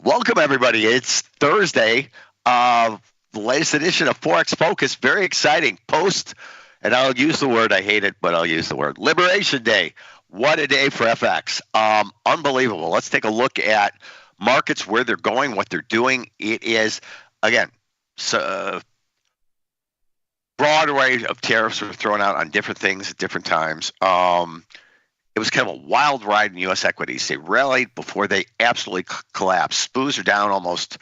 Welcome, everybody. It's Thursday, the latest edition of Forex Focus. Very exciting. Post, and I'll use the word, I hate it, but I'll use the word, Liberation Day. What a day for FX. Unbelievable. Let's take a look at markets, where they're going, what they're doing. It is, again, broad array of tariffs were thrown out on different things at different times. It was kind of a wild ride in U.S. equities. They rallied before they absolutely collapsed. SPOs are down almost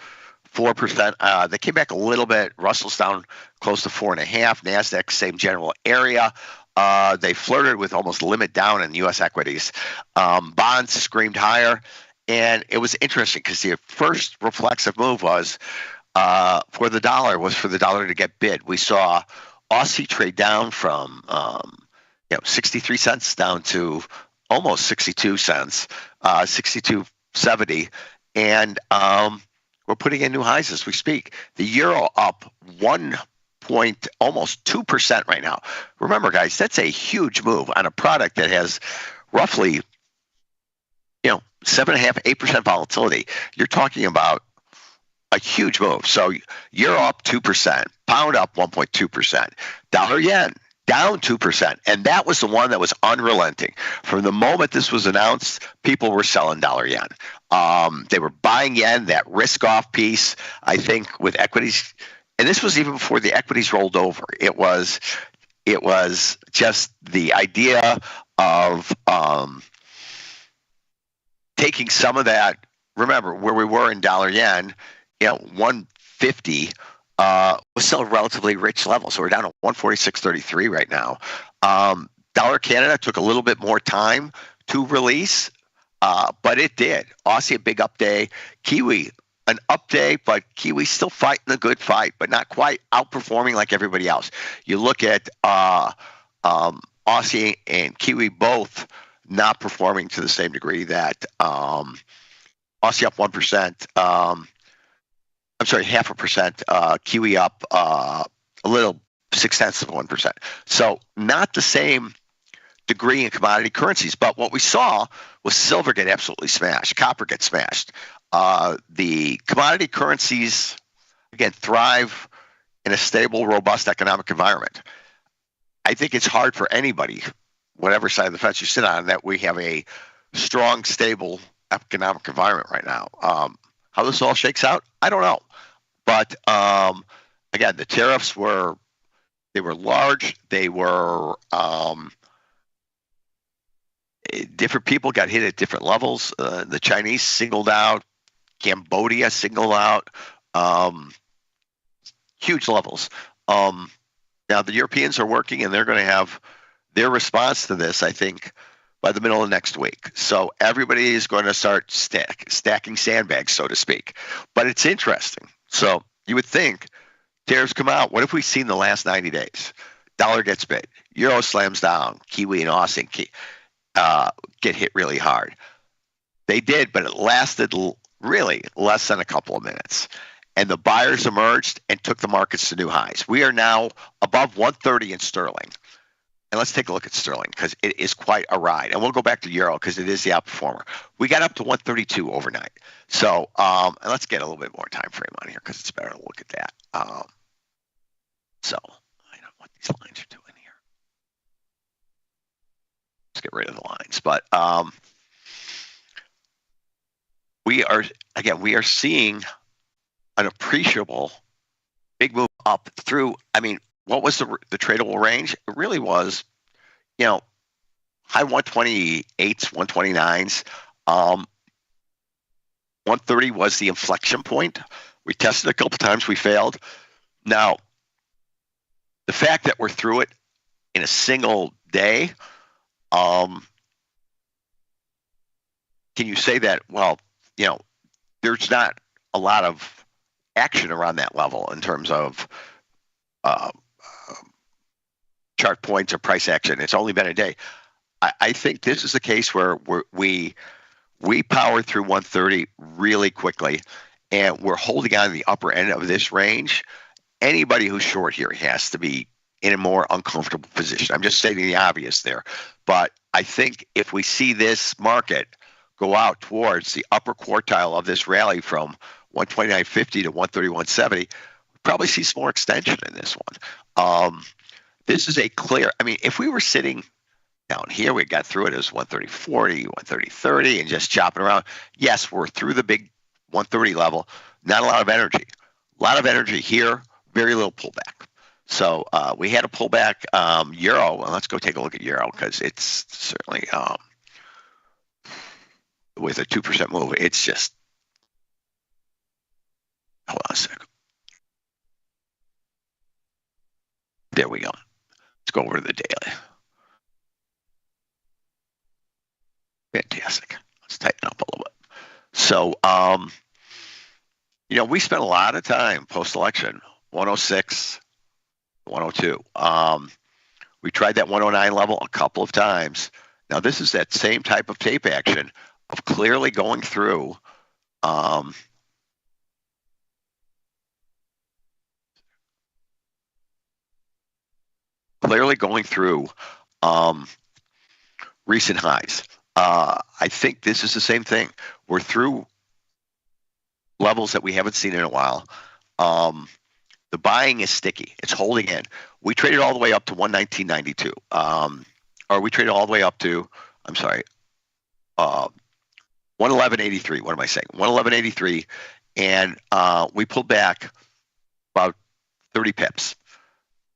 4%. They came back a little bit. Russell's down close to 4.5%. NASDAQ, same general area. They flirted with almost limit down in U.S. equities. Bonds screamed higher. And it was interesting because the first reflexive move was for the dollar to get bid. We saw Aussie trade down from 63 cents down to almost 62 cents, 62.70, and we're putting in new highs as we speak. The euro up almost 2% right now. Remember, guys, that's a huge move on a product that has roughly 7.5-8% volatility. You're talking about a huge move. So euro up 2%, pound up 1.2%, dollar yen down 2%. And that was the one that was unrelenting. From the moment this was announced, people were selling dollar yen. They were buying yen, that risk off piece, I think, with equities. And this was even before the equities rolled over. It was just the idea of taking some of that. Remember where we were in dollar yen, 150 was still a relatively rich level. So we're down to 146.33 right now. Dollar Canada took a little bit more time to release, but it did. Aussie, a big up day. Kiwi, an up day, but Kiwi still fighting a good fight, but not quite outperforming like everybody else. You look at Aussie and Kiwi both not performing to the same degree that Aussie up 1%. I'm sorry, 0.5%. Kiwi up a little, 0.6%. So not the same degree in commodity currencies. But what we saw was silver get absolutely smashed. Copper get smashed. The commodity currencies, again, thrive in a stable, robust economic environment. I think it's hard for anybody, whatever side of the fence you sit on, that we have a strong, stable economic environment right now. How this all shakes out, I don't know. But again, the tariffs were large. They were different people got hit at different levels. The Chinese singled out, Cambodia singled out, huge levels. Now the Europeans are working, and they're going to have their response to this, I think, by the middle of next week. So everybody is going to start stacking sandbags, so to speak. But it's interesting. So you would think tariffs come out. What have we seen the last 90 days? Dollar gets bid. Euro slams down. Kiwi and Aussie get hit really hard. They did, but it lasted really less than a couple of minutes. And the buyers emerged and took the markets to new highs. We are now above 130 in sterling. And let's take a look at sterling because it is quite a ride. And we'll go back to euro because it is the outperformer. We got up to 132 overnight. So and let's get a little bit more time frame on here because it's better to look at that. So I don't know what these lines are doing here. Let's get rid of the lines. But we are seeing an appreciable big move up through, what was the tradable range? It really was, high 128s, 129s. 130 was the inflection point. We tested a couple times. We failed. Now, the fact that we're through it in a single day, can you say that, there's not a lot of action around that level in terms of chart points or price action. It's only been a day. I think this is the case where we powered through 130 really quickly, and we're holding on to the upper end of this range. Anybody who's short here has to be in a more uncomfortable position. I'm just stating the obvious there. But I think if we see this market go out towards the upper quartile of this rally from 129.50 to 131.70, probably see some more extension in this one. This is a clear, I mean, if we were sitting down here, we got through it as 130.40, 130.30, and just chopping around. Yes, we're through the big 130 level. Not a lot of energy. A lot of energy here, very little pullback. So we had a pullback. Euro, well, let's go take a look at Euro because it's certainly with a 2% move, it's just, hold on a second. There we go. Let's go over to the daily. Fantastic. Let's tighten up a little bit. So, we spent a lot of time post-election, 106, 102. We tried that 109 level a couple of times. Now, this is that same type of tape action of clearly going through recent highs. I think this is the same thing. We're through levels that we haven't seen in a while. The buying is sticky. It's holding in. We traded all the way up to 119.92. Or we traded all the way up to, 111.83. What am I saying? 111.83. And we pulled back about 30 pips.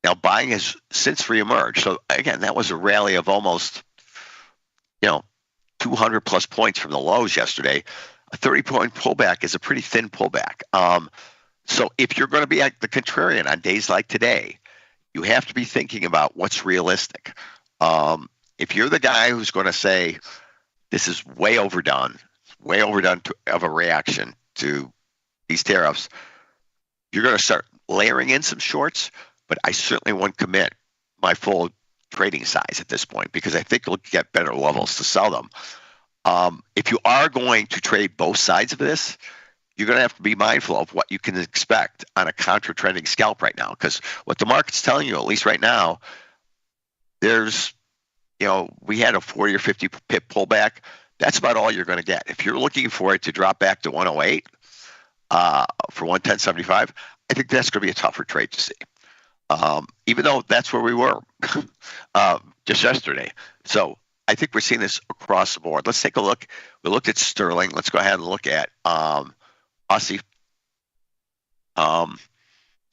Now, buying has since reemerged. So, again, that was a rally of almost, 200 plus points from the lows yesterday. A 30-point pullback is a pretty thin pullback. So if you're going to be like the contrarian on days like today, you have to be thinking about what's realistic. If you're the guy who's going to say, this is way overdone of a reaction to these tariffs, you're going to start layering in some shorts, but I certainly wouldn't commit my full trading size at this point because I think you'll get better levels to sell them. If you are going to trade both sides of this, you're going to have to be mindful of what you can expect on a contra-trending scalp right now, because what the market's telling you, at least right now, there's, we had a 40 or 50 pip pullback. That's about all you're going to get. If you're looking for it to drop back to 108 for 110.75, I think that's going to be a tougher trade to see. Even though that's where we were just yesterday. So I think we're seeing this across the board. Let's take a look. We looked at sterling. Let's go ahead and look at Aussie.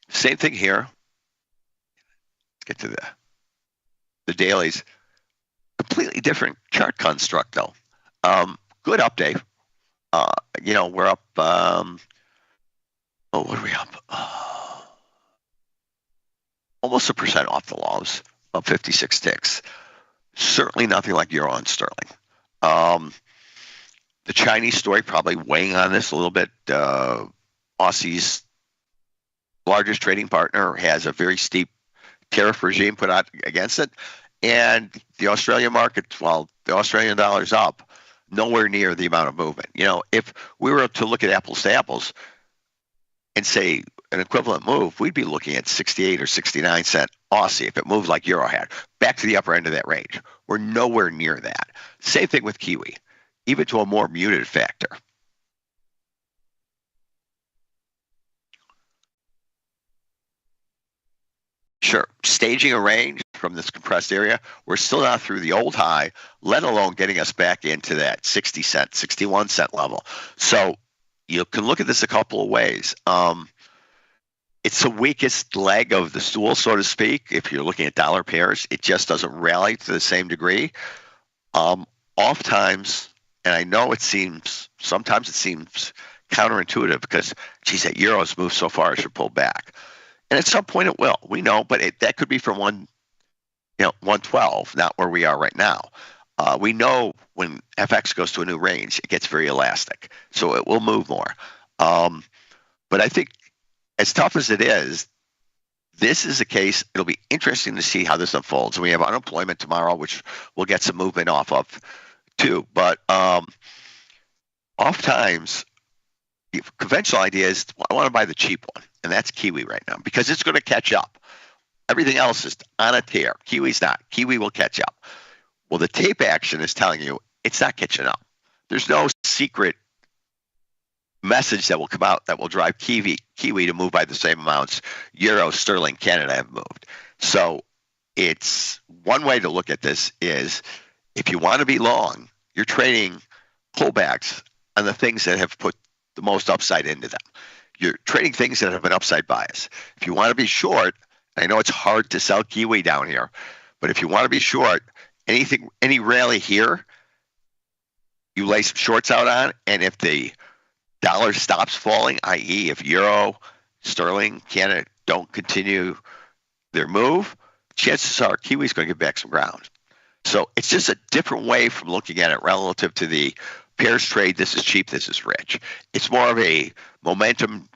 Same thing here. Let's get to the dailies. Completely different chart construct, though. Good update. We're up. What are we up? Almost 1% off the lows, up 56 ticks. Certainly nothing like euro and sterling. The Chinese story probably weighing on this a little bit. Aussie's largest trading partner has a very steep tariff regime put out against it. And the Australian market, while the Australian dollar's up, nowhere near the amount of movement. If we were to look at apples to apples and say an equivalent move, we'd be looking at 68 or 69 cent Aussie if it moved like euro had, back to the upper end of that range. We're nowhere near that. Same thing with Kiwi, even to a more muted factor. Sure, staging a range from this compressed area, we're still not through the old high, let alone getting us back into that 60 cent, 61 cent level. So you can look at this a couple of ways. It's the weakest leg of the stool, so to speak. If you're looking at dollar pairs, it just doesn't rally to the same degree. Oftentimes, and I know sometimes it seems counterintuitive because, geez, that euro's moved so far, it should pull back. And at some point it will. We know, but that could be from 112, not where we are right now. We know when FX goes to a new range, it gets very elastic, so it will move more. But I think, as tough as it is, this is a case. It'll be interesting to see how this unfolds. We have unemployment tomorrow, which we'll get some movement off of too. But oftentimes, the conventional idea is I want to buy the cheap one, and that's Kiwi right now because it's going to catch up. Everything else is on a tear. Kiwi's not. Kiwi will catch up. Well, the tape action is telling you it's not catching up. there's no secret message that will come out that will drive Kiwi to move by the same amounts Euro, Sterling, Canada have moved. So it's one way to look at this is if you want to be long, you're trading pullbacks on the things that have put the most upside into them. You're trading things that have an upside bias. If you want to be short, I know it's hard to sell Kiwi down here, but if you want to be short, any rally here, you lay some shorts out on, and if the dollar stops falling, i.e., if Euro, Sterling, Canada don't continue their move, chances are Kiwi's going to get back some ground. So it's just a different way from looking at it relative to the pairs trade. This is cheap, this is rich. It's more of a momentum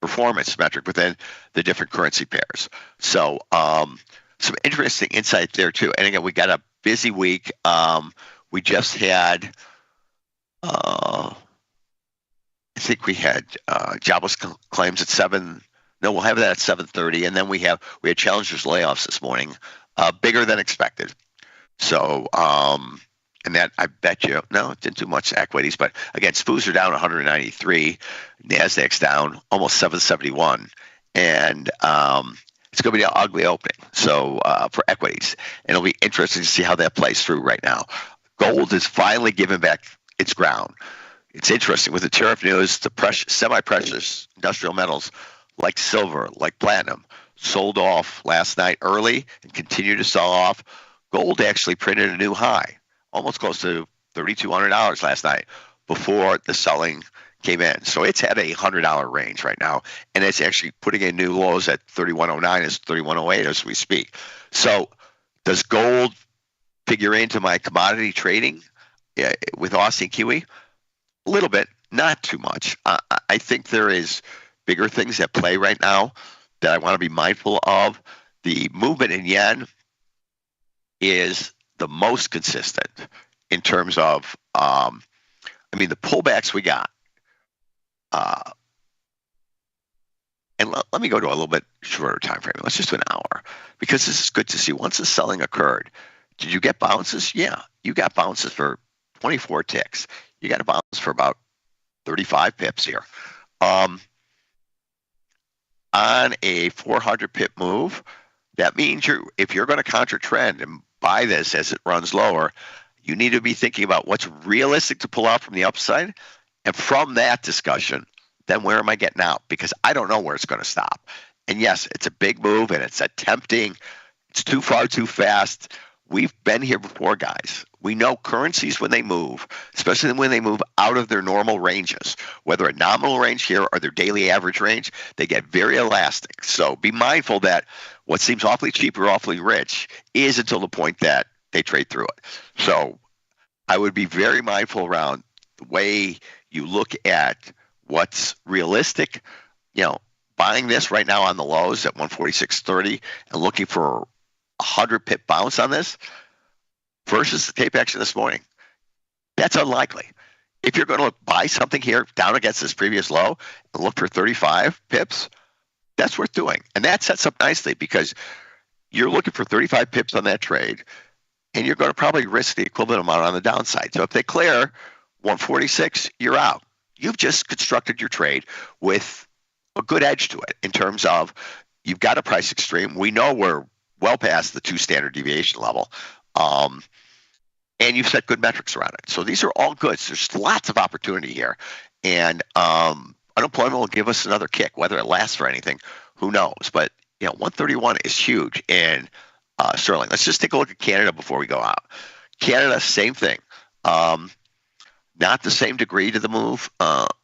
performance metric within the different currency pairs. So some interesting insight there too. And again, we got a busy week. We just had, I think we had jobless claims at 7. No, we'll have that at 7:30, and then we had challengers layoffs this morning, bigger than expected. So, and that I bet you, no, it didn't do much equities, but again, SPOs are down 193, Nasdaq's down almost 771, and it's going to be an ugly opening. So for equities, and it'll be interesting to see how that plays through right now. Gold is finally giving back its ground. It's interesting with the tariff news, the semi-precious industrial metals like silver, like platinum, sold off last night early and continue to sell off. Gold actually printed a new high, almost close to $3,200 last night before the selling came in. So it's at a $100 range right now, and it's actually putting in new lows at 3109 as 3108 as we speak. So does gold figure into my commodity trading with Aussie and Kiwi? A little bit, not too much. I think there is bigger things at play right now that I want to be mindful of. The movement in yen is the most consistent in terms of, the pullbacks we got. And let me go to a little bit shorter time frame. Let's just do an hour, because this is good to see. Once the selling occurred, did you get bounces? Yeah, you got bounces for 24 ticks. You got a bounce for about 35 pips here. On a 400 pip move, that means if you're going to counter trend and buy this as it runs lower, you need to be thinking about what's realistic to pull out from the upside. And from that discussion, then where am I getting out? Because I don't know where it's going to stop. And yes, it's a big move and it's tempting. It's too far, too fast. We've been here before, guys. We know currencies when they move, especially when they move out of their normal ranges, whether a nominal range here or their daily average range, they get very elastic. So be mindful that what seems awfully cheap or awfully rich is until the point that they trade through it. So I would be very mindful around the way you look at what's realistic. Buying this right now on the lows at 146.30 and looking for a 100 pip bounce on this versus the tape action this morning. That's unlikely. If you're going to buy something here down against this previous low and look for 35 pips, that's worth doing. And that sets up nicely because you're looking for 35 pips on that trade, and you're going to probably risk the equivalent amount on the downside. So if they clear 146, you're out. You've just constructed your trade with a good edge to it in terms of you've got a price extreme. We know we're well past the 2 standard deviation level. And you've set good metrics around it. So these are all good. So there's lots of opportunity here. And unemployment will give us another kick. Whether it lasts for anything, who knows? But 131 is huge in sterling. Let's just take a look at Canada before we go out. Canada, same thing. Not the same degree to the move.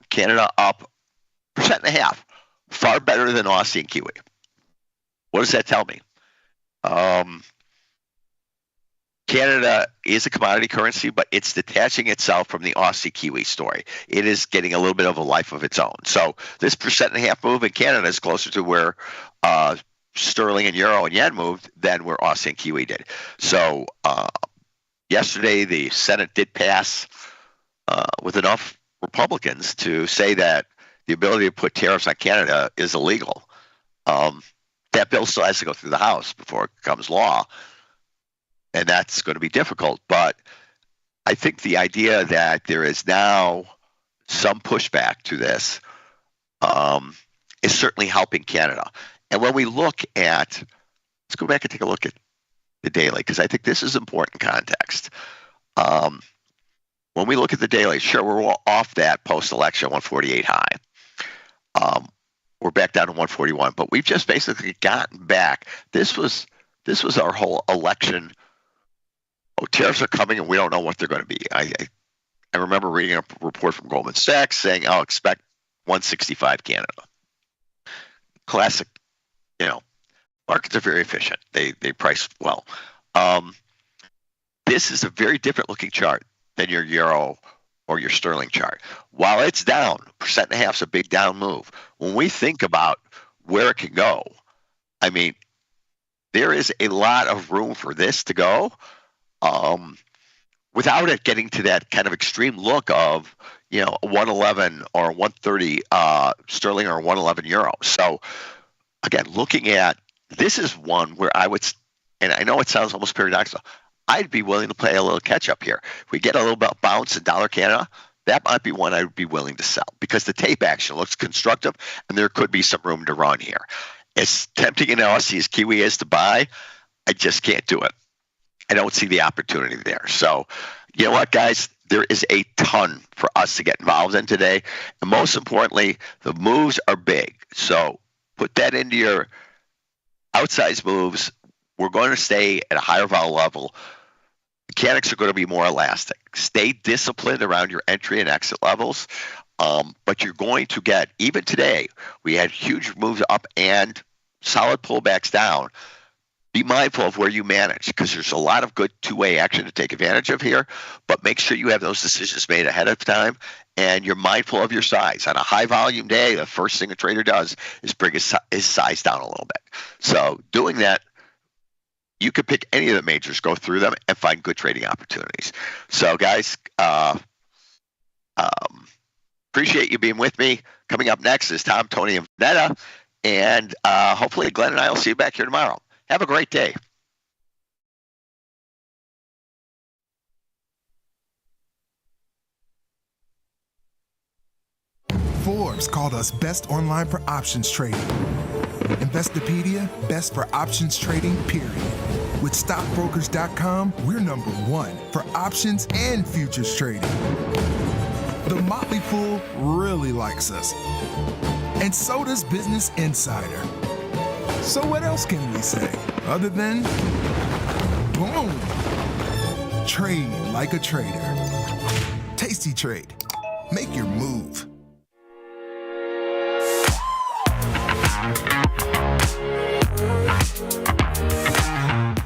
Canada up 1.5%. Far better than Aussie and Kiwi. What does that tell me? Canada is a commodity currency, but it's detaching itself from the Aussie Kiwi story. It is getting a little bit of a life of its own. So this 1.5% move in Canada is closer to where sterling and euro and yen moved than where Aussie and Kiwi did. So yesterday the Senate did pass with enough Republicans to say that the ability to put tariffs on Canada is illegal. That bill still has to go through the House before it becomes law. and that's going to be difficult. But I think the idea that there is now some pushback to this is certainly helping Canada. And when we look at, let's go back and take a look at the daily, because I think this is important context. When we look at the daily, sure, we're off that post-election 148 high. We're back down to 141, but we've just basically gotten back. This was our whole election. Oh, tariffs are coming, and we don't know what they're going to be. I remember reading a report from Goldman Sachs saying, "I'll expect 165 Canada." Classic, markets are very efficient. They price well. This is a very different looking chart than your euro or your sterling chart. While it's down, 1.5% is a big down move. When we think about where it can go, I mean, there is a lot of room for this to go without it getting to that kind of extreme look of, a 111 or 130 sterling or 111 euro. So again, looking at this is one where I would, and I know it sounds almost paradoxical, I'd be willing to play a little catch up here. If we get a little bit bounce in dollar Canada, that might be one I would be willing to sell because the tape action looks constructive and there could be some room to run here. As tempting an Aussie as Kiwi is to buy, I just can't do it. I don't see the opportunity there. So, you know what, guys? There is a ton for us to get involved in today. And most importantly, the moves are big. So put that into your outsized moves. We're going to stay at a higher vol level. Mechanics are going to be more elastic. Stay disciplined around your entry and exit levels. But you're going to get, even today, we had huge moves up and solid pullbacks down. Be mindful of where you manage because there's a lot of good two-way action to take advantage of here, but make sure you have those decisions made ahead of time and you're mindful of your size. On a high volume day, the first thing a trader does is bring his size down a little bit. So doing that, you could pick any of the majors, go through them, and find good trading opportunities. So guys, appreciate you being with me. Coming up next is Tom, Tony, and Vanetta, and hopefully Glenn and I will see you back here tomorrow. Have a great day. Forbes called us best online for options trading. Investopedia, best for options trading, period. With stockbrokers.com, we're number one for options and futures trading. The Motley Fool really likes us. And so does Business Insider. So what else can we say other than boom? Trade like a trader. Tasty Trade. Make your move.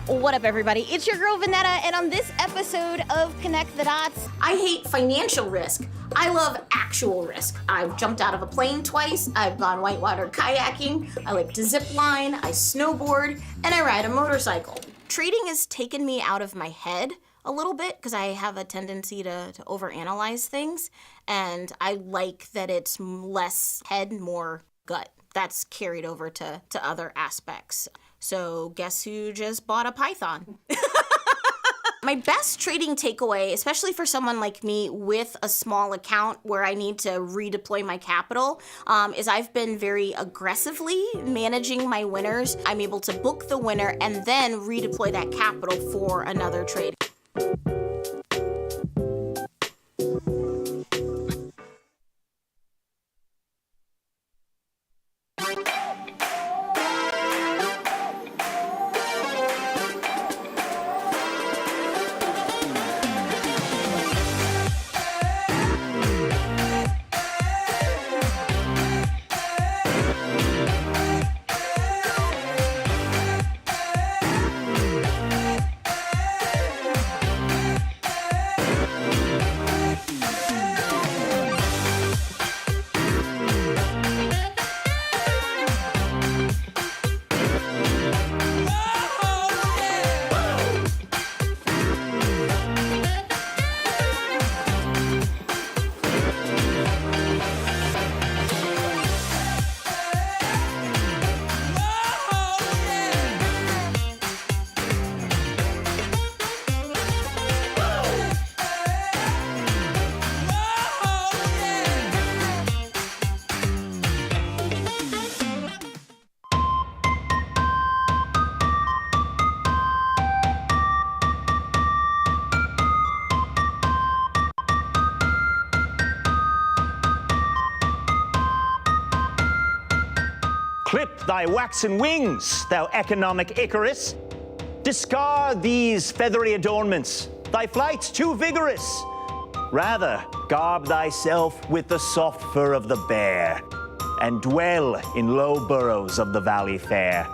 What up, everybody? It's your girl, Vanetta, and on this episode of Connect the Dots, I hate financial risk. I love actual risk. I've jumped out of a plane twice, I've gone whitewater kayaking, I like to zip line, I snowboard, and I ride a motorcycle. Trading has taken me out of my head a little bit because I have a tendency to overanalyze things, and I like that it's less head, more gut. That's carried over to other aspects. So guess who just bought a Python? My best trading takeaway, especially for someone like me with a small account where I need to redeploy my capital, is I've been very aggressively managing my winners. I'm able to book the winner and then redeploy that capital for another trade. thy waxen wings, thou economic Icarus. Discard these feathery adornments, thy flight's too vigorous. Rather, garb thyself with the soft fur of the bear, and dwell in low burrows of the valley fair.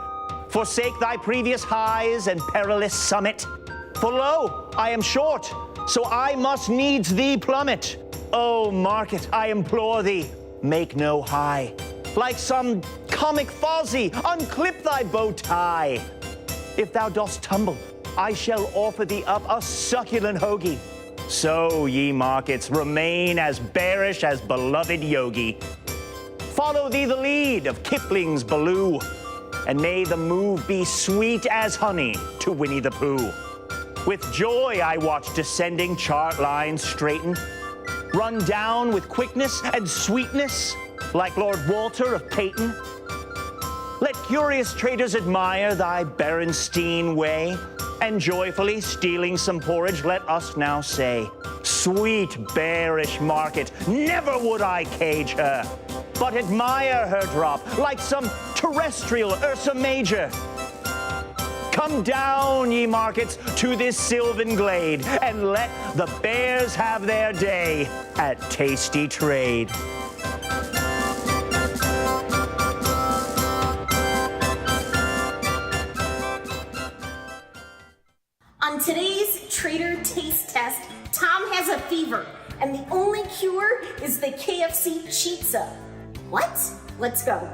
Forsake thy previous highs and perilous summit, for lo, I am short, so I must needs thee plummet. O market, I implore thee, make no high. Like some comic Fozzie, unclip thy bow tie. If thou dost tumble, I shall offer thee up a succulent hoagie. So, ye markets, remain as bearish as beloved Yogi. Follow thee the lead of Kipling's Baloo, and may the move be sweet as honey to Winnie the Pooh. With joy I watch descending chart lines straighten, run down with quickness and sweetness, like Lord Walter of Peyton. Let curious traders admire thy Berenstein way, and joyfully stealing some porridge, let us now say, sweet bearish market, never would I cage her, but admire her drop like some terrestrial Ursa Major. Come down, ye markets, to this sylvan glade, and let the bears have their day at Tasty Trade. On today's Trader Taste Test, Tom has a fever, and the only cure is the KFC Chizza. What? Let's go.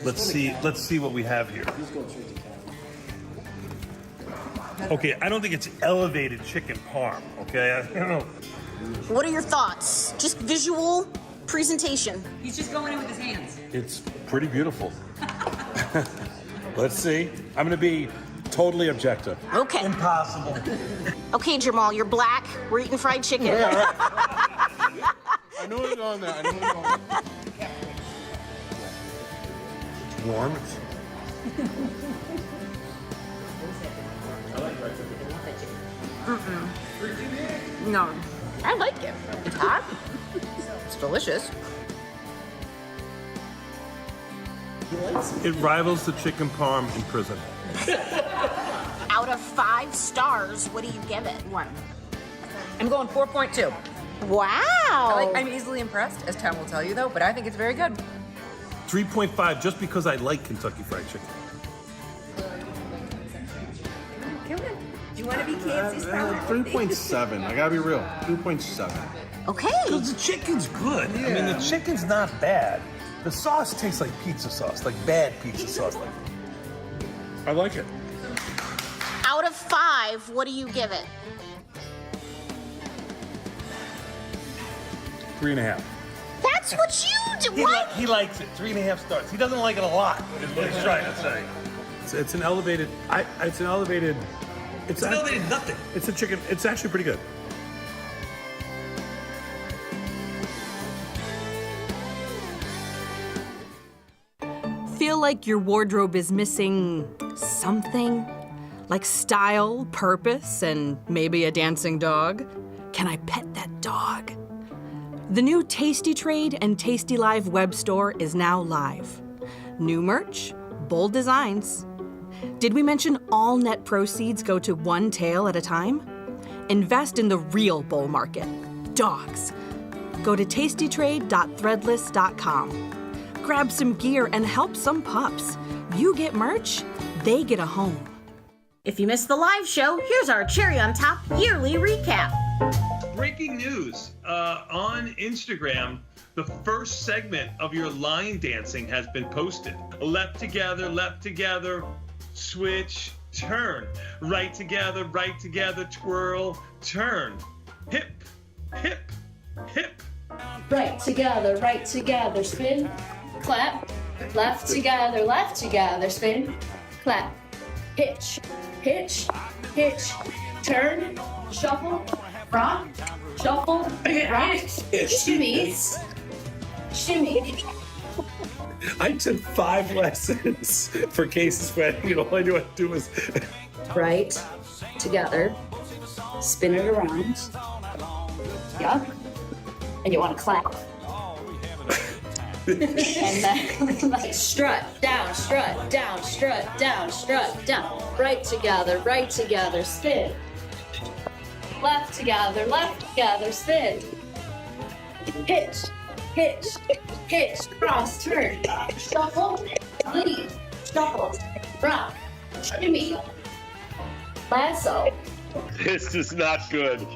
Let's see what we have here. Okay, I don't think it's elevated chicken parm, okay? I don't know. What are your thoughts? Just visual presentation. He's just going in with his hands. It's pretty beautiful. Let's see. I'm gonna be totally objective. Okay. Impossible. Okay, Jamal, you're black. We're eating fried chicken. Yeah, right. I know it's on there. It's warm. No. I like it. It's hot. It's delicious. It rivals the chicken parm in prison. Out of 5 stars, what do you give it? 1. I'm going 4.2. Wow. I'm easily impressed, as Tom will tell you, though, but I think it's very good. 3.5 just because I like Kentucky Fried Chicken. Come on. Do you want to be KFC's power? 3.7. I gotta be real. 3.7. Okay. Because the chicken's good. I mean, the chicken's not bad. The sauce tastes like pizza sauce, like bad pizza sauce. I like it. Out of 5, what do you give it? 3.5. That's what you do. What? He likes it. 3.5 stars. He doesn't like it a lot, is what he's trying to say. It's an elevated. It's an elevated. It's an elevated nothing. It's a chicken. It's actually pretty good. Feel like your wardrobe is missing something? Like style, purpose, and maybe a dancing dog? Can I pet that dog? The new Tasty Trade and tastylive web store is now live. New merch, bold designs. Did we mention all net proceeds go to one tail at a time? Invest in the real bull market, dogs. Go to tastytrade.threadless.com. Grab some gear and help some pups. You get merch, they get a home. If you missed the live show, here's our cherry on top yearly recap. Breaking news on Instagram. The first segment of your line dancing has been posted. Left together, switch, turn. Right together, twirl, turn. Hip, hip, hip. Right together, spin, clap. Left together, spin, clap. Hitch, hitch, hitch, turn, shuffle, rock, shuffle, rock, shimmy. I took 5 lessons for Casey's wedding, and all I knew how to do was Right together, spin it around. Yup. and you want to clap. And then like strut down, strut down, strut down, strut down. Right together, spin. Left together, spin. Hitch, hitch, hitch, cross, turn, shuffle, lead, shuffle, rock, shimmy, lasso. This is not good.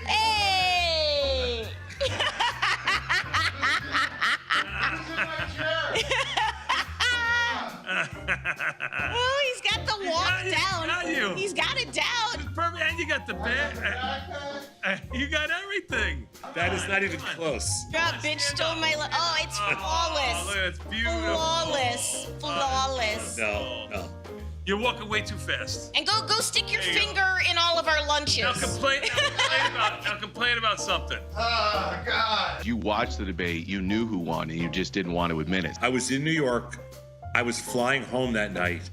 Hey! Oh, he's got the walk down. He's got it down. It's perfect, and you got the bag. You got everything. That is not even close. God, bitch stole my. Oh, it's flawless. Look, it's beautiful. Flawless. No. You're walking way too fast. And go stick your finger in all of our lunches. Now complain about something. Oh, God. You watched the debate, you knew who won, and you just didn't want to admit it. I was in New York. I was flying home that night,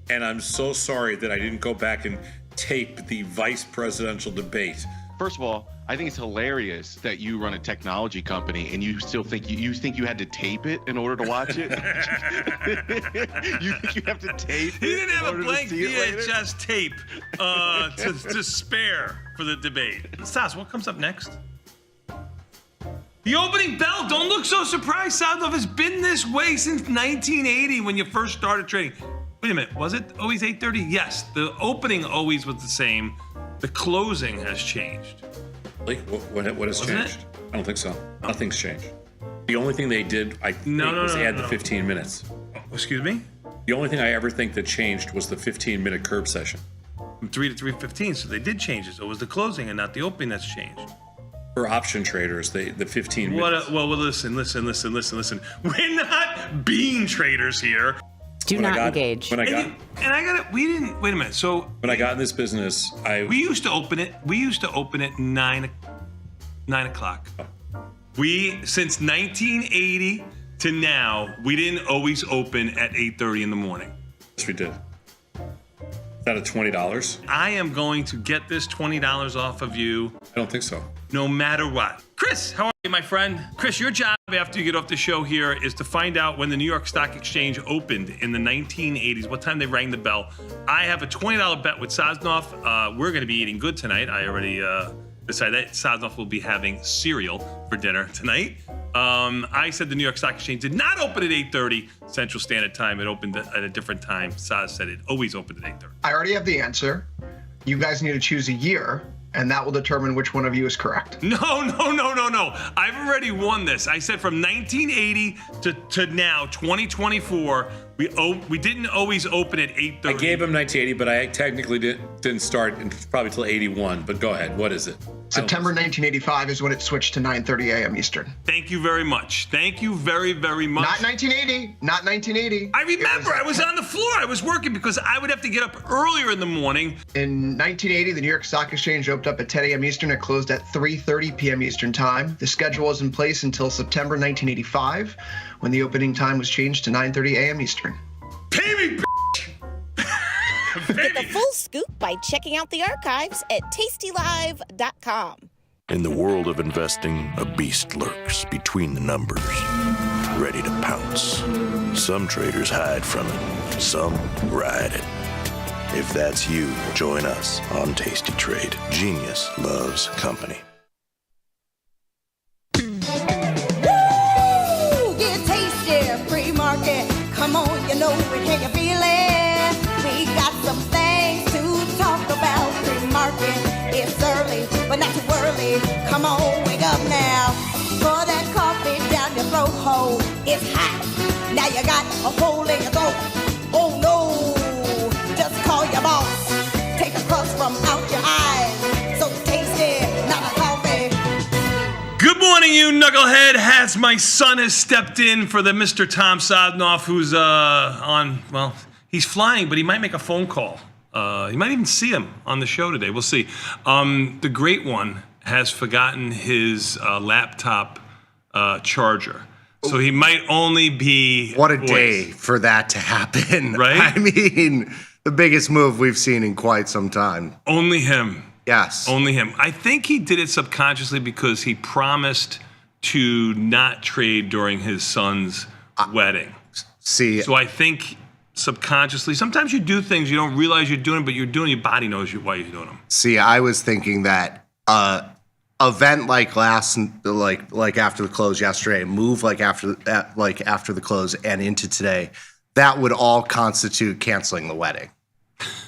and I'm so sorry that I didn't go back and tape the vice presidential debate. First of all, I think it's hilarious that you run a technology company and you still think you think you had to tape it in order to watch it. You think you have to tape it? He didn't have a blank VHS VHS tape to spare for the debate. Stas, what comes up next? The opening bell. Don't look so surprised. Sadlov has been this way since 1980 when you first started trading. Wait a minute, was it always 8:30? Yes, the opening always was the same. The closing has changed. Like, what has changed? I don't think so. Nothing's changed. The only thing they did, I think, was add the 15 minutes. Excuse me? The only thing I ever think that changed was the 15-minute curb session. From 3 to 3:15, so they did change it. So it was the closing and not the opening that's changed. For option traders, the 15 minutes. Well, listen. We're not bean traders here. Do not engage. When I got, and I got it. We didn't. Wait a minute. So when I got in this business, we used to open it. We used to open at 9 o'clock. We since 1980 to now, we didn't always open at 8:30 in the morning. Yes, we did. Is that at $20? I am going to get this $20 off of you. I don't think so. No matter what. Chris, how are you, my friend? Chris, your job after you get off the show here is to find out when the New York Stock Exchange opened in the 1980s, what time they rang the bell. I have a $20 bet with Sosnoff. We're going to be eating good tonight. I already decided that Sosnoff will be having cereal for dinner tonight. I said the New York Stock Exchange did not open at 8:30 Central Standard Time. It opened at a different time. Saz said it always opened at 8:30. I already have the answer. You guys need to choose a year, and that will determine which one of you is correct. No. I've already won this. I said from 1980 to now, 2024, we didn't always open at 8:30. I gave him 1980, but I technically didn't start probably till 81. But go ahead. What is it? September 1985 is when it switched to 9:30 a.m. Eastern. Thank you very much. Thank you very, very much. Not 1980. Not 1980. I remember. I was on the floor. I was working because I would have to get up earlier in the morning. In 1980, the New York Stock Exchange opened up at 10 a.m. Eastern. It closed at 3:30 p.m. Eastern Time. The schedule was in place until September 1985, when the opening time was changed to 9:30 a.m. Eastern. Pay me, Get the full scoop by checking out the archives at tastylive.com. In the world of investing, a beast lurks between the numbers, ready to pounce. Some traders hide from it, some ride it. If that's you, join us on Tasty Trade. Genius loves company. Woo! Get tasty, free market. Come on, you know it, can you feel it? We got some things to talk about. Free market, it's early, but not too early. Come on, wake up now. Pour that coffee down your throat hole. It's hot. Now you got a hole in your throat. Oh no, just call your boss. Take a crust from out your eyes. So tasty, not a coffee. Good morning, you knucklehead. My son has stepped in for the Mr. Tom Sosnoff, who's he's flying, but he might make a phone call. You might even see him on the show today. We'll see. The great one has forgotten his laptop charger. So he might only be... What a day for that to happen. Right? I mean, the biggest move we've seen in quite some time. Only him. Yes. Only him. I think he did it subconsciously because he promised to not trade during his son's wedding. See. So I think subconsciously, sometimes you do things you don't realize you're doing, but you're doing. Your body knows why you're doing them. See, I was thinking that event like like after the close yesterday, move like after the close and into today, that would all constitute canceling the wedding.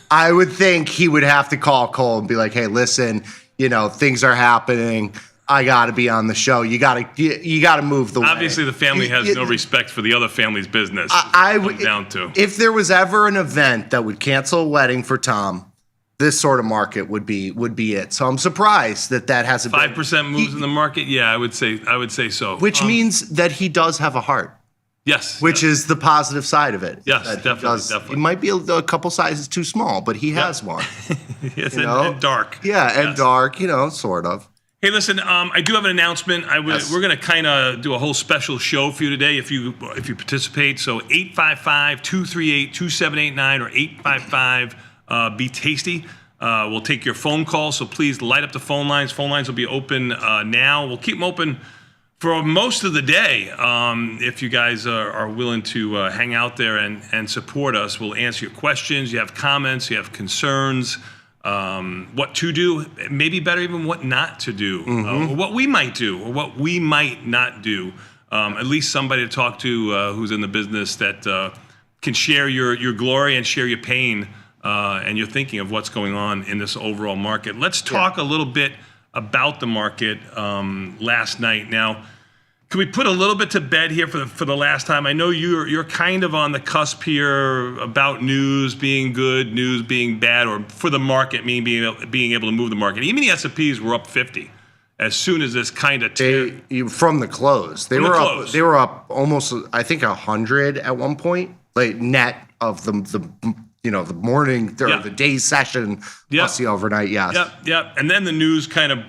I would think he would have to call Cole and be like, "Hey, listen, things are happening. I got to be on the show. You got to move the wedding." Obviously, the family has no respect for the other family's business. Down to if there was ever an event that would cancel a wedding for Tom, this sort of market would be it. So I'm surprised that hasn't 5% moves in the market. Yeah, I would say so. Which means that he does have a heart. Yes. Which is the positive side of it. Yes, definitely. He might be a couple sizes too small, but he has one. Yes, and dark. Yeah, and dark, sort of. Hey, listen, I do have an announcement. We're going to kind of do a whole special show for you today if you participate. So 855-238-2789 or 855-BE-TASTY. We'll take your phone call, so please light up the phone lines. Phone lines will be open now. We'll keep them open for most of the day. If you guys are willing to hang out there and support us, we'll answer your questions. You have comments, you have concerns, what to do, maybe better even what not to do, or what we might do, or what we might not do. At least somebody to talk to who's in the business that can share your glory and share your pain and your thinking of what's going on in this overall market. Let's talk a little bit about the market last night. Now, can we put a little bit to bed here for the last time? I know you're kind of on the cusp here about news being good, news being bad, or for the market, meaning being able to move the market. Even the S&Ps were up 50 as soon as this kind of from the close. They were up almost, I think, 100 at one point, like net of the morning or the day session plus the overnight. Yes. Yep. And then the news kind of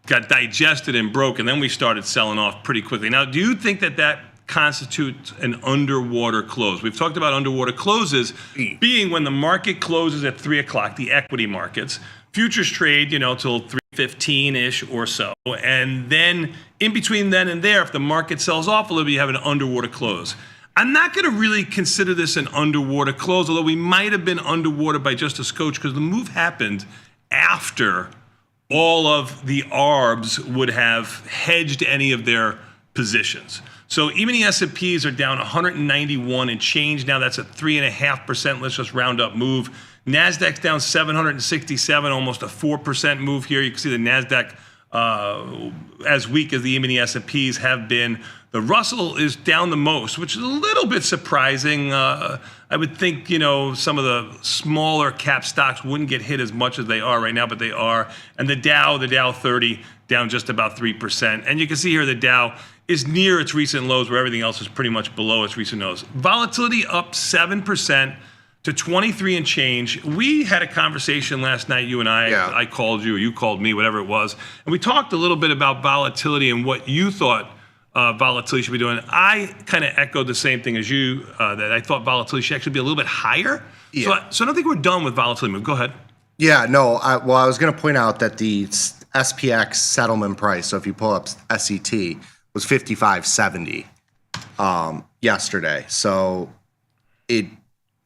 got digested and broke, and then we started selling off pretty quickly. Now, do you think that constitutes an underwater close? We've talked about underwater closes being when the market closes at 3 o'clock, the equity markets. Futures trade, till 3:15-ish or so. And then in between then and there, if the market sells off a little bit, you have an underwater close. I'm not going to really consider this an underwater close, although we might have been underwater by just a scotch because the move happened after all of the ARBs would have hedged any of their positions. So even the S&Ps are down 191 and change. Now that's a 3.5%. Let's just round up move. NASDAQ's down 767, almost a 4% move here. You can see the NASDAQ as weak as the E-mini S&Ps have been. The Russell is down the most, which is a little bit surprising. I would think, some of the smaller cap stocks wouldn't get hit as much as they are right now, but they are. And the Dow 30 down just about 3%. And you can see here the Dow is near its recent lows where everything else is pretty much below its recent lows. Volatility up 7% to 23 and change. We had a conversation last night, you and I. Yeah. I called you, or you called me, whatever it was. And we talked a little bit about volatility and what you thought volatility should be doing. I kind of echoed the same thing as you, that I thought volatility should actually be a little bit higher. Yeah. So I don't think we're done with volatility. Go ahead. Yeah, no. I was going to point out that the SPX settlement price, so if you pull up SET, was 55.70 yesterday. So it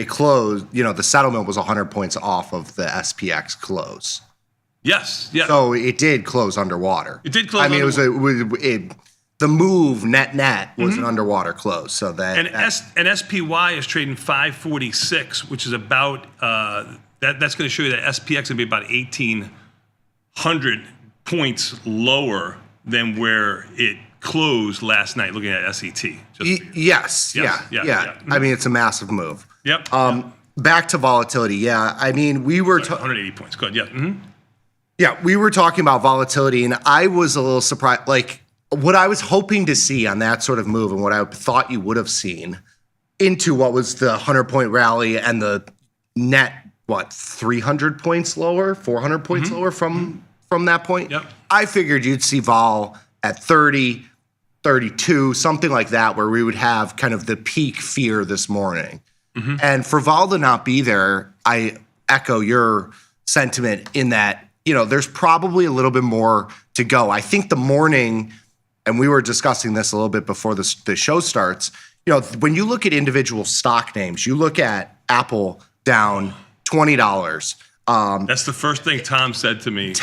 closed, the settlement was 100 points off of the SPX close. Yes. Yeah. So it did close underwater. It did close underwater. The move net was an underwater close. So and SPY is trading 546, which is about that's going to show you that SPX is going to be about 1,800 points lower than where it closed last night. Looking at SET. Yes. I mean, it's a massive move. Yep. Back to volatility. Yeah. I mean, we were 180 points. Good. Yeah. Mm-hmm. Yeah, we were talking about volatility, and I was a little surprised. Like, what I was hoping to see on that sort of move and what I thought you would have seen into what was the 100-point rally and the net, 300 points lower, 400 points lower from that point? Yep. I figured you'd see vol at 30, 32, something like that, where we would have kind of the peak fear this morning. And for vol to not be there, I echo your sentiment in that there's probably a little bit more to go. I think the morning, and we were discussing this a little bit before the show starts, when you look at individual stock names, you look at Apple down $20. That's the first thing Tom said to me.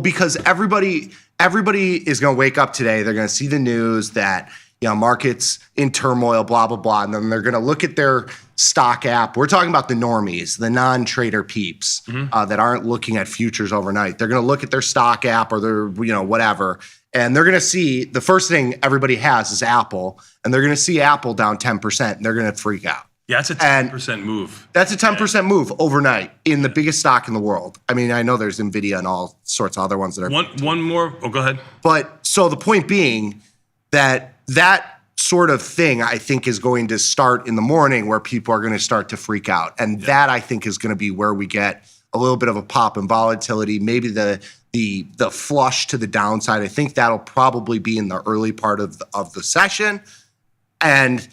Because everybody is going to wake up today. They're going to see the news that markets in turmoil, blah blah blah, and then they're going to look at their stock app. We're talking about the normies, the non-trader peeps that aren't looking at futures overnight. They're going to look at their stock app or their whatever, and they're going to see the first thing everybody has is Apple, and they're going to see Apple down 10%, and they're going to freak out. Yeah, that's a 10% move. That's a 10% move overnight in the biggest stock in the world. I mean, I know there's NVIDIA and all sorts of other ones that are. One more. Oh, go ahead. But so the point being that sort of thing, I think, is going to start in the morning where people are going to start to freak out. And that, I think, is going to be where we get a little bit of a pop in volatility, maybe the flush to the downside. I think that'll probably be in the early part of the session. And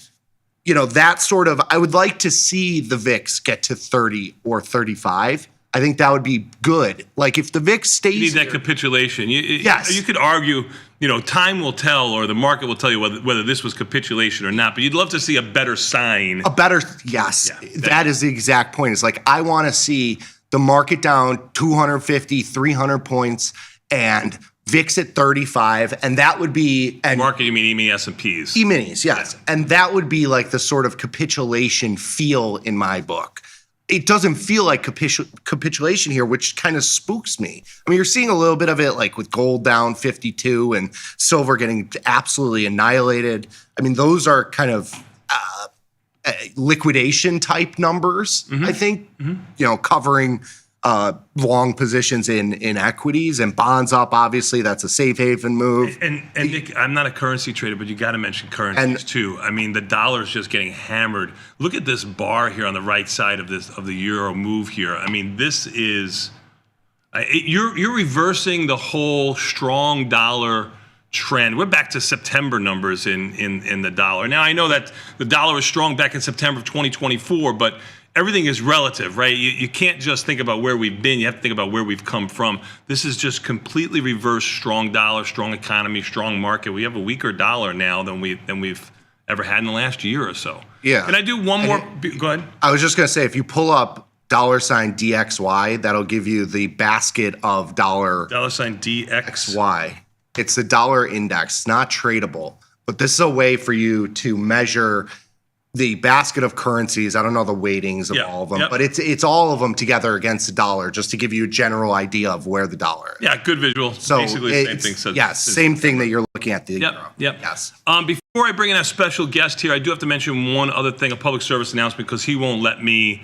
that sort of, I would like to see the VIX get to 30 or 35. I think that would be good. Like if the VIX stays, you need that capitulation. Yes, you could argue, time will tell, or the market will tell you whether this was capitulation or not. But you'd love to see a better sign. Yes, that is the exact point. It's like I want to see the market down 250, 300 points, and VIX at 35, and that would be market. You mean E-mini S&Ps? E-minis, yes, and that would be like the sort of capitulation feel in my book. It doesn't feel like capitulation here, which kind of spooks me. I mean, you're seeing a little bit of it, like with gold down 52 and silver getting absolutely annihilated. I mean, those are kind of liquidation type numbers. I think covering long positions in equities and bonds up. Obviously, that's a safe haven move. And Nick, I'm not a currency trader, but you got to mention currencies too. I mean, the dollar is just getting hammered. Look at this bar here on the right side of the euro move here. I mean, this is you're reversing the whole strong dollar trend. We're back to September numbers in the dollar. Now, I know that the dollar was strong back in September of 2024, but everything is relative, right? You can't just think about where we've been. You have to think about where we've come from. This is just completely reverse strong dollar, strong economy, strong market. We have a weaker dollar now than we've ever had in the last year or so. Yeah. Can I do one more? Go ahead. I was just going to say, if you pull up $DXY, that'll give you the basket of $DXY. It's the dollar index. It's not tradable, but this is a way for you to measure the basket of currencies. I don't know the weightings of all of them, but it's all of them together against the dollar, just to give you a general idea of where the dollar is. Yeah, good visual. So basically the same thing. Yes, same thing that you're looking at. Yep. Yes. Before I bring in a special guest here, I do have to mention one other thing, a public service announcement, because he won't let me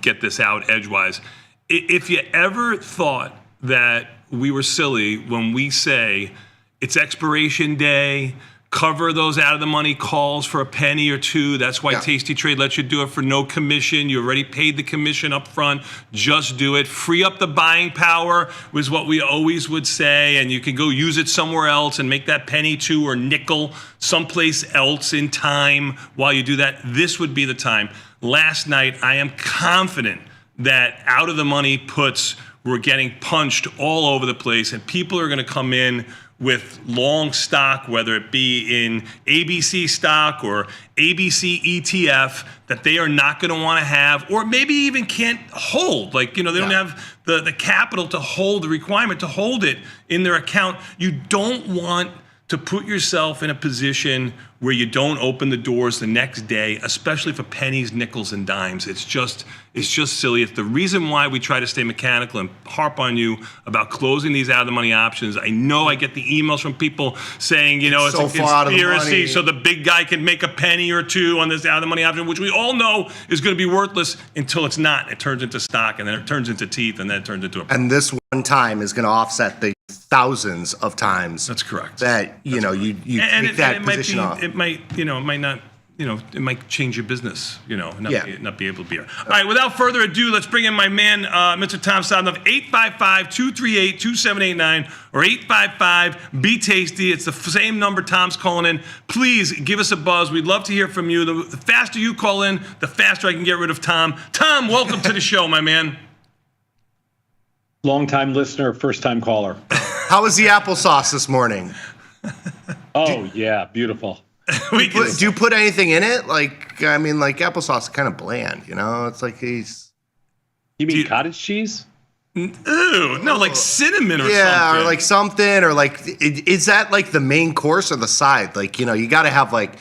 get this out edgewise. If you ever thought that we were silly when we say it's expiration day, cover those out of the money calls for a penny or two. That's why Tasty Trade lets you do it for no commission. You already paid the commission up front. Just do it. Free up the buying power was what we always would say, and you can go use it somewhere else and make that penny, two, or nickel someplace else in time while you do that. This would be the time. Last night, I am confident that out of the money puts were getting punched all over the place, and people are going to come in with long stock, whether it be in ABC stock or ABC ETF, that they are not going to want to have, or maybe even can't hold. Like, they don't have the capital to hold, the requirement to hold it in their account. You don't want to put yourself in a position where you don't open the doors the next day, especially for pennies, nickels, and dimes. It's just silly. It's the reason why we try to stay mechanical and harp on you about closing these out of the money options. I know I get the emails from people saying, it's so a conspiracy so the big guy can make a penny or two on this out of the money option, which we all know is going to be worthless until it's not. It turns into stock, and then it turns into teeth, and then it turns into a. And this one time is going to offset the thousands of times. That's correct. That you take that position off. It might not. It might change your business, not be able to be here. All right, without further ado, let's bring in my man, Mr. Tom Sadnov, 855-238-2789 or 855-BE-TASTY. It's the same number Tom's calling in. Please give us a buzz. We'd love to hear from you. The faster you call in, the faster I can get rid of Tom. Tom, welcome to the show, my man. Long-time listener, first-time caller. How was the applesauce this morning? Oh, yeah, beautiful. Do you put anything in it? Like, I mean, like applesauce is kind of bland, you know? It's like he's. You mean cottage cheese? Ew, no, like cinnamon or something. Yeah, or like something, or like, is that like the main course or the side? Like, you know, you got to have like,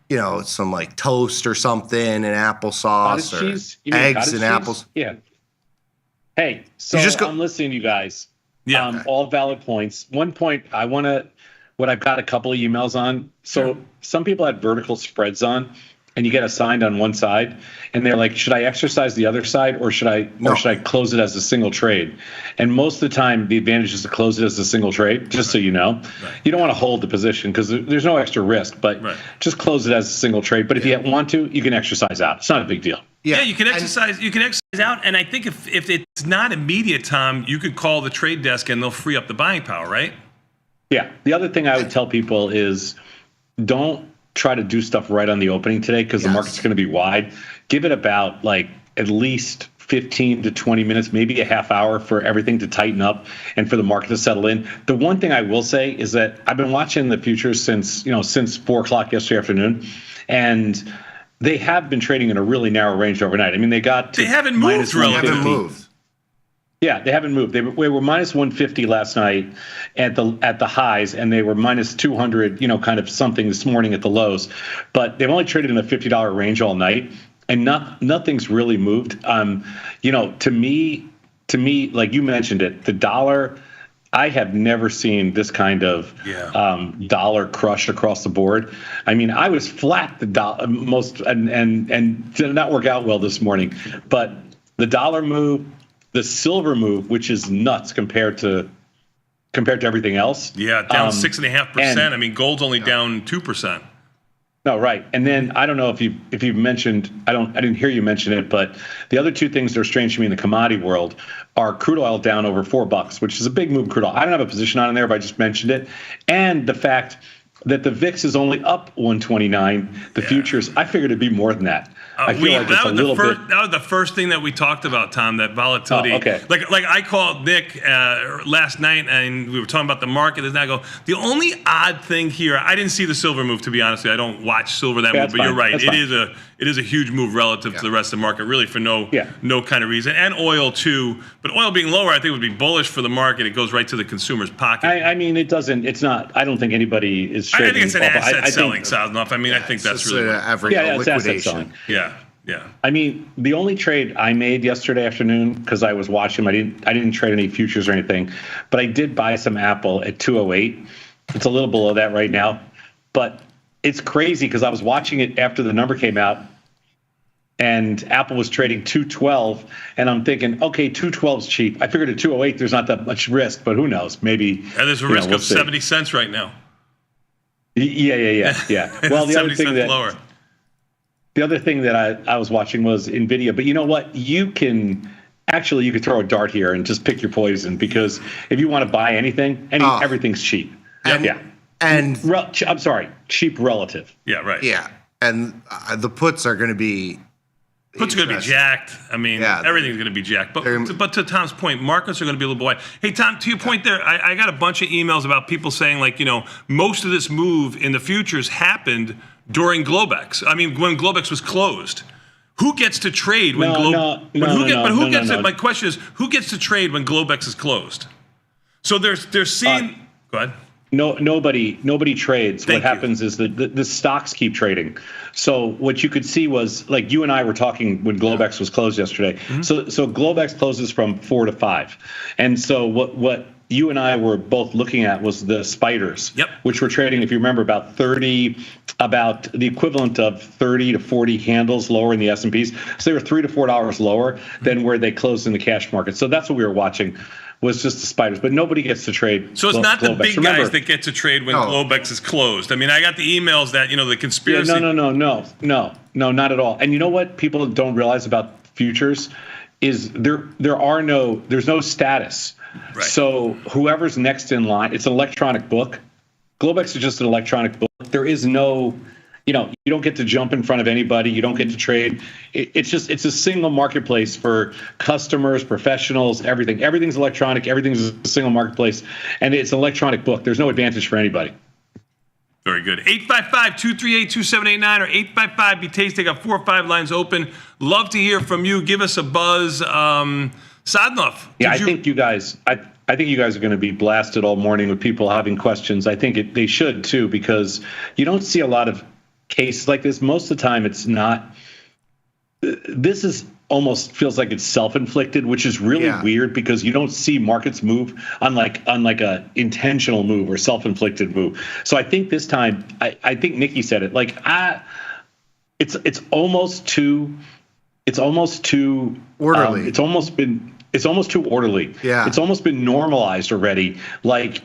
you know, some like toast or something and applesauce, Cottage or cheese? You mean eggs cottage and cheese? apples. Yeah. Hey, so I'm listening to you guys. Yeah. All valid points. One point what I've got a couple of emails on. So some people had vertical spreads on, and you get assigned on one side, and they're like, should I exercise the other side, or should I close it as a single trade? And most of the time, the advantage is to close it as a single trade, just so you know. You don't want to hold the position because there's no extra risk, but just close it as a single trade. But if you want to, you can exercise out. It's not a big deal. Yeah, you can exercise. You can exercise out, and I think if it's not immediate, Tom, you could call the trade desk and they'll free up the buying power, right? Yeah. The other thing I would tell people is don't try to do stuff right on the opening today because the market's going to be wide. Give it about like at least 15 to 20 minutes, maybe a half hour for everything to tighten up and for the market to settle in. The one thing I will say is that I've been watching the futures since 4 o'clock yesterday afternoon, and they have been trading in a really narrow range overnight. I mean, they haven't moved relatively. Yeah, they haven't moved. They were minus 150 last night at the highs, and they were minus 200, kind of something this morning at the lows. But they've only traded in a $50 range all night, and nothing's really moved. To me, like you mentioned it, the dollar. I have never seen this kind of dollar crush across the board. I mean, I was flat the dollar and did not work out well this morning, but the dollar move. The silver move, which is nuts compared to everything else. Yeah, down 6.5%. I mean, gold's only down 2%. No, right. And then I don't know if you've mentioned. I didn't hear you mention it, but the other two things that are strange to me in the commodity world are crude oil down over $4, which is a big move in crude oil. I don't have a position on it there, but I just mentioned it, and the fact that the VIX is only up 129. The futures, I figured it'd be more than that. I feel like it's a little bit. That was the first thing that we talked about, Tom. That volatility. Oh, okay. Like I called Nick last night, and we were talking about the market. And I go, the only odd thing here, I didn't see the silver move. To be honest, I don't watch silver that much. But you're right. It is a huge move relative to the rest of the market, really for no kind of reason. And oil too. But oil being lower, I think would be bullish for the market. It goes right to the consumer's pocket. I mean, it doesn't. It's not. I don't think anybody is trading. I think it's an asset selling, enough. I mean, I think that's really it's asset selling. Yeah. I mean, the only trade I made yesterday afternoon, because I was watching, I didn't trade any futures or anything, but I did buy some Apple at 208. It's a little below that right now, but it's crazy because I was watching it after the number came out, and Apple was trading 212, and I'm thinking, okay, 212 is cheap. I figured at 208 there's not that much risk, but who knows? Maybe. And there's a risk of 70 cents right now. Yeah. Well, the other thing lower. The other thing that I was watching was NVIDIA. But you know what? You could throw a dart here and just pick your poison, because if you want to buy anything, everything's cheap. And I'm sorry, cheap relative. Yeah, right. Yeah, and the puts are going to be. Puts are going to be jacked. I mean, everything's going to be jacked. But to Tom's point, markets are going to be a little wide. Hey, Tom, to your point there, I got a bunch of emails about people saying, like, most of this move in the futures happened during Globex. I mean, when Globex was closed. Who gets to trade when My question is, who gets to trade when Globex is closed? So they're seeing. Go ahead. Nobody trades. What happens is the stocks keep trading. So what you could see was, like, you and I were talking when Globex was closed yesterday. Mm-hmm. So Globex closes from 4 to 5, and so what you and I were both looking at was the spiders, which were trading, if you remember, about the equivalent of 30 to 40 handles lower in the S&Ps. So they were $3 to $4 lower than where they closed in the cash market. So that's what we were watching, was just the spiders. But nobody gets to trade. So it's not the big guys that get to trade when Globex is closed. I mean, I got the emails that, the conspiracy. Yeah, no, not at all. And you know what people don't realize about futures is there's no status. Right. So whoever's next in line, it's an electronic book. Globex is just an electronic book. There is no you don't get to jump in front of anybody. You don't get to trade. It's a single marketplace for customers, professionals, everything. Everything's electronic. Everything's a single marketplace, and it's an electronic book. There's no advantage for anybody. Very good. 855-238-2789 or 855-BE-TASTY. Got 4 or 5 lines open. Love to hear from you. Give us a buzz. Sadnov. Yeah, I think you guys are going to be blasted all morning with people having questions. I think they should too, because you don't see a lot of cases like this. Most of the time, it's not. This is almost feels like it's self-inflicted, which is really weird because you don't see markets move unlike a intentional move or self-inflicted move. So I think this time, I think Nikki said it. Like it's almost too orderly. It's almost too orderly. Yeah. It's almost been normalized already.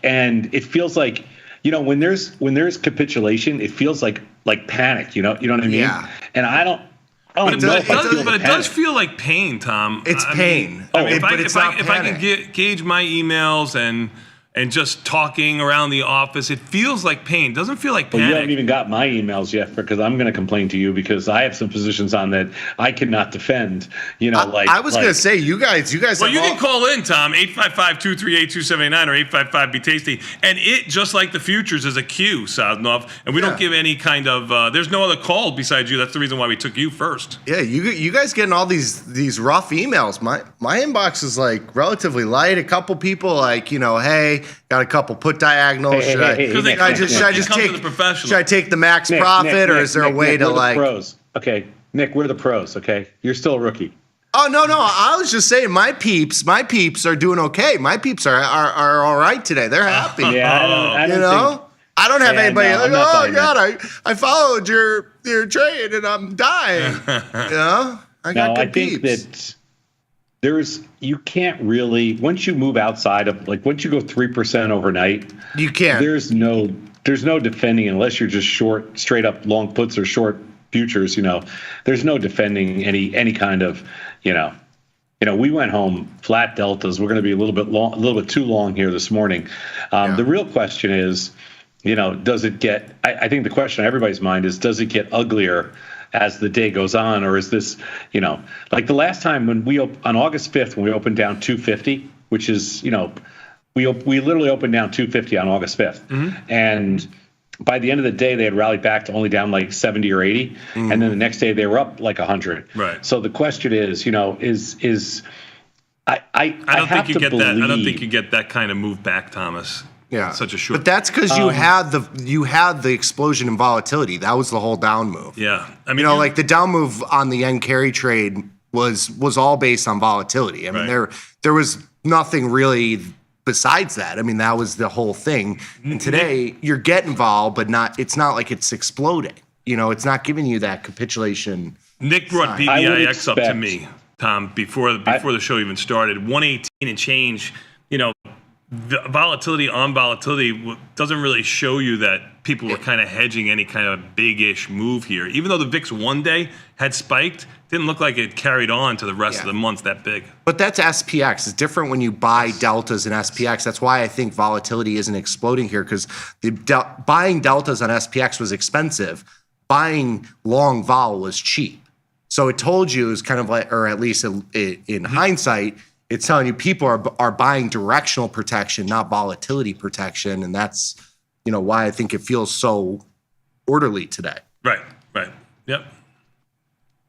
And it feels like, when there's capitulation, it feels like panic. You know what I mean? Yeah. And I don't know. But it does feel like pain, Tom. It's pain. If I can gauge my emails and just talking around the office, it feels like pain. It doesn't feel like panic. Well, you haven't even got my emails yet, because I'm going to complain to you because I have some positions on that I cannot defend. I was going to say, you guys. Well, you can call in, Tom, 855-238-2789 or 855-BE-TASTY, and it, just like the futures, is a queue, Sadnov, and we don't give any kind of. There's no other call besides you. That's the reason why we took you first. Yeah, you guys getting all these rough emails. My inbox is relatively light. A couple people hey. Got a couple put diagonals. Should I take the max profit, or is there a way to the pros? Okay, Nick, we're the pros. Okay, you're still a rookie. Oh no, I was just saying my peeps are doing okay. My peeps are all right today. They're happy. I don't have anybody oh God, I followed your trade and I'm dying. I got good peeps. You can't really, once you move outside of, once you go 3% overnight, you can't. There's no defending unless you're just short, straight up long puts or short futures. There's no defending any kind of, we went home flat deltas. We're going to be a little bit too long here this morning. The real question is, does it get? I think the question on everybody's mind is, does it get uglier as the day goes on, or is this, like the last time when on August 5th, when we opened down 250, which is, we literally opened down 250 on August 5th. And by the end of the day, they had rallied back to only down 70 or 80. And then the next day they were up 100. Right. So the question is, I don't think you get that kind of move back, Thomas. Yeah, such a short. But that's because you had the explosion in volatility. That was the whole down move. Yeah, I mean, the down move on the carry trade was all based on volatility. I mean, there was nothing really besides that. I mean, that was the whole thing. And today you're getting vol, but it's not like it's exploding. It's not giving you that capitulation. Nick brought BBIX up to me, Tom, before the show even started. 118 and change. Volatility on volatility doesn't really show you that people were kind of hedging any kind of big-ish move here. Even though the VIX one day had spiked, didn't look like it carried on to the rest of the month that big. But that's SPX. It's different when you buy deltas in SPX. That's why I think volatility isn't exploding here, because buying deltas on SPX was expensive. Buying long vol was cheap. So it told you, it was kind of or at least in hindsight, it's telling you people are buying directional protection, not volatility protection, and that's why I think it feels so orderly today. Right. Yep.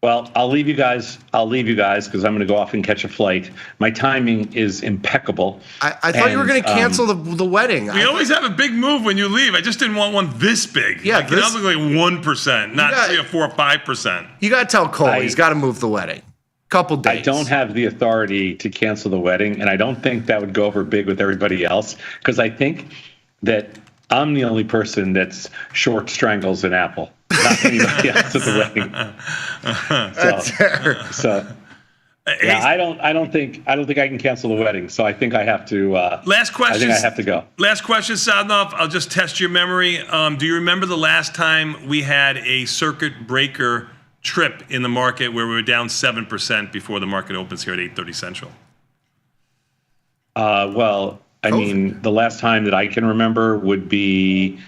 Well, I'll leave you guys because I'm going to go off and catch a flight. My timing is impeccable. I thought you were going to cancel the wedding. We always have a big move when you leave. I just didn't want one this big. Yeah, this look like 1%, not 3 or 4 or 5%. You got to tell Cole he's got to move the wedding. Couple days. I don't have the authority to cancel the wedding, and I don't think that would go over big with everybody else, because I think that I'm the only person that's short strangles an apple, not anybody else at the wedding. That's fair. I don't think I can cancel the wedding, so I think I have to. Last question. I think I have to go. Last question, Sadnov. I'll just test your memory. Do you remember the last time we had a circuit breaker trip in the market where we were down 7% before the market opens here at 8:30 Central? Well, I mean, the last time that I can remember would be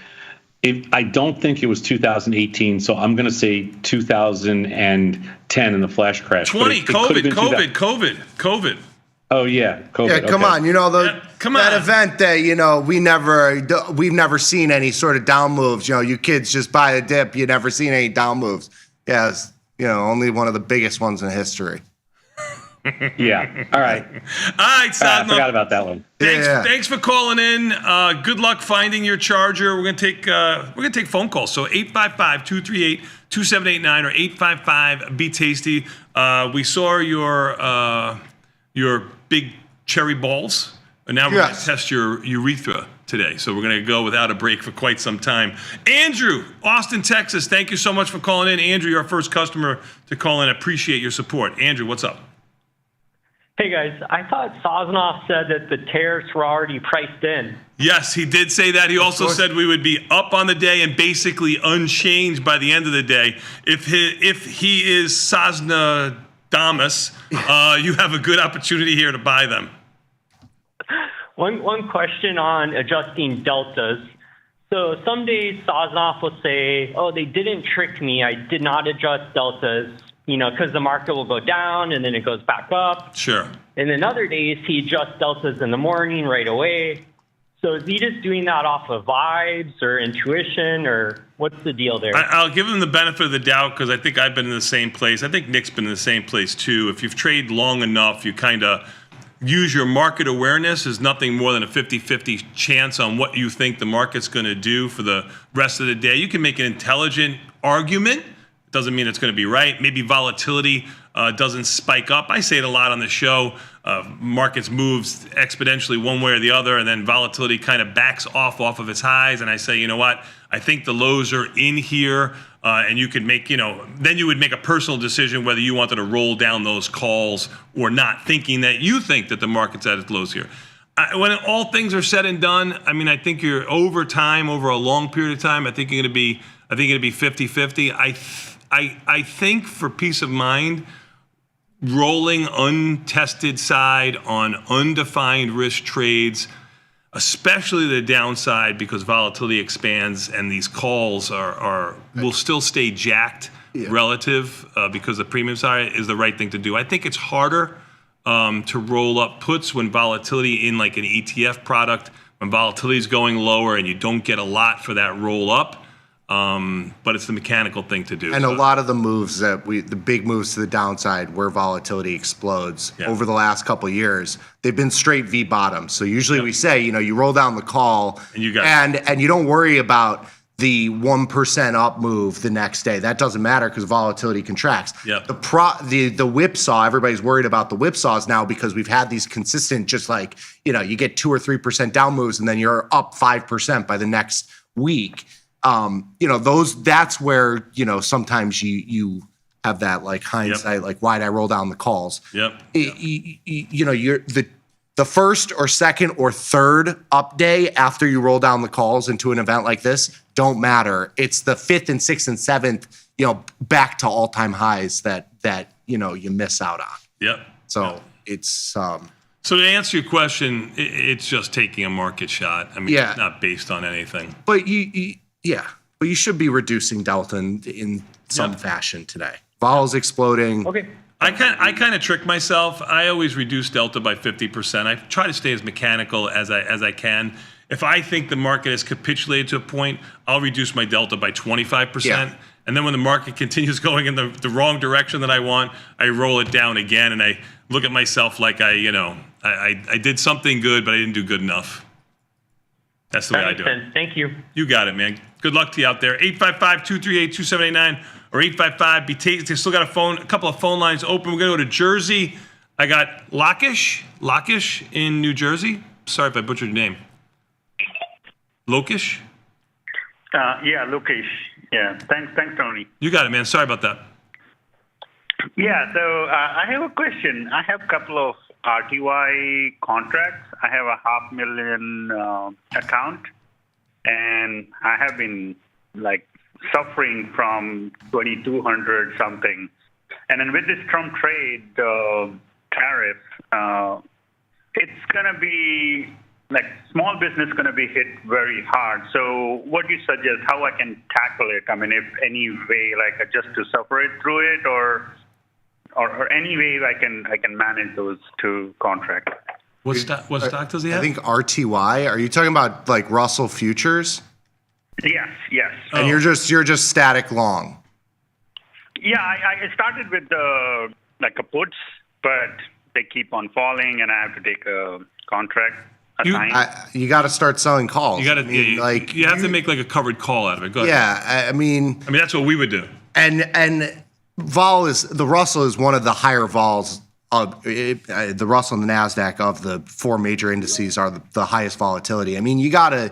I don't think it was 2018, so I'm going to say 2010 in the flash crash. 20, COVID. Oh yeah, COVID. Yeah, come on. That event that we've never seen any sort of down moves. You kids just buy a dip. You never seen any down moves. Yeah, it's, only one of the biggest ones in history. Yeah. All right. Sadno. I forgot about that one. Thanks for calling in. Good luck finding your charger. We're gonna take phone calls. So 855-238-2789 or 855-BE-TASTY. We saw your big cherry balls, and now we're gonna test your urethra today. So we're gonna go without a break for quite some time. Andrew, Austin, Texas. Thank you so much for calling in. Andrew, you're our first customer to call in. Appreciate your support. Andrew, what's up? Hey guys, I thought Sosnoff said that the tariffs were already priced in. Yes, he did say that. He also said we would be up on the day and basically unchanged by the end of the day. If he is Sosnodamus, you have a good opportunity here to buy them. One question on adjusting deltas. So some days Sosnoff will say, oh, they didn't trick me. I did not adjust deltas. Because the market will go down and then it goes back up. Sure. And then other days he adjusts deltas in the morning right away. So is he just doing that off of vibes or intuition, or what's the deal there? I'll give him the benefit of the doubt because I think I've been in the same place. I think Nick's been in the same place too. If you've traded long enough, you kind of use your market awareness as nothing more than a 50-50 chance on what you think the market's going to do for the rest of the day. You can make an intelligent argument. Doesn't mean it's going to be right. Maybe volatility doesn't spike up. I say it a lot on the show. Markets moves exponentially one way or the other, and then volatility kind of backs off of its highs. And I say, you know what? I think the lows are in here, and you could make, then you would make a personal decision whether you wanted to roll down those calls or not, thinking that you think that the market's at its lows here. When all things are said and done, I think you're over a long period of time. I think you're going to be 50-50. I think for peace of mind, rolling untested side on undefined risk trades, especially the downside because volatility expands and these calls will still stay jacked relative because the premium side is the right thing to do. I think it's harder to roll up puts when volatility in like an ETF product, when volatility is going lower and you don't get a lot for that roll up. But it's the mechanical thing to do. And a lot of the moves the big moves to the downside where volatility explodes over the last couple of years, they've been straight V bottoms. So usually we say, you roll down the call and you don't worry about the 1% up move the next day. That doesn't matter because volatility contracts. Yep. The whipsaw, everybody's worried about the whipsaws now because we've had these consistent, just like, you get 2 or 3% down moves and then you're up 5% by the next week. That's where, sometimes you have that like hindsight, like why'd I roll down the calls? Yep. You're the first or second or third up day after you roll down the calls into an event like this don't matter. It's the 5th and 6th and 7th, back to all-time highs that you miss out on. Yep. So it's So to answer your question, it's just taking a market shot. It's not based on anything. But you should be reducing delta in some fashion today. Vol's exploding. Okay. I kind of trick myself. I always reduce delta by 50%. I try to stay as mechanical as I can. If I think the market has capitulated to a point, I'll reduce my delta by 25%. Yeah. And then when the market continues going in the wrong direction that I want, I roll it down again and I look at myself like I did something good, but I didn't do good enough. That's the way I do it. Thank you. You got it, man. Good luck to you out there. 855-238-2789 or 855-BE-TASTY. They still got a couple of phone lines open. We're going to go to Jersey. I got Lakish in New Jersey. Sorry if I butchered your name. Lokish? Yeah, Lokish. Yeah. Thanks, Tony. You got it, man. Sorry about that. Yeah, so I have a question. I have a couple of RTY contracts. I have a $500,000 account, and I have been suffering from 2,200 something. And then with this Trump trade tariff, it's gonna be like small business going to be hit very hard. So what do you suggest? How I can tackle it? I mean, if any way, like just to suffer it through it, or any way I can manage those two contracts. What stock does he have? I think RTY. Are you talking about like Russell futures? Yes. And you're just static long. Yeah, I started with like a puts, but they keep on falling, and I have to take a contract. You got to start selling calls. You got to you have to make like a covered call out of it. Go ahead. Yeah, I mean that's what we would do. And the Russell is one of the higher vols. The Russell and the Nasdaq of the four major indices are the highest volatility. I mean, you gotta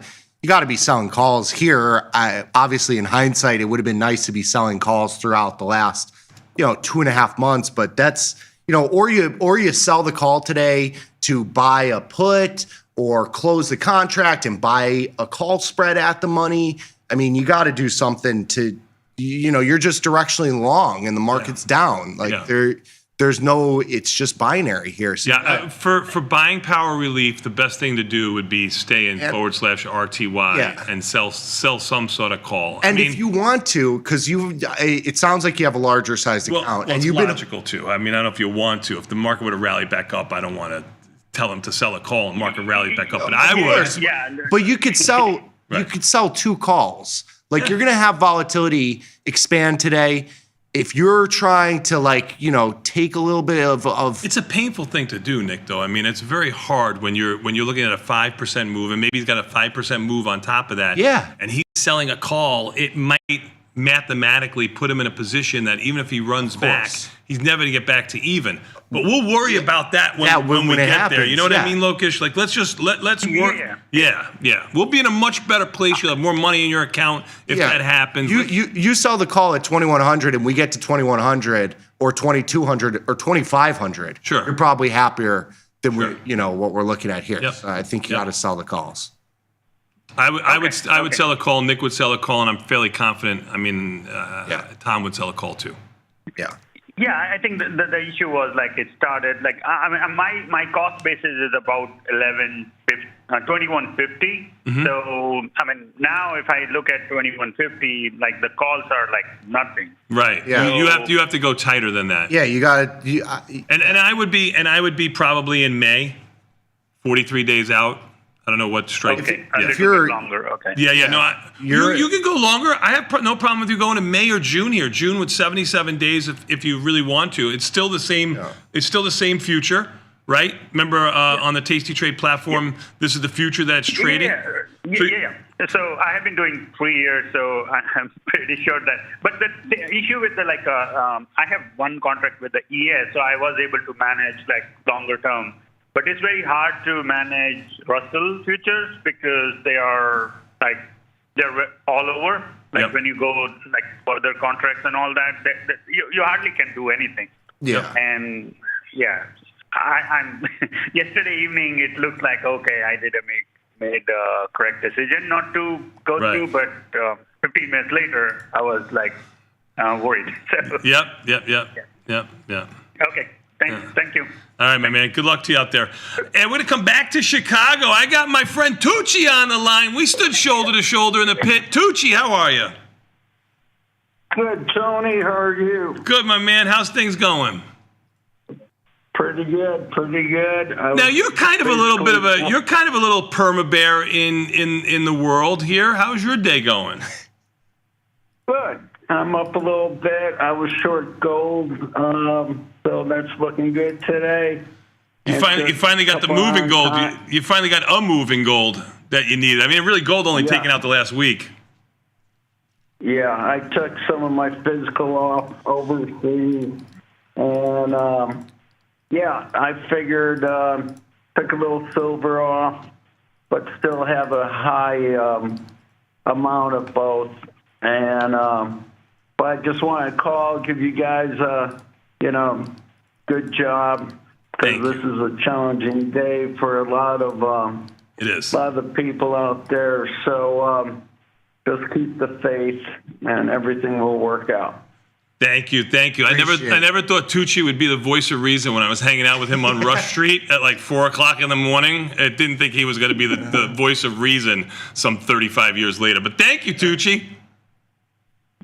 be selling calls here. Obviously, in hindsight, it would have been nice to be selling calls throughout the last 2.5 months. But that's or you sell the call today to buy a put or close the contract and buy a call spread at the money. I mean, you got to do something to you're just directionally long and the market's down. There's no, it's just binary here. So for buying power relief, the best thing to do would be stay in /RTY and sell some sort of call. And if you want to, because it sounds like you have a larger sized account. And it's logical too. I mean, I don't know if you want to. If the market would have rallied back up, I don't want to tell them to sell a call and market rallied back up, but I would. Yeah. But you could sell, you could sell two calls. Like you're going to have volatility expand today. If you're trying to take a little bit of it's a painful thing to do, Nick, though. I mean, it's very hard when you're looking at a 5% move and maybe he's got a 5% move on top of that. Yeah. And he's selling a call, it might mathematically put him in a position that even if he runs back, he's never going to get back to even. But we'll worry about that when we get happens, there. You know what I mean, Lokesh? Like, let's work. Yeah. We'll be in a much better place. You'll have more money in your account if that happens. You sell the call at 2,100 and we get to 2,100 or 2,200 or 2,500. Sure. You're probably happier than what we're looking at here. Yep. So I think you got to sell the calls. I would sell a call. Nick would sell a call, and I'm fairly confident. I mean, Tom would sell a call too. Yeah. Yeah, I think the issue was it started my cost basis is about 2150. Mm-hmm. So now if I look at 2150, the calls are nothing. Right. Yeah. You have to go tighter than that. Yeah, you got to. And I would be probably in May, 43 days out. I don't know what strike. Okay, if you're longer, okay. Yeah. No, you can go longer. I have no problem with you going to May or June here. June with 77 days if you really want to. It's still the same. Yeah. It's still the same future, right? Remember on the Tasty Trade platform, this is the future that's trading. Yeah. So I have been doing 3 years, so I'm pretty sure that. But the issue with I have one contract with the ES, so I was able to manage longer term. But it's very hard to manage Russell futures because they are they're all over. When you go further contracts and all that, you hardly can do anything. Yeah. And I'm yesterday evening it looked like I made a correct decision not to go through, but 15 minutes later I was worried. So. Yep. Okay. Thank you. All right, my man. Good luck to you out there. And we're going to come back to Chicago. I got my friend Tucci on the line. We stood shoulder to shoulder in the pit. Tucci, how are you? Good, Tony. How are you? Good, my man. How's things going? Pretty good. Now you're kind of a little perma bear in the world here. How's your day going? Good. I'm up a little bit. I was short gold, so that's looking good today. You finally got the moving gold. You finally got a moving gold that you needed. I mean, really, gold only taken out the last week. Yeah, I took some of my physical off overseas, and I figured took a little silver off, but still have a high amount of both, and. But I just want to call, give you guys good job, because this is a challenging day for a lot of it is. A lot of the people out there. So just keep the faith, and everything will work out. Thank you. I never thought Tucci would be the voice of reason when I was hanging out with him on Rush Street at like 4 o'clock in the morning. I didn't think he was going to be the voice of reason some 35 years later. But thank you, Tucci.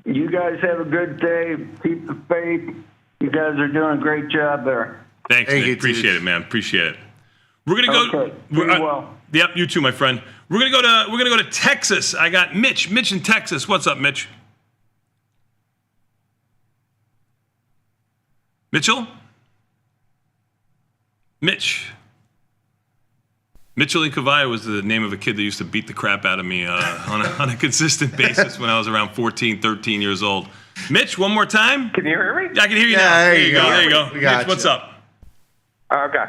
You guys have a good day. Keep the faith. You guys are doing a great job there. Thanks, Nick. Appreciate it, man. Appreciate it. We're gonna go. Okay. Be well. Yep, you too, my friend. We're gonna go to Texas. I got Mitch. Mitch in Texas. What's up, Mitch? Mitchell? Mitch. Mitchell Incavaya was the name of a kid that used to beat the crap out of me on a consistent basis when I was around 14, 13 years old. Mitch, one more time. Can you hear me? I can hear you now. There you go. There you go. Mitch, what's up? Okay.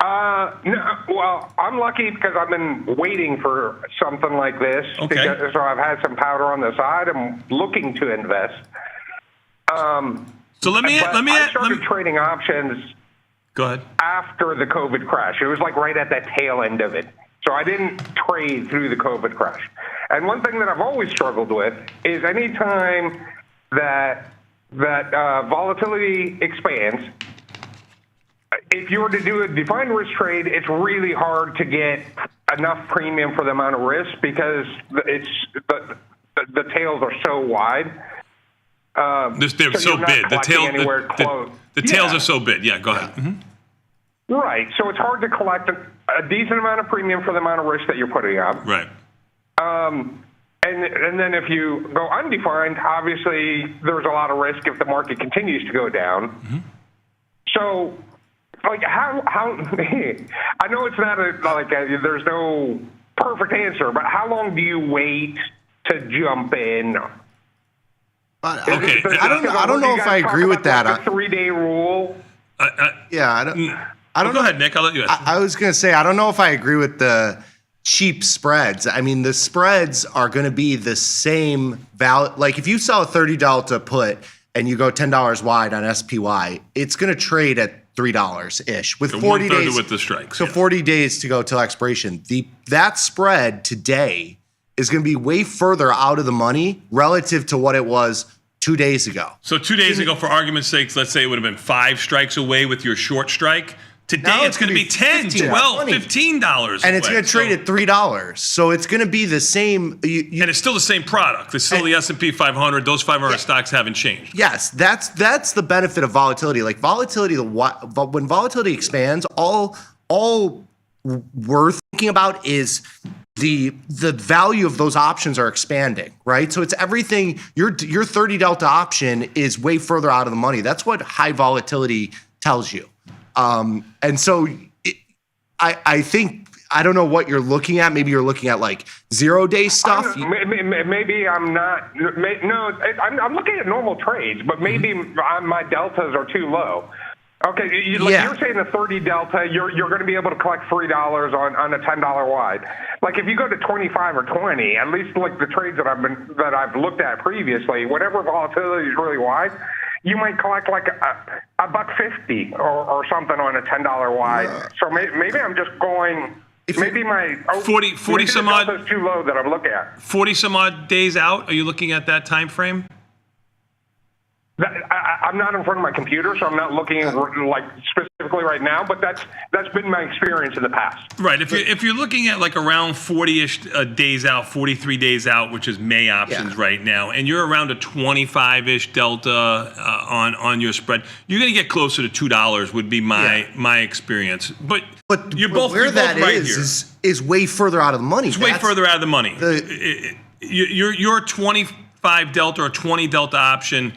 No, well, I'm lucky because I've been waiting for something like this. Okay. So I've had some powder on the side. I'm looking to invest. So I started trading options. Go ahead. After the COVID crash. It was like right at the tail end of it. So I didn't trade through the COVID crash. And one thing that I've always struggled with is any time that volatility expands, if you were to do a defined risk trade, it's really hard to get enough premium for the amount of risk because the tails are so wide. They're so big. The tails are so big. Yeah, go ahead. Mm-hmm. Right. So it's hard to collect a decent amount of premium for the amount of risk that you're putting up. Right. And then if you go undefined, obviously there's a lot of risk if the market continues to go down. Mm-hmm. So, like, how I know it's not there's no perfect answer, but how long do you wait to jump in? Okay, I don't know if I agree with that. The 3-day rule. I don't go ahead, Nick. I'll let you answer. I was going to say, I don't know if I agree with the cheap spreads. I mean, the spreads are going to be the same value. Like if you sell a 30 delta put and you go $10 wide on SPY, it's going to trade at $3-ish with 40 days with the strikes. So 40 days to go till expiration. That spread today is going to be way further out of the money relative to what it was 2 days ago. So 2 days ago, for argument's sake, let's say it would have been 5 strikes away with your short strike. Today it's going to be 10, 12, $15. And it's going to trade at $3. So it's going to be the same. And it's still the same product. It's still the S&P 500. Those 500 stocks haven't changed. Yes, that's the benefit of volatility. Like volatility, when volatility expands, all we're thinking about is the value of those options are expanding, right? So it's everything. Your 30 delta option is way further out of the money. That's what high volatility tells you. And so I think, I don't know what you're looking at. Maybe you're looking at like 0-day stuff. Maybe I'm not. No, I'm looking at normal trades, but maybe my deltas are too low. Okay, you're saying the 30 delta, you're going to be able to collect $3 on a $10 wide. Like if you go to 25 or 20, at least like the trades that I've looked at previously, whatever volatility is really wide, you might collect like a $1.50 or something on a $10 wide. So maybe I'm just going. Maybe my 40 some odd is too low that I'm looking at. 40 some odd days out. Are you looking at that time frame? I'm not in front of my computer, so I'm not looking like specifically right now. But that's been my experience in the past. Right. If you're looking at like around 40-ish days out, 43 days out, which is May options right now, and you're around a 25-ish delta on your spread, you're going to get closer to $2. Would be my experience. But you're both where that right is way further out of the money. It's way further out of the money. Your 25 delta or 20 delta option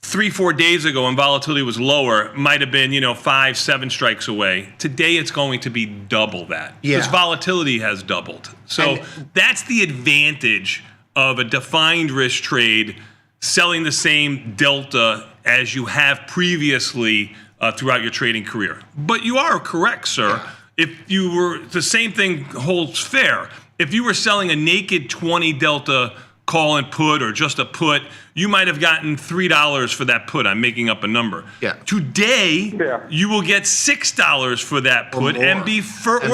3-4 days ago when volatility was lower might have been 5-7 strikes away. Today it's going to be double that because volatility has doubled. So that's the advantage of a defined risk trade selling the same delta as you have previously throughout your trading career. But you are correct, sir. If you were, the same thing holds fair. If you were selling a naked 20 delta call and put or just a put, you might have gotten $3 for that put. I'm making up a number. Today, you will get $6 for that put and be further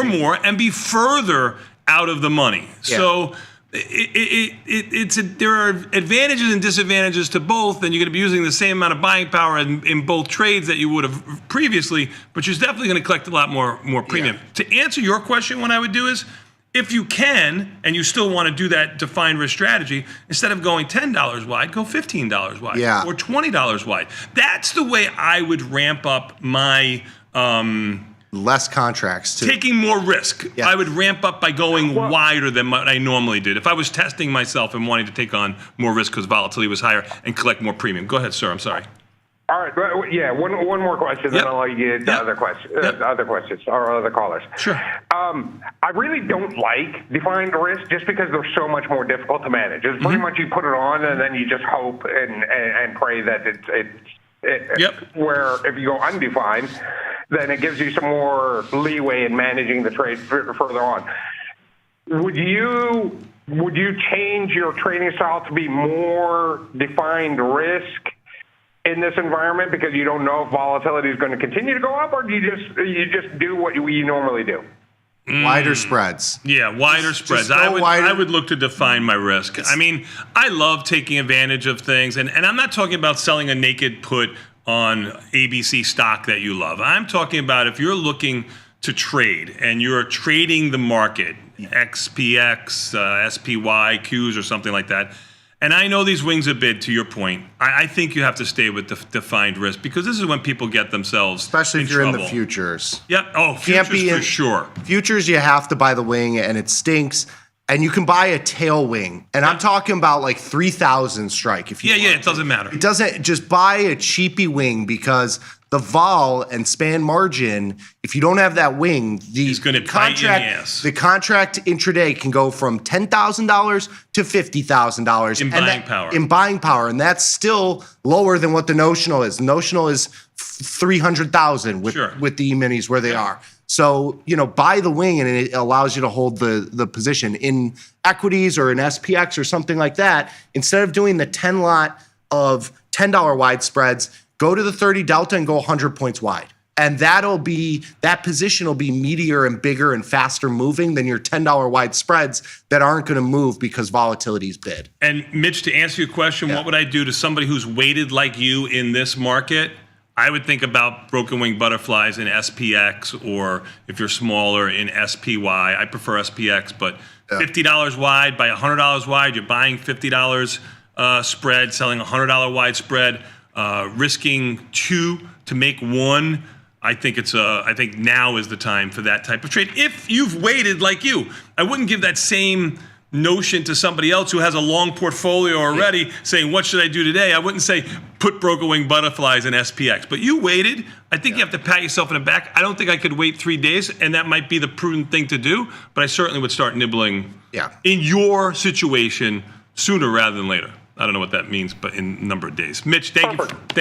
out of the money. So there are advantages and disadvantages to both, and you're going to be using the same amount of buying power in both trades that you would have previously, but you're definitely going to collect a lot more premium. Yeah. To answer your question, what I would do is, if you can, and you still want to do that defined risk strategy, instead of going $10 wide, go $15 wide or $20 wide. That's the way I would ramp up my less contracts too. Taking more risk. Yeah. I would ramp up by going wider than what I normally did. If I was testing myself and wanting to take on more risk because volatility was higher and collect more premium. Go ahead, sir. I'm sorry. All right. One more question, then I'll let you get to other questions or other callers. Sure. I really don't like defined risk just because they're so much more difficult to manage. It's pretty much you put it on and then you just hope and pray that where if you go undefined, then it gives you some more leeway in managing the trade further on. Would you change your trading style to be more defined risk in this environment because you don't know if volatility is going to continue to go up, or do you just do what you normally do? Wider spreads. Yeah, wider spreads. I would look to define my risk. I mean, I love taking advantage of things, and I'm not talking about selling a naked put on ABC stock that you love. I'm talking about if you're looking to trade and you're trading the market, XPX, SPY, Qs, or something like that. And I know these wings a bid, to your point. I think you have to stay with the defined risk because this is when people get themselves especially if you're in the futures. Yep. Oh, futures for sure. Futures, you have to buy the wing, and it stinks. And you can buy a tail wing. And I'm talking about like 3,000 strike. If you it doesn't matter. It doesn't. Just buy a cheapy wing because the vol and span margin, if you don't have that wing, the contract intraday can go from $10,000 to $50,000 in buying power, and that's still lower than what the notional is. Notional is 300,000 with the E-minis where they are. So, buy the wing, and it allows you to hold the position in equities or in SPX or something like that. Instead of doing the 10 lot of $10 wide spreads, go to the 30 delta and go 100 points wide. And that position will be meatier and bigger and faster moving than your $10 wide spreads that aren't going to move because volatility is bid. And Mitch, to answer your question, what would I do to somebody who's weighted like you in this market? I would think about broken wing butterflies in SPX, or if you're smaller in SPY. I prefer SPX, but $50 wide by $100 wide, you're buying $50 spread, selling $100 wide spread, risking 2 to make 1. I think now is the time for that type of trade. If you've waited like you, I wouldn't give that same notion to somebody else who has a long portfolio already saying, what should I do today? I wouldn't say put broken wing butterflies in SPX, but you waited. I think you have to pat yourself in the back. I don't think I could wait 3 days, and that might be the prudent thing to do, but I certainly would start nibbling in your situation sooner rather than later. I don't know what that means, but in a number of days. Mitch, thank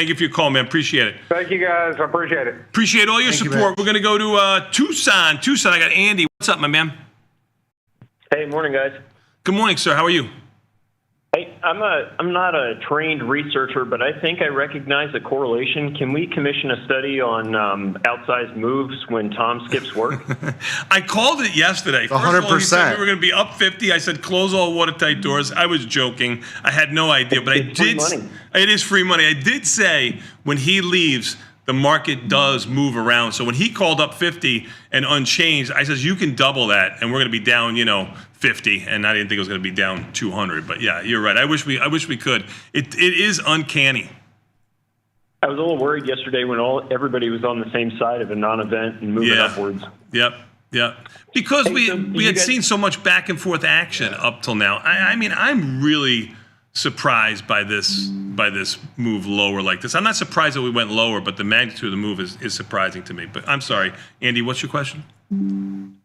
you for your call, man. Appreciate it. Thank you, guys. I appreciate it. Appreciate all your support. We're going to go to Tucson. Tucson, I got Andy. What's up, my man? Hey, morning, guys. Good morning, sir. How are you? Hey, I'm not a trained researcher, but I think I recognize a correlation. Can we commission a study on outsized moves when Tom skips work? I called it yesterday. 100%. First of all, he said we were going to be up 50. I said close all watertight doors. I was joking. I had no idea, but it's free money. It is free money. I did say when he leaves, the market does move around. So when he called up 50 and unchanged, I says you can double that, and we're going to be down, 50, and I didn't think it was going to be down 200. But yeah, you're right. I wish we could. It is uncanny. I was a little worried yesterday when everybody was on the same side of a non-event and moving upwards. Yep. Because we had seen so much back and forth action up till now. I mean, I'm really surprised by this move lower like this. I'm not surprised that we went lower, but the magnitude of the move is surprising to me. But I'm sorry, Andy, what's your question?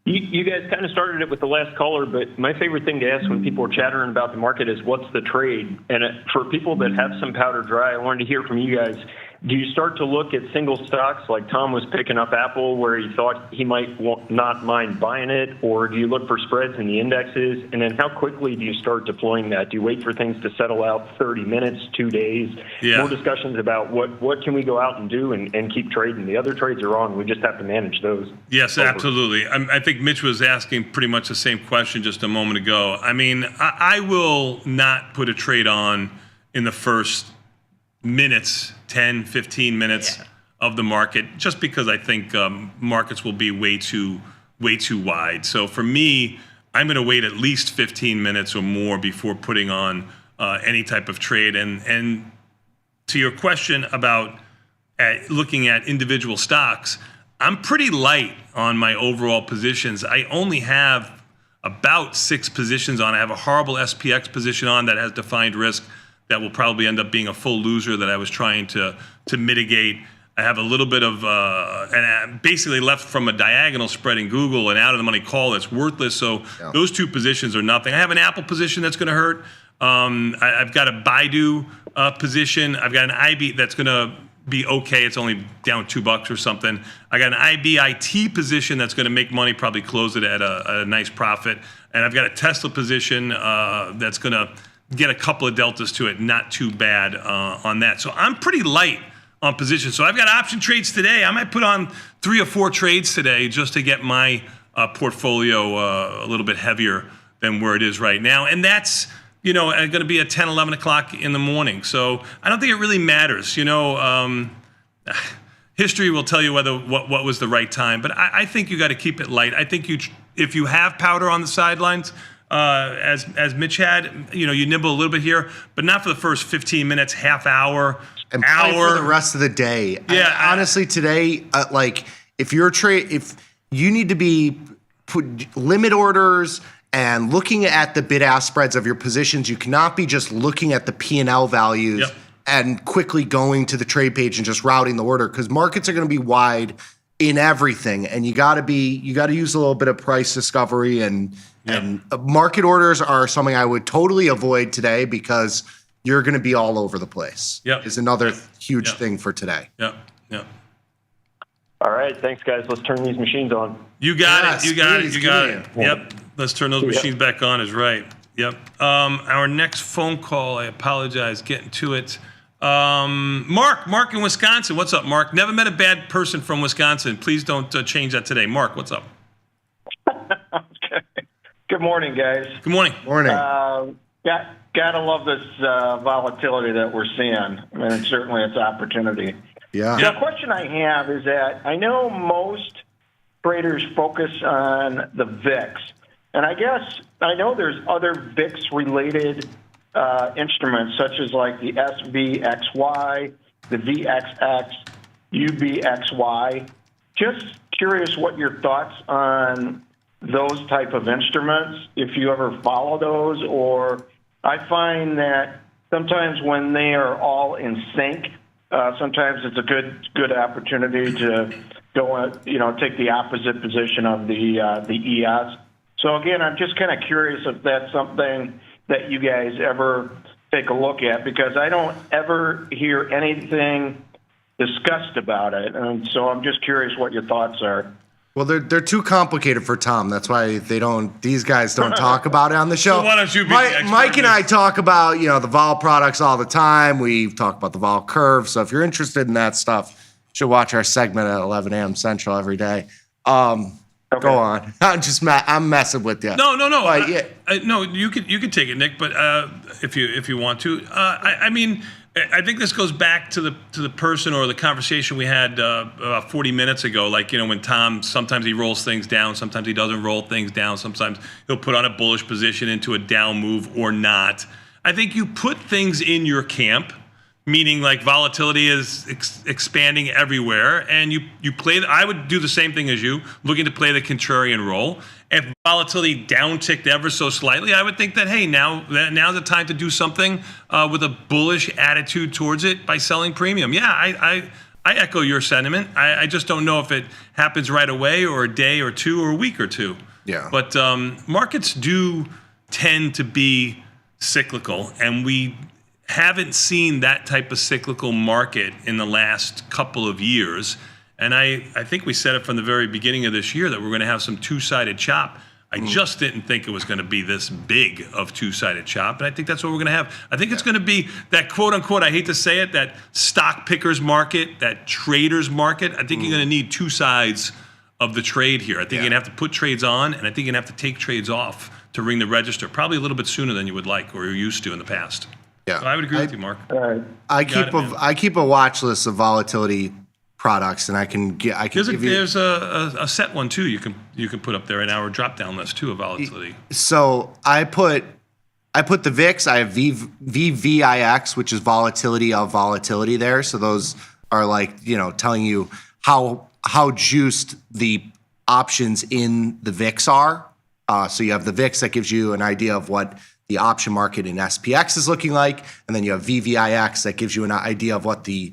You guys kind of started it with the last caller, but my favorite thing to ask when people are chattering about the market is what's the trade? And for people that have some powder dry, I wanted to hear from you guys. do you start to look at single stocks like Tom was picking up Apple where he thought he might not mind buying it, or do you look for spreads in the indexes? And then how quickly do you start deploying that? Do you wait for things to settle out 30 minutes, 2 days? Yeah. More discussions about what can we go out and do and keep trading. The other trades are on. We just have to manage those. Yes, absolutely. I think Mitch was asking pretty much the same question just a moment ago. I mean, I will not put a trade on in the first minutes, 10, 15 minutes of the market, just because I think markets will be way too wide. So for me, I'm going to wait at least 15 minutes or more before putting on any type of trade. And to your question about looking at individual stocks, I'm pretty light on my overall positions. I only have about 6 positions on. I have a horrible SPX position on that has defined risk that will probably end up being a full loser that I was trying to mitigate. I have a little bit of, and I basically left from a diagonal spread in Google and out of the money call that's worthless. So those 2 positions are nothing. I have an Apple position that's going to hurt. I've got a Baidu position. I've got an IB that's going to be okay. It's only down $2 or something. I got an IBIT position that's going to make money, probably close it at a nice profit. And I've got a Tesla position that's going to get a couple of deltas to it, not too bad on that. So I'm pretty light on position. So I've got option trades today. I might put on 3 or 4 trades today just to get my portfolio a little bit heavier than where it is right now. And that's, going to be at 10, 11 o'clock in the morning. So I don't think it really matters. History will tell you what was the right time. But I think you got to keep it light. I think if you have powder on the sidelines, as Mitch had, you nibble a little bit here, but not for the first 15 minutes, half hour, and play for the rest of the day. Yeah, honestly, today, if you're if you need to put limit orders and looking at the bid-ask spreads of your positions, you cannot be just looking at the P&L values and quickly going to the trade page and just routing the order, because markets are going to be wide in everything, and you got to use a little bit of price discovery and market orders are something I would totally avoid today because you're going to be all over the place. Is another huge thing for today. All right, thanks guys. Let's turn these machines on. You got it. Yep. Let's turn those machines back on is right. Yep. Our next phone call, I apologize, getting to it. Mark in Wisconsin. What's up, Mark? Never met a bad person from Wisconsin. Please don't change that today. Mark, what's up? Good morning, guys. Good morning. Morning. Gotta love this volatility that we're seeing, and certainly it's opportunity. Yeah. So the question I have is that I know most traders focus on the VIX, and I guess I know there's other VIX-related instruments such as like the SVXY, the VXX, UBXY. Just curious what your thoughts on those type of instruments, if you ever follow those, or I find that sometimes when they are all in sync, sometimes it's a good opportunity to go, take the opposite position of the ES. So again, I'm just kind of curious if that's something that you guys ever take a look at, because I don't ever hear anything discussed about it, and so I'm just curious what your thoughts are. Well, they're too complicated for Tom. That's why these guys don't talk about it on the show. So why don't you be Mike and I talk about, the vol products all the time. We talk about the vol curve. So if you're interested in that stuff, you should watch our segment at 11 a.m. Central every day. Go on. I'm messing with you. No. No, you could take it, Nick, but if you want to. I think this goes back to the person or the conversation we had about 40 minutes ago. Like, when Tom, sometimes he rolls things down, sometimes he doesn't roll things down, sometimes he'll put on a bullish position into a down move or not. I think you put things in your camp, meaning like volatility is expanding everywhere, and you play. I would do the same thing as you, looking to play the contrarian role. If volatility downticked ever so slightly, I would think that, hey, now's the time to do something with a bullish attitude towards it by selling premium. Yeah, I echo your sentiment. I just don't know if it happens right away or a day or two or a week or two. Yeah. But markets do tend to be cyclical, and haven't seen that type of cyclical market in the last couple of years. And I think we said it from the very beginning of this year that we're going to have some two-sided chop. I just didn't think it was going to be this big of two-sided chop, and I think that's what we're going to have. I think it's going to be that quote-unquote, I hate to say it, that stock pickers market, that traders market. I think you're going to need two sides of the trade here. I think you're going to have to put trades on, and I think you're going to have to take trades off to ring the register, probably a little bit sooner than you would like or you're used to in the past. Yeah, so I would agree with you, Mark. I keep a watch list of volatility products, and I can give you. There's a set one too. You can put up there in our drop down list too of volatility. So I put the VIX. I have VVIX, which is volatility of volatility there. So those are like telling you how juiced the options in the VIX are. So you have the VIX that gives you an idea of what the option market in SPX is looking like, and then you have VVIX that gives you an idea of what the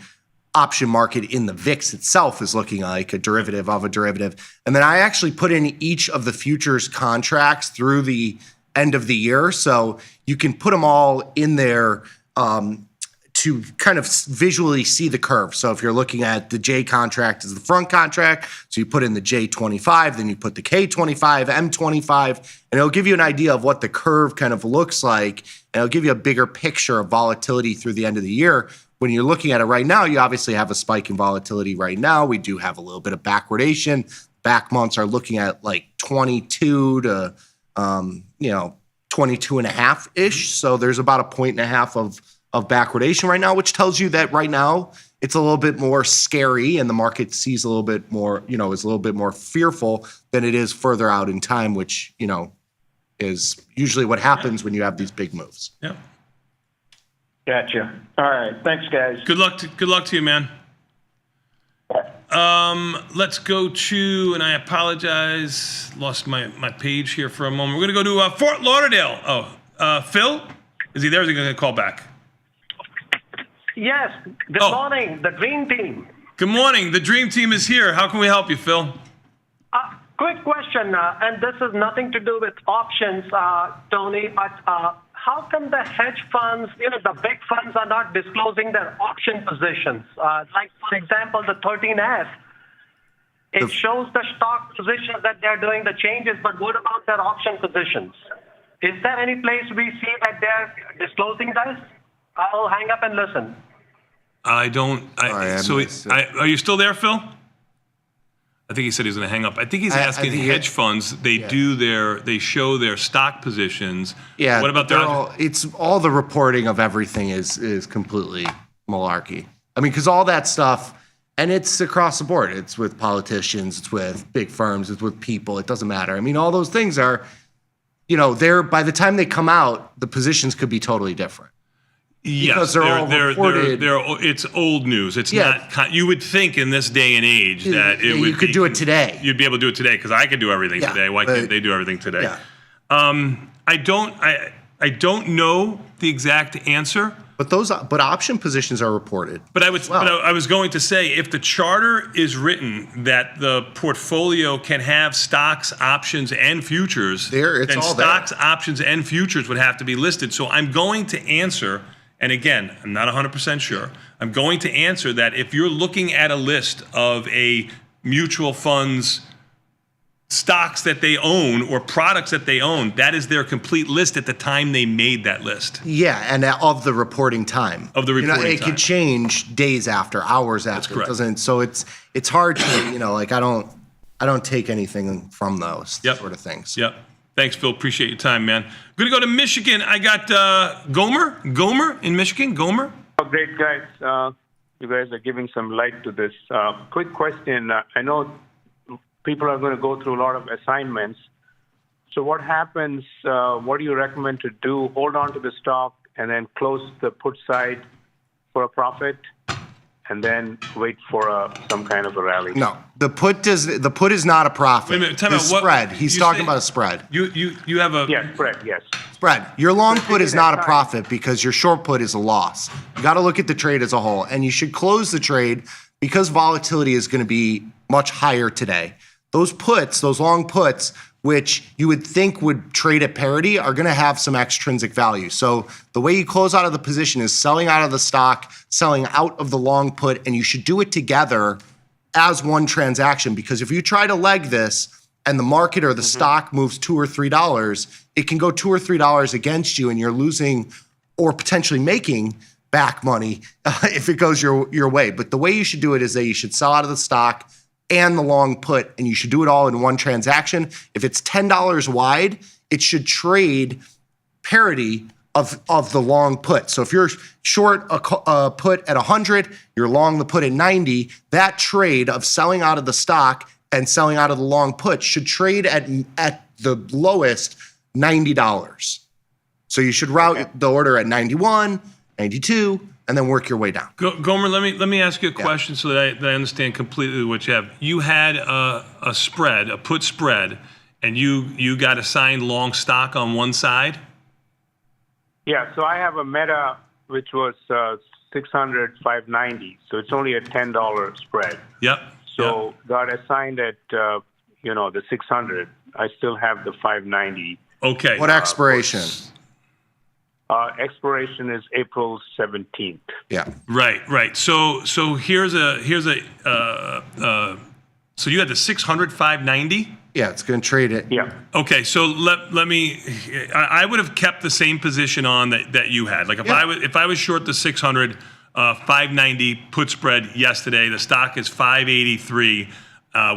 option market in the VIX itself is looking like, a derivative of a derivative. And then I actually put in each of the futures contracts through the end of the year. So you can put them all in there to kind of visually see the curve. So if you're looking at the J contract as the front contract, so you put in the J25, then you put the K25, M25, and it'll give you an idea of what the curve kind of looks like, and it'll give you a bigger picture of volatility through the end of the year. When you're looking at it right now, you obviously have a spike in volatility right now. We do have a little bit of backwardation. Back months are looking at like 22 to 22 and a half-ish. So there's about a point and a half of backwardation right now, which tells you that right now it's a little bit more scary and the market sees a little bit more, is a little bit more fearful than it is further out in time, which, is usually what happens when you have these big moves. Yeah. Gotcha. All right. Thanks, guys. Good luck to you, man. Let's go to, and I apologize, lost my page here for a moment. We're going to go to Fort Lauderdale. Phil? Is he there or is he going to call back? Yes. Good morning, the Dream Team. Good morning. The Dream Team is here. How can we help you, Phil? Quick question, and this has nothing to do with options, Tony, but how come the hedge funds, the big funds are not disclosing their option positions? Like, for example, the 13F, it shows the stock positions that they're doing the changes, but what about their option positions? Is there any place we see that they're disclosing this? I'll hang up and listen. I don't. Are you still there, Phil? I think he said he was going to hang up. I think he's asking hedge funds. They show their stock positions. Yeah. What about it's all the reporting of everything is completely malarkey. I mean, because all that stuff, and it's across the board. It's with politicians. It's with big firms. It's with people. It doesn't matter. I mean, all those things are, they're by the time they come out, the positions could be totally different. Yes, because they're all reported. It's old news. It's not. You would think in this day and age that you could do it today. You'd be able to do it today because I could do everything today. Why can't they do everything today? Yeah. I don't know the exact answer. But option positions are reported. But I was going to say, if the charter is written that the portfolio can have stocks, options, and futures, then stocks, options, and futures would have to be listed. So I'm going to answer. And again, I'm not 100% sure. I'm going to answer that if you're looking at a list of a mutual fund's stocks that they own or products that they own, that is their complete list at the time they made that list. Yeah, and of the reporting time. Of the reporting time. It could change days after, hours after. That's correct. It doesn't. So it's hard to I don't take anything from those sort of things. Yep. Thanks, Phil. Appreciate your time, man. I'm going to go to Michigan. I got Gomer in Michigan. Gomer? Oh, great, guys. You guys are giving some light to this. Quick question. I know people are going to go through a lot of assignments. So what happens, what do you recommend to do? Hold on to the stock and then close the put side for a profit? And then wait for some kind of a rally. No, the put is not a profit. Wait a minute, time the out. Spread. He's talking about a spread. You have a spread. Yes. Spread. Your long put is not a profit because your short put is a loss. You got to look at the trade as a whole, and you should close the trade because volatility is going to be much higher today. Those puts, those long puts, which you would think would trade at parity, are going to have some extrinsic value. So the way you close out of the position is selling out of the stock, selling out of the long put, and you should do it together as one transaction, because if you try to leg this and the market or the stock moves $2 or $3, it can go $2 or $3 against you, and you're losing or potentially making back money if it goes your way. But the way you should do it is that you should sell out of the stock and the long put, and you should do it all in one transaction. If it's $10 wide, it should trade parity of the long put. So if you're short a put at 100, you're long the put at 90, that trade of selling out of the stock and selling out of the long put should trade at the lowest $90. So you should route the order at 91, 92, and then work your way down. Gomer, let me ask you a question so that I understand completely what you have. You had a spread, a put spread, and you got assigned long stock on one side? Yeah, so I have a Meta which was 600, 590, so it's only a $10 spread. Yep. So got assigned at the 600. I still have the 590. Okay. What expiration? Expiration is April 17th. Yeah. Right. So here's so you had the 600, 590? Yeah, it's going to trade it. Yeah. Okay, so let me. I would have kept the same position on that you had. Like if I was short the 600, 590 put spread yesterday, the stock is 583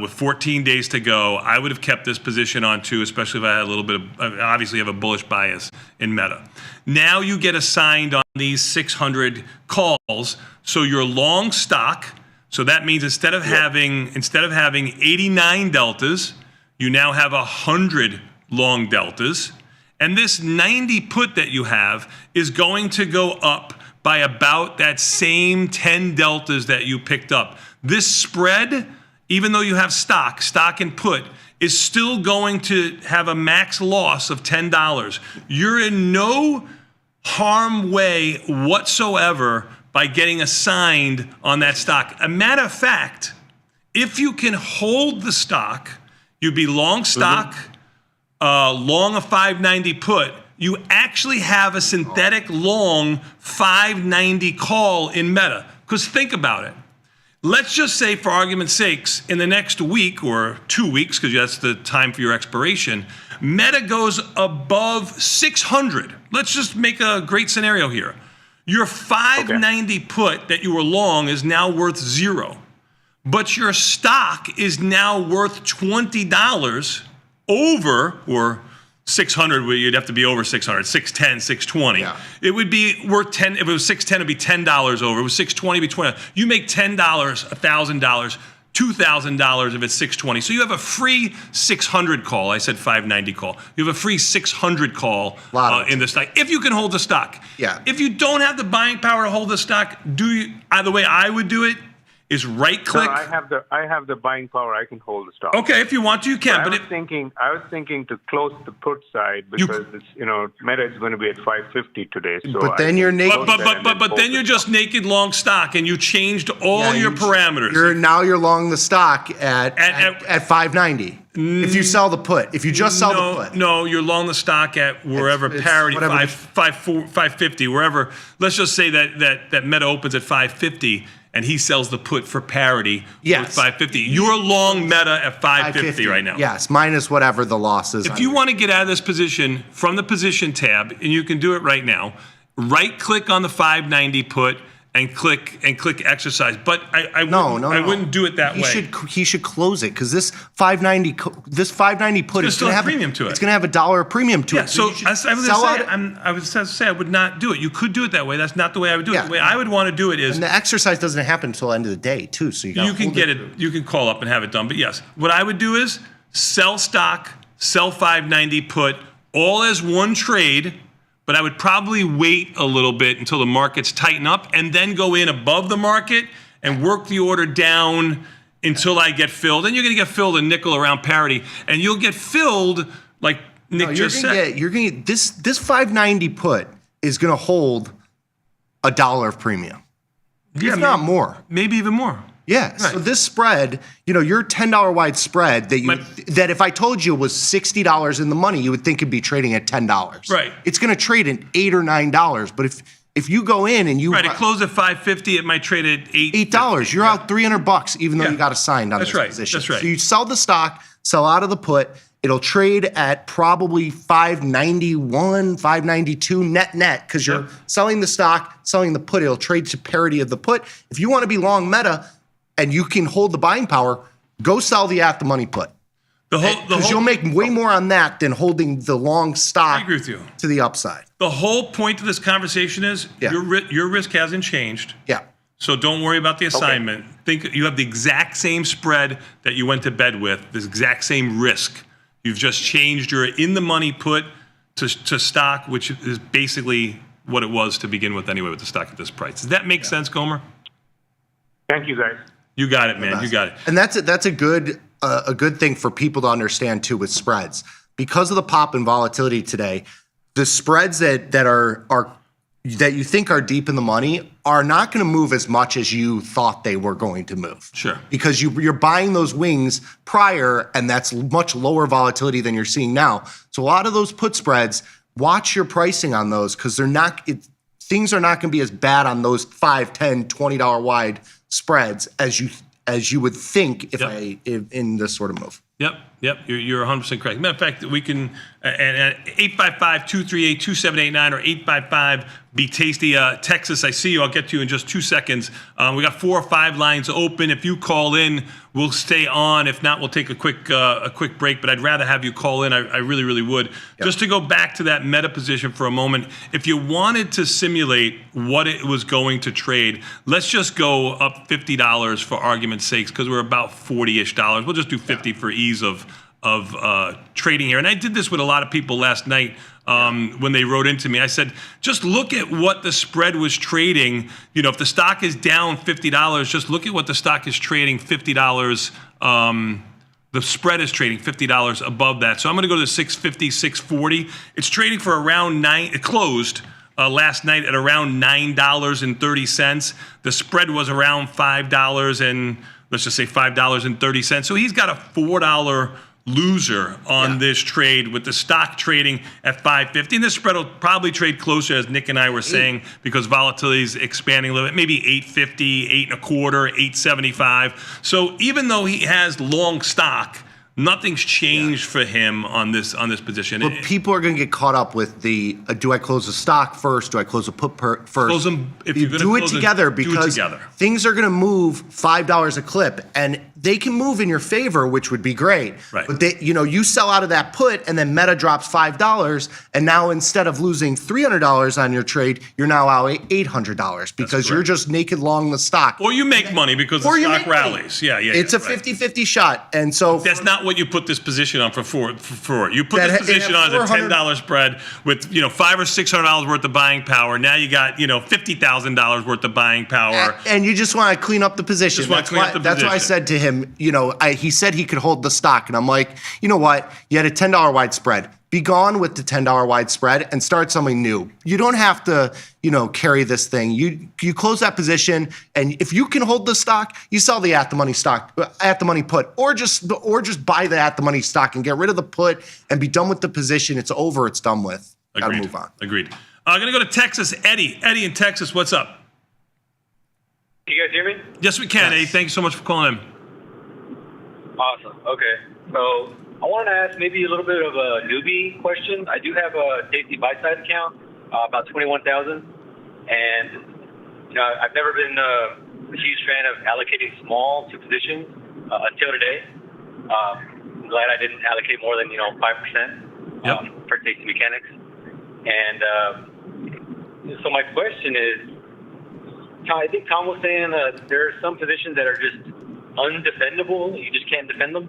with 14 days to go. I would have kept this position on too, especially if I had a little bit of. Obviously, have a bullish bias in Meta. Now you get assigned on these 600 calls, so you're long stock. So that means instead of having 89 deltas, you now have 100 long deltas. And this 90 put that you have is going to go up by about that same 10 deltas that you picked up. This spread, even though you have stock and put, is still going to have a max loss of $10. You're in no harm way whatsoever by getting assigned on that stock. A matter of fact, if you can hold the stock, you'd be long stock, long a 590 put. You actually have a synthetic long 590 call in Meta. Because think about it. Let's just say, for argument's sakes, in the next week or 2 weeks, because that's the time for your expiration, Meta goes above 600. Let's just make a great scenario here. Your 590 put that you were long is now worth $0. But your stock is now worth $20 over, or 600, where you'd have to be over 600, 610, 620. Yeah. It would be worth 10, if it was 610, it'd be $10 over. If it was 620, it'd be $20. You make $10, $1,000, $2,000 if it's 620. So you have a free 600 call. I said 590 call. You have a free 600 call in the stock, if you can hold the stock. Yeah. If you don't have the buying power to hold the stock, the way I would do it is right click. No, I have the buying power. I can hold the stock. Okay, if you want to, you can. But I was thinking to close the put side because Meta is going to be at 550 today. So but then you're naked. But then you're just naked long stock, and you changed all your parameters. You're long the stock at 590. If you sell the put, if you just sell the put. No, you're long the stock at wherever parity, 550, wherever. Let's just say that Meta opens at 550. And he sells the put for parity with 550. You're long Meta at 550 right now. Yes, minus whatever the loss is. If you want to get out of this position from the position tab, and you can do it right now, right click on the 590 put and click exercise. But I wouldn't do it that way. He should close it because this 590 put is going to have premium to it. It's going to have $1 premium to it. So I would say I would not do it. You could do it that way. That's not the way I would do it. The way I would want to do it is, and the exercise doesn't happen until the end of the day too. So you can get it. You can call up and have it done. But yes, what I would do is sell stock, sell 590 put, all as one trade. But I would probably wait a little bit until the markets tighten up and then go in above the market and work the order down until I get filled. And you're going to get filled a nickel around parity. And you'll get filled like Nick just said. You're going to get this 590 put is going to hold $1 of premium. If not more. Maybe even more. Yeah. Right. So this spread, your $10 wide spread that if I told you was $60 in the money, you would think it'd be trading at $10. Right. It's going to trade at $8 or $9. But if you go in and it closed at $5.50, it might trade at $8. You're out $300, even though you got assigned on this position. That's right. So you sell the stock, sell out of the put. It'll trade at probably $5.91, $5.92 net because you're selling the stock, selling the put. It'll trade to parity of the put. If you want to be long Meta and you can hold the buying power, go sell the at the money put. Because you'll make way more on that than holding the long stock. I agree with you. To the upside. The whole point of this conversation is your risk hasn't changed. Yeah. So don't worry about the assignment. Think you have the exact same spread that you went to bed with, this exact same risk. You've just changed your in-the-money put to stock, which is basically what it was to begin with anyway with the stock at this price. Does that make sense, Gomer? Thank you, guys. You got it, man. You got it. And that's a good thing for people to understand, too, with spreads. Because of the pop in volatility today, the spreads that you think are deep in the money are not going to move as much as you thought they were going to move. Sure. Because you're buying those wings prior, and that's much lower volatility than you're seeing now. So a lot of those put spreads, watch your pricing on those because things are not going to be as bad on those $5, $10, $20 wide spreads as you would think in this sort of move. Yep. You're 100% correct. Matter of fact, we can at 855-238-2789 or 855-BE-TASTY. Texas, I see you. I'll get to you in just 2 seconds. We got 4 or 5 lines open. If you call in, we'll stay on. If not, we'll take a quick break. But I'd rather have you call in. I really, really would. Yep. Just to go back to that meta position for a moment, if you wanted to simulate what it was going to trade, let's just go up $50 for argument's sakes because we're about $40-ish. We'll just do 50 for ease of trading here. And I did this with a lot of people last night when they wrote into me. I said, just look at what the spread was trading. If the stock is down $50, just look at what the stock is trading $50. The spread is trading $50 above that. So I'm going to go to 650, 640. It's trading for around it closed last night at around $9.30. The spread was around $5 and let's just say $5.30. So he's got a $4 loser on this trade with the stock trading at $5.50. And this spread will probably trade closer, as Nick and I were saying, because volatility is expanding a little bit, maybe $8.50, $8.25, $8.75. So even though he has long stock, nothing's changed for him on this position. But people are going to get caught up with the do I close the stock first? Do I close the put first? Close them if you're going to do it together because things are going to move $5 a clip, and they can move in your favor, which would be great. Right. But you sell out of that put, and then Meta drops $5, and now instead of losing $300 on your trade, you're now out $800 because you're just naked long the stock. Or you make money because the stock rallies. Yeah. It's a 50-50 shot, and so that's not what you put this position on for. You put this position on as a $10 spread with $500 or $600 worth of buying power. Now you got $50,000 worth of buying power, and you just want to clean up the position. That's why I said to him, he said he could hold the stock, and I'm like, you know what? You had a $10 wide spread. Be gone with the $10 wide spread and start something new. You don't have to, carry this thing. You close that position, and if you can hold the stock, you sell the at the money put, or just buy the at the money stock and get rid of the put and be done with the position. It's over. It's done with. Got to move on. Agreed. I'm gonna go to Texas. Eddie in Texas, what's up? Can you guys hear me? Yes, we can. Yes. Eddie, thank you so much for calling in. Awesome. Okay, so I wanted to ask maybe a little bit of a newbie question. I do have a Tasty Buy-Side account, about 21,000, and I've never been a huge fan of allocating small to positions until today. I'm glad I didn't allocate more than 5% for Tasty Mechanics. And so my question is, I think Tom was saying there are some positions that are just undefendable. You just can't defend them.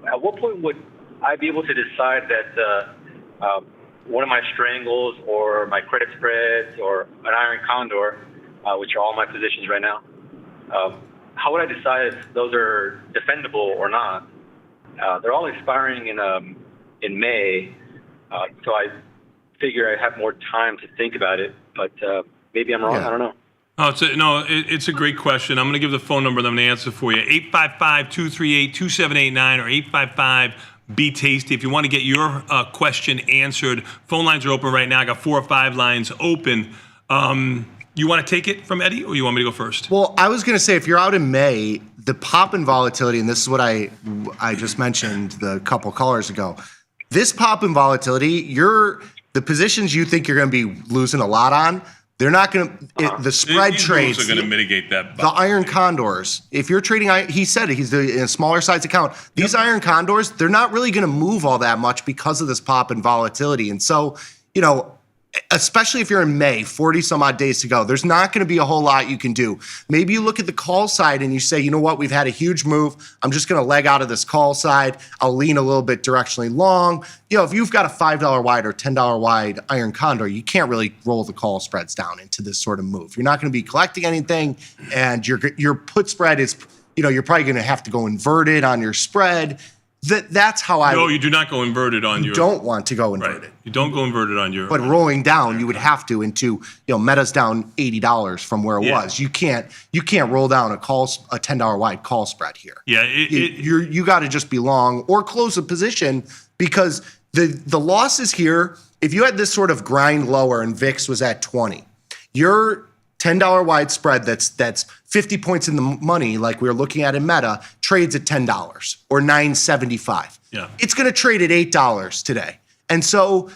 At what point would I be able to decide that one of my strangles or my credit spreads or an iron condor, which are all my positions right now, how would I decide if those are defendable or not? They're all expiring in May, so I figure I have more time to think about it, but maybe I'm wrong. I don't know. Oh, it's a great question. I'm going to give the phone number that I'm going to answer for you. 855-238-2789 or 855-BE-TASTY. If you want to get your question answered, phone lines are open right now. I got 4 or 5 lines open. You want to take it from Eddie, or you want me to go first? Well, I was going to say, if you're out in May, the pop in volatility, and this is what I just mentioned the couple callers ago, this pop in volatility, the positions you think you're going to be losing a lot on, they're not going to, the spread These trades moves are going to mitigate that. The iron condors, if you're trading, he said he's in a smaller size account. These iron condors, they're not really going to move all that much because of this pop in volatility. And so, especially if you're in May, 40 some odd days to go, there's not going to be a whole lot you can do. Maybe you look at the call side and you say, you know what, we've had a huge move. I'm just going to leg out of this call side. I'll lean a little bit directionally long. If you've got a $5 wide or $10 wide iron condor, you can't really roll the call spreads down into this sort of move. You're not going to be collecting anything, and your put spread is, you're probably going to have to go inverted on your spread. That's how No, you do not go inverted on your. You don't want to go inverted. Right. You don't go inverted on your. But rolling down, you would have to into, Meta's down $80 from where it was. You can't roll down a $10 wide call spread here. Yeah, you got to just be long or close a position, because the losses here, if you had this sort of grind lower and VIX was at 20, your $10 wide spread that's 50 points in the money, like we were looking at in Meta, trades at $10 or $9.75. Yeah. It's going to trade at $8 today. And so,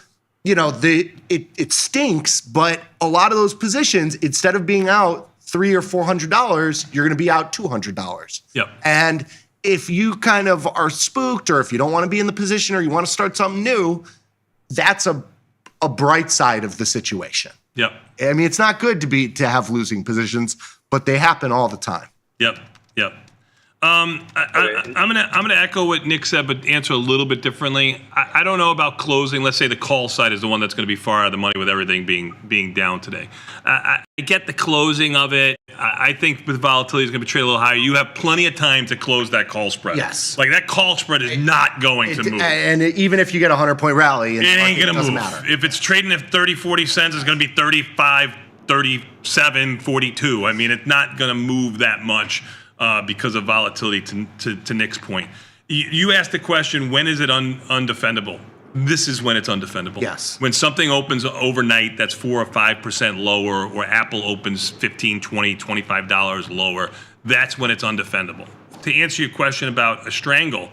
it stinks, but a lot of those positions, instead of being out $300 or $400, you're going to be out $200. Yep. And if you kind of are spooked, or if you don't want to be in the position, or you want to start something new, that's a bright side of the situation. Yep. I mean, it's not good to have losing positions, but they happen all the time. Yep. I'm gonna echo what Nick said, but answer a little bit differently. I don't know about closing. Let's say the call side is the one that's going to be far out of the money with everything being down today. I get the closing of it. I think with volatility is going to be traded a little higher. You have plenty of time to close that call spread. Yes. Like that call spread is not going to move. And even if you get a 100-point rally, it ain't going to move. Matter. If it's trading at 30, 40 cents, it's going to be 35, 37, 42. I mean, it's not going to move that much. Because of volatility, to Nick's point. You asked the question, when is it undefendable? This is when it's undefendable. Yes. When something opens overnight that's 4 or 5% lower, or Apple opens $15, $20, $25 lower, that's when it's undefendable. To answer your question about a strangle,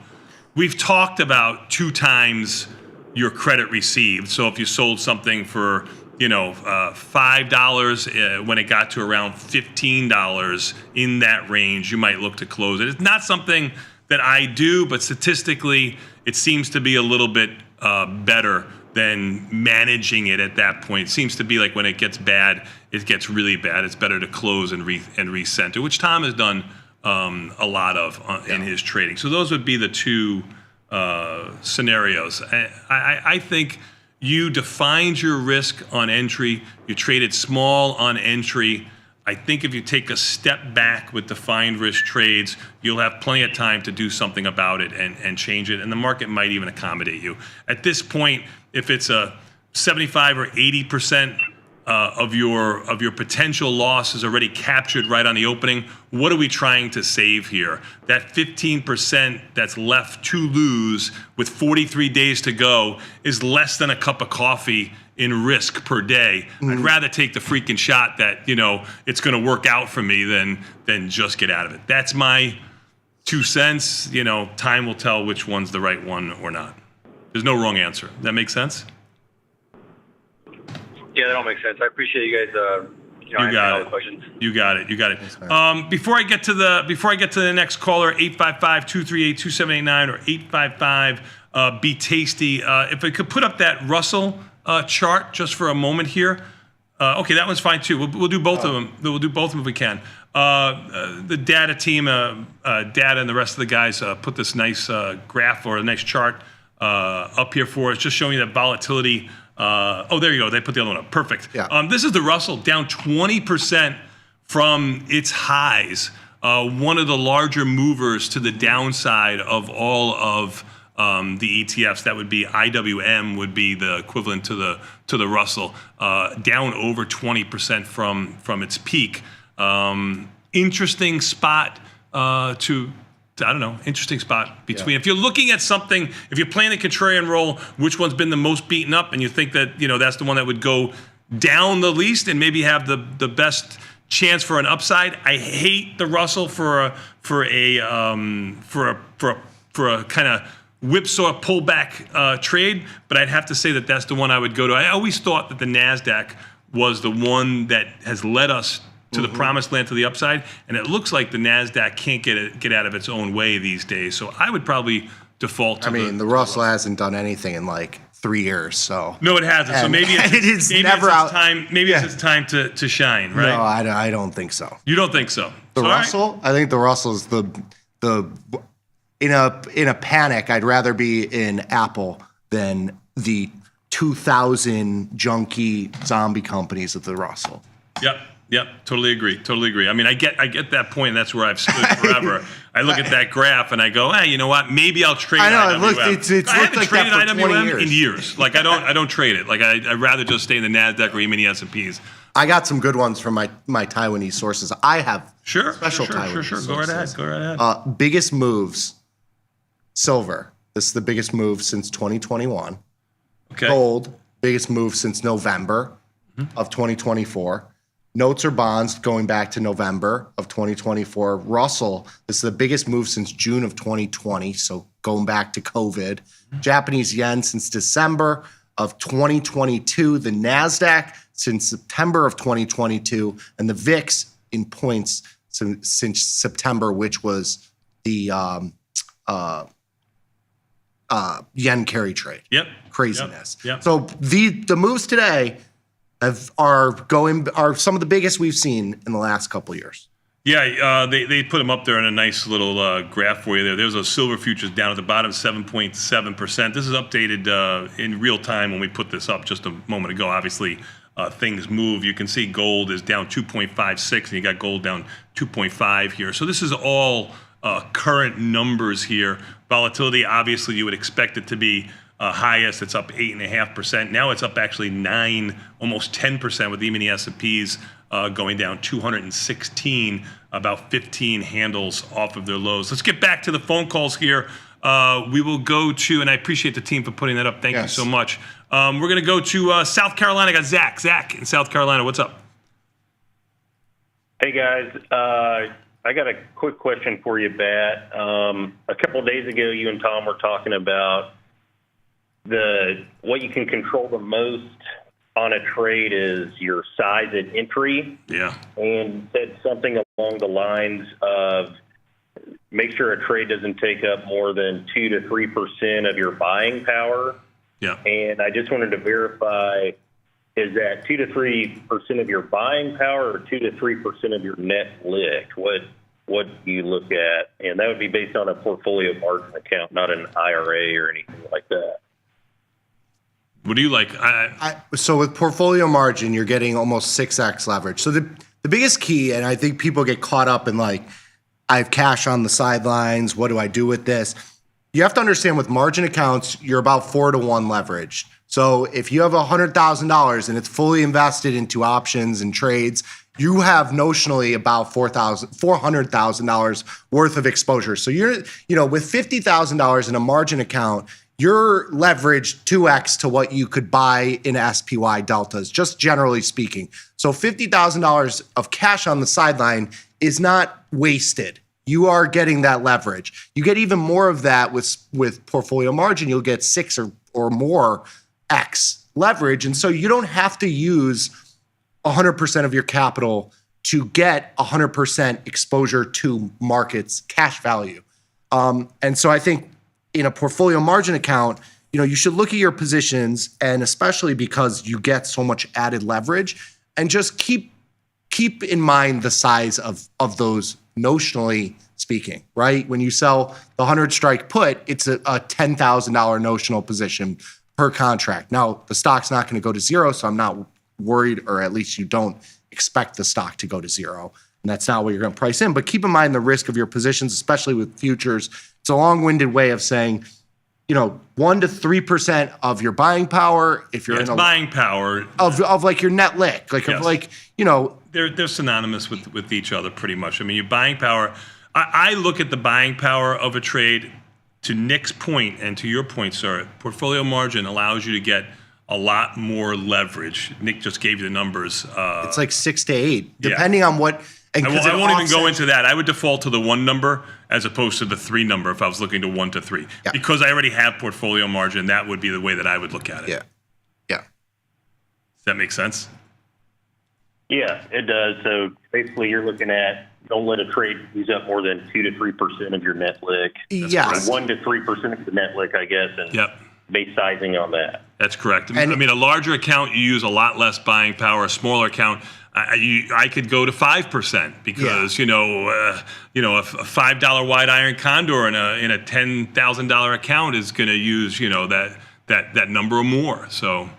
we've talked about 2 times your credit received. So if you sold something for $5 when it got to around $15 in that range, you might look to close it. It's not something that I do, but statistically, it seems to be a little bit better than managing it at that point. It seems to be like when it gets bad, it gets really bad. It's better to close and recenter, which Tom has done a lot of in his trading. So those would be the 2 scenarios. I think you defined your risk on entry. You traded small on entry. I think if you take a step back with defined risk trades, you'll have plenty of time to do something about it and change it. And the market might even accommodate you. At this point, if it's a 75 or 80% of your potential loss is already captured right on the opening, what are we trying to save here? That 15% that's left to lose with 43 days to go is less than a cup of coffee in risk per day. I'd rather take the freaking shot that, it's going to work out for me than just get out of it. That's my 2 cents. Time will tell which one's the right one or not. There's no wrong answer. Does that make sense? Yeah, that all makes sense. I appreciate you guys. You got it. Questions. You got it. Before I get to the next caller, 855-238-2789 or 855-BE-TASTY. If I could put up that Russell chart just for a moment here. Okay, that one's fine too. We'll do both of them. We'll do both of them if we can. The data team, data and the rest of the guys put this nice graph or a nice chart up here for us, just showing you that volatility. There you go. They put the other one up. Perfect. Yeah. This is the Russell down 20% from its highs. One of the larger movers to the downside of all of the ETFs. That would be IWM would be the equivalent to the Russell, down over 20% from its peak. Interesting spot interesting spot between. If you're looking at something, if you're playing the contrarian role, which one's been the most beaten up, and you think that that's the one that would go down the least and maybe have the best chance for an upside. I hate the Russell for a kind of whipsaw pullback trade, but I'd have to say that that's the one I would go to. I always thought that the NASDAQ was the one that has led us to the promised land to the upside, and it looks like the NASDAQ can't get out of its own way these days. So I would probably default to the Russell hasn't done anything in like 3 years, so. No, it hasn't. So maybe it's time. Maybe it's time to shine, right? No, I don't think so. You don't think so? The Russell? Right. I think the Russell's the in a panic. I'd rather be in Apple than the 2,000 junkie zombie companies of the Russell. Yep, totally agree. I mean, I get that point, and that's where I've stood forever. I look at that graph and I go, you know what? Maybe I'll trade IWM. I haven't traded IWM in years. Like I don't trade it. Like I'd rather just stay in the NASDAQ or even the S&Ps. I got some good ones from my Taiwanese sources. I have special Taiwanese sources. Go right ahead. Biggest moves, silver. This is the biggest move since 2021. Okay. Gold, biggest move since November of 2024. Notes or bonds going back to November of 2024. Russell, this is the biggest move since June of 2020, so going back to COVID. Japanese yen since December of 2022. The NASDAQ since September of 2022. And the VIX in points since September, which was the yen carry trade. Yep. Craziness. Yep. So the moves today are some of the biggest we've seen in the last couple of years. Yeah, they put them up there in a nice little graph for you there. There's a silver futures down at the bottom, 7.7%. This is updated in real time when we put this up just a moment ago. Obviously, things move. You can see gold is down 2.56, and you got gold down 2.5 here. So this is all current numbers here. Volatility, obviously, you would expect it to be highest. It's up 8.5%. Now it's up actually 9, almost 10% with even the S&Ps going down 216, about 15 handles off of their lows. Let's get back to the phone calls here. We will go to, and I appreciate the team for putting that up. Thank you so much. We're going to go to South Carolina. I got Zach. Zach in South Carolina. What's up? Hey, guys. I got a quick question for you, Bat. A couple of days ago, you and Tom were talking about what you can control the most on a trade is your size at entry. Yeah. And said something along the lines of make sure a trade doesn't take up more than 2 to 3% of your buying power. Yeah. And I just wanted to verify, is that 2 to 3% of your buying power or 2 to 3% of your net lick? What do you look at? And that would be based on a portfolio margin account, not an IRA or anything like that. What do you like? So with portfolio margin, you're getting almost 6x leverage. So the biggest key, and I think people get caught up in like, I have cash on the sidelines. What do I do with this? You have to understand with margin accounts, you're about 4-to-1 leverage. So if you have $100,000 and it's fully invested into options and trades, you have notionally about $400,000 worth of exposure. So you're, with $50,000 in a margin account, you're leveraged 2x to what you could buy in SPY deltas, just generally speaking. So $50,000 of cash on the sideline is not wasted. You are getting that leverage. You get even more of that with portfolio margin. You'll get 6 or more X leverage. And so you don't have to use 100% of your capital to get 100% exposure to markets cash value. And so I think in a portfolio margin account, you should look at your positions, and especially because you get so much added leverage, and just keep in mind the size of those notionally speaking, right? When you sell the 100 strike put, it's a $10,000 notional position per contract. Now, the stock's not going to go to zero, so I'm not worried, or at least you don't expect the stock to go to zero. And that's not what you're going to price in. But keep in mind the risk of your positions, especially with futures. It's a long-winded way of saying 1 to 3% of your buying power. If you're in buying power of like your net lick, they're synonymous with each other pretty much. I mean, your buying power. I look at the buying power of a trade. To Nick's point and to your point, sir, portfolio margin allows you to get a lot more leverage. Nick just gave you the numbers. It's like 6 to 8, depending on what. And I won't even go into that. I would default to the 1 number as opposed to the 3 number if I was looking to 1 to 3. Yeah. Because I already have portfolio margin, that would be the way that I would look at it. Yeah. Does that make sense? Yeah, it does. So basically you're looking at don't let a trade use up more than 2 to 3% of your net lick. Yes. 1 to 3% of the net lick, I guess, and base sizing on that. That's correct. I mean, a larger account, you use a lot less buying power. A smaller account, I could go to 5% because a $5 wide iron condor in a $10,000 account is going to use that number or more. So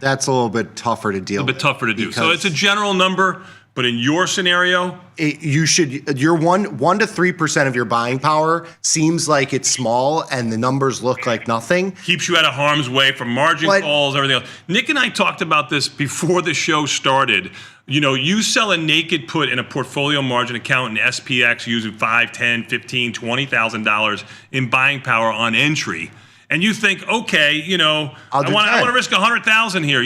that's a little bit tougher to deal with. A bit tougher to do. So it's a general number, but in your scenario, your 1 to 3% of your buying power seems like it's small, and the numbers look like nothing. Keeps you out of harm's way from margin calls, everything else. Nick and I talked about this before the show started. You sell a naked put in a portfolio margin account in SPX using $5, $10, $15, $20,000 in buying power on entry. And you think, okay, I want to risk 100,000 here,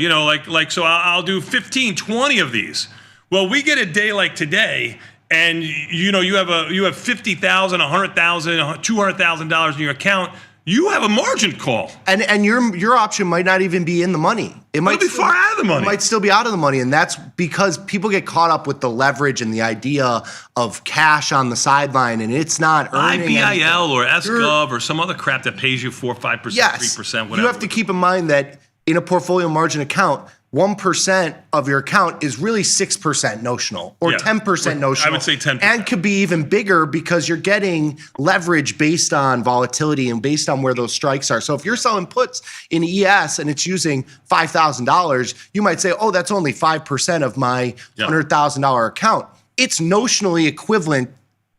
so I'll do 15, 20 of these. Well, we get a day like today, and you have $50,000, $100,000, $200,000 in your account. You have a margin call, and your option might not even be in the money. It might be far out of the money. It might still be out of the money, and that's because people get caught up with the leverage and the idea of cash on the sideline, and it's not earning IBIL or SGov or some other crap that pays you 4%, 5%, 3%, whatever. You have to keep in mind that in a portfolio margin account, 1% of your account is really 6% notional or 10% notional. I would say 10%. And could be even bigger because you're getting leverage based on volatility and based on where those strikes are. So if you're selling puts in ES and it's using $5,000, you might say, oh, that's only 5% of my $100,000 account. It's notionally equivalent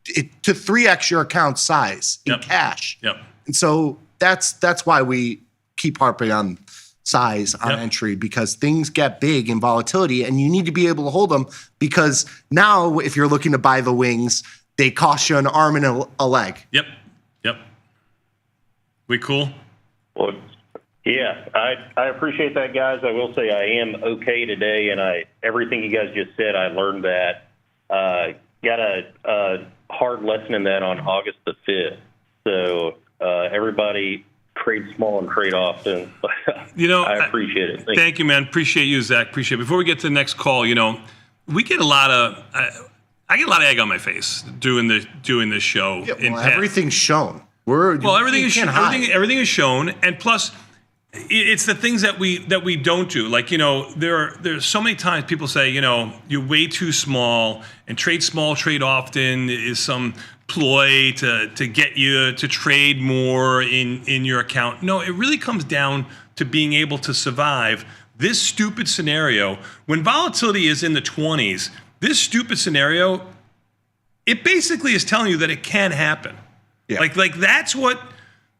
to 3x your account size in cash. And so that's why we keep harping on size on entry, because things get big in volatility and you need to be able to hold them, because now if you're looking to buy the wings, they cost you an arm and a leg. Yep. We cool? Well, yeah, I appreciate that, guys. I will say I am okay today, and everything you guys just said, I learned that. Got a hard lesson in that on August the 5th. So everybody trade small and trade often. I appreciate it. Thank you, man. Appreciate you, Zach. Appreciate it. Before we get to the next call, we get a lot of I get a lot of egg on my face doing this show. Everything's shown. Everything is shown, and plus, it's the things that we don't do. Like there's so many times people say you're way too small, and trade small, trade often is some ploy to get you to trade more in your account. No, it really comes down to being able to survive this stupid scenario. When volatility is in the 20s, this stupid scenario, it basically is telling you that it can happen. Like that's what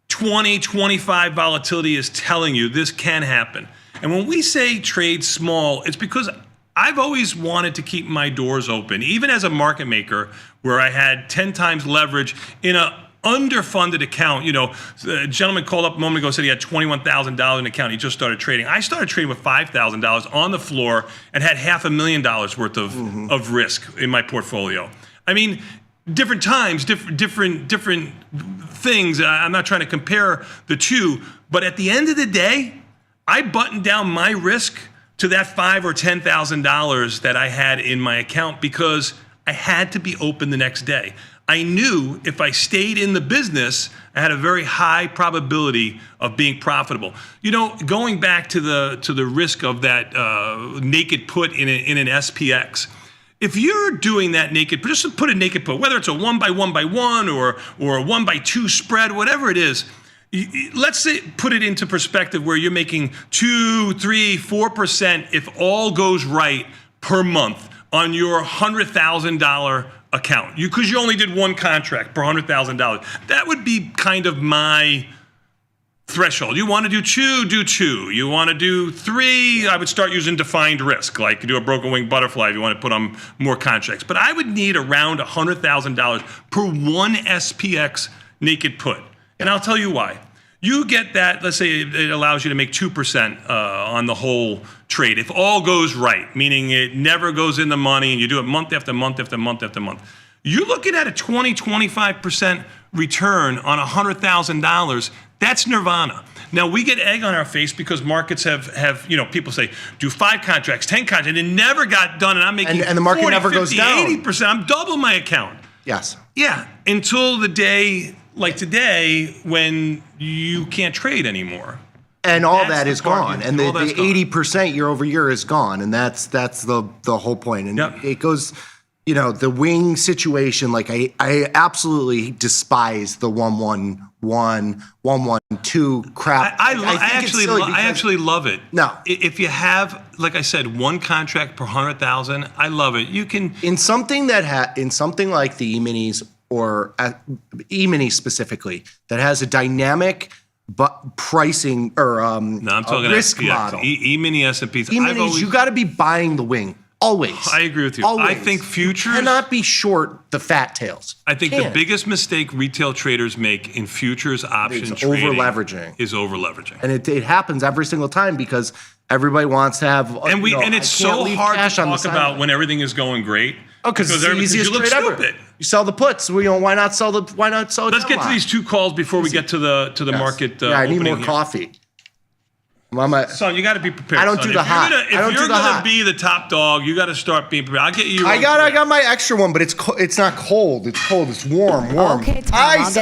20, 25 volatility is telling you. This can happen. And when we say trade small, it's because I've always wanted to keep my doors open, even as a market maker, where I had 10 times leverage in a underfunded account. A gentleman called up a moment ago, said he had $21,000 in an account. He just started trading. I started trading with $5,000 on the floor and had $500,000 worth of risk in my portfolio. I mean, different times, different things. I'm not trying to compare the two, but at the end of the day, I buttoned down my risk to that $5,000 or $10,000 that I had in my account because I had to be open the next day. I knew if I stayed in the business, I had a very high probability of being profitable. Going back to the risk of that naked put in an SPX. If you're doing that naked, just put a naked put, whether it's a 1x1x1 or a 1x2 spread, whatever it is, let's say put it into perspective where you're making 2, 3, 4% if all goes right per month on your $100,000 account. Because you only did one contract per $100,000. That would be kind of my threshold. You want to do two. You want to do three, I would start using defined risk, like do a broken wing butterfly if you want to put on more contracts. But I would need around $100,000 per one SPX naked put. And I'll tell you why. You get that, let's say it allows you to make 2% on the whole trade. If all goes right, meaning it never goes in the money and you do it month after month after month after month. You're looking at a 25% return on $100,000. That's nirvana. Now, we get egg on our face because markets have people say, do 5 contracts, 10 contracts, and it never got done, and I'm making and the market 40, never 50, goes down. 80%. I'm double my account. Yes. Yeah, until the day like today when you can't trade anymore. And all that is gone. And the 80% year over year is gone. And that's the whole point. And it goes, the wing situation, like I absolutely despise the 1-1-1, 1-1-2 crap. I actually love it. No. If you have, like I said, one contract per 100,000, I love it. You can in something like the E-minis or E-mini specifically that has a dynamic pricing or I'm talking risk model. E-mini S&Ps. E-minis, you got to be buying the wing. Always. I agree with you. Always. I think futures cannot be short the fat tails. I think the biggest mistake retail traders make in futures option trading is over-leveraging. And it happens every single time because everybody wants to have and it's so hard to talk about when everything is going great. Oh, because it's the easiest trade ever. You sell the puts. Why not sell it? Let's get to these 2 calls before we get to the market. I need more coffee. Mama, son, you got to be prepared. I don't do the hot. If you're going to be the top dog, you got to start being prepared. I'll get you. I got my extra one, but it's not cold. It's cold. It's warm. Okay, Tom, ice.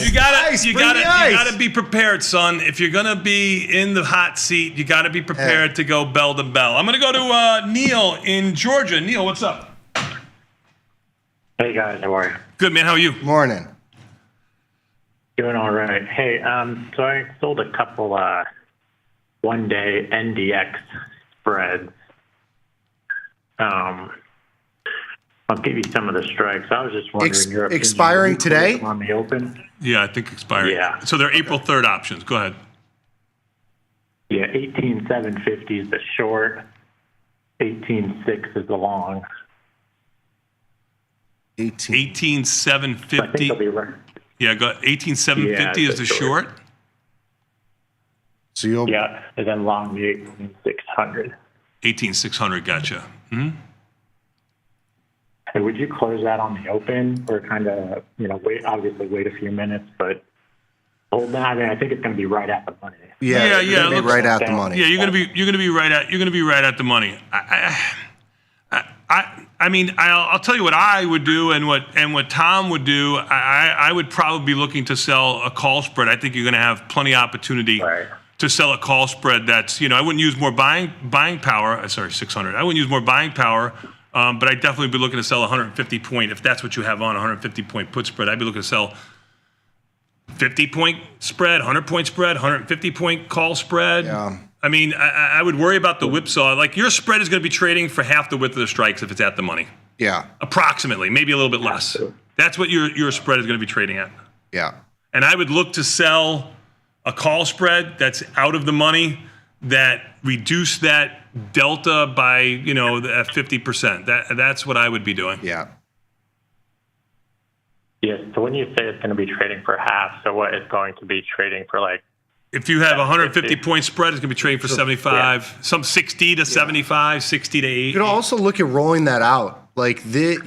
You got to be prepared, son. If you're going to be in the hot seat, you got to be prepared to go bell to bell. I'm going to go to Neil in Georgia. Neil, what's up? Hey guys, how are you? Good, man. How are you? Morning. Doing all right. Hey, so I sold a couple one-day NDX spreads. I'll give you some of the strikes. I was just wondering your opinion. Expiring today on the open. Yeah, I think expiring. Yeah. So they're April 3rd options. Go ahead. Yeah, 18,750 is the short. 18,6 is the long. 18,750. I think they'll be right. Yeah, go 18,750 is the short. So you'll and then long the 18,600. 18,600, gotcha. Mm-hmm. And would you close that on the open or kind of wait a few minutes, but hold that? I mean, I think it's going to be right at the money. Yeah. Right at the money. Yeah, you're going to be right at the money. I mean, I'll tell you what I would do and what Tom would do. I would probably be looking to sell a call spread. I think you're going to have plenty of opportunity to sell a call spread. That's I wouldn't use more buying power. Sorry, 600. I wouldn't use more buying power, but I'd definitely be looking to sell 150 point if that's what you have on 150 point put spread. I'd be looking to sell 50 point spread, 100 point spread, 150 point call spread. Yeah. I mean, I would worry about the whipsaw. Like your spread is going to be trading for half the width of the strikes if it's at the money. Yeah. Approximately, maybe a little bit less. That's what your spread is going to be trading at. Yeah. And I would look to sell a call spread that's out of the money that reduce that delta by 50%. That's what I would be doing. Yeah. Yeah. So when you say it's going to be trading for half, so what is going to be trading for like? If you have a 150 point spread, it's going to be trading for 75, some 60 to 75, 60 to 80. You can also look at rolling that out. Like if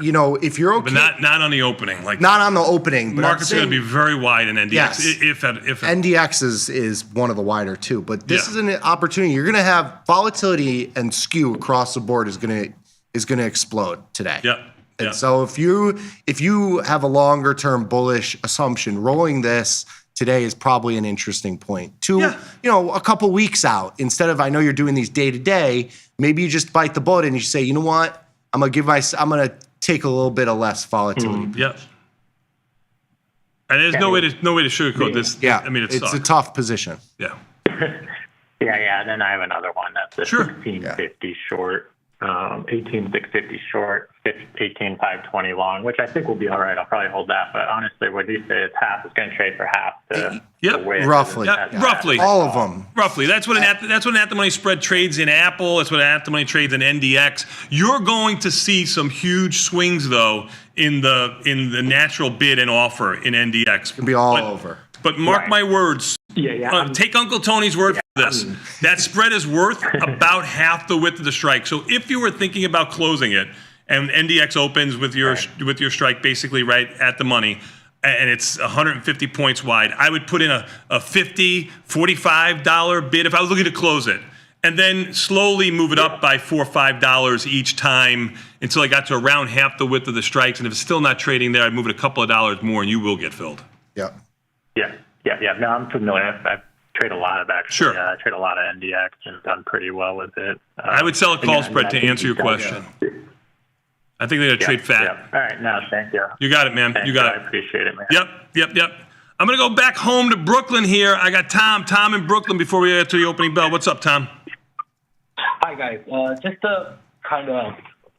you're okay, but not on the opening. Like not on the opening. The market's going to be very wide in NDX. Yes. If NDX is one of the wider too. But this is an opportunity. You're going to have volatility and skew across the board is going to explode today. Yep. And so if you have a longer term bullish assumption, rolling this today is probably an interesting point. A couple weeks out, instead of, I know you're doing these day to day, maybe you just bite the bullet and you say, you know what, I'm gonna take a little bit of less volatility. Yep. And there's no way to sugarcoat this. Yeah. I mean, it's a tough position. Yeah. Yeah. Then I have another one that's a 1650 short. 18,650 short, 18,520 long, which I think will be all right. I'll probably hold that. But honestly, what do you say? It's half. It's going to trade for half. Roughly. Roughly. All of them. Roughly. That's what an at-the-money spread trades in Apple. That's what an at-the-money trades in NDX. You're going to see some huge swings, though, in the natural bid and offer in NDX. It'll be all over. But mark my words. Yeah. Take Uncle Tony's word for this. That spread is worth about half the width of the strike. So if you were thinking about closing it, and NDX opens with your strike basically right at the money, and it's 150 points wide, I would put in a $50, $45 bid if I was looking to close it, and then slowly move it up by $4 or $5 each time until I got to around half the width of the strikes. And if it's still not trading there, I'd move it a couple of dollars more, and you will get filled. Yeah. Yeah. No, I'm familiar. I trade a lot of actually. Sure. I trade a lot of NDX and done pretty well with it. I would sell a call spread to answer your question. I think they're going to trade fat. Yeah. All right. No, thank you. You got it, man. You got it. I appreciate it, man. Yep. I'm going to go back home to Brooklyn here. I got Tom in Brooklyn before we get to the opening bell. What's up, Tom? Hi, guys. Just a kind of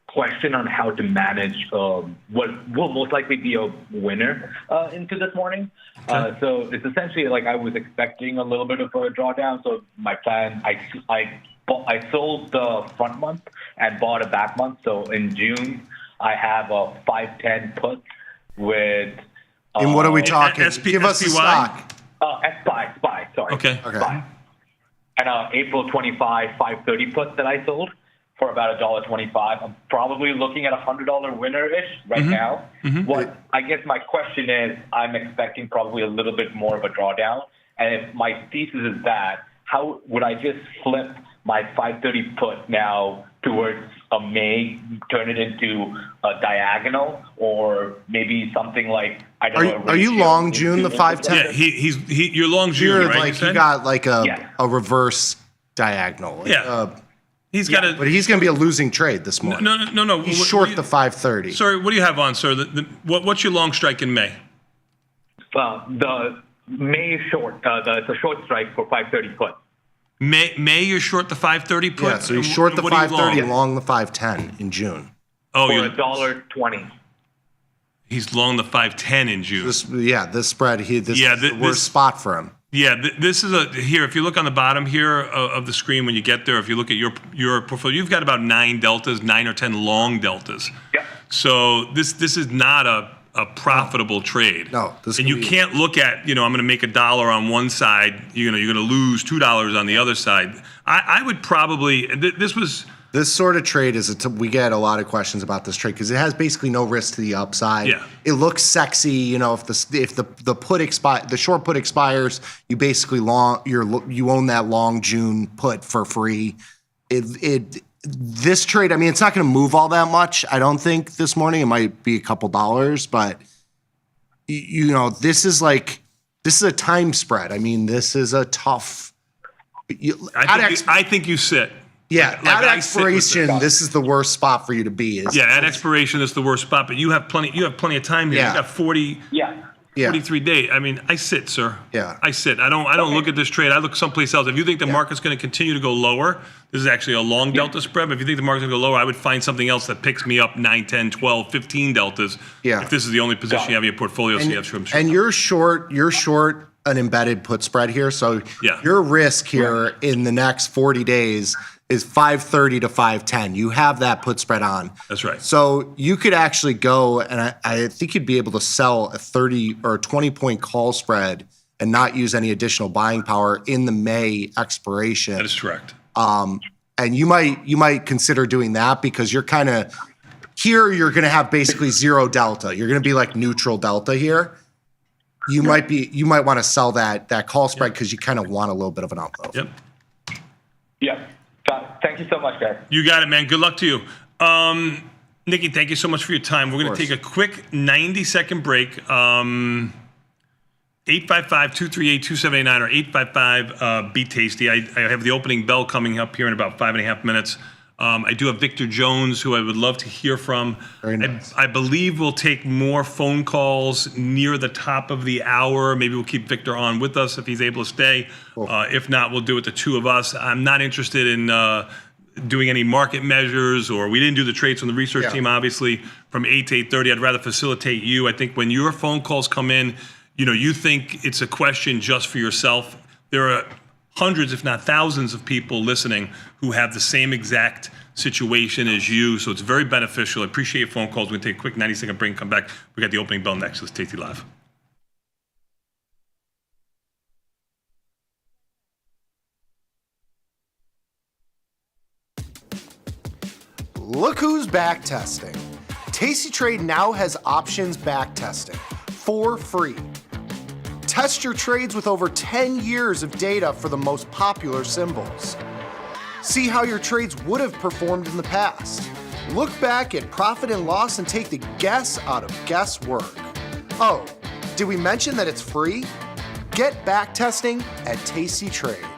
question on how to manage what will most likely be a winner into this morning. So it's essentially like I was expecting a little bit of a drawdown. So my plan, I sold the front month and bought a back month. So in June, I have a 510 put with. And what are we talking? Give us a stock. SPY, sorry. Okay. SPY. And April 25, 530 put that I sold for about $1.25. I'm probably looking at $100 winner-ish right now. What I guess my question is, I'm expecting probably a little bit more of a drawdown. And if my thesis is that, how would I just flip my 530 put now towards a May, turn it into a diagonal, or maybe something like, I don't know. Are you long June, the 510? Yeah, you're long June, you're right? Like you got like a reverse diagonal. He's got but he's going to be a losing trade this morning. No. He's short the 530. Sorry, what do you have on, sir? What's your long strike in May? The May short. It's a short strike for 530 put. May you're short the 530 put? Yeah, so he's short the 530, long the 510 in June. Oh, for $1.20. He's long the 510 in June. This spread this is the worst spot for him. Yeah, this is here. If you look on the bottom here of the screen when you get there, if you look at your portfolio, you've got about 9 deltas, 9 or 10 long deltas. Yeah. So this is not a profitable trade. No. And you can't look at, I'm going to make $1 on one side, you're going to lose $2 on the other side. I would probably this sort of trade we get a lot of questions about this trade because it has basically no risk to the upside. Yeah. It looks sexy, if the short put expires, you basically you own that long June put for free. This trade, it's not going to move all that much. I don't think this morning. It might be a couple dollars, but this is a time spread. This is a tough. I think you sit. Yeah, at expiration, this is the worst spot for you to be. At expiration, this is the worst spot. But you have plenty of time here. Yeah. You got 43 days. I sit, sir. Yeah, I sit. I don't look at this trade. I look someplace else. If you think the market's going to continue to go lower, this is actually a long delta spread. But if you think the market's going to go lower, I would find something else that picks me up 9, 10, 12, 15 deltas. Yeah. If this is the only position you have in your portfolio, so you have shrimp. And you're short an embedded put spread here. So your risk here in the next 40 days is 530 to 510. You have that put spread on. That's right. So you could actually go, and I think you'd be able to sell a 30 or a 20-point call spread and not use any additional buying power in the May expiration. That is correct. And you might consider doing that because you're kind of here. You're going to have basically zero delta. You're going to be like neutral delta here. You might want to sell that call spread because you kind of want a little bit of an uplift. Yep. Yeah. Thank you so much, guys. You got it, man. Good luck to you. Nikki, thank you so much for your time. We're going to take a quick 90-second break. 855-238-2789 or 855-BE-TASTY. I have the opening bell coming up here in about 5.5 minutes. I do have Victor Jones, who I would love to hear from. Very nice. I believe we'll take more phone calls near the top of the hour. Maybe we'll keep Victor on with us if he's able to stay. Cool. If not, we'll do it the two of us. I'm not interested in doing any market measures, or we didn't do the trades from the research team, obviously, from 8 to 8:30. I'd rather facilitate you. I think when your phone calls come in, you think it's a question just for yourself. There are hundreds, if not thousands, of people listening who have the same exact situation as you, so it's very beneficial. I appreciate your phone calls. We're going to take a quick 90-second break and come back. We got the opening bell next. Let's Tasty Live. Look who's back testing. tastytrade now has options back testing for free. Test your trades with over 10 years of data for the most popular symbols. See how your trades would have performed in the past. Look back at profit and loss and take the guess out of guesswork. Oh, did we mention that it's free? Get back testing at tastytrade.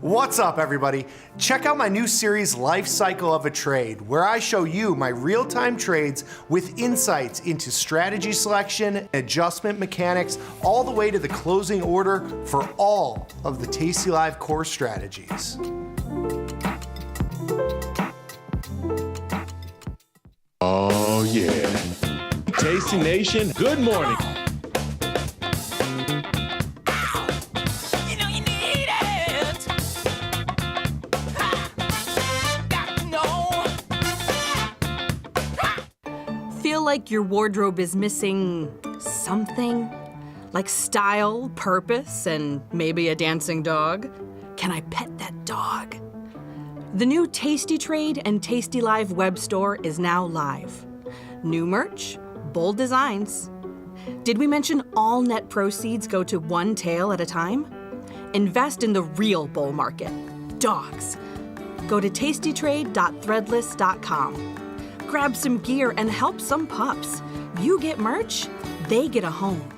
What's up, everybody? Check out my new series, Life Cycle of a Trade, where I show you my real-time trades with insights into strategy selection, adjustment mechanics, all the way to the closing order for all of the tastylive core strategies. Oh, yeah. Tasty Nation, good morning. Feel like your wardrobe is missing something? Like style, purpose, and maybe a dancing dog? Can I pet that dog? The new tastytrade and tastylive web store is now live. New merch, bold designs. Did we mention all net proceeds go to one tail at a time? Invest in the real bull market, dogs. Go to tastytrade.threadless.com. Grab some gear and help some pups. You get merch, they get a home.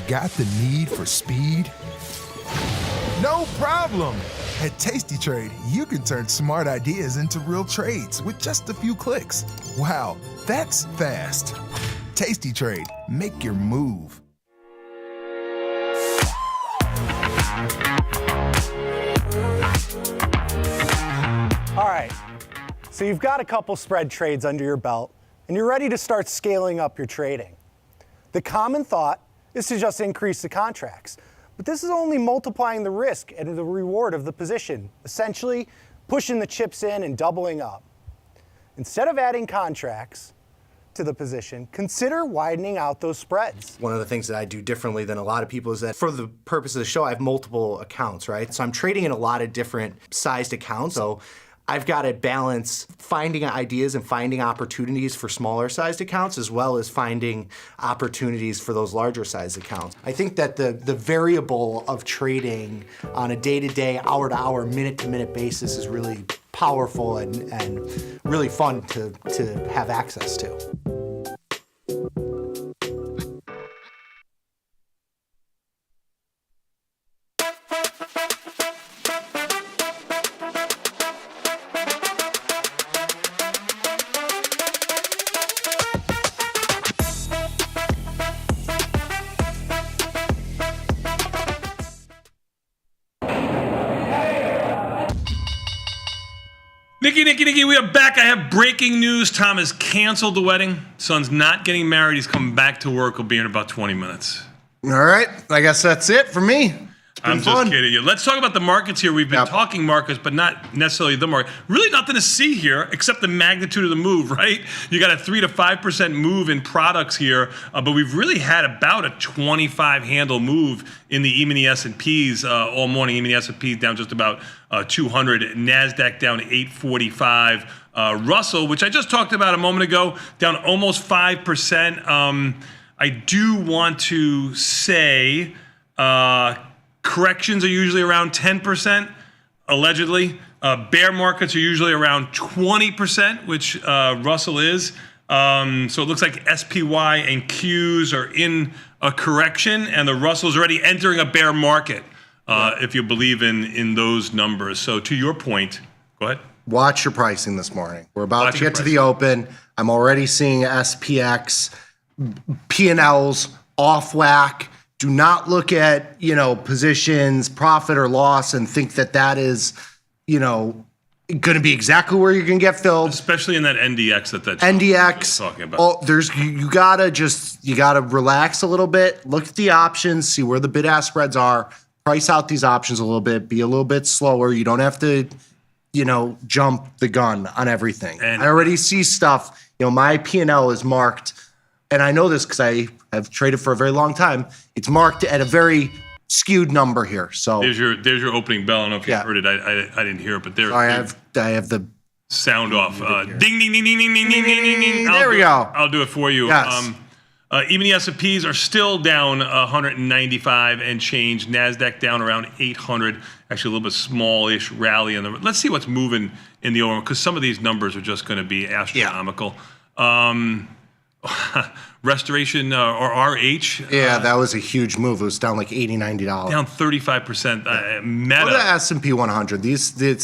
Got the need for speed? No problem! At tastytrade, you can turn smart ideas into real trades with just a few clicks. Wow, that's fast. tastytrade, make your move. All right, so you've got a couple spread trades under your belt, and you're ready to start scaling up your trading. The common thought is to just increase the contracts, but this is only multiplying the risk and the reward of the position, essentially pushing the chips in and doubling up. Instead of adding contracts to the position, consider widening out those spreads. One of the things that I do differently than a lot of people is that for the purpose of the show, I have multiple accounts, right? So I'm trading in a lot of different sized accounts. So I've got to balance finding ideas and finding opportunities for smaller sized accounts as well as finding opportunities for those larger sized accounts. I think that the variable of trading on a day-to-day, hour-to-hour, minute-to-minute basis is really powerful and really fun to have access to. Nikki, we are back. I have breaking news. Tom has canceled the wedding. Son's not getting married. He's coming back to work. He'll be in about 20 minutes. All right. I guess that's it for me. I'm just kidding you. Let's talk about the markets here. We've been talking markets, but not necessarily the market. Really nothing to see here except the magnitude of the move, right? You got a 3 to 5% move in products here, but we've really had about a 25 handle move in the E-mini S&Ps all morning. E-mini S&Ps down just about 200. NASDAQ down 845. Russell, which I just talked about a moment ago, down almost 5%. I do want to say corrections are usually around 10%, allegedly. Bear markets are usually around 20%, which Russell is. So it looks like SPY and Qs are in a correction, and the Russell's already entering a bear market, if you believe in those numbers. So to your point, go ahead. Watch your pricing this morning. We're about to get to the open. I'm already seeing SPX, P&Ls off whack, do not look at, positions, profit or loss, and think that is, going to be exactly where you're going to get filled. Especially in that NDX that NDX talking about. Oh, you gotta relax a little bit, look at the options, see where the bid ask spreads are, price out these options a little bit, be a little bit slower. You don't have to, jump the gun on everything. And I already see stuff. My P&L is marked, and I know this because I have traded for a very long time. It's marked at a very skewed number here. So there's your opening bell. I don't know if you heard it. I didn't hear it, but there. I have the sound off. Ding ding ding ding ding ding ding ding ding. There we go. I'll do it for you. Yes. Even the S&Ps are still down 195 and change. NASDAQ down around 800. Actually, a little bit smallish rally. Let's see what's moving in the overall, because some of these numbers are just going to be astronomical. Restoration or RH. Yeah, that was a huge move. It was down like $80, $90. Down 35%. Meta. Go to S&P 100.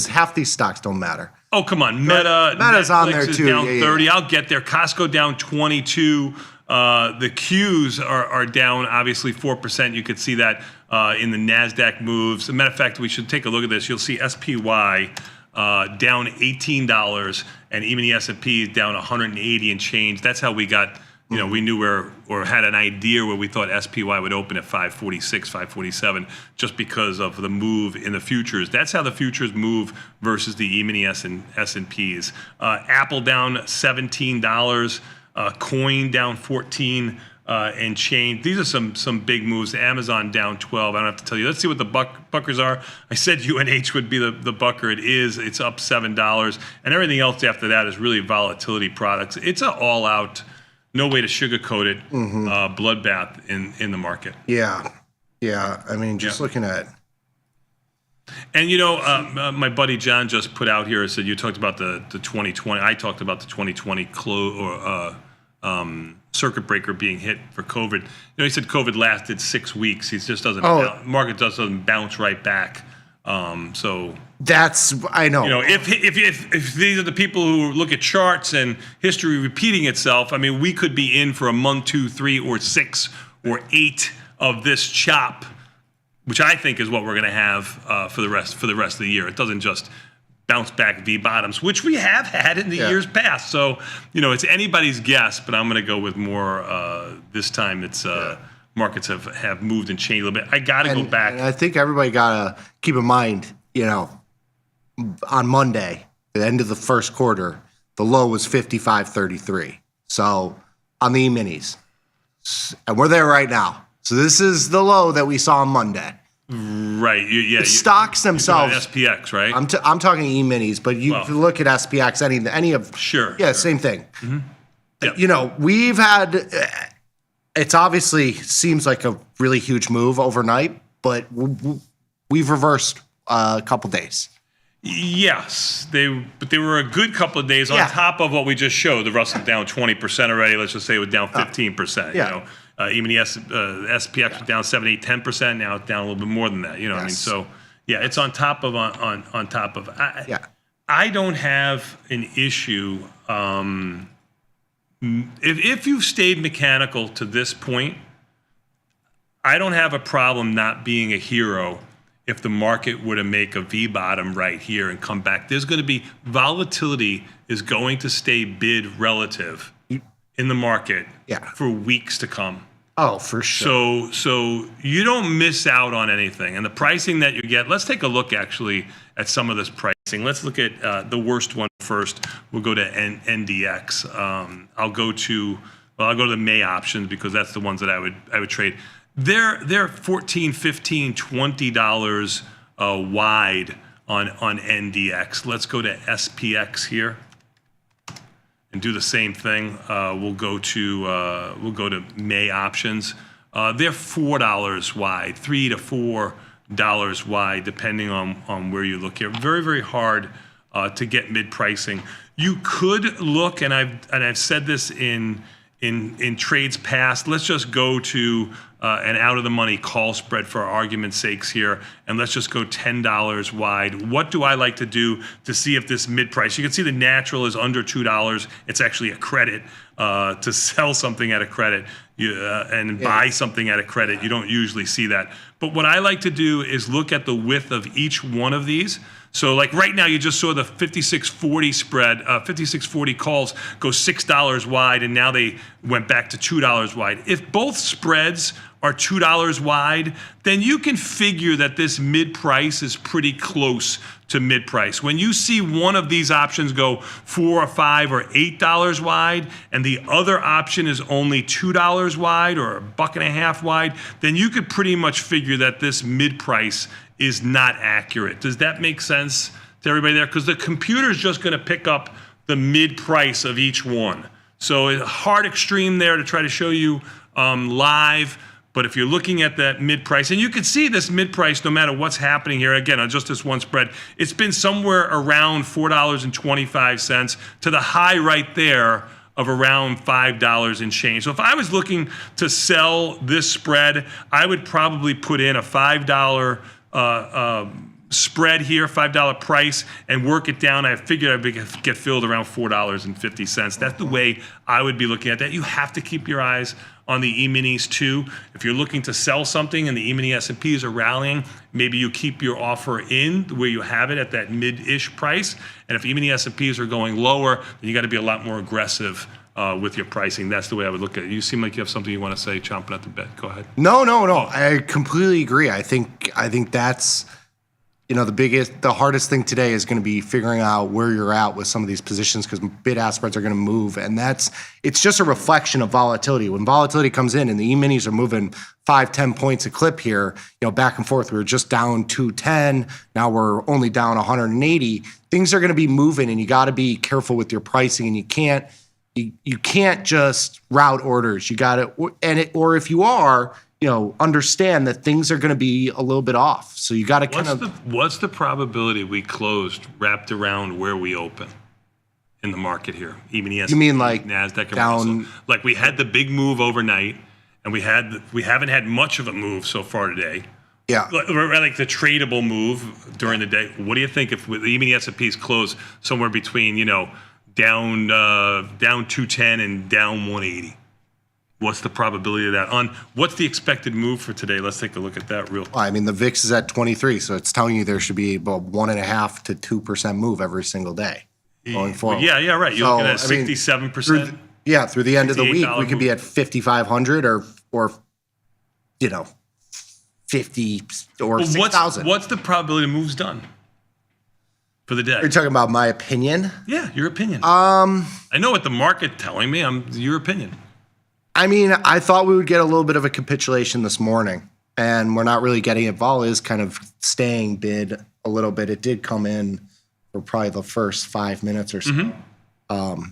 Half these stocks don't matter. Oh, come on. Meta's Netflix on there too. Down 30. I'll get there. Costco down 22. The Qs are down, obviously, 4%. You could see that in the NASDAQ moves. As a matter of fact, we should take a look at this. You'll see SPY down $18, and even the S&P is down 180 and change. That's how we got, we knew or had an idea where we thought SPY would open at 546, 547, just because of the move in the futures. That's how the futures move versus the E-mini S&Ps. Apple down $17. Coin down 14 and change. These are some big moves. Amazon down 12. I don't have to tell you. Let's see what the buckers are. I said UNH would be the bucker. It is. It's up $7. And everything else after that is really volatility products. It's an all-out, no way to sugarcoat it, bloodbath in the market. Yeah. Yeah. I mean, just looking at. And, my buddy John just put out here, said you talked about the 2020. I talked about the 2020 circuit breaker being hit for COVID. He said COVID lasted 6 weeks. He just doesn't. Market doesn't bounce right back. So that's I know. If these are the people who look at charts and history repeating itself, I mean, we could be in for a month, 2, 3, or 6, or 8 of this chop, which I think is what we're going to have for the rest of the year. It doesn't just bounce back V bottoms, which we have had in the years past. So, it's anybody's guess, but I'm going to go with more this time. It's markets have moved and changed a little bit. I got to go back. And I think everybody got to keep in mind, on Monday, the end of the first quarter, the low was 55.33. So on the E-minis, and we're there right now. So this is the low that we saw on Monday. Right. The stocks themselves. SPX, right? I'm talking E-minis, but you look at SPX, any of. Sure. Yeah, same thing. Mm-hmm. Yep. We've had. It's obviously seems like a really huge move overnight, but we've reversed a couple days. Yes, they were a good couple of days on top of what we just showed. The Russell down 20% already. Let's just say it was down 15%. Even the SPX was down 7, 8, 10%. Now it's down a little bit more than that. I mean, so it's on top of on top of. I don't have an issue. If you've stayed mechanical to this point, I don't have a problem not being a hero if the market were to make a V bottom right here and come back. There's going to be volatility is going to stay bid relative in the market for weeks to come. Oh, for sure. So you don't miss out on anything. And the pricing that you get, let's take a look actually at some of this pricing. Let's look at the worst one first. We'll go to NDX. I'll go to the May options because that's the ones that I would trade. They're $14, $15, $20 wide on NDX. Let's go to SPX here and do the same thing. We'll go to May options. They're $4 wide, $3 to $4 wide, depending on where you look here. Very, very hard to get mid pricing. You could look, and I've said this in in trades past. Let's just go to an out of the money call spread for argument's sakes here, and let's just go $10 wide. What do I like to do to see if this mid price? You can see the natural is under $2. It's actually a credit to sell something at a credit and buy something at a credit. You don't usually see that. But what I like to do is look at the width of each one of these. So like right now, you just saw the 56.40 spread, 56.40 calls go $6 wide, and now they went back to $2 wide. If both spreads are $2 wide, then you can figure that this mid price is pretty close to mid price. When you see one of these options go $4 or $5 or $8 wide, and the other option is only $2 wide or $1.50 wide, then you could pretty much figure that this mid price is not accurate. Does that make sense to everybody there? Because the computer's just going to pick up the mid price of each one. So it's a hard extreme there to try to show you live. But if you're looking at that mid price, and you can see this mid price no matter what's happening here, again, on just this one spread, it's been somewhere around $4.25 to the high right there of around $5 and change. So if I was looking to sell this spread, I would probably put in a $5 spread here, $5 price, and work it down. I figured I'd get filled around $4.50. That's the way I would be looking at that. You have to keep your eyes on the E-minis too. If you're looking to sell something and the E-mini S&Ps are rallying, maybe you keep your offer in where you have it at that mid-ish price. And if E-mini S&Ps are going lower, then you got to be a lot more aggressive with your pricing. That's the way I would look at it. You seem like you have something you want to say, chomping at the bit. Go ahead. No. I completely agree. I think that's, the hardest thing today is going to be figuring out where you're at with some of these positions, because bid-ask spreads are going to move, and it's just a reflection of volatility. When volatility comes in and the E-minis are moving 5-10 points a clip here, back and forth, we were just down 210, now we're only down 180. Things are going to be moving, and you got to be careful with your pricing, and you can't just route orders. You got to, or if you are, understand that things are going to be a little bit off. So you got to What's the probability we closed wrapped around where we open in the market here? Even the S&P, you mean like NASDAQ, and down? Russell. Like we had the big move overnight, and we haven't had much of a move so far today. Yeah. Like the tradable move during the day. What do you think if even the S&Ps close somewhere between, down 210 and down 180? What's the probability of that? What's the expected move for today? Let's take a look at that real quick. I mean, the VIX is at 23, so it's telling you there should be about 1.5% to 2% move every single day going forward. Yeah, right. You're looking at 67%. Through the end of the week, we could be at 5,500 or 50 or 6,000. What's the probability of moves done for the day? You're talking about my opinion? Yeah, your opinion. I know what the market telling me. Your opinion. I mean, I thought we would get a little bit of a capitulation this morning, and we're not really getting it. Vol is kind of staying bid a little bit. It did come in for probably the first 5 minutes or so. Mm-hmm.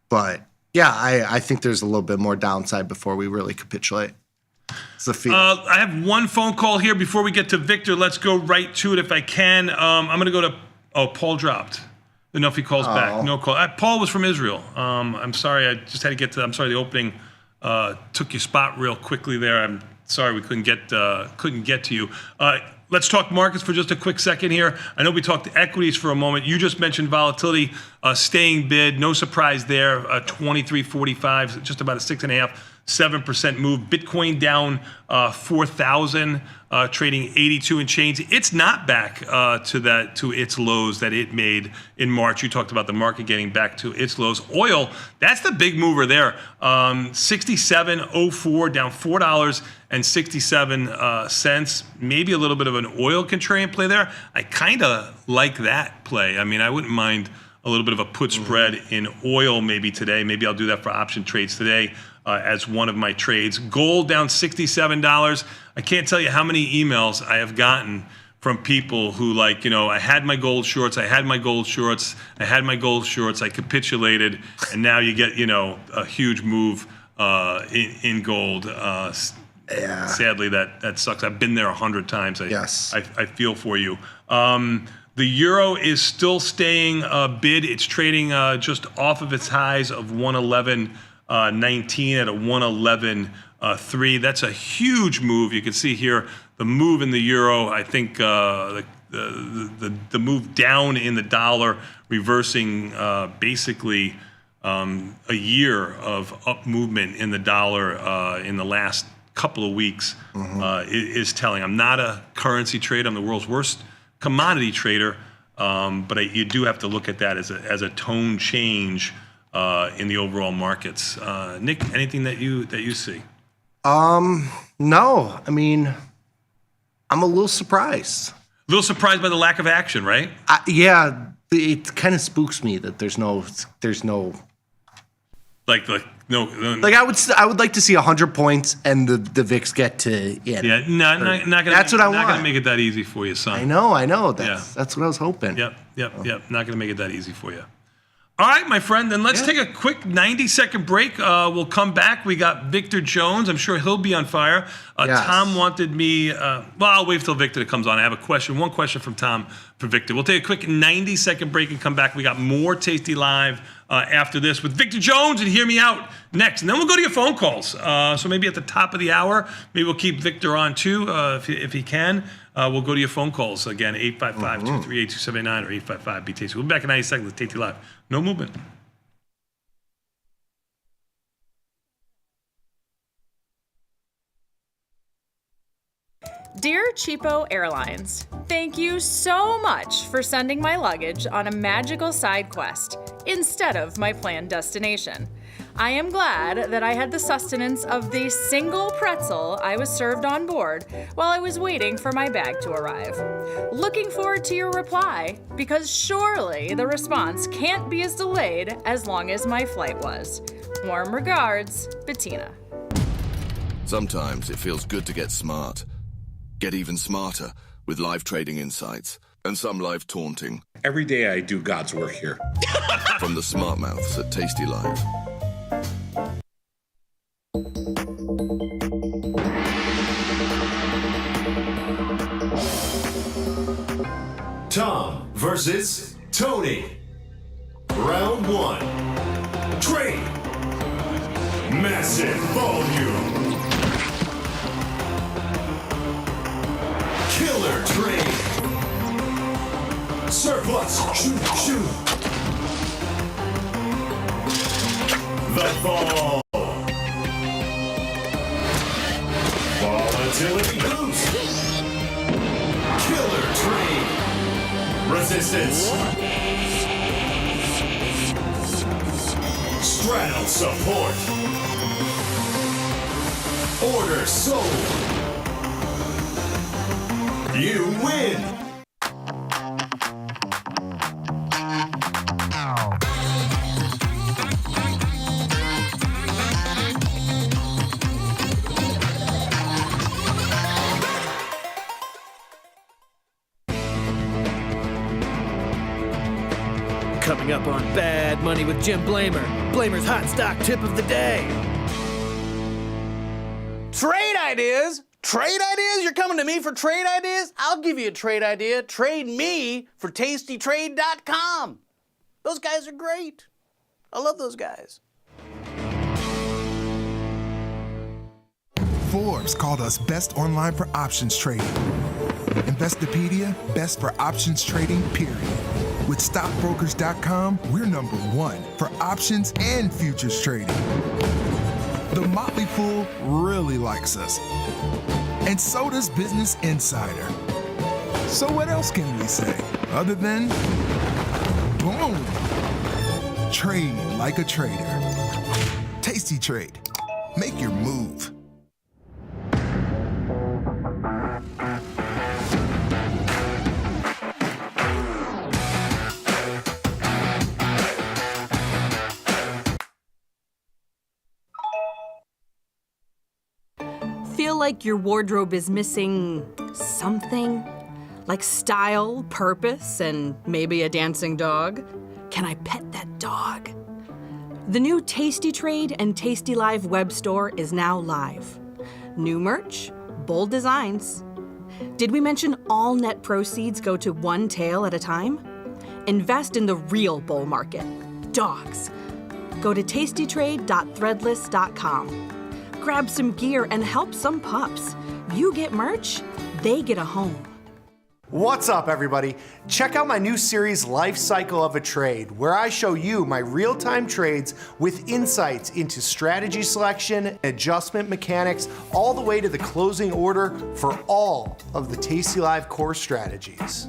But yeah, I think there's a little bit more downside before we really capitulate. It's the feeling. I have one phone call here before we get to Victor. Let's go right to it if I can. I'm going to go to Paul dropped. I don't know if he calls back. No call. Paul was from Israel. I'm sorry. I just had to get to. I'm sorry. The opening took your spot real quickly there. I'm sorry we couldn't get to you. Let's talk markets for just a quick second here. I know we talked equities for a moment. You just mentioned volatility staying bid. No surprise there. 23.45, just about a 6.5-7% move. Bitcoin down 4,000. Trading 82 and change. It's not back to its lows that it made in March. You talked about the market getting back to its lows. Oil, that's the big mover there. 67.04 down $4.67. Maybe a little bit of an oil contrarian play there. I kind of like that play. I mean, I wouldn't mind a little bit of a put spread in oil maybe today. Maybe I'll do that for option trades today as one of my trades. Gold down $67. I can't tell you how many emails I have gotten from people who I had my gold shorts, I capitulated, and now you get, a huge move in gold. Sadly, that sucks. I've been there 100 times. I feel for you. The euro is still staying bid. It's trading just off of its highs of 111. 19 at a 111.3. That's a huge move. You can see here the move in the euro. I think the move down in the dollar, reversing basically a year of up movement in the dollar in the last couple of weeks is telling. I'm not a currency trader. I'm the world's worst commodity trader, but you do have to look at that as a tone change in the overall markets. Nick, anything that you see? No. I mean, I'm a little surprised. A little surprised by the lack of action, right? Yeah, it kind of spooks me that there's no. Like no. Like I would like to see 100 points and the VIX get to Yeah, not gonna. That's what I want. Not gonna make it that easy for you, son. I know. That's what I was hoping. Yep. Not gonna make it that easy for you. All right, my friend, then let's take a quick 90-second break. We'll come back. We got Victor Jones. I'm sure he'll be on fire. Yes. Tom wanted me, I'll wait till Victor comes on. I have one question from Tom for Victor. We'll take a quick 90-second break and come back. We got more Tasty Live after this with Victor Jones and Hear Me Out next. And then we'll go to your phone calls. So maybe at the top of the hour, maybe we'll keep Victor on too, if he can. We'll go to your phone calls. Again, 855-238-2789 or 855-BTASTY. We'll be back in 90 seconds with Tasty Live. No movement. Dear Cheapo Airlines, thank you so much for sending my luggage on a magical side quest instead of my planned destination. I am glad that I had the sustenance of the single pretzel I was served on board while I was waiting for my bag to arrive. Looking forward to your reply, because surely the response can't be as delayed as long as my flight was. Warm regards, Bettina. Sometimes it feels good to get smart. Get even smarter with live trading insights and some live taunting. Every day I do God's work here. From the smart mouths at Tasty Live. Tom versus Tony. Round one. Trade. Massive volume. Killer trade. Surplus. Shoot. The fall. Volatility boost. Killer trade. Resistance. Straddle support. Order sold. You win. Coming up on Bad Money with Jim Blamer. Blamer's hot stock tip of the day. Trade ideas? Trade ideas? You're coming to me for trade ideas? I'll give you a trade idea. Trade me for tastytrade.com. Those guys are great. I love those guys. Forbes called us best online for options trading. Investopedia, best for options trading, period. With stockbrokers.com, we're number one for options and futures trading. The Motley Fool really likes us. And so does Business Insider. So what else can we say other than boom? Trade like a trader. Tasty Trade. Make your move. Feel like your wardrobe is missing something? Like style, purpose, and maybe a dancing dog? Can I pet that dog? The new Tasty Trade and Tasty Live web store is now live. New merch, bold designs. Did we mention all net proceeds go to one tail at a time? Invest in the real bull market, dogs. Go to tastytrade.threadless.com. Grab some gear and help some pups. You get merch, they get a home. What's up, everybody? Check out my new series, Life Cycle of a Trade, where I show you my real-time trades with insights into strategy selection, adjustment mechanics, all the way to the closing order for all of the tastylive core strategies.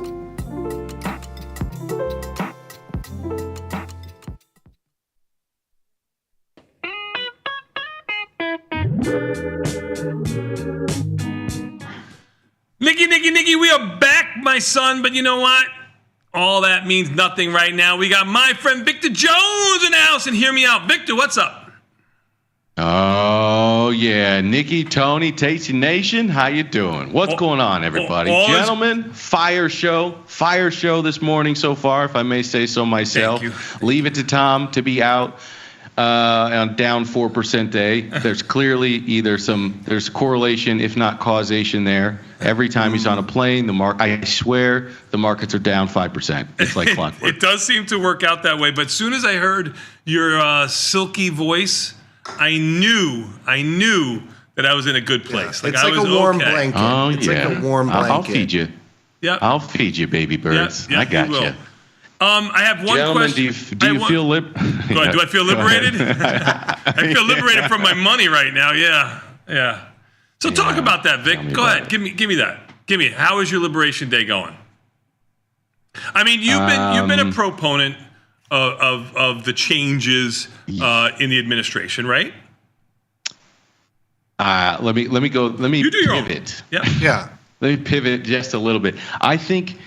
Nikki, we are back, my son. But you know what? All that means nothing right now. We got my friend Victor Jones in the house, and hear me out. Victor, what's up? Oh, yeah. Nikki, Tony, Tasty Nation, how you doing? What's going on, everybody? Gentlemen, fire show this morning so far, if I may say so myself. Leave it to Tom to be out on down 4% day. There's clearly there's correlation, if not causation there. Every time he's on a plane, I swear the markets are down 5%. It's like clockwork. It does seem to work out that way. But as soon as I heard your silky voice, I knew that I was in a good place. It's like a warm blanket. Oh, it's yeah. like a warm blanket. I'll feed you. Yep. I'll feed you, baby birds. Yep, I got you will. you. I have one Gentlemen, question. do you feel liberated? Do I feel liberated? I feel liberated from my money right now. Yeah. So talk about that, Vic. Go ahead. Give me that. How is your Liberation Day going? I mean, you've been a proponent of the changes in the administration, right? Let me pivot. Yeah. Let me pivot just a little bit. I think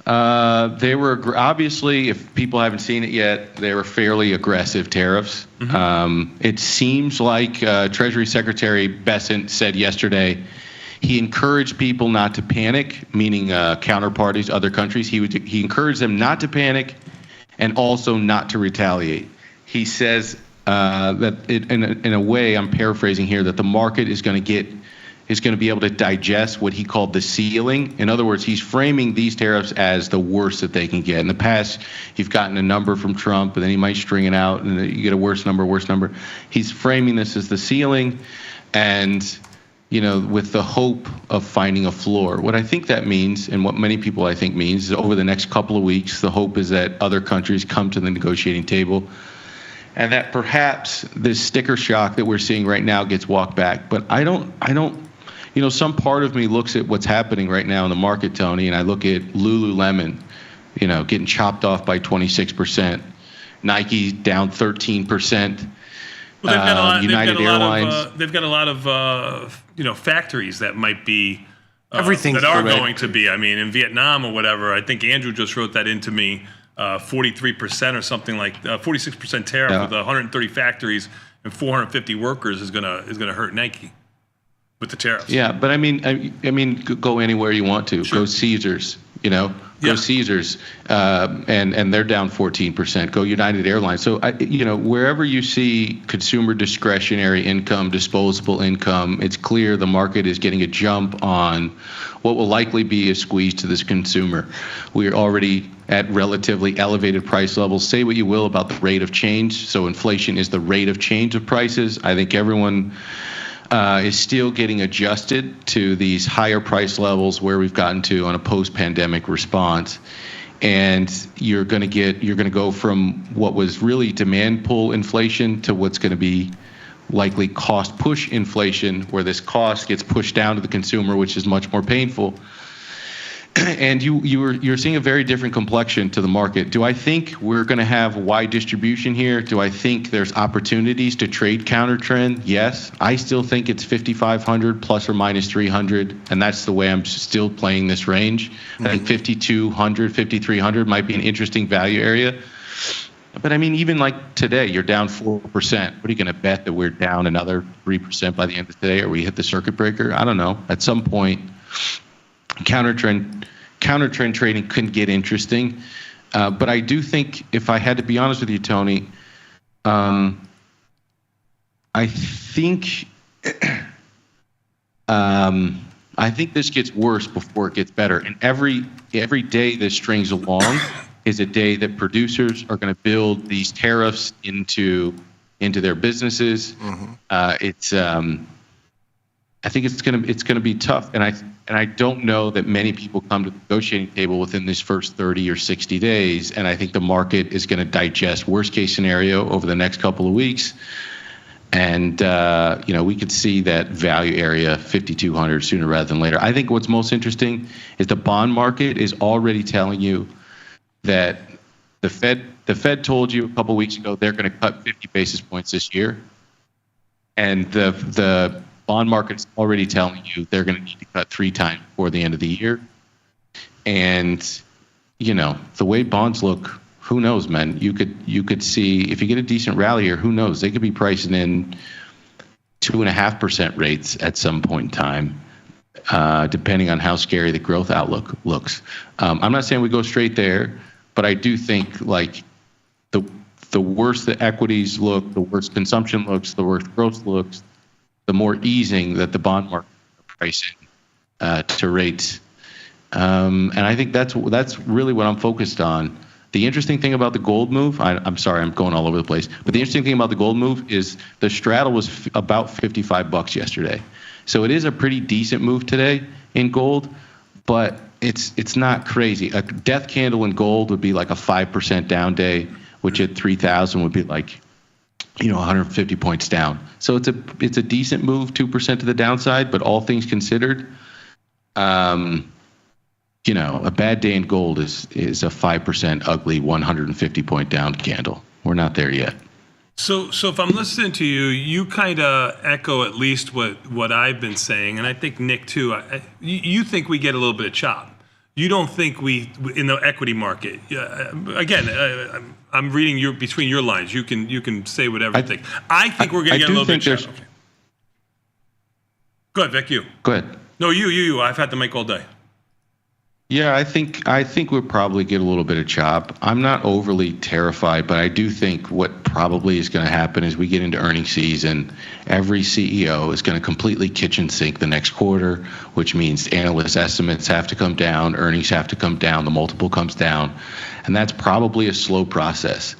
they were obviously, if people haven't seen it yet, they were fairly aggressive tariffs. Mm-hmm. It seems like Treasury Secretary Bessent said yesterday he encouraged people not to panic, meaning counterparties, other countries. He encouraged them not to panic and also not to retaliate. He says that in a way, I'm paraphrasing here, that the market is going to be able to digest what he called the ceiling. In other words, he's framing these tariffs as the worst that they can get. In the past, you've gotten a number from Trump, and then he might string it out, and you get a worse number. He's framing this as the ceiling, and with the hope of finding a floor. What I think that means, and what many people I think means, is over the next couple of weeks, the hope is that other countries come to the negotiating table, and that perhaps this sticker shock that we're seeing right now gets walked back. But I don't. Some part of me looks at what's happening right now in the market, Tony, and I look at Lululemon, getting chopped off by 26%, Nike down 13%. Well, United Airlines. They've got a lot of factories that might be everything that are going to be. I mean, in Vietnam or whatever. I think Andrew just wrote that into me. 43% or something like 46% tariff with 130 factories and 450 workers is gonna hurt Nike with the tariffs. Yeah, but I mean, go anywhere you want to. Sure. Go Caesars. Go Caesars, and they're down 14%. Go United Airlines. So, wherever you see consumer discretionary income, disposable income, it's clear the market is getting a jump on what will likely be a squeeze to this consumer. We are already at relatively elevated price levels. Say what you will about the rate of change. So inflation is the rate of change of prices. I think everyone is still getting adjusted to these higher price levels where we've gotten to on a post-pandemic response. And you're going to go from what was really demand pull inflation to what's going to be likely cost push inflation, where this cost gets pushed down to the consumer, which is much more painful. And you're seeing a very different complexion to the market. Do I think we're going to have wide distribution here? Do I think there's opportunities to trade counter trend? Yes. I still think it's 5,500 plus or minus 300, and that's the way I'm still playing this range. I think 5,200, 5,300 might be an interesting value area. But I mean, even like today, you're down 4%. What are you going to bet that we're down another 3% by the end of today, or we hit the circuit breaker? I don't know. At some point, counter trend trading can get interesting. But I do think, if I had to be honest with you, Tony, I think this gets worse before it gets better. And every day this strings along, is a day that producers are going to build these tariffs into their businesses. I think it's going to be tough, and I don't know that many people come to the negotiating table within this first 30 or 60 days, and I think the market is going to digest worst case scenario over the next couple of weeks, and we could see that value area 5,200 sooner rather than later. I think what's most interesting is the bond market is already telling you that the Fed told you a couple of weeks ago they're going to cut 50 basis points this year, and the bond market's already telling you they're going to need to cut 3 times before the end of the year. And, the way bonds look, who knows, man? You could see, if you get a decent rally here, who knows? They could be pricing in 2.5% rates at some point in time, depending on how scary the growth outlook looks. I'm not saying we go straight there, but I do think like the worse the equities look, the worse consumption looks, the worse growth looks, the more easing that the bond market is pricing to rates. And I think that's really what I'm focused on. The interesting thing about the gold move, I'm sorry, I'm going all over the place, but the interesting thing about the gold move is the straddle was about $55 yesterday. So it is a pretty decent move today in gold, but it's not crazy. A death candle in gold would be like a 5% down day, which at 3,000 would be like 150 points down. So it's a decent move, 2% to the downside, but all things considered, a bad day in gold is a 5% ugly 150 point down candle. We're not there yet. So if I'm listening to you, you kind of echo at least what I've been saying, and I think Nick too. You think we get a little bit of chop. You don't think we in the equity market. Again, I'm reading between your lines. You can say whatever you think. I think we're going to get a little bit of chop. Okay. Go ahead, Vic. You. Go ahead. No, you. I've had the mic all day. Yeah, I think we'll probably get a little bit of chop. I'm not overly terrified, but I do think what probably is going to happen is we get into earnings season. Every CEO is going to completely kitchen sink the next quarter, which means analyst estimates have to come down, earnings have to come down, the multiple comes down, and that's probably a slow process.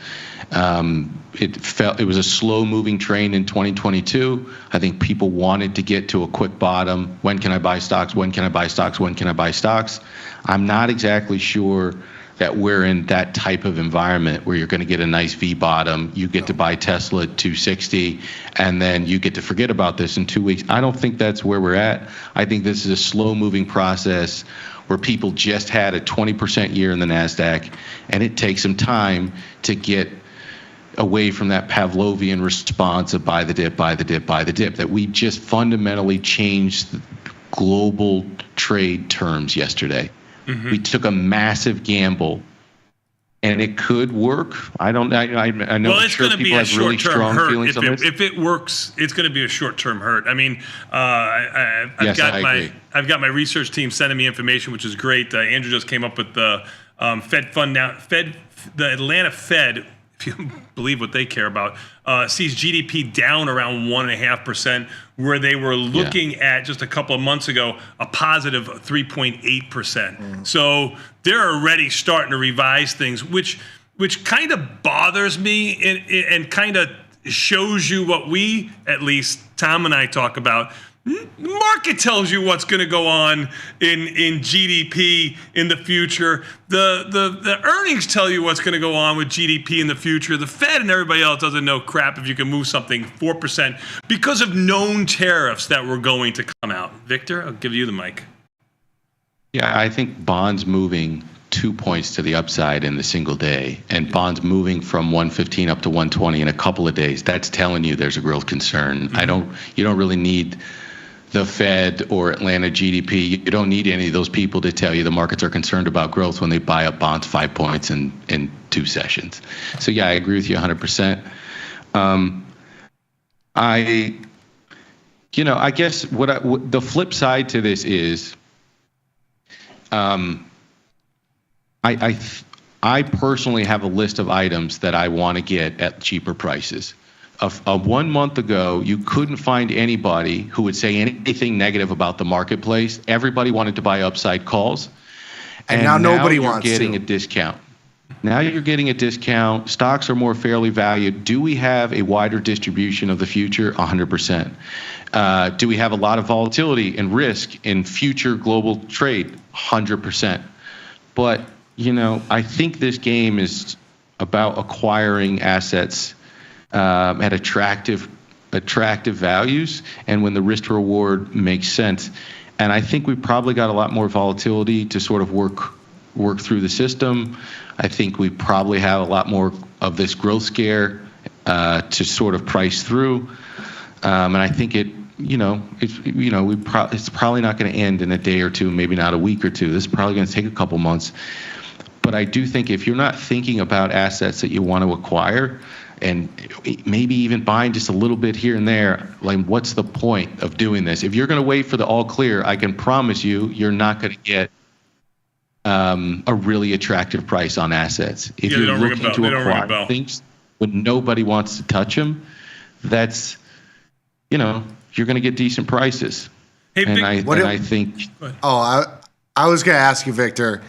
It was a slow moving train in 2022. I think people wanted to get to a quick bottom. When can I buy stocks? When can I buy stocks? When can I buy stocks? I'm not exactly sure that we're in that type of environment where you're going to get a nice V bottom. You get to buy Tesla at 260, and then you get to forget about this in 2 weeks. I don't think that's where we're at. I think this is a slow moving process where people just had a 20% year in the NASDAQ, and it takes some time to get away from that Pavlovian response of buy the dip, buy the dip, buy the dip, that we just fundamentally changed global trade terms yesterday. Mm-hmm. We took a massive gamble, and it could work. I know. Well, it's going to be a short-term hurt. If it works, it's going to be a short-term hurt. I mean, I've got my research team sending me information, which is great. Andrew just came up with the Fed fund now. The Atlanta Fed, if you believe what they care about, sees GDP down around 1.5%, where they were looking at just a couple of months ago a positive 3.8%. So they're already starting to revise things, which kind of bothers me and kind of shows you what we, at least Tom and I, talk about. The market tells you what's going to go on in GDP in the future. The earnings tell you what's going to go on with GDP in the future. The Fed and everybody else doesn't know crap if you can move something 4% because of known tariffs that were going to come out. Victor, I'll give you the mic. Yeah, I think bonds moving 2 points to the upside in the single day, and bonds moving from 115 up to 120 in a couple of days, that's telling you there's a growth concern. Mm-hmm. You don't really need the Fed or Atlanta GDP. You don't need any of those people to tell you the markets are concerned about growth when they buy up bonds 5 points in 2 sessions. So yeah, I agree with you 100%. I guess what the flip side to this is, I personally have a list of items that I want to get at cheaper prices. 1 month ago, you couldn't find anybody who would say anything negative about the marketplace. Everybody wanted to buy upside calls, and now nobody you're wants getting to. a discount. Now you're getting a discount. Stocks are more fairly valued. Do we have a wider distribution of the future? 100%. Do we have a lot of volatility and risk in future global trade? 100%. But, I think this game is about acquiring assets at attractive values and when the risk to reward makes sense. And I think we probably got a lot more volatility to sort of work through the system. I think we probably have a lot more of this growth scare to sort of price through. And I think it's probably not going to end in a day or two, maybe not a week or two. This is probably going to take a couple months. But I do think if you're not thinking about assets that you want to acquire and maybe even buying just a little bit here and there, like what's the point of doing this? If you're going to wait for the all clear, I can promise you're not going to get a really attractive price on assets. If you're looking to acquire things when nobody wants to touch them, that's, you're going to get decent prices. Hey, and Vic, I think. I was going to ask you, Victor,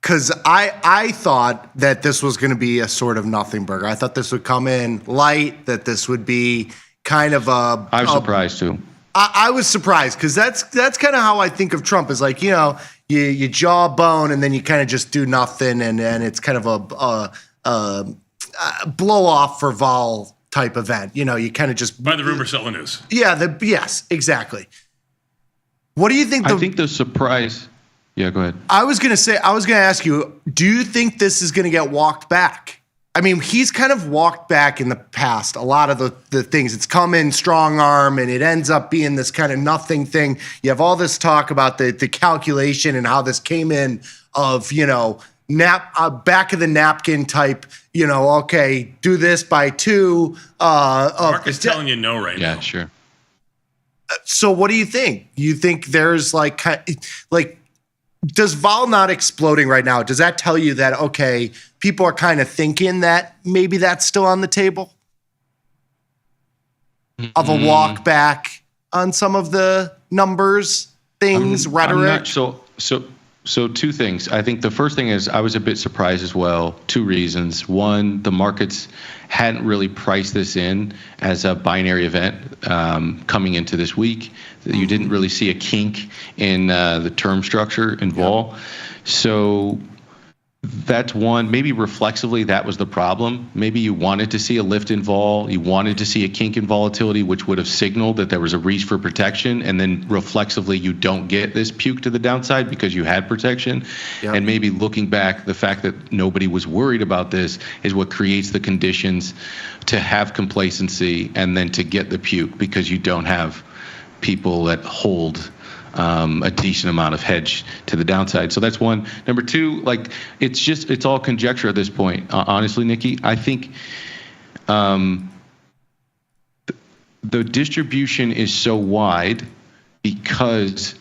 because I thought that this was going to be a sort of nothing burger. I thought this would come in light, that this would be kind of a. I was surprised too. I was surprised because that's kind of how I think of Trump is like, you jawbone and then you kind of just do nothing and it's kind of a blow off for vol type event. You kind of just buy the rumor, sell the news. Yeah, yes, exactly. What do you think? I think the surprise. Yeah, go ahead. I was going to ask you, do you think this is going to get walked back? I mean, he's kind of walked back in the past. A lot of the things, it's come in strong arm and it ends up being this kind of nothing thing. You have all this talk about the calculation and how this came in of, back of the napkin type, okay, do this by 2. Market's telling you no right now. Yeah, sure. So what do you think? You think there's does vol not exploding right now? Does that tell you that, okay, people are kind of thinking that maybe that's still on the table of a walk back on some of the numbers, things, rhetoric? So two things. I think the first thing is I was a bit surprised as well. 2 reasons. One, the markets hadn't really priced this in as a binary event coming into this week. You didn't really see a kink in the term structure in vol. So that's one. Maybe reflexively that was the problem. Maybe you wanted to see a lift in vol. You wanted to see a kink in volatility, which would have signaled that there was a reach for protection. And then reflexively, you don't get this puke to the downside because you had protection. Yep. And maybe looking back, the fact that nobody was worried about this is what creates the conditions to have complacency and then to get the puke because you don't have people that hold a decent amount of hedge to the downside. So that's one. Number 2, it's all conjecture at this point. Honestly, Nikki, I think the distribution is so wide because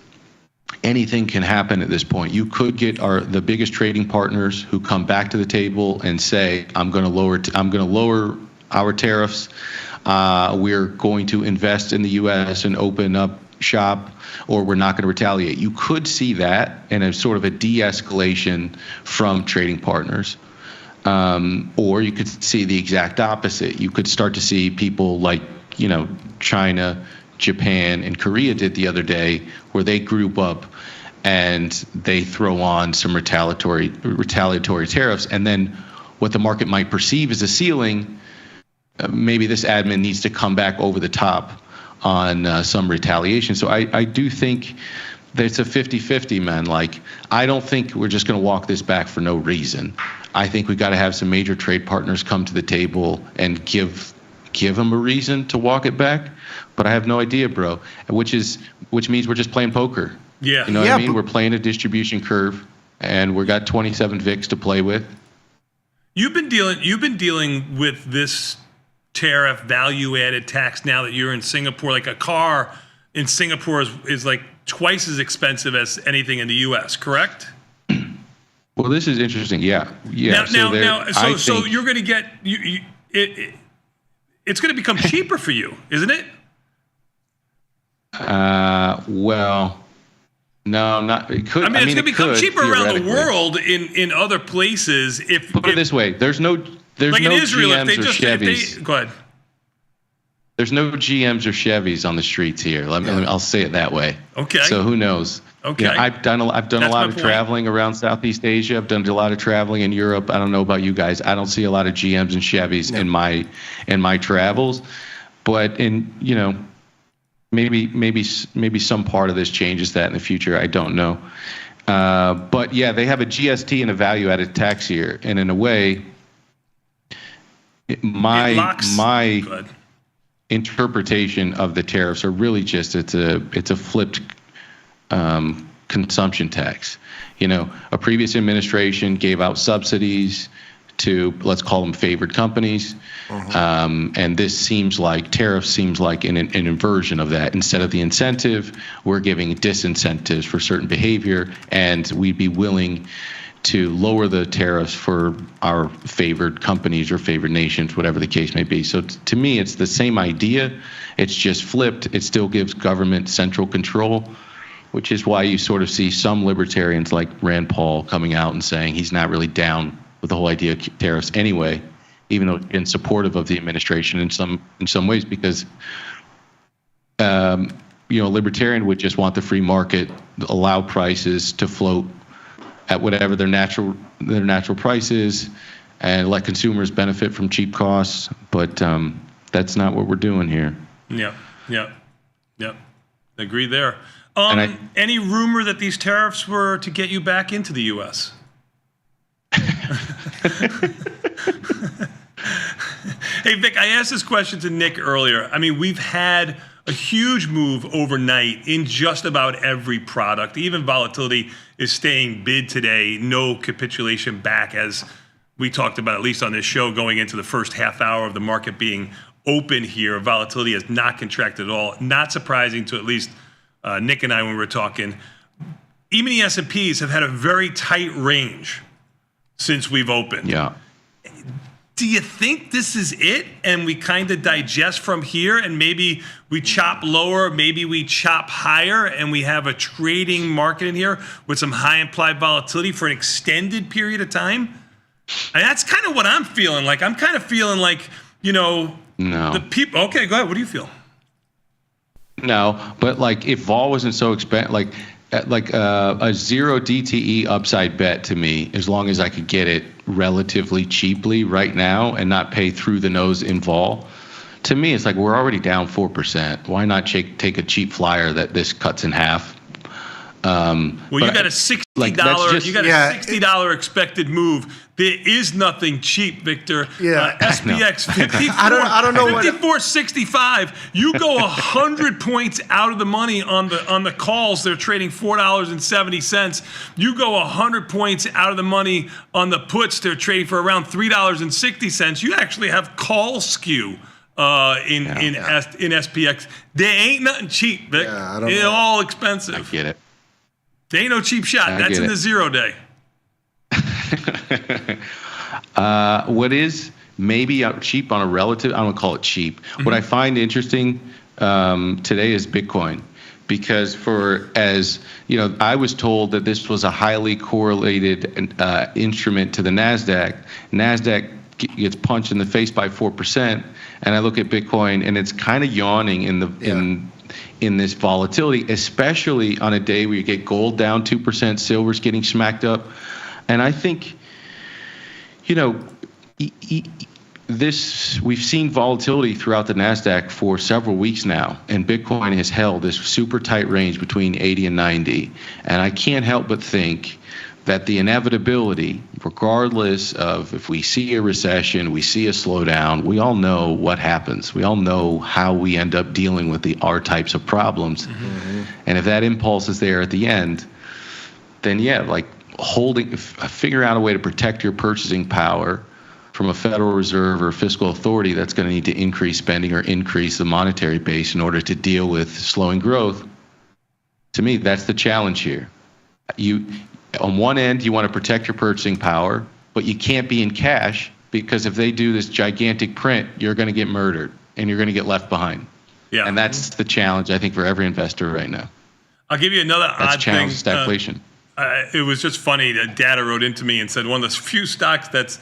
anything can happen at this point. You could get the biggest trading partners who come back to the table and say, I'm going to lower our tariffs. We're going to invest in the U.S. and open up shop, or we're not going to retaliate. You could see that in a sort of a de-escalation from trading partners. Or you could see the exact opposite. You could start to see people like, China, Japan, and Korea did the other day, where they group up and they throw on some retaliatory tariffs. And then what the market might perceive as a ceiling, maybe this admin needs to come back over the top on some retaliation. So I do think that it's a 50-50, man. I don't think we're just going to walk this back for no reason. I think we got to have some major trade partners come to the table and give them a reason to walk it back. But I have no idea, bro. Which means we're just playing poker. Yeah. You know what I mean? We're playing a distribution curve, and we got 27 VIX to play with. You've been dealing with this tariff value-added tax now that you're in Singapore. Like a car in Singapore is like twice as expensive as anything in the U.S., correct? Well, this is interesting. Yeah. So you're going to get it's going to become cheaper for you, isn't it? Well, No, not it could. I mean, it's going to become cheaper around the theoretically. world in other places. Put it this way: there's no like in Israel, GMs if they or just Chevys. go ahead. There's no GMs or Chevys on the streets here. I'll say it that way. Okay. So who knows? Okay. You know, I've done a lot That's my of point. traveling around Southeast Asia. I've done a lot of traveling in Europe. I don't know about you guys. I don't see a lot of GMs and Chevys in my travels. But maybe some part of this changes that in the future. I don't know. But yeah, they have a GST and a value-added tax here, and in a way, my interpretation of the tariffs are really just it's a flipped consumption tax. A previous administration gave out subsidies to, let's call them, favored companies, and this tariff seems like an inversion of that. Instead of the incentive, we're giving disincentives for certain behavior, and we'd be willing to lower the tariffs for our favored companies or favored nations, whatever the case may be. So to me, it's the same idea. It's just flipped. It still gives government central control, which is why you sort of see some libertarians like Rand Paul coming out and saying he's not really down with the whole idea of tariffs anyway, even though he's been supportive of the administration in some ways, because a libertarian would just want the free market, allow prices to float at whatever their natural price is, and let consumers benefit from cheap costs. But that's not what we're doing here. Yeah. Agree there. Any rumor that these tariffs were to get you back into the U.S.? Hey, Vic, I asked this question to Nick earlier. I mean, we've had a huge move overnight in just about every product. Even volatility is staying bid today. No capitulation back, as we talked about, at least on this show, going into the first half hour of the market being open here. Volatility has not contracted at all. Not surprising to at least Nick and I when we were talking. Even the S&Ps have had a very tight range since we've opened. Yeah. Do you think this is it and we kind of digest from here and maybe we chop lower, maybe we chop higher and we have a trading market in here with some high implied volatility for an extended period of time? And that's kind of what I'm feeling like. I'm kind of feeling like, No. the people. Okay, go ahead. What do you feel? No, but like if vol wasn't so expensive, like a zero DTE upside bet to me, as long as I could get it relatively cheaply right now and not pay through the nose in vol, to me it's like we're already down 4%. Why not take a cheap flyer that this cuts in half? Well, you got a $60. $60 expected move. There is nothing cheap, Victor. Yeah. SPX 54. I don't know 54.65. You go 100 points out of the money on the calls. They're trading $4.70. You go 100 points out of the money on the puts. They're trading for around $3.60. You actually have call skew in SPX. There ain't nothing cheap, Vic. It's all expensive. I get it. There ain't no cheap shot. That's in the 0 day. What is maybe cheap on a relative, I don't call it cheap. Mm-hmm. What I find interesting today is Bitcoin, because I was told that this was a highly correlated instrument to the NASDAQ. NASDAQ gets punched in the face by 4%, and I look at Bitcoin and it's kind of yawning in this volatility, especially on a day where you get gold down 2%, silver's getting smacked up. And I think, we've seen volatility throughout the NASDAQ for several weeks now, and Bitcoin has held this super tight range between 80 and 90. And I can't help but think that the inevitability, regardless of if we see a recession, we see a slowdown, we all know what happens. We all know how we end up dealing with our types of problems. Mm-hmm. And if that impulse is there at the end, then figure out a way to protect your purchasing power from a Federal Reserve or fiscal authority that's going to need to increase spending or increase the monetary base in order to deal with slowing growth. To me, that's the challenge here. On one end, you want to protect your purchasing power, but you can't be in cash, because if they do this gigantic print, you're going to get murdered and you're going to get left behind. Yeah. And that's the challenge, I think, for every investor right now. I'll give you another That's odd channel thing. stagflation. It was just funny that Data wrote into me and said one of the few stocks that's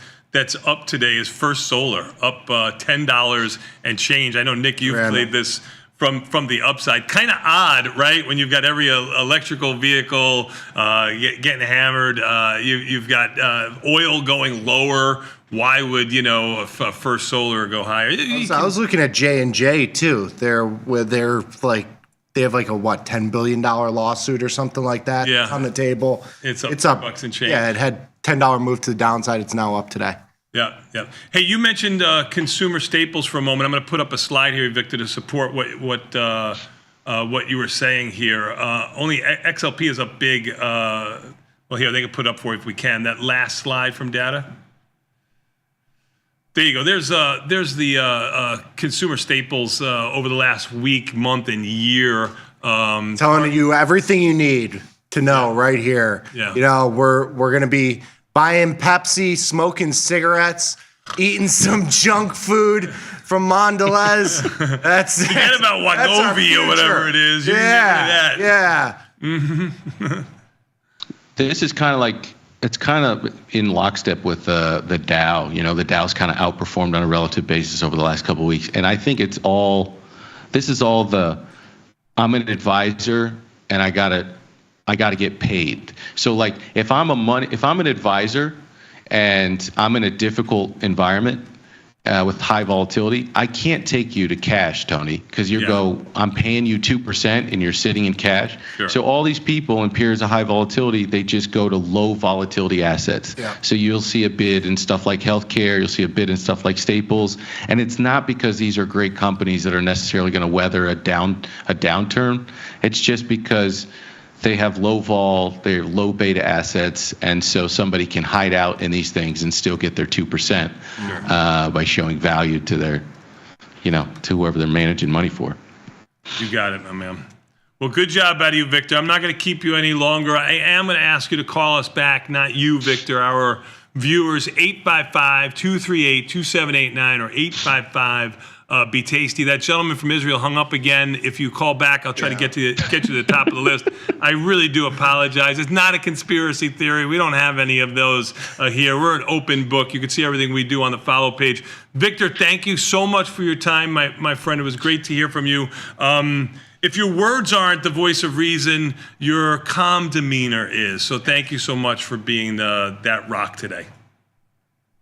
up today is First Solar, up $10 and change. I know, Nick, you've played this from the upside. Kind of odd, right? When you've got every electrical vehicle getting hammered, you've got oil going lower. Why would a First Solar go higher? I was looking at J&J too. They have like a $10 billion lawsuit or something like that on the table. It's up $2 and change. Yeah, it had $10 move to the downside. It's now up today. Yeah. Hey, you mentioned consumer staples for a moment. I'm going to put up a slide here, Victor, to support what you were saying here. Only XLP is up big. Well, here, they can put up for you if we can. That last slide from Data. There you go. There's the consumer staples over the last week, month, and year. Telling you everything you need to know right here. Yeah. We're going to be buying Pepsi, smoking cigarettes, eating some junk food from Mondelez. Forget about Wegovy or whatever it is. You can get that. Yeah. This is kind of like, it's kind of in lockstep with the Dow. The Dow's kind of outperformed on a relative basis over the last couple of weeks. And I think this is all I'm an advisor and I gotta get paid. So like if I'm an advisor and I'm in a difficult environment with high volatility, I can't take you to cash, Tony, because I'm paying you 2% and you're sitting in cash. Sure. So all these people in periods of high volatility, they just go to low volatility assets. Yeah. So you'll see a bid in stuff like healthcare, you'll see a bid in stuff like staples, and it's not because these are great companies that are necessarily going to weather a downturn. It's just because they have low vol, they're low beta assets, and so somebody can hide out in these things and still get their 2% by showing value to their, to whoever they're managing money for. You got it, my man. Well, good job out of you, Victor. I'm not going to keep you any longer. I am going to ask you to call us back, not you, Victor, our viewers, 855-238-2789 or 855 Be Tasty. That gentleman from Israel hung up again. If you call back, I'll try to get you to the top of the list. I really do apologize. It's not a conspiracy theory. We don't have any of those here. We're an open book. You can see everything we do on the follow page. Victor, thank you so much for your time, my friend. It was great to hear from you. If your words aren't the voice of reason, your calm demeanor is. So thank you so much for being that rock today.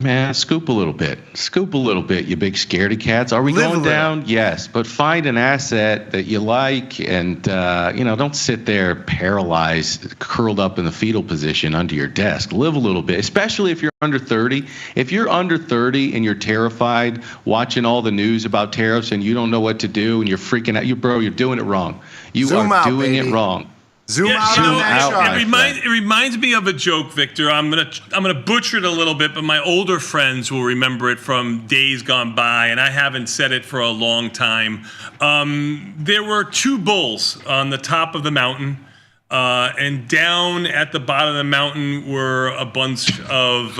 Man, scoop a little bit, you big scaredy cats. Are we going down? Yes, but find an asset that you like and, don't sit there paralyzed, curled up in the fetal position under your desk. Live a little bit, especially if you're under 30. If you're under 30 and you're terrified watching all the news about tariffs and you don't know what to do and you're freaking out, you're doing it wrong. You are doing it wrong. Zoom out. It reminds me of a joke, Victor. I'm gonna butcher it a little bit, but my older friends will remember it from days gone by, and I haven't said it for a long time. There were two bulls on the top of the mountain, and down at the bottom of the mountain were a bunch of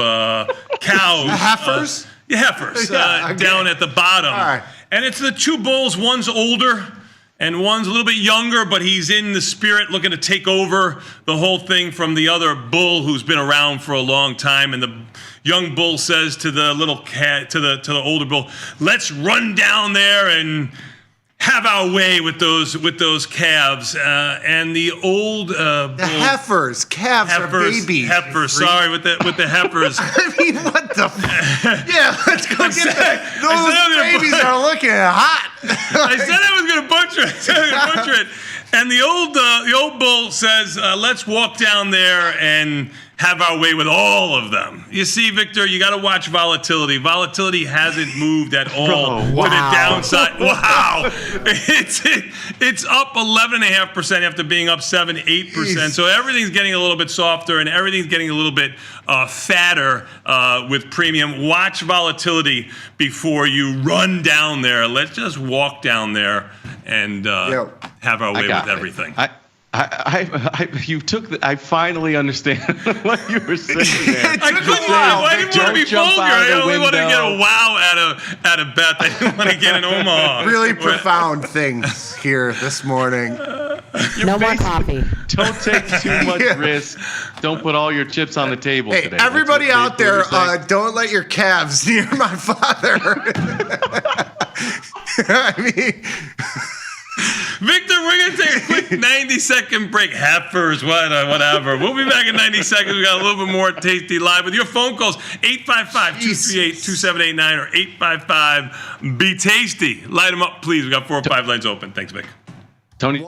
cows. Heifers? Heifers. Down at the bottom. All right. And it's the two bulls. One's older. And one's a little bit younger, but he's in the spirit looking to take over the whole thing from the other bull who's been around for a long time. And the young bull says to the little cat, to the older bull, "Let's run down there and have our way with those calves." And the old bull, heifers, calves are babies. Heifers, sorry, with the heifers. I mean, what the? Yeah, let's go get that. Those babies are looking hot. I said I was going to butcher it. And the old bull says, "Let's walk down there and have our way with all of them." You see, Victor, you got to watch Volatility. Volatility hasn't moved at all to the downside. Wow. It's up 11.5% after being up 7-8%. So everything's getting a little bit softer and everything's getting a little bit fatter with premium. Watch Volatility before you run down there. Let's just walk down there and have our way with everything. I finally understand what you were saying there. I couldn't wow. I didn't want to be vulgar. I only wanted to get a wow out of Beth. I didn't want to get an Omaha. Really profound things here this morning. No more coffee. Don't take too much risk. Don't put all your chips on the table today. Everybody out there, don't let your calves near my father. I mean... Victor, we're going to take a quick 90-second break. Heifers, whatever. We'll be back in 90 seconds. We got a little bit more Tasty Live with your phone calls. 855-238-2789 or 855-BE-TASTY. Light them up, please. We got 4 or 5 lines open. Thanks, Vic. Tony.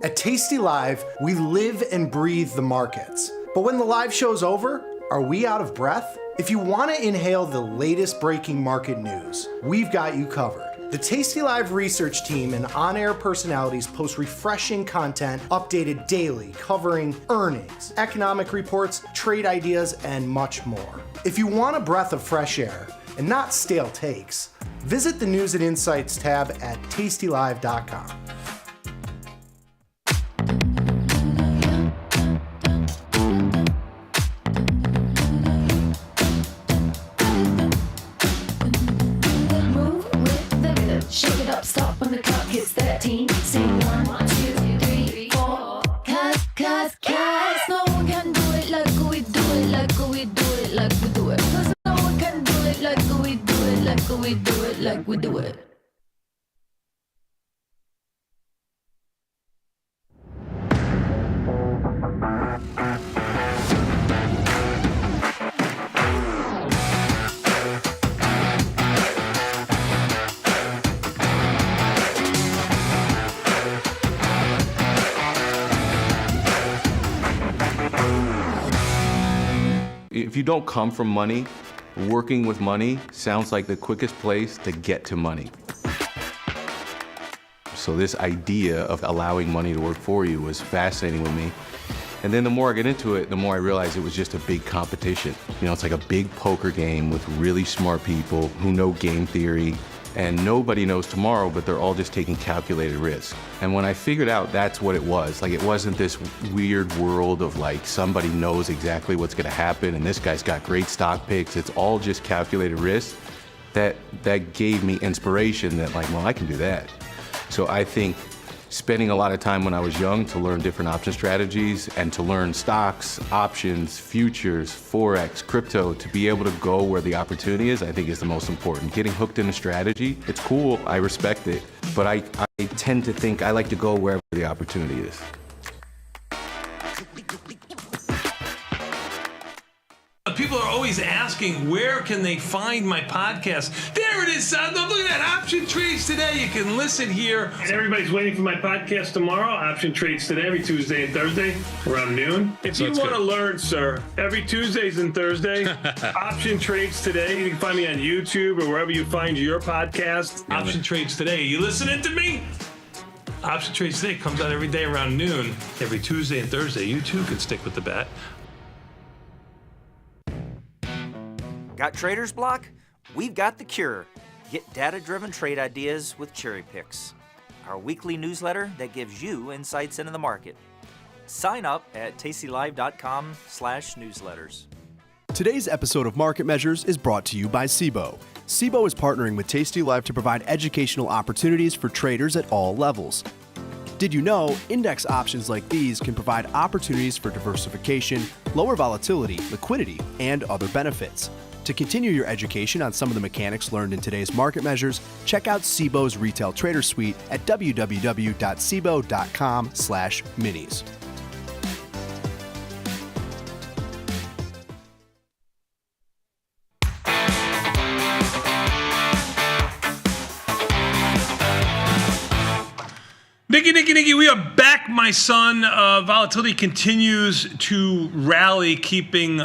At Tasty Live, we live and breathe the markets. But when the live show's over, are we out of breath? If you want to inhale the latest breaking market news, we've got you covered. The Tasty Live research team and on-air personalities post refreshing content updated daily covering earnings, economic reports, trade ideas, and much more. If you want a breath of fresh air and not stale takes, visit the News and Insights tab at tastylive.com. Shake it up, stop when the clock hits 13. Sing 1, 2, 3, 4. Cause no one can do it like we do it, like we do it, like we do it. Cause no one can do it like we do it, like we do it, like we do it. If you don't come from money, working with money sounds like the quickest place to get to money. So this idea of allowing money to work for you was fascinating with me. And then the more I get into it, the more I realize it was just a big competition. You know, it's like a big poker game with really smart people who know game theory, and nobody knows tomorrow, but they're all just taking calculated risk. And when I figured out that's what it was, like it wasn't this weird world of like somebody knows exactly what's gonna happen and this guy's got great stock picks, it's all just calculated risk, that gave me inspiration that like, well, I can do that. So I think spending a lot of time when I was young to learn different option strategies and to learn stocks, options, futures, Forex, crypto, to be able to go where the opportunity is, I think is the most important. Getting hooked in a strategy, it's cool, I respect it, but I tend to think I like to go wherever the opportunity is. People are always asking, where can they find my podcast? There it is, son. Look at that. Option Trades Today. You can listen here. And everybody's waiting for my podcast tomorrow. Option Trades Today, every Tuesday and Thursday around noon. If you want to learn, sir, every Tuesdays and Thursday, Option Trades Today. You can find me on YouTube or wherever you find your podcast. Option Trades Today. You listening to me? Option Trades Today comes out every day around noon, every Tuesday and Thursday. You too can stick with the bat. Got trader's block? We've got the cure. Get data-driven trade ideas with Cherry Picks, our weekly newsletter that gives you insights into the market. Sign up at tastylive.com/newsletters. Today's episode of Market Measures is brought to you by SIBO. SIBO is partnering with Tasty Live to provide educational opportunities for traders at all levels. Did you know index options like these can provide opportunities for diversification, lower volatility, liquidity, and other benefits? To continue your education on some of the mechanics learned in today's market measures, check out SIBO's Retail Trader Suite at www.sibo.com/minis. Nicky, we are back, my son. Volatility continues to rally, keeping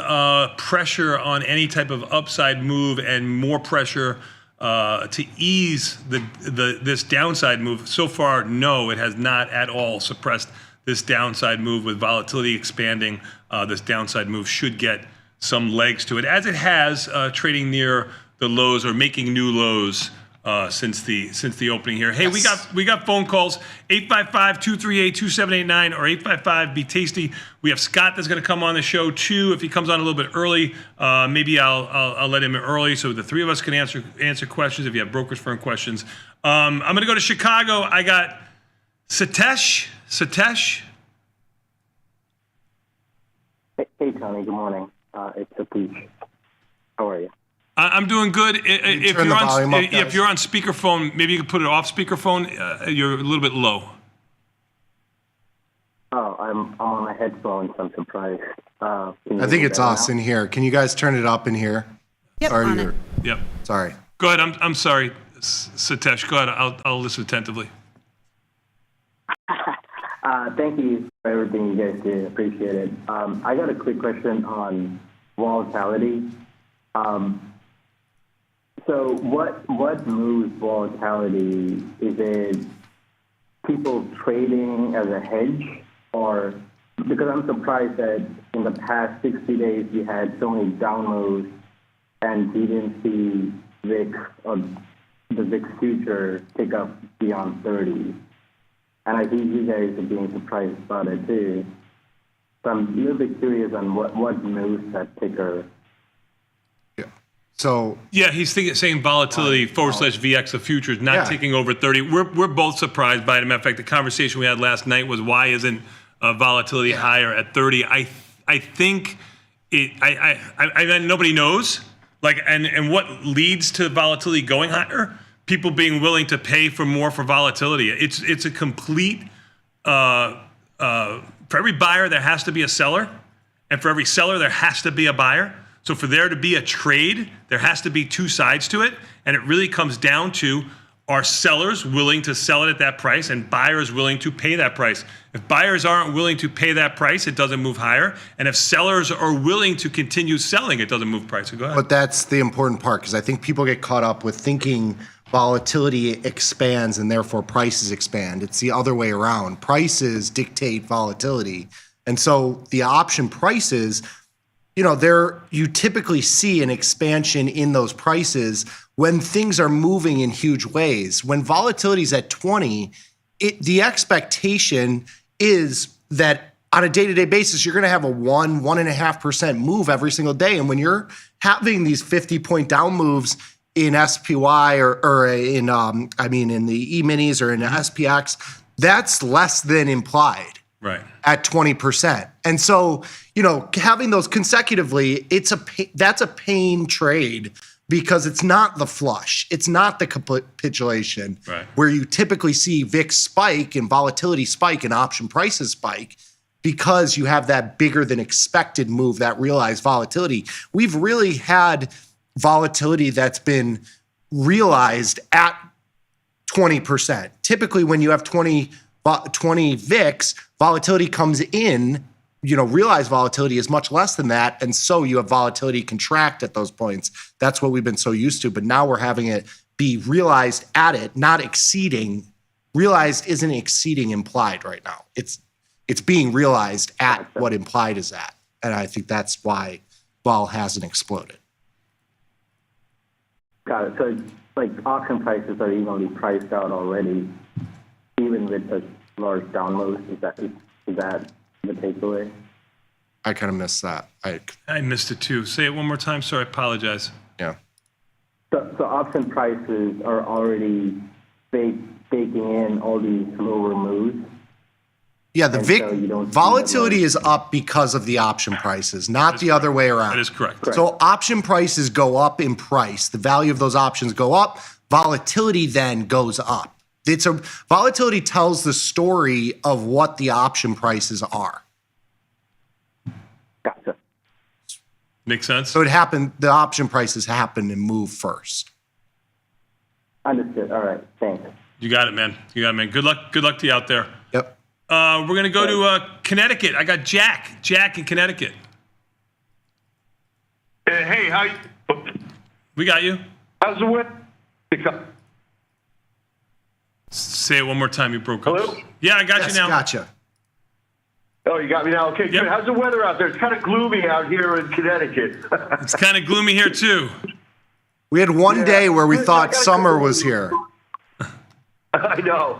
pressure on any type of upside move and more pressure to ease this downside move. So far, no, it has not at all suppressed this downside move. With volatility expanding, this downside move should get some legs to it, as it has, trading near the lows or making new lows since the opening here. Hey, we got phone calls 855-238-2789 or 855-BE-TASTY. We have Scott that's going to come on the show too. If he comes on a little bit early, maybe I'll let him in early so the three of us can answer questions. If you have brokerage firm questions, I'm going to go to Chicago. I got Satish. Hey Tony, good morning. It's Satish. How are you? I'm doing good. If you're on speakerphone, maybe you can put it off speakerphone. You're a little bit low. Oh, I'm on my headphones. I'm surprised. I think it's us in here. Can you guys turn it up in here? Yep, on it. Yep. Sorry. Go ahead. I'm sorry, Satish. Go ahead. I'll listen attentively. Thank you for everything you guys did. Appreciate it. I got a quick question on volatility. So what moves volatility? Is it people trading as a hedge, or because I'm surprised that in the past 60 days we had so many down moves and we didn't see VIX or the VIX future pick up beyond 30. And I think you guys are being surprised about it too. So I'm a little bit curious on what moves that ticker. So he's saying volatility / VX of futures not taking over 30. We're both surprised by it. Matter of fact, the conversation we had last night was why isn't volatility higher at 30? I think I nobody knows. And what leads to volatility going higher? People being willing to pay for more for volatility. It's a complete for every buyer there has to be a seller, and for every seller there has to be a buyer. So for there to be a trade, there has to be two sides to it. And it really comes down to, are sellers willing to sell it at that price and buyers willing to pay that price? If buyers aren't willing to pay that price, it doesn't move higher. And if sellers are willing to continue selling, it doesn't move price. So go ahead. But that's the important part, because I think people get caught up with thinking volatility expands and therefore prices expand. It's the other way around. Prices dictate volatility. And so the option prices, you typically see an expansion in those prices when things are moving in huge ways. When volatility is at 20, the expectation is that on a day-to-day basis, you're going to have a 1.5% move every single day. And when you're having these 50-point down moves in SPY or in the E-minis or in SPX, that's less than implied. Right. At 20%. And so, having those consecutively, that's a pain trade because it's not the flush. It's not the capitulation where you typically see VIX spike and volatility spike and option prices spike because you have that bigger than expected move, that realized volatility. We've really had volatility that's been realized at 20%. Typically, when you have 20 VIX, volatility comes in, realized volatility is much less than that. And so you have volatility contract at those points. That's what we've been so used to. But now we're having it be realized at it, not exceeding. Realized isn't exceeding implied right now. It's being realized at what implied is at. And I think that's why vol hasn't exploded. Got it. So auction prices are evenly priced out already, even with the large down moves. Is that the takeaway? I kind of missed that. I missed it too. Say it one more time. Sorry, I apologize. Yeah. So option prices are already baking in all these lower moves. Yeah, the VIX volatility is up because of the option prices, not the other way around. That is correct. So option prices go up in price. The value of those options go up. Volatility then goes up. Volatility tells the story of what the option prices are. Gotcha. Makes sense. So the option prices happen and move first. Understood. All right. Thanks. You got it, man. Good luck to you out there. Yep. We're going to go to Connecticut. I got Jack in Connecticut. Hey, how you? We got you. How's the weather? Say it one more time. You broke up. Hello? Yeah, I got you now. Gotcha. Oh, you got me now? Okay, good. How's the weather out there? It's kind of gloomy out here in Connecticut. It's kind of gloomy here, too. We had one day where we thought summer was here. I know.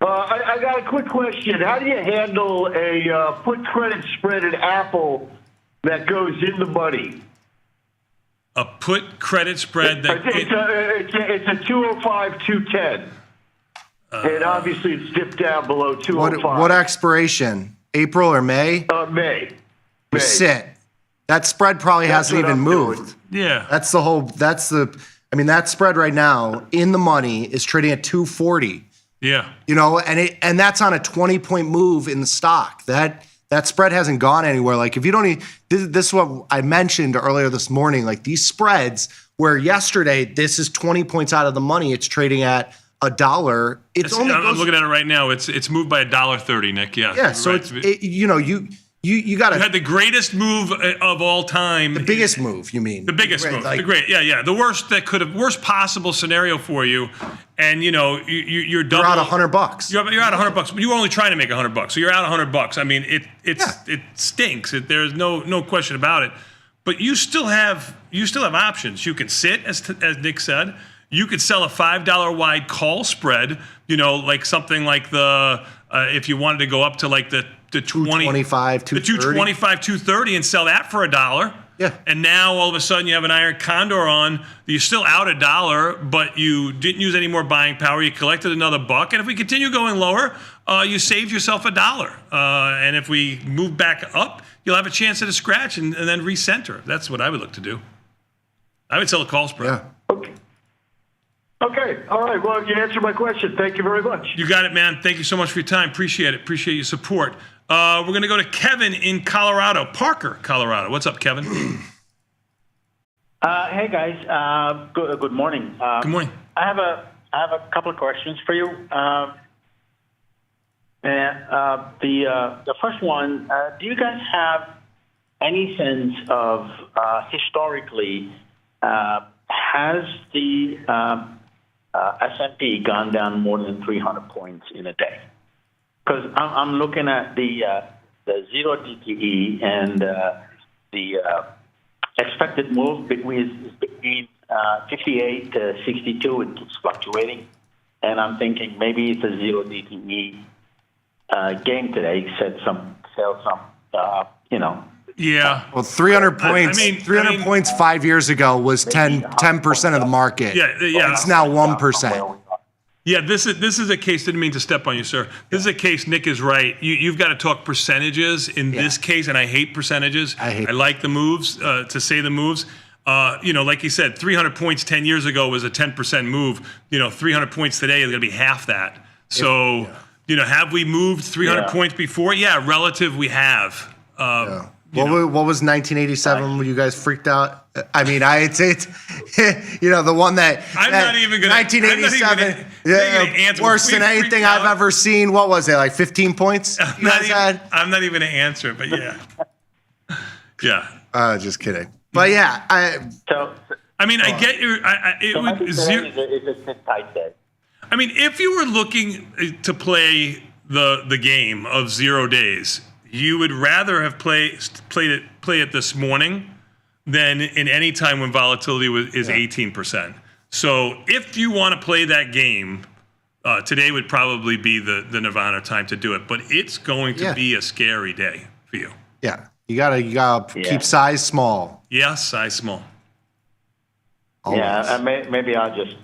I got a quick question. How do you handle a put credit spread at Apple that goes in the money? A put credit spread that it's a 205, 210. And obviously it's dipped down below 205. What expiration? April or May? May. Sit. That spread probably hasn't even moved. Yeah. That spread right now in the money is trading at 240. Yeah. And that's on a 20-point move in the stock. That spread hasn't gone anywhere. Like if you don't, this is what I mentioned earlier this morning. Like these spreads, where yesterday this is 20 points out of the money, it's trading at $1. I'm looking at it right now. It's moved by $1.30, Nick. Yeah. Yeah. So right. You got to. You had the greatest move of all time. The biggest move, you mean? The biggest move. The worst possible scenario for you, and you're double. You're out $100. You're out $100, but you were only trying to make $100, so you're out $100. I mean, it stinks. There's no question about it. But you still have options. You can sit, as Nick said. You could sell a $5 wide call spread. Like something like if you wanted to go up to like the 225, 230 and sell that for $1. Yeah. And now all of a sudden you have an iron condor on. You're still out $1, but you didn't use any more buying power. You collected another $1. And if we continue going lower, you saved yourself $1. And if we move back up, you'll have a chance at a scratch and then recenter. That's what I would look to do. I would sell a call spread. Yeah. Okay. All right. Well, you answered my question. Thank you very much. You got it, man. Thank you so much for your time. Appreciate it. Appreciate your support. We're going to go to Kevin in Colorado. Parker, Colorado. What's up, Kevin? Hey, guys. Good morning. Good morning. I have a couple of questions for you. The first one, do you guys have any sense of historically has the S&P gone down more than 300 points in a day? Because I'm looking at the zero DTE and the expected move between 58 to 62. It keeps fluctuating, and I'm thinking maybe it's a zero DTE game today. Sell some. Yeah. Well, 300 points. 300 points 5 years ago was 10% of the market. Yeah. It's now 1%. Yeah, this is a case. Didn't mean to step on you, sir. This is a case. Nick is right. You've got to talk percentages in this case, and I hate percentages. I like the moves to say the moves. Like you said, 300 points 10 years ago was a 10% move. 300 points today is going to be half that. So, have we moved 300 points before? Yeah, relative we have. What was 1987 when you guys freaked out? I mean, it's the one that I'm not even going 1987 worse than anything I've ever seen. What was it, like 15 points? I'm not even going to answer, but yeah. Yeah. Just kidding. But yeah, I get your. It's a tight day. I mean, if you were looking to play the game of 0 days, you would rather have play it this morning than in any time when volatility is 18%. So if you want to play that game, today would probably be the Nirvana time to do it. But it's going to be a scary day for you. Yeah, you gotta keep size small. Yeah, size small. Always. Yeah, maybe I'll just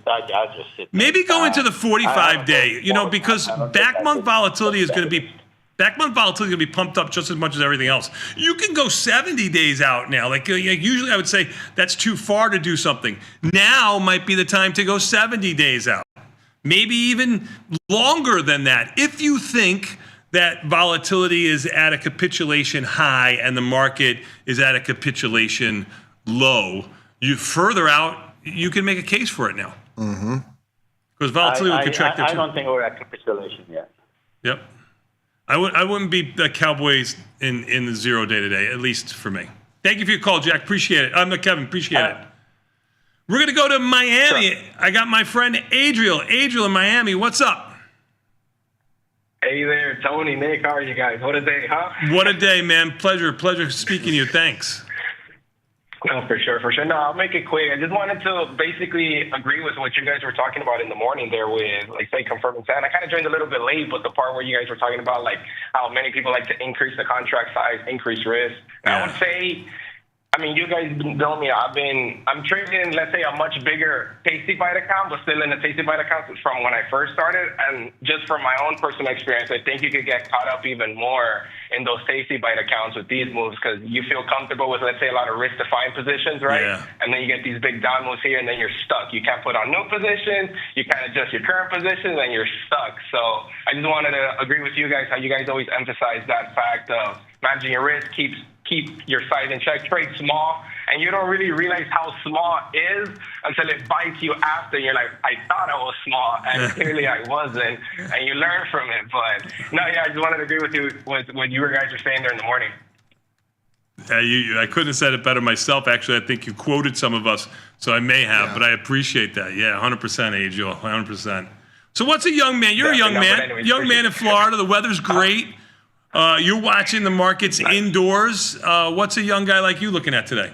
sit. Maybe go into the 45 day. Because back month volatility is going to be. Back month volatility is going to be pumped up just as much as everything else. You can go 70 days out now. Like usually I would say that's too far to do something. Now might be the time to go 70 days out. Maybe even longer than that. If you think that volatility is at a capitulation high and the market is at a capitulation low, you further out, you can make a case for it now. Mm-hmm. Because volatility will contract there too. I don't think we're at capitulation yet. Yep. I wouldn't be the Cowboys in the 0 day today, at least for me. Thank you for your call, Jack. Appreciate it. I'm Kevin. Appreciate it. We're going to go to Miami. Sure. I got my friend Adriel. Adriel in Miami. What's up? Hey there, Tony, Nick. How are you guys? What a day, huh? What a day, man. Pleasure speaking to you. Thanks. No, for sure. No, I'll make it quick. I just wanted to basically agree with what you guys were talking about in the morning there with, like, say, confirming sand. I kind of joined a little bit late, but the part where you guys were talking about, like, how many people like to increase the contract size, increase risk. Yeah. I would say, I mean, you guys have been telling me I'm trading, let's say, a much bigger Tasty Bite account, but still in the Tasty Bite account from when I first started. And just from my own personal experience, I think you could get caught up even more in those Tasty Bite accounts with these moves because you feel comfortable with, let's say, a lot of risk-defined positions, right? Yeah. And then you get these big down moves here, and then you're stuck. You can't put on new positions. You can't adjust your current positions, and you're stuck. So I just wanted to agree with you guys how you guys always emphasize that fact of managing your risk, keep your size in check, trade small, and you don't really realize how small it is until it bites you after. You're like, I thought I was small, and clearly I wasn't, and you learn from it. But no, yeah, I just wanted to agree with you with what you guys were saying there in the morning. I couldn't have said it better myself. Actually, I think you quoted some of us, so I may have, but I appreciate that. Yeah, 100%, Angel, 100%. So what's a young man? You're a young man. Anyways, young man in Florida. The weather's great. You're watching the markets indoors. What's a young guy like you looking at today?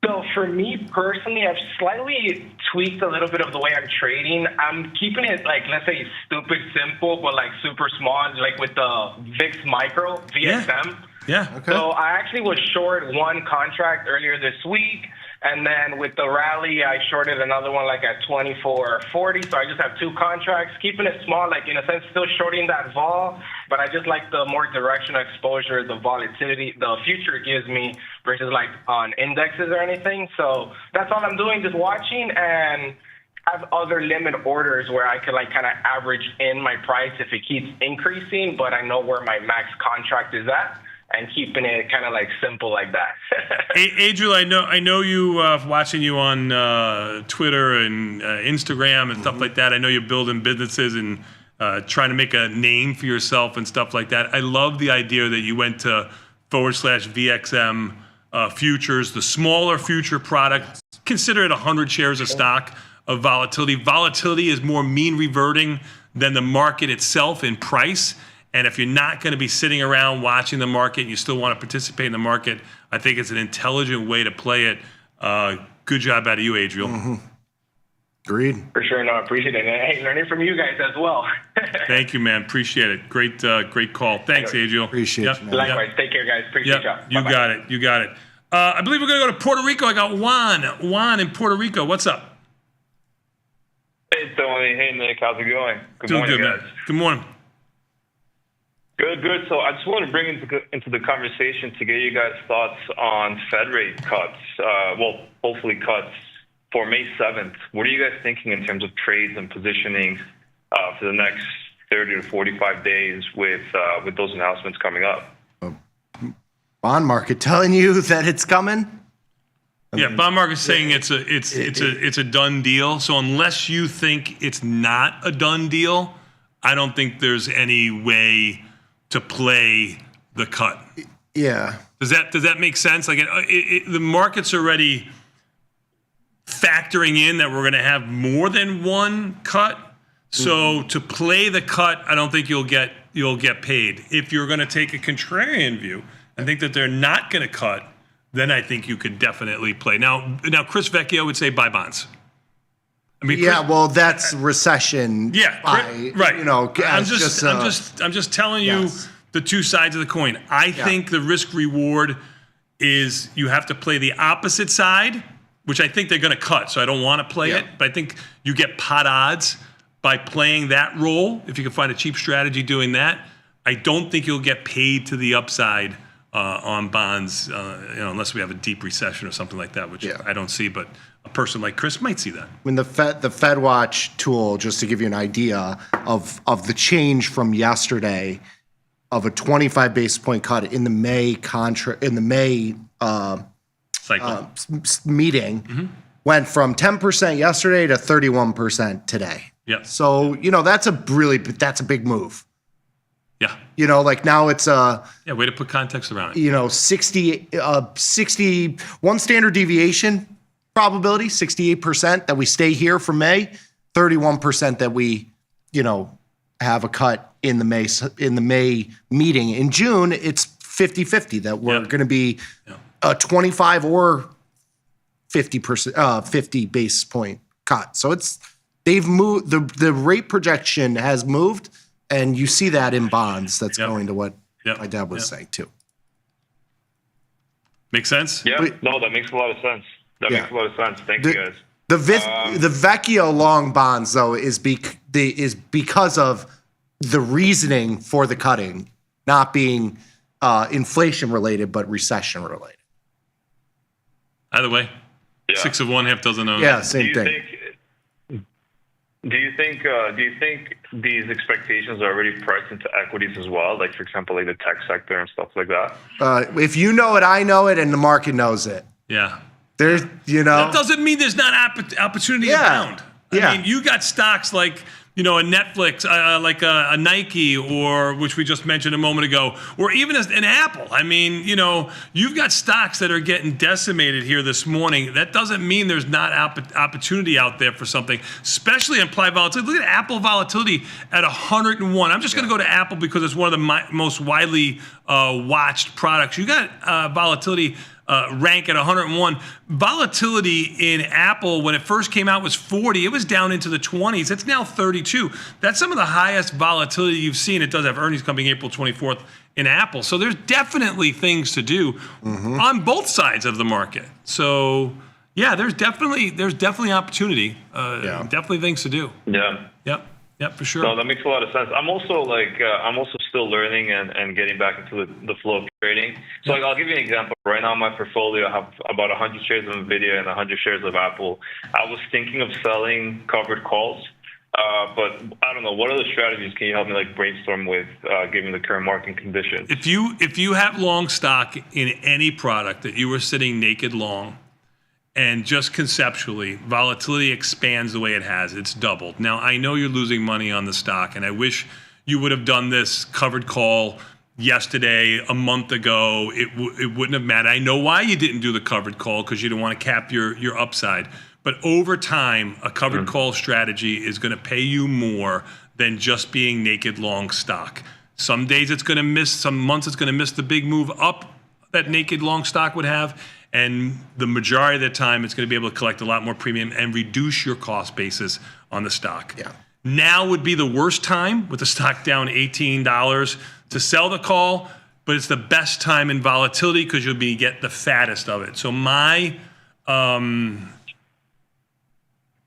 So for me personally, I've slightly tweaked a little bit of the way I'm trading. I'm keeping it, like, let's say stupid simple, but like super small, like with the VIX Micro, VXM. Yeah. Okay. So I actually was short one contract earlier this week. And then with the rally, I shorted another one like at 24.40. So I just have two contracts, keeping it small, like in a sense, still shorting that vol. But I just like the more directional exposure, the volatility, the future gives me versus like on indexes or anything. So that's all I'm doing, just watching and have other limit orders where I could like kind of average in my price if it keeps increasing, but I know where my max contract is at. And keeping it kind of like simple like that. Adriel, I know you watching you on Twitter and Instagram and stuff like that. I know you're building businesses and trying to make a name for yourself and stuff like that. I love the idea that you went to /VXM futures, the smaller future product. Consider it 100 shares of stock of volatility. Volatility is more mean reverting than the market itself in price. And if you're not going to be sitting around watching the market and you still want to participate in the market, I think it's an intelligent way to play it. Good job out of you, Adriel. Mm-hmm. Agreed. For sure. No, I appreciate it. And hey, learning from you guys as well. Thank you, man. Appreciate it. Great call. Thanks, Adriel. Appreciate you, man. Likewise. Take care, guys. Appreciate y'all. You got it. You got it. I believe we're going to go to Puerto Rico. I got Juan. Juan in Puerto Rico. What's up? Hey, Tony. Hey, Nick. How's it going? Good morning, guys. Man. Good morning. Good. So I just want to bring into the conversation to get you guys' thoughts on Fed rate cuts. Hopefully cuts for May 7th. What are you guys thinking in terms of trades and positioning for the next 30 to 45 days with those announcements coming up? Bond market telling you that it's coming? Bond market's saying it's a done deal. So unless you think it's not a done deal, I don't think there's any way to play the cut. Yeah. Does that make sense? Like the market's already factoring in that we're going to have more than one cut. So to play the cut, I don't think you'll get paid. If you're going to take a contrarian view and think that they're not going to cut, then I think you could definitely play. Now Chris Vecchio would say buy bonds. I mean, that's recession. Yeah, right. You know, I'm just telling you the two sides of the coin. I think the risk reward is you have to play the opposite side, which I think they're going to cut. So I don't want to play it, but I think you get pot odds by playing that role. If you can find a cheap strategy doing that, I don't think you'll get paid to the upside on bonds, unless we have a deep recession or something like that, which I don't see, but a person like Chris might see that. I mean, the Fed Watch tool, just to give you an idea of the change from yesterday, of a 25 basis point cut in the May cycle meeting, went from 10% yesterday to 31% today. Yeah. So that's a big move. Yeah. Like now it's way to put context around it. 60 one standard deviation probability, 68% that we stay here for May, 31% that we, have a cut in the May meeting. In June, it's 50-50 that we're going to be a 25 or 50 basis point cut. So they've moved. The rate projection has moved, and you see that in bonds. That's going to what my dad was saying too. Make sense? Yeah. No, that makes a lot of sense. Makes a lot of sense. Thank you, guys. The Vecchio long bonds though is because of the reasoning for the cutting not being inflation related but recession related. Either way, 6 of one, half dozen of yeah, same thing. Do you think these expectations are already priced into equities as well? Like, for example, like the tech sector and stuff like that? If you know it, I know it, and the market knows it. Yeah. There's, That doesn't mean there's not opportunity around. I mean, you got stocks like, a Netflix, like a Nike, or which we just mentioned a moment ago, or even an Apple. I mean, you've got stocks that are getting decimated here this morning. That doesn't mean there's not opportunity out there for something, especially implied volatility. Look at Apple volatility at 101. I'm just going to go to Apple because it's one of the most widely watched products. You got volatility rank at 101. Volatility in Apple, when it first came out, was 40. It was down into the 20s. It's now 32. That's some of the highest volatility you've seen. It does have earnings coming April 24th in Apple. So there's definitely things to do on both sides of the market. So yeah, there's definitely opportunity. Definitely things to do. Yeah. Yep, for sure. No, that makes a lot of sense. I'm also still learning and getting back into the flow of trading. So I'll give you an example. Right now in my portfolio, I have about 100 shares of NVIDIA and 100 shares of Apple. I was thinking of selling covered calls, but I don't know. What other strategies can you help me brainstorm with, given the current market conditions? If you have long stock in any product that you were sitting naked long, and just conceptually, volatility expands the way it has. It's doubled. Now, I know you're losing money on the stock, and I wish you would have done this covered call yesterday, a month ago. It wouldn't have mattered. I know why you didn't do the covered call, because you didn't want to cap your upside. But over time, a covered call strategy is going to pay you more than just being naked long stock. Some days it's going to miss, some months it's going to miss the big move up that naked long stock would have. And the majority of the time, it's going to be able to collect a lot more premium and reduce your cost basis on the stock. Yeah. Now would be the worst time with the stock down $18 to sell the call, but it's the best time in volatility because you'll get the fattest of it. So my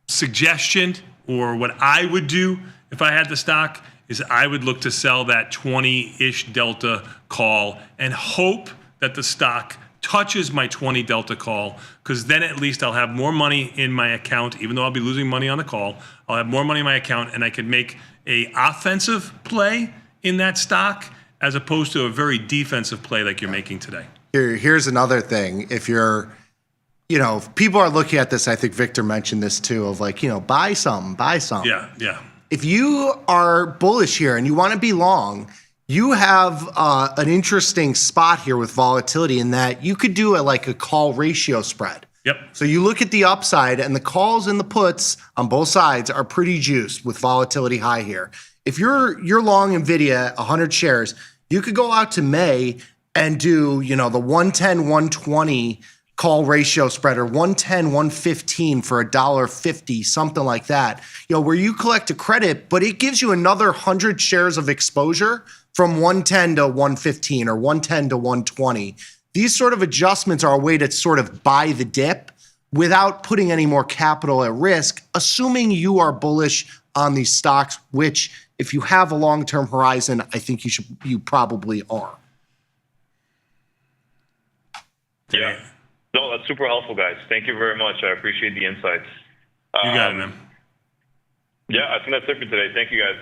suggestion, or what I would do if I had the stock, is I would look to sell that 20-ish delta call and hope that the stock touches my 20 delta call, because then at least I'll have more money in my account. Even though I'll be losing money on the call, I'll have more money in my account, and I could make a offensive play in that stock as opposed to a very defensive play like you're making today. Here's another thing. If you're, people are looking at this, I think Victor mentioned this too, of buy something. Yeah. If you are bullish here and you want to be long, you have an interesting spot here with volatility in that you could do a call ratio spread. Yep. So you look at the upside, and the calls and the puts on both sides are pretty juiced with volatility high here. If you're long NVIDIA, 100 shares, you could go out to May and do the 110, 120 call ratio spread, or 110, 115 for $1.50, something like that. Where you collect a credit, but it gives you another 100 shares of exposure from 110 to 115 or 110 to 120. These sort of adjustments are a way to sort of buy the dip without putting any more capital at risk, assuming you are bullish on these stocks, which if you have a long-term horizon, I think you probably are. Yeah. No, that's super helpful, guys. Thank you very much. I appreciate the insights. You got it, man. Yeah, I think that's it for today. Thank you, guys.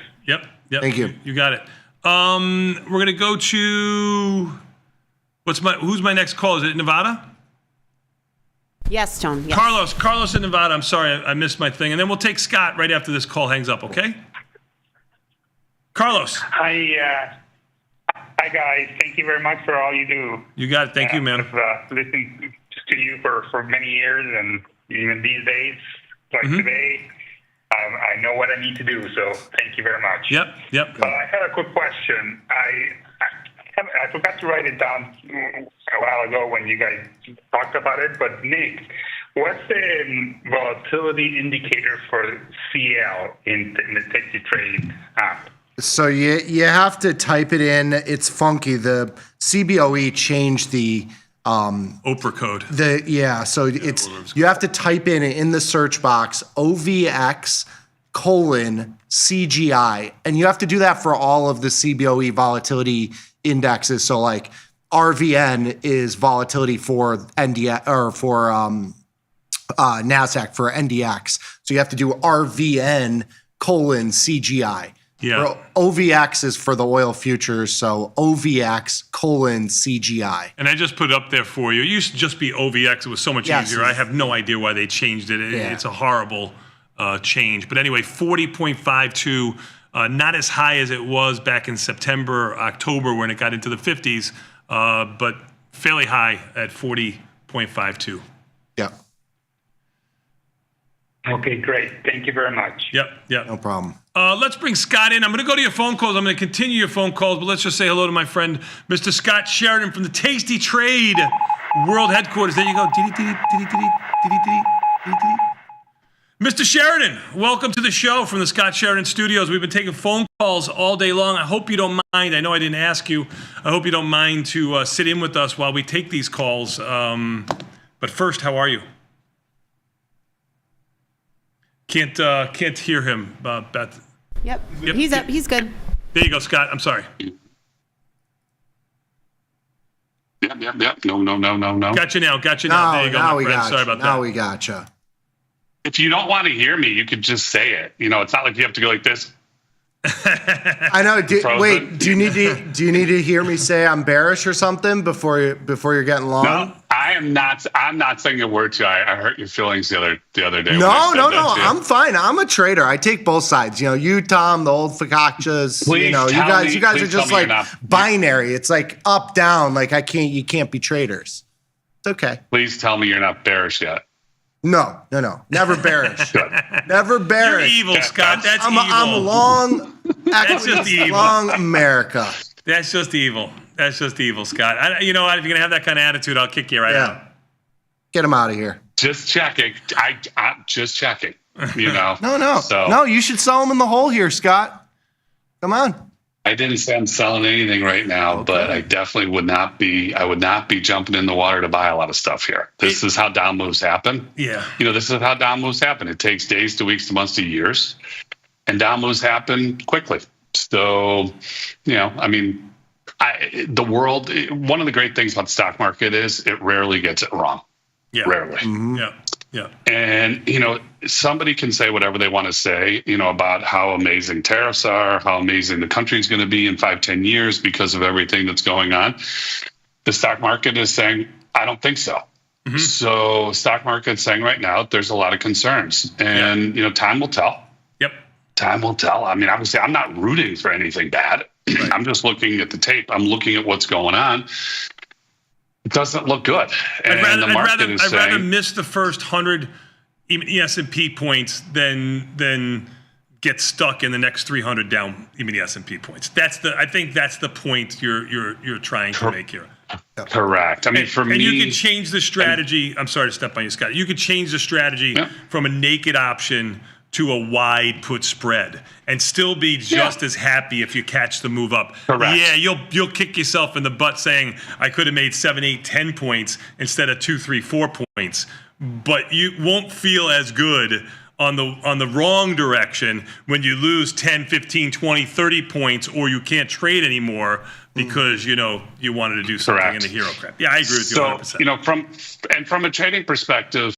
Yep. Thank you. You got it. We're gonna go to who's my next call? Is it Nevada? Yes, Tone. Yes. Carlos in Nevada. I'm sorry, I missed my thing, and then we'll take Scott right after this call hangs up. Okay. Carlos. Hi, guys. Thank you very much for all you do. You got it. Thank you, man. I've listened to you for many years, and even these days, like today, I know what I need to do. So thank you very much. Yep. I had a quick question. I forgot to write it down a while ago when you guys talked about it. But Nick, what's the volatility indicator for CL in the Tasty Trade app? So you have to type it in. It's funky. The CBOE changed the Oprah code. So you have to type in the search box OVX:CGI, and you have to do that for all of the CBOE volatility indexes. So like RVN is volatility for NDX or for NASDAQ for NDX. So you have to do RVN:CGI. Yeah. OVX is for the oil futures, so OVX:CGI. And I just put it up there for you. It used to just be OVX. It was so much easier. I have no idea why they changed it. It's a horrible change. But anyway, 40.52, not as high as it was back in September, October when it got into the 50s, but fairly high at 40.52. Yeah. Okay, great. Thank you very much. Yep. No problem. Let's bring Scott in. I'm going to go to your phone calls. I'm going to continue your phone calls, but let's just say hello to my friend, Mr. Scott Sheridan from the Tasty Trade World Headquarters. There you go. Mr. Sheridan, welcome to the show from the Scott Sheridan Studios. We've been taking phone calls all day long. I hope you don't mind. I know I didn't ask you. I hope you don't mind to sit in with us while we take these calls. But first, how are you? Can't hear him, Beth. Yep. He's up. He's good. There you go, Scott. I'm sorry. Yep. No. Gotcha now. There you go, my friend. Sorry about that. Now we gotcha. If you don't want to hear me, you could just say it. It's not like you have to go like this. I know. Do you need to hear me say I'm bearish or something before you're getting long? No, I'm not saying a word to you. I hurt your feelings the other day. No. I'm fine. I'm a trader. I take both sides. You, Tom, the old fakachas. You guys are just like binary. It's like up, down. Like you can't be traders. It's okay. Please tell me you're not bearish yet. No. Never bearish. Never bearish. You're evil, Scott. That's evil. I'm long. That's just evil. Long America. That's just evil, Scott. You know what? If you're gonna have that kind of attitude, I'll kick you right out. Get him out of here. Just checking. I'm just checking. No. So, No, you should sell him in the hole here, Scott. Come on. I didn't say I'm selling anything right now, but I definitely would not be jumping in the water to buy a lot of stuff here. This is how down moves happen. Yeah. This is how down moves happen. It takes days to weeks to months to years, and down moves happen quickly. So, the world, one of the great things about the stock market is it rarely gets it wrong. Yeah. Rarely. Mm-hmm. Yeah. And, somebody can say whatever they want to say, about how amazing tariffs are, how amazing the country's going to be in 5-10 years because of everything that's going on. The stock market is saying, I don't think so. Mm-hmm. So stock market's saying right now, there's a lot of concerns and, time will tell. Yep. Time will tell. I mean, obviously I'm not rooting for anything bad. Right. I'm just looking at the tape. I'm looking at what's going on. It doesn't look good. And I'd rather miss the first 100 even S&P points than get stuck in the next 300 down even the S&P points. I think that's the point you're trying to make here. Correct. I mean, for me, and you can change the strategy. I'm sorry to step on you, Scott. You could change the strategy from a naked option to a wide put spread and still be just as happy if you catch the move up. Correct. Yeah, you'll kick yourself in the butt saying I could have made 7, 8, 10 points instead of 2, 3, 4 points, but you won't feel as good on the wrong direction when you lose 10, 15, 20, 30 points or you can't trade anymore because you wanted to do something in the hero crap. Yeah, I agree with you 100%. From a trading perspective,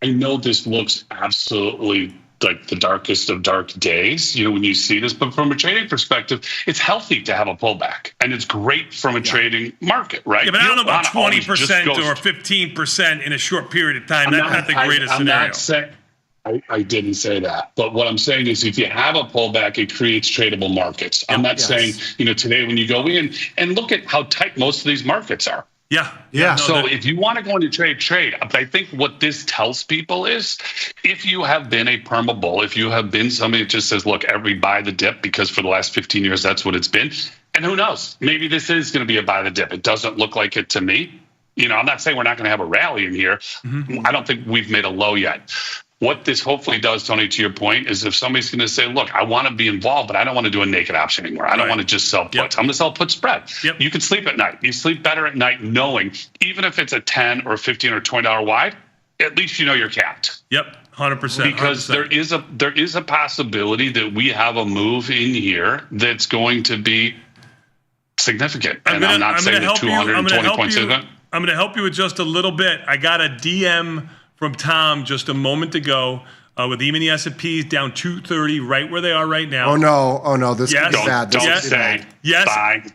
I know this looks absolutely like the darkest of dark days, when you see this, but from a trading perspective, it's healthy to have a pullback and it's great from a trading market, right? Yeah, but I don't know about 20% or 15% in a short period of time. That's not the greatest scenario. I didn't say that, but what I'm saying is if you have a pullback, it creates tradable markets. I'm not saying, today when you go in and look at how tight most of these markets are. Yeah. So if you want to go into trade. But I think what this tells people is if you have been a perma bull, if you have been somebody that just says, look, buy the dip because for the last 15 years, that's what it's been. And who knows? Maybe this is going to be a buy the dip. It doesn't look like it to me. I'm not saying we're not going to have a rally in here. Mm-hmm. I don't think we've made a low yet. What this hopefully does, Tony, to your point, is if somebody's going to say, look, I want to be involved, but I don't want to do a naked option anymore. I don't want to just sell puts. Yep. I'm going to sell put spread. Yep. You can sleep at night. You sleep better at night knowing, even if it's a 10 or $15 or $20 wide, at least you know you're capped. Yep, 100%. Because 100%. there is a possibility that we have a move in here that's going to be significant. I'm not saying that 220 points is it. I'm going to help you with just a little bit. I got a DM from Tom just a moment ago with even the S&Ps down 230, right where they are right now. Oh no, this is bad. Don't say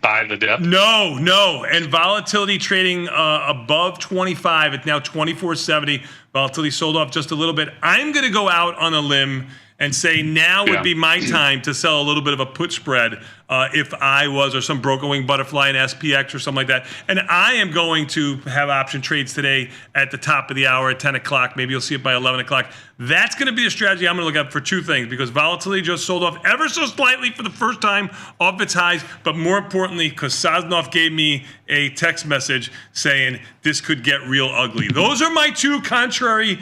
buy the dip. No, and volatility trading above 25. It's now 24.70. Volatility sold off just a little bit. I'm going to go out on a limb and say now would be my time to sell a little bit of a put spread if I was, or some broken wing butterfly in SPX or something like that. And I am going to have option trades today at the top of the hour at 10 o'clock. Maybe you'll see it by 11 o'clock. That's going to be a strategy I'm going to look at for two things, because volatility just sold off ever so slightly for the first time off its highs, but more importantly, because Sosnoff gave me a text message saying this could get real ugly. Those are my two contrary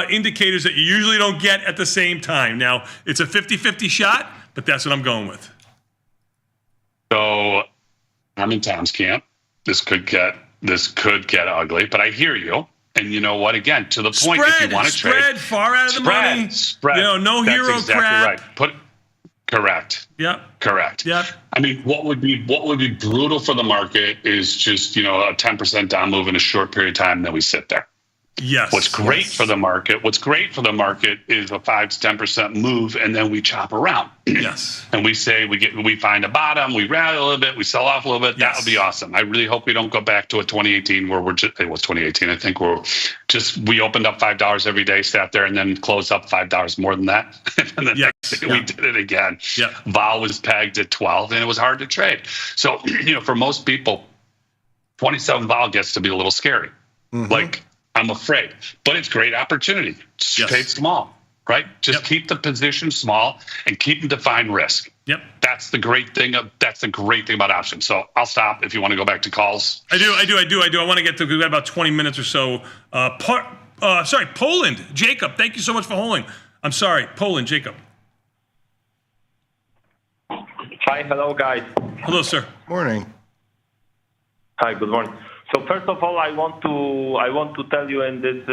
indicators that you usually don't get at the same time. Now, it's a 50-50 shot, but that's what I'm going with. So I'm in Tom's camp. This could get ugly, but I hear you. And you know what? Again, to the point, if you want to trade, spread far out of the money. Spread. No That's hero exactly crap. Right. Correct. Yep. Correct. Yep. I mean, what would be brutal for the market is just a 10% down move in a short period of time, and then we sit there. Yes. What's great for the market is a 5 to 10% move, and then we chop around. Yes. And we say we find a bottom, we rally a little bit, we sell off a little bit. Yes. That would be awesome. I really hope we don't go back to a 2018 where it was 2018. I think we opened up $5 every day, sat there, and then closed up $5 more than that. And then we did it again. Yeah. Vol was pegged at 12, and it was hard to trade. So for most people, 27 vol gets to be a little scary. Mm-hmm. I'm afraid, but it's great opportunity. Trade small, right? Just keep the position small and keep them defined risk. Yep. That's the great thing about options. So I'll stop if you want to go back to calls. I do. I want to get to, we've got about 20 minutes or so. Poland. Jacob, thank you so much for holding. I'm sorry, Poland, Jacob. Hi, hello guys. Hello, sir. Morning. Hi, good morning. So first of all, I want to tell you in this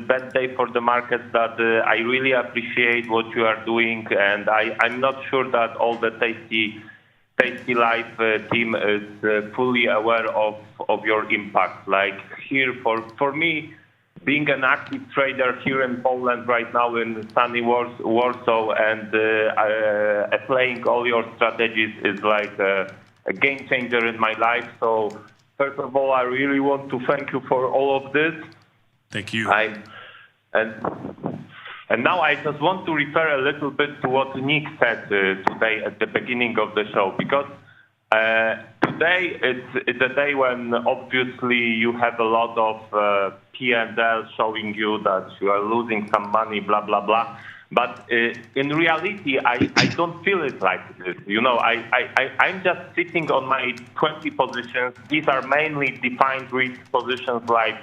bad day for the markets that I really appreciate what you are doing, and I'm not sure that all the tastylive team is fully aware of your impact. Like here, for me, being an active trader here in Poland right now in sunny Warsaw and applying all your strategies is like a game changer in my life. So first of all, I really want to thank you for all of this. Thank you. And now I just want to refer a little bit to what Nick said today at the beginning of the show, because today it's a day when obviously you have a lot of P&L showing you that you are losing some money, blah, blah, blah. But in reality, I don't feel it like this. I'm just sitting on my 20 positions. These are mainly defined risk positions like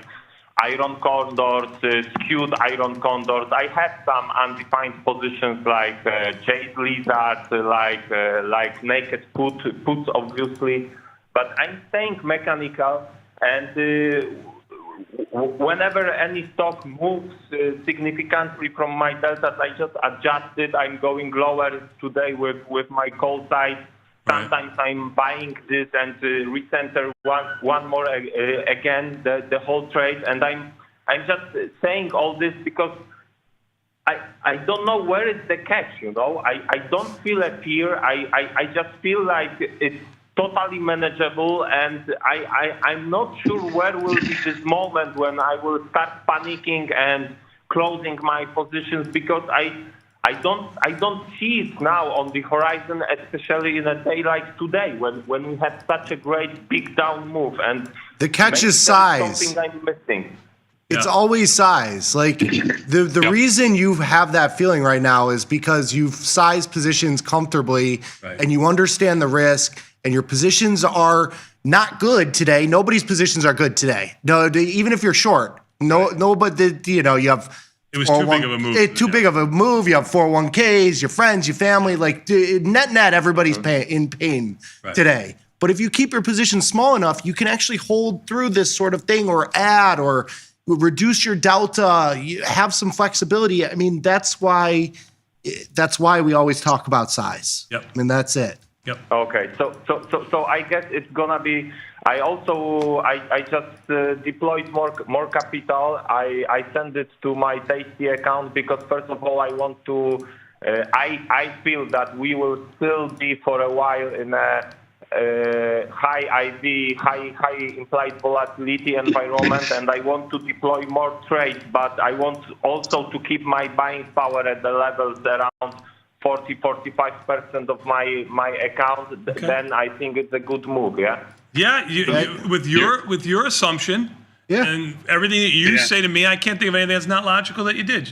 iron condors, skewed iron condors. I have some undefined positions like jade lizards, like naked puts, obviously. But I'm staying mechanical, and whenever any stock moves significantly from my deltas, I just adjust it. I'm going lower today with my call side. Sometimes I'm buying this and recenter one more again the whole trade. And I'm just saying all this because I don't know where is the catch. I don't feel a fear. I just feel like it's totally manageable, and I'm not sure where will be this moment when I will start panicking and closing my positions, because I don't see it now on the horizon, especially in a day like today when we had such a great big down move. And the catch is size. Something I'm missing. It's always size. Like the reason you have that feeling right now is because you've sized positions comfortably and you understand the risk and your positions are not good today, nobody's positions are good today. No, even if you're short, but you have. It was too big of a move. Too big of a move. You have 401ks, your friends, your family. Like net, everybody's in pain today. But if you keep your position small enough, you can actually hold through this sort of thing, or add, or reduce your delta. You have some flexibility. I mean, that's why we always talk about size. Yep. I mean, that's it. Yep. Okay. So I guess it's gonna be. I just deployed more capital. I send it to my Tasty account because first of all I want to. I feel that we will still be for a while in a high IV, high implied volatility environment, and I want to deploy more trades. But I want also to keep my buying power at the levels around 40-45% of my account. Okay. Then I think it's a good move. Yeah. Yeah, with your assumption and everything that you say to me, I can't think of anything that's not logical that you did.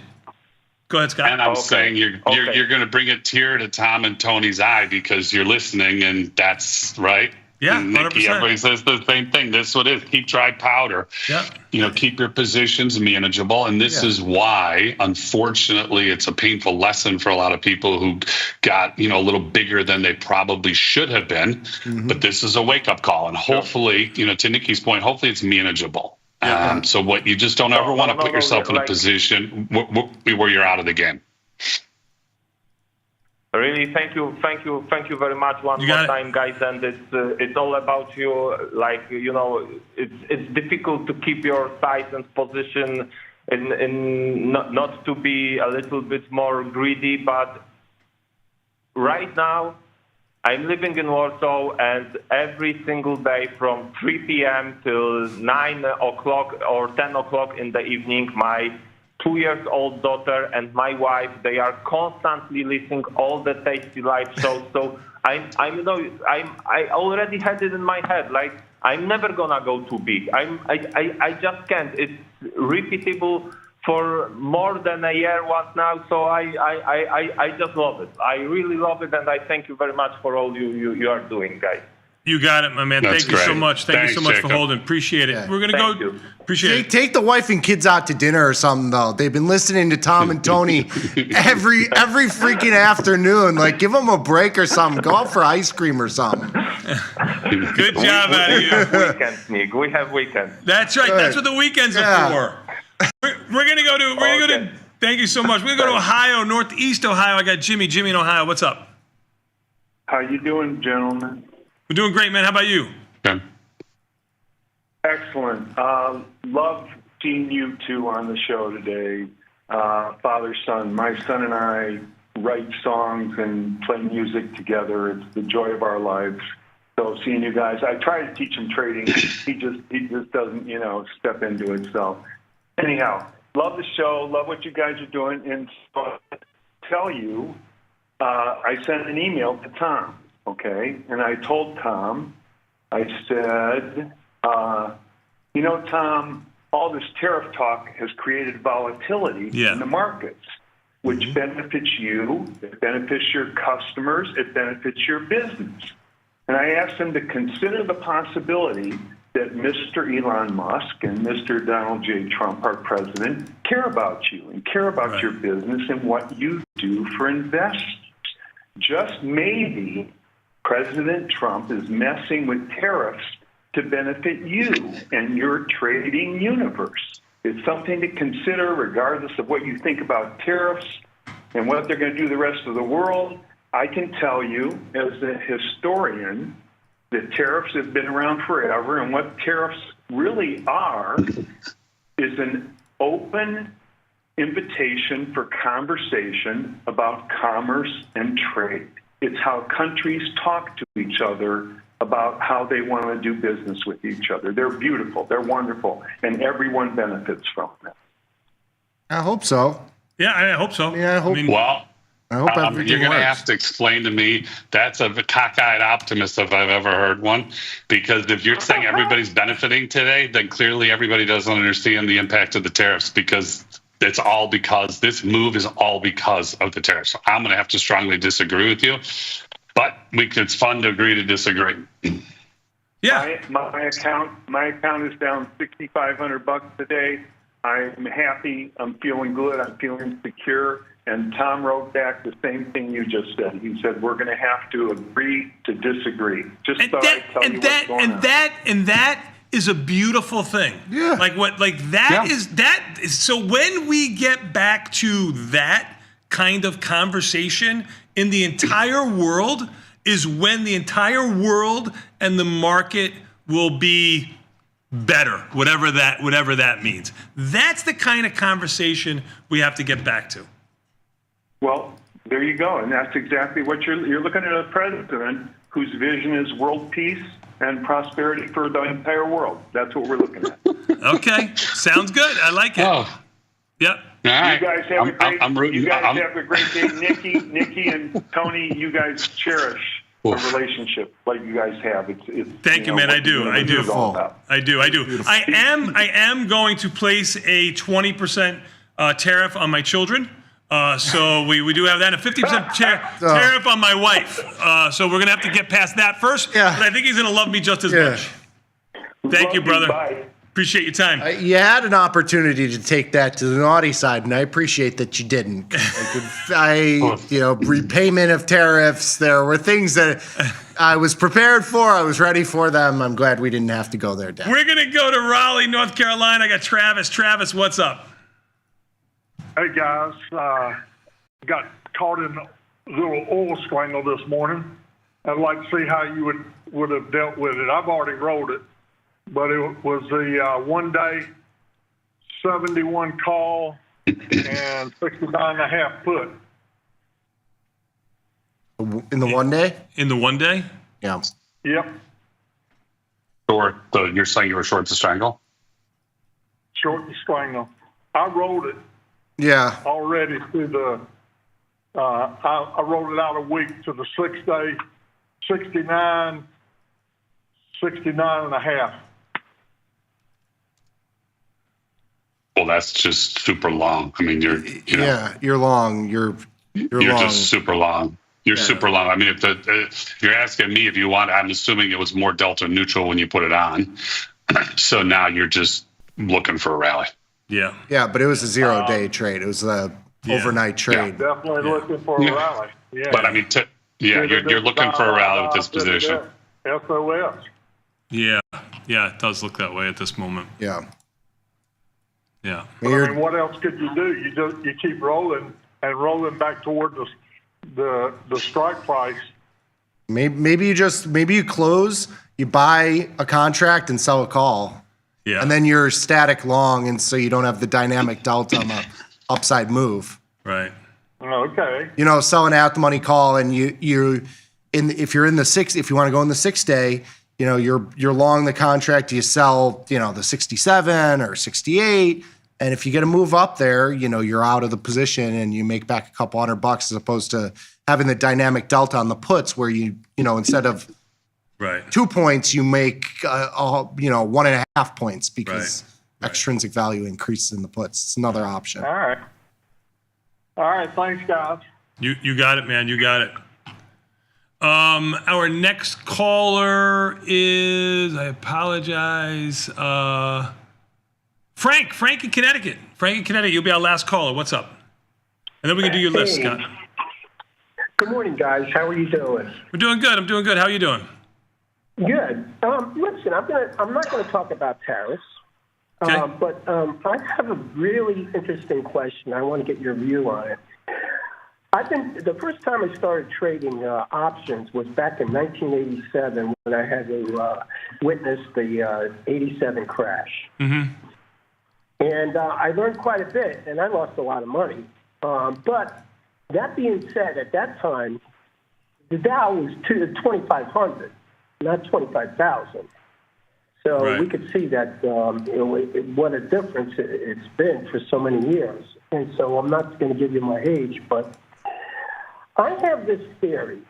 Go ahead, Scott. And I'm saying you're going to bring a tear to Tom and Tony's eye because you're listening, and that's right. Yeah, and Nikki, 100%. everybody says the same thing. This is what it is. Keep dry powder. Yeah. Keep your positions manageable. And this is why, unfortunately, it's a painful lesson for a lot of people who got, a little bigger than they probably should have been. Mm-hmm. But this is a wake-up call. And hopefully, to Nikki's point, hopefully it's manageable. Yeah. So what you just don't ever want to put yourself in a position where you're out of the game. Really, thank you very much one more time, guys. And it's all about you. Like it's difficult to keep your size and position, in not to be a little bit more greedy. But right now, I'm living in Warsaw, and every single day from 3 p.m. till 9 o'clock or 10 o'clock in the evening, my 2-year-old daughter and my wife, they are constantly listening all the Tasty Live shows. So I already had it in my head. Like I'm never gonna go too big. I just can't. It's repeatable for more than a year once now. So I just love it. I really love it, and I thank you very much for all you are doing, guys. You got it, my man. That's Thank you so great. much. Thank you so much Jacob. for holding. Appreciate it. We're gonna go. Appreciate it. Take the wife and kids out to dinner or something, though. They've been listening to Tom and Tony every freaking afternoon. Like, give them a break or something. Go out for ice cream or something. Good job out of you. We have weekends, Nick. We have weekends. That's right. That's what the weekends are for. We're gonna go to. Thank you so much. We're gonna go to Ohio, Northeast Ohio. I got Jimmy. Jimmy in Ohio. What's up? How you doing, gentlemen? We're doing great, man. How about you? Excellent. Love seeing you two on the show today. Father, son. My son and I write songs and play music together. It's the joy of our lives. So seeing you guys, I try to teach him trading. He just doesn't, step into it. So anyhow, love the show. Love what you guys are doing. And so I'll tell you, I sent an email to Tom. Okay, and I told Tom, I said, Tom, all this tariff talk has created volatility in the markets, which benefits you, it benefits your customers, it benefits your business. And I asked him to consider the possibility that Mr. Elon Musk and Mr. Donald J. Trump, our president, care about you and care about your business and what you do for investors. Just maybe President Trump is messing with tariffs to benefit you and your trading universe. It's something to consider regardless of what you think about tariffs and what they're going to do the rest of the world. I can tell you as a historian that tariffs have been around forever, and what tariffs really are is an open invitation for conversation about commerce and trade. It's how countries talk to each other about how they want to do business with each other. They're beautiful, they're wonderful, and everyone benefits from them. I hope so. Yeah, I hope so. Yeah, I hope. I hope everything you're going to works. have to explain to me. That's a cockeyed optimist if I've ever heard one. Because if you're saying everybody's benefiting today, then clearly everybody doesn't understand the impact of the tariffs, because this move is all because of the tariffs. So I'm going to have to strongly disagree with you. But it's fun to agree to disagree. Yeah. My account is down $6,500 today. I'm happy. I'm feeling good. I'm feeling secure. And Tom wrote back the same thing you just said. He said, we're going to have to agree to disagree. Just thought I'd tell you what's going on. That is a beautiful thing. Yeah. So when we get back to that kind of conversation in the entire world is when the entire world and the market will be better, whatever that means. That's the kind of conversation we have to get back to. Well, there you go. And that's exactly what you're looking at, a president whose vision is world peace and prosperity for the entire world. That's what we're looking at. Okay. Sounds good. I like it. Oh. Yep. You guys have a great day. Nikki and Tony, you guys cherish a relationship like you guys have. Thank you, man. I do. I am going to place a 20% tariff on my children. So we do have that, a 50% tariff on my wife. So we're going to have to get past that first. Yeah. But I think he's going to love me just as much. Thank you, brother. Bye. Appreciate your time. You had an opportunity to take that to the naughty side, and I appreciate that you didn't. Repayment of tariffs. There were things that I was prepared for. I was ready for them. I'm glad we didn't have to go there, Dad. We're going to go to Raleigh, North Carolina. I got Travis. Travis, what's up? Hey, guys. Got caught in a little oil scramble this morning. I'd like to see how you would have dealt with it. I've already rolled it, but it was the 1 day, 71 call, and 69.5 put. In the 1 day? In the 1 day? Yeah. Yep. Short. So you're saying you were short to strangle? Short to strangle. I rolled it. Yeah. Already through the, I rolled it out a week to the 6 day, 69.5. Well, that's just super long. I mean, you're long. You're long. Just super long. You're super long. I mean, if you're asking me if you want, I'm assuming it was more delta neutral when you put it on. So now you're just looking for a rally. Yeah. Yeah, but it was a 0 day trade. It was a overnight trade. Yeah, definitely looking for a rally. Yeah. But I mean, you're looking for a rally with this position. SOS. Yeah. Yeah, it does look that way at this moment. Yeah. Yeah. But, I mean, what else could you do? You keep rolling and rolling back toward the strike price. Maybe you close, you buy a contract and sell a call. Yeah. And then you're static long, and so you don't have the dynamic delta on the upside move. Right. Okay. Selling out the money call, and if you're in the if you want to go in the 6 day, you're long the contract, you sell, the 67 or 68. And if you get a move up there, you're out of the position and you make back a couple $100 as opposed to having the dynamic delta on the puts where instead of 2 points, you make 1.5 points because extrinsic value increases in the puts. It's another option. All right. Thanks, guys. You got it, man. You got it. Our next caller is, I apologize, Frank in Connecticut. You'll be our last caller. What's up? And then we can do your list, Scott. Good morning, guys. How are you doing? We're doing good. I'm doing good. How are you doing? Good. Listen, I'm not going to talk about tariffs, okay. But I have a really interesting question. I want to get your view on it. The first time I started trading options was back in 1987 when I had to witness the 87 crash. Mm-hmm. And I learned quite a bit, and I lost a lot of money. But that being said, at that time, the Dow was 2,500, not 25,000. So we could see that what a difference it's been for so many years. And so I'm not going to give you my age, but I have this theory.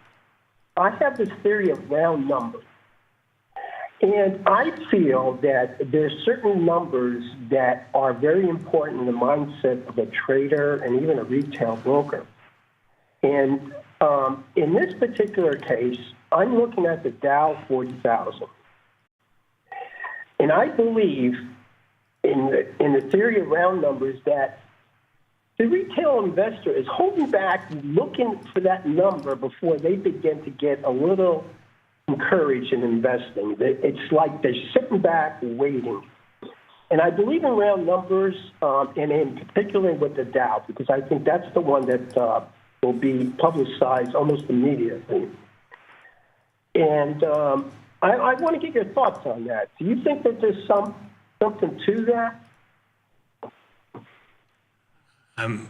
I have this theory of round numbers. And I feel that there's certain numbers that are very important in the mindset of a trader and even a retail broker. And In this particular case, I'm looking at the Dow 40,000. And I believe in the theory of round numbers that the retail investor is holding back, looking for that number before they begin to get a little encouraged in investing. It's like they're sitting back waiting. And I believe in round numbers, and in particular with the Dow, because I think that's the one that will be publicized almost immediately. And I want to get your thoughts on that. Do you think that there's something to that? I'm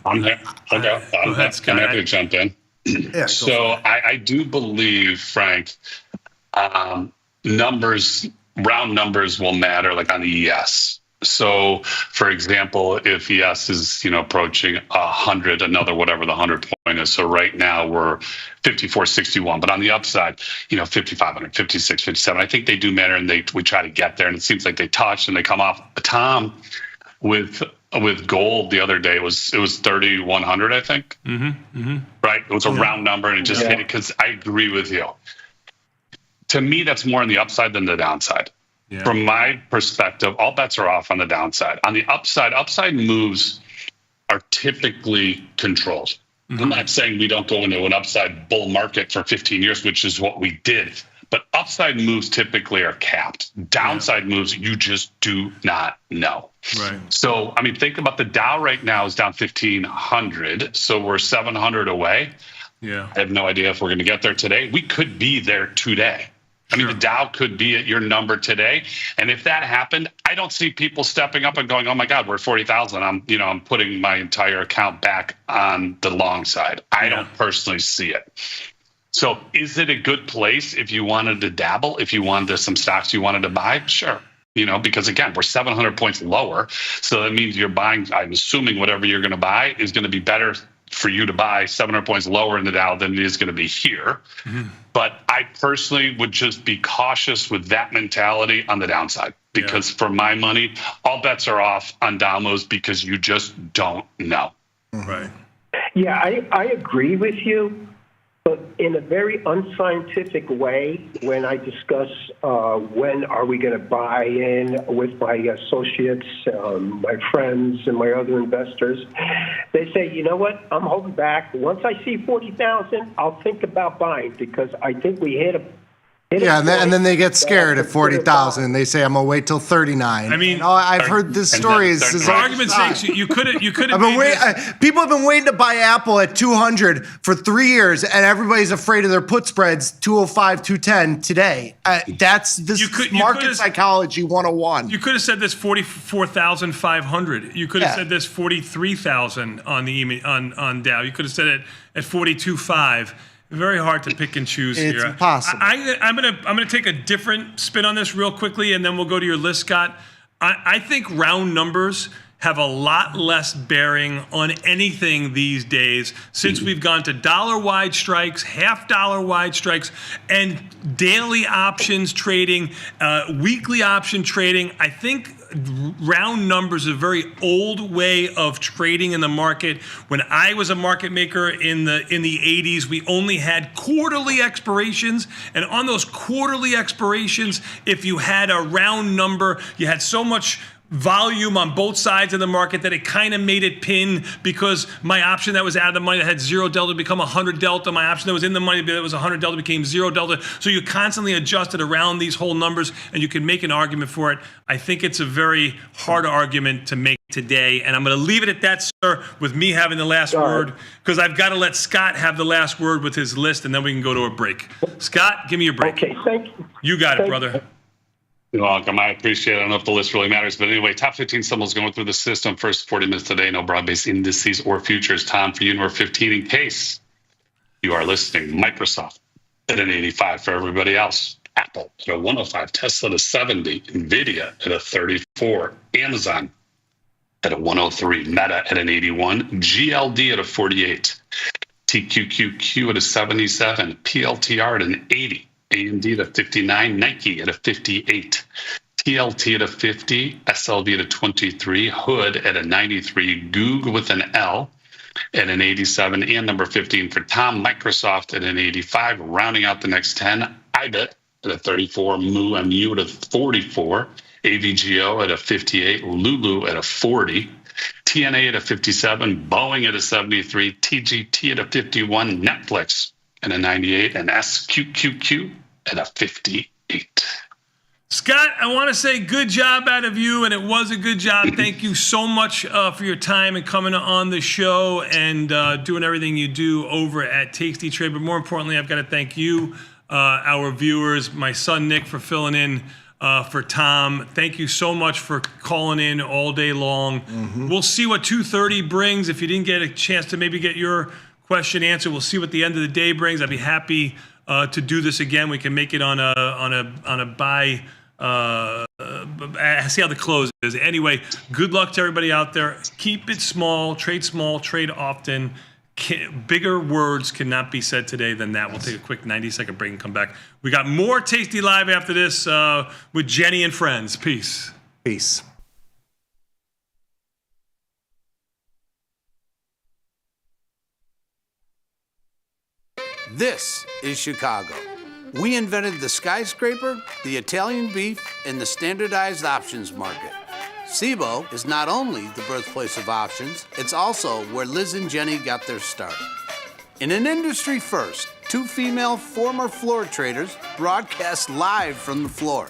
happy to jump in. Yeah, so I do believe, Frank, round numbers will matter, like on the ES. So, for example, if ES is approaching 100, another whatever the 100 point is. So right now we're 54.61, but on the upside, 5,500, 56, 57. I think they do matter, and we try to get there, and it seems like they touch and they come off. Tom, with gold the other day, it was 3,100, I think. Right, it was a round number, and it just hit it. Because I agree with you. To me, that's more on the upside than the downside. Yeah. From my perspective, all bets are off on the downside. On the upside moves are typically controlled. I'm not saying we don't go into an upside bull market for 15 years, which is what we did. But upside moves typically are capped. Downside moves, you just do not know. Right. So, think about the Dow right now is down 1,500. So we're 700 away. Yeah. I have no idea if we're going to get there today. We could be there today. The Dow could be at your number today. And if that happened, I don't see people stepping up and going, oh my God, we're 40,000. I'm putting my entire account back on the long side. I don't personally see it. So is it a good place if you wanted to dabble, if you wanted some stocks you wanted to buy? Sure. Because again, we're 700 points lower. So that means you're buying, I'm assuming whatever you're going to buy is going to be better for you to buy 700 points lower in the Dow than it is going to be here. But I personally would just be cautious with that mentality on the downside, because for my money, all bets are off on Dow moves because you just don't know. Right. Yeah, I agree with you, but in a very unscientific way, when I discuss when are we going to buy in with my associates, my friends, and my other investors, they say, you know what, I'm holding back. Once I see 40,000, I'll think about buying, because I think we hit a and then they get scared at 40,000 and they say, I'm going to wait till 39. I've heard this story. For argument's sake, you could have people have been waiting to buy Apple at 200 for 3 years, and everybody's afraid of their put spreads, 205, 210 today. That's market psychology 101. You could have said this 44,500. You could have said this 43,000 on Dow. You could have said it at 42.5. Very hard to pick and choose here. It's impossible. I'm gonna take a different spin on this real quickly, and then we'll go to your list, Scott. I think round numbers have a lot less bearing on anything these days, since we've gone to dollar-wide strikes, half-dollar wide strikes, and daily options trading, weekly option trading. I think round numbers is a very old way of trading in the market. When I was a market maker in the 80s, we only had quarterly expirations, and on those quarterly expirations, if you had a round number, you had so much volume on both sides of the market that it kind of made it pin, because my option that was out of the money that had 0 delta become 100 delta. My option that was in the money that was 100 delta became 0 delta. So you constantly adjusted around these whole numbers, and you can make an argument for it. I think it's a very hard argument to make today, and I'm going to leave it at that, sir, with me having the last word, because I've got to let Scott have the last word with his list, and then we can go to a break. Scott, give me your break. Okay, thank you. You got it, brother. You're welcome. I appreciate it. I don't know if the list really matters, but anyway, top 15 symbols going through the system. First 40 minutes today, no broad-based indices or futures. Tom, for you, number 15, in case you are listening. Microsoft at an 85 for everybody else. Apple at a 105. Tesla at a 70. NVIDIA at a 34. Amazon at a 103. Meta at an 81. GLD at a 48. TQQQ at a 77. PLTR at an 80. AMD at a 59, Nike at a 58, TLT at a 50, SLV at a 23, Hood at a 93, Goog with an L at an 87, and number 15 for Tom, Microsoft at an 85. Rounding out the next 10, iBit at a 34, MU at a 44, AVGO at a 58, Lulu at a 40, TNA at a 57, Boeing at a 73, TGT at a 51, Netflix at a 98, and SQQQ at a 58. Scott, I want to say good job out of you, and it was a good job. Thank you so much for your time and coming on the show and doing everything you do over at Tasty Trade. But more importantly, I've got to thank you, our viewers, my son Nick for filling in for Tom. Thank you so much for calling in all day long. We'll see what 2:30 brings. If you didn't get a chance to maybe get your question answered, we'll see what the end of the day brings. I'd be happy to do this again. We can make it on a buy. See how the close is. Anyway, good luck to everybody out there. Keep it small, trade often. Bigger words cannot be said today than that. We'll take a quick 90-second break and come back. We got more Tasty Live after this with Jenny and friends. Peace. Peace. This is Chicago. We invented the skyscraper, the Italian beef, and the standardized options market. SIBO is not only the birthplace of options, it's also where Liz and Jenny got their start. In an industry first, two female former floor traders broadcast live from the floor.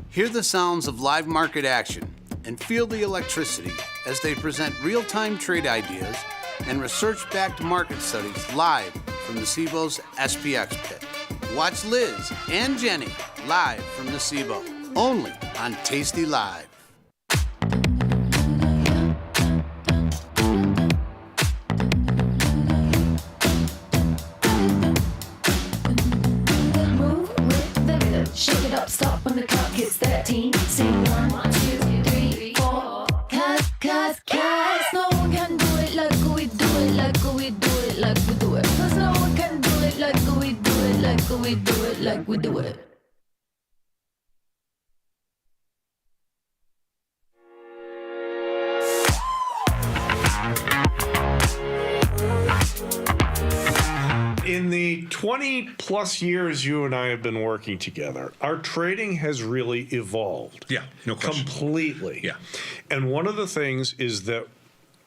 Hear the sounds of live market action and feel the electricity as they present real-time trade ideas and research-backed market studies live from the SIBO's SPX pit. Watch Liz and Jenny live from the SIBO, only on Tasty Live. Move with the rhythm. Shake it up, stop when the clock hits 13. Sing 1, 2, 3, 4. Cause no one can do it like we do it, like we do it, like we do it. Cause no one can do it like we do it, like we do it, like we do it. In the 20 plus years you and I have been working together, our trading has really evolved. Yeah, no question. Completely. Yeah. And one of the things is that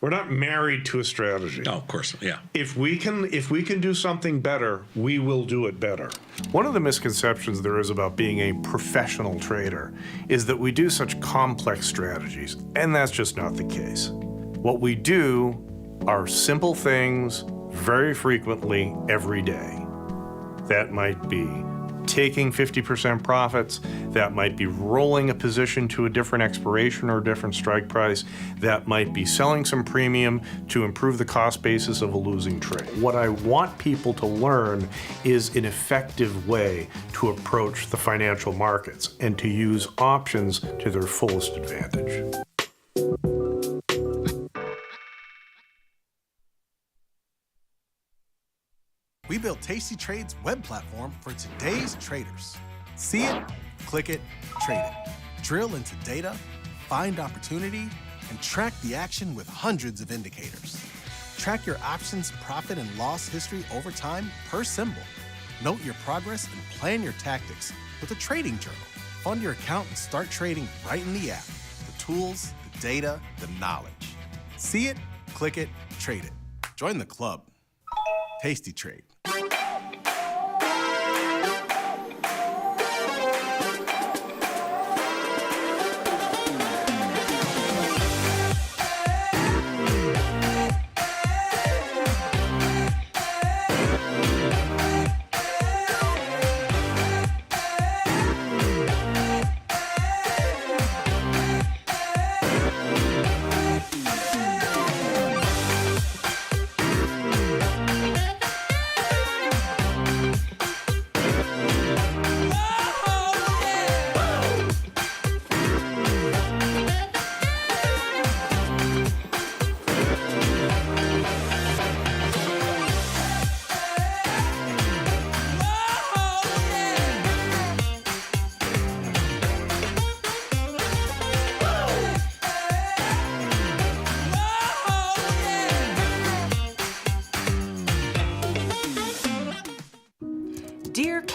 we're not married to a strategy. No, of course, yeah. If we can do something better, we will do it better. One of the misconceptions there is about being a professional trader is that we do such complex strategies, and that's just not the case. What we do are simple things very frequently every day. That might be taking 50% profits. That might be rolling a position to a different expiration or a different strike price. That might be selling some premium to improve the cost basis of a losing trade. What I want people to learn is an effective way to approach the financial markets and to use options to their fullest advantage. We built Tasty Trade's web platform for today's traders. See it, click it, trade it. Drill into data, find opportunity, and track the action with hundreds of indicators. Track your options profit and loss history over time per symbol. Note your progress and plan your tactics with a trading journal. Fund your account and start trading right in the app. The tools, the data, the knowledge. See it, click it, trade it. Join the club. Tasty Trade.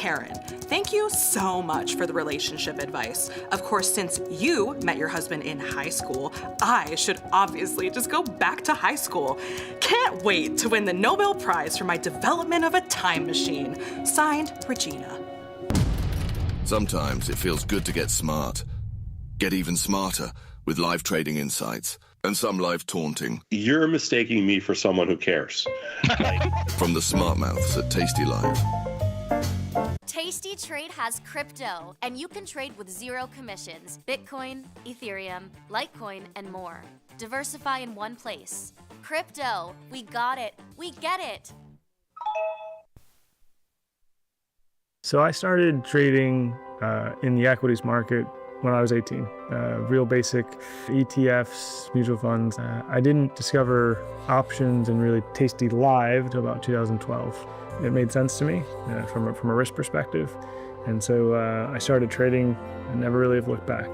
Karen. Thank you so much for the relationship advice. Of course, since you met your husband in high school, I should obviously just go back to high school. Can't wait to win the Nobel Prize for my development of a time machine. Signed, Regina. Sometimes it feels good to get smart. Get even smarter with live trading insights and some live taunting. You're mistaking me for someone who cares. From the smart mouths at tastylive. Tasty Trade has crypto, and you can trade with zero commissions. Bitcoin, Ethereum, Litecoin, and more. Diversify in one place. Crypto, we got it. We get it. So I started trading in the equities market when I was 18. Real basic ETFs, mutual funds. I didn't discover options and really tasty live until about 2012. It made sense to me from a risk perspective. And so I started trading and never really have looked back.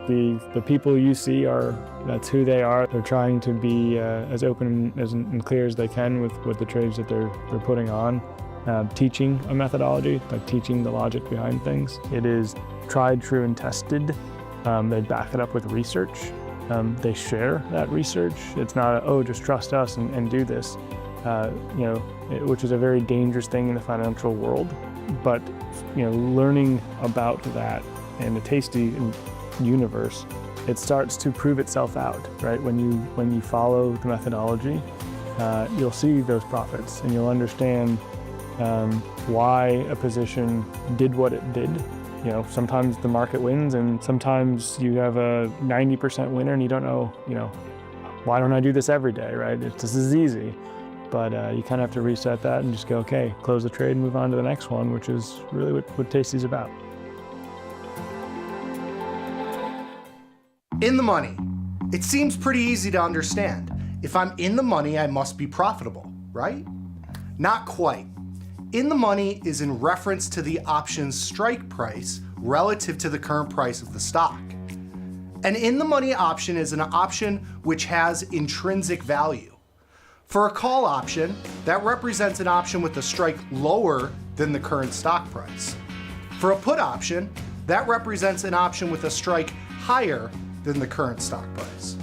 The people you see that's who they are. They're trying to be as open and clear as they can with the trades that they're putting on. Teaching a methodology, like teaching the logic behind things. It is tried, true, and tested. They back it up with research. They share that research. It's not, just trust us and do this, which is a very dangerous thing in the financial world. But, learning about that in the tasty universe, it starts to prove itself out, right? When you follow the methodology, you'll see those profits and you'll understand why a position did what it did. Sometimes the market wins and sometimes you have a 90% winner and you don't know, why don't I do this every day, right? This is easy. But you kind of have to reset that and just go, okay, close the trade and move on to the next one, which is really what Tasty's about. In the money. It seems pretty easy to understand. If I'm in the money, I must be profitable, right? Not quite. In the money is in reference to the option's strike price relative to the current price of the stock. An in the money option is an option which has intrinsic value. For a call option, that represents an option with a strike lower than the current stock price. For a put option, that represents an option with a strike higher than the current stock price.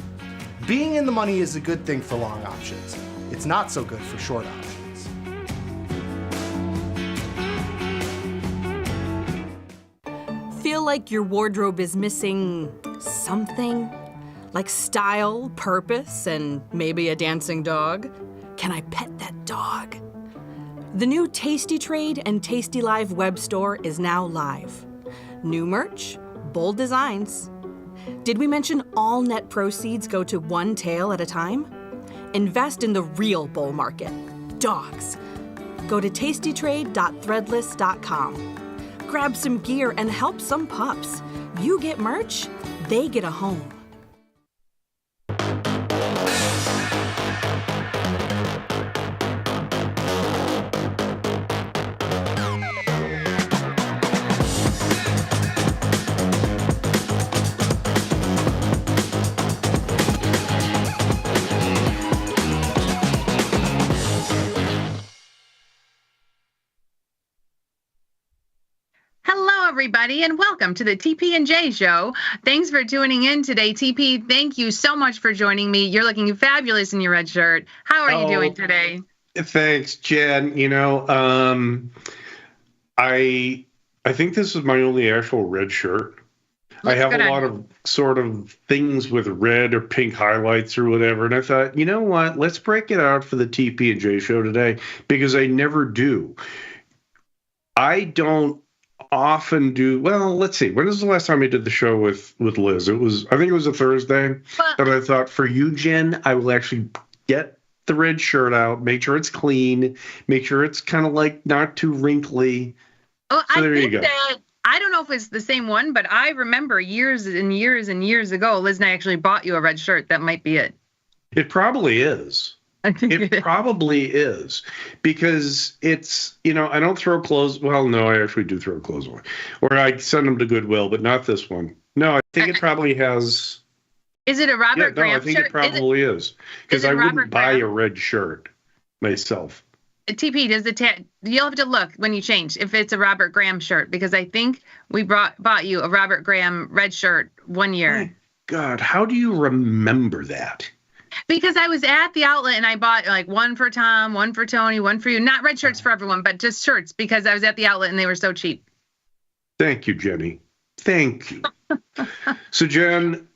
Being in the money is a good thing for long options. It's not so good for short options. Feel like your wardrobe is missing something? Like style, purpose, and maybe a dancing dog? Can I pet that dog? The new Tasty Trade and Tasty Live web store is now live. New merch, bold designs. Did we mention all net proceeds go to one tail at a time? Invest in the real bull market, dogs. Go to tastytrade.threadless.com. Grab some gear and help some pups. You get merch, they get a home. Everybody, and welcome to the TP&J show. Thanks for tuning in today, TP. Thank you so much for joining me. You're looking fabulous in your red shirt. How are you doing today? Thanks, Jen. I think this is my only actual red shirt. I have a lot of sort of things with red or pink highlights or whatever, and I thought, you know what? Let's break it out for the TP&J show today because I never do. I don't often do. Well, let's see. When was the last time I did the show with Liz? I think it was a Thursday. But I thought for you, Jen, I will actually get the red shirt out, make sure it's clean, make sure it's kind of like not too wrinkly. Oh, so there you go. I don't know if it's the same one, but I remember years and years and years ago, Liz and I actually bought you a red shirt. That might be it. It probably is. It probably is because it's, I don't throw clothes. Well, no, I actually do throw clothes away, or I send them to Goodwill, but not this one. No, I think it probably has. Is it a Robert Graham shirt? I think it probably is because I wouldn't buy a red shirt myself. TP, you'll have to look when you change if it's a Robert Graham shirt, because I think we bought you a Robert Graham red shirt one year. My God, how do you remember that? Because I was at the outlet and I bought like one for Tom, one for Tony, one for you. Not red shirts for everyone, but just shirts because I was at the outlet and they were so cheap. Thank you, Jenny. Thank you. So, Jen,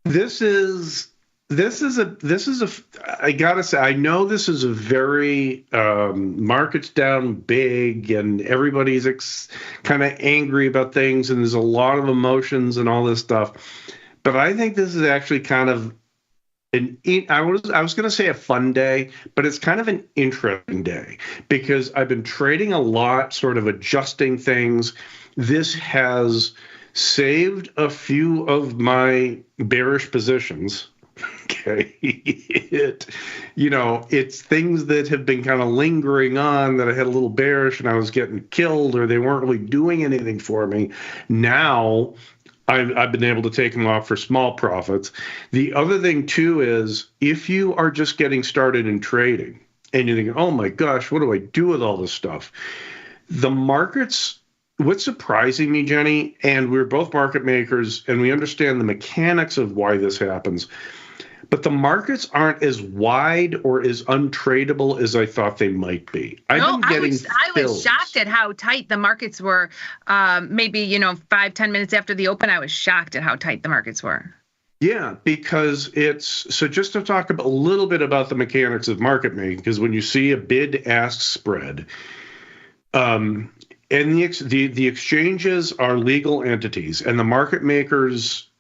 this is I gotta say, I know this is a very market's down big and everybody's kind of angry about things and there's a lot of emotions and all this stuff, but I think this is actually kind of I was going to say a fun day, but it's kind of an interesting day because I've been trading a lot, sort of adjusting things. This has saved a few of my bearish positions. Okay. It's things that have been kind of lingering on that I had a little bearish and I was getting killed or they weren't really doing anything for me. Now I've been able to take them off for small profits. The other thing too is if you are just getting started in trading and you're thinking, oh my gosh, what do I do with all this stuff? The markets, what's surprising me, Jenny, and we're both market makers and we understand the mechanics of why this happens, but the markets aren't as wide or as untradeable as I thought they might be. I was shocked at how tight the markets were. Maybe 5-10 minutes after the open, I was shocked at how tight the markets were. Yeah, because so just to talk a little bit about the mechanics of market making, because when you see a bid-ask spread, and the exchanges are legal entities, and the market makers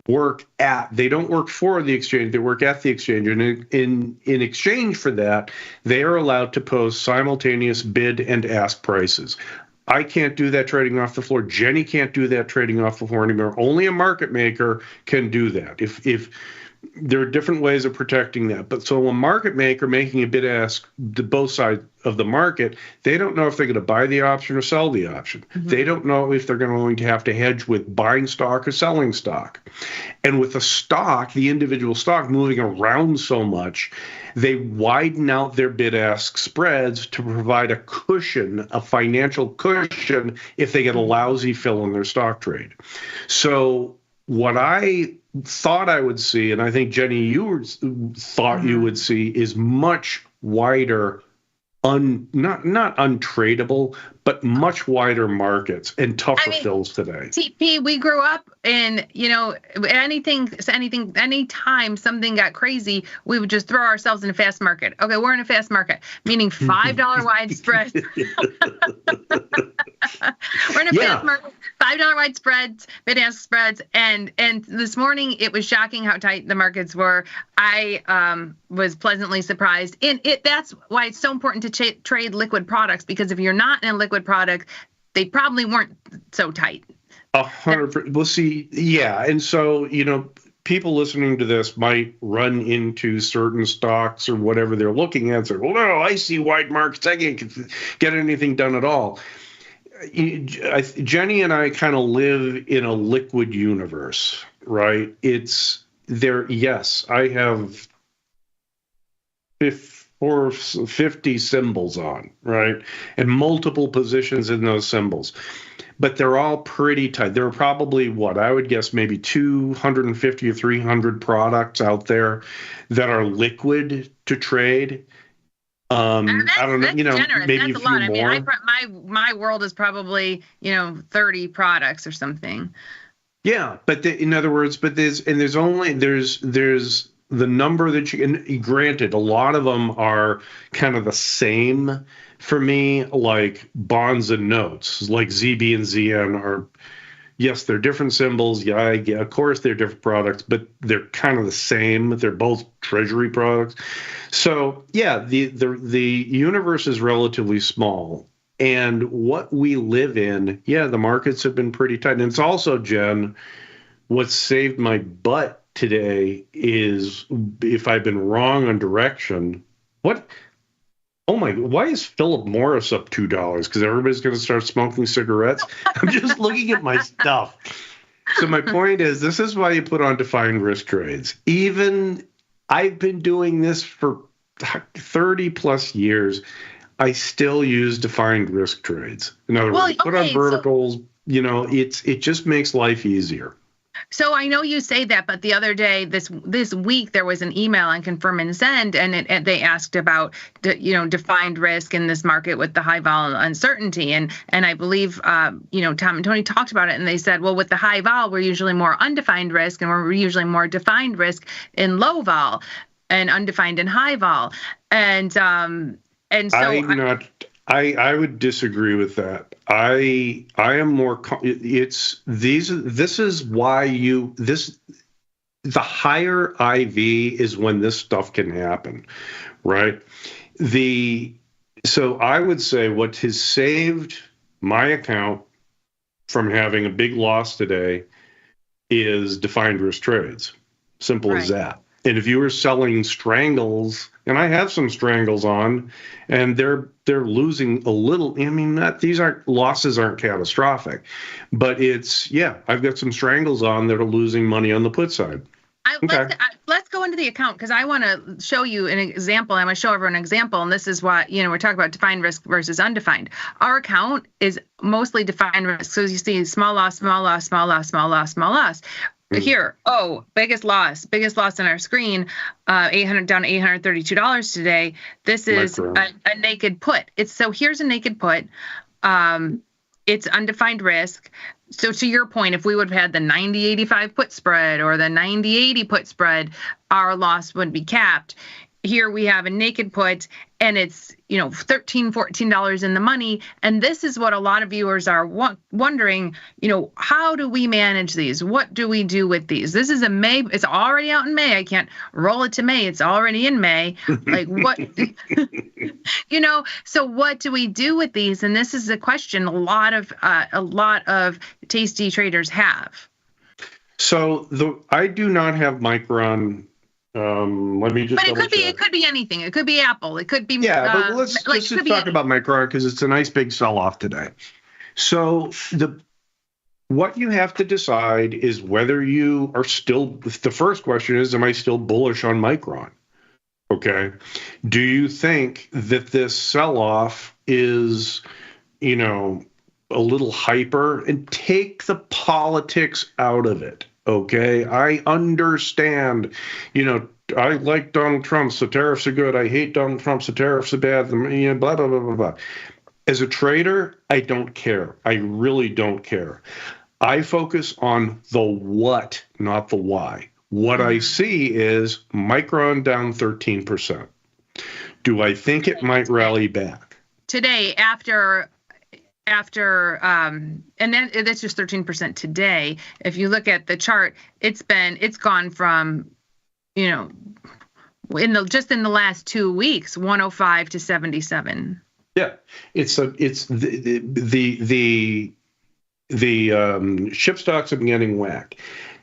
they don't work for the exchange, they work at the exchange. And in exchange for that, they are allowed to post simultaneous bid and ask prices. I can't do that trading off the floor. Jenny can't do that trading off the floor anymore. Only a market maker can do that. If there are different ways of protecting that. But so a market maker making a bid ask to both sides of the market, they don't know if they're going to buy the option or sell the option. Mm-hmm. They don't know if they're going to have to hedge with buying stock or selling stock. And with the stock, the individual stock moving around so much, they widen out their bid-ask spreads to provide a cushion, a financial cushion, if they get a lousy fill in their stock trade. So what I thought I would see, and I think, Jenny, you thought you would see, is much wider, not untradeable, but much wider markets and tougher fills today. TP, we grew up in, anytime something got crazy, we would just throw ourselves in a fast market. Okay, we're in a fast market, meaning $5 wide spread. We're in a fast market, $5 wide spreads, bid-ask spreads, and this morning it was shocking how tight the markets were. I was pleasantly surprised, and that's why it's so important to trade liquid products, because if you're not in a liquid product, they probably weren't so tight. 100%. We'll see. Yeah, and so people listening to this might run into certain stocks or whatever they're looking at and say, well, no, I see wide markets. I can't get anything done at all. Jenny and I kind of live in a liquid universe, right? It's there. Yes, I have 50 symbols on, right? And multiple positions in those symbols. But they're all pretty tight. There are probably, I would guess maybe 250 or 300 products out there that are liquid to trade. I don't know, generous. Maybe that's a few lot. more. I mean, my world is probably 30 products or something. Yeah, but in other words, there's the number that you can. Granted, a lot of them are kind of the same for me, like bonds and notes, like ZB and ZN are. Yes, they're different symbols. Yeah, of course they're different products, but they're kind of the same. They're both treasury products. So yeah, the universe is relatively small. And what we live in, the markets have been pretty tight. And it's also, Jen, what saved my butt today is if I've been wrong on direction, why is Philip Morris up $2? Because everybody's going to start smoking cigarettes. I'm just looking at my stuff. So my point is, this is why you put on defined risk trades. Even I've been doing this for 30 plus years. I still use defined risk trades. In other words, put on verticals. It just makes life easier. So I know you say that, but the other day, this week, there was an email on Confirm and Send, and they asked about defined risk in this market with the high vol uncertainty, and I believe Tom and Tony talked about it, and they said, well, with the high vol, we're usually more undefined risk, and we're usually more defined risk in low vol, and undefined in high vol, and so I would disagree with that. I am more. This is why the higher IV is when this stuff can happen, right? So I would say what has saved my account from having a big loss today is defined risk trades. Simple as that. And if you were selling strangles, and I have some strangles on, and they're losing a little. I mean, losses aren't catastrophic, but I've got some strangles on that are losing money on the put side. Let's go into the account because I want to show you an example. I want to show everyone an example, and this is what we're talking about: defined risk versus undefined. Our account is mostly defined risk, so you see small loss, small loss, small loss, small loss, small loss. Here, biggest loss on our screen, down to $832 today. This is a naked put. Here's a naked put. It's undefined risk. So to your point, if we would have had the 90-85 put spread or the 90-80 put spread, our loss would be capped. Here we have a naked put, and it's $13, $14 in the money. And this is what a lot of viewers are wondering. How do we manage these? What do we do with these? This is May. It's already out in May. I can't roll it to May. It's already in May. Like what? So what do we do with these? And this is a question a lot of tasty traders have. So I do not have Micron. Let me just. But it could be anything. It could be Apple. It could be. Yeah, but let's just talk about Micron because it's a nice big sell-off today. So what you have to decide is whether you are still. The first question is, am I still bullish on Micron? Okay. Do you think that this sell-off is, a little hyper? And take the politics out of it. Okay, I understand, I like Donald Trump, so tariffs are good. I hate Donald Trump, so tariffs are bad. Blah, blah, blah, blah, blah. As a trader, I don't care. I really don't care. I focus on the what, not the why. What I see is Micron down 13%. Do I think it might rally back? Today, after and then that's just 13% today. If you look at the chart, it's gone from, in the last 2 weeks, 105 to 77. Yeah, it's the ship stocks have been getting whacked.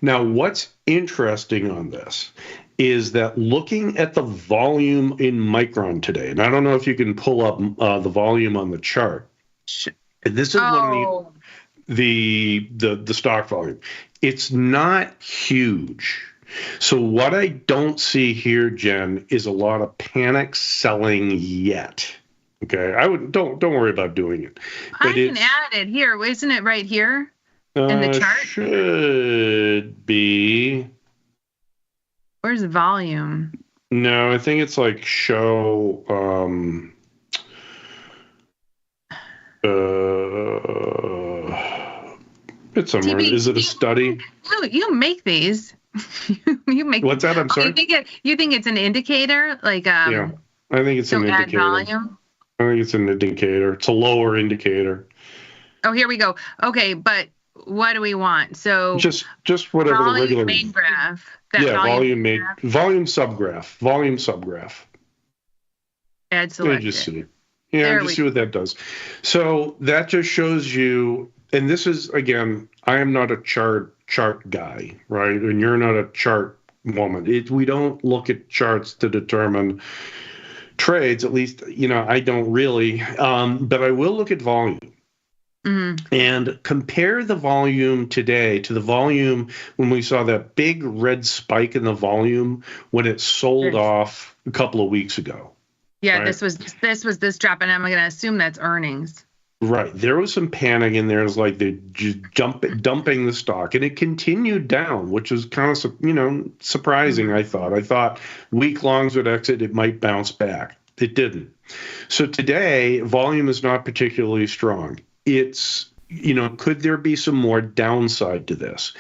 Now, what's interesting on this is that looking at the volume in Micron today, and I don't know if you can pull up the volume on the chart. This is one of the stock volume. It's not huge. So what I don't see here, Jen, is a lot of panic selling yet. Okay, don't worry about doing it. But I can add it here. Isn't it right here in the chart? Should be. Where's the volume? No, I think it's like show. It's somewhere. TV, is it a study? You make these. You make. What's that? I'm sorry. You think it's an indicator? Yeah, I think it's an indicator. Volume? I think it's an indicator. It's a lower indicator. Oh, here we go. Okay, but what do we want? So just whatever the regular main graph. Volume subgraph. Add selected. Just see. Yeah, just see what that does. So that just shows you, and this is, again, I am not a chart guy, right? And you're not a chart woman. We don't look at charts to determine trades, at least, I don't really. But I will look at volume. Mm-hmm. And compare the volume today to the volume when we saw that big red spike in the volume when it sold off a couple of weeks ago. Yeah, right? this was this drop, and I'm going to assume that's earnings. Right. There was some panic in there. It's like they're just dumping the stock, and it continued down, which was kind of, surprising. I thought week longs would exit. It might bounce back. It didn't. So today, volume is not particularly strong. It's, could there be some more downside to this?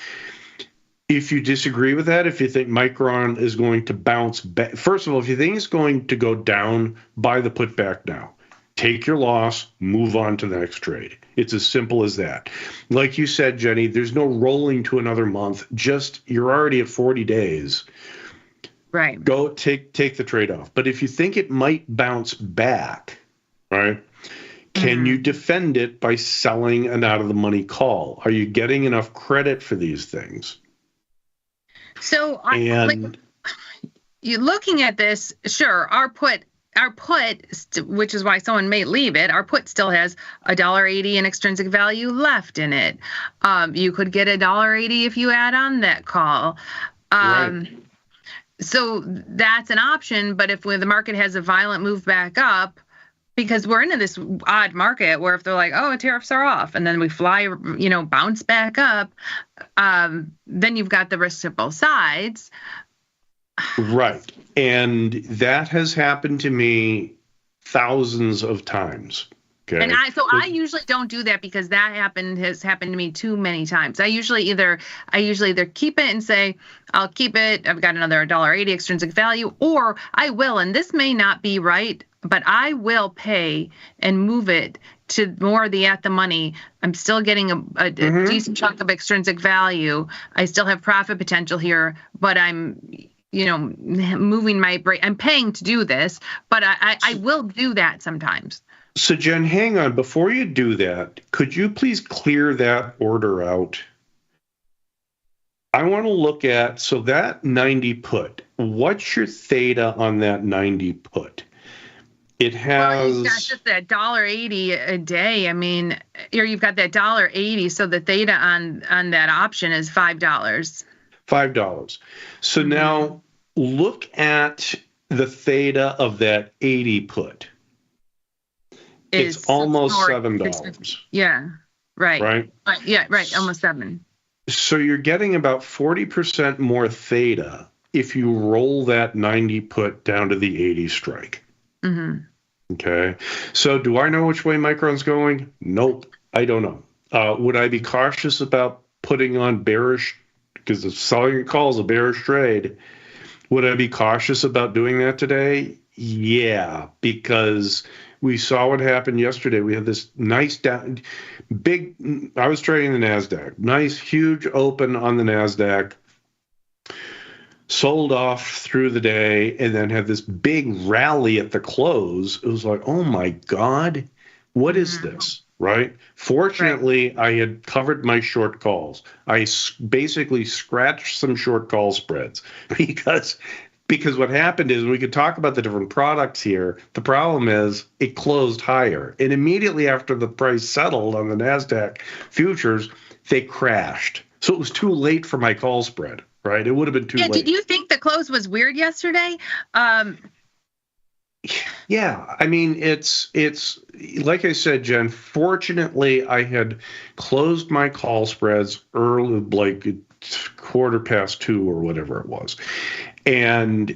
If you disagree with that, if you think Micron is going to bounce back, first of all, if you think it's going to go down, buy the put back now. Take your loss, move on to the next trade. It's as simple as that. Like you said, Jenny, there's no rolling to another month. Just you're already at 40 days. Right. Go take the trade off. But if you think it might bounce back, right? Can you defend it by selling an out of the money call? Are you getting enough credit for these things? So you're looking at this, sure, our put, which is why someone may leave it, our put still has $1.80 in extrinsic value left in it. You could get $1.80 if you add on that call. Right. So that's an option. But if the market has a violent move back up, because we're into this odd market where if they're like, oh, tariffs are off, and then we fly, bounce back up, then you've got the risks of both sides. Right. And that has happened to me thousands of times. Okay. And I usually don't do that because that has happened to me too many times. I usually either keep it and say, I'll keep it, I've got another $1.80 extrinsic value, or I will, and this may not be right, but I will pay and move it to more of the at the money. I'm still getting a decent chunk of extrinsic value. I still have profit potential here, but I'm moving my break. I'm paying to do this, but I will do that sometimes. So, Jen, hang on. Before you do that, could you please clear that order out? I want to look at, so that 90 put, what's your theta on that 90 put? It has... Well, you've got just that $1.80 a day. I mean, or you've got that $1.80, so the theta on that option is $5. $5. So now look at the theta of that 80 put. It's almost $7. Yeah, right. Right? Yeah, right, almost 7. So you're getting about 40% more theta if you roll that 90 put down to the 80 strike. Okay. So do I know which way Micron's going? Nope. I don't know. Would I be cautious about putting on bearish, because the selling call is a bearish trade? Would I be cautious about doing that today? Yeah, because we saw what happened yesterday. We had this nice big, I was trading the NASDAQ, nice, huge open on the NASDAQ, sold off through the day, and then had this big rally at the close. It was like, oh my God, what is this? Right? Fortunately, I had covered my short calls. I basically scratched some short call spreads because what happened is, we could talk about the different products here. The problem is it closed higher. And immediately after the price settled on the NASDAQ futures, they crashed. So it was too late for my call spread, right? It would have been too late. Did you think the close was weird yesterday? Yeah, I mean, it's like I said, Jen, fortunately, I had closed my call spreads early, like 2:15 or whatever it was, and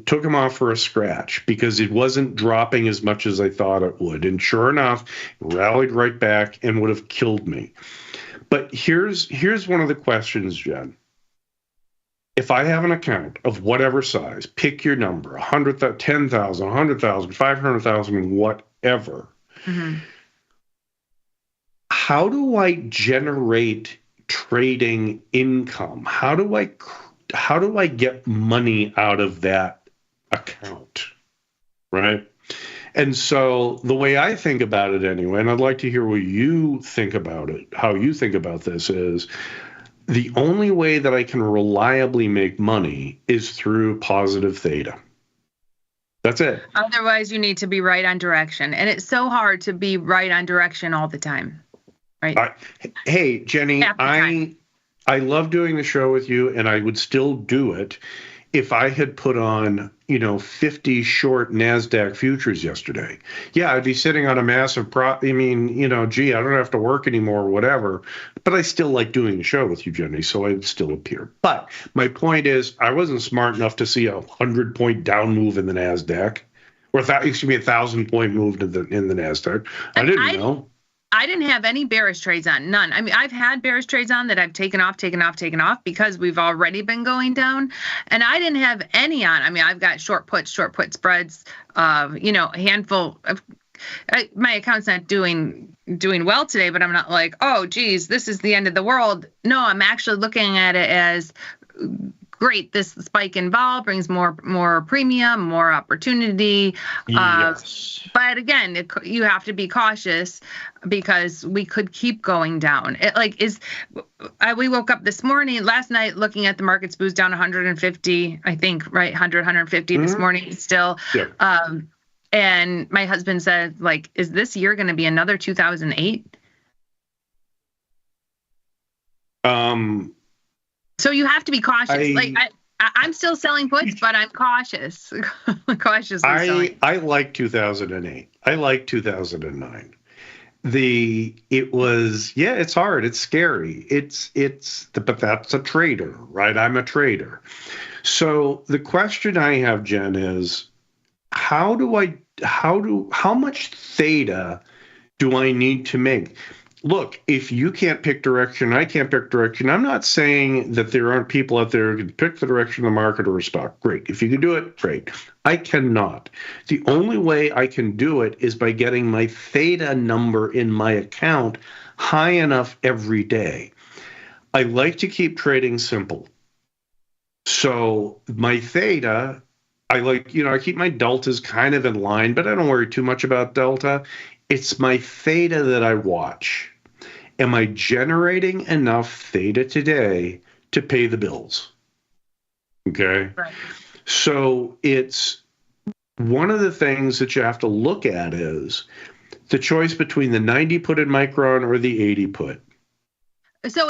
took them off for a scratch because it wasn't dropping as much as I thought it would. And sure enough, it rallied right back and would have killed me. But here's one of the questions, Jen. If I have an account of whatever size, pick your number, 100,000, 10,000, 100,000, 500,000, whatever. How do I generate trading income? How do I get money out of that account? Right? And so the way I think about it anyway, and I'd like to hear what you think about it, how you think about this, is the only way that I can reliably make money is through positive theta. That's it. Otherwise, you need to be right on direction. And it's so hard to be right on direction all the time. Right? Hey, Jenny, I love doing the show with you, and I would still do it if I had put on, 50 short NASDAQ futures yesterday. Yeah, I'd be sitting on a massive I don't have to work anymore or whatever, but I still like doing the show with you, Jenny, so I'd still appear. But my point is, I wasn't smart enough to see a 100-point down move in the NASDAQ, or 1,000-point move in the NASDAQ. I didn't know. I didn't have any bearish trades on, none. I mean, I've had bearish trades on that I've taken off because we've already been going down, and I didn't have any on. I mean, I've got short put spreads, a handful of. My account's not doing well today, but I'm not like, oh, geez, this is the end of the world. No, I'm actually looking at it as great. This spike in vol brings more premium, more opportunity. Yes. But again, you have to be cautious because we could keep going down. We woke up last night, looking at the markets boost down 150, I think, right? 150 this morning still. Yeah. And my husband said, is this year going to be another 2008? So you have to be cautious. I'm still selling puts, but I'm cautious. Cautiously selling. I like 2008. I like 2009. It's hard. It's scary. But that's a trader, right? I'm a trader. So the question I have, Jen, is how much theta do I need to make? Look, if you can't pick direction, I can't pick direction. I'm not saying that there aren't people out there who can pick the direction of the market or a stock. Great. If you can do it, great. I cannot. The only way I can do it is by getting my theta number in my account high enough every day. I like to keep trading simple. So my theta, I keep my deltas kind of in line, but I don't worry too much about delta. It's my theta that I watch. Am I generating enough theta today to pay the bills? Okay. Right. So it's one of the things that you have to look at is the choice between the 90 put in Micron or the 80 put. So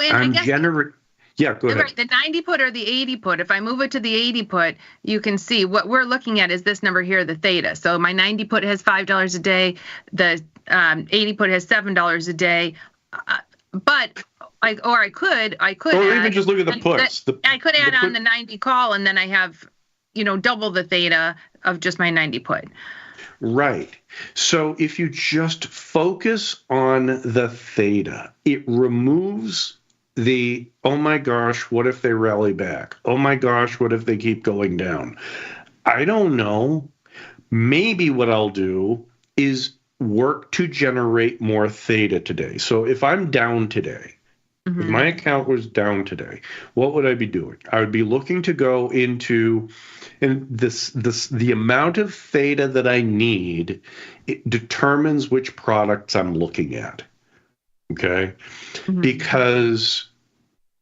Yeah, go ahead. Right, the 90 put or the 80 put. If I move it to the 80 put, you can see what we're looking at is this number here, the theta. So my 90 put has $5 a day. The 80 put has $7 a day. But I could. Or even just look at the puts. I could add on the 90 call, and then I have, double the theta of just my 90 put. Right. So if you just focus on the theta, it removes the, oh my gosh, what if they rally back? Oh my gosh, what if they keep going down? I don't know. Maybe what I'll do is work to generate more theta today. So if I'm down today, if my account was down today, what would I be doing? I would be looking to go into, and the amount of theta that I need, it determines which products I'm looking at. Okay? Because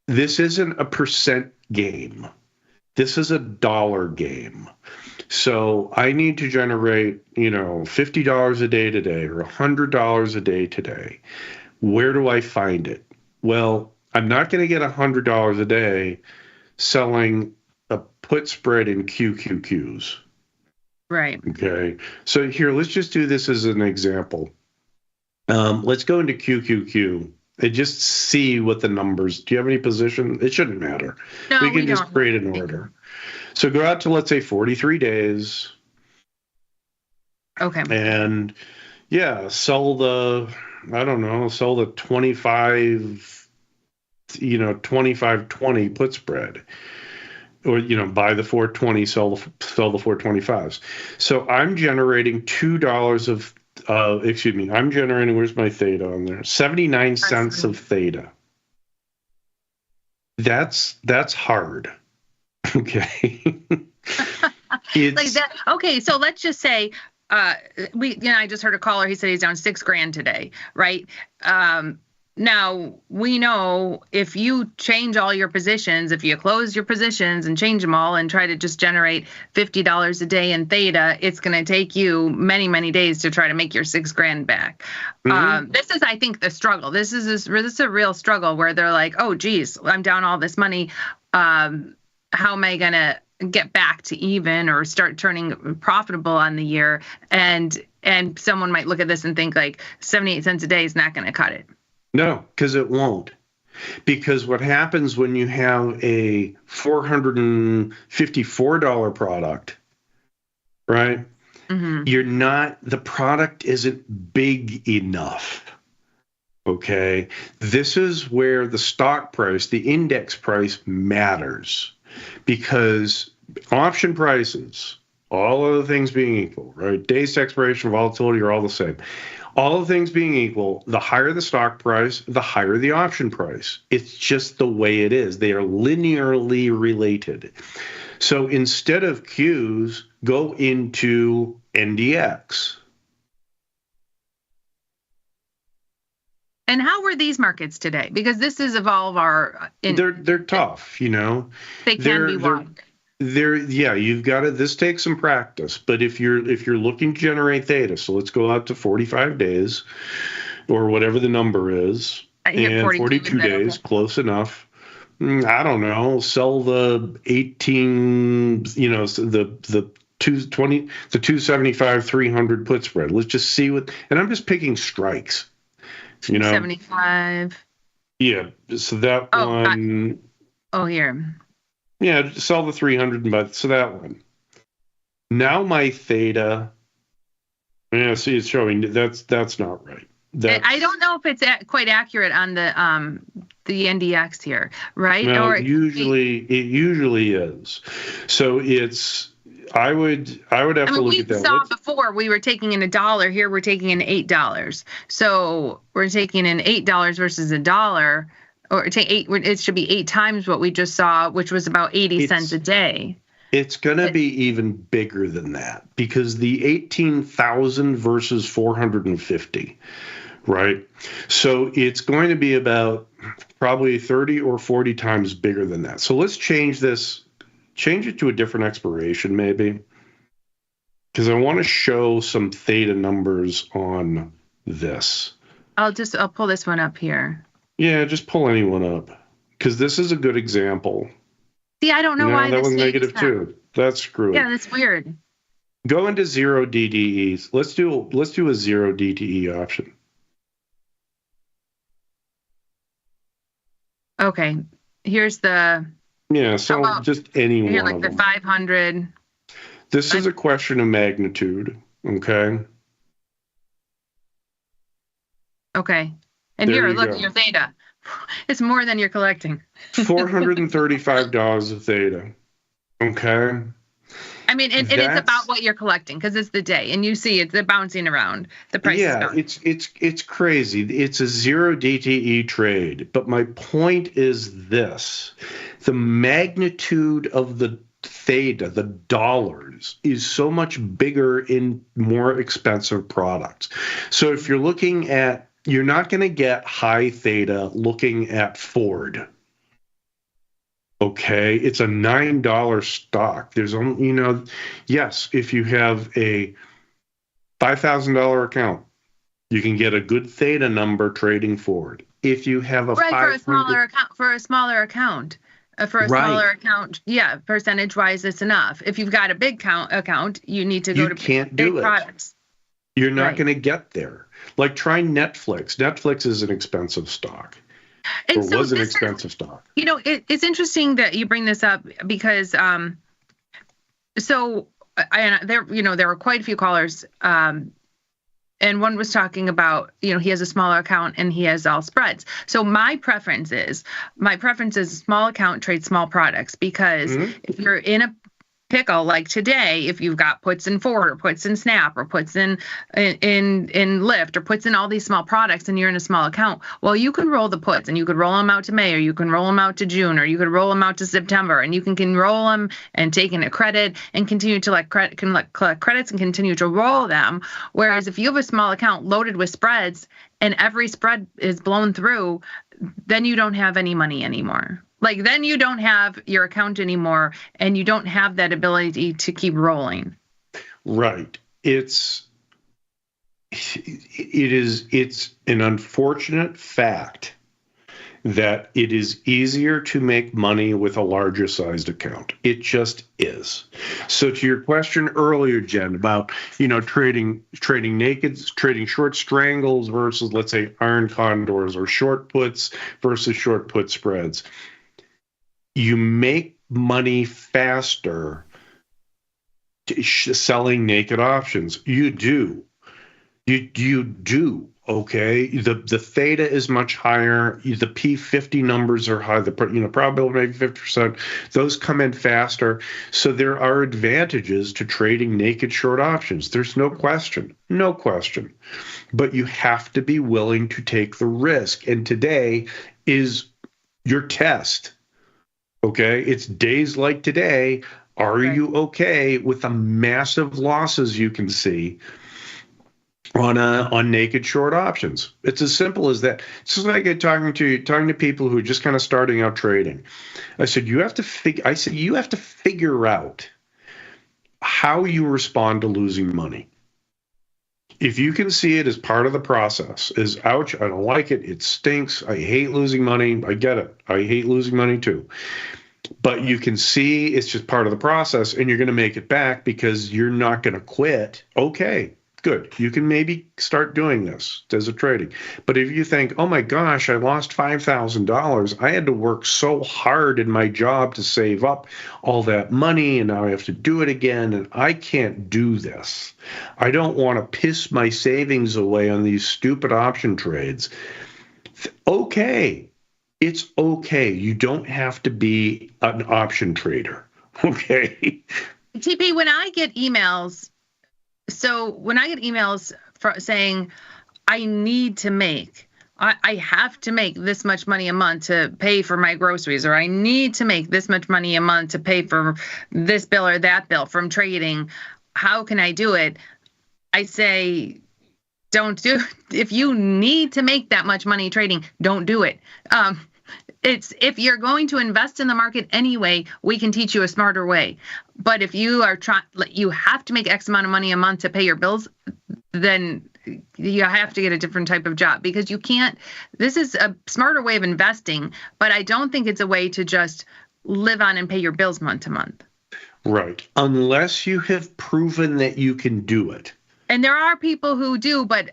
this isn't a percent game. This is a dollar game. So I need to generate, $50 a day today or $100 a day today. Where do I find it? Well, I'm not going to get $100 a day selling a put spread in QQQs. Right. Okay. So here, let's just do this as an example. Let's go into QQQ and just see what the numbers. Do you have any position? It shouldn't matter. No, we can just create an order. So go out to, let's say, 43 days. Okay. And sell the 25-20 put spread. Or, buy the 420, sell the 425s. So I'm generating $2 of I'm generating, where's my theta on there? 79 cents of theta. That's hard. Okay. Like that. Okay. So let's just say, I just heard a caller, he said he's down $6,000 today. Right. Now we know if you change all your positions, if you close your positions and change them all and try to just generate $50 a day in theta, it's going to take you many, many days to try to make your $6,000 back. This is, I think, the struggle. This is a real struggle where they're like, oh, geez, I'm down all this money. How am I going to get back to even or start turning profitable on the year, and someone might look at this and think like 78 cents a day is not going to cut it. No, because it won't. Because what happens when you have a $454 product, right? Mm-hmm. The product isn't big enough. Okay. This is where the stock price, the index price matters, because option prices, all other things being equal, right? Days to expiration, volatility are all the same. All of things being equal, the higher the stock price, the higher the option price. It's just the way it is. They are linearly related. So instead of Qs, go into NDX. And how were these markets today? Because this is evolve our. They're tough, you know. They can be wide. You've got to. This takes some practice, but if you're looking to generate theta, so let's go out to 45 days, or whatever the number is, and 42 days, close enough. I don't know. Sell the 18, the 220, the 275, 300 put spread. Let's just see what. And I'm just picking strikes. 275. Yeah. So that one. Here. Yeah, sell the 300, so that one. Now my theta. Yeah, see, it's showing that's not right. I don't know if it's quite accurate on the NDX here, right? No, or it usually is. So it's. I would have to look at that. We saw before we were taking in $1. Here we're taking in $8. So we're taking in $8 versus $1. Or it should be 8 times what we just saw, which was about 80 cents a day. It's going to be even bigger than that, because the 18,000 versus 450, right? So it's going to be about probably 30 or 40 times bigger than that. So let's change this, change it to a different expiration maybe, because I want to show some theta numbers on this. I'll pull this one up here. Yeah, just pull anyone up, because this is a good example. See, I don't know why that was negative too. That's screwy. Yeah, that's weird. Go into 0 DTEs. Let's do a 0 DTE option. Okay, here's the. Yeah, so just any one like of the them. 500. This is a question of magnitude. Okay. Okay. And There here, you look, go. your theta. It's more than you're collecting. $435 of theta. Okay. I mean, and it's about what you're collecting, because it's the day, and you see it's bouncing around. The price is bouncing. it's crazy. It's a 0 DTE trade. But my point is this: the magnitude of the theta, the dollars, is so much bigger in more expensive products. So if you're looking at, you're not going to get high theta looking at Ford. Okay, it's a $9 stock. There's only, yes, if you have a $5,000 account, you can get a good theta number trading Ford. If you have a for a smaller account, yeah, percentage wise, it's enough. If you've got a big account, you need to go to big products. You're not going to get there. Like, try Netflix. Netflix is an expensive stock. And or was an expensive stock. It's interesting that you bring this up, because there were quite a few callers, and one was talking about, he has a smaller account and he has all spreads. So my preference is small account, trade small products, because if you're in a pickle like today, if you've got puts in Ford or puts in Snap or puts in Lyft or puts in all these small products, and you're in a small account, well, you can roll the puts and you could roll them out to May, or you can roll them out to June, or you could roll them out to September, and you can roll them and take in a credit and continue to collect credits and continue to roll them. Whereas if you have a small account loaded with spreads and every spread is blown through, then you don't have any money anymore. Like, then you don't have your account anymore, and you don't have that ability to keep rolling. Right. It's an unfortunate fact that it is easier to make money with a larger sized account. It just is. So to your question earlier, Jen, about, trading nakeds, trading short strangles versus, let's say, iron condors, or short puts versus short put spreads, you make money faster selling naked options. You do. You do. Okay, the theta is much higher. The P50 numbers are high. The probability maybe 50%. Those come in faster. So there are advantages to trading naked short options. There's no question, no question. But you have to be willing to take the risk. And today is your test. Okay, it's days like today. Are you okay with the massive losses you can see on naked short options? It's as simple as that. It's just like talking to people who are just kind of starting out trading. I said you have to figure out how you respond to losing money. If you can see it as part of the process, as ouch, I don't like it, it stinks, I hate losing money, I get it, I hate losing money too. But you can see it's just part of the process, and you're going to make it back because you're not going to quit. Okay, good. You can maybe start doing this as a trading. But if you think, oh my gosh, I lost $5,000. I had to work so hard in my job to save up all that money, and now I have to do it again, and I can't do this. I don't want to piss my savings away on these stupid option trades. Okay. It's okay. You don't have to be an option trader. Okay. TP, when I get emails saying I need to make, I have to make this much money a month to pay for my groceries, or I need to make this much money a month to pay for this bill or that bill from trading, how can I do it? I say, don't do it. If you need to make that much money trading, don't do it. It's if you're going to invest in the market anyway, we can teach you a smarter way. But if you are you have to make X amount of money a month to pay your bills, then you have to get a different type of job, because you can't. This is a smarter way of investing, but I don't think it's a way to just live on and pay your bills month to month. Right. Unless you have proven that you can do it. And there are people who do, but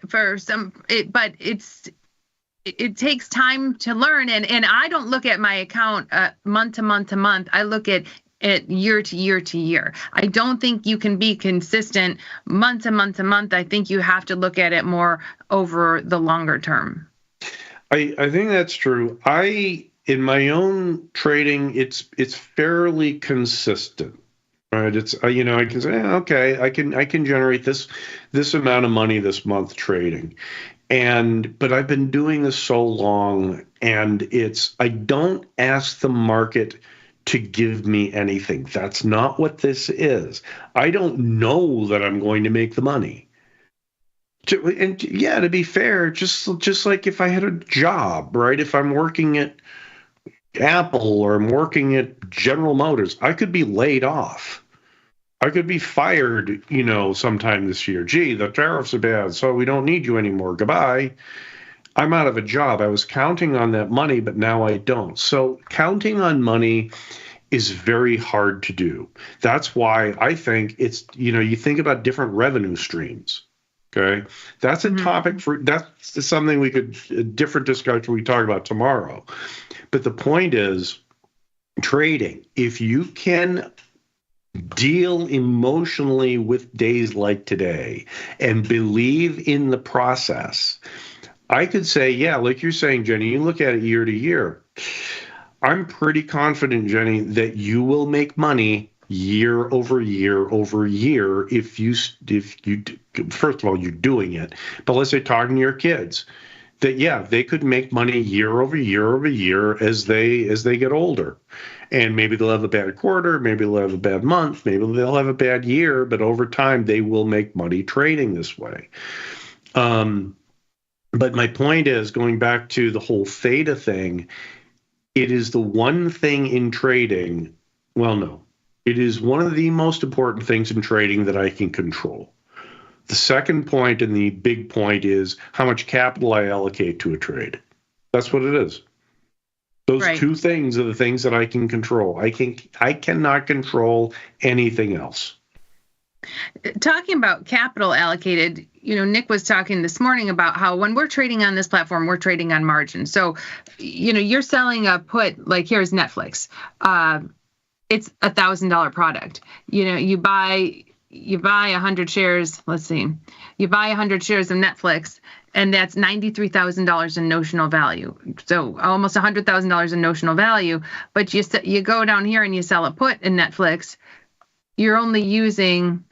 it takes time to learn. And I don't look at my account month to month to month. I look at it year to year to year. I don't think you can be consistent month to month to month. I think you have to look at it more over the longer term. I think that's true. In my own trading, it's fairly consistent. Right, it's I can say, okay, I can generate this amount of money this month trading, but I've been doing this so long, and I don't ask the market to give me anything. That's not what this is. I don't know that I'm going to make the money. To be fair, just like if I had a job, right? If I'm working at Apple or I'm working at General Motors, I could be laid off. I could be fired, sometime this year. Gee, the tariffs are bad, so we don't need you anymore. Goodbye. I'm out of a job. I was counting on that money, but now I don't. So counting on money is very hard to do. That's why I think it's, you think about different revenue streams. Okay. That's a topic that's something a different discussion we talk about tomorrow. But the point is, trading, if you can deal emotionally with days like today and believe in the process, I could say, yeah, like you're saying, Jenny, you look at it year to year. I'm pretty confident, Jenny, that you will make money year over year over year if you first of all, you're doing it. But let's say talking to your kids, that yeah, they could make money year over year over year as they get older. And maybe they'll have a bad quarter, maybe they'll have a bad month, maybe they'll have a bad year, but over time they will make money trading this way. But my point is, going back to the whole theta thing, it is the one thing in trading, well, no, it is one of the most important things in trading that I can control. The second point and the big point is how much capital I allocate to a trade. That's what it is. Those Right. two things are the things that I can control. I cannot control anything else. Talking about capital allocated, Nick was talking this morning about how when we're trading on this platform, we're trading on margin. So, you're selling a put, like here's Netflix. It's $1,000 product. You buy 100 shares. Let's see. You buy 100 shares of Netflix, and that's $93,000 in notional value. So almost $100,000 in notional value. But you go down here and you sell a put in Netflix, you're only using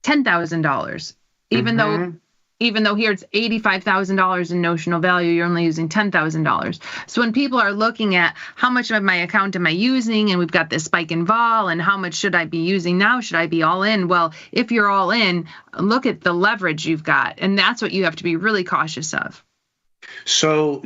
$10,000, even though here it's $85,000 in notional value, you're only using $10,000. So when people are looking at how much of my account am I using, and we've got this spike in vol, and how much should I be using now? Should I be all in? Well, if you're all in, look at the leverage you've got, and that's what you have to be really cautious of. So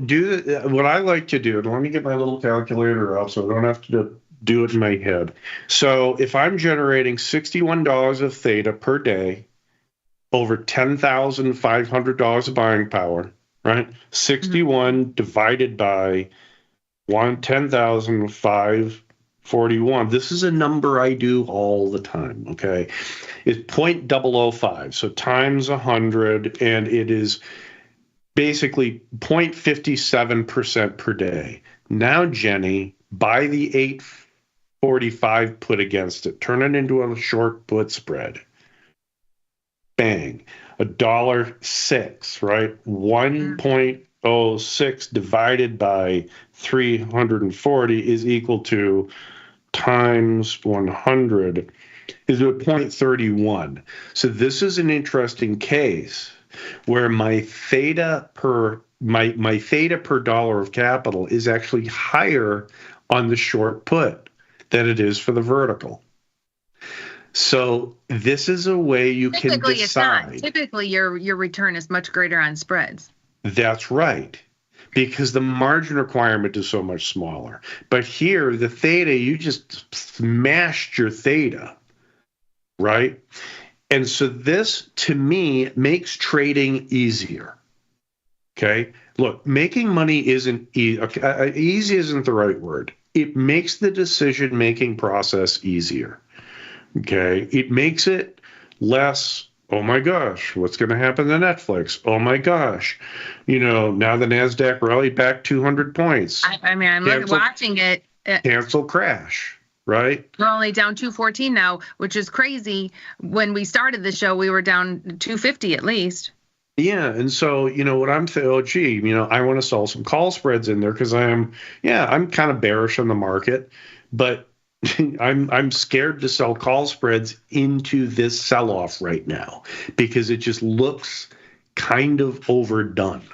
what I like to do, and let me get my little calculator out so I don't have to do it in my head. So if I'm generating $61 of theta per day, over $10,500 of buying power, right? 61 divided by 10,541. This is a number I do all the time, okay? It's 0.005, so times 100, and it is basically 0.57% per day. Now, Jenny, buy the 845 put against it. Turn it into a short put spread. Bang, $1.06, right? 1.06 divided by 340 is equal to times 100 is at 0.31. So this is an interesting case where my theta per dollar of capital is actually higher on the short put than it is for the vertical. So this is a way you can decide. It's not. Typically, your return is much greater on spreads. That's right, because the margin requirement is so much smaller. But here, the theta, you just smashed your theta, right? And so this, to me, makes trading easier. Okay? Look, making money isn't easy. Okay, easy isn't the right word. It makes the decision-making process easier. Okay, it makes it less, oh my gosh, what's going to happen to Netflix? Oh my gosh, now the NASDAQ rallied back 200 points. I'm watching it. Cancel crash, right? We're only down 214 now, which is crazy. When we started the show, we were down 250 at least. Yeah, and so, what I'm saying, I want to sell some call spreads in there because I'm kind of bearish on the market, but I'm scared to sell call spreads into this sell-off right now because it just looks kind of overdone.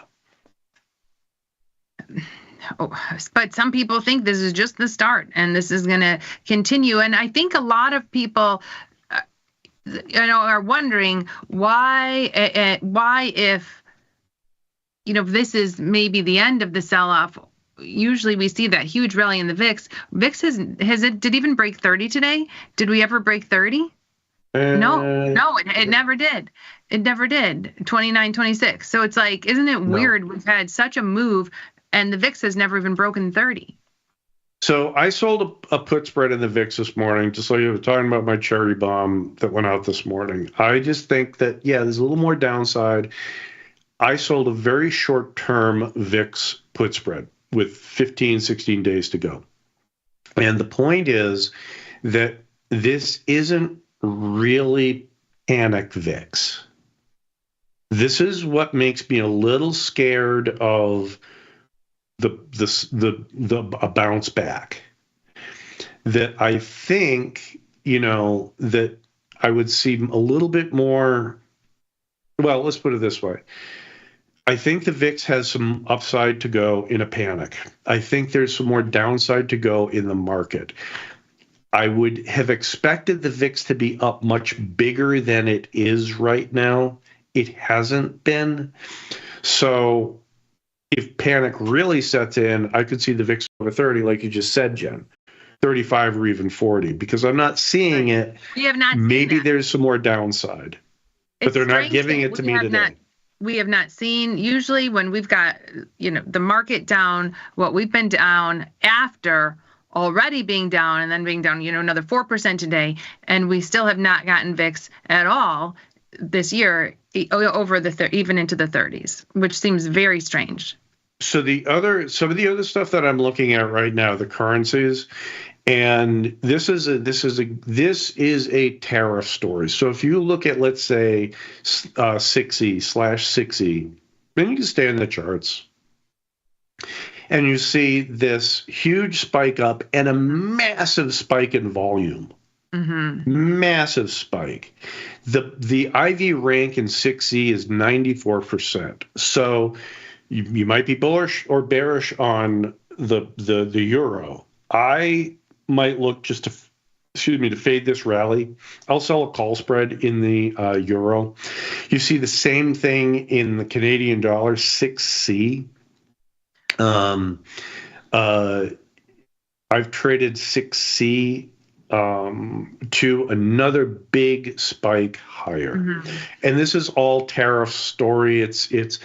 But some people think this is just the start and this is going to continue. And I think a lot of people, are wondering why if, this is maybe the end of the sell-off. Usually we see that huge rally in the VIX. VIX did it even break 30 today? Did we ever break 30? No, it never did. It never did. 29, 26. So it's like, isn't it weird? We've had such a move and the VIX has never even broken 30. So I sold a put spread in the VIX this morning, just like you were talking about my cherry bomb that went out this morning. I just think that, there's a little more downside. I sold a very short-term VIX put spread with 15, 16 days to go. And the point is that this isn't really panic VIX. This is what makes me a little scared of a bounce back. That I think, that I would see a little bit more. Well, let's put it this way. I think the VIX has some upside to go in a panic. I think there's some more downside to go in the market. I would have expected the VIX to be up much bigger than it is right now. It hasn't been. So if panic really sets in, I could see the VIX over 30, like you just said, Jen, 35 or even 40, because I'm not seeing it. We have not. Maybe there's some more downside, but they're not giving it to me today. we have not seen. Usually when we've got, the market down, what we've been down after already being down and then being down, another 4% today, and we still have not gotten VIX at all this year over even into the 30s, which seems very strange. So some of the other stuff that I'm looking at right now, the currencies, and this is a tariff story. So if you look at, let's say, 6E/6E, then you can stay in the charts, and you see this huge spike up and a massive spike in volume. Mm-hmm. Massive spike. The IV rank in 6E is 94%. So you might be bullish or bearish on the euro. I might look just to fade this rally. I'll sell a call spread in the euro. You see the same thing in the Canadian dollar, 6C. I've traded 6C to another big spike higher, and this is all tariff story. It's the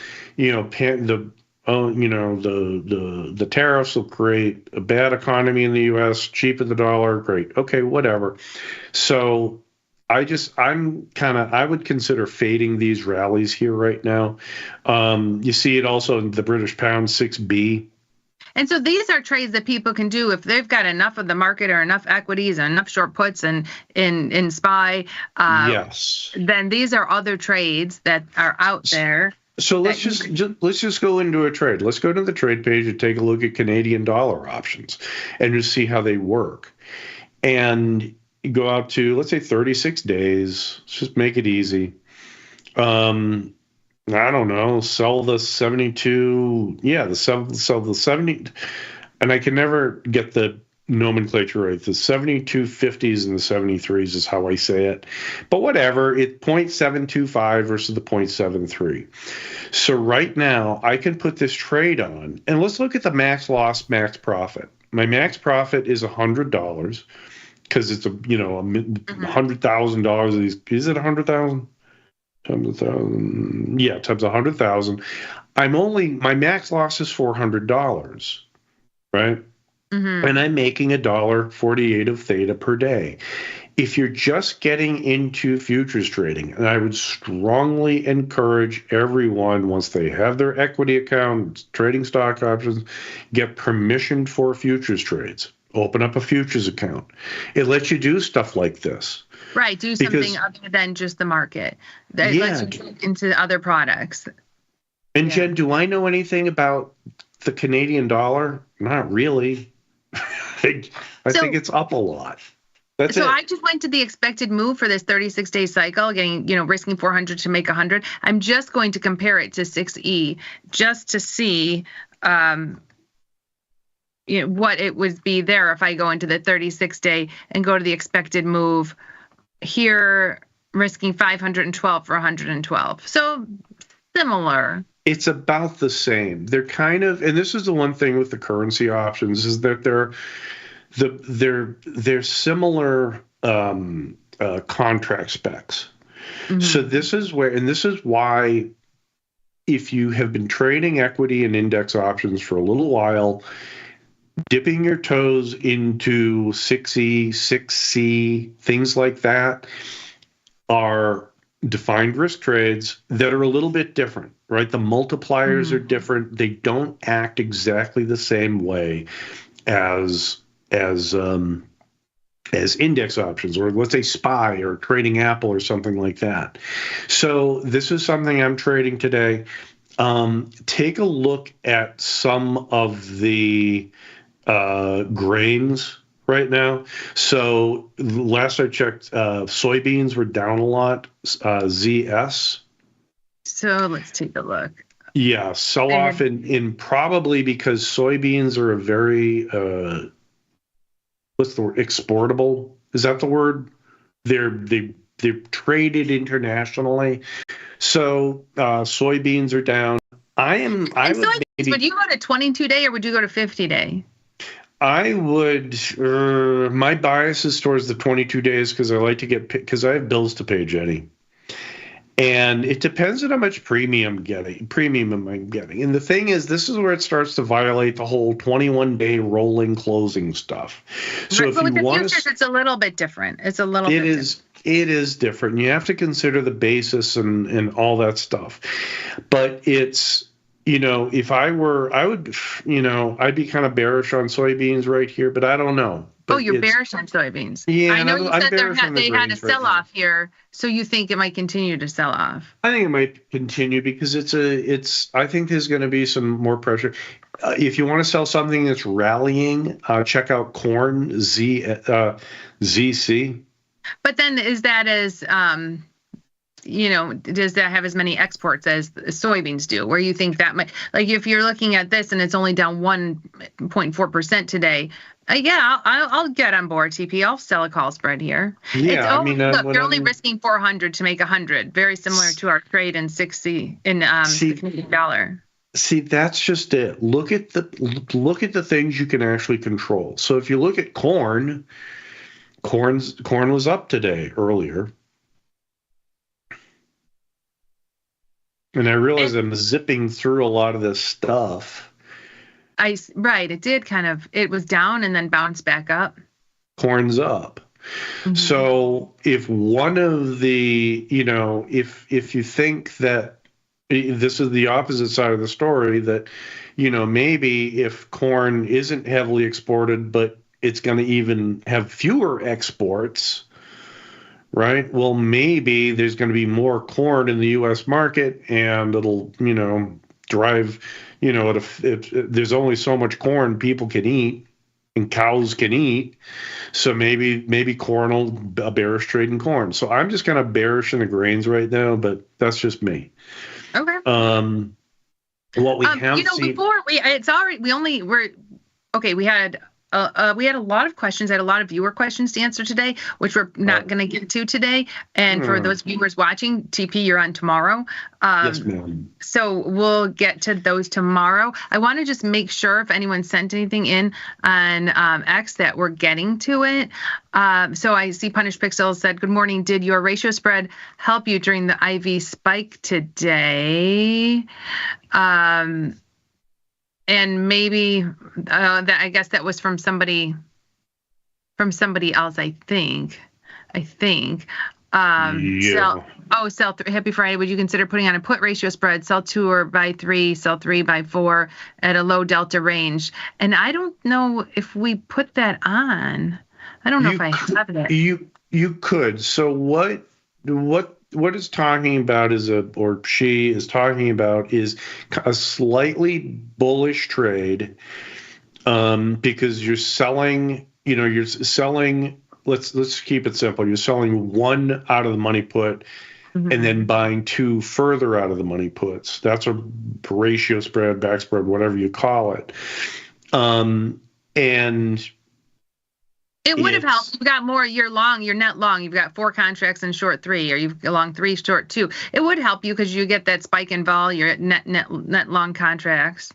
tariffs will create a bad economy in the U.S., cheapen the dollar. Great, okay, whatever. So I would consider fading these rallies here right now. You see it also in the British pound 6B. And so these are trades that people can do if they've got enough of the market or enough equities and enough short puts and in SPY. Yes. Then these are other trades that are out there. So let's just go into a trade. Let's go to the trade page and take a look at Canadian dollar options and just see how they work. And go out to, let's say, 36 days. Let's just make it easy. I don't know, sell the 72. Yeah, sell the 70. And I can never get the nomenclature right. The 72.50s and the 73s is how I say it. But whatever, it's 0.725 versus the 0.73. So right now, I can put this trade on. And let's look at the max loss, max profit. My max profit is $100 because it's $100,000 of these. Is it 100,000? Times 1,000, yeah, times 100,000. My max loss is $400, right? Mm-hmm. And I'm making $1.48 of theta per day. If you're just getting into futures trading, and I would strongly encourage everyone, once they have their equity account, trading stock options, get permission for futures trades. Open up a futures account. It lets you do stuff like this. Right, do something other than just the market. That lets you trade into other products. And Jen, do I know anything about the Canadian dollar? Not really. I think it's up a lot. That's it. I just went to the expected move for this 36-day cycle, getting, risking 400 to make 100. I'm just going to compare it to 6E just to see what it would be there if I go into the 36-day and go to the expected move. Here, risking 512 for 112. So similar. It's about the same. They're kind of, and this is the one thing with the currency options, is that they're similar contract specs. Mm-hmm. So this is why, if you have been trading equity and index options for a little while, dipping your toes into 6E, 6C, things like that are defined risk trades that are a little bit different, right? The multipliers are different. They don't act exactly the same way as index options, or let's say SPY or trading Apple or something like that. So this is something I'm trading today. Take a look at some of the grains right now. So last I checked, soybeans were down a lot. ZS. So let's take a look. Yeah, sell off in probably because soybeans are a very what's the word? Exportable. Is that the word? They're traded internationally. So soybeans are down. Would you go to 22-day or would you go to 50-day? I would. My bias is towards the 22 days because I like to because I have bills to pay, Jenny. And it depends on how much premium I'm getting. And the thing is, this is where it starts to violate the whole 21-day rolling closing stuff. So Right, if but with you the want futures, it's a little bit different. It's a little it bit is it is different. You have to consider the basis and all that stuff. But it's, if I were, I would, I'd be kind of bearish on soybeans right here, but I don't know. But you're bearish on soybeans. Yeah, I know you I'm said bearish on the they had a grains right sell-off here, so you think it might continue to sell off. I think it might continue because I think there's going to be some more pressure. If you want to sell something that's rallying, check out corn, ZC. But then is that as, does that have as many exports as soybeans do? Where you think that might, like if you're looking at this and it's only down 1.4% today, I'll get on board, TP. I'll sell a call spread here. Yeah, Look, you're only risking 400 to make 100. Very similar to our trade in 60 in the Canadian dollar. See, that's just it. Look at the things you can actually control. So if you look at corn was up today earlier. And I realize I'm zipping through a lot of this stuff. It did it was down and then bounced back up. Corn's up. Mm-hmm. So if one of the, if you think that this is the opposite side of the story, that, maybe if corn isn't heavily exported, but it's going to even have fewer exports, right? Well, maybe there's going to be more corn in the U.S. market and it'll, drive, there's only so much corn people can eat and cows can eat. So maybe corn will a bearish trade in corn. So I'm just kind of bearish in the grains right now, but that's just me. Okay. What we have seen before we had a lot of questions. I had a lot of viewer questions to answer today, which we're not going to get to today. And for those viewers watching, TP, you're on tomorrow. Yes, ma'am. So we'll get to those tomorrow. I want to just make sure if anyone sent anything in on X that we're getting to it. So I see Punished Pixels said, "Good morning. Did your ratio spread help you during the IV spike today?" And maybe that, I guess that was from somebody else. I think. Yeah. Sell 3. Happy Friday. Would you consider putting on a put ratio spread? Sell 2 or buy 3. Sell 3, buy 4 at a low delta range. And I don't know if we put that on. I don't know if I have that. You could. So what is talking about is she is talking about is a slightly bullish trade, because you're selling, let's keep it simple. You're selling 1 out of the money put, mm-hmm. and then buying 2 further out of the money puts. That's a ratio spread, back spread, whatever you call it. And it would have helped. You've got more year long. You're net long. You've got 4 contracts and short 3, or you've long 3, short 2. It would help you because you get that spike in vol. You're at net long contracts.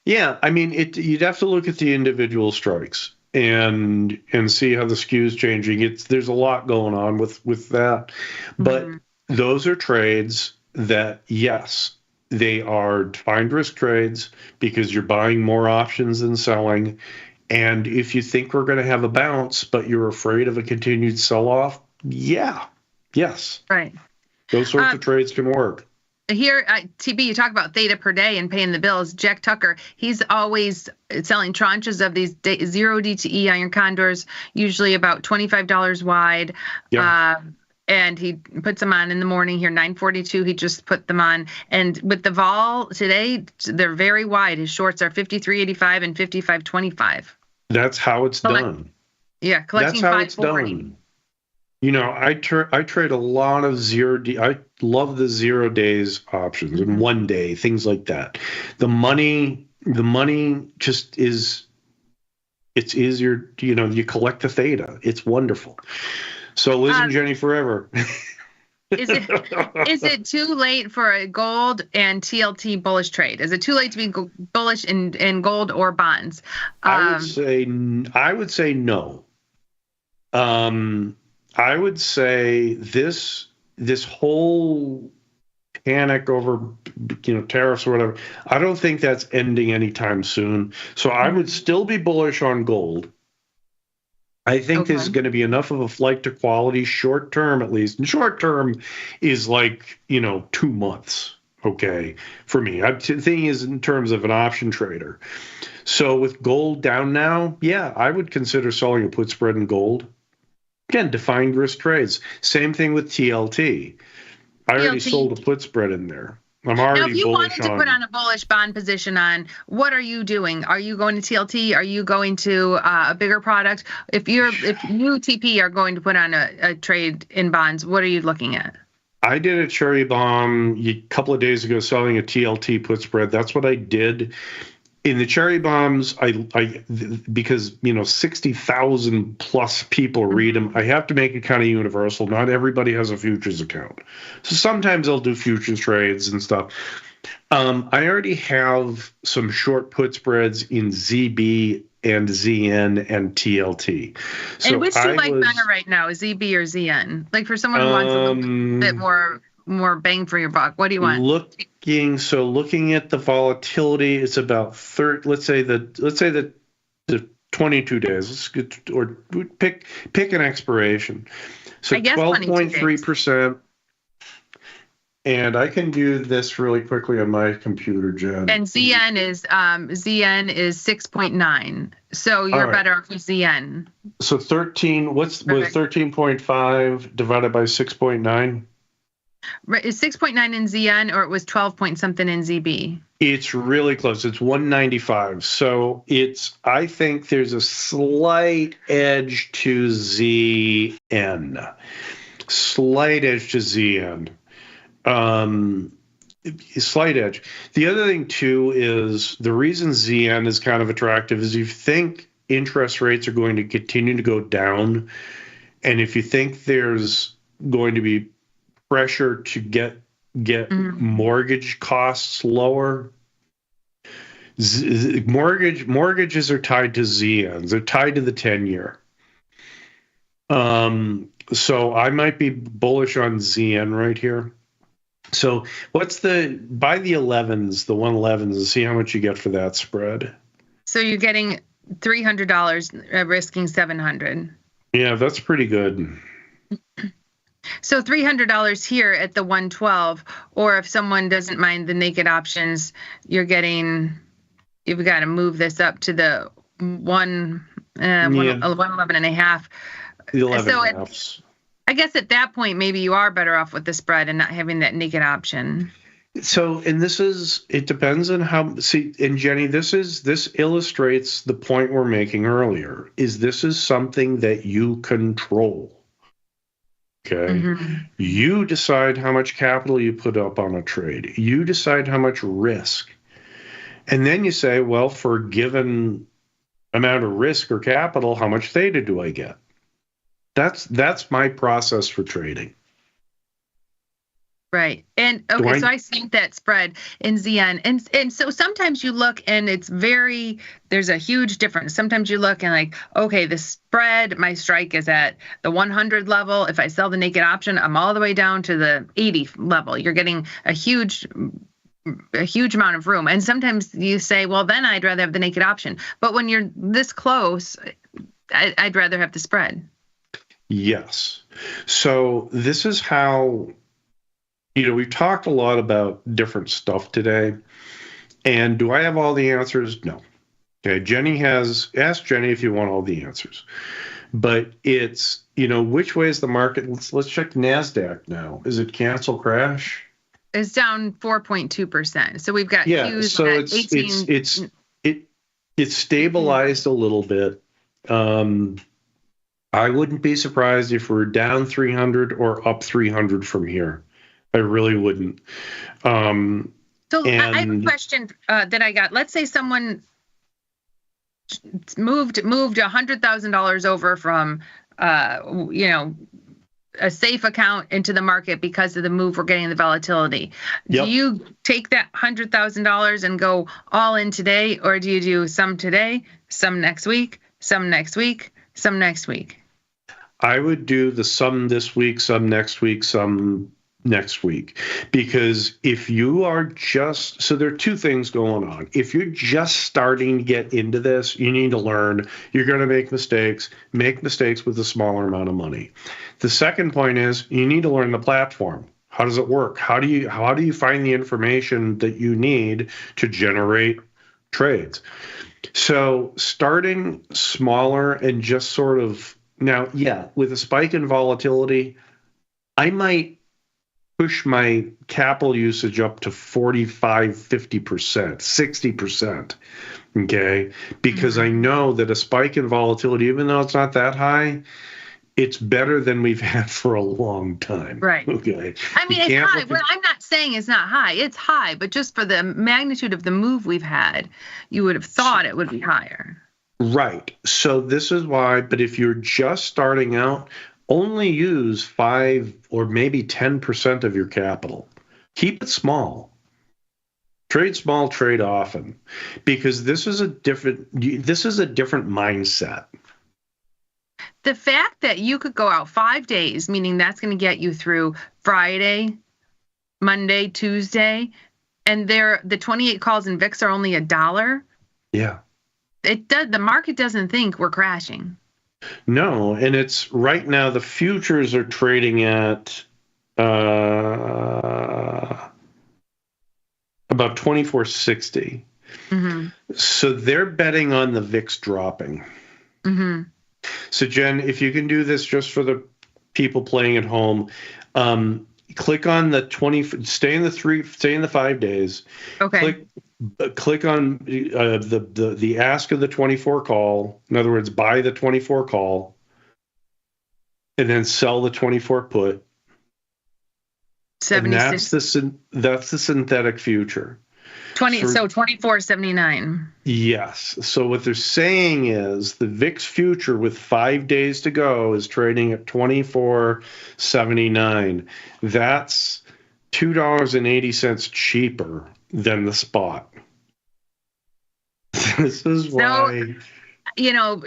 Yeah, you'd have to look at the individual strikes and see how the skew is changing. There's a lot going on with that, but mm-hmm. those are trades that, yes, they are defined risk trades because you're buying more options than selling. And if you think we're going to have a bounce, but you're afraid of a continued sell-off, yes. Right. Those sorts of trades can work. Here, TB, you talk about theta per day and paying the bills. Jack Tucker, he's always selling tranches of these 0 DTE iron condors, usually about $25 wide. Yeah. And he puts them on in the morning here, 9:42. He just put them on. And with the vol today, they're very wide. His shorts are 53.85 and 55.25. That's how it's done. Yeah, collecting 540. That's how it's done. I trade a lot of I love the 0 days options and 1 day, things like that. The money just is, it's easier. You collect the theta. It's wonderful. So Liz and Jenny forever. Is it too late for a gold and TLT bullish trade? Is it too late to be bullish in gold or bonds? I would say no. I would say this this whole panic over, tariffs or whatever, I don't think that's ending anytime soon. So I would still be bullish on gold. I think there's going to be enough of a flight to quality short term, at least. And short term is like, 2 months. Okay. For me, the thing is in terms of an option trader. So with gold down now, yeah, I would consider selling a put spread in gold. Again, defined risk trades. Same thing with TLT. I already sold a put spread in there. I'm already now, if you bullish wanted to put on a bullish bond position on, what are you doing? Are you going to TLT? Are you going to a bigger product? If you TP are going to put on a trade in bonds, what are you looking at? I did a cherry bomb a couple of days ago selling a TLT put spread. That's what I did. In the cherry bombs, because 60,000 plus people read them, I have to make it kind of universal. Not everybody has a futures account, so sometimes I'll do futures trades and stuff. I already have some short put spreads in ZB and ZN and TLT. So and which do you like better right now, ZB or ZN? Like for someone who wants a little bit more bang for your buck, what do you want? Looking at the volatility, it's about let's say the 22 days. Or pick an expiration. So 12.3%. And I can do this really quickly on my computer, Jen. And ZN is 6.9. So you're better off with ZN. So 13.5 divided by 6.9? Is 6.9 in ZN, or it was 12 point something in ZB? It's really close. It's 195. So I think there's a slight edge to ZN. Slight edge. The other thing, too, is the reason ZN is kind of attractive is if you think interest rates are going to continue to go down, and if you think there's going to be pressure to get mortgage costs lower. Mortgages are tied to ZNs. They're tied to the 10-year. So I might be bullish on ZN right here. So buy the 11s, the 111s, and see how much you get for that spread. So you're getting $300, risking $700. Yeah, that's pretty good. So $300 here at the 112, or if someone doesn't mind the naked options, you've got to move this up to the 111 and a half. The 11 and a half. I guess at that point, maybe you are better off with the spread and not having that naked option. So, and it depends on and Jenny, this illustrates the point we're making earlier, this is something that you control. Okay. Mm-hmm. You decide how much capital you put up on a trade. You decide how much risk. And then you say, well, for a given amount of risk or capital, how much theta do I get? That's my process for trading. Right. And okay, so I see that spread in ZN. And so sometimes you look and there's a huge difference. Sometimes you look and like, okay, the spread, my strike is at the 100 level. If I sell the naked option, I'm all the way down to the 80 level. You're getting a huge amount of room. And sometimes you say, well, then I'd rather have the naked option. But when you're this close, I'd rather have the spread. Yes. So this is how, we've talked a lot about different stuff today. And do I have all the answers? No. Okay. Ask Jenny if you want all the answers. But it's, which way is the market? Let's check NASDAQ now. Is it cancel crash? It's down 4.2%. So we've got Qs so at 18. It's stabilized a little bit. I wouldn't be surprised if we're down 300 or up 300 from here. I really wouldn't. I have a question that I got. Let's say someone moved $100,000 over from, a safe account into the market because of the move we're getting the volatility. Yep. Do you take that $100,000 and go all in today, or do you do some today, some next week, some next week, some next week? I would do some this week, some next week, some next week. Because if you are so there are two things going on. If you're just starting to get into this, you need to learn. You're going to make mistakes with a smaller amount of money. The second point is you need to learn the platform. How does it work? How do you find the information that you need to generate trades? So starting smaller and just sort of now, with a spike in volatility, I might push my capital usage up to 45, 50%, 60%. Okay. Because I know that a spike in volatility, even though it's not that high, it's better than we've had for a long time. Right. Okay. I mean, it's high. Well, I'm not saying it's not high. It's high, but just for the magnitude of the move we've had, you would have thought it would be higher. Right. So this is why, but if you're just starting out, only use 5 or maybe 10% of your capital. Keep it small. Trade small, trade often, because this is a different mindset. The fact that you could go out 5 days, meaning that's going to get you through Friday, Monday, Tuesday, and the 28 calls in VIX are only $1. Yeah. The market doesn't think we're crashing. No, and it's right now the futures are trading at about 2460. Mm-hmm. So they're betting on the VIX dropping. Mm-hmm. So Jen, if you can do this just for the people playing at home, click on the 20. Stay in the 5 days. Okay. Click on the ask of the 24 call. In other words, buy the 24 call, and then sell the 24 put. 76. That's the synthetic future. 24.79. Yes. So what they're saying is the VIX future with 5 days to go is trading at 24.79. That's $2.80 cheaper than the spot. This is why. So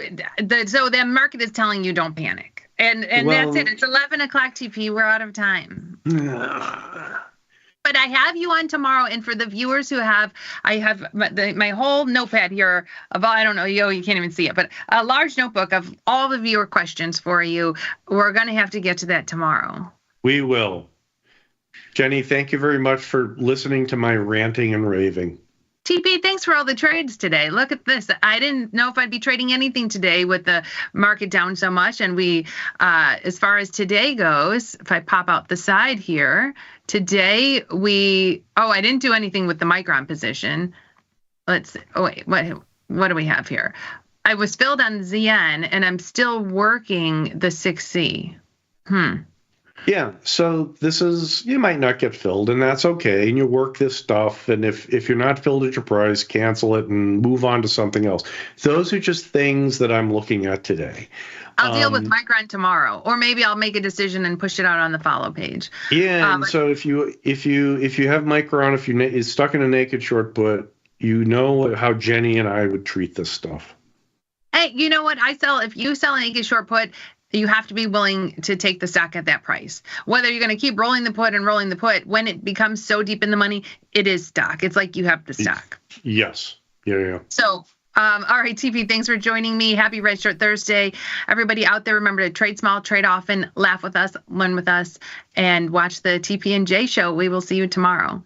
the market is telling you don't panic. And that's it. It's 11 o'clock TP. We're out of time. But I have you on tomorrow, and for the viewers I have my whole notepad here of all, I don't know, you can't even see it, but a large notebook of all the viewer questions for you. We're going to have to get to that tomorrow. We will. Jenny, thank you very much for listening to my ranting and raving. TP, thanks for all the trades today. Look at this. I didn't know if I'd be trading anything today with the market down so much. And we, as far as today goes, if I pop out the side here, today I didn't do anything with the Micron position. What do we have here? I was filled on ZN and I'm still working the 6C. Yeah, so you might not get filled, and that's okay. And you work this stuff, and if you're not filled at your price, cancel it and move on to something else. Those are just things that I'm looking at today. I'll deal with Micron tomorrow, or maybe I'll make a decision and push it out on the follow page. Yeah, and so if you have Micron, if you're stuck in a naked short put, you know how Jenny and I would treat this stuff. Hey, you know what? If you sell a naked short put, you have to be willing to take the stock at that price. Whether you're going to keep rolling the put, when it becomes so deep in the money, it is stock. It's like you have the stock. Yes. Yeah. So, all right, TP, thanks for joining me. Happy Red Shirt Thursday. Everybody out there, remember to trade small, trade often, laugh with us, learn with us, and watch the TP and J show. We will see you tomorrow.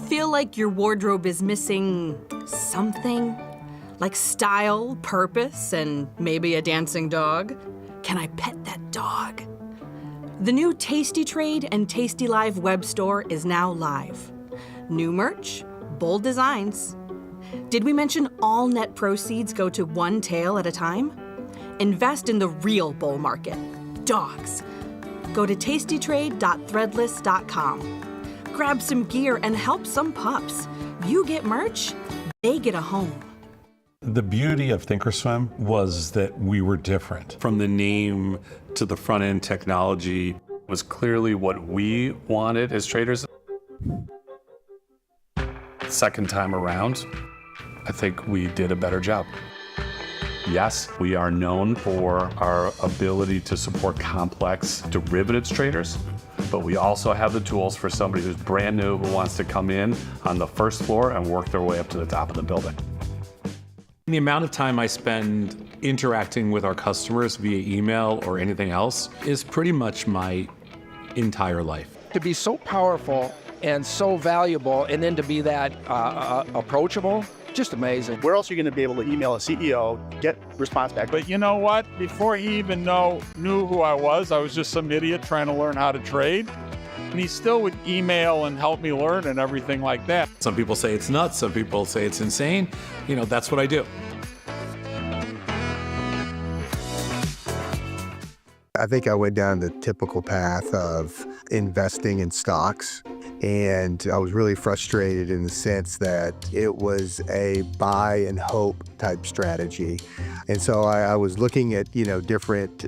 Feel like your wardrobe is missing something? Like style, purpose, and maybe a dancing dog? Can I pet that dog? The new Tasty Trade and tastylive web store is now live. New merch, bold designs. Did we mention all net proceeds go to one tail at a time? Invest in the real bull market, dogs. Go to tastytrade.threadless.com. Grab some gear and help some pups. You get merch, they get a home. The beauty of Thinkorswim was that we were different. From the name to the front end technology was clearly what we wanted as traders. second time around, I think we did a better job. Yes, we are known for our ability to support complex derivatives traders, but we also have the tools for somebody who's brand new who wants to come in on the first floor and work their way up to the top of the building. The amount of time I spend interacting with our customers via email or anything else is pretty much my entire life. To be so powerful and so valuable, and then to be that approachable, just amazing. Where else are you going to be able to email a CEO, get response back? But you know what? Before he even knew who I was just some idiot trying to learn how to trade. And he still would email and help me learn and everything like that. Some people say it's nuts, some people say it's insane. That's what I do. I think I went down the typical path of investing in stocks, and I was really frustrated in the sense that it was a buy and hope type strategy. And so I was looking at, different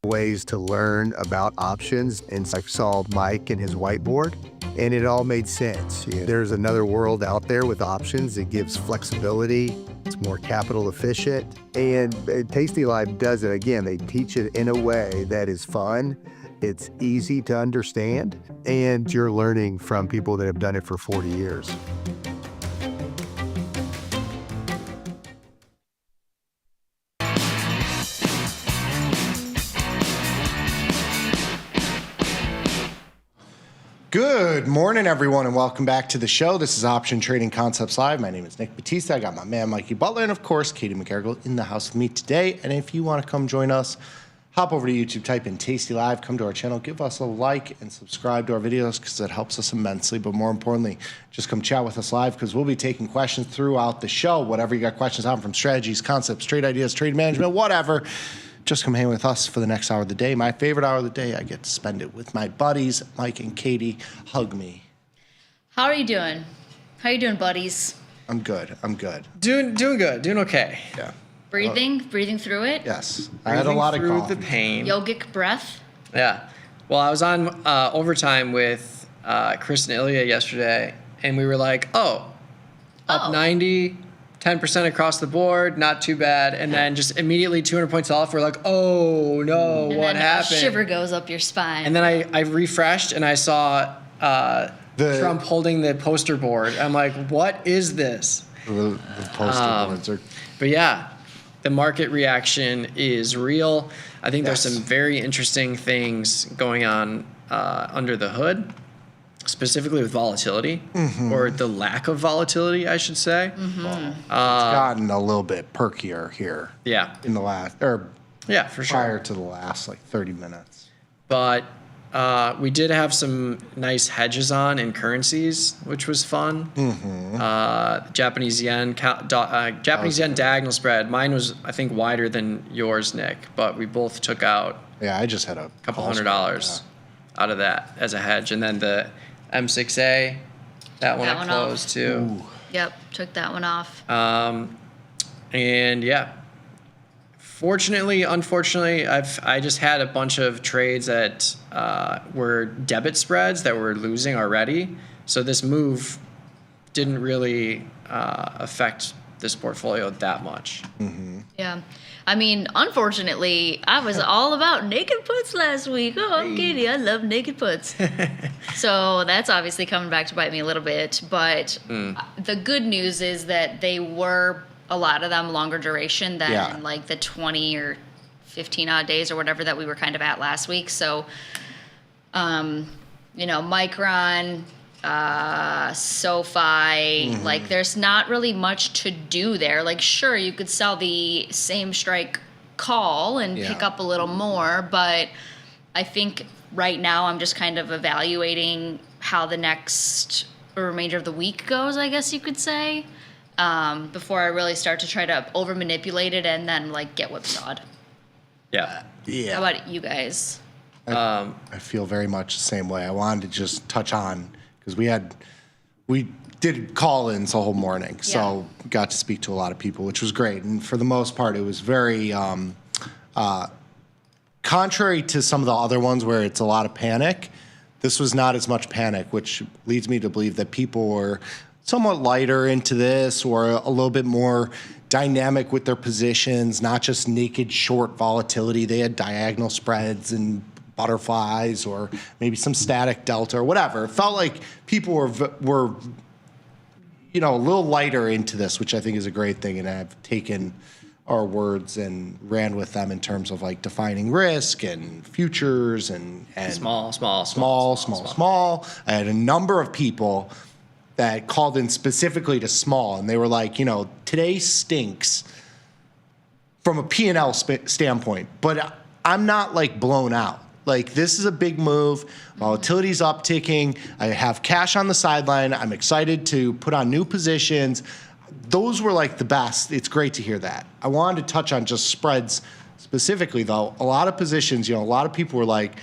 ways to learn about options, and I saw Mike and his whiteboard, and it all made sense. There's another world out there with options. It gives flexibility. It's more capital efficient, and tastylive does it again. They teach it in a way that is fun, it's easy to understand, and you're learning from people that have done it for 40 years. Good morning, everyone, and welcome back to the show. This is Option Trading Concepts Live. My name is Nick Batista. I got my man, Mikey Butler, and of course, Katie McGarrigle in the house with me today. And if you want to come join us, hop over to YouTube, type in Tasty Live, come to our channel, give us a like, and subscribe to our videos because it helps us immensely. But more importantly, just come chat with us live because we'll be taking questions throughout the show. Whatever you got questions on, from strategies, concepts, trade ideas, trade management, whatever. Just come hang with us for the next hour of the day. My favorite hour of the day. I get to spend it with my buddies, Mike and Katie. Hug me. How are you doing? How are you doing, buddies? I'm good. Doing good. Doing okay. Yeah. Breathing through it? Yes. I had a lot of coffee. The pain. Yogic breath? Yeah. Well, I was on overtime with Chris and Ilya yesterday, and we were like, up 90, 10% across the board, not too bad. And then just immediately 200 points off, we're like, oh no, what happened? A shiver goes up your spine. And then I refreshed and I saw Trump holding the poster board. I'm like, what is this? The poster boards are. But yeah, the market reaction is real. I think there's some very interesting things going on under the hood, specifically with volatility, or the lack of volatility, I should say. It's gotten a little bit perkier here. Yeah. In the last, for sure. Prior to the last 30 minutes. But we did have some nice hedges on in currencies, which was fun. Japanese yen diagonal spread. Mine was, I think, wider than yours, Nick, but we both took out. Yeah, I just had a couple $100 out of that as a hedge, and then the M6A, that one I closed too. Ooh. Yep, took that one off. And yeah, unfortunately, I just had a bunch of trades that were debit spreads that were losing already. So this move didn't really affect this portfolio that much. Yeah. I mean, unfortunately, I was all about naked puts last week. Oh, Katie, I love naked puts. So that's obviously coming back to bite me a little bit. But the good news is that they were, a lot of them, longer duration than like the 20 or 15 odd days or whatever that we were kind of at last week. So, Micron, SoFi, like there's not really much to do there. Like, sure, you could sell the same strike call and pick up a little more, but I think right now I'm just kind of evaluating how the next remainder of the week goes, I guess you could say, before I really start to try to over manipulate it and then like get whipsawed. Yeah. How about you guys? I feel very much the same way. I wanted to just touch on, because we did call-ins the whole morning, so got to speak to a lot of people, which was great. And for the most part, it was very contrary to some of the other ones where it's a lot of panic. This was not as much panic, which leads me to believe that people were somewhat lighter into this or a little bit more dynamic with their positions, not just naked short volatility. They had diagonal spreads and butterflies or maybe some static delta or whatever. It felt like people were a little lighter into this, which I think is a great thing, and I've taken our words and ran with them in terms of like defining risk and futures and small. I had a number of people that called in specifically to small, and they were like, today stinks from a P&L standpoint, but I'm not like blown out. Like, this is a big move. Volatility's upticking. I have cash on the sideline. I'm excited to put on new positions. Those were like the best. It's great to hear that. I wanted to touch on just spreads specifically, though. A lot of positions, a lot of people were like,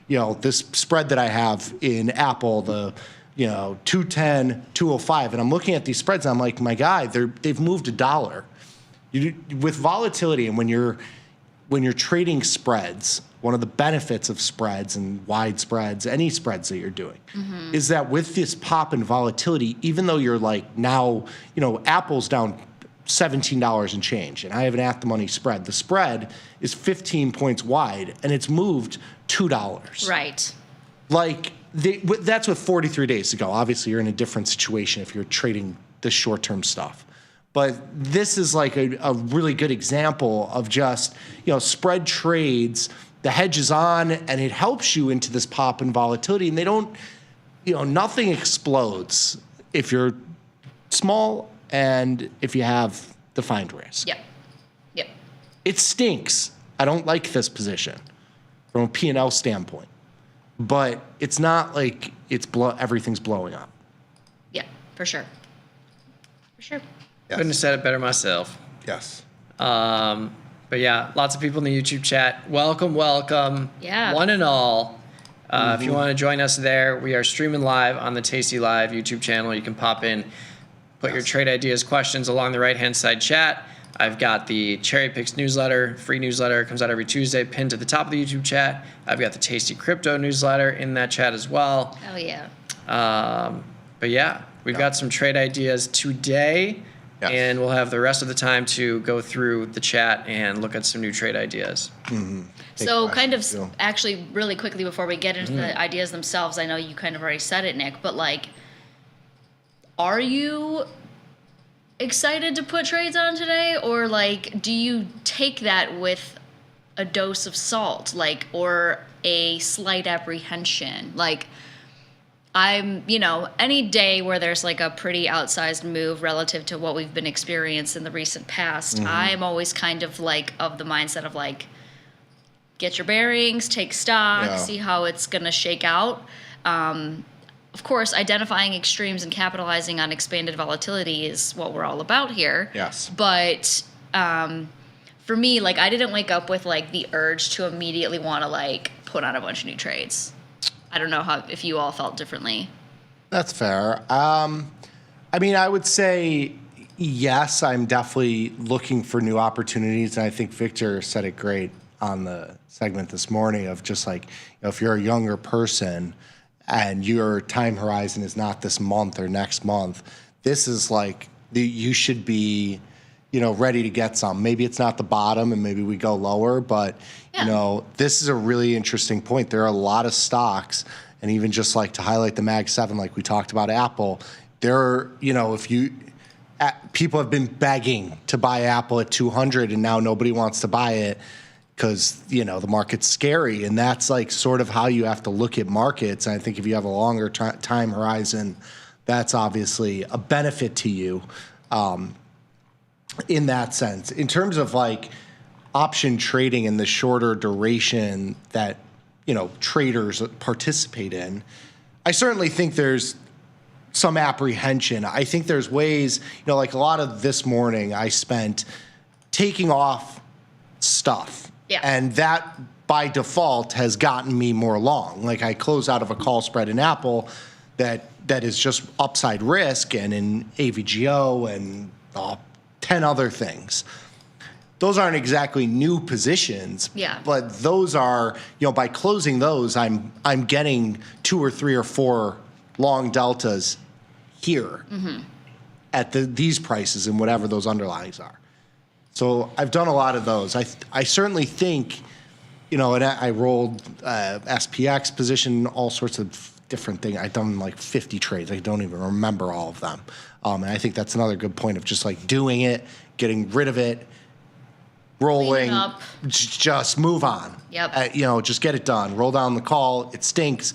this spread that I have in Apple, the 210, 205, and I'm looking at these spreads, and I'm like, my guy, they've moved $1. With volatility, and when you're trading spreads, one of the benefits of spreads and wide spreads, any spreads that you're doing, is that with this pop in volatility, even though you're like now, Apple's down $17 and change, and I have an at-the-money spread. The spread is 15 points wide, and it's moved $2. Right. Like, that's with 43 days to go. Obviously, you're in a different situation if you're trading the short-term stuff. But this is like a really good example of just, spread trades. The hedge is on, and it helps you into this pop in volatility. And they don't, nothing explodes if you're small and if you have defined risk. Yep. It stinks. I don't like this position from a P&L standpoint. But it's not like everything's blowing up. Yeah, for sure. Yes. Couldn't have said it better myself. Yes. But yeah, lots of people in the YouTube chat. Welcome. Yeah. One and all. If you want to join us there, we are streaming live on the tastylive YouTube channel. You can pop in, put your trade ideas, questions along the right-hand side chat. I've got the Cherry Picks newsletter, free newsletter, comes out every Tuesday, pinned to the top of the YouTube chat. I've got the Tasty Crypto newsletter in that chat as well. Oh, yeah. But yeah, we've got some trade ideas today, and we'll have the rest of the time to go through the chat and look at some new trade ideas. So kind of actually really quickly before we get into the ideas themselves, I know you kind of already said it, Nick, but like, are you excited to put trades on today, or like do you take that with a dose of salt, like, or a slight apprehension? Like, I'm, any day where there's like a pretty outsized move relative to what we've been experiencing in the recent past, I'm always kind of like of the mindset of like, get your bearings, take stock, see how it's gonna shake out. Of course, identifying extremes and capitalizing on expanded volatility is what we're all about here. Yes. But for me, like, I didn't wake up with like the urge to immediately want to like put on a bunch of new trades. I don't know if you all felt differently. That's fair. I mean, I would say yes, I'm definitely looking for new opportunities. And I think Victor said it great on the segment this morning of just like, if you're a younger person and your time horizon is not this month or next month, this is like, you should be, ready to get some. Maybe it's not the bottom and maybe we go lower, but, this is a really interesting point. There are a lot of stocks, and even just like to highlight the Mag 7, like we talked about Apple, there are, people have been begging to buy Apple at 200 and now nobody wants to buy it because, the market's scary. And that's like sort of how you have to look at markets. And I think if you have a longer time horizon, that's obviously a benefit to you in that sense. In terms of like option trading in the shorter duration that, traders participate in, I certainly think there's some apprehension. I think there's ways, like a lot of this morning I spent taking off stuff. Yeah. And that by default has gotten me more long. Like I close out of a call spread in Apple that is just upside risk, and in AVGO and 10 other things. Those aren't exactly new positions, but those are, by closing those, I'm getting 2 or 3 or 4 long deltas here. at these prices and whatever those underlyings are. So I've done a lot of those. I certainly think, and I rolled SPX position, all sorts of different things. I've done like 50 trades. I don't even remember all of them. And I think that's another good point of just like doing it, getting rid of it, rolling, just move on. Yep. Just get it done. Roll down the call. It stinks.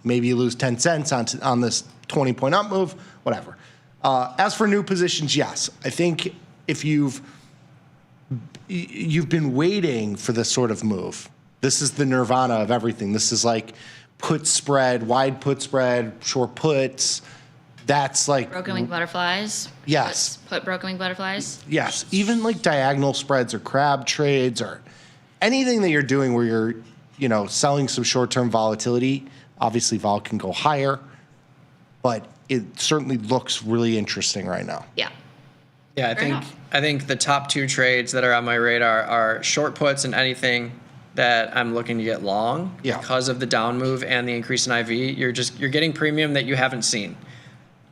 Maybe you lose 10 cents on this 20-point up move, whatever. As for new positions, yes. I think if you've been waiting for this sort of move, this is the nirvana of everything. This is like put spread, wide put spread, short puts. That's like broken wing butterflies. Yes. Put broken wing butterflies. Yes. Even like diagonal spreads or crab trades or anything that you're doing where you're, selling some short-term volatility. Obviously, vol can go higher, but it certainly looks really interesting right now. Yeah. Yeah, I think the top 2 trades that are on my radar are short puts and anything that I'm looking to get long because of the down move and the increase in IV. You're getting premium that you haven't seen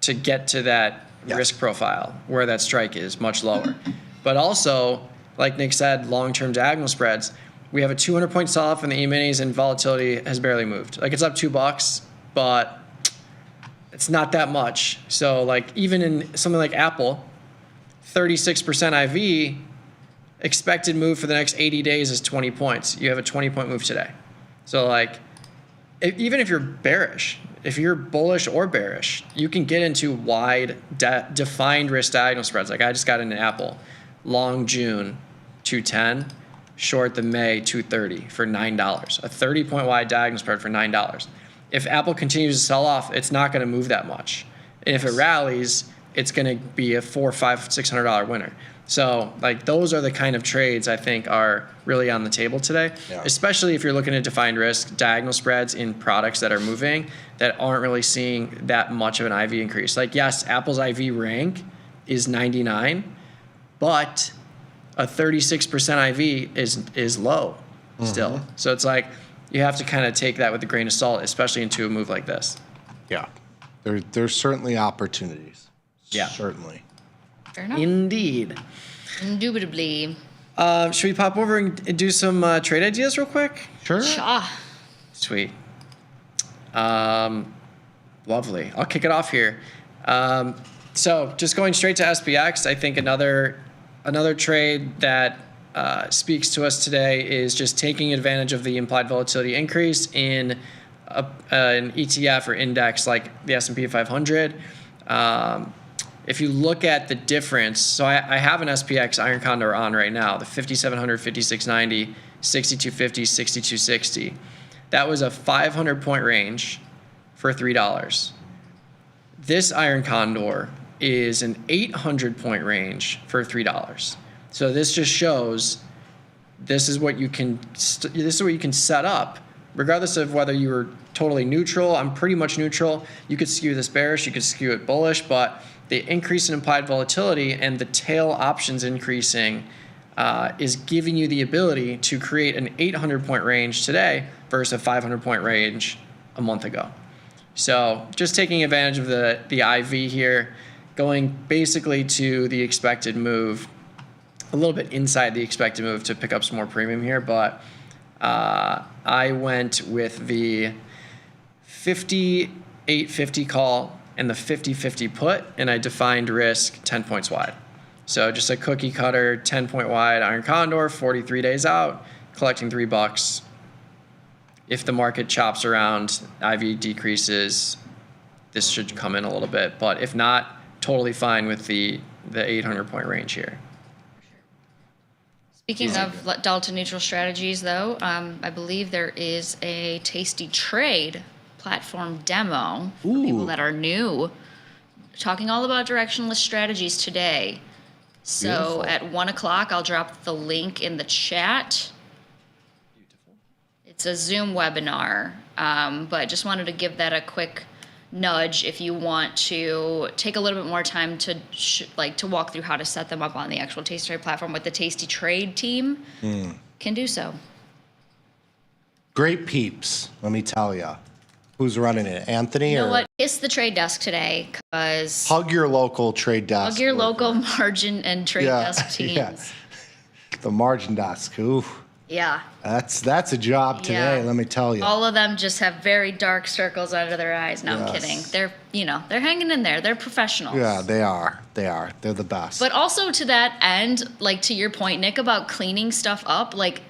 to get to that risk profile where that strike is much lower. But also, like Nick said, long-term diagonal spreads. We have a 200-point sell-off in the E-minis and volatility has barely moved. Like it's up $2, but it's not that much. So like even in something like Apple, 36% IV, expected move for the next 80 days is 20 points. You have a 20-point move today. So like, even if you're bearish, if you're bullish or bearish, you can get into wide defined risk diagonal spreads. Like I just got into Apple, long June, 210, short the May, 230 for $9. A 30-point wide diagonal spread for $9. If Apple continues to sell off, it's not going to move that much. And if it rallies, it's going to be a $400, $500, $600 winner. So like those are the kind of trades I think are really on the table today, especially if you're looking at defined risk, diagonal spreads in products that are moving that aren't really seeing that much of an IV increase. Like yes, Apple's IV rank is 99, but a 36% IV is low still. So it's like you have to kind of take that with a grain of salt, especially into a move like this. Yeah, there's certainly opportunities. Yeah, certainly. Fair enough. Indeed. Indubitably. Should we pop over and do some trade ideas real quick? Sure. Sweet. Lovely. I'll kick it off here. So just going straight to SPX, I think another trade that speaks to us today is just taking advantage of the implied volatility increase in an ETF or index like the S&P 500. If you look at the difference, so I have an SPX iron condor on right now, the 5700, 5690, 6250, 6260. That was a 500-point range for $3. This iron condor is an 800-point range for $3. So this just shows this is what you can set up, regardless of whether you were totally neutral. I'm pretty much neutral. You could skew this bearish, you could skew it bullish, but the increase in implied volatility and the tail options increasing is giving you the ability to create an 800-point range today versus a 500-point range a month ago. So just taking advantage of the IV here, going basically to the expected move, a little bit inside the expected move to pick up some more premium here, but I went with the 5850 call and the 50-50 put, and I defined risk 10 points wide. So just a cookie cutter, 10-point wide iron condor, 43 days out, collecting $3. If the market chops around, IV decreases, this should come in a little bit. But if not, totally fine with the 800-point range here. Speaking of delta neutral strategies, though, I believe there is a Tasty Trade platform demo for people that are new, talking all about directionless strategies today. So at 1 o'clock, I'll drop the link in the chat. Beautiful. It's a Zoom webinar, but just wanted to give that a quick nudge if you want to take a little bit more time to to walk through how to set them up on the actual Tasty Trade platform with the Tasty Trade team. Can do so. Great peeps, let me tell you. Who's running it? Anthony? You know or what? Kiss the trade desk today, because hug your local trade desk. hug your local margin and trade desk teams. Yeah. The margin desk. Ooh. Yeah. That's a job today, let me tell you. All of them just have very dark circles under their eyes. No, I'm Yes. kidding. They're hanging in there. They're professionals. Yeah, they are. They're the best. But also to that end, like to your point, Nick, about cleaning stuff up, like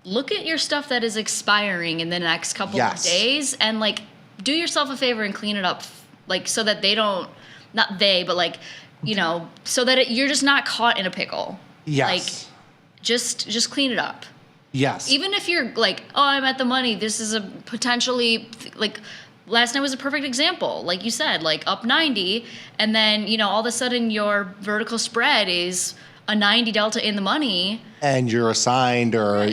look at your stuff that is expiring in the next couple of days and like do yourself a favor and clean it up, like so that they don't, not they, but like, so that you're just not caught in a pickle. Yes. Like just clean it up. Yes. Even if you're like, oh, I'm at the money, this is a potentially, like, last night was a perfect example. Like you said, like up 90, and then, all of a sudden your vertical spread is a 90 delta in the money. And you're assigned or,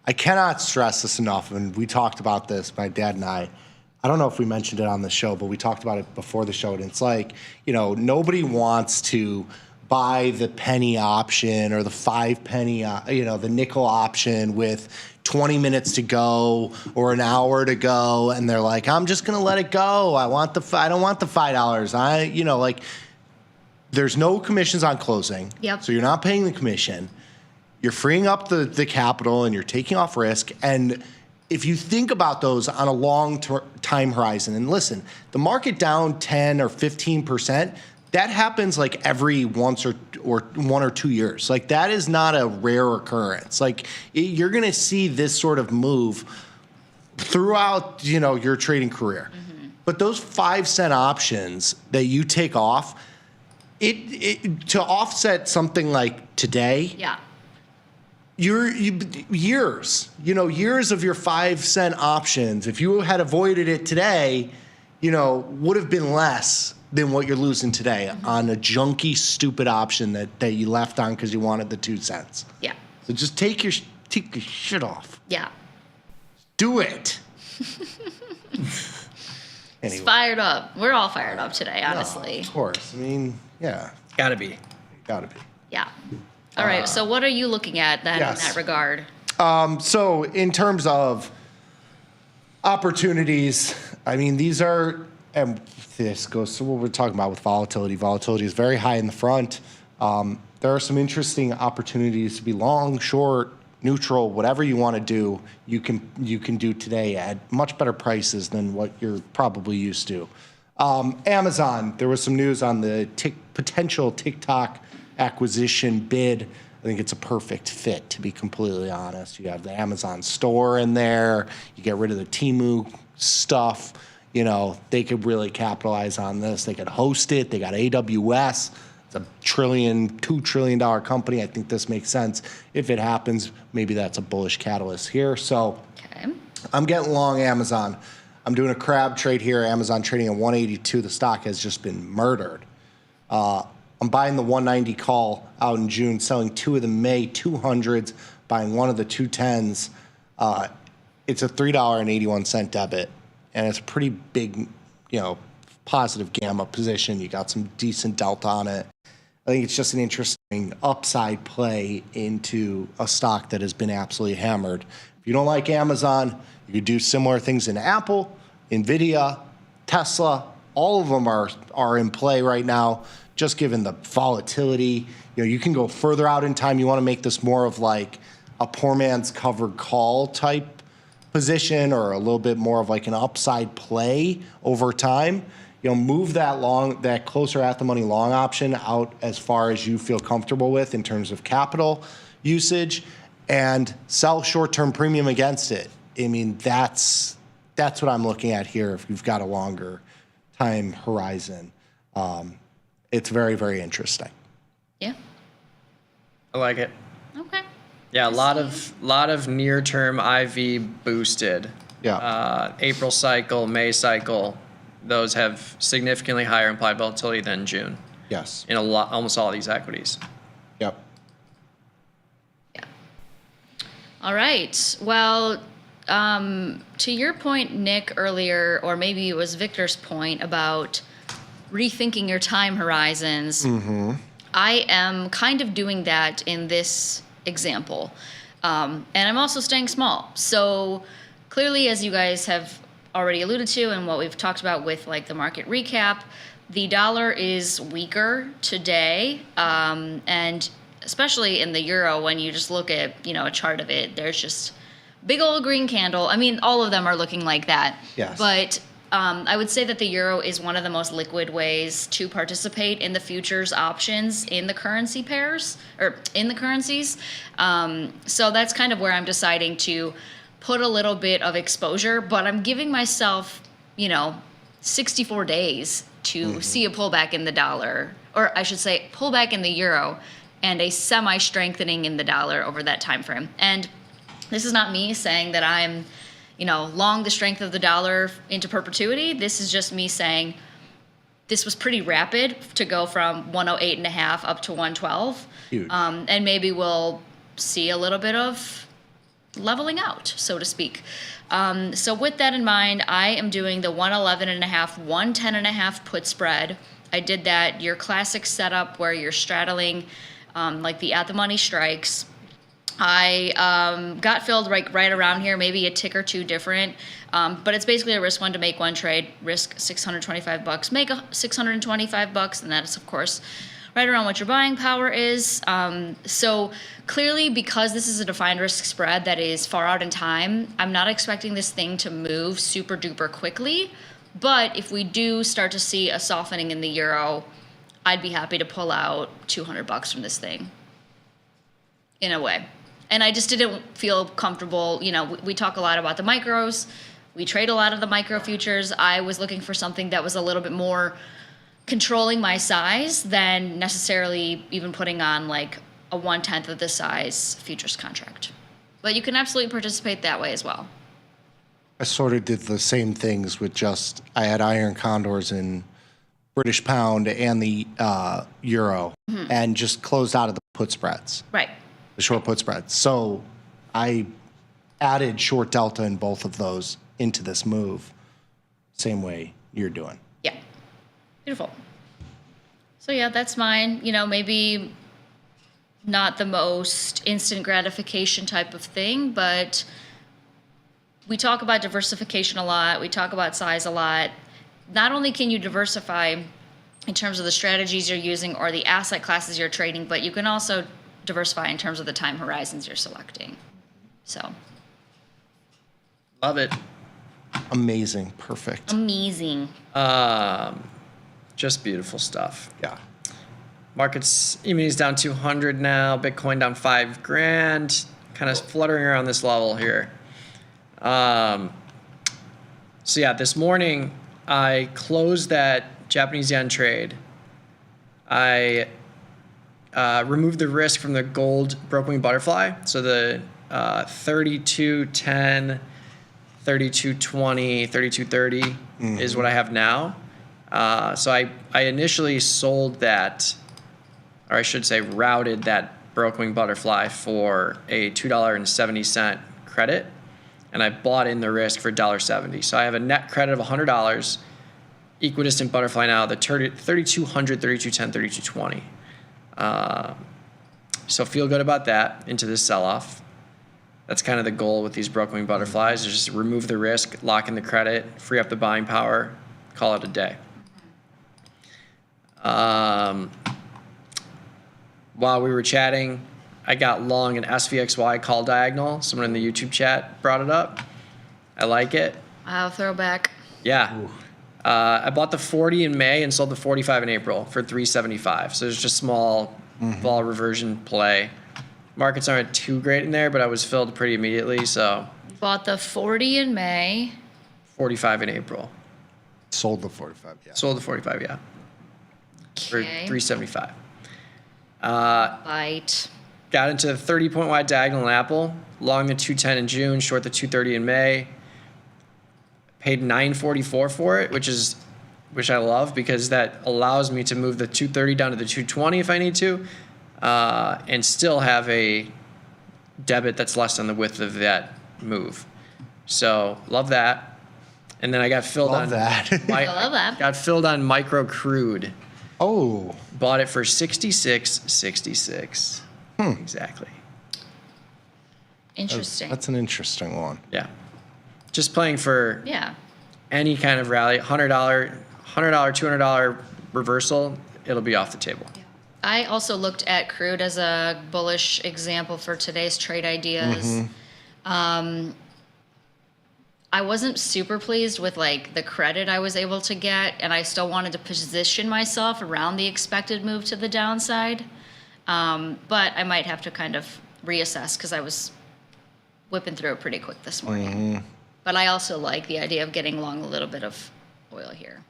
I cannot stress this enough. And we talked about this, my dad and I don't know if we mentioned it on the show, but we talked about it before the show. And it's like, nobody wants to buy the penny option or the 5 penny, the nickel option with 20 minutes to go or an hour to go. And they're like, I'm just going to let it go. I don't want the $5. There's no commissions on closing. Yep. So you're not paying the commission. You're freeing up the capital and you're taking off risk. And if you think about those on a long time horizon, and listen, the market down 10 or 15%, that happens like every once or 1 or 2 years. Like that is not a rare occurrence. Like you're going to see this sort of move throughout, your trading career. Mm-hmm. But those 5-cent options that you take off, it to offset something like today. Yeah. Years of your 5-cent options, if you had avoided it today, would have been less than what you're losing today on a junky, stupid option that you left on because you wanted the 2 cents. Yeah. So just take your shit off. Yeah. Do it. It's fired up. We're all fired up today, honestly. Of course. I mean, yeah. Gotta be. Yeah. All right. So what are you looking at then in that regard? So in terms of opportunities, I mean, these are, and this goes to what we're talking about with volatility. Volatility is very high in the front. There are some interesting opportunities to be long, short, neutral, whatever you want to do, you can do today at much better prices than what you're probably used to. Amazon, there was some news on the potential TikTok acquisition bid. I think it's a perfect fit, to be completely honest. You have the Amazon store in there. You get rid of the Temu stuff. They could really capitalize on this. They could host it. They got AWS. It's a $2 trillion company. I think this makes sense. If it happens, maybe that's a bullish catalyst here. So I'm getting long Amazon. I'm doing a crab trade here. Amazon trading at 182. The stock has just been murdered. I'm buying the 190 call out in June, selling 2 of the May 200s, buying 1 of the 210s. It's a $3.81 debit, and it's a pretty big, positive gamma position. You got some decent delta on it. I think it's just an interesting upside play into a stock that has been absolutely hammered. If you don't like Amazon, you could do similar things in Apple, Nvidia, Tesla. All of them are in play right now, just given the volatility. You can go further out in time. You want to make this more of like a poor man's covered call type position or a little bit more of like an upside play over time. Move that closer at the money long option out as far as you feel comfortable with in terms of capital usage and sell short-term premium against it. I mean, that's what I'm looking at here if you've got a longer time horizon. It's very, very interesting. Yeah. I like it. Okay. Yeah, a lot of near-term IV boosted. Yeah. April cycle, May cycle, those have significantly higher implied volatility than June. Yes. In almost all of these equities. Yep. Yeah. All right. Well, to your point, Nick, earlier, or maybe it was Victor's point about rethinking your time horizons. Mm-hmm. I am kind of doing that in this example. And I'm also staying small. So clearly, as you guys have already alluded to and what we've talked about with like the market recap, the dollar is weaker today, and especially in the euro, when you just look at, a chart of it, there's just big old green candle. I mean, all of them are looking like that. Yes. But I would say that the euro is one of the most liquid ways to participate in the futures options in the currency pairs, or in the currencies. So that's kind of where I'm deciding to put a little bit of exposure, but I'm giving myself, 64 days to see a pullback in the dollar, or I should say pullback in the euro, and a semi-strengthening in the dollar over that time frame. And this is not me saying that I'm, long the strength of the dollar into perpetuity. This is just me saying this was pretty rapid to go from 108.5 up to 112. Huge. And maybe we'll see a little bit of leveling out, so to speak. So with that in mind, I am doing the 111.5, 110.5 put spread. I did that, your classic setup where you're straddling like the at the money strikes. I got filled right around here, maybe a tick or two different, but it's basically a risk one to make one trade, risk $625, make $625, and that's of course right around what your buying power is. So clearly, because this is a defined risk spread that is far out in time, I'm not expecting this thing to move super duper quickly. But if we do start to see a softening in the euro, I'd be happy to pull out $200 from this thing, in a way. And I just didn't feel comfortable. We talk a lot about the micros. We trade a lot of the micro futures. I was looking for something that was a little bit more controlling my size than necessarily even putting on like a 1/10 of the size futures contract. But you can absolutely participate that way as well. I sort of did the same things with I had iron condors in British pound and the euro, and just closed out of the put spreads. Right. The short put spreads. So I added short delta in both of those into this move, same way you're doing. Yeah. Beautiful. So yeah, that's mine. Maybe not the most instant gratification type of thing, but we talk about diversification a lot. We talk about size a lot. Not only can you diversify in terms of the strategies you're using or the asset classes you're trading, but you can also diversify in terms of the time horizons you're selecting. So. Love it. Amazing. Perfect. Amazing. Just beautiful stuff. Yeah. Markets, E-minis down 200 now. Bitcoin down $5,000. Kind of fluttering around this level here. So yeah, this morning I closed that Japanese yen trade. I removed the risk from the gold broken wing butterfly. So the 32.10, 32.20, 32.30 is what I have now. So I initially sold that, or I should say routed that broken wing butterfly for a $2.70 credit, and I bought in the risk for $1.70. So I have a net credit of $100, equidistant butterfly now, the 3200, 3210, 3220. So feel good about that into this sell-off. That's kind of the goal with these broken wing butterflies, is just remove the risk, lock in the credit, free up the buying power, call it a day. While we were chatting, I got long an SVXY call diagonal. Someone in the YouTube chat brought it up. I like it. Wow, throwback. Yeah. I bought the 40 in May and sold the 45 in April for $375. So it's just small vol reversion play. Markets aren't too great in there, but I was filled pretty immediately. So Bought the 40 in May. 45 in April. Sold the 45, yeah. Sold the 45, yeah. For Okay. $375. Bite. Got into the 30-point wide diagonal in Apple, long the 210 in June, short the 230 in May. Paid $9.44 for it, which I love, because that allows me to move the 230 down to the 220 if I need to, and still have a debit that's less than the width of that move. So love that. And then I got filled Love that. I love that. Got filled on micro crude. Oh. Bought it for $66.66. Exactly. Interesting. That's an interesting one. Yeah. Just playing for Yeah. any kind of rally, $100, $200 reversal, it'll be off the table. I also looked at crude as a bullish example for today's trade ideas. I wasn't super pleased with like the credit I was able to get, and I still wanted to position myself around the expected move to the downside. But I might have to kind of reassess because I was whipping through it pretty quick this morning. But I also like the idea of getting long a little bit of oil here.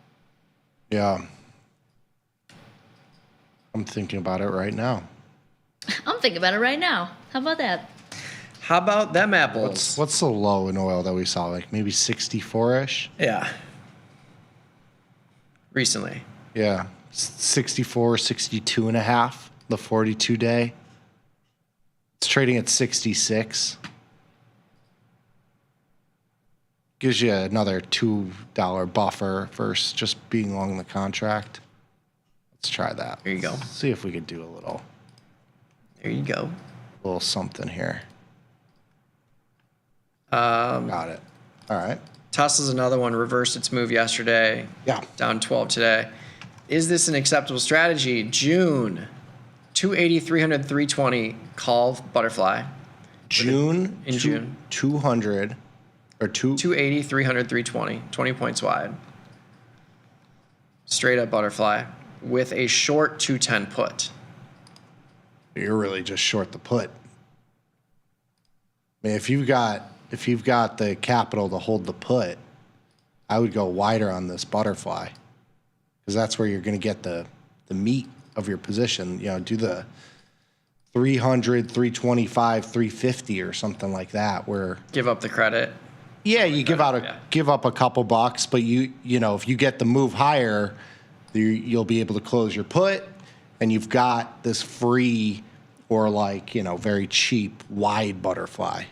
Yeah. I'm thinking about it right now. I'm thinking about it right now. How about that? How about them apples? What's the low in oil that we saw? Like maybe 64-ish? Yeah. Recently. Yeah. 64, 62 and a half, the 42 day. It's trading at 66. Gives you another $2 buffer versus just being long the contract. Let's try that. There you go. See if we could do a little. There you go. A little something here. Got it. All right. Tesla's another one, reversed its move yesterday. Yeah. Down 12 today. Is this an acceptable strategy? June, 280, 300, 320, call butterfly. June? In June. 200 or 280, 300, 320, 20 points wide. Straight up butterfly with a short 210 put. You're really just short the put. I mean, if you've got the capital to hold the put, I would go wider on this butterfly because that's where you're going to get the meat of your position. You know, do the 300, 325, 350 or something like that. Where give up the credit. Yeah, you give up a couple bucks, but you know if you get the move higher, you'll be able to close your put, and you've got this free or like very cheap wide butterfly.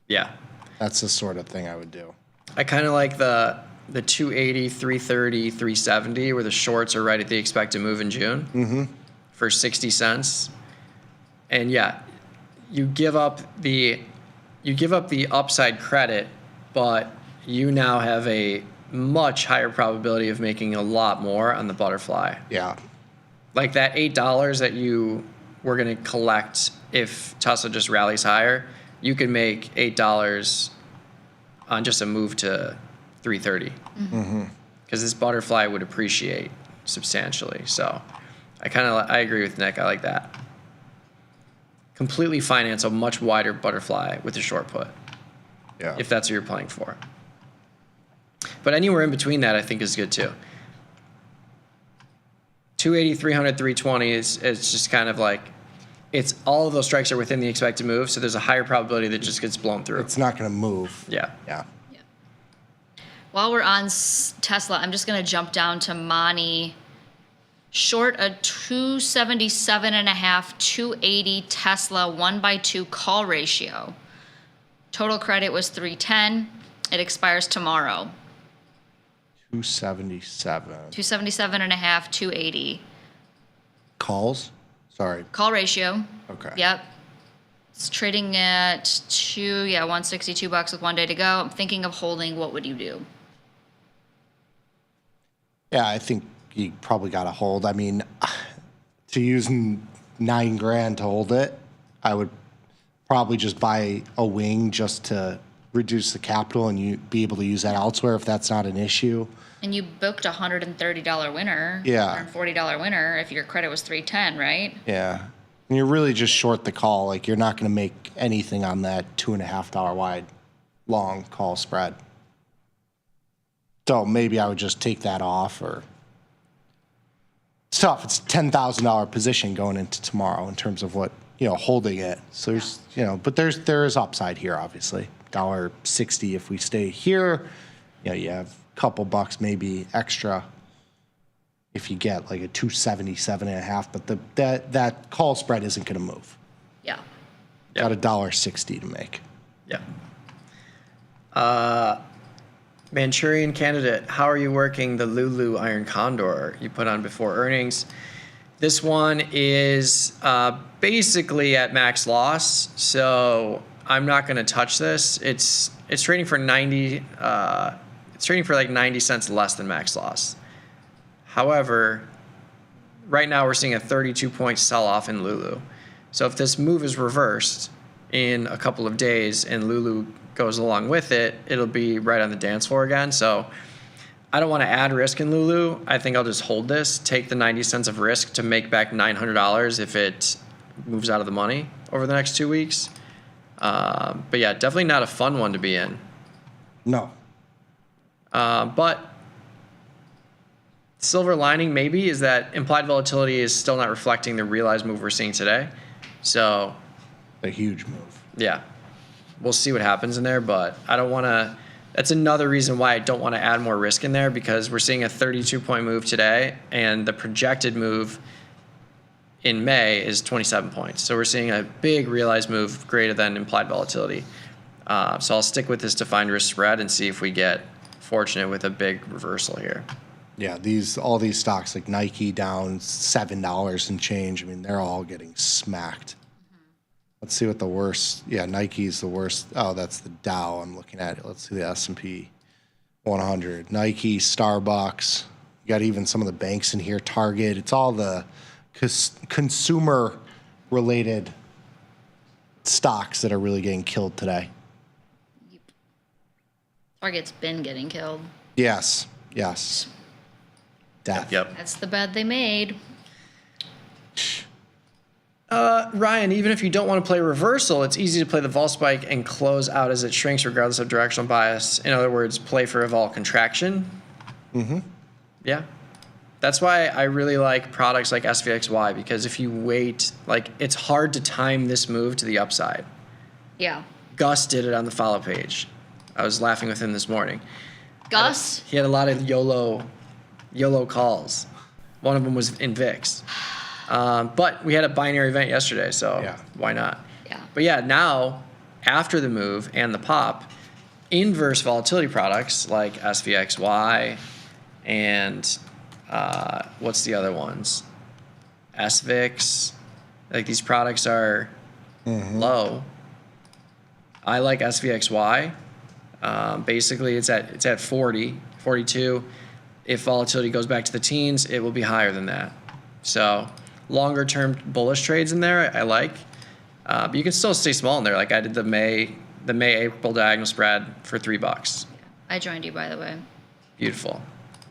Yeah. That's the sort of thing I would do. I kind of like the 280, 330, 370, where the shorts are right at the expected move in June for 60 cents. And yeah, you give up the upside credit, but you now have a much higher probability of making a lot more on the butterfly. Yeah. Like that $8 that you were going to collect if Tesla just rallies higher, you could make $8 on just a move to 330. Because this butterfly would appreciate substantially. So I agree with Nick. I like that. Completely finance a much wider butterfly with a short put. Yeah. If that's what you're playing for. But anywhere in between that I think is good too. 280, 300, 320 is just kind of like it's all of those strikes are within the expected move, so there's a higher probability that it just gets blown through. It's not going to move. Yeah. Yeah. While we're on Tesla, I'm just going to jump down to Money. Short a 277.5, 280 Tesla 1/2 call ratio. Total credit was 310. It expires tomorrow. 277. 277.5, 280. Calls? Sorry. Call ratio. Okay. Yep. It's trading at $162 with 1 day to go. I'm thinking of holding. What would you do? Yeah, I think you probably got to hold. I mean, to use $9,000 to hold it, I would probably just buy a wing just to reduce the capital and you be able to use that elsewhere if that's not an issue. And you booked a $130 winner. Yeah. $140 winner if your credit was 310, right? Yeah. And you're really just short the call. Like, you're not going to make anything on that $2.50 wide long call spread. So maybe I would just take that off, or it's tough. It's a $10,000 position going into tomorrow in terms of what, holding it. So there's, but there is upside here, obviously. $1.60 if we stay here. You have a couple bucks maybe extra if you get like a 277.5, but that call spread isn't going to move. Yeah. Got $1.60 to make. Yeah. Manchurian candidate, how are you working the Lulu Iron Condor you put on before earnings? This one is basically at max loss, so I'm not going to touch this. It's trading for 90. It's trading for like 90 cents less than max loss. However, right now we're seeing a 32-point sell-off in Lulu. So if this move is reversed in a couple of days and Lulu goes along with it, it'll be right on the dance floor again. So I don't want to add risk in Lulu. I think I'll just hold this, take the 90 cents of risk to make back $900 if it moves out of the money over the next 2 weeks. But yeah, definitely not a fun one to be in. No. But silver lining maybe is that implied volatility is still not reflecting the realized move we're seeing today. So a huge move. Yeah. We'll see what happens in there, but I don't want to. That's another reason why I don't want to add more risk in there, because we're seeing a 32-point move today, and the projected move in May is 27 points. So we're seeing a big realized move greater than implied volatility. So I'll stick with this defined risk spread and see if we get fortunate with a big reversal here. Yeah, all these stocks like Nike down $7 and change. I mean, they're all getting smacked. Let's see what the worst. Yeah, Nike's the worst. Oh, that's the Dow. I'm looking at it. Let's see the S&P 100. Nike, Starbucks. You got even some of the banks in here. Target. It's all the consumer-related stocks that are really getting killed today. Target's been getting killed. Yes. Yes. Death. Yep. That's the bet they made. Ryan, even if you don't want to play reversal, it's easy to play the vol spike and close out as it shrinks regardless of directional bias. In other words, play for a vol contraction. Mm-hmm. Yeah. That's why I really like products like SVXY, because if you wait, like, it's hard to time this move to the upside. Yeah. Gus did it on the follow page. I was laughing with him this morning. Gus? He had a lot of YOLO calls. One of them was in VIX. But we had a binary event yesterday, so why not? Yeah. But yeah, now, after the move and the pop, inverse volatility products like SVXY and what's the other ones? SVIX. Like, these products are low. I like SVXY. Basically, it's at 40, 42. If volatility goes back to the teens, it will be higher than that. So longer term bullish trades in there, I like. But you can still stay small in there. Like I did the May-April diagonal spread for $3. I joined you, by the way. Beautiful.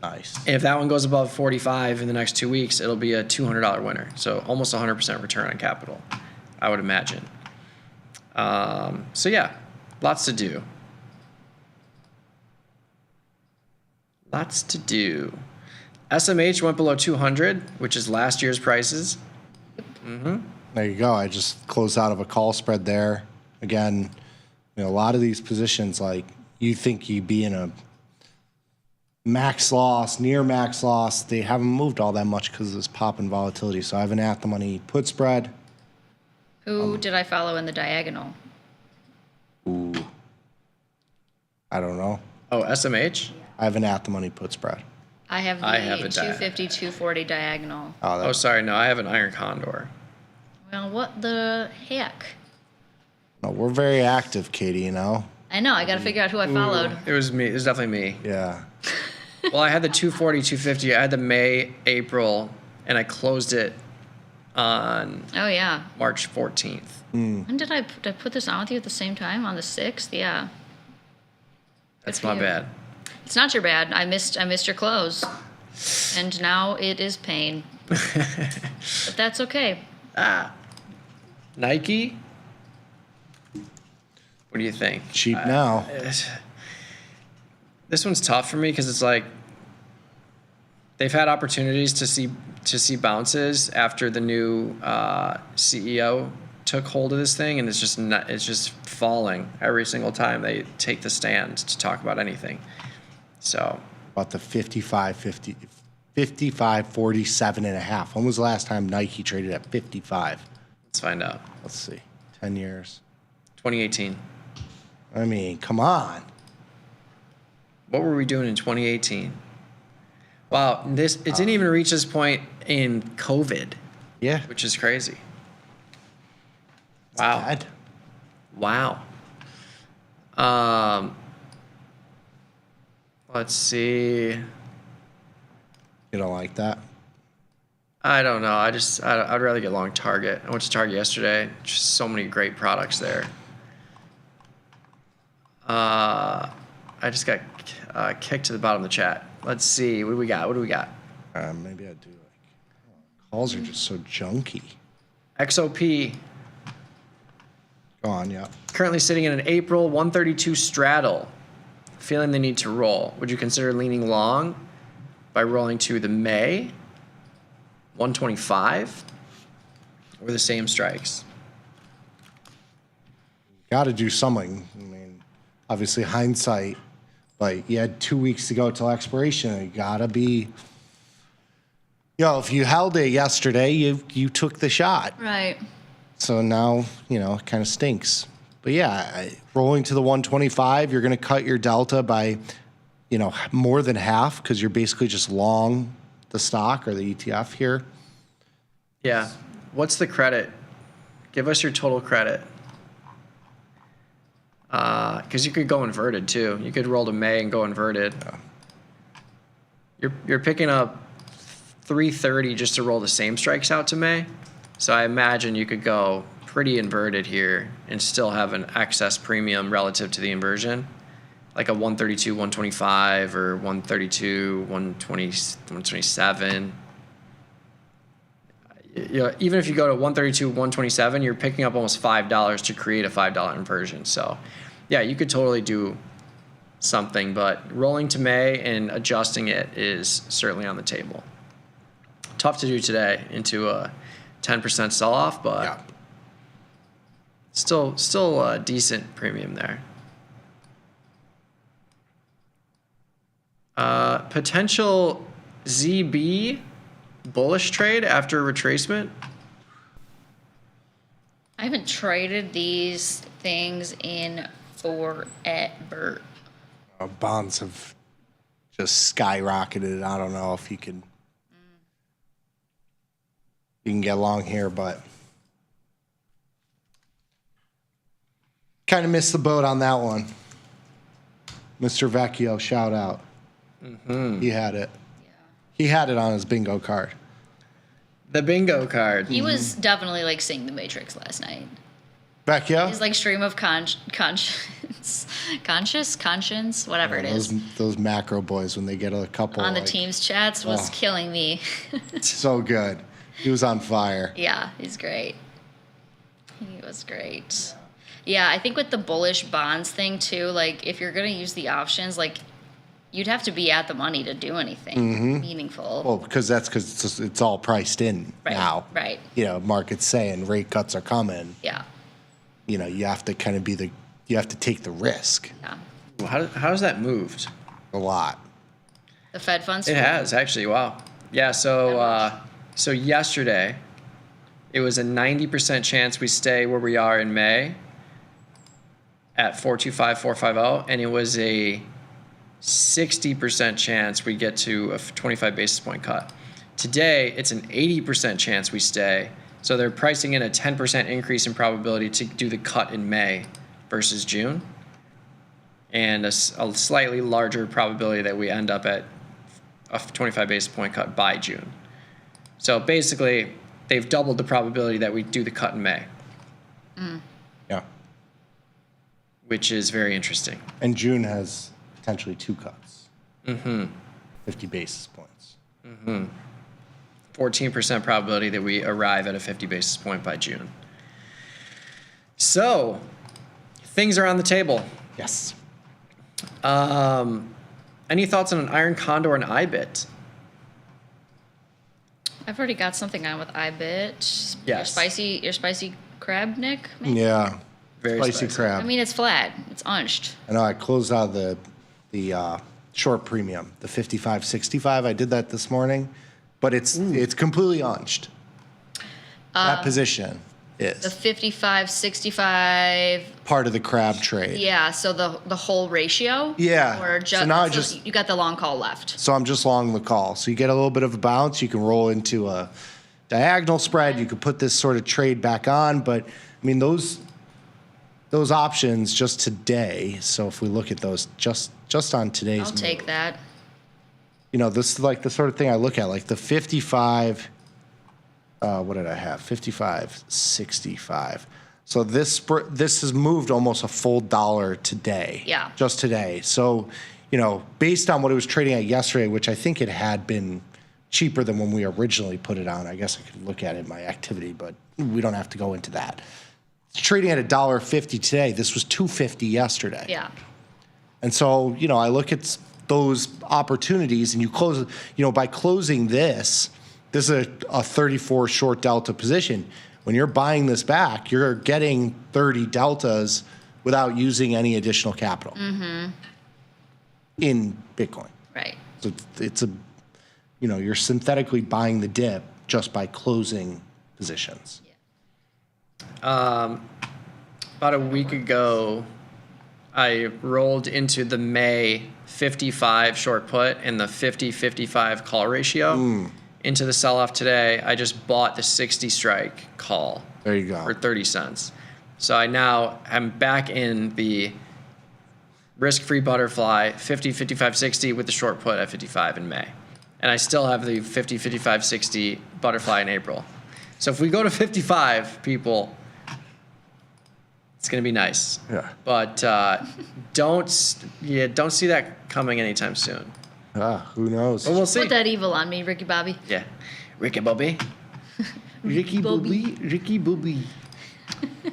Nice. And if that one goes above 45 in the next 2 weeks, it'll be a $200 winner. So almost 100% return on capital, I would imagine. So yeah, lots to do. Lots to do. SMH went below 200, which is last year's prices. There you go. I just closed out of a call spread there. Again, a lot of these positions, like, you think you'd be in a max loss, near max loss. They haven't moved all that much because of this pop in volatility. So I have an at the money put spread. Who did I follow in the diagonal? Ooh. I don't know. Oh, SMH? I have an at the money put spread. I have the I have a 250, 240 diagonal. Oh, sorry. No, I have an Iron Condor. Well, what the heck? No, we're very active, Katie, you know? I know. I got to figure out who I followed. It was me. It was definitely me. Yeah. Well, I had the 240, 250. I had the May, April, and I closed it on Oh, yeah. March 14th. When did I put this on with you at the same time? On the 6th? Yeah. That's for my you. bad. It's not your bad. I missed your close. And now it is pain. But that's okay. Nike? What do you think? Cheap now. This one's tough for me because it's like they've had opportunities to see bounces after the new CEO took hold of this thing, and it's just falling every single time they take the stand to talk about anything. So about the 55.47 and a half. When was the last time Nike traded at 55? Let's find out. Let's see. 10 years. 2018. I mean, come on. What were we doing in 2018? Wow, it didn't even reach this point in COVID. Yeah. Which is crazy. Wow. Bad. Wow. Let's see. You don't like that? I don't know. I'd rather get long Target. I went to Target yesterday. Just so many great products there. I just got kicked to the bottom of the chat. Let's see. What do we got? Maybe I do. Calls are just so junky. XOP. Go on, yeah. Currently sitting in an April 132 straddle. Feeling the need to roll. Would you consider leaning long by rolling to the May 125 or the same strikes? Got to do something. I mean, obviously hindsight, but you had 2 weeks to go till expiration. You got to be. If you held it yesterday, you took the shot. Right. So now, it kind of stinks. But yeah, rolling to the 125, you're going to cut your delta by, more than half because you're basically just long the stock or the ETF here. Yeah. What's the credit? Give us your total credit. Because you could go inverted too. You could roll to May and go inverted. Yeah. You're picking up 330 just to roll the same strikes out to May. So I imagine you could go pretty inverted here and still have an excess premium relative to the inversion, like a 132, 125 or 132, 120, 127. Even if you go to 132, 127, you're picking up almost $5 to create a $5 inversion. So yeah, you could totally do something, but rolling to May and adjusting it is certainly on the table. Tough to do today into a 10% sell-off, but yeah. Still a decent premium there. Potential ZB bullish trade after retracement. I haven't traded these things in forever. Bonds have just skyrocketed. I don't know if you can get long here, but kind of missed the boat on that one. Mr. Vecchio, shout out. Mm-hmm. He had it. Yeah. He had it on his bingo card. The bingo card. He was definitely like seeing The Matrix last night. Vecchio? His like stream of conscience, whatever it is. Those macro boys, when they get a couple on the team's chats, was killing me. So good. He was on fire. Yeah, he's great. He was great. Yeah, I think with the bullish bonds thing too, like if you're gonna use the options, like you'd have to be at the money to do anything meaningful. Well, because it's all priced in now. Right. Market's saying rate cuts are coming. Yeah. You have to kind of you have to take the risk. Yeah. Well, how has that moved? A lot. The Fed funds. It has actually. Wow. Yeah. So yesterday, it was a 90% chance we stay where we are in May at 425, 450, and it was a 60% chance we get to a 25 basis point cut. Today, it's an 80% chance we stay. So they're pricing in a 10% increase in probability to do the cut in May versus June, and a slightly larger probability that we end up at a 25 basis point cut by June. So basically, they've doubled the probability that we do the cut in May. Yeah. Which is very interesting. And June has potentially 2 cuts. 50 basis points. 14% probability that we arrive at a 50 basis point by June. So, things are on the table. Yes. Any thoughts on an iron condor and IBIT? I've already got something on with IBIT. Yes. Your spicy crab, Nick? Maybe? Yeah. Very spicy crab. I mean, it's flat. It's unched. I know. I closed out the short premium, the 55.65. I did that this morning, but it's completely unched. That position is the 55.65 part of the crab trade. Yeah. So the whole ratio. Yeah. Or just, so now you got the long call left. So I'm just long the call. So you get a little bit of a bounce. You can roll into a diagonal spread. You could put this sort of trade back on, but I mean those options just today. So if we look at those just just on today's I'll take that. You know, this is like the sort of thing I look at, like the 55, what did I have? 55.65. So this has moved almost a full dollar today. Yeah. Just today. So, you know, based on what it was trading at yesterday, which I think it had been cheaper than when we originally put it on. I guess I could look at it in my activity, but we don't have to go into that. It's trading at $1.50 today. This was $2.50 yesterday. Yeah. And so, you know, I look at those opportunities, and you close, you know, by closing this is a 34 short delta position. When you're buying this back, you're getting 30 deltas without using any additional capital in Bitcoin. Right. So it's a, you know, you're synthetically buying the dip just by closing positions. About a week ago, I rolled into the May 55 short put and the 50-55 call ratio into the sell-off today. I just bought the 60 strike call. There you go. For 30 cents. So I now am back in the risk-free butterfly 50-55-60 with the short put at 55 in May. And I still have the 50-55-60 butterfly in April. So if we go to 55, people, it's going to be nice. Yeah. But don't see that coming anytime soon. Who knows? Well, we'll see. Put that evil on me, Ricky Bobby. Yeah. Ricky Bobby. Ricky Bobby.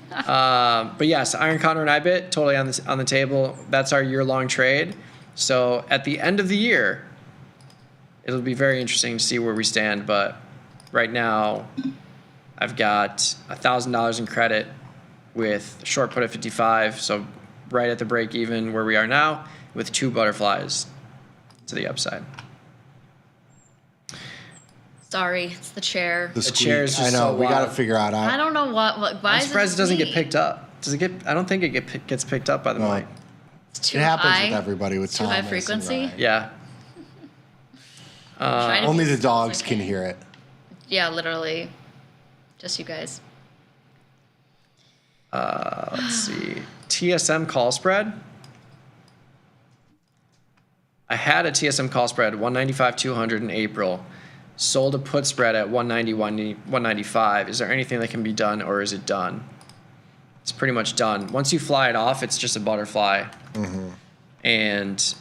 But yes, Iron Condor and IBIT totally on the table. That's our year-long trade. So at the end of the year, it'll be very interesting to see where we stand. But right now, I've got $1,000 in credit with short put at 55. So right at the break even where we are now, with 2 butterflies to the upside. Sorry, it's the chair. The chair is just I know. so We got to wild. figure out. I don't know why I'm is surprised it it doesn't get me? picked up. Does it get? I don't think it gets picked up by the mic. It's too It happens high. with everybody with Too Thomas high and frequency. Ryan. Yeah. Trying to Only be the dogs can hear it. Yeah, literally. Just you guys. Let's see. TSM call spread. I had a TSM call spread 195-200 in April. Sold a put spread at 190-195. Is there anything that can be done, or is it done? It's pretty much done. Once you fly it off, it's just a butterfly, and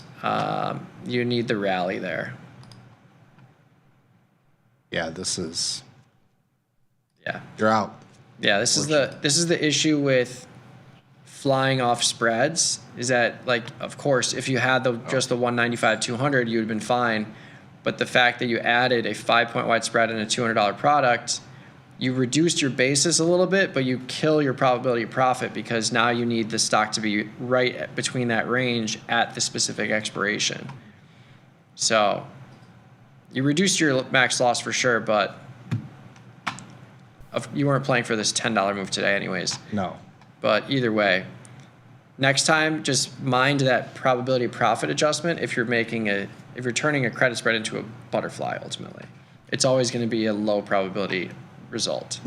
you need the rally there. Yeah, this is. Yeah, you're out. Yeah, this is the issue with flying off spreads. Is that, like, of course, if you had just the 195-200, you would have been fine. But the fact that you added a 5-point wide spread and a $200 product, you reduced your basis a little bit, but you kill your probability of profit because now you need the stock to be right between that range at the specific expiration. So you reduced your max loss for sure, but you weren't playing for this $10 move today anyways. No. But either way, next time, just mind that probability of profit adjustment if you're turning a credit spread into a butterfly ultimately. It's always going to be a low probability result.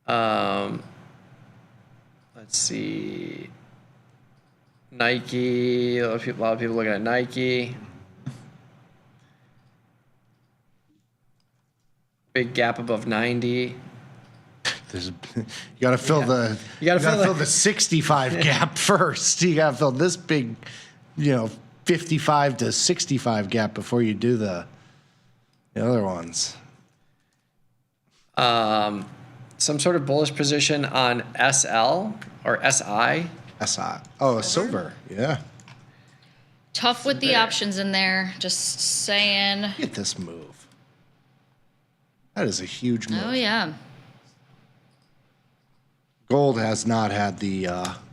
Let's see. Nike, a lot of people looking at Nike. Big gap above 90. You got to fill the 65 gap first. You got to fill this big, 55 to 65 gap before you do the other ones. Some sort of bullish position on SL or SI. SI. Oh, silver. Yeah. Tough with the options in there. Just saying. Look at this move. That is a huge move. Oh yeah. Gold has not had the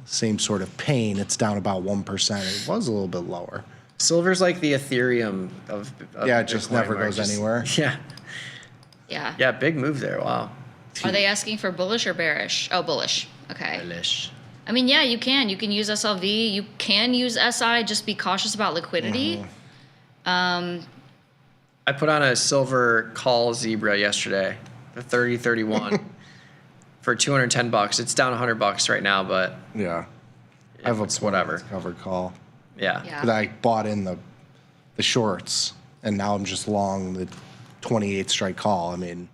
same sort of pain. It's down about 1%. It was a little bit lower. Silver's like the Ethereum of yeah, it just Bitcoin, never where goes just- anywhere. Yeah. Yeah. Yeah, big move there. Wow. Are they asking for bullish or bearish? Oh, bullish. Okay. Bullish. I mean, yeah, you can. You can use SLV. You can use SI. Just be cautious about liquidity. I put on a silver call zebra yesterday, the 30-31, for $210. It's down $100 right now, but yeah, I have it's whatever. Covered call. Yeah. But I bought in the shorts, and now I'm just long the 28 strike call. I mean,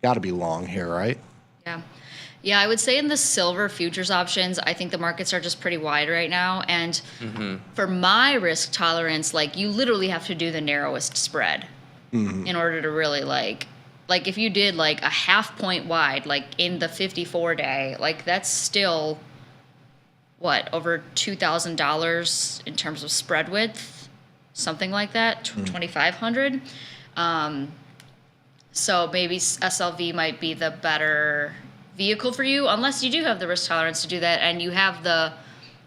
got to be long here, right? Yeah. Yeah, I would say in the silver futures options, I think the markets are just pretty wide right now. And for my risk tolerance, like you literally have to do the narrowest spread in order to really like if you did like a half point wide, like in the 54-day, like that's still what, over $2,000 in terms of spread width, something like that, 2,500. So maybe SLV might be the better vehicle for you, unless you do have the risk tolerance to do that and you have the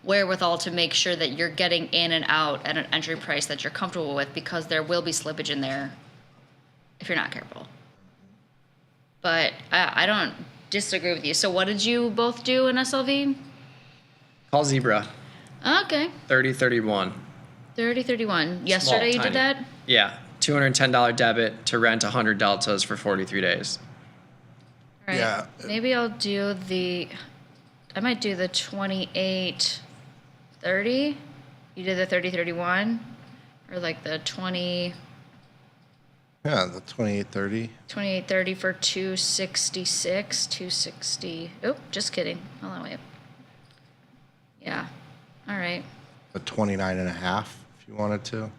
wherewithal to make sure that you're getting in and out at an entry price that you're comfortable with, because there will be slippage in there if you're not careful. But I don't disagree with you. So what did you both do in SLV? Call Zebra. Okay. 30-31. 30-31. Yesterday you did that? Yeah. $210 debit to rent 100 deltas for 43 days. Right. Yeah. Maybe I'll do I might do the 28-30. You did the 30-31? Or like the 20... Yeah, the 28-30. 28-30 for 266, 260. Oh, just kidding. Hold on, wait. Yeah. All right. The 29.5, if you wanted to.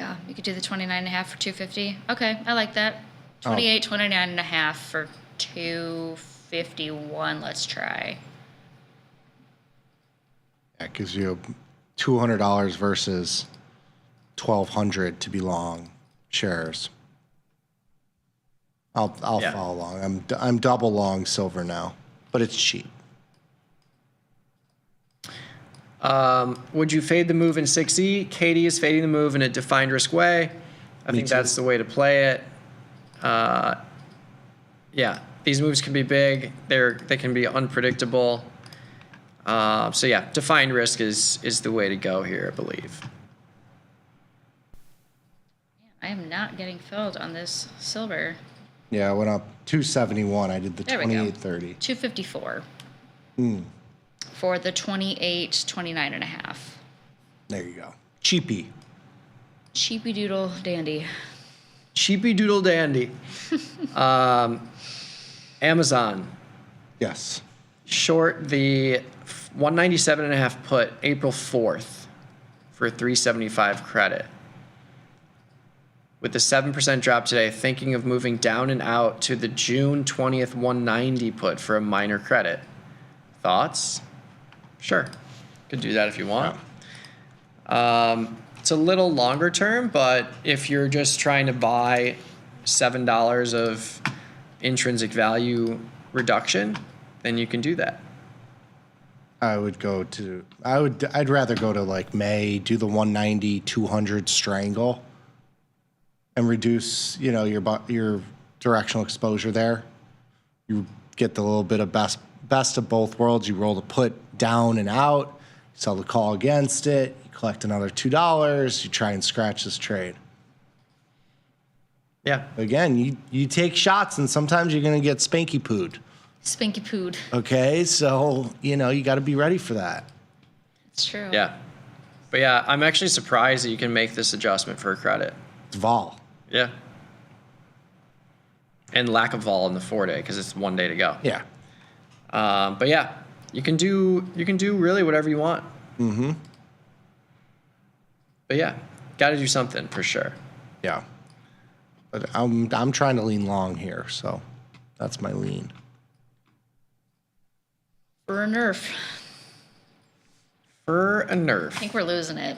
Yeah, you could do the 29.5 for 250. Okay, I like that. 28, 29.5 for 251. Let's try. That gives you $200 versus $1,200 to be long shares. I'll follow along. I'm double long silver now, but it's cheap. Would you fade the move in 6E? Katie is fading the move in a defined risk way. I think that's the way to play it. Yeah, these moves can be big. They can be unpredictable. So yeah, defined risk is the way to go here, I believe. I am not getting filled on this silver. Yeah, I went up 271. I did the 28.30. 254. For the 28, 29.5. There you go. Cheapy. Cheapy doodle dandy. Cheapy doodle dandy. Amazon. Yes. Short the 197.5 put April 4th for 375 credit. With the 7% drop today, thinking of moving down and out to the June 20th 190 put for a minor credit. Thoughts? Sure. Could do that if you want. It's a little longer term, but if you're just trying to buy $7 of intrinsic value reduction, then you can do that. I'd rather go to like May, do the 190, 200 strangle and reduce, your directional exposure there. You get the little bit of best of both worlds. You roll the put down and out, sell the call against it, you collect another $2, you try and scratch this trade. Yeah. Again, you take shots and sometimes you're going to get spanky pooed. Spanky pooed. Okay, so, you got to be ready for that. It's true. Yeah. But yeah, I'm actually surprised that you can make this adjustment for a credit. It's vol. Yeah. And lack of vol in the 4-day because it's 1 day to go. Yeah. But yeah, you can do really whatever you want. Mm-hmm. But yeah, got to do something for sure. Yeah. But I'm trying to lean long here, so that's my lean. For a nerf. For a nerf. I think we're losing it.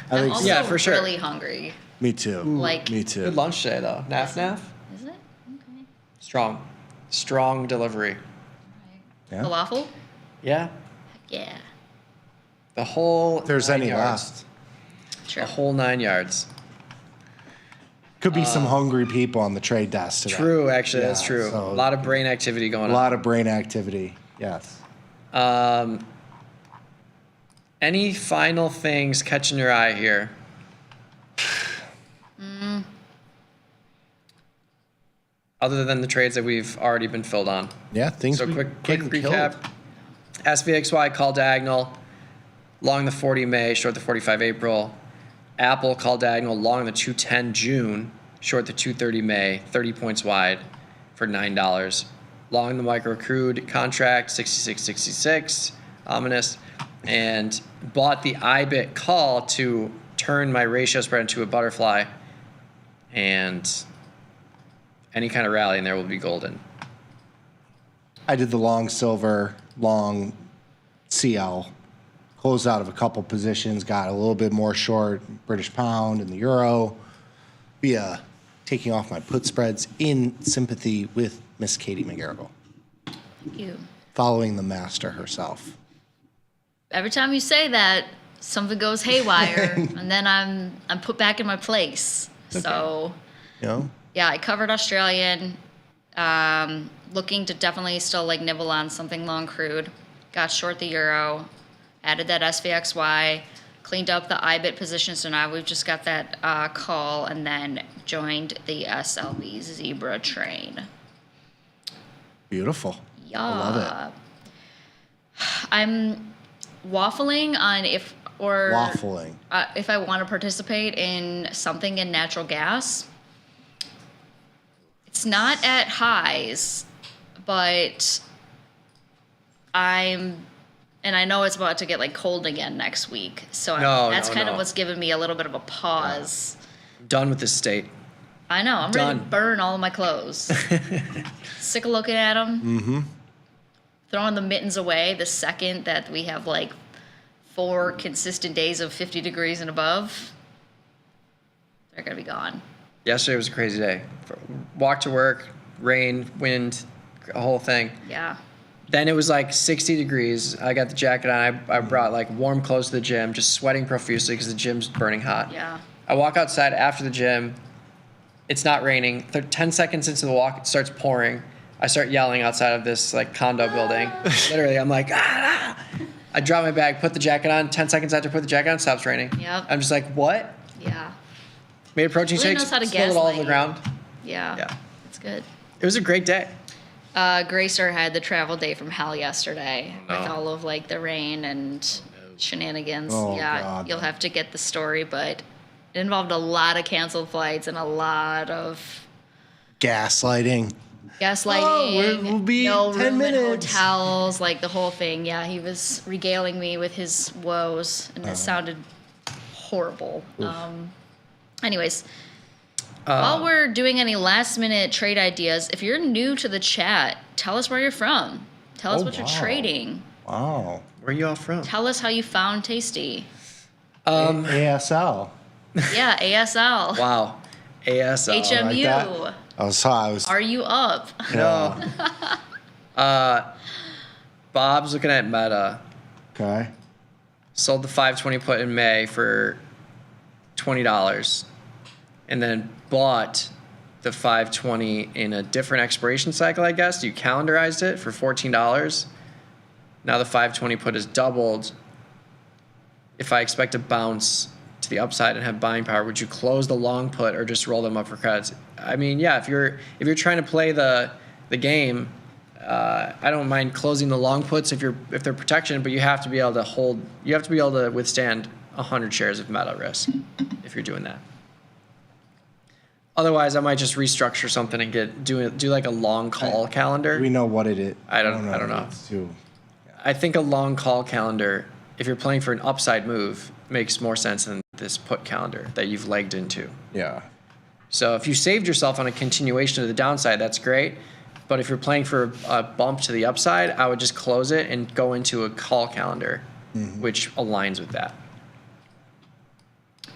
I'm also yeah, for sure. really hungry. Me too. Me too. Good lunch today though. Naf. Is it? Okay. Strong delivery. Yeah. Falafel? Yeah. Yeah. The whole. If there's 9 any yards. left. Sure. The whole 9 yards. Could be some hungry people on the trade desk today. True, actually, Yeah, that's true. so a lot of brain activity going on. A lot of brain activity. Yes. Any final things catching your eye here? Other than the trades that we've already been filled on. Yeah, things. So we quick getting recap. killed. SVXY call diagonal. long the 40 May, short the 45 April. Apple call diagonal long the 210 June, short the 230 May, 30 points wide for $9. Long the micro crude contract, 66.66, ominous, and bought the IBIT call to turn my ratio spread into a butterfly, and any kind of rally in there will be golden. I did the long silver, long CL, closed out of a couple positions, got a little bit more short British pound and the euro via taking off my put spreads in sympathy with Miss Katie McGarrigle. Thank you. Following the master herself. Every time you say that, something goes haywire, and then I'm put back in my place. Okay. So, yeah, I covered Australian. Looking to definitely still like nibble on something long crude. Got short the euro. Added that SVXY. Cleaned up the IBIT position, so now we've just got that call, and then joined the SLV Zebra train. Beautiful. Yeah. I love it. I'm waffling on if I want to participate in something in natural gas. It's not at highs, but and I know it's about to get like cold again next week. So that's kind of what's giving me a little bit of a pause. I'm done with this state. I know. I'm ready to burn all of my clothes. Sick of looking at them. Mm-hmm. Throwing the mittens away the second that we have like 4 consistent days of 50 degrees and above. They're going to be gone. Yesterday was a crazy day. Walk to work, rain, wind, a whole thing. Yeah. Then it was like 60 degrees. I got the jacket on. I brought like warm clothes to the gym, just sweating profusely because the gym's burning hot. Yeah. I walk outside after the gym. It's not raining. 10 seconds into the walk, it starts pouring. I start yelling outside of this like condo building. Literally, I'm like, ah! I drop my bag, put the jacket on. 10 seconds after I put the jacket on, it stops raining. Yep. I'm just like, what? Yeah. Made a protein Really shake, knows how to spilled it all over the ground. Yeah. It's good. It was a great day. Gracer had the travel day from hell yesterday with all of like the rain and shenanigans. God. You'll have to get the story, but it involved a lot of canceled flights and a lot of Gaslighting. we'll be no 10 room minutes. in hotels, like the whole thing. Yeah, he was regaling me with his woes, and it sounded horrible. Anyways, while we're doing any last-minute trade ideas, if you're new to the chat, tell us where you're from. Tell us what you're trading. Wow. Where are you all from? Tell us how you found Tasty. ASL. Yeah, ASL. Wow. ASL. HMU. I was. Are you up? No. Bob's looking at Meta. Okay. Sold the 520 put in May for $20, and then bought the 520 in a different expiration cycle, I guess. You calendarized it for $14. Now the 520 put is doubled. If I expect to bounce to the upside and have buying power, would you close the long put or just roll them up for credits? I mean, yeah, if you're trying to play the game, I don't mind closing the long puts if they're protection, but you have to be able to hold. You have to be able to withstand 100 shares of meta risk if you're doing that. Otherwise, I might just restructure something and do like a long call calendar. We know what it is. I don't know. I think a long call calendar, if you're playing for an upside move, makes more sense than this put calendar that you've legged into. Yeah. So if you saved yourself on a continuation to the downside, that's great. But if you're playing for a bump to the upside, I would just close it and go into a call calendar, which aligns with that.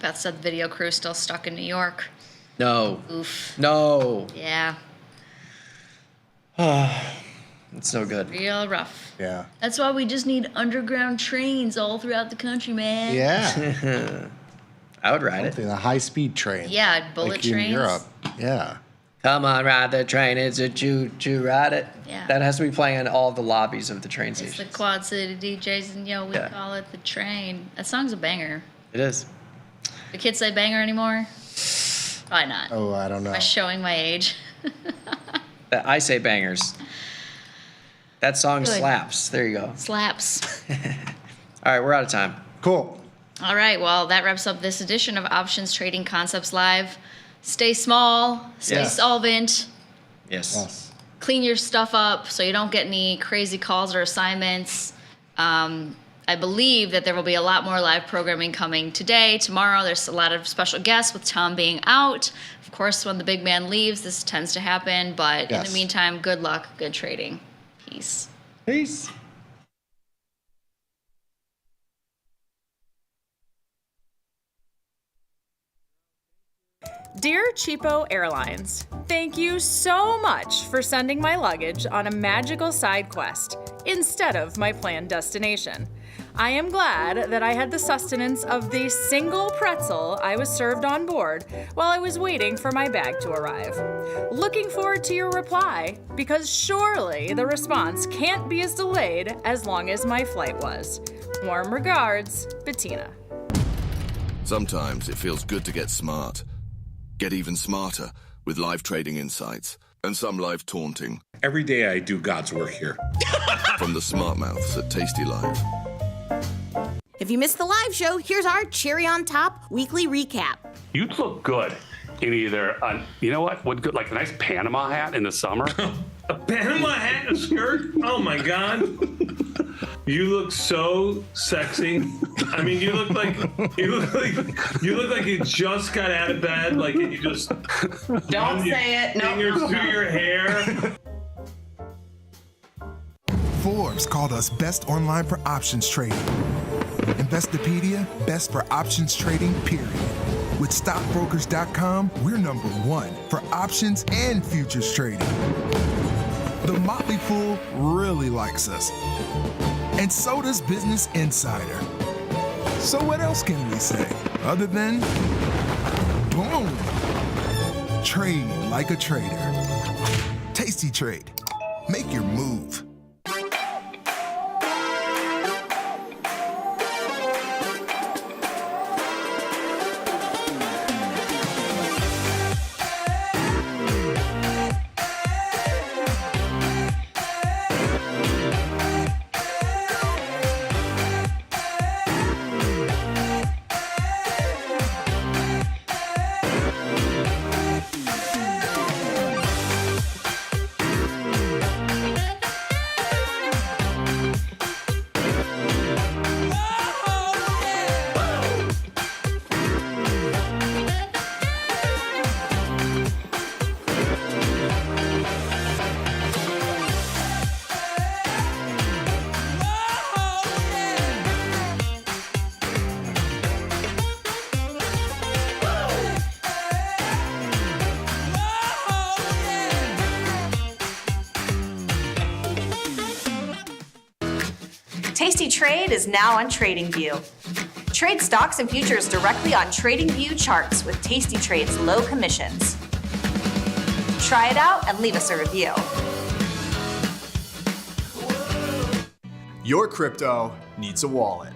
Beth said the video crew is still stuck in New York. No. Oof. No. Yeah. It's no good. Real rough. Yeah. That's why we just need underground trains all throughout the country, man. Yeah. I would ride it. A high-speed train. Yeah, bullet like trains. in Europe. Yeah. Come on, ride the train. It's a choo-choo, ride it. Yeah. That has to be playing in all the lobbies of the train It's station. the Quad City DJs, and we call it the train. That song's a banger. It is. The kids say banger anymore? Probably not. Oh, I don't know. Am I showing my age? I say bangers. That song Good. slaps. There you go. Slaps. All right, we're out of time. Cool. All right, well, that wraps up this edition of Options Trading Concepts Live. Stay small, stay solvent. Yes. Clean your stuff up so you don't get any crazy calls or assignments. I believe that there will be a lot more live programming coming today, tomorrow. There's a lot of special guests with Tom being out. Of course, when the big man leaves, this tends to happen. But in the meantime, good luck, good trading. Peace. Peace. Dear Cheapo Airlines, thank you so much for sending my luggage on a magical side quest instead of my planned destination. I am glad that I had the sustenance of the single pretzel I was served on board while I was waiting for my bag to arrive. Looking forward to your reply, because surely the response can't be as delayed as long as my flight was. Warm regards, Bettina. Sometimes it feels good to get smart. Get even smarter with live trading insights and some live taunting. Every day I do God's work here. From the smart mouths at tastylive. If you missed the live show, here's our cherry on top weekly recap. You'd look good in either, you know what would good, like a nice Panama hat in the summer. A Panama hat and a skirt? Oh my God. You look so sexy. I mean, you look like you just got out of bed, like and you just don't say it. No, fingers through your hair. Forbes called us best online for options trading. Investopedia, best for options trading, period. With stockbrokers.com, we're number one for options and futures trading. The Motley Fool really likes us. And so does Business Insider. So what else can we say other than boom? Trade like a trader. Tasty Trade. Make your move. Tasty Trade is now on TradingView. Trade stocks and futures directly on TradingView charts with Tasty Trade's low commissions. Try it out and leave us a review. Your crypto needs a wallet,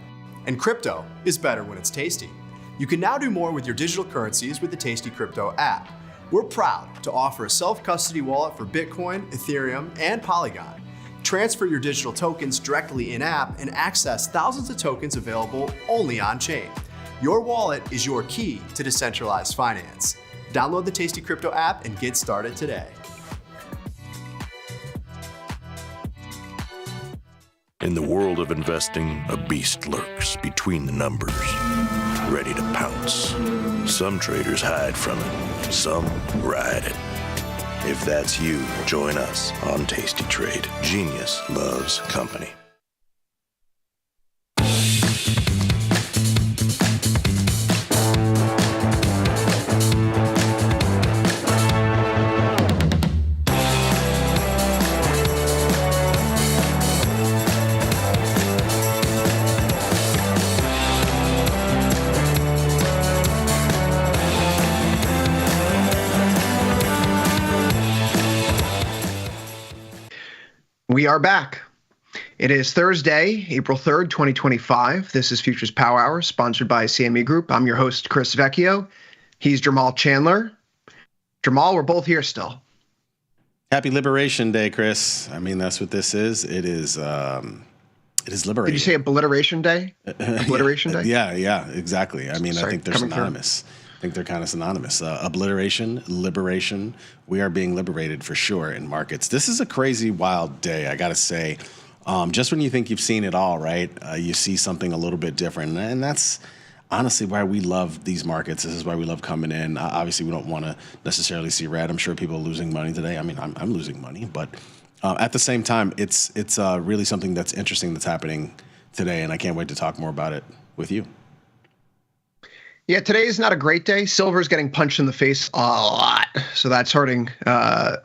and crypto is better when it's tasty. You can now do more with your digital currencies with the Tasty Crypto app. We're proud to offer a self-custody wallet for Bitcoin, Ethereum, and Polygon. Transfer your digital tokens directly in-app and access thousands of tokens available only on-chain. Your wallet is your key to decentralized finance. Download the Tasty Crypto app and get started today. In the world of investing, a beast lurks between the numbers, ready to pounce. Some traders hide from it, some ride it. If that's you, join us on Tasty Trade. Genius loves company. We are back. It is Thursday, April 3rd, 2025. This is Futures Power Hour, sponsored by CME Group. I'm your host, Chris Vecchio. He's Jamal Chandler. Jamal, we're both here still. Happy Liberation Day, Chris. I mean, that's what this is. It is It is liberating. Did you say obliteration day? Obliteration day? Yeah, exactly. I mean, Sorry, I think they're synonymous. I think they're kind of synonymous. Obliteration, liberation. We are being liberated for sure in markets. This is a crazy, wild day, I got to say. Just when you think you've seen it all, right, you see something a little bit different. And that's honestly why we love these markets. This is why we love coming in. Obviously, we don't want to necessarily see red. I'm sure people are losing money today. I mean, I'm losing money. But at the same time, it's really something that's interesting that's happening today. And I can't wait to talk more about it with you. Yeah, today is not a great day. Silver's getting punched in the face a lot. So that's hurting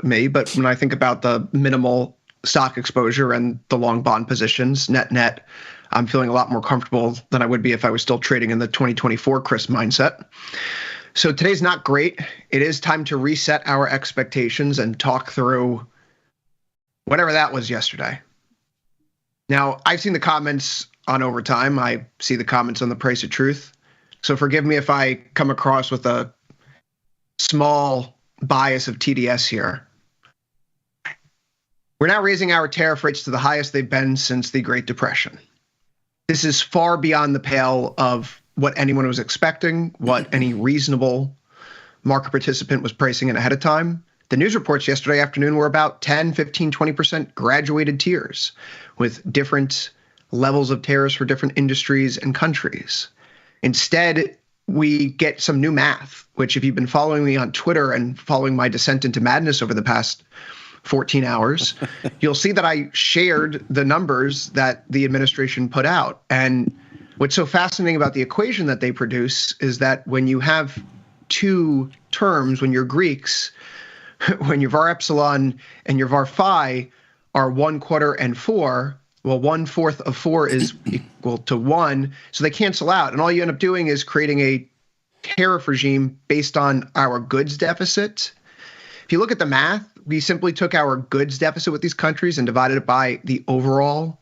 me. But when I think about the minimal stock exposure and the long bond positions, net, I'm feeling a lot more comfortable than I would be if I was still trading in the 2024 Chris mindset. So today's not great. It is time to reset our expectations and talk through whatever that was yesterday. Now, I've seen the comments on overtime. I see the comments on the price of truth. So forgive me if I come across with a small bias of TDS here. We're now raising our tariff rates to the highest they've been since the Great Depression. This is far beyond the pale of what anyone was expecting, what any reasonable market participant was pricing in ahead of time. The news reports yesterday afternoon were about 10, 15, 20% graduated tiers with different levels of tariffs for different industries and countries. Instead, we get some new math, which if you've been following me on Twitter and following my descent into madness over the past 14 hours, you'll see that I shared the numbers that the administration put out. And what's so fascinating about the equation that they produce is that when you have two terms, when you're Greeks, when your var epsilon and your var phi are 1/4 and 4, well, 1/4 of 4 is equal to 1, so they cancel out. And all you end up doing is creating a tariff regime based on our goods deficit. If you look at the math, we simply took our goods deficit with these countries and divided it by the overall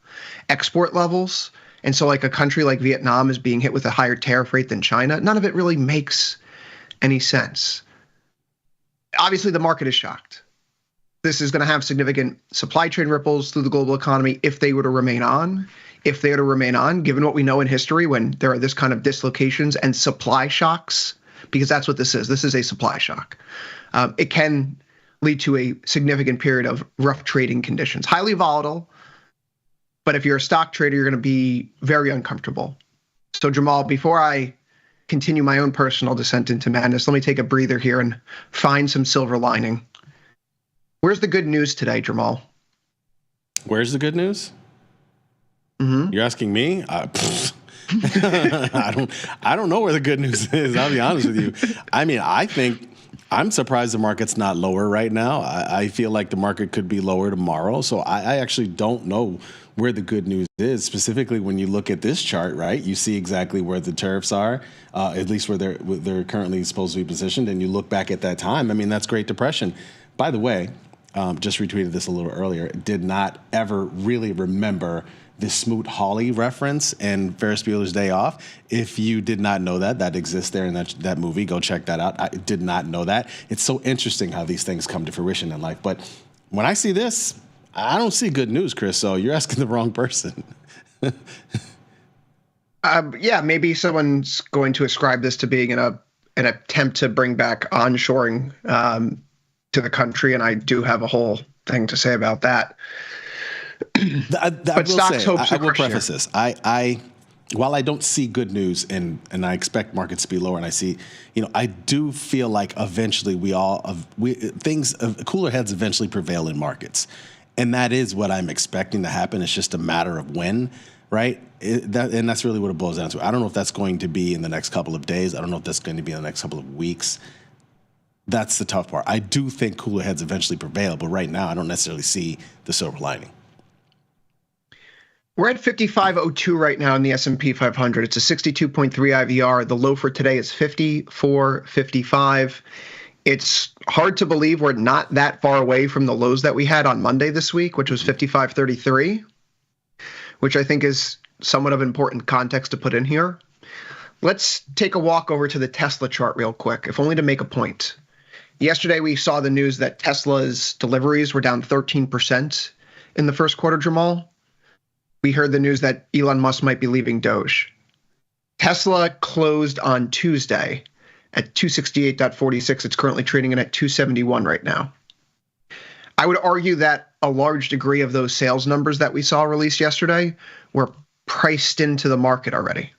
export levels. And so like a country like Vietnam is being hit with a higher tariff rate than China. None of it really makes any sense. Obviously, the market is shocked. This is going to have significant supply chain ripples through the global economy if they were to remain on. If they were to remain on, given what we know in history when there are this kind of dislocations and supply shocks, because that's what this is. This is a supply shock. It can lead to a significant period of rough trading conditions. Highly volatile, but if you're a stock trader, you're going to be very uncomfortable. So Jamal, before I continue my own personal descent into madness, let me take a breather here and find some silver lining. Where's the good news today, Jamal? Where's the good news? Mm-hmm. You're asking me? I don't know where the good news is. I'll be honest with you. I mean, I think I'm surprised the market's not lower right now. I feel like the market could be lower tomorrow. So I actually don't know where the good news is. Specifically, when you look at this chart, right, you see exactly where the tariffs are, at least where they're currently supposed to be positioned. And you look back at that time. I mean, that's Great Depression. By the way, just retweeted this a little earlier, did not ever really remember the Smoot-Hawley reference in Ferris Bueller's Day Off. If you did not know that exists there in that movie, go check that out. I did not know that. It's so interesting how these things come to fruition in life. But when I see this, I don't see good news, Chris, so you're asking the wrong person. Yeah, maybe someone's going to ascribe this to being an attempt to bring back onshoring to the country, and I do have a whole thing to say about that. I will preface this. While I don't see good news and I expect markets to be lower, and I see, I do feel like eventually cooler heads eventually prevail in markets, and that is what I'm expecting to happen. It's just a matter of when, right? And that's really what it boils down to. I don't know if that's going to be in the next couple of days. I don't know if that's going to be in the next couple of weeks. That's the tough part. I do think cooler heads eventually prevail, but right now I don't necessarily see the silver lining. We're at 55.02 right now in the S&P 500. It's a 62.3 IVR. The low for today is 54.55. It's hard to believe we're not that far away from the lows that we had on Monday this week, which was 55.33, which I think is somewhat of important context to put in here. Let's take a walk over to the Tesla chart real quick, if only to make a point. Yesterday, we saw the news that Tesla's deliveries were down 13% in the first quarter, Jamal. we heard the news that Elon Musk might be leaving Doge. Tesla closed on Tuesday at 268.46. It's currently trading in at 271 right now. I would argue that a large degree of those sales numbers that we saw released yesterday were priced into the market already.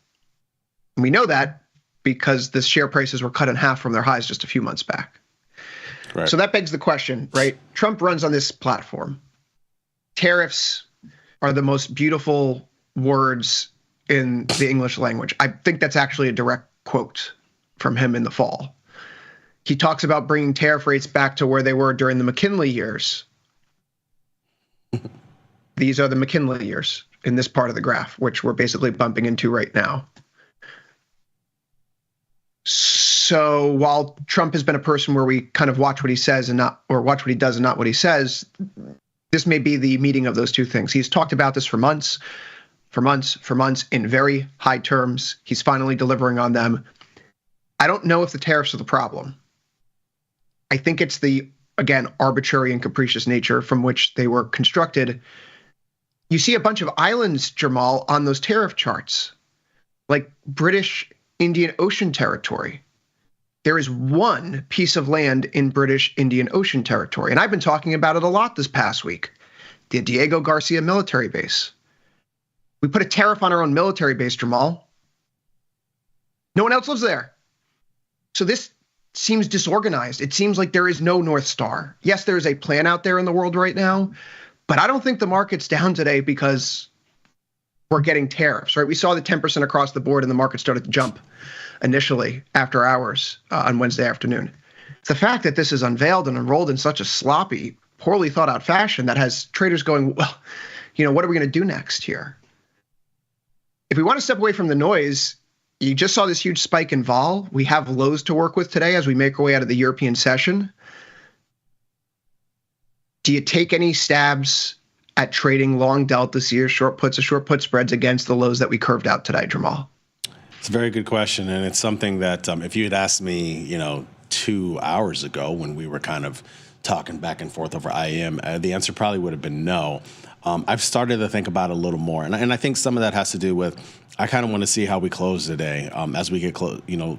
And we know that because the share prices were cut in half from their highs just a few months back. Right. So that begs the question, right? Trump runs on this platform. Tariffs are the most beautiful words in the English language. I think that's actually a direct quote from him in the fall. He talks about bringing tariff rates back to where they were during the McKinley years. These are the McKinley years in this part of the graph, which we're basically bumping into right now. So while Trump has been a person where we kind of watch what he says and not, or watch what he does and not what he says, this may be the meeting of those two things. He's talked about this for months in very high terms. He's finally delivering on them. I don't know if the tariffs are the problem. I think it's the, again, arbitrary and capricious nature from which they were constructed. You see a bunch of islands, Jamal, on those tariff charts, like British Indian Ocean territory. There is one piece of land in British Indian Ocean territory, and I've been talking about it a lot this past week, the Diego Garcia military base. We put a tariff on our own military base, Jamal. No one else lives there. So this seems disorganized. It seems like there is no North Star. Yes, there is a plan out there in the world right now, but I don't think the market's down today because we're getting tariffs, right? We saw the 10% across the board and the market started to jump initially after hours on Wednesday afternoon. The fact that this is unveiled and unrolled in such a sloppy, poorly thought out fashion that has traders going, well, what are we going to do next here? If we want to step away from the noise, you just saw this huge spike in vol. We have lows to work with today as we make our way out of the European session. Do you take any stabs at trading long deltas here, short puts or short put spreads against the lows that we curved out today, Jamal? It's a very good question, and it's something that if you had asked me, 2 hours ago when we were kind of talking back and forth over IEM, the answer probably would have been no. I've started to think about it a little more, and I think some of that has to do with I kind of want to see how we close today. As we get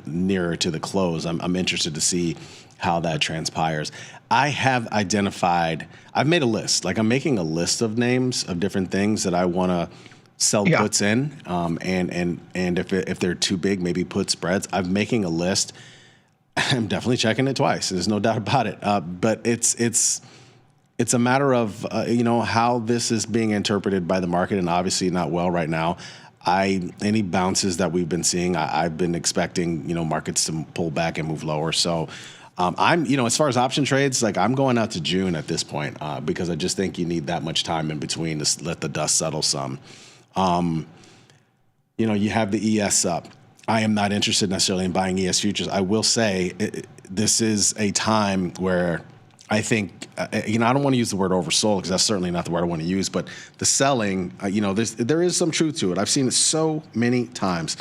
nearer to the close, I'm interested to see how that transpires. I've made a list. Like I'm making a list of names of different things that I want to sell puts in, and if they're too big, maybe put spreads. I'm making a list. I'm definitely checking it twice. There's no doubt about it. But it's a matter of how this is being interpreted by the market, and obviously not well right now. Any bounces that we've been seeing, I've been expecting markets to pull back and move lower. So I'm as far as option trades, like I'm going out to June at this point because I just think you need that much time in between to let the dust settle some. You have the ES up. I am not interested necessarily in buying ES futures. I will say this is a time where I think, I don't want to use the word oversold because that's certainly not the word I want to use, but the selling, there is some truth to it. I've seen it so many times.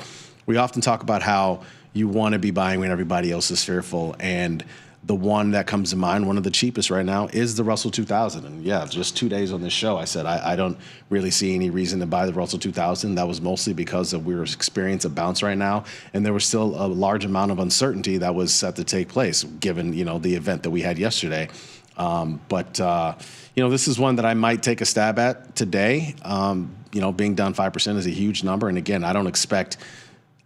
We often talk about how you want to be buying when everybody else is fearful, and the one that comes to mind, one of the cheapest right now, is the Russell 2000. And yeah, just 2 days on this show, I said I don't really see any reason to buy the Russell 2000. That was mostly because we were experiencing a bounce right now, and there was still a large amount of uncertainty that was set to take place, given the event that we had yesterday. But this is one that I might take a stab at today. Being down 5% is a huge number, and again,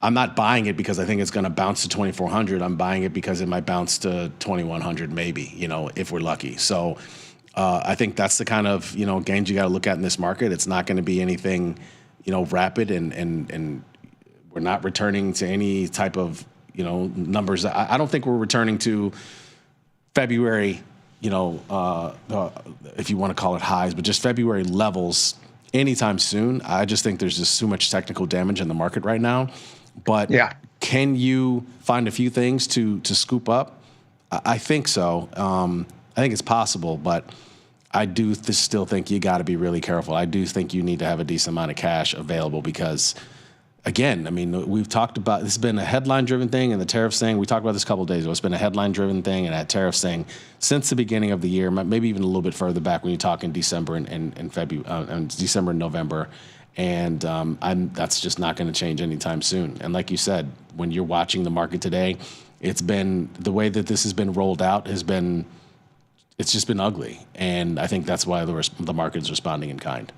I'm not buying it because I think it's going to bounce to 2,400. I'm buying it because it might bounce to 2,100 maybe, if we're lucky. So I think that's the kind of, gains you got to look at in this market. It's not going to be anything, rapid, and we're not returning to any type of, numbers. I don't think we're returning to February, if you want to call it highs, but just February levels anytime soon. I just think there's just too much technical damage in the market right now. But can you find a few things to scoop up? I think so. I think it's possible, but I do still think you got to be really careful. I do think you need to have a decent amount of cash available because, again, we've talked about this has been a headline-driven thing, and the tariffs thing. We talked about this a couple of days ago. It's been a headline-driven thing, and that tariffs thing since the beginning of the year, maybe even a little bit further back when you talk in December and February, December and November. And that's just not going to change anytime soon. And like you said, when you're watching the market today, it's been the way that this has been rolled out it's just been ugly. And I think that's why the market is responding in kind.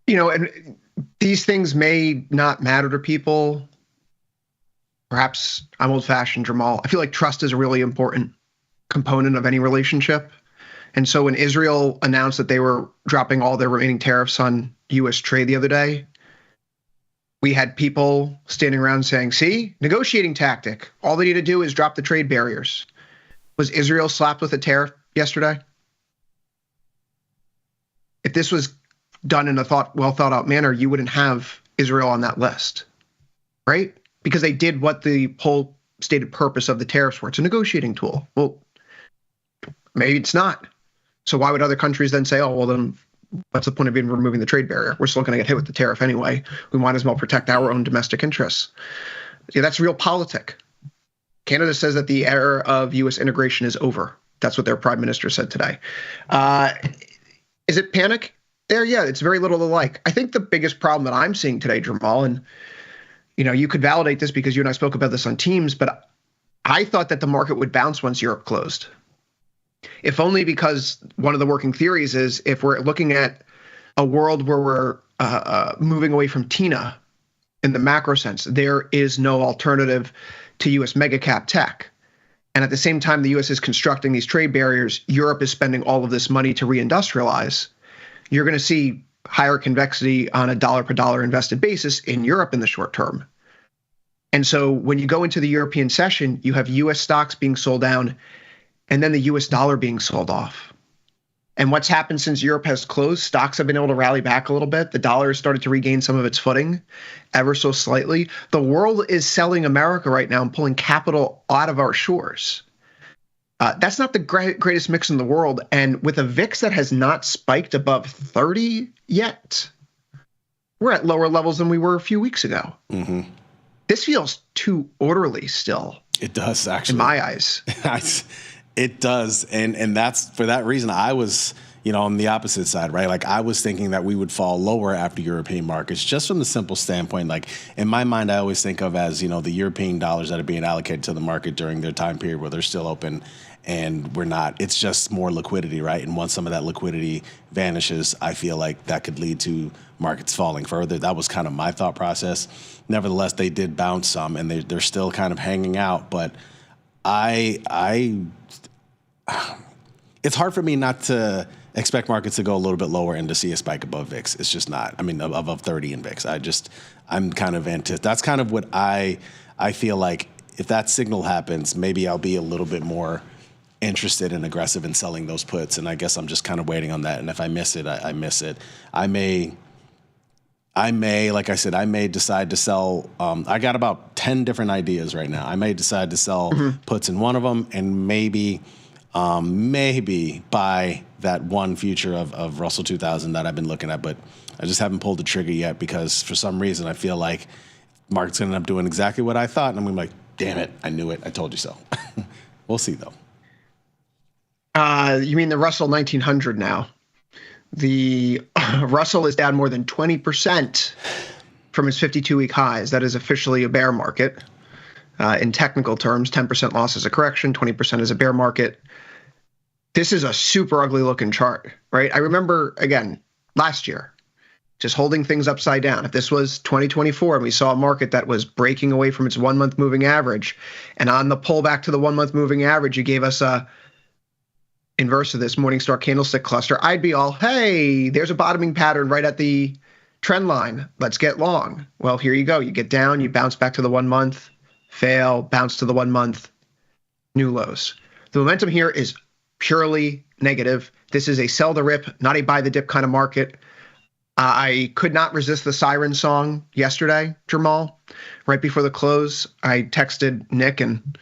And these things may not matter to people. Perhaps I'm old-fashioned, Jamal. I feel like trust is a really important component of any relationship. And so when Israel announced that they were dropping all their remaining tariffs on U.S. trade the other day, we had people standing around saying, see, negotiating tactic. All they need to do is drop the trade barriers. Was Israel slapped with a tariff yesterday? If this was done in a well thought out manner, you wouldn't have Israel on that list, right? Because they did what the whole stated purpose of the tariffs were. It's a negotiating tool. Well, maybe it's not. So why would other countries then say, oh, well, then what's the point of even removing the trade barrier? We're still going to get hit with the tariff anyway. We might as well protect our own domestic interests. Yeah, that's realpolitik. Canada says that the era of U.S. integration is over. That's what their prime minister said today. Is it panic there? Yeah, it's very little alike. I think the biggest problem that I'm seeing today, Jamal, and you could validate this because you and I spoke about this on Teams, but I thought that the market would bounce once Europe closed. If only because one of the working theories is if we're looking at a world where we're moving away from TINA in the macro sense, there is no alternative to U.S. mega cap tech. And at the same time, the U.S. is constructing these trade barriers, Europe is spending all of this money to reindustrialize. You're going to see higher convexity on a dollar per dollar invested basis in Europe in the short term. And so when you go into the European session, you have U.S. stocks being sold down and then the U.S. dollar being sold off. And what's happened since Europe has closed, stocks have been able to rally back a little bit. The dollar has started to regain some of its footing ever so slightly. The world is selling America right now and pulling capital out of our shores. That's not the greatest mix in the world. And with a VIX that has not spiked above 30 yet, we're at lower levels than we were a few weeks ago. Mm-hmm. This feels too orderly still. It does, actually. In my eyes. It does. And that's for that reason I was, on the opposite side, right? Like I was thinking that we would fall lower after European markets, just from the simple standpoint. Like in my mind, I always think of as, the European dollars that are being allocated to the market during their time period where they're still open and we're not. It's just more liquidity, right? And once some of that liquidity vanishes, I feel like that could lead to markets falling further. That was kind of my thought process. Nevertheless, they did bounce some and they're still kind of hanging out. But it's hard for me not to expect markets to go a little bit lower and to see a spike above VIX. It's just not. I mean, above 30 in VIX. I'm kind of that's kind of what I feel like if that signal happens, maybe I'll be a little bit more interested and aggressive in selling those puts. And I guess I'm just kind of waiting on that. And if I miss it, I miss it. I may, like I said, I may decide to sell. I got about 10 different ideas right now. I may decide to sell puts in one of them and maybe buy that one future of Russell 2000 that I've been looking at, but I just haven't pulled the trigger yet because for some reason I feel like market's going to end up doing exactly what I thought. And I'm like, damn it, I knew it. I told you so. We'll see, though. You mean the Russell 1900 now? The Russell is down more than 20% from its 52-week highs. That is officially a bear market. In technical terms, 10% loss is a correction, 20% is a bear market. This is a super ugly looking chart, right? I remember, again, last year, just holding things upside down. If this was 2024 and we saw a market that was breaking away from its 1 month moving average, and on the pullback to the 1 month moving average, you gave us a inverse of this Morningstar candlestick cluster, I'd be all, hey, there's a bottoming pattern right at the trend line. Let's get long. Well, here you go. You get down, you bounce back to the 1 month, fail, bounce to the 1 month, new lows. The momentum here is purely negative. This is a sell the rip, not a buy the dip kind of market. I could not resist the siren song yesterday, Jamal. Right before the close, I texted Nick and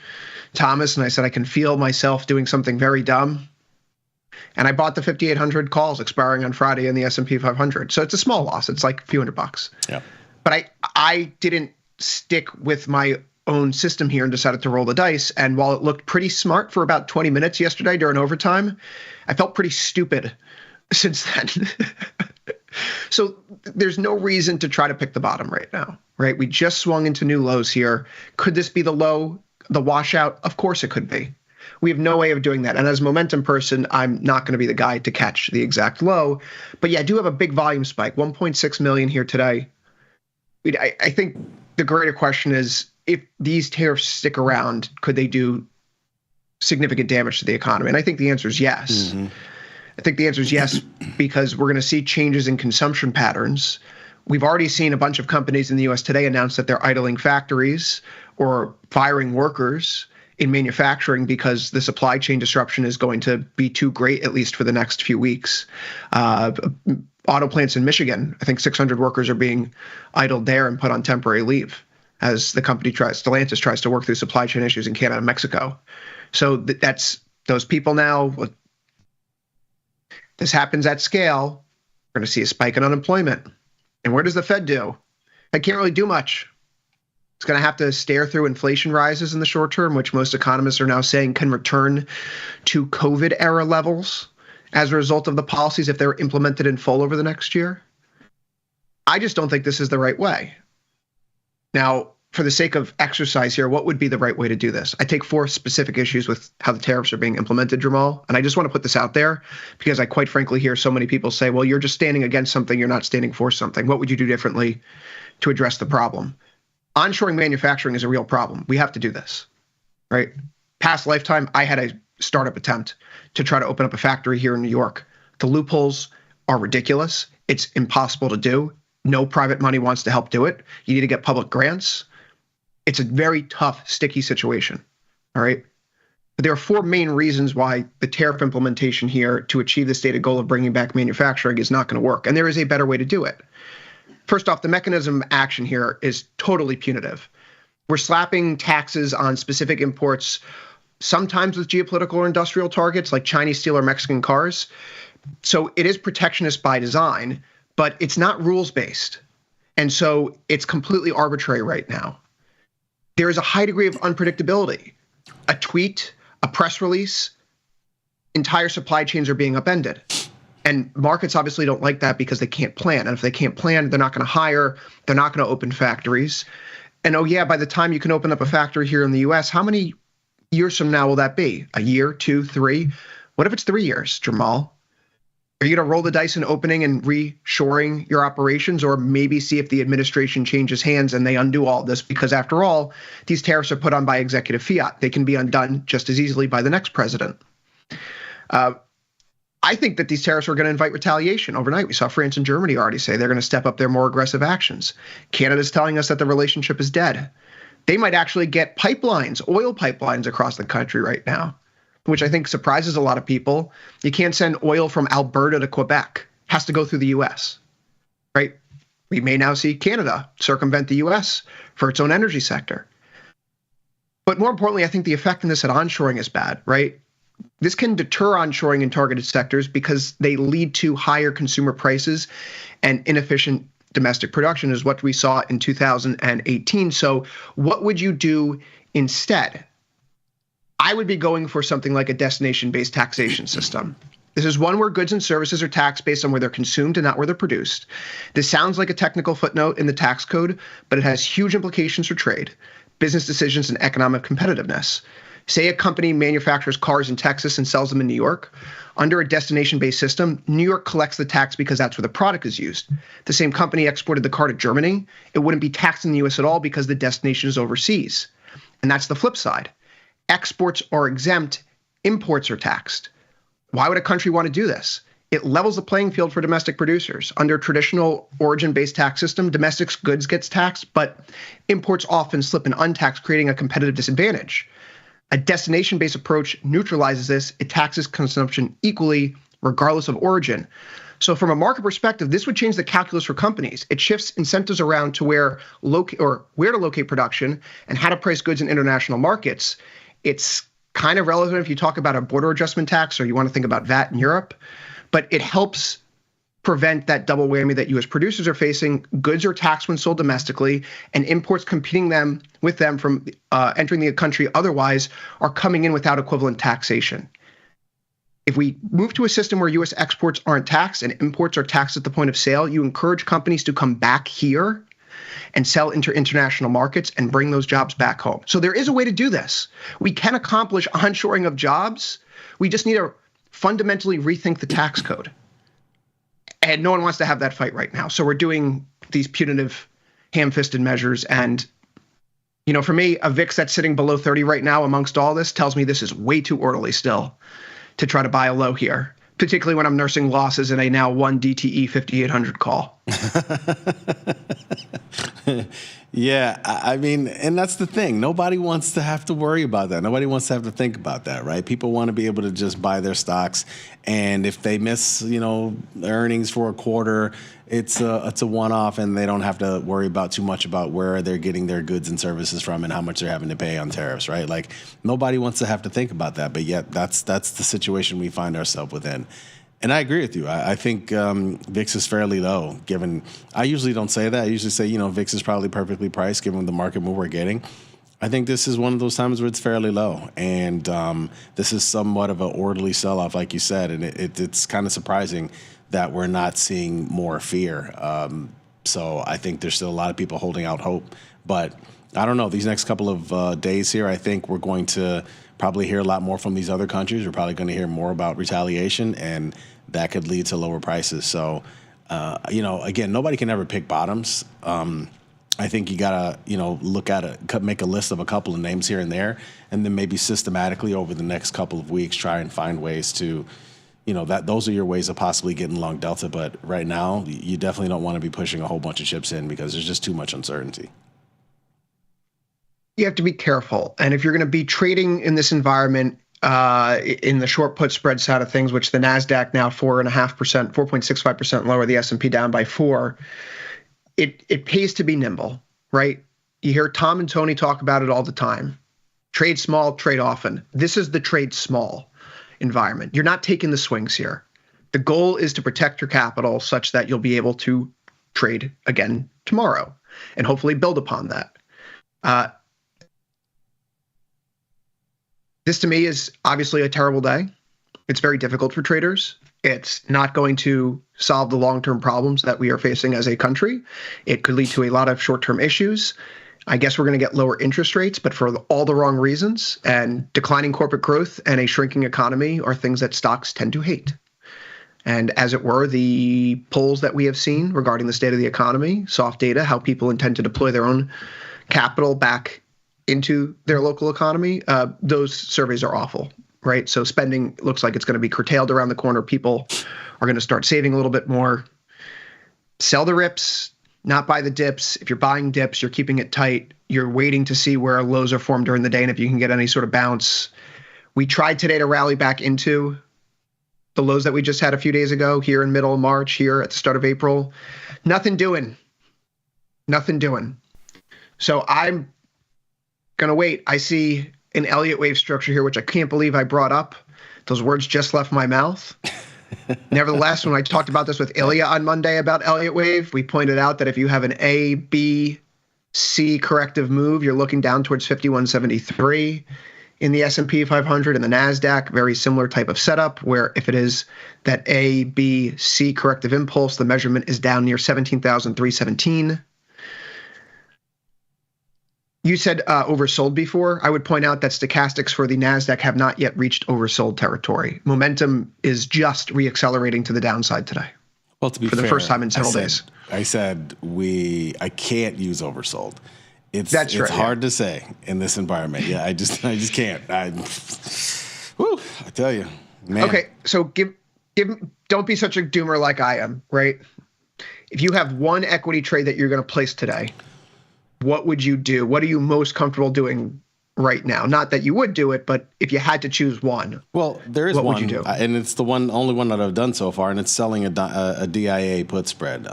Thomas and I said, I can feel myself doing something very dumb. And I bought the 5,800 calls expiring on Friday in the S&P 500. So it's a small loss. It's like a few $100. Yeah. But I didn't stick with my own system here and decided to roll the dice. And while it looked pretty smart for about 20 minutes yesterday during overtime, I felt pretty stupid since then. So there's no reason to try to pick the bottom right now, right? We just swung into new lows here. Could this be the low, the washout? Of course it could be. We have no way of doing that. And as a momentum person, I'm not going to be the guy to catch the exact low. But yeah, I do have a big volume spike, 1.6 million here today. I think the greater question is, if these tariffs stick around, could they do significant damage to the economy? And I think the answer is yes. I think the answer is yes, because we're going to see changes in consumption patterns. We've already seen a bunch of companies in the U.S. today announce that they're idling factories or firing workers in manufacturing because the supply chain disruption is going to be too great, at least for the next few weeks. Auto plants in Michigan, I think 600 workers are being idled there and put on temporary leave as the company Stellantis tries to work through supply chain issues in Canada and Mexico. So that's those people now. This happens at scale. We're going to see a spike in unemployment. And where does the Fed do? It can't really do much. It's going to have to stare through inflation rises in the short term, which most economists are now saying can return to COVID-era levels as a result of the policies if they're implemented in full over the next year. I just don't think this is the right way. Now, for the sake of exercise here, what would be the right way to do this? I take 4 specific issues with how the tariffs are being implemented, Jamal, and I just want to put this out there because I quite frankly hear so many people say, well, you're just standing against something, you're not standing for something. What would you do differently to address the problem? Onshoring manufacturing is a real problem. We have to do this, right? Past lifetime, I had a startup attempt to try to open up a factory here in New York. The loopholes are ridiculous. It's impossible to do. No private money wants to help do it. You need to get public grants. It's a very tough, sticky situation, all right? But there are 4 main reasons why the tariff implementation here to achieve the stated goal of bringing back manufacturing is not going to work, and there is a better way to do it. First off, the mechanism of action here is totally punitive. We're slapping taxes on specific imports, sometimes with geopolitical or industrial targets like Chinese steel or Mexican cars. So it is protectionist by design, but it's not rules-based. And so it's completely arbitrary right now. There is a high degree of unpredictability. A tweet, a press release, entire supply chains are being upended. And markets obviously don't like that because they can't plan. And if they can't plan, they're not going to hire, they're not going to open factories. And oh yeah, by the time you can open up a factory here in the US, how many years from now will that be? A year, 2, 3? What if it's 3 years, Jamal? Are you going to roll the dice in opening and reshoring your operations, or maybe see if the administration changes hands and they undo all this? Because after all, these tariffs are put on by executive fiat. They can be undone just as easily by the next president. I think that these tariffs are going to invite retaliation overnight. We saw France and Germany already say they're going to step up their more aggressive actions. Canada's telling us that the relationship is dead. They might actually get pipelines, oil pipelines across the country right now, which I think surprises a lot of people. You can't send oil from Alberta to Quebec. It has to go through the U.S., right? We may now see Canada circumvent the U.S. for its own energy sector. But more importantly, I think the effectiveness at onshoring is bad, right? This can deter onshoring in targeted sectors because they lead to higher consumer prices and inefficient domestic production, is what we saw in 2018. So what would you do instead? I would be going for something like a destination-based taxation system. This is one where goods and services are taxed based on where they're consumed and not where they're produced. This sounds like a technical footnote in the tax code, but it has huge implications for trade, business decisions, and economic competitiveness. Say a company manufactures cars in Texas and sells them in New York. Under a destination-based system, New York collects the tax because that's where the product is used. The same company exported the car to Germany. It wouldn't be taxed in the U.S. at all because the destination is overseas. And that's the flip side. Exports are exempt, imports are taxed. Why would a country want to do this? It levels the playing field for domestic producers. Under a traditional origin-based tax system, domestic goods gets taxed, but imports often slip in untaxed, creating a competitive disadvantage. A destination-based approach neutralizes this. It taxes consumption equally, regardless of origin. So from a market perspective, this would change the calculus for companies. It shifts incentives around to where to locate production and how to price goods in international markets. It's kind of relevant if you talk about a border adjustment tax or you want to think about VAT in Europe, but it helps prevent that double whammy that U.S. producers are facing. Goods are taxed when sold domestically, and imports competing with them from entering the country otherwise are coming in without equivalent taxation. If we move to a system where U.S. exports aren't taxed and imports are taxed at the point of sale, you encourage companies to come back here and sell into international markets and bring those jobs back home. So there is a way to do this. We can accomplish onshoring of jobs. We just need to fundamentally rethink the tax code. And no one wants to have that fight right now. So we're doing these punitive, ham-fisted measures. And, you know, for me, a VIX that's sitting below 30 right now amongst all this tells me this is way too early still to try to buy a low here, particularly when I'm nursing losses in a now 1 DTE 5800 call. Yeah, I mean, and that's the thing. Nobody wants to have to worry about that. Nobody wants to have to think about that, right? People want to be able to just buy their stocks, and if they miss, you know, earnings for a quarter, it's a one-off, and they don't have to worry about too much about where they're getting their goods and services from and how much they're having to pay on tariffs, right? Like, nobody wants to have to think about that, but yet that's the situation we find ourselves within. And I agree with you. I think VIX is fairly low, given I usually don't say that. I usually say, you know, VIX is probably perfectly priced given the market move we're getting. I think this is one of those times where it's fairly low. And this is somewhat of an orderly sell-off, like you said. And it's kind of surprising that we're not seeing more fear. So I think there's still a lot of people holding out hope. But I don't know. These next couple of days here, I think we're going to probably hear a lot more from these other countries. We're probably going to hear more about retaliation, and that could lead to lower prices. So, you know, again, nobody can ever pick bottoms. I think you got to, you know, look at it, make a list of a couple of names here and there, and then maybe systematically over the next couple of weeks try and find ways to, you know, that those are your ways of possibly getting long delta. But right now, you definitely don't want to be pushing a whole bunch of chips in because there's just too much uncertainty. You have to be careful. And if you're going to be trading in this environment, in the short put spread side of things, which the NASDAQ now 4.5%, 4.65% lower, the S&P down by 4%, it pays to be nimble, right? You hear Tom and Tony talk about it all the time. Trade small, trade often. This is the trade small environment. You're not taking the swings here. The goal is to protect your capital such that you'll be able to trade again tomorrow and hopefully build upon that. This to me is obviously a terrible day. It's very difficult for traders. It's not going to solve the long-term problems that we are facing as a country. It could lead to a lot of short-term issues. I guess we're going to get lower interest rates, but for all the wrong reasons. And declining corporate growth and a shrinking economy are things that stocks tend to hate. And as it were, the polls that we have seen regarding the state of the economy, soft data, how people intend to deploy their own capital back into their local economy, those surveys are awful, right? So spending looks like it's going to be curtailed around the corner. People are going to start saving a little bit more. Sell the rips, not buy the dips. If you're buying dips, you're keeping it tight. You're waiting to see where lows are formed during the day and if you can get any sort of bounce. We tried today to rally back into the lows that we just had a few days ago here in middle of March, here at the start of April. Nothing doing. So I'm going to wait. I see an Elliott wave structure here, which I can't believe I brought up. Those words just left my mouth. Nevertheless, when I talked about this with Ilya on Monday about Elliott wave, we pointed out that if you have an A, B, C corrective move, you're looking down towards 5173 in the S&P 500 and the NASDAQ, very similar type of setup where if it is that A, B, C corrective impulse, the measurement is down near 17,317. You said oversold before. I would point out that stochastics for the NASDAQ have not yet reached oversold territory. Momentum is just reaccelerating to the downside today. Well, to be for the fair, first time in several days. I said I can't use oversold. It's hard to say in this environment. Yeah, I just can't. I tell you, man. Okay, so don't be such a doomer like I am, right? If you have one equity trade that you're going to place today, what would you do? What are you most comfortable doing right now? Not that you would do it, but if you had to choose one, well, there is what one, would you do? And it's the only one that I've done so far, and it's selling a DIA put spread,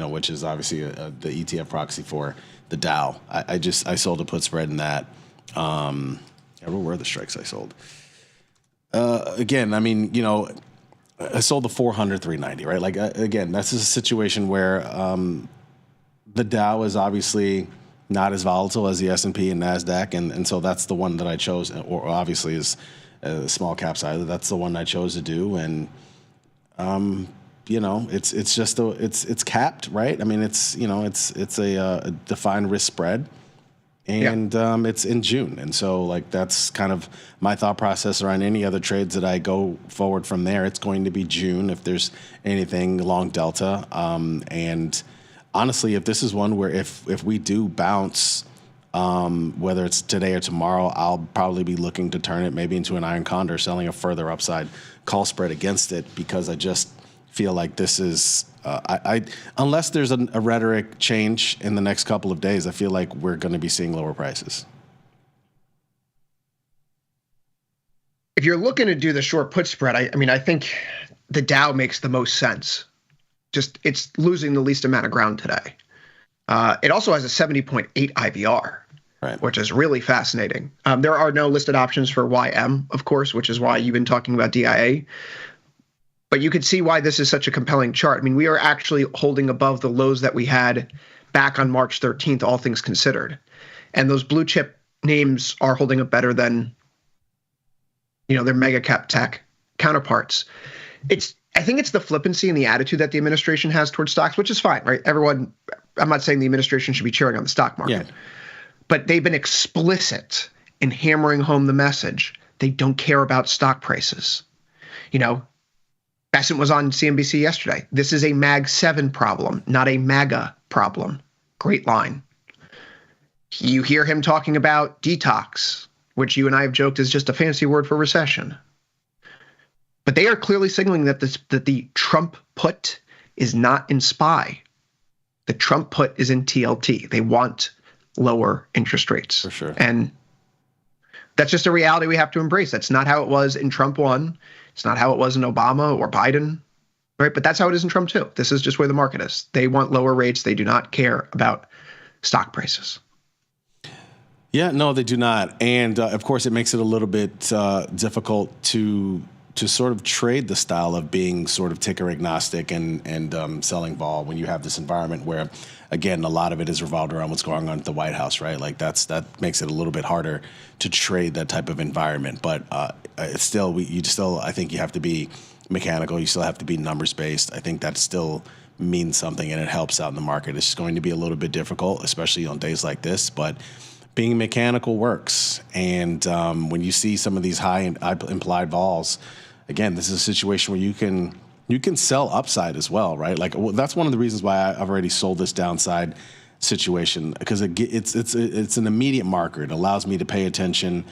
which is obviously the ETF proxy for the Dow. I sold a put spread in that. What were the strikes I sold? Again, I mean, I sold the 400 390, right? Like again, that's just a situation where the Dow is obviously not as volatile as the S&P and NASDAQ, and so that's the one that I chose, or obviously is small cap side. That's the one I chose to do, and it's just it's capped, right? I mean, it's a defined risk spread. And it's in June. And so, like, that's kind of my thought process around any other trades that I go forward from there. It's going to be June if there's anything long delta. And honestly, if this is one where if we do bounce, whether it's today or tomorrow, I'll probably be looking to turn it maybe into an iron condor, selling a further upside call spread against it, because I just feel like this is unless there's a rhetoric change in the next couple of days, I feel like we're going to be seeing lower prices. If you're looking to do the short put spread, I think the Dow makes the most sense. Just it's losing the least amount of ground today. It also has a 70.8 IVR, right, which is really fascinating. There are no listed options for YM, of course, which is why you've been talking about DIA. But you could see why this is such a compelling chart. I mean, we are actually holding above the lows that we had back on March 13th, all things considered. And those blue chip names are holding up better than, their mega cap tech counterparts. I think it's the flippancy and the attitude that the administration has towards stocks, which is fine, right? I'm not saying the administration should be cheering on the stock market, but they've been explicit in hammering home the message. They don't care about stock prices. Bessent was on CNBC yesterday. This is a Mag 7 problem, not a MAGA problem. Great line. You hear him talking about detox, which you and I have joked is just a fancy word for recession. But they are clearly signaling that the Trump put is not in SPY. The Trump put is in TLT. They want lower interest rates. For sure. And that's just a reality we have to embrace. That's not how it was in Trump 1. It's not how it was in Obama or Biden, right? But that's how it is in Trump 2. This is just where the market is. They want lower rates. They do not care about stock prices. Yeah, no, they do not. And of course, it makes it a little bit difficult to sort of trade the style of being sort of ticker agnostic and selling vol when you have this environment where, again, a lot of it is revolved around what's going on at the White House, right? Like that makes it a little bit harder to trade that type of environment. But it's still, I think you have to be mechanical. You still have to be numbers based. I think that still means something and it helps out in the market. It's going to be a little bit difficult, especially on days like this, but being mechanical works. And when you see some of these high implied vols, again, this is a situation where you can sell upside as well, right? Like that's one of the reasons why I've already sold this downside situation, because it's an immediate marker. It allows me to pay attention,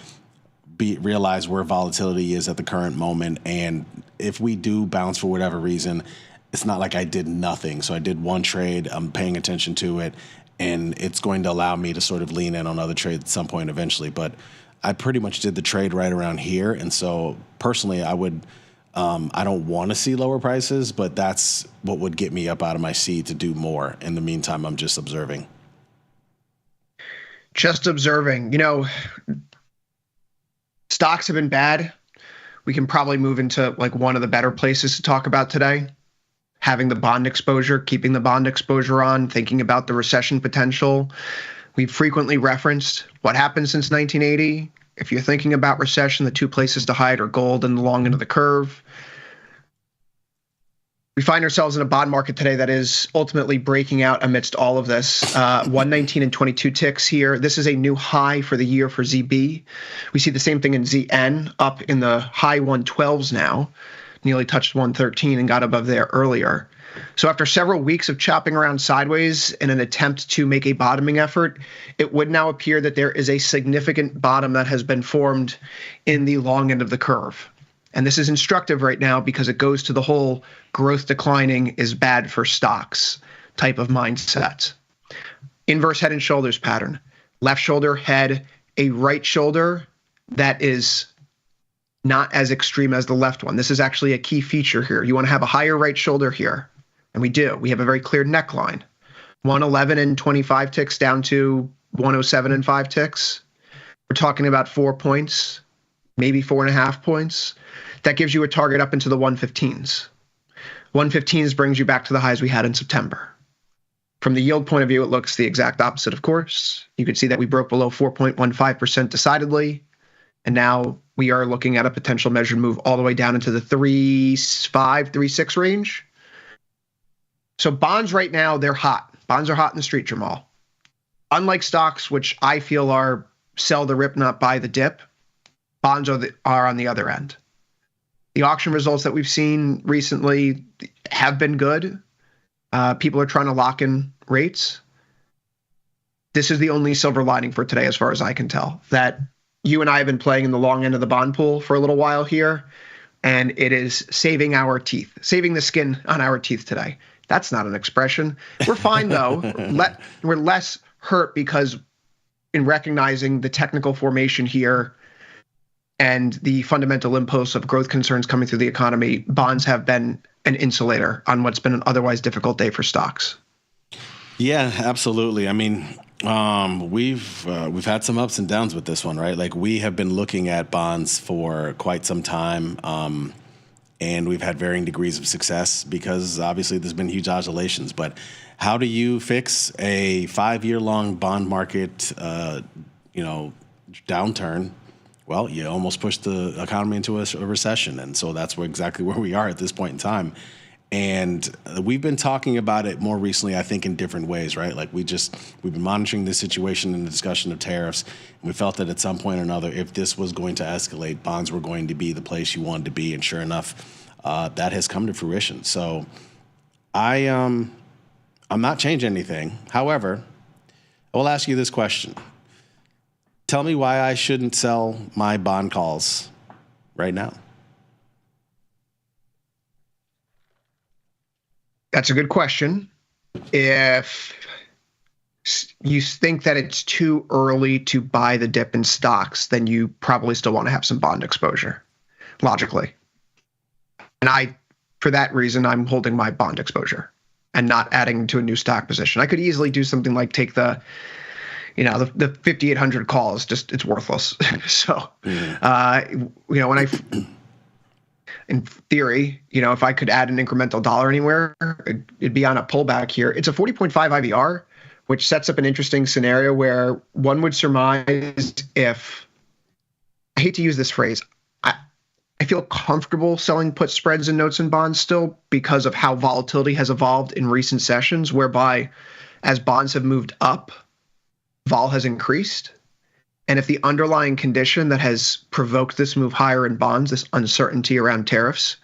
realize where volatility is at the current moment, and if we do bounce for whatever reason, it's not like I did nothing. So I did one trade, I'm paying attention to it, and it's going to allow me to sort of lean in on other trades at some point eventually. But I pretty much did the trade right around here, and so personally, I don't want to see lower prices, but that's what would get me up out of my seat to do more. In the meantime, I'm just observing. Just observing. Stocks have been bad. We can probably move into like one of the better places to talk about today. Having the bond exposure, keeping the bond exposure on, thinking about the recession potential. We've frequently referenced what happened since 1980. If you're thinking about recession, the two places to hide are gold and the long end of the curve. We find ourselves in a bond market today that is ultimately breaking out amidst all of this. 119 and 22 ticks here. This is a new high for the year for ZB. We see the same thing in ZN, up in the high 112s now. Nearly touched 113 and got above there earlier. So after several weeks of chopping around sideways in an attempt to make a bottoming effort, it would now appear that there is a significant bottom that has been formed in the long end of the curve. And this is instructive right now because it goes to the whole growth declining is bad for stocks type of mindset. Inverse head and shoulders pattern. Left shoulder, head, a right shoulder that is not as extreme as the left one. This is actually a key feature here. You want to have a higher right shoulder here. And we do. We have a very clear neckline. 111 and 25 ticks down to 107 and 5 ticks. We're talking about 4 points, maybe 4.5 points. That gives you a target up into the 115s. 115s brings you back to the highs we had in September. From the yield point of view, it looks the exact opposite, of course. You can see that we broke below 4.15% decidedly. And now we are looking at a potential measured move all the way down into the 3.5, 3.6 range. So bonds right now, they're hot. Bonds are hot in the street, Jamal. Unlike stocks, which I feel are sell the rip, not buy the dip, bonds are on the other end. The auction results that we've seen recently have been good. People are trying to lock in rates. This is the only silver lining for today, as far as I can tell, that you and I have been playing in the long end of the bond pool for a little while here, and it is saving our teeth, saving the skin on our teeth today. That's not an expression. We're fine, though. We're less hurt because in recognizing the technical formation here and the fundamental impulse of growth concerns coming through the economy, bonds have been an insulator on what's been an otherwise difficult day for stocks. Yeah, absolutely. I mean, we've had some ups and downs with this one, right? Like, we have been looking at bonds for quite some time, and we've had varying degrees of success because obviously there's been huge oscillations. But how do you fix a 5-year-long bond market, downturn? Well, you almost pushed the economy into a recession, and so that's exactly where we are at this point in time. And we've been talking about it more recently, I think, in different ways, right? Like, we've been monitoring this situation in the discussion of tariffs, and we felt that at some point or another, if this was going to escalate, bonds were going to be the place you wanted to be, and sure enough, that has come to fruition. So I'm not changing anything. However, I will ask you this question. Tell me why I shouldn't sell my bond calls right now. That's a good question. If you think that it's too early to buy the dip in stocks, then you probably still want to have some bond exposure, logically. And for that reason, I'm holding my bond exposure and not adding to a new stock position. I could easily do something like take the 5,800 calls, just it's worthless. So, in theory, if I could add an incremental dollar anywhere, it'd be on a pullback here. It's a 40.5 IVR, which sets up an interesting scenario where one would surmise if, I hate to use this phrase, I feel comfortable selling put spreads and notes and bonds still because of how volatility has evolved in recent sessions, whereby as bonds have moved up, vol has increased. And if the underlying condition that has provoked this move higher in bonds, this uncertainty around tariffs,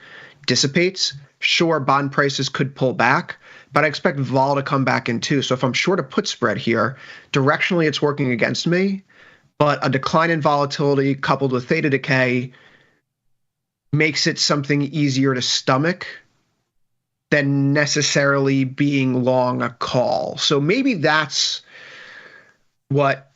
dissipates, sure, bond prices could pull back, but I expect vol to come back in too. So if I'm short a put spread here, directionally it's working against me, but a decline in volatility coupled with theta decay makes it something easier to stomach than necessarily being long a call. So maybe that's what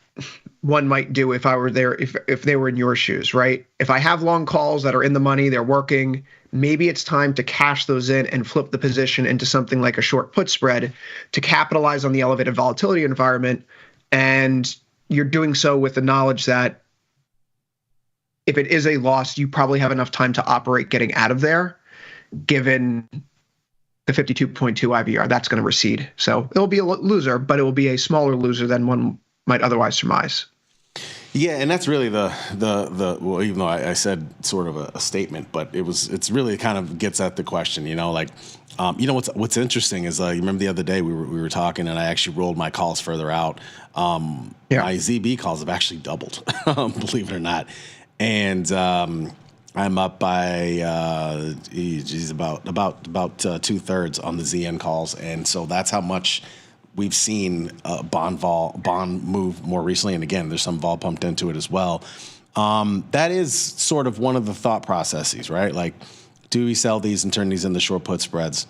one might do if I were there, if they were in your shoes, right? If I have long calls that are in the money, they're working, maybe it's time to cash those in and flip the position into something like a short put spread to capitalize on the elevated volatility environment. And you're doing so with the knowledge that if it is a loss, you probably have enough time to operate getting out of there, given the 52.2 IVR, that's going to recede. So it'll be a loser, but it will be a smaller loser than one might otherwise surmise. Yeah, and that's really the well, even though I said sort of a statement, but it's really kind of gets at the question, what's interesting is you remember the other day we were talking and I actually rolled my calls further out. My ZB calls have actually doubled, believe it or not, and I'm up by about 2/3 on the ZN calls, and so that's how much we've seen bond move more recently, and again, there's some vol pumped into it as well. That is sort of one of the thought processes, right? Like, do we sell these and turn these into short put spreads?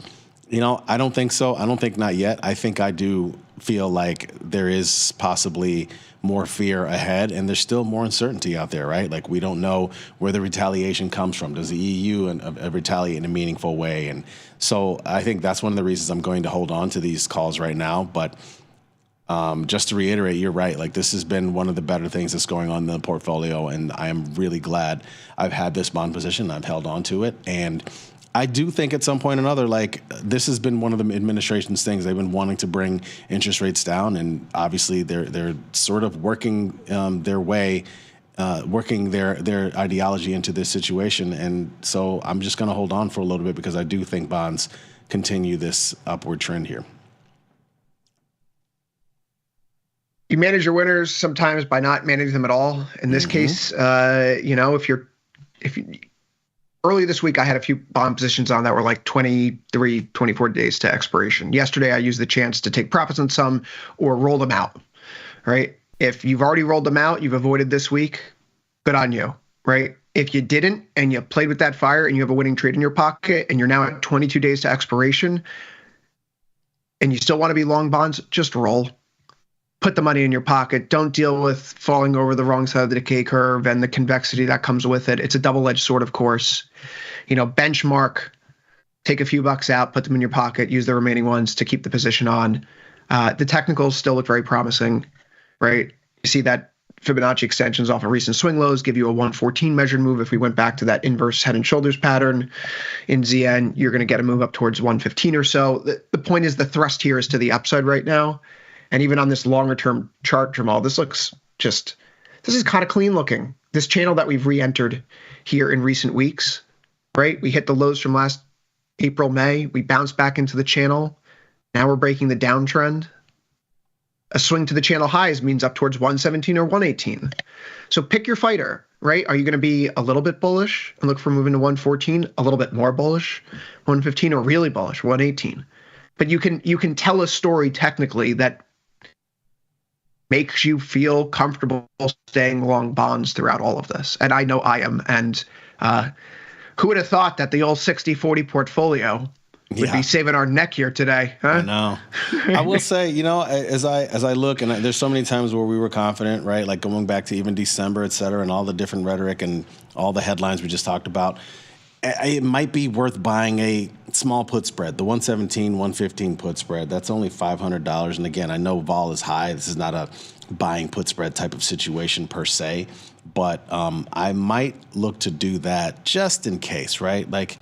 I don't think so. I don't think not yet. I think I do feel like there is possibly more fear ahead, and there's still more uncertainty out there, right? Like, we don't know where the retaliation comes from. Does the EU retaliate in a meaningful way? And so I think that's one of the reasons I'm going to hold on to these calls right now. But just to reiterate, you're right. Like, this has been one of the better things that's going on in the portfolio, and I am really glad I've had this bond position. I've held on to it, and I do think at some point or another, like, this has been one of the administration's things. They've been wanting to bring interest rates down, and obviously they're sort of working their way working their ideology into this situation. And so I'm just going to hold on for a little bit because I do think bonds continue this upward trend here. You manage your winners sometimes by not managing them at all. In this case, if you early this week, I had a few bond positions on that were like 23, 24 days to expiration. Yesterday, I used the chance to take profits on some or roll them out, right? If you've already rolled them out, you've avoided this week, good on you, right? If you didn't and you played with that fire and you have a winning trade in your pocket and you're now at 22 days to expiration and you still want to be long bonds, just roll. Put the money in your pocket. Don't deal with falling over the wrong side of the decay curve and the convexity that comes with it. It's a double-edged sword, of course. Benchmark, take a few bucks out, put them in your pocket, use the remaining ones to keep the position on. The technicals still look very promising, right? You see that Fibonacci extensions off of recent swing lows give you a 114 measured move. If we went back to that inverse head and shoulders pattern in ZN, you're going to get a move up towards 115 or so. The point is the thrust here is to the upside right now. And even on this longer term chart, Jamal, this is kind of clean looking. This channel that we've re-entered here in recent weeks, right? We hit the lows from last April, May. We bounced back into the channel. Now we're breaking the downtrend. A swing to the channel highs means up towards 117 or 118. So pick your fighter, right? Are you going to be a little bit bullish and look for moving to 114, a little bit more bullish, 115, or really bullish, 118? But you can tell a story technically that makes you feel comfortable staying long bonds throughout all of this. And I know I am. And who would have thought that the old 60-40 portfolio would be saving our neck here today? Huh? I know. I will say, as I look, and there's so many times where we were confident, right? Like going back to even December, et cetera, and all the different rhetoric and all the headlines we just talked about. It might be worth buying a small put spread, the 117, 115 put spread. That's only $500. And again, I know vol is high. This is not a buying put spread type of situation per se, but I might look to do that just in case, right? Like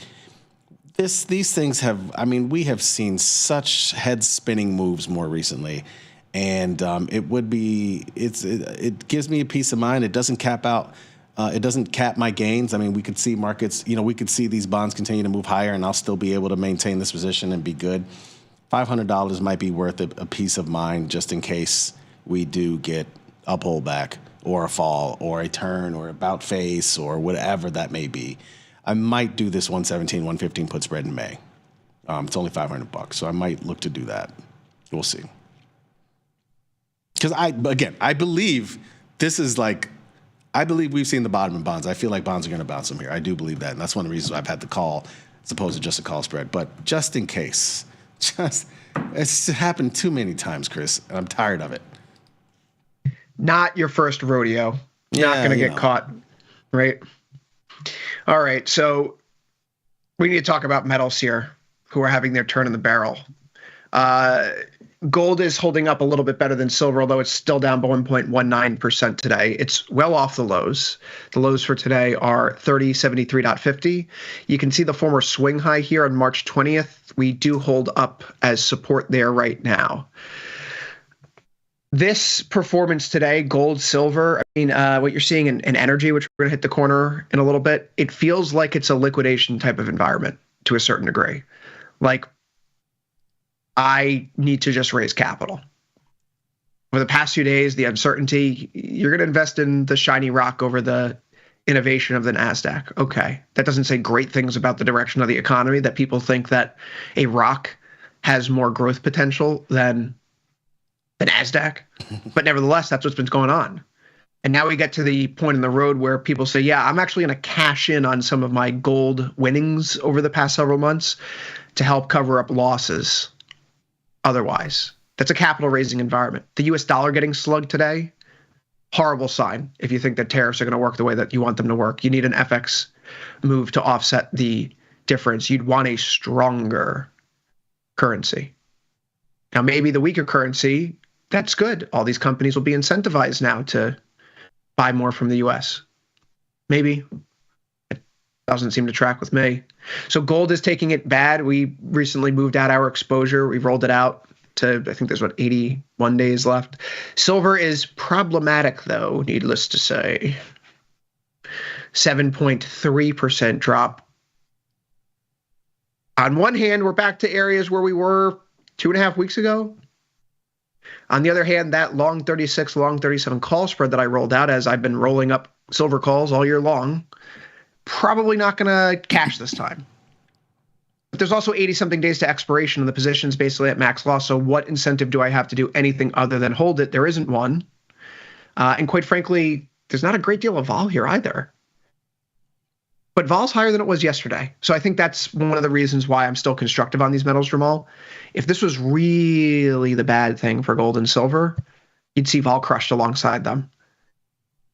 these things we have seen such head spinning moves more recently. And it gives me a peace of mind. It doesn't cap out. It doesn't cap my gains. I mean, we could see markets, we could see these bonds continue to move higher and I'll still be able to maintain this position and be good. $500 might be worth a peace of mind just in case we do get a pullback or a fall or a turn or about face or whatever that may be. I might do this 117, 115 put spread in May. It's only $500, so I might look to do that. We'll see. Because I believe this is I believe we've seen the bottom in bonds. I feel like bonds are going to bounce from here. I do believe that. And that's one of the reasons why I've had the call as opposed to just a call spread. But just in case, it's happened too many times, Chris, and I'm tired of it. Not your first rodeo. Not going to get caught, right? All right. So we need to talk about metals here who are having their turn in the barrel. Gold is holding up a little bit better than silver, although it's still down by 1.19% today. It's well off the lows. The lows for today are 3073.50. You can see the former swing high here on March 20th. We do hold up as support there right now. This performance today, gold, silver, what you're seeing in energy, which we're going to hit the corner in a little bit, it feels like it's a liquidation type of environment to a certain degree. Like, I need to just raise capital. Over the past few days, the uncertainty, you're going to invest in the shiny rock over the innovation of the NASDAQ. Okay. That doesn't say great things about the direction of the economy, that people think that a rock has more growth potential than the NASDAQ. But nevertheless, that's what's been going on. And now we get to the point in the road where people say, yeah, I'm actually going to cash in on some of my gold winnings over the past several months to help cover up losses. Otherwise, that's a capital raising environment. The US dollar getting slugged today, horrible sign. If you think that tariffs are going to work the way that you want them to work, you need an FX move to offset the difference. You'd want a stronger currency. Now, maybe the weaker currency, that's good. All these companies will be incentivized now to buy more from the US. Maybe. It doesn't seem to track with me. So gold is taking it bad. We recently moved out our exposure. We rolled it out to, I think there's 81 days left. Silver is problematic, though, needless to say. 7.3% drop. On one hand, we're back to areas where we were 2.5 weeks ago. On the other hand, that long 36, long 37 call spread that I rolled out as I've been rolling up silver calls all year long, probably not going to cash this time. But there's also 80-something days to expiration, and the position's basically at max loss. So what incentive do I have to do anything other than hold it? There isn't one. And quite frankly, there's not a great deal of vol here either. But vol's higher than it was yesterday. So I think that's one of the reasons why I'm still constructive on these metals, Jamal. If this was really the bad thing for gold and silver, you'd see vol crushed alongside them.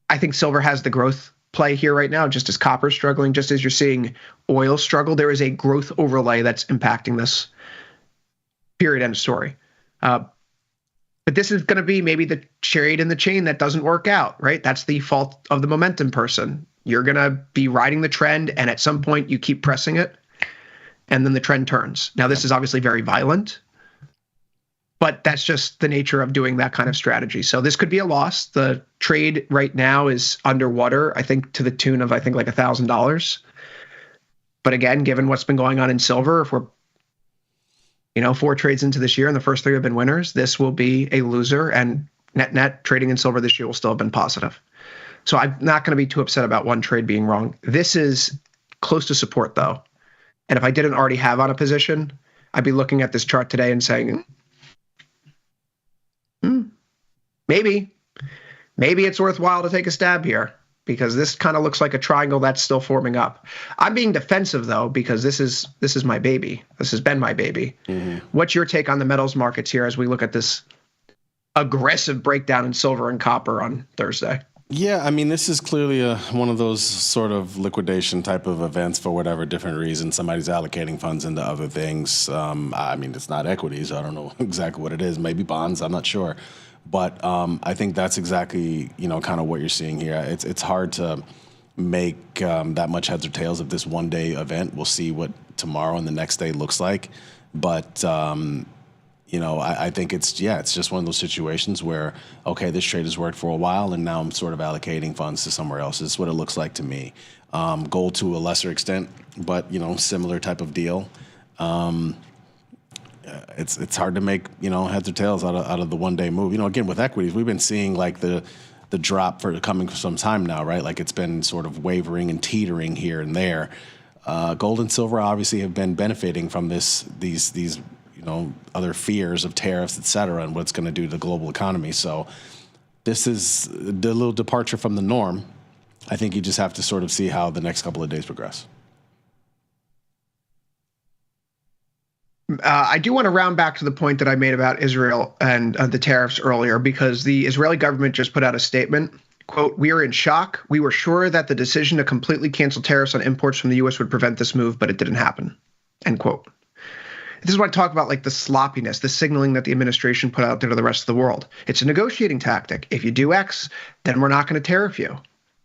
I think silver has the growth play here right now, just as copper's struggling, just as you're seeing oil struggle. There is a growth overlay that's impacting this. Period, end of story. But this is going to be maybe the chariot in the chain that doesn't work out, right? That's the fault of the momentum person. You're going to be riding the trend, and at some point you keep pressing it, and then the trend turns. Now, this is obviously very violent, but that's just the nature of doing that kind of strategy. So this could be a loss. The trade right now is underwater, I think, to the tune of, like $1,000. But again, given what's been going on in silver, if we're 4 trades into this year and the first 3 have been winners, this will be a loser, and net trading in silver this year will still have been positive. So I'm not going to be too upset about one trade being wrong. This is close to support, though. And if I didn't already have on a position, I'd be looking at this chart today and saying, maybe it's worthwhile to take a stab here, because this kind of looks like a triangle that's still forming up. I'm being defensive, though, because this is my baby. This has been my baby. Mm-hmm. What's your take on the metals markets here as we look at this aggressive breakdown in silver and copper on Thursday? Yeah, I mean, this is clearly one of those sort of liquidation type of events for whatever different reason. Somebody's allocating funds into other things. I mean, it's not equities. I don't know exactly what it is. Maybe bonds. I'm not sure. But I think that's exactly, kind of what you're seeing here. It's hard to make that much heads or tails of this one-day event. We'll see what tomorrow and the next day looks like. But I think it's just one of those situations where, okay, this trade has worked for a while, and now I'm sort of allocating funds to somewhere else. This is what it looks like to me. Gold to a lesser extent, but, similar type of deal. It's hard to make, heads or tails out of the one-day move. Again, with equities, we've been seeing like the drop for coming for some time now, right? Like it's been sort of wavering and teetering here and there. Gold and silver obviously have been benefiting from these other fears of tariffs, et cetera, and what it's going to do to the global economy. So this is a little departure from the norm. I think you just have to sort of see how the next couple of days progress. I do want to round back to the point that I made about Israel and the tariffs earlier, because the Israeli government just put out a statement. Quote, "We are in shock. We were sure that the decision to completely cancel tariffs on imports from the U.S. would prevent this move, but it didn't happen." End quote. This is what I talk about, like the sloppiness, the signaling that the administration put out there to the rest of the world. It's a negotiating tactic. If you do X, then we're not going to tariff you.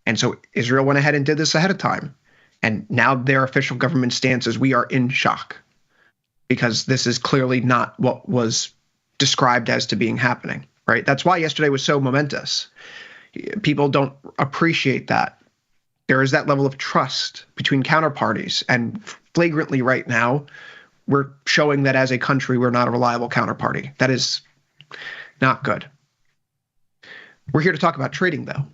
And so Israel went ahead and did this ahead of time. And now their official government stance is we are in shock, because this is clearly not what was described as to being happening, right? That's why yesterday was so momentous. People don't appreciate that. There is that level of trust between counterparties, and flagrantly right now, we're showing that as a country, we're not a reliable counterparty. That is not good. We're here to talk about trading, though.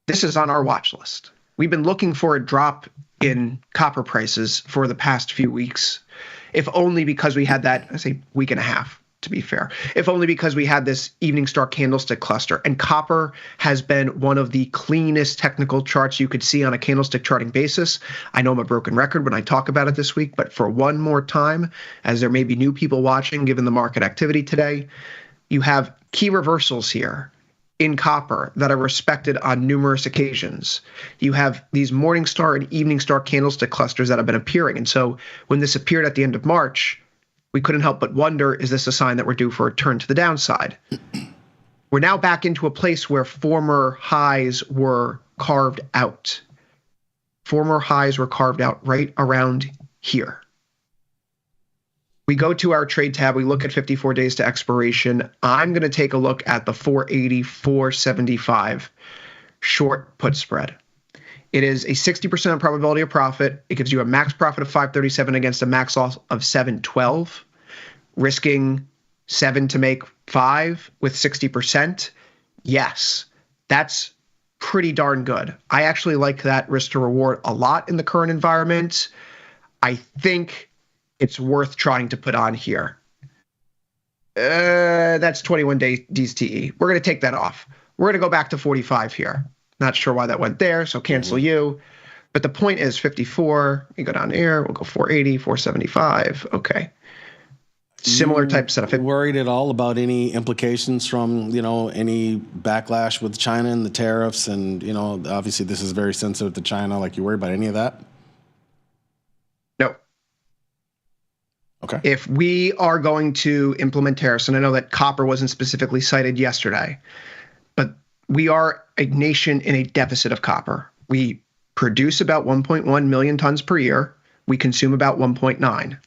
This is on our watch list. We've been looking for a drop in copper prices for the past few weeks, if only because we had that, I say, week and a half, to be fair, if only because we had this evening star candlestick cluster. And copper has been one of the cleanest technical charts you could see on a candlestick charting basis. I know I'm a broken record when I talk about it this week, but for one more time, as there may be new people watching given the market activity today, you have key reversals here in copper that are respected on numerous occasions. You have these morning star and evening star candlestick clusters that have been appearing. And so when this appeared at the end of March, we couldn't help but wonder, is this a sign that we're due for a turn to the downside? We're now back into a place where former highs were carved out. Former highs were carved out right around here. We go to our trade tab, we look at 54 days to expiration. I'm going to take a look at the 480, 475 short put spread. It is a 60% probability of profit. It gives you a max profit of 537 against a max loss of 712, risking 7 to make 5 with 60%. Yes, that's pretty darn good. I actually like that risk to reward a lot in the current environment. I think it's worth trying to put on here. That's 21 days TE. We're going to take that off. We're going to go back to 45 here. Not sure why that went there, so cancel you. But the point is 54. You go down here. We'll go 480, 475. Okay. Similar type setup. Worried at all about any implications from, any backlash with China and the tariffs? And, obviously this is very sensitive to China. Like, you worried about any of that? No. Okay. If we are going to implement tariffs, and I know that copper wasn't specifically cited yesterday, but we are a nation in a deficit of copper. We produce about 1.1 million tons per year. We consume about 1.9.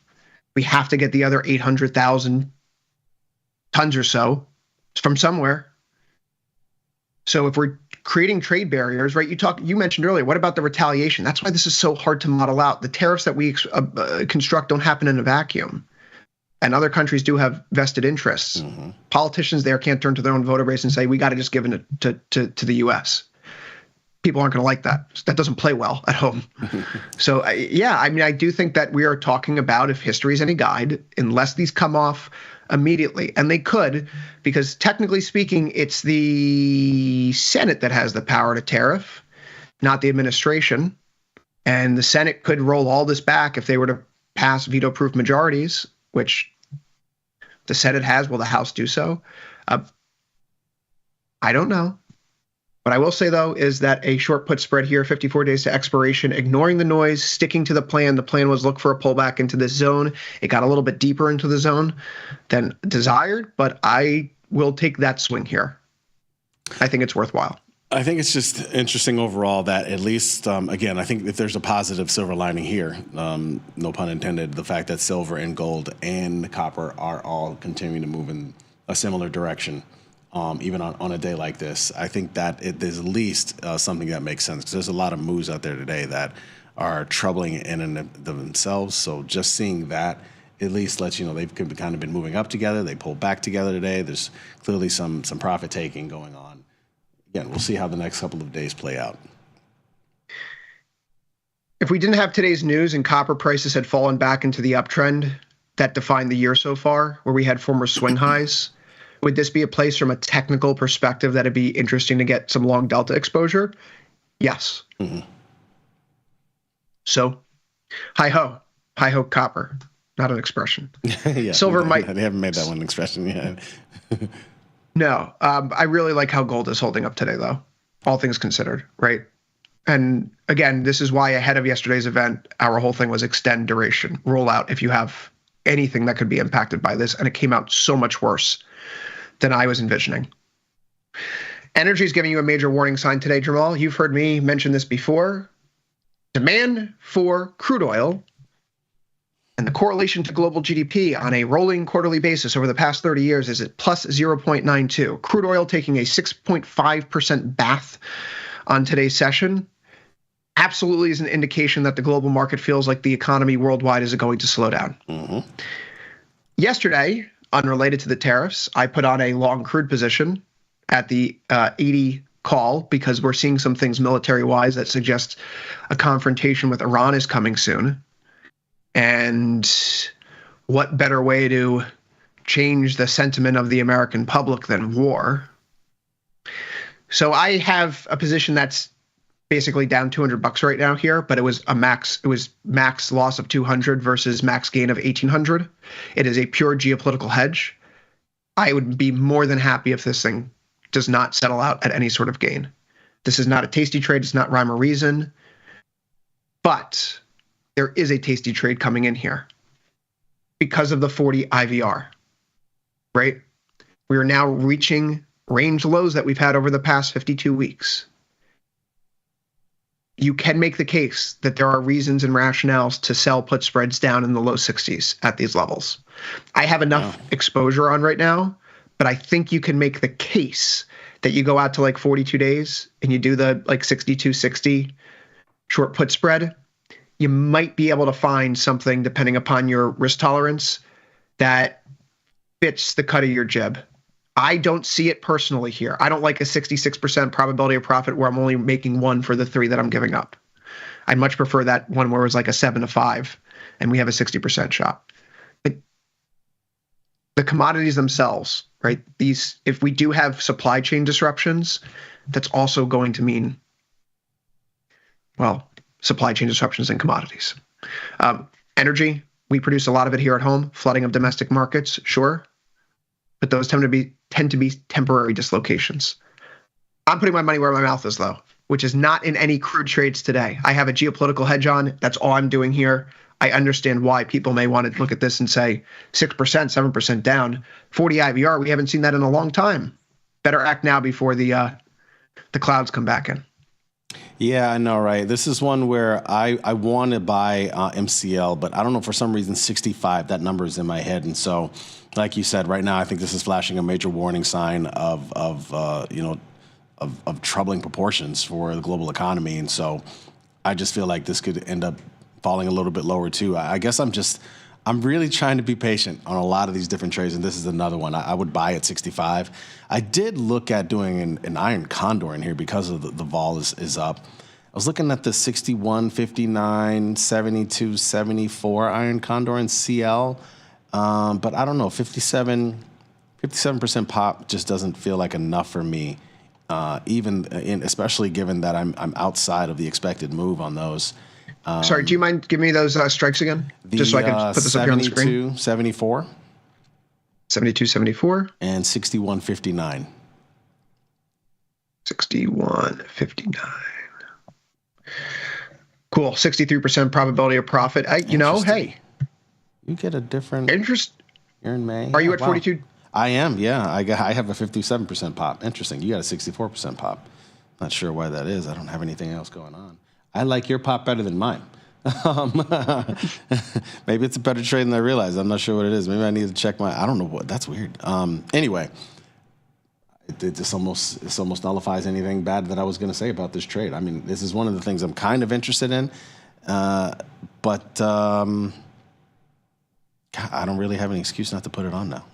We have to get the other 800,000 tons or so from somewhere. So if we're creating trade barriers, right? You mentioned earlier, what about the retaliation? That's why this is so hard to model out. The tariffs that we construct don't happen in a vacuum. And other countries do have vested interests. Mm-hmm. Politicians there can't turn to their own voter base and say, we got to just give it to the U.S. People aren't going to like that. That doesn't play well at home. So, I do think that we are talking about, if history is any guide, unless these come off immediately, and they could, because technically speaking, it's the Senate that has the power to tariff, not the administration. And the Senate could roll all this back if they were to pass veto-proof majorities, which the Senate has. Will the House do so? I don't know. What I will say, though, is that a short put spread here, 54 days to expiration, ignoring the noise, sticking to the plan. The plan was look for a pullback into this zone. It got a little bit deeper into the zone than desired, but I will take that swing here. I think it's worthwhile. I think it's just interesting overall that at least, again, I think if there's a positive silver lining here, no pun intended, the fact that silver and gold and copper are all continuing to move in a similar direction. Even on a day like this, I think that there's at least something that makes sense, because there's a lot of moves out there today that are troubling in and of themselves. So just seeing that at least lets you know they've kind of been moving up together. They pulled back together today. There's clearly some profit taking going on. Again, we'll see how the next couple of days play out. If we didn't have today's news and copper prices had fallen back into the uptrend that defined the year so far, where we had former swing highs, would this be a place from a technical perspective that'd be interesting to get some long delta exposure? Yes. Mm-hmm. So, hi-ho copper, not an expression. Yeah, silver might. They haven't made that one an expression yet. No, I really like how gold is holding up today, though, all things considered, right? And again, this is why ahead of yesterday's event, our whole thing was extend duration, roll out if you have anything that could be impacted by this, and it came out so much worse than I was envisioning. Energy is giving you a major warning sign today, Jamal. You've heard me mention this before. Demand for crude oil and the correlation to global GDP on a rolling quarterly basis over the past 30 years is at plus 0.92. Crude oil taking a 6.5% bath on today's session absolutely is an indication that the global market feels like the economy worldwide is going to slow down. Mm-hmm. Yesterday, unrelated to the tariffs, I put on a long crude position at the 80 call because we're seeing some things military-wise that suggest a confrontation with Iran is coming soon. And what better way to change the sentiment of the American public than war? So I have a position that's basically down $200 right now here, but it was max loss of 200 versus max gain of 1,800. It is a pure geopolitical hedge. I would be more than happy if this thing does not settle out at any sort of gain. This is not a tasty trade. It's not rhyme or reason. But there is a tasty trade coming in here because of the 40 IVR, right? We are now reaching range lows that we've had over the past 52 weeks. You can make the case that there are reasons and rationales to sell put spreads down in the low 60s at these levels. I have enough exposure on right now, but I think you can make the case that you go out to like 42 days and you do the like 62.60 short put spread, you might be able to find something, depending upon your risk tolerance, that fits the cut of your jib. I don't see it personally here. I don't like a 66% probability of profit where I'm only making one for the 3 that I'm giving up. I'd much prefer that one where it was like a 7 to 5 and we have a 60% shot. But the commodities themselves, right? These, if we do have supply chain disruptions, that's also going to mean, well, supply chain disruptions in commodities. Energy, we produce a lot of it here at home. Flooding of domestic markets, sure. But those tend to be temporary dislocations. I'm putting my money where my mouth is, though, which is not in any crude trades today. I have a geopolitical hedge on. That's all I'm doing here. I understand why people may want to look at this and say 6%, 7% down. 40 IVR, we haven't seen that in a long time. Better act now before the clouds come back in. Yeah, I know, right? This is one where I want to buy MCL, but I don't know, for some reason, 65, that number is in my head. And so, like you said, right now, I think this is flashing a major warning sign of troubling proportions for the global economy. And so I just feel like this could end up falling a little bit lower too. I guess I'm really trying to be patient on a lot of these different trades, and this is another one. I would buy at 65. I did look at doing an iron condor in here because of the vol is up. I was looking at the 61, 59, 72, 74 iron condor in CL, but I don't know, 57% pop just doesn't feel like enough for me, especially given that I'm outside of the expected move on those. Sorry, do you mind giving me those strikes again? Just so I can put this up here on the screen. 74. 72, 74. And 61.59. 61.59. Cool. 63% probability of profit. Hey. You get a different interest. You're in May. Are you at 42? I am, yeah. I have a 57% pop. Interesting. You got a 64% pop. Not sure why that is. I don't have anything else going on. I like your pop better than mine. Maybe it's a better trade than I realized. I'm not sure what it is. Maybe I need to check I don't know what. That's weird. Anyway, it almost nullifies anything bad that I was going to say about this trade. I mean, this is one of the things I'm kind of interested in, but I don't really have any excuse not to put it on now.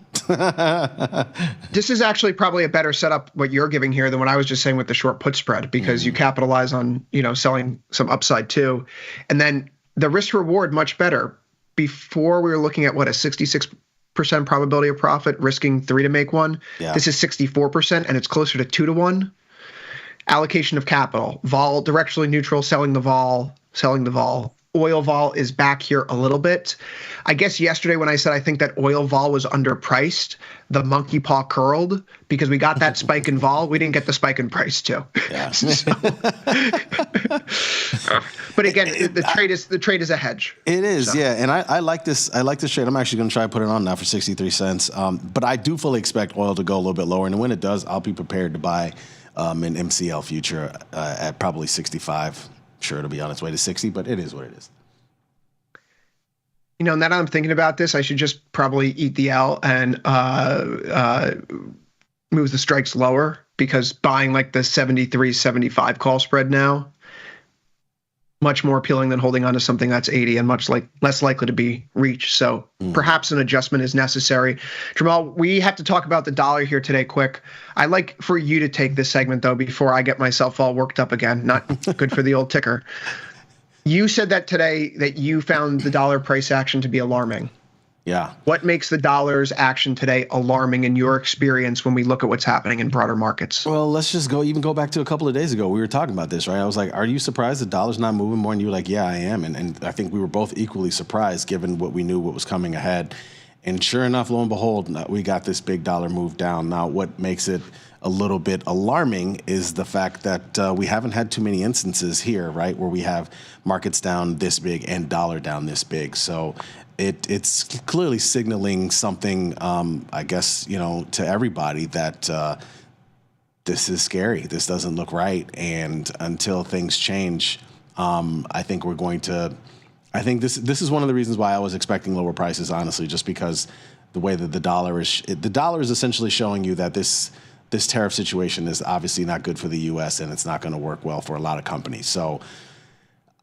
This is actually probably a better setup what you're giving here than what I was just saying with the short put spread, because you capitalize on selling some upside too, and then the risk reward much better. Before we were looking at a 66% probability of profit, risking 3 to make 1. Yeah. This is 64%, and it's closer to 2 to 1. Allocation of capital, vol directionally neutral, selling the vol. Oil vol is back here a little bit. I guess yesterday when I said I think that oil vol was underpriced, the monkey paw curled because we got that spike in vol. We didn't get the spike in price too. Yeah. But again, the trade is a hedge. It is, yeah. And I like this. I like this trade. I'm actually going to try to put it on now for 63 cents. But I do fully expect oil to go a little bit lower. And when it does, I'll be prepared to buy an MCL future at probably 65. Sure, it'll be on its way to 60, but it is what it is. Now that I'm thinking about this, I should just probably eat the L and move the strikes lower, because buying like the 73, 75 call spread now, much more appealing than holding on to something that's 80 and much less likely to be reached. So perhaps an adjustment is necessary. Jamal, we have to talk about the dollar here today quick. I'd like for you to take this segment, though, before I get myself all worked up again. Not good for the old ticker. You said that today that you found the dollar price action to be alarming. Yeah. What makes the dollar's action today alarming in your experience when we look at what's happening in broader markets? Well, let's just go back to a couple of days ago. We were talking about this, right? I was like, are you surprised the dollar's not moving more? And you were like, yeah, I am. And I think we were both equally surprised given what we knew what was coming ahead. And sure enough, lo and behold, we got this big dollar move down. Now, what makes it a little bit alarming is the fact that we haven't had too many instances here, right, where we have markets down this big and dollar down this big. So it's clearly signaling something, I guess, to everybody that this is scary. This doesn't look right. And until things change, I think we're going to – I think this is one of the reasons why I was expecting lower prices, honestly, just because the way that the dollar is essentially showing you that this tariff situation is obviously not good for the U.S. and it's not going to work well for a lot of companies. So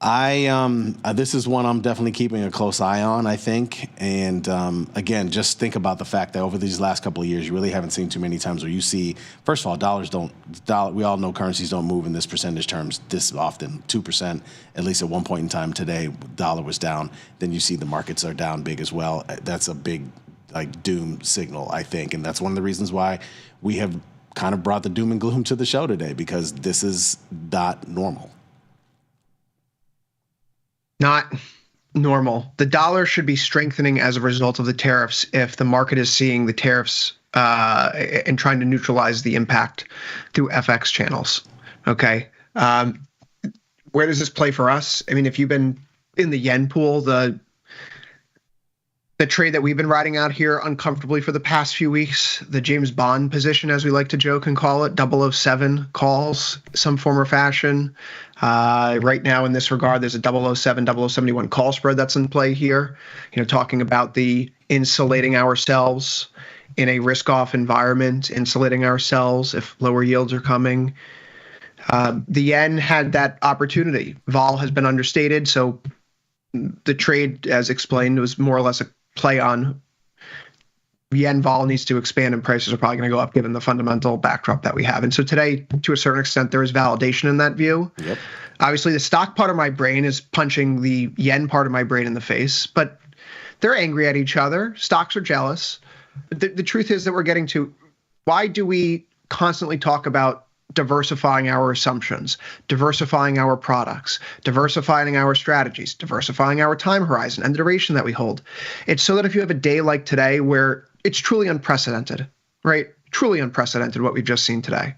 This is one I'm definitely keeping a close eye on, I think. And again, just think about the fact that over these last couple of years, you really haven't seen too many times where you see, first of all, we all know currencies don't move in this percentage terms this often. 2%, at least at one point in time today, dollar was down. Then you see the markets are down big as well. That's a big doom signal, I think. And that's one of the reasons why we have kind of brought the doom and gloom to the show today, because this is not normal. Not normal. The dollar should be strengthening as a result of the tariffs if the market is seeing the tariffs and trying to neutralize the impact through FX channels. Okay. Where does this play for us? I mean, if you've been in the yen pool, the trade that we've been riding out here uncomfortably for the past few weeks, the James Bond position, as we like to joke and call it, 007 calls, some form or fashion. Right now in this regard, there's a 007, 0071 call spread that's in play here, talking about the insulating ourselves in a risk-off environment, insulating ourselves if lower yields are coming. The yen had that opportunity. Vol has been understated, so the trade, as explained, was more or less a play on yen vol needs to expand and prices are probably going to go up given the fundamental backdrop that we have. And so today, to a certain extent, there is validation in that view. Yep. Obviously, the stock part of my brain is punching the yen part of my brain in the face, but they're angry at each other. Stocks are jealous. The truth is that we're getting to, why do we constantly talk about diversifying our assumptions, diversifying our products, diversifying our strategies, diversifying our time horizon and the duration that we hold? It's so that if you have a day like today where it's truly unprecedented, right? Truly unprecedented what we've just seen today.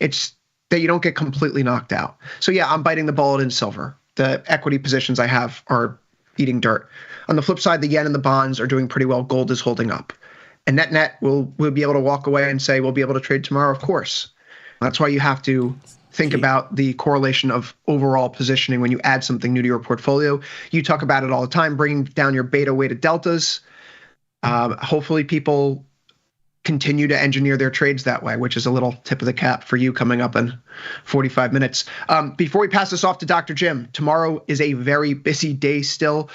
It's that you don't get completely knocked out. So yeah, I'm biting the bullet in silver. The equity positions I have are eating dirt. On the flip side, the yen and the bonds are doing pretty well. Gold is holding up. And net, we'll be able to walk away and say we'll be able to trade tomorrow, of course. That's why you have to think about the correlation of overall positioning when you add something new to your portfolio. You talk about it all the time, bringing down your beta weighted deltas. Hopefully people continue to engineer their trades that way, which is a little tip of the cap for you coming up in 45 minutes. Before we pass this off to Dr. Jim, tomorrow is a very busy day still,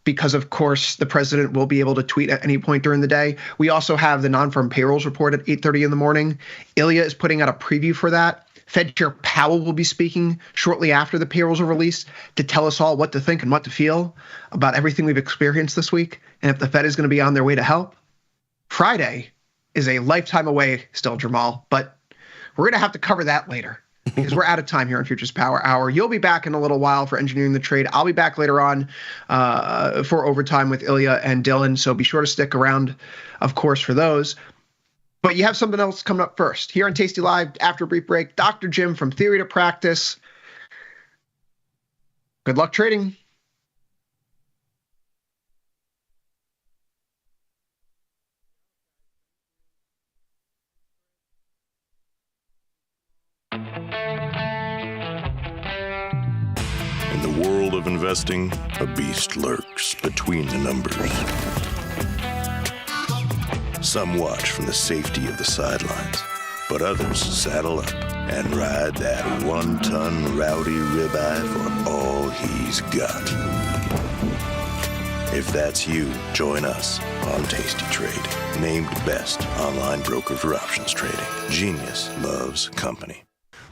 because, of course, the president will be able to tweet at any point during the day. We also have the non-farm payrolls report at 8:30 in the morning. Ilya is putting out a preview for that. Fed Chair Powell will be speaking shortly after the payrolls are released to tell us all what to think and what to feel about everything we've experienced this week, and if the Fed is going to be on their way to help. Friday is a lifetime away still, Jamal, but we're going to have to cover that later, because we're out of time here on Futures Power Hour. You'll be back in a little while for Engineering the Trade. I'll be back later on for Overtime with Ilya and Dylan, so be sure to stick around, of course, for those. But you have something else coming up first. Here on Tasty Live, after a brief break, Dr. Jim from Theory to Practice. Good luck trading. In the world of investing, a beast lurks between the numbers. Some watch from the safety of the sidelines, but others saddle up and ride that one-ton rowdy ribeye for all he's got. If that's you, join us on Tasty Trade, named best online broker for options trading. Genius loves company.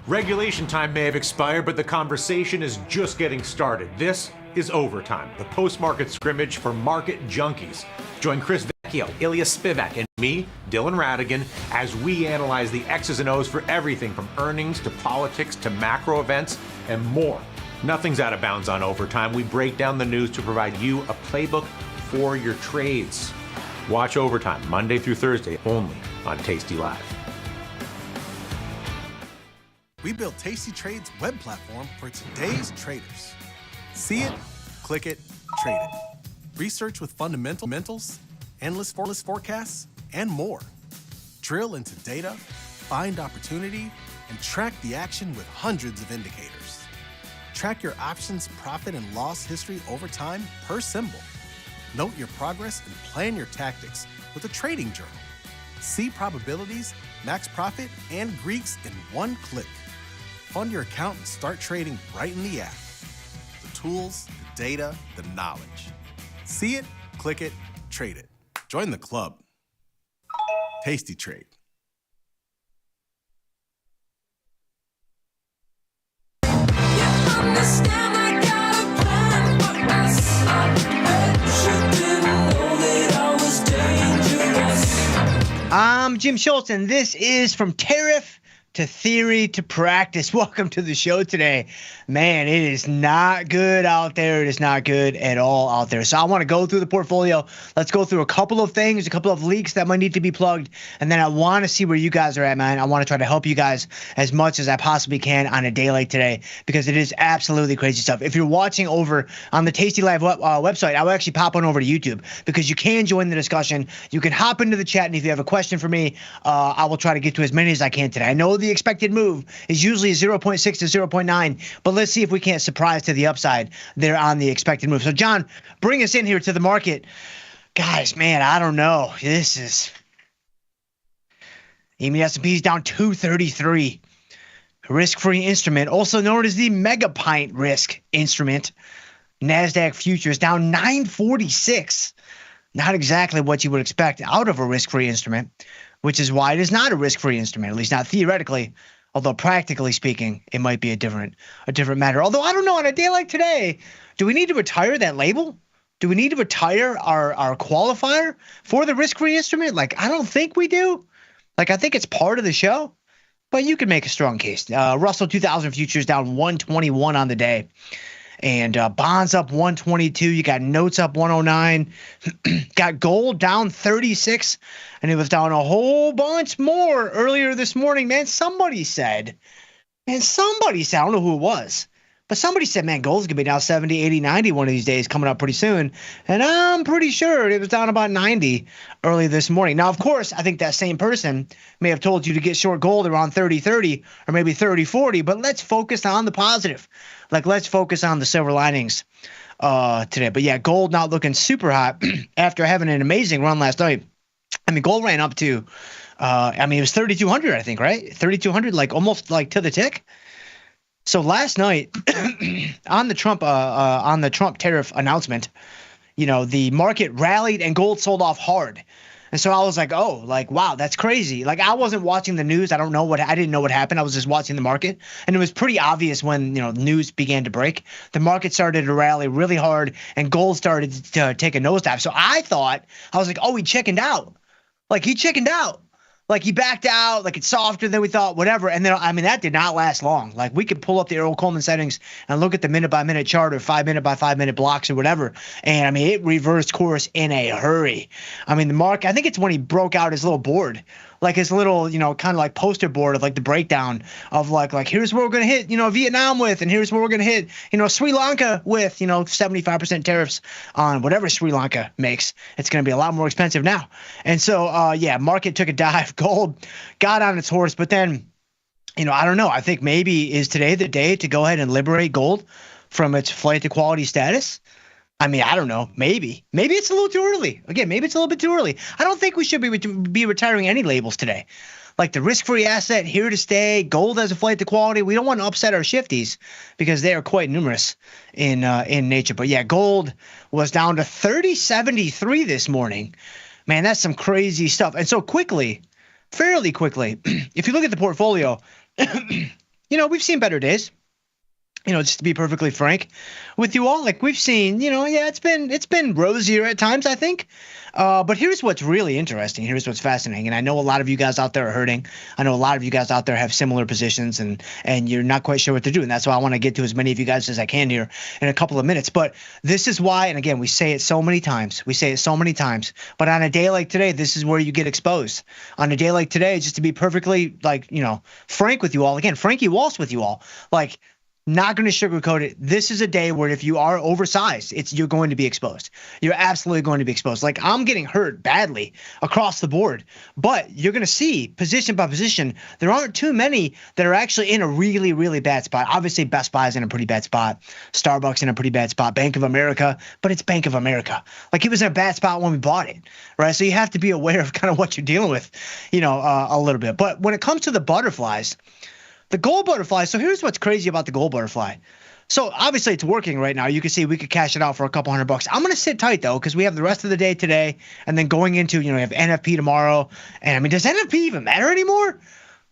Regulation time may have expired, but the conversation is just getting started. This is Overtime, the post-market scrimmage for market junkies. Join Chris Vecchio, Ilya Spivak, and me, Dylan Radigan, as we analyze the X's and O's for everything from earnings to politics to macro events and more. Nothing's out of bounds on Overtime. We break down the news to provide you a playbook for your trades. Watch Overtime Monday through Thursday only on Tasty Live. We built Tasty Trade's web platform for today's traders. See it, click it, trade it. Research with fundamentals, endless forecasts, and more. Drill into data, find opportunity, and track the action with hundreds of indicators. Track your options profit and loss history over time per symbol. Note your progress and plan your tactics with a trading journal. See probabilities, max profit, and Greeks in one click. Fund your account and start trading right in the app. The tools, the data, the knowledge. See it, click it, trade it. Join the club. Tasty Trade. I'm Jim Schultz, and this is From Tariff to Theory to Practice. Welcome to the show today. Man, it is not good out there. It is not good at all out there. So I want to go through the portfolio. Let's go through a couple of things, a couple of leaks that might need to be plugged. And then I want to see where you guys are at, man. I want to try to help you guys as much as I possibly can on a day like today, because it is absolutely crazy stuff. If you're watching over on the tastylive website, I will actually pop on over to YouTube, because you can join the discussion. You can hop into the chat, and if you have a question for me, I will try to get to as many as I can today. I know the expected move is usually 0.6 to 0.9, but let's see if we can't surprise to the upside there on the expected move. So, John, bring us in here to the market. Guys, man, I don't know. This is EMI S&P's down 233. Risk-free instrument, also known as the mega pint risk instrument. NASDAQ futures down 946. Not exactly what you would expect out of a risk-free instrument, which is why it is not a risk-free instrument, at least not theoretically. Although practically speaking, it might be a different matter. Although I don't know, on a day like today, do we need to retire that label? Do we need to retire our qualifier for the risk-free instrument? Like, I don't think we do. Like, I think it's part of the show, but you could make a strong case. Russell 2000 futures down 121 on the day. And bonds up 122. You got notes up 109. Got gold down 36. And it was down a whole bunch more earlier this morning. Man, somebody said, I don't know who it was, but somebody said, man, gold's going to be down 70, 80, 90 one of these days coming up pretty soon. And I'm pretty sure it was down about 90 early this morning. Now, of course, I think that same person may have told you to get short gold around 30.30 or maybe 30.40, but let's focus on the positive. Like, let's focus on the silver linings today. But yeah, gold not looking super hot after having an amazing run last night. I mean, gold ran up to, it was 3,200, I think, right? 3,200, like almost like to the tick. So last night on the Trump tariff announcement, the market rallied and gold sold off hard. And so I was like, oh, like, wow, that's crazy. Like, I wasn't watching the news. I didn't know what happened. I was just watching the market. And it was pretty obvious when, news began to break. The market started to rally really hard and gold started to take a nosedive. So I was like, oh, he chickened out. Like, he chickened out. Like, he backed out, like, it's softer than we thought, whatever. And then, that did not last long. Like, we could pull up the Errol Coleman settings and look at the minute-by-minute chart or 5-minute by 5-minute blocks or whatever. And, it reversed course in a hurry. The market, I think it's when he broke out his little board, like his little, kind of like poster board of, like, the breakdown of, like here's where we're going to hit, Vietnam with, and here's where we're going to hit, Sri Lanka with, 75% tariffs on whatever Sri Lanka makes. It's going to be a lot more expensive now. And so, market took a dive. Gold got on its horse, but then, I don't know. I think maybe is today the day to go ahead and liberate gold from its flight to quality status. I don't know. Maybe it's a little too early. Again, maybe it's a little bit too early. I don't think we should be retiring any labels today. Like the risk-free asset, here to stay, gold as a flight to quality. We don't want to upset our shifties because they are quite numerous in nature. But yeah, gold was down to 30.73 this morning. Man, that's some crazy stuff. And so fairly quickly, if you look at the portfolio, we've seen better days. Just to be perfectly frank with you all, like we've seen, it's been rosier at times, I think. But here's what's really interesting. Here's what's fascinating. And I know a lot of you guys out there are hurting. I know a lot of you guys out there have similar positions and you're not quite sure what to do. And that's why I want to get to as many of you guys as I can here in a couple of minutes. But this is why, and again, we say it so many times. But on a day like today, this is where you get exposed. On a day like today, just to be perfectly frank with you all, again, Frankie Walsh with you all, like, not going to sugarcoat it. This is a day where if you are oversized, you're going to be exposed. You're absolutely going to be exposed. Like, I'm getting hurt badly across the board, but you're going to see position by position, there aren't too many that are actually in a really, really bad spot. Obviously, Best Buy is in a pretty bad spot. Starbucks in a pretty bad spot. Bank of America, but it's Bank of America. Like, it was in a bad spot when we bought it, right? So you have to be aware of kind of what you're dealing with, a little bit. But when it comes to the butterflies, the gold butterfly, so here's what's crazy about the gold butterfly. So obviously it's working right now. You can see we could cash it out for a couple $100. I'm going to sit tight though, because we have the rest of the day today, and then going into, we have NFP tomorrow. And I mean, does NFP even matter anymore?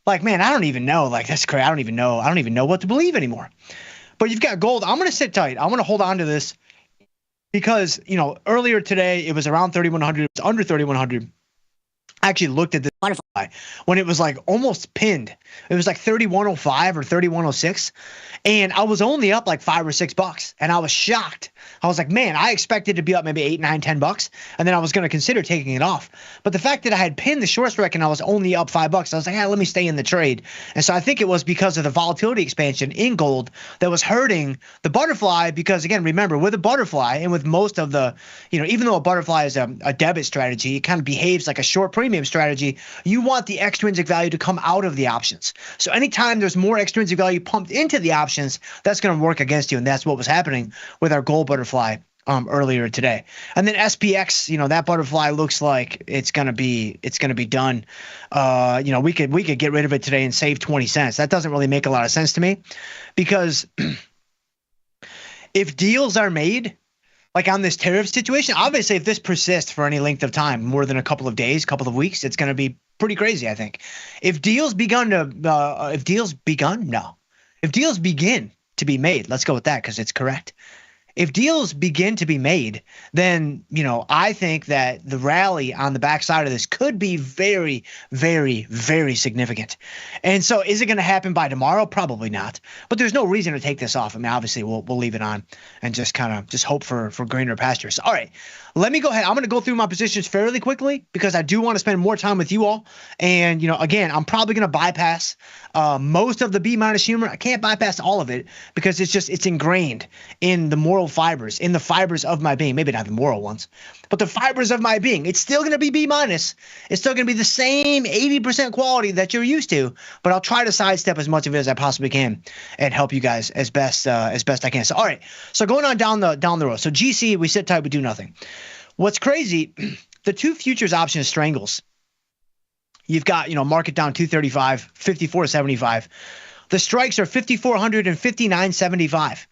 Like, man, I don't even know. Like, that's crazy. I don't even know what to believe anymore. But you've got gold. I'm going to sit tight. I'm going to hold on to this because, earlier today it was around 3,100. It was under 3,100. I actually looked at this butterfly when it was like almost pinned. It was like 3,105 or 3,106. And I was only up like $5 or $6. And I was shocked. I was like, man, I expected to be up maybe $8, $9, $10. And then I was going to consider taking it off. But the fact that I had pinned the short strike and I was only up $5, I was like, let me stay in the trade. And so I think it was because of the volatility expansion in gold that was hurting the butterfly. Because again, remember, with a butterfly and with most of the, even though a butterfly is a debit strategy, it kind of behaves like a short premium strategy. You want the extrinsic value to come out of the options. So anytime there's more extrinsic value pumped into the options, that's going to work against you. And that's what was happening with our gold butterfly earlier today. And then SPX, that butterfly looks like it's going to be done. We could get rid of it today and save 20 cents. That doesn't really make a lot of sense to me, because if deals are made like on this tariff situation, obviously if this persists for any length of time, more than a couple of days, couple of weeks, it's going to be pretty crazy, I think. If deals begin to be made, let's go with that because it's correct. If deals begin to be made, then, I think that the rally on the backside of this could be very, very, very significant. And so is it going to happen by tomorrow? Probably not. But there's no reason to take this off. I mean, obviously we'll leave it on and just hope for greener pastures. All right, let me go ahead. I'm going to go through my positions fairly quickly because I do want to spend more time with you all. And, again, I'm probably going to bypass most of the B- humor. I can't bypass all of it because it's ingrained in the moral fibers, in the fibers of my being. Maybe not the moral ones, but the fibers of my being. It's still going to be B-. It's still going to be the same 80% quality that you're used to, but I'll try to sidestep as much of it as I possibly can and help you guys as best I can. So, all right. So going on down the road. So GC, we sit tight, we do nothing. What's crazy, the two futures options strangles. You've got, market down 235, 54.75. The strikes are 5,400 and 59.75.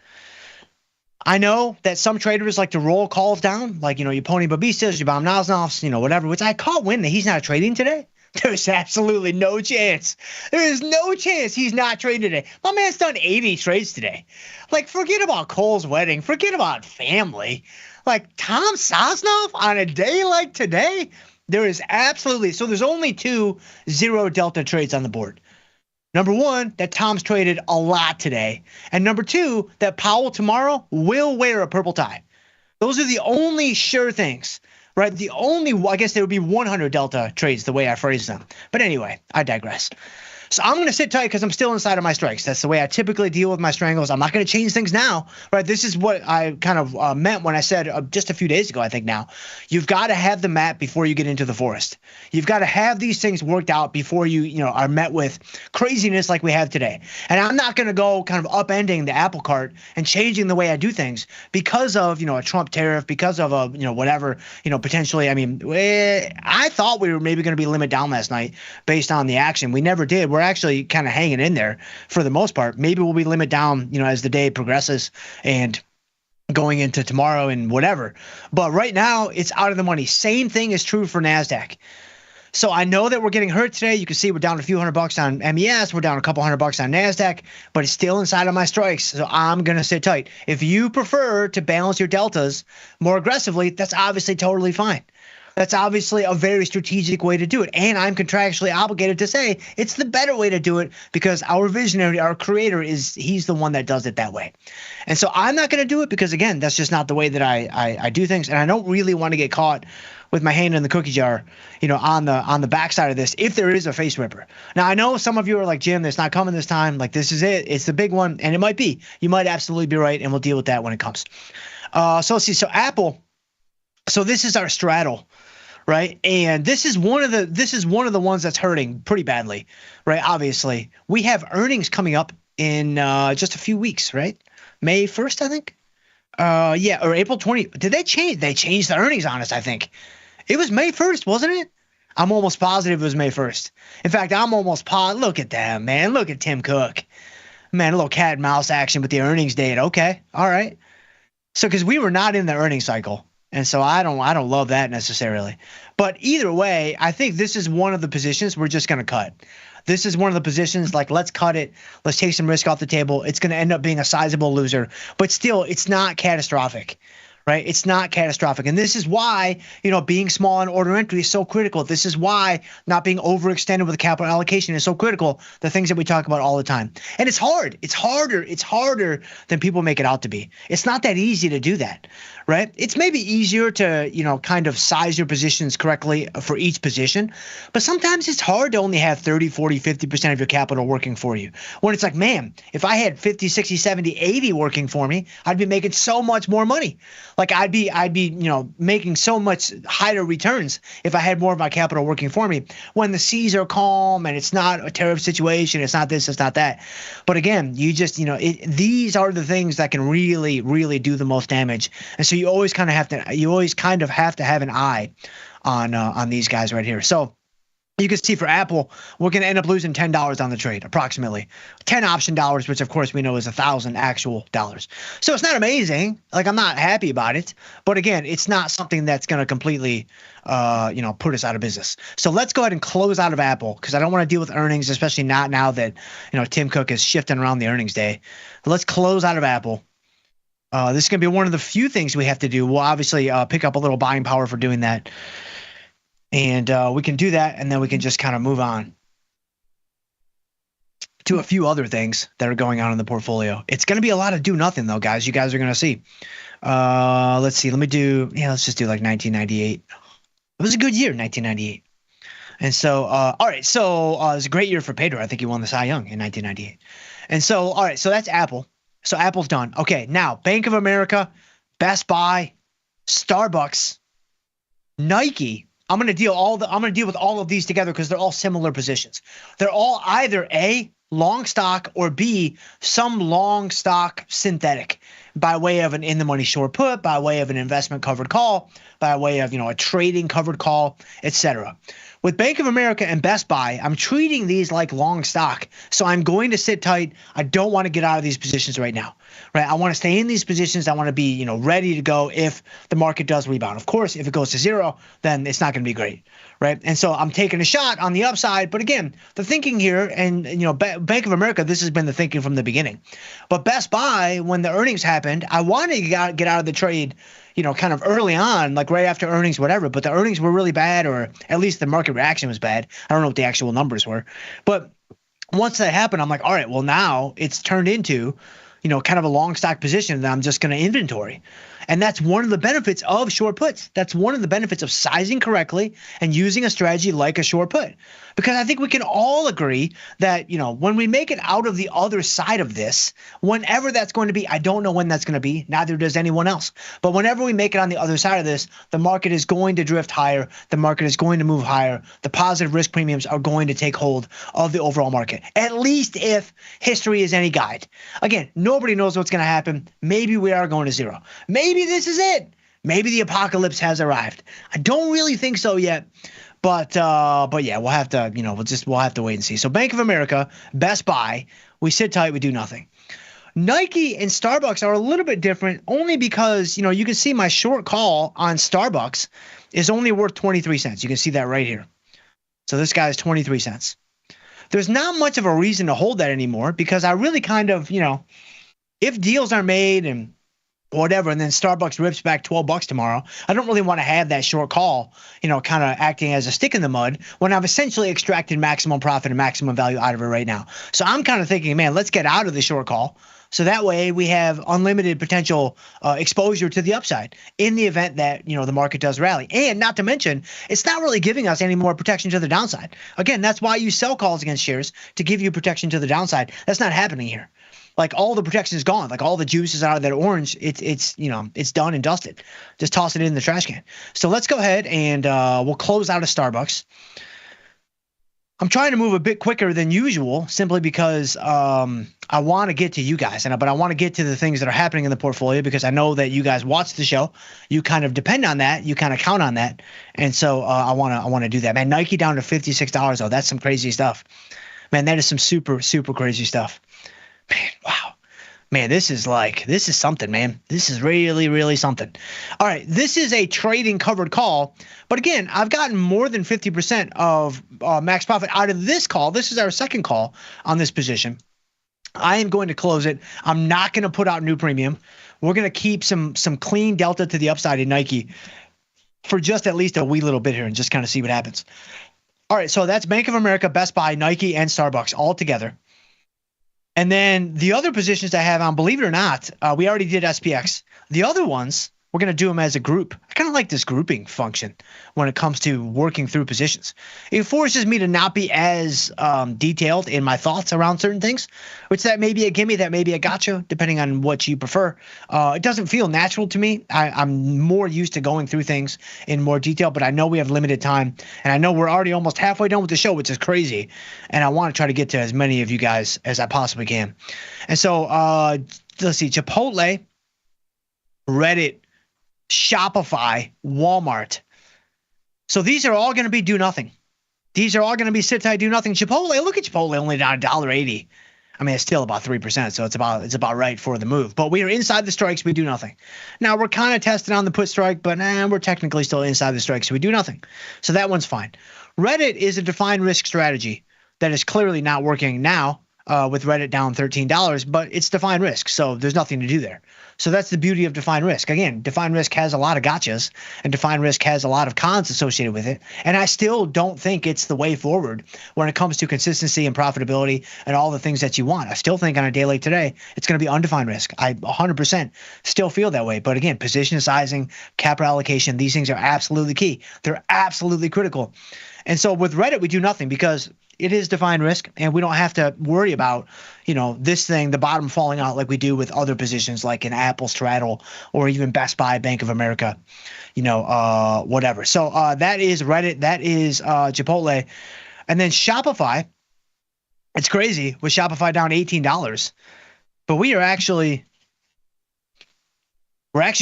I know that some traders like to roll calls down, like, your Pony Babistas, your Bam Nasnovs, whatever, which I caught wind that he's not trading today. There's absolutely no chance. There is no chance he's not trading today. My man's done 80 trades today. Like, forget about Cole's wedding. Forget about family. Like, Tom Sosnoff on a day like today, there is absolutely – so there's only 2 zero delta trades on the board. Number one, that Tom's traded a lot today. And number two, that Powell tomorrow will wear a purple tie. Those are the only sure things, right? I guess there would be 100 delta trades the way I phrase them. But anyway, I digress. So I'm going to sit tight because I'm still inside of my strikes. That's the way I typically deal with my strangles. I'm not going to change things now, right? This is what I kind of meant when I said just a few days ago, I think now. You've got to have the map before you get into the forest. You've got to have these things worked out before you are met with craziness like we have today. And I'm not going to go kind of upending the apple cart and changing the way I do things because of, a Trump tariff, because of a, whatever, potentially. I mean, I thought we were maybe going to be limit down last night based on the action. We never did. We're actually kind of hanging in there for the most part. Maybe we'll be limit down, as the day progresses and going into tomorrow and whatever. But right now, it's out of the money. Same thing is true for NASDAQ. So I know that we're getting hurt today. You can see we're down a few $100 on MES. We're down a couple $100 on NASDAQ, but it's still inside of my strikes. So I'm going to sit tight. If you prefer to balance your deltas more aggressively, that's obviously totally fine. That's obviously a very strategic way to do it. And I'm contractually obligated to say it's the better way to do it because our visionary, our creator, he's the one that does it that way. And so I'm not going to do it because, again, that's just not the way that I do things. And I don't really want to get caught with my hand in the cookie jar, on the backside of this, if there is a face ripper. Now, I know some of you are like, Jim, it's not coming this time. Like, this is it. It's the big one. And it might be. You might absolutely be right. And we'll deal with that when it comes. So let's see. So Apple. So this is our straddle, right? And this is one of the ones that's hurting pretty badly, right? Obviously, we have earnings coming up in just a few weeks, right? May 1st, I think. Or April 20. Did they change? They changed the earnings on us, I think. It was May 1st, wasn't it? I'm almost positive it was May 1st. In fact, I'm almost positive. Look at them, man. Look at Tim Cook. Man, a little cat and mouse action with the earnings date. Okay, all right. So because we were not in the earnings cycle, and so I don't love that necessarily. But either way, I think this is one of the positions we're just going to cut. This is one of the positions like, let's cut it. Let's take some risk off the table. It's going to end up being a sizable loser, but still, it's not catastrophic. Right? It's not catastrophic. And this is why, being small on order entry is so critical. This is why not being overextended with capital allocation is so critical. The things that we talk about all the time. And it's hard. It's harder than people make it out to be. It's not that easy to do that. Right? It's maybe easier to, kind of size your positions correctly for each position. But sometimes it's hard to only have 30, 40, 50% of your capital working for you. When it's like, man, if I had 50, 60, 70, 80 working for me, I'd be making so much more money. Like I'd be, making so much higher returns if I had more of my capital working for me. When the seas are calm and it's not a tariff situation, it's not this, it's not that. But again, you just, these are the things that can really, really do the most damage. And so you always kind of have to have an eye on these guys right here. So you can see for Apple, we're going to end up losing $10 on the trade, approximately 10 option dollars, which of course we know is 1,000 actual dollars. So it's not amazing. Like, I'm not happy about it, but again, it's not something that's going to completely, put us out of business. So let's go ahead and close out of Apple because I don't want to deal with earnings, especially not now that, Tim Cook is shifting around the earnings day. Let's close out of Apple. This is going to be one of the few things we have to do. We'll obviously pick up a little buying power for doing that. And we can do that, and then we can just kind of move on to a few other things that are going on in the portfolio. It's going to be a lot of do nothing, though, guys. You guys are going to see. Let's see. Let's just do like 1998. It was a good year, 1998. And so, all right. So it was a great year for Pedro. I think he won the Cy Young in 1998. And so, all right. So that's Apple. So Apple's done. Okay. Now, Bank of America, Best Buy, Starbucks, Nike. I'm going to deal with all of these together because they're all similar positions. They're all either A, long stock, or B, some long stock synthetic by way of an in-the-money short put, by way of an investment covered call, by way of, a trading covered call, etc. With Bank of America and Best Buy, I'm treating these like long stock. So I'm going to sit tight. I don't want to get out of these positions right now. Right? I want to stay in these positions. I want to be, ready to go if the market does rebound. Of course, if it goes to zero, then it's not going to be great. Right? And so I'm taking a shot on the upside. But again, the thinking here, and Bank of America, this has been the thinking from the beginning. But Best Buy, when the earnings happened, I wanted to get out of the trade, kind of early on, like right after earnings, whatever. But the earnings were really bad, or at least the market reaction was bad. I don't know what the actual numbers were. But once that happened, I'm like, all right, well, now it's turned into, kind of a long stock position that I'm just going to inventory. And that's one of the benefits of short puts. That's one of the benefits of sizing correctly and using a strategy like a short put. Because I think we can all agree that, when we make it out of the other side of this, whenever that's going to be, I don't know when that's going to be, neither does anyone else. But whenever we make it on the other side of this, the market is going to drift higher. The market is going to move higher. The positive risk premiums are going to take hold of the overall market, at least if history is any guide. Again, nobody knows what's going to happen. Maybe we are going to zero. Maybe this is it. Maybe the apocalypse has arrived. I don't really think so yet. But yeah, we'll have to, we'll have to wait and see. So Bank of America, Best Buy, we sit tight, we do nothing. Nike and Starbucks are a little bit different only because, you can see my short call on Starbucks is only worth 23 cents. You can see that right here. So this guy is 23 cents. There's not much of a reason to hold that anymore because I really kind of, if deals are made and whatever, and then Starbucks rips back $12 tomorrow, I don't really want to have that short call, kind of acting as a stick in the mud when I've essentially extracted maximum profit and maximum value out of it right now. So I'm kind of thinking, man, let's get out of the short call. So that way we have unlimited potential exposure to the upside in the event that, the market does rally. And not to mention, it's not really giving us any more protection to the downside. Again, that's why you sell calls against shares, to give you protection to the downside. That's not happening here. Like, all the protection is gone. Like, all the juice is out of that orange. It's done and dusted. Just toss it in the trash can. So let's go ahead and we'll close out of Starbucks. I'm trying to move a bit quicker than usual simply because I want to get to you guys, but I want to get to the things that are happening in the portfolio because I know that you guys watch the show. You kind of depend on that. You kind of count on that. And so I want to do that. Man, Nike down to $56 though. That's some crazy stuff. Man, that is some super, super crazy stuff. Man. Man, this is something, man. This is really, really something. All right, this is a trading covered call. But again, I've gotten more than 50% of max profit out of this call. This is our second call on this position. I am going to close it. I'm not going to put out new premium. We're going to keep some clean delta to the upside in Nike for just at least a wee little bit here and just kind of see what happens. All right, so that's Bank of America, Best Buy, Nike, and Starbucks all together. And then the other positions I have on, believe it or not, we already did SPX. The other ones, we're going to do them as a group. I kind of like this grouping function when it comes to working through positions. It forces me to not be as detailed in my thoughts around certain things, which that may be a gimme, that may be a gotcha, depending on what you prefer. It doesn't feel natural to me. I'm more used to going through things in more detail, but I know we have limited time, and I know we're already almost halfway done with the show, which is crazy, and I want to try to get to as many of you guys as I possibly can. And so let's see, Chipotle, Reddit, Shopify, Walmart. So these are all going to be do nothing. These are all going to be sit tight, do nothing. Chipotle, look at Chipotle, only down $1.80. I mean, it's still about 3%, so it's about right for the move. But we are inside the strikes, we do nothing. Now we're kind of testing on the put strike, but we're technically still inside the strike, so we do nothing. So that one's fine. Reddit is a defined risk strategy that is clearly not working now. With Reddit down $13, but it's defined risk, so there's nothing to do there. So that's the beauty of defined risk. Again, defined risk has a lot of gotchas, and defined risk has a lot of cons associated with it. And I still don't think it's the way forward when it comes to consistency and profitability and all the things that you want. I still think on a day like today, it's going to be undefined risk. I 100% still feel that way. But again, position sizing, capital allocation, these things are absolutely key. They're absolutely critical. And so with Reddit, we do nothing because it is defined risk, and we don't have to worry about, this thing, the bottom falling out like we do with other positions like an Apple straddle or even Best Buy, Bank of America, whatever. So that is Reddit. That is Chipotle. And then Shopify, it's crazy with Shopify down $18, but we're actually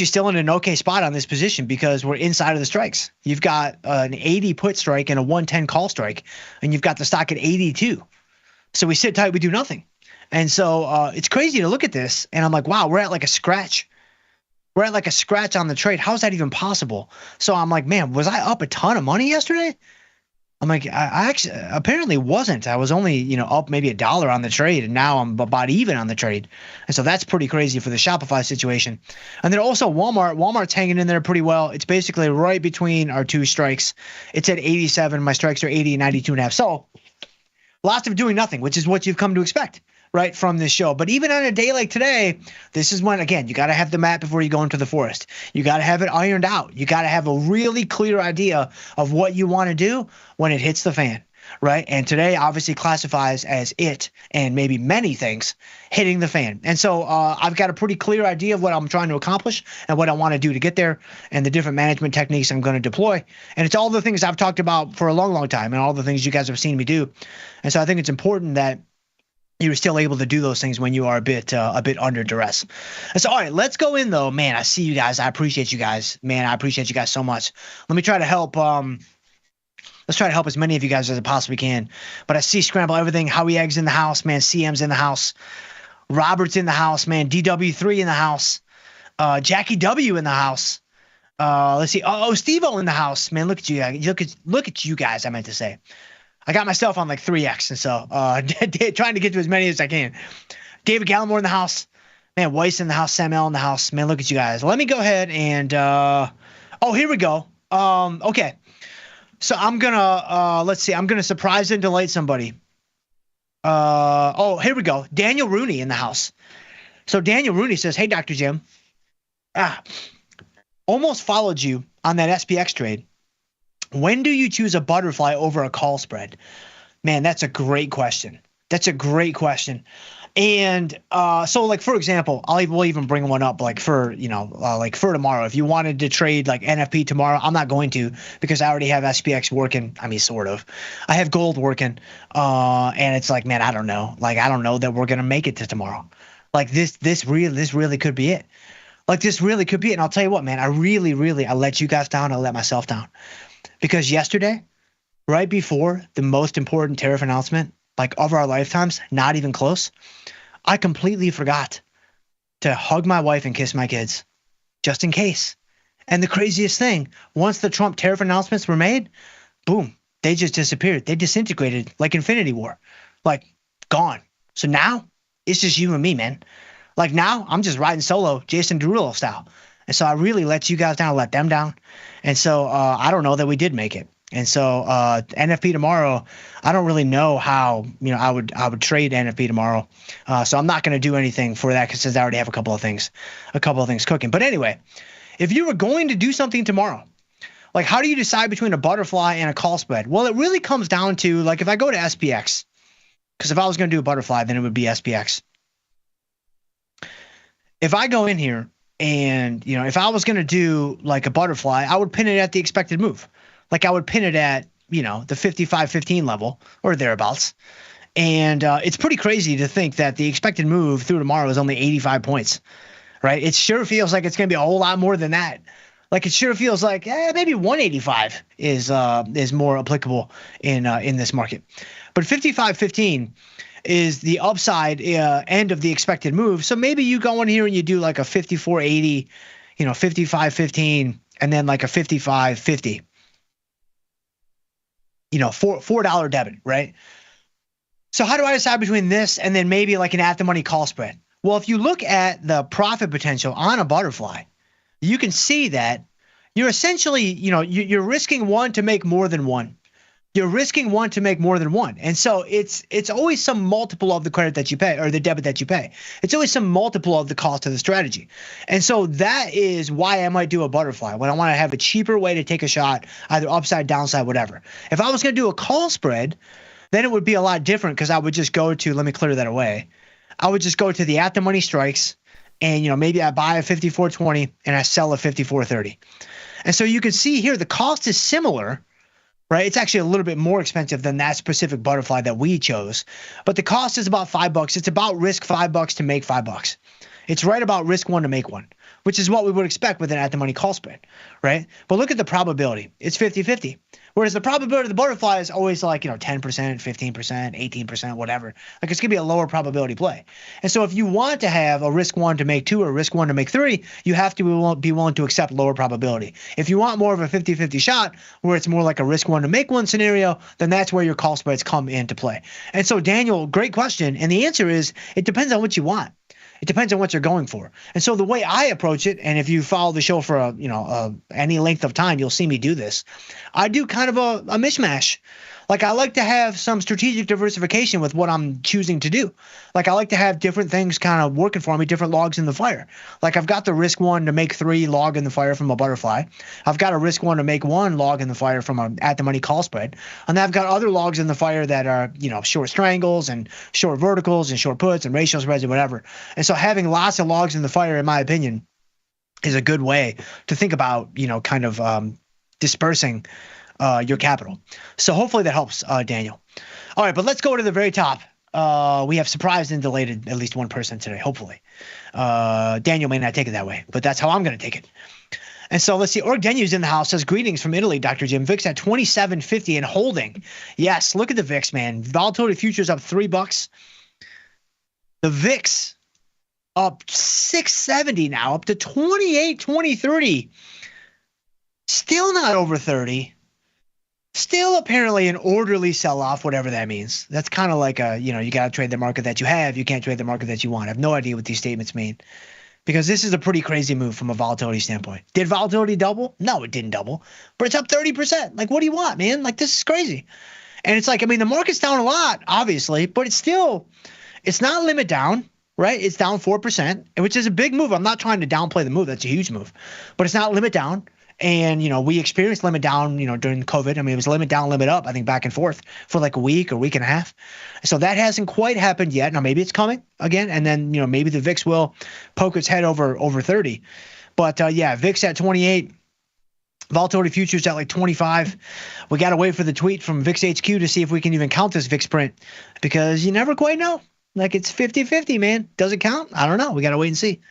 still in an okay spot on this position because we're inside of the strikes. You've got an 80 put strike and a 110 call strike, and you've got the stock at 82. So we sit tight, we do nothing. And so it's crazy to look at this, and I'm like, wow, we're at like a scratch. We're at like a scratch on the trade. How is that even possible? So I'm like, man, was I up a ton of money yesterday? I'm like, I actually apparently wasn't. I was only, up maybe $1 on the trade, and now I'm about even on the trade. And so that's pretty crazy for the Shopify situation. And then also Walmart. Walmart's hanging in there pretty well. It's basically right between our two strikes. It's at 87. My strikes are 80 and 92.5. So lots of doing nothing, which is what you've come to expect, right, from this show. But even on a day like today, this is when, again, you got to have the map before you go into the forest. You got to have it ironed out. You got to have a really clear idea of what you want to do when it hits the fan, right? And today obviously classifies as it and maybe many things hitting the fan. And so I've got a pretty clear idea of what I'm trying to accomplish and what I want to do to get there and the different management techniques I'm going to deploy. And it's all the things I've talked about for a long, long time and all the things you guys have seen me do. And so I think it's important that you're still able to do those things when you are a bit under duress. And so, all right, let's go in though. Man, I see you guys. I appreciate you guys. Man, I appreciate you guys so much. Let me try to help. Let's try to help as many of you guys as I possibly can. But I see Scramble Everything, Howie Egg's in the house, man. CM's in the house. Robert's in the house, man. DW3 in the house. Jackie W in the house. Let's see. Oh, Steve-O in the house, man. Look at you. Look at you guys, I meant to say. I got myself on like 3X, and so trying to get to as many as I can. David Gallimore in the house. Man, Weiss in the house. Sam L in the house. Man, look at you guys. Let me go ahead and here we go. Okay. So I'm gonna let's see. I'm gonna surprise and delight somebody. Here we go. Daniel Rooney in the house. So Daniel Rooney says, "Hey, Dr. Jim, almost followed you on that SPX trade. When do you choose a butterfly over a call spread?" Man, that's a great question. That's a great question. And so like, for example, we'll even bring one up like for tomorrow. If you wanted to trade like NFP tomorrow, I'm not going to because I already have SPX working. I mean, sort of. I have gold working. And it's like, man, I don't know. Like, I don't know that we're going to make it to tomorrow. Like this really could be it. Like this really could be it. And I'll tell you what, man, I let you guys down. I let myself down. Because yesterday, right before the most important tariff announcement, like of our lifetimes, not even close, I completely forgot to hug my wife and kiss my kids, just in case. And the craziest thing, once the Trump tariff announcements were made, boom, they just disappeared. They disintegrated like Infinity War, like gone. So now it's just you and me, man. Like now I'm just riding solo, Jason Derulo style. And so I really let you guys down, let them down. And so I don't know that we did make it. And so NFP tomorrow, I don't really know how, I would trade NFP tomorrow. So I'm not going to do anything for that because I already have a couple of things cooking. But anyway, if you were going to do something tomorrow, like how do you decide between a butterfly and a call spread? Well, it really comes down to, like, if I go to SPX, because if I was going to do a butterfly, then it would be SPX. If I go in here and, if I was going to do like a butterfly, I would pin it at the expected move. Like I would pin it at, the 55.15 level or thereabouts. And it's pretty crazy to think that the expected move through tomorrow is only 85 points, right? It sure feels like it's going to be a whole lot more than that. Like it sure feels like maybe 185 is more applicable in this market. But 55.15 is the upside end of the expected move. So maybe you go in here and you do like a 54.80, 55.15, and then like a 55.50. $4 debit, right? So how do I decide between this and then maybe like an at the money call spread? Well, if you look at the profit potential on a butterfly, you can see that you're essentially, you're risking one to make more than one. You're risking one to make more than one. And so it's always some multiple of the credit that you pay or the debit that you pay. It's always some multiple of the cost of the strategy. And so that is why I might do a butterfly, when I want to have a cheaper way to take a shot, either upside, downside, whatever. If I was going to do a call spread, then it would be a lot different because I would just go to, let me clear that away. I would just go to the at the money strikes and, maybe I buy a 54.20 and I sell a 54.30. And so you can see here the cost is similar, right? It's actually a little bit more expensive than that specific butterfly that we chose, but the cost is about $5. It's about risk $5 to make $5. It's right about risk one to make one, which is what we would expect with an at the money call spread, right? But look at the probability. It's 50-50. Whereas the probability of the butterfly is always like, 10%, 15%, 18%, whatever. Like it's going to be a lower probability play. And so if you want to have a risk one to make two or risk one to make three, you have to be willing to accept lower probability. If you want more of a 50-50 shot where it's more like a risk one to make one scenario, then that's where your call spreads come into play. And so Daniel, great question. And the answer is it depends on what you want. It depends on what you're going for. And so the way I approach it, and if you follow the show for any length of time, you'll see me do this. I do kind of a mishmash. Like I like to have some strategic diversification with what I'm choosing to do. Like I like to have different things kind of working for me, different logs in the fire. Like I've got the risk one to make 3 log in the fire from a butterfly. I've got a risk one to make 1 log in the fire from a at the money call spread. And then I've got other logs in the fire that are, short strangles and short verticals and short puts and ratio spreads and whatever. And so having lots of logs in the fire, in my opinion, is a good way to think about, dispersing your capital. So hopefully that helps, Daniel. All right, but let's go to the very top. We have surprised and delayed at least one person today, hopefully. Daniel may not take it that way, but that's how I'm going to take it. And so let's see. Orgdenu's in the house. Says, greetings from Italy, Dr. Jim. VIX at 27.50 and holding. Yes, look at the VIX, man. Volatility futures up $3. The VIX up 670 now, up to 28.23. Still not over 30. Still apparently an orderly sell-off, whatever that means. That's kind of like you got to trade the market that you have. You can't trade the market that you want. I have no idea what these statements mean because this is a pretty crazy move from a volatility standpoint. Did volatility double? No, it didn't double, but it's up 30%. Like, what do you want, man? Like, this is crazy. And it's like, the market's down a lot, obviously, but it's not limit down, right? It's down 4%, which is a big move. I'm not trying to downplay the move. That's a huge move, but it's not limit down. And, we experienced limit down, during COVID. It was limit down, limit up, I think back and forth for like a week or week and a half. So that hasn't quite happened yet. Now, maybe it's coming again. And then, maybe the VIX will poke its head over 30. But VIX at 28, volatility futures at like 25. We got to wait for the tweet from VIX HQ to see if we can even count this VIX print because you never quite know. Like it's 50-50, man. Does it count? I don't know. We got to wait and see.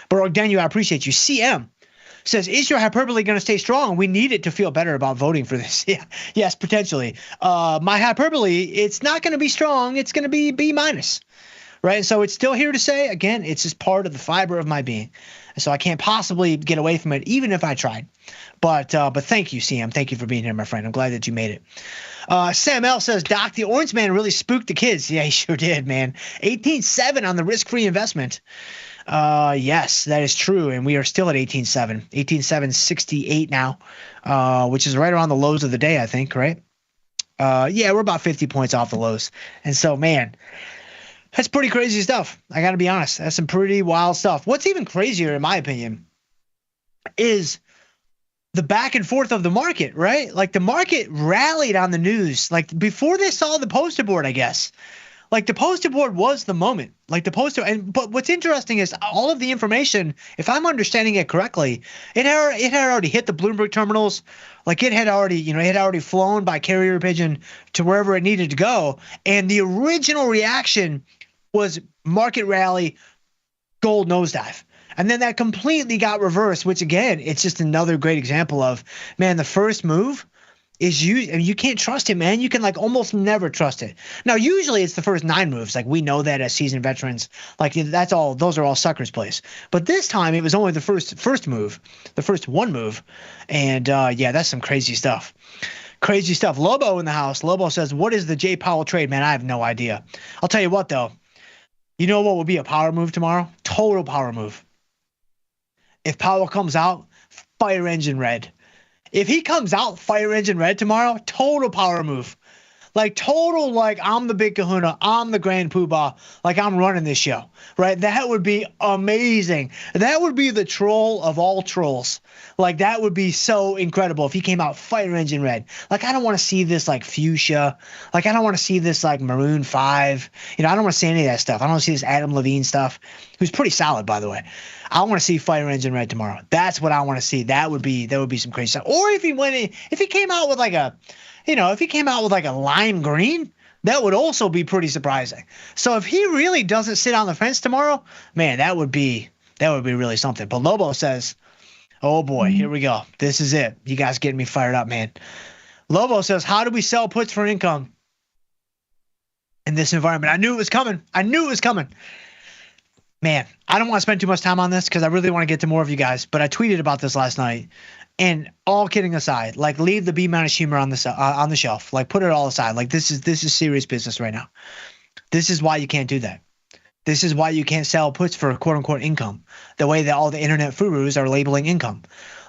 But Daniel, I appreciate you. CM says, is your hyperbole going to stay strong? We need it to feel better about voting for this. Yeah, yes, potentially. My hyperbole, it's not going to be strong. It's going to be B-, right? And so it's still here to say, again, it's just part of the fiber of my being. And so I can't possibly get away from it, even if I tried. But thank you, CM. Thank you for being here, my friend. I'm glad that you made it. Sam L says, Doc, the orange man really spooked the kids. Yeah, he sure did, man. 18.7 on the risk-free investment. Yes, that is true. And we are still at 18.7. 18.768 now, which is right around the lows of the day, I think, right? Yeah, we're about 50 points off the lows. And so, man, that's pretty crazy stuff. I got to be honest. That's some pretty wild stuff. What's even crazier, in my opinion, is the back and forth of the market, right? Like the market rallied on the news, like before they saw the poster board, I guess. Like the poster board was the moment. Like the poster, but what's interesting is all of the information, if I'm understanding it correctly, it had already hit the Bloomberg terminals. Like it had already flown by carrier pigeon to wherever it needed to go. And the original reaction was market rally, gold nosedive. And then that completely got reversed, which again, it's just another great example of, man, the first move is you can't trust it, man. You can like almost never trust it. Now, usually it's the first 9 moves. Like we know that as seasoned veterans, like those are all suckers' plays. But this time it was only the first move, the first one move. And yeah, that's some crazy stuff. Crazy stuff. Lobo in the house. Lobo says, what is the J Powell trade, man? I have no idea. I'll tell you what though. You know what will be a power move tomorrow? Total power move. If Powell comes out, fire engine red. If he comes out fire engine red tomorrow, total power move. Like total, like I'm the big kahuna, I'm the grand poobah, like I'm running this show, right? That would be amazing. That would be the troll of all trolls. Like that would be so incredible if he came out fire engine red. Like I don't want to see this like fuchsia. Like I don't want to see this like maroon 5. I don't want to see any of that stuff. I don't want to see this Adam Levine stuff, who's pretty solid, by the way. I want to see fire engine red tomorrow. That's what I want to see. That would be some crazy stuff. Or if he came out with like a lime green, that would also be pretty surprising. So if he really doesn't sit on the fence tomorrow, man, that would be really something. But Lobo says, oh boy, here we go. This is it. You guys getting me fired up, man. Lobo says, how do we sell puts for income in this environment? I knew it was coming. Man, I don't want to spend too much time on this because I really want to get to more of you guys. But I tweeted about this last night. And all kidding aside, like leave the B- humor on the shelf. Like put it all aside. Like this is serious business right now. This is why you can't do that. This is why you can't sell puts for quote unquote income. The way that all the internet furus are labeling income.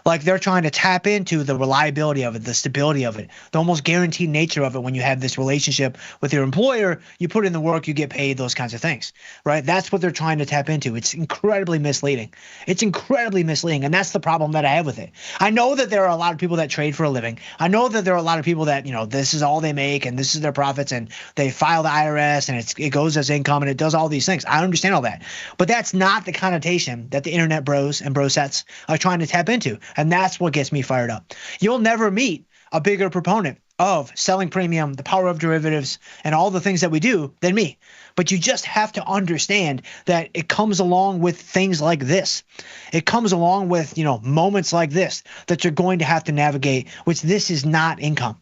Like they're trying to tap into the reliability of it, the stability of it, the almost guaranteed nature of it. When you have this relationship with your employer, you put in the work, you get paid, those kinds of things, right? That's what they're trying to tap into. It's incredibly misleading. And that's the problem that I have with it. I know that there are a lot of people that trade for a living. I know that there are a lot of people that, this is all they make and this is their profits and they file the IRS and it goes as income and it does all these things. I understand all that. But that's not the connotation that the internet bros and brosets are trying to tap into. And that's what gets me fired up. You'll never meet a bigger proponent of selling premium, the power of derivatives, and all the things that we do than me. But you just have to understand that it comes along with things like this. It comes along with, moments like this that you're going to have to navigate, which this is not income.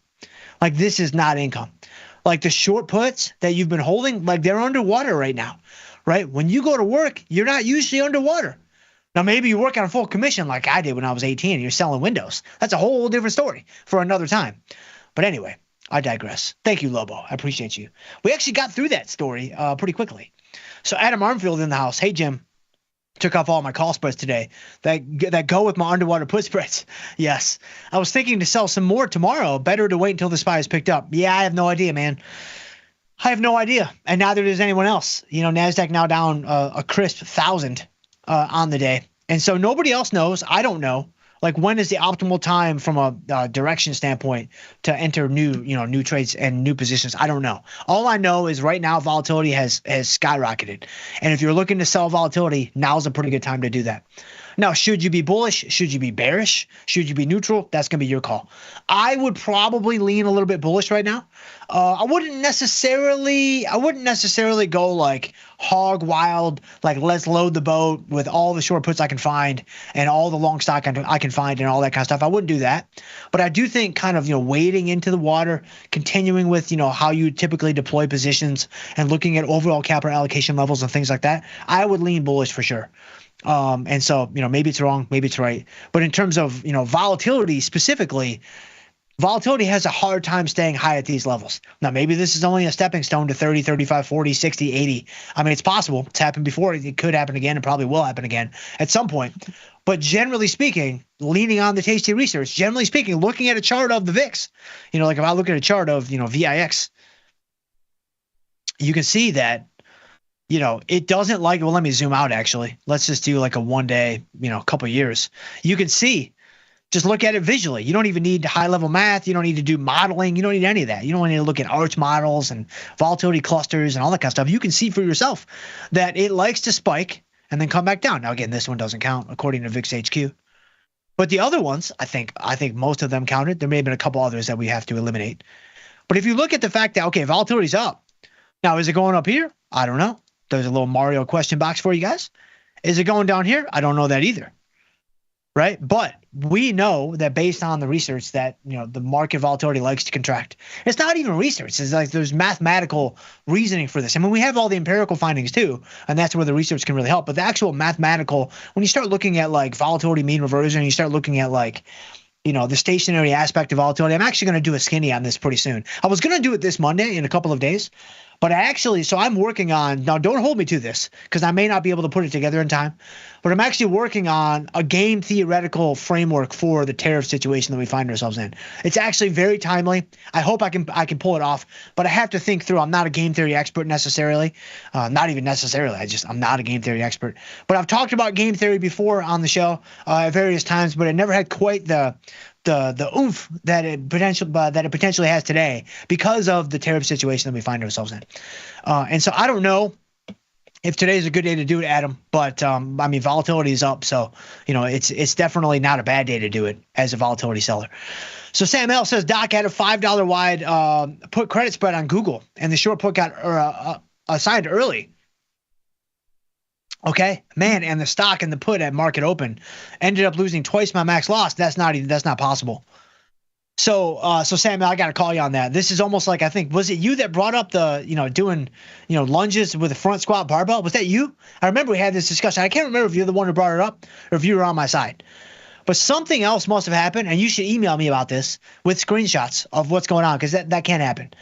Like this is not income. Like the short puts that you've been holding, like they're underwater right now, right? When you go to work, you're not usually underwater. Now, maybe you work on a full commission like I did when I was 18 and you're selling windows. That's a whole different story for another time. But anyway, I digress. Thank you, Lobo. I appreciate you. We actually got through that story pretty quickly. So Adam Armfield in the house. Hey, Jim. Took off all my call spreads today that go with my underwater put spreads. Yes. I was thinking to sell some more tomorrow. Better to wait until the SPY is picked up. Yeah, I have no idea, man. I have no idea. And neither does anyone else. NASDAQ now down a crisp 1,000. On the day. And so nobody else knows. I don't know. Like when is the optimal time from a direction standpoint to enter new trades and new positions? I don't know. All I know is right now volatility has skyrocketed. And if you're looking to sell volatility, now's a pretty good time to do that. Now, should you be bullish? Should you be bearish? Should you be neutral? That's going to be your call. I would probably lean a little bit bullish right now. I wouldn't necessarily go like hog wild, like let's load the boat with all the short puts I can find and all the long stock I can find and all that kind of stuff. I wouldn't do that. But I do think kind of, wading into the water, continuing with, how you typically deploy positions and looking at overall capital allocation levels and things like that, I would lean bullish for sure. And so, maybe it's wrong, maybe it's right. But in terms of, volatility specifically, volatility has a hard time staying high at these levels. Now, maybe this is only a stepping stone to 30, 35, 40, 60, 80. I mean, it's possible. It's happened before. It could happen again. It probably will happen again at some point. But generally speaking, leaning on the Tasty research, generally speaking, looking at a chart of the VIX, like if I look at a chart of, VIX, you can see that, it doesn't like, well, let me zoom out actually. Let's just do like a 1 day, couple years. You can see, just look at it visually. You don't even need high level math. You don't need to do modeling. You don't need any of that. You don't need to look at arch models and volatility clusters and all that kind of stuff. You can see for yourself that it likes to spike and then come back down. Now, again, this one doesn't count according to VIX HQ. But the other ones, I think most of them counted. There may have been a couple others that we have to eliminate. But if you look at the fact that, okay, volatility's up. Now, is it going up here? I don't know. There's a little Mario question box for you guys. Is it going down here? I don't know that either. Right? But we know that based on the research that, the market volatility likes to contract. It's not even research. It's like there's mathematical reasoning for this. I mean, we have all the empirical findings too, and that's where the research can really help. But the actual mathematical, when you start looking at like volatility mean reversion, you start looking at like, the stationary aspect of volatility. I'm actually going to do a skinny on this pretty soon. I was going to do it this Monday in a couple of days. But so I'm working on, now don't hold me to this because I may not be able to put it together in time, but I'm actually working on a game theoretical framework for the tariff situation that we find ourselves in. It's actually very timely. I hope I can pull it off, but I have to think through. I'm not a game theory expert necessarily, not even necessarily. I'm not a game theory expert, but I've talked about game theory before on the show at various times, but it never had quite the oomph that it potentially has today because of the tariff situation that we find ourselves in. And so I don't know if today's a good day to do it, Adam, but volatility is up. So, it's definitely not a bad day to do it as a volatility seller. So Sam L says Doc had a $5 wide put credit spread on Google and the short put got assigned early. Okay, man, and the stock and the put at market open ended up losing twice my max loss. That's not possible. So Samuel, I got to call you on that. This is almost like, I think, was it you that brought up the, doing, lunges with a front squat barbell? Was that you? I remember we had this discussion. I can't remember if you're the one who brought it up or if you were on my side. But something else must have happened, and you should email me about this with screenshots of what's going on because that can't happen.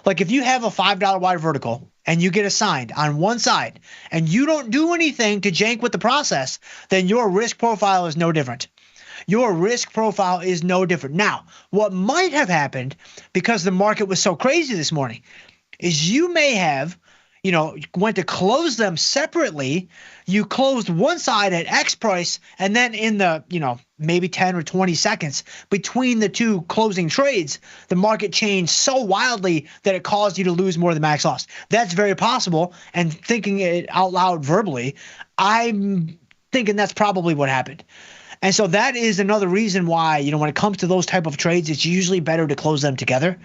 Like if you have a $5 wide vertical and you get assigned on one side and you don't do anything to jank with the process, then your risk profile is no different. Your risk profile is no different. Now, what might have happened because the market was so crazy this morning is you may have, went to close them separately. You closed one side at X price, and then in the, maybe 10 or 20 seconds between the two closing trades, the market changed so wildly that it caused you to lose more than max loss. That's very possible. And thinking it out loud verbally, I'm thinking that's probably what happened. And so that is another reason why, when it comes to those type of trades, it's usually better to close them together.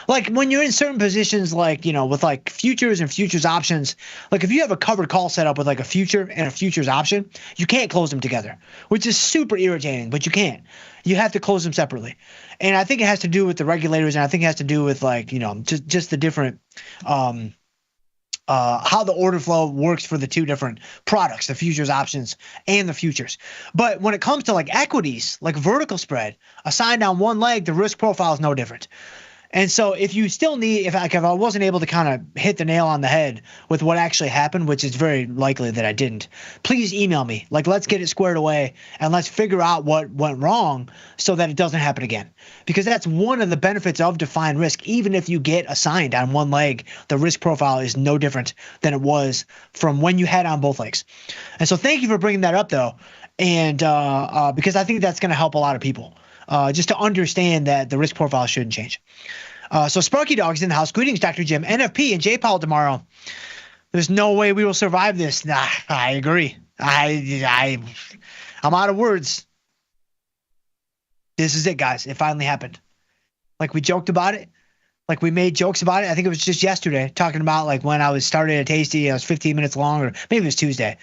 Like when you're in certain positions, like, with like futures and futures options, like if you have a covered call set up with like a future and a futures option, you can't close them together, which is super irritating, but you can't. You have to close them separately. And I think it has to do with the regulators, and I think it has to do with like, just the different how the order flow works for the two different products, the futures options and the futures. But when it comes to like equities, like vertical spread, assigned on one leg, the risk profile is no different. And so if you still need, if I wasn't able to kind of hit the nail on the head with what actually happened, which is very likely that I didn't, please email me. Like, let's get it squared away and let's figure out what went wrong so that it doesn't happen again. Because that's one of the benefits of defined risk. Even if you get assigned on one leg, the risk profile is no different than it was from when you had on both legs. And so thank you for bringing that up, though. And because I think that's going to help a lot of people. Just to understand that the risk profile shouldn't change. So Sparky Dog's in the house. Greetings, Dr. Jim. NFP and J Powell tomorrow. There's no way we will survive this. Nah, I agree. I I'm out of words. This is it, guys. It finally happened. Like we joked about it. Like we made jokes about it. I think it was just yesterday talking about like when I was started at Tasty, I was 15 minutes long, or maybe it was Tuesday.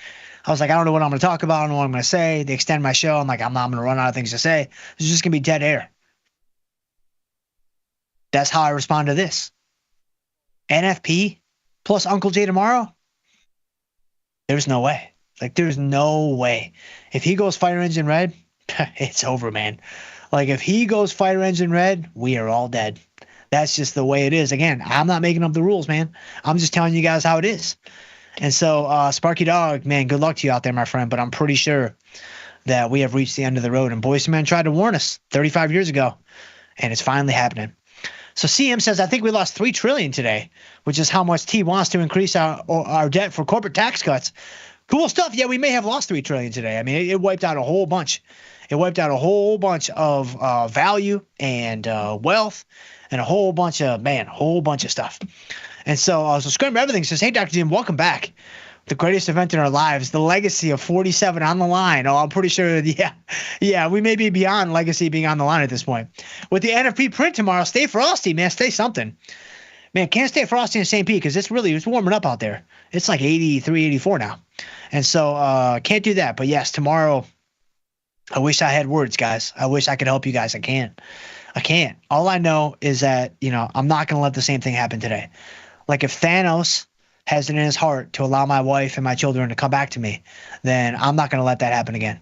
I was like, I don't know what I'm going to talk about. I don't know what I'm going to say. They extend my show. I'm like, I'm not going to run out of things to say. It's just going to be dead air. That's how I respond to this. NFP plus Uncle Jay tomorrow? There's no way. Like, there's no way. If he goes fire engine red, it's over, man. Like, if he goes fire engine red, we are all dead. That's just the way it is. Again, I'm not making up the rules, man. I'm just telling you guys how it is. And so, Sparky Dog, man, good luck to you out there, my friend. But I'm pretty sure that we have reached the end of the road. And Boyce Man tried to warn us 35 years ago, and it's finally happening. So CM says, I think we lost $3 trillion today, which is how much T wants to increase our debt for corporate tax cuts. Cool stuff. Yeah, we may have lost $3 trillion today. I mean, it wiped out a whole bunch. It wiped out a whole bunch of value and wealth and a whole bunch of stuff. And so Scrum Everything says, hey, Dr. Jim, welcome back. The greatest event in our lives, the legacy of 47 on the line. Oh, I'm pretty sure, yeah, we may be beyond legacy being on the line at this point. With the NFP print tomorrow, stay frosty, man. Stay something. Man, can't stay frosty in St. Pete because it's warming up out there. It's like 83, 84 now. And so can't do that. But yes, tomorrow, I wish I had words, guys. I wish I could help you guys. I can't. All I know is that, I'm not going to let the same thing happen today. Like if Thanos has it in his heart to allow my wife and my children to come back to me, then I'm not going to let that happen again.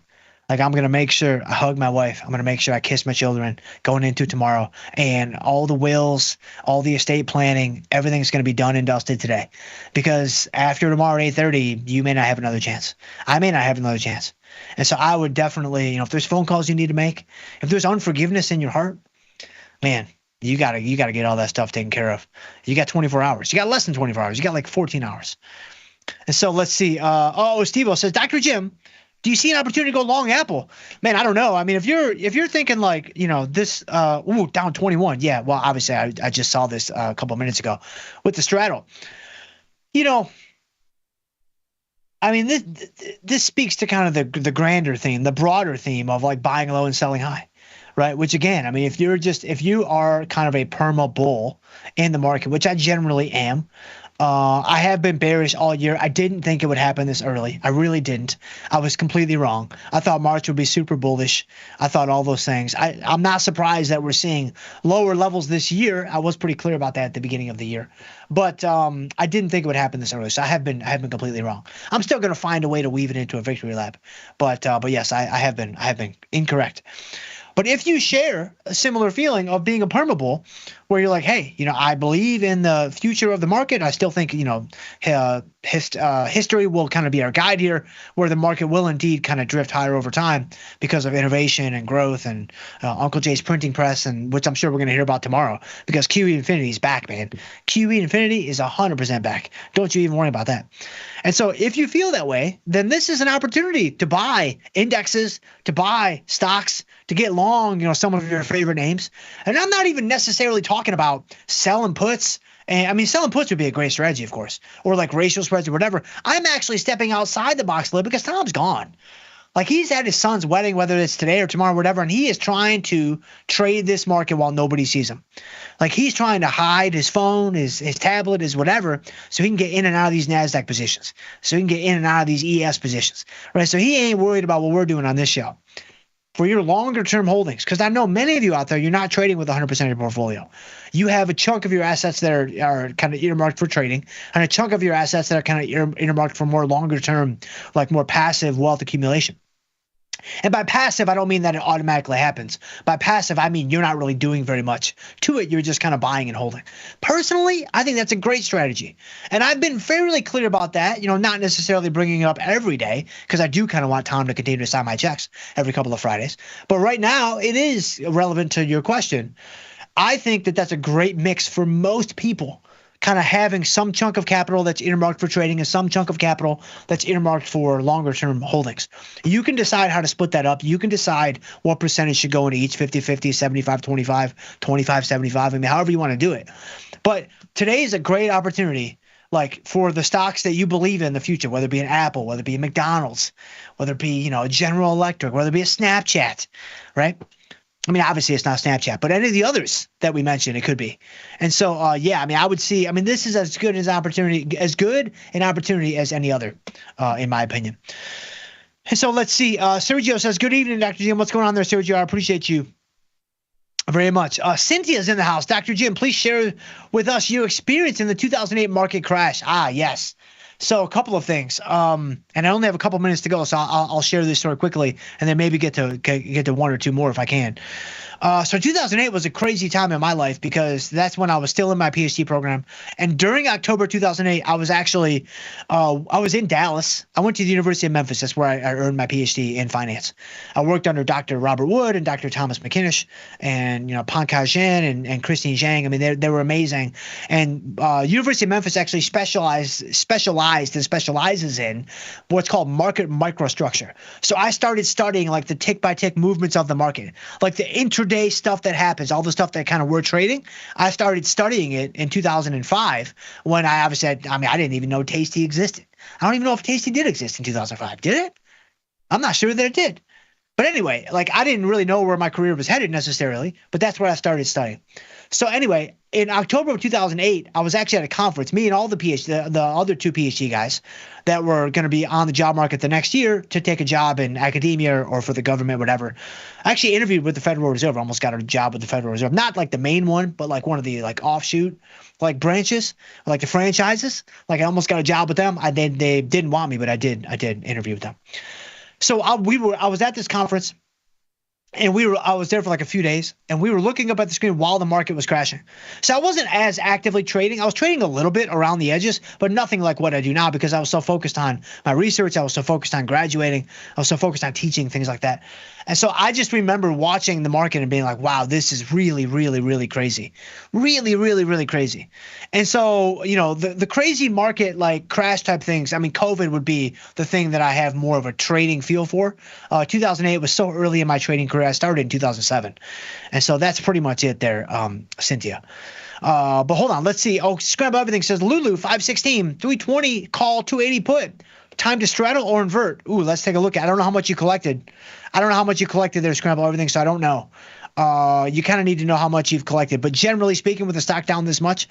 Like I'm going to make sure I hug my wife. I'm going to make sure I kiss my children going into tomorrow. And all the wills, all the estate planning, everything's going to be done and dusted today. Because after tomorrow at 8:30, you may not have another chance. I may not have another chance. And so I would definitely, if there's phone calls you need to make, if there's unforgiveness in your heart, man, you gotta get all that stuff taken care of. You got 24 hours. You got less than 24 hours. You got like 14 hours. And so let's see. Steve-O says, Dr. Jim, do you see an opportunity to go long Apple? Man, I don't know. I mean, if you're thinking like, this, down 21. Yeah, well, obviously I just saw this a couple of minutes ago with the straddle. I mean, this speaks to kind of the grander theme, the broader theme of like buying low and selling high. Right. Which again, I mean, if you are kind of a perma bull in the market, which I generally am, I have been bearish all year. I didn't think it would happen this early. I really didn't. I was completely wrong. I thought March would be super bullish. I thought all those things. I'm not surprised that we're seeing lower levels this year. I was pretty clear about that at the beginning of the year, but I didn't think it would happen this early. So I have been completely wrong. I'm still going to find a way to weave it into a victory lap, but yes, I have been incorrect. But if you share a similar feeling of being a perma bull, where you're like, hey, I believe in the future of the market. I still think, history will kind of be our guide here, where the market will indeed kind of drift higher over time because of innovation and growth and Uncle Jay's printing press, and which I'm sure we're going to hear about tomorrow because QE Infinity is back, man. QE Infinity is 100% back. Don't you even worry about that. And so if you feel that way, then this is an opportunity to buy indexes, to buy stocks, to get long, some of your favorite names. And I'm not even necessarily talking about selling puts. And I mean, selling puts would be a great strategy, of course, or like ratio spreads or whatever. I'm actually stepping outside the box a little because Tom's gone. Like he's at his son's wedding, whether it's today or tomorrow, or whatever, and he is trying to trade this market while nobody sees him. Like he's trying to hide his phone, his tablet, his whatever, so he can get in and out of these NASDAQ positions, so he can get in and out of these ES positions, right? So he ain't worried about what we're doing on this show. For your longer term holdings, because I know many of you out there, you're not trading with 100% of your portfolio. You have a chunk of your assets that are kind of earmarked for trading, and a chunk of your assets that are kind of earmarked for more longer term, like more passive wealth accumulation. And by passive, I don't mean that it automatically happens. By passive, I mean you're not really doing very much to it. You're just kind of buying and holding. Personally, I think that's a great strategy. And I've been fairly clear about that, not necessarily bringing it up every day because I do kind of want Tom to continue to sign my checks every couple of Fridays. But right now, it is relevant to your question. I think that that's a great mix for most people, kind of having some chunk of capital that's earmarked for trading and some chunk of capital that's earmarked for longer term holdings. You can decide how to split that up. You can decide what percentage should go into each, 50-50, 75-25, 25-75, I mean, however you want to do it. But today is a great opportunity like for the stocks that you believe in the future, whether it be an Apple, whether it be a McDonald's, whether it be, a General Electric, whether it be a Snapchat, right? I mean, obviously it's not Snapchat, but any of the others that we mentioned, it could be. And so, I would see, this is as good an opportunity as any other, in my opinion. And so let's see. Sergio says, good evening, Dr. Jim. What's going on there, Sergio? I appreciate you very much. Cynthia's in the house. Dr. Jim, please share with us your experience in the 2008 market crash. Yes. So a couple of things, and I only have a couple minutes to go, so I'll share this story quickly, and then maybe get to one or two more if I can. So 2008 was a crazy time in my life because that's when I was still in my PhD program, and during October 2008, I was actually I was in Dallas. I went to the University of Memphis. That's where I earned my PhD in finance. I worked under Dr. Robert Wood and Dr. Thomas McInnish, and Pankaj Jain and Christine Zhang. I mean, they were amazing. And University of Memphis actually specializes in what's called market microstructure. So I started studying like the tick by tick movements of the market, like the intraday stuff that happens, all the stuff that kind of we're trading. I started studying it in 2005 when I obviously I didn't even know Tasty existed. I don't even know if Tasty did exist in 2005. Did it? I'm not sure that it did. But anyway, like I didn't really know where my career was headed necessarily, but that's where I started studying. So anyway, in October of 2008, I was actually at a conference, me and all the other two PhD guys that were going to be on the job market the next year to take a job in academia or for the government, whatever. I actually interviewed with the Federal Reserve. I almost got a job with the Federal Reserve, not like the main one, but like one of the like offshoot like branches, like the franchises. Like I almost got a job with them. They didn't want me, but I did interview with them. So I was at this conference. And I was there for like a few days, and we were looking up at the screen while the market was crashing. So I wasn't as actively trading. I was trading a little bit around the edges, but nothing like what I do now because I was so focused on my research. I was so focused on graduating. I was so focused on teaching, things like that. And so I just remember watching the market and being like, wow, this is really, really, really crazy. Really, really, really crazy. And so, the crazy market like crash type things, COVID would be the thing that I have more of a trading feel for. 2008 was so early in my trading career. I started in 2007. And so that's pretty much it there, Cynthia. But hold on, let's see. Scramble Everything says Lulu 516, 320 call, 280 put. Time to straddle or invert. Ooh, let's take a look. I don't know how much you collected. There, Scramble Everything, so I don't know. You kind of need to know how much you've collected. But generally speaking, with the stock down this much,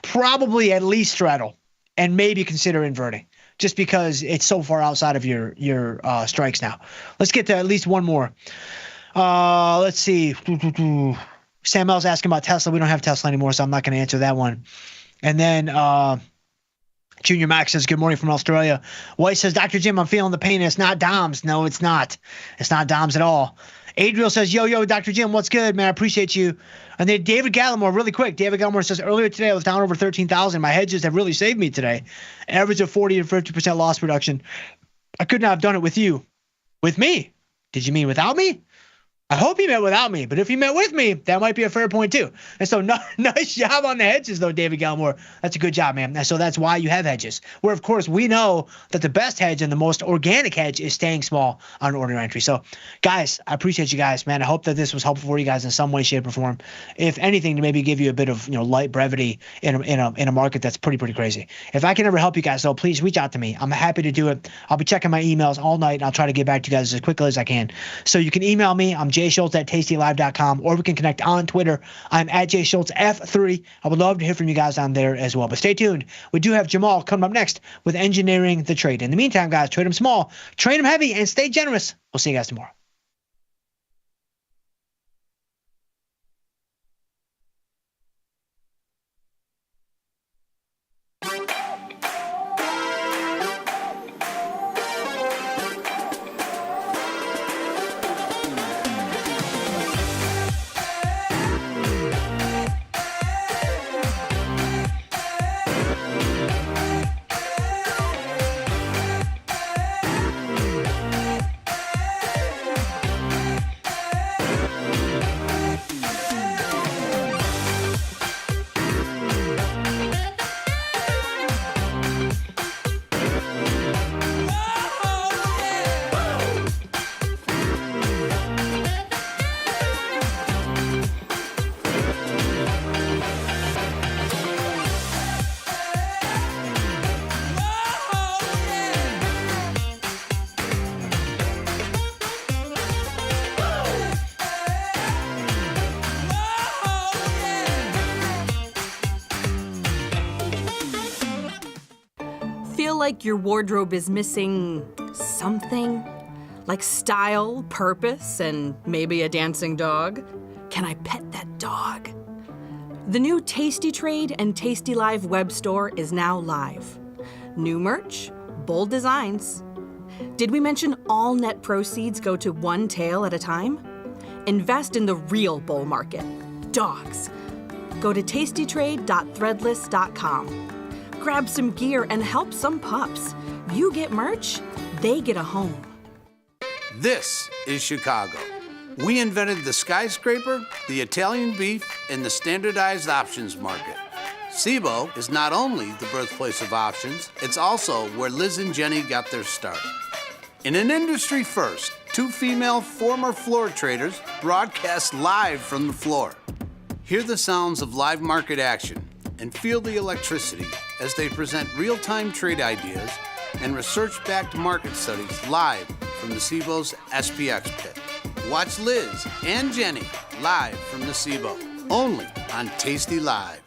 probably at least straddle and maybe consider inverting just because it's so far outside of your strikes now. Let's get to at least one more. Let's see. Sam L's asking about Tesla. We don't have Tesla anymore, so I'm not going to answer that one. And then Junior Max says, good morning from Australia. White says, Dr. Jim, I'm feeling the pain. It's not DOMS. No, it's not. It's not DOMS at all. Adriel says, yo, Dr. Jim, what's good, man? I appreciate you. And then David Gallimore, really quick. David Gallimore says, earlier today, I was down over 13,000. My hedges have really saved me today. Average of 40 to 50% loss reduction. I could not have done it with you. With me? Did you mean without me? I hope he meant without me, but if he meant with me, that might be a fair point too. And so nice job on the hedges though, David Gallimore. That's a good job, man. And so that's why you have hedges. Where of course we know that the best hedge and the most organic hedge is staying small on order entry. So guys, I appreciate you guys, man. I hope that this was helpful for you guys in some way, shape, or form. If anything, to maybe give you a bit of light brevity in a market that's pretty crazy. If I can ever help you guys though, please reach out to me. I'm happy to do it. I'll be checking my emails all night and I'll try to get back to you guys as quickly as I can. So you can email me. I'm jschultz@tastylive.com, or we can connect on Twitter. I'm at jschultzf3. I would love to hear from you guys on there as well. But stay tuned. We do have Jamal coming up next with engineering the trade. In the meantime, guys, trade them small, trade them heavy, and stay generous. We'll see you guys tomorrow. like your wardrobe is missing something? Like style, purpose, and maybe a dancing dog? Can I pet that dog? The new Tasty Trade and tastylive web store is now live. New merch, bold designs. Did we mention all net proceeds go to one tail at a time? Invest in the real bull market, dogs. Go to tastytrade.threadless.com. Grab some gear and help some pups. You get merch, they get a home. This is Chicago. We invented the skyscraper, the Italian beef, and the standardized options market. SIBO is not only the birthplace of options, it's also where Liz and Jenny got their start. In an industry first, 2 female former floor traders broadcast live from the floor. Hear the sounds of live market action and feel the electricity as they present real-time trade ideas and research-backed market studies live from the SIBO's SPX pit. Watch Liz and Jenny live from the SIBO, only on Tasty Live.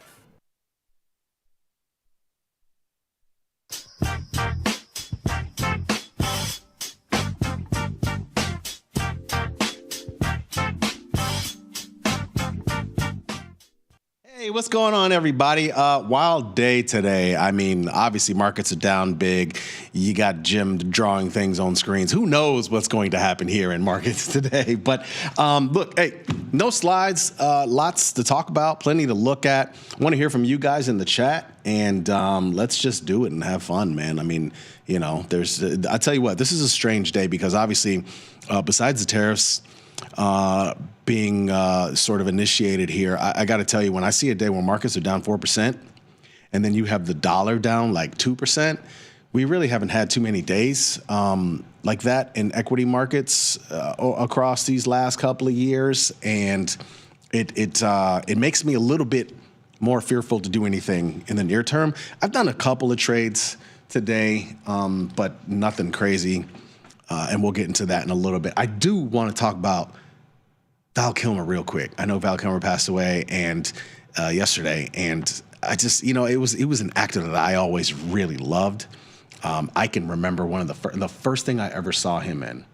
Hey, what's going on, everybody? Wild day today. I mean, obviously, markets are down big. You got Jim drawing things on screens. Who knows what's going to happen here in markets today? But look, hey, no slides, lots to talk about, plenty to look at. I want to hear from you guys in the chat, and let's just do it and have fun, man. I mean, you know, I tell you what, this is a strange day because obviously, besides the tariffs, being sort of initiated here, I got to tell you, when I see a day where markets are down 4% and then you have the dollar down like 2%, we really haven't had too many days like that in equity markets across these last couple of years, and it makes me a little bit more fearful to do anything in the near term. I've done a couple of trades today, but nothing crazy, and we'll get into that in a little bit. I do want to talk about Val Kilmer real quick. I know Val Kilmer passed away and yesterday, and I just, you know, it was an actor that I always really loved. I can remember one of the first thing I ever saw him in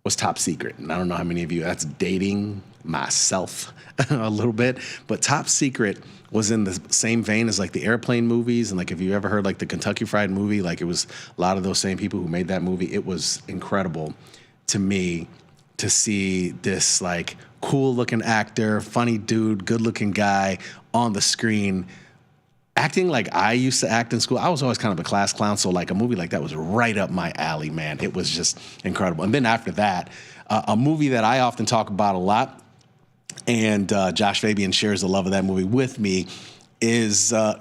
was Top Secret, and I don't know how many of you, that's dating myself a little bit, but Top Secret was in the same vein as like the Airplane movies, and like if you ever heard like the Kentucky Fried Movie, like it was a lot of those same people who made that movie. It was incredible to me to see this like cool looking actor, funny dude, good looking guy on the screen acting like I used to act in school. I was always kind of a class clown, so like a movie like that was right up my alley, man. It was just incredible. And then after that, a movie that I often talk about a lot, and Josh Fabian shares the love of that movie with me, is oh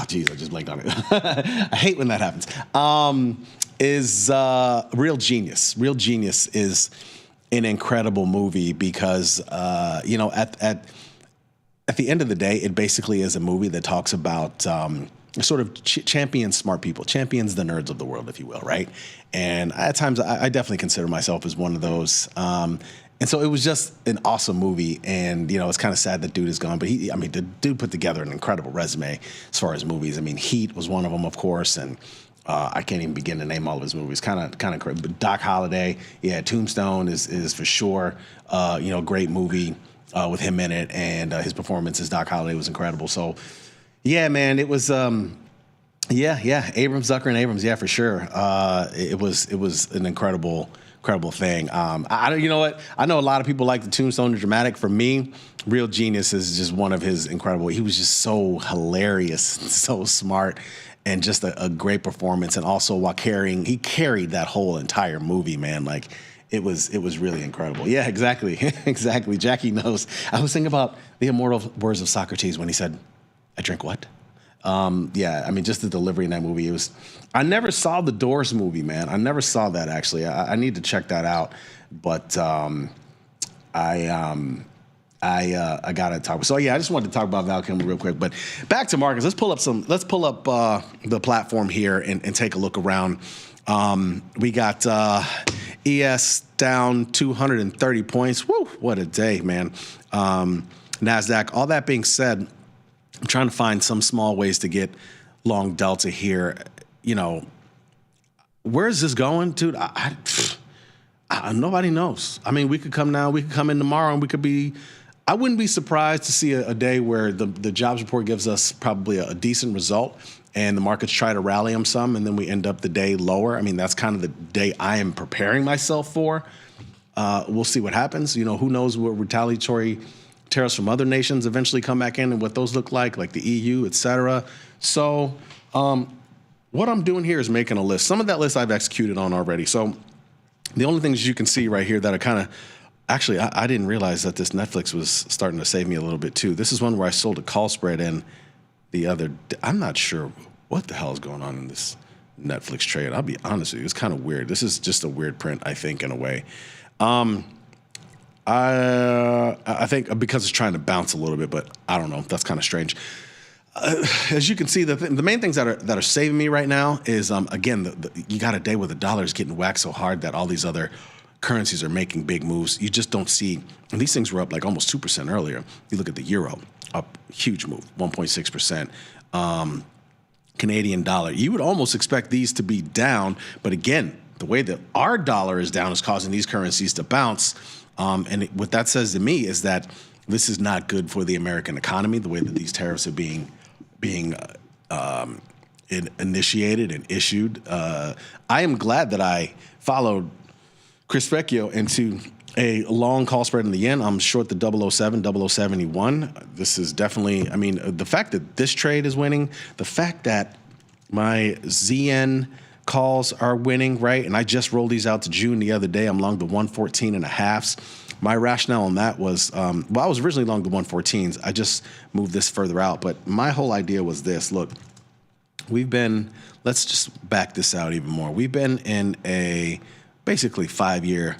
geez, I just blanked on it. I hate when that happens. Is Real Genius. Real Genius is an incredible movie because, you know, at the end of the day, it basically is a movie that talks about sort of champions smart people, champions the nerds of the world, if you will, right? And at times, I definitely consider myself as one of those. And so it was just an awesome movie, and you know it's kind of sad that dude is gone. But the dude put together an incredible resume as far as movies. I mean, Heat was one of them, of course, and I can't even begin to name all of his movies. Kind of crazy. But Doc Holliday, yeah, Tombstone is for sure, you know, great movie with him in it, and his performance as Doc Holliday was incredible. So, yeah, man, it was. Yeah, Abrams, Zucker, and Abrams, yeah, for sure. It was an incredible thing. You know what? I know a lot of people like the Tombstone and dramatic. For me, Real Genius is just one of his incredible. He was just so hilarious, so smart, and just a great performance. And also while he carried that whole entire movie, man. Like it was really incredible. Yeah, exactly, exactly. Jackie knows. I was thinking about the immortal words of Socrates when he said, "I drink what?" Yeah, I mean, just the delivery in that movie. I never saw the Doors movie, man. I never saw that, actually. I need to check that out. But I got to talk. So, yeah, I just wanted to talk about Val Kilmer real quick. But back to markets. Let's pull up the platform here and take a look around. We got ES down 230 points. Woo, what a day, man. NASDAQ. All that being said, I'm trying to find some small ways to get long delta here. You know, where is this going, dude? Nobody knows. I mean, we could come now, we could come in tomorrow, and we could be. I wouldn't be surprised to see a day where the jobs report gives us probably a decent result, and the markets try to rally them some, and then we end up the day lower. I mean, that's kind of the day I am preparing myself for. We'll see what happens. You know, who knows what retaliatory tariffs from other nations eventually come back in and what those look like the EU, et cetera. So what I'm doing here is making a list. Some of that list I've executed on already. So the only things you can see right here that are kind of, actually, I didn't realize that this Netflix was starting to save me a little bit too. This is one where I sold a call spread in the other day. I'm not sure what the hell is going on in this Netflix trade. I'll be honest with you. It's kind of weird. This is just a weird print, I think, in a way. I think because it's trying to bounce a little bit, but I don't know. That's kind of strange. As you can see, the main things that are saving me right now is, again, you got a day where the dollar is getting whacked so hard that all these other currencies are making big moves. You just don't see, and these things were up like almost 2% earlier. You look at the euro, up huge move, 1.6%. Canadian dollar, you would almost expect these to be down, but again, the way that our dollar is down is causing these currencies to bounce. What that says to me is that this is not good for the American economy, the way that these tariffs are being initiated and issued. I am glad that I followed Chris Vecchio into a long call spread in the yen. I'm short the 007, 0071. This is definitely, I mean, the fact that this trade is winning, the fact that my ZN calls are winning, right? And I just rolled these out to June the other day. I'm long the 114.5s. My rationale on that was, I was originally long the 114s. I just moved this further out. But my whole idea was this. Look, let's just back this out even more. We've been in a basically 5-year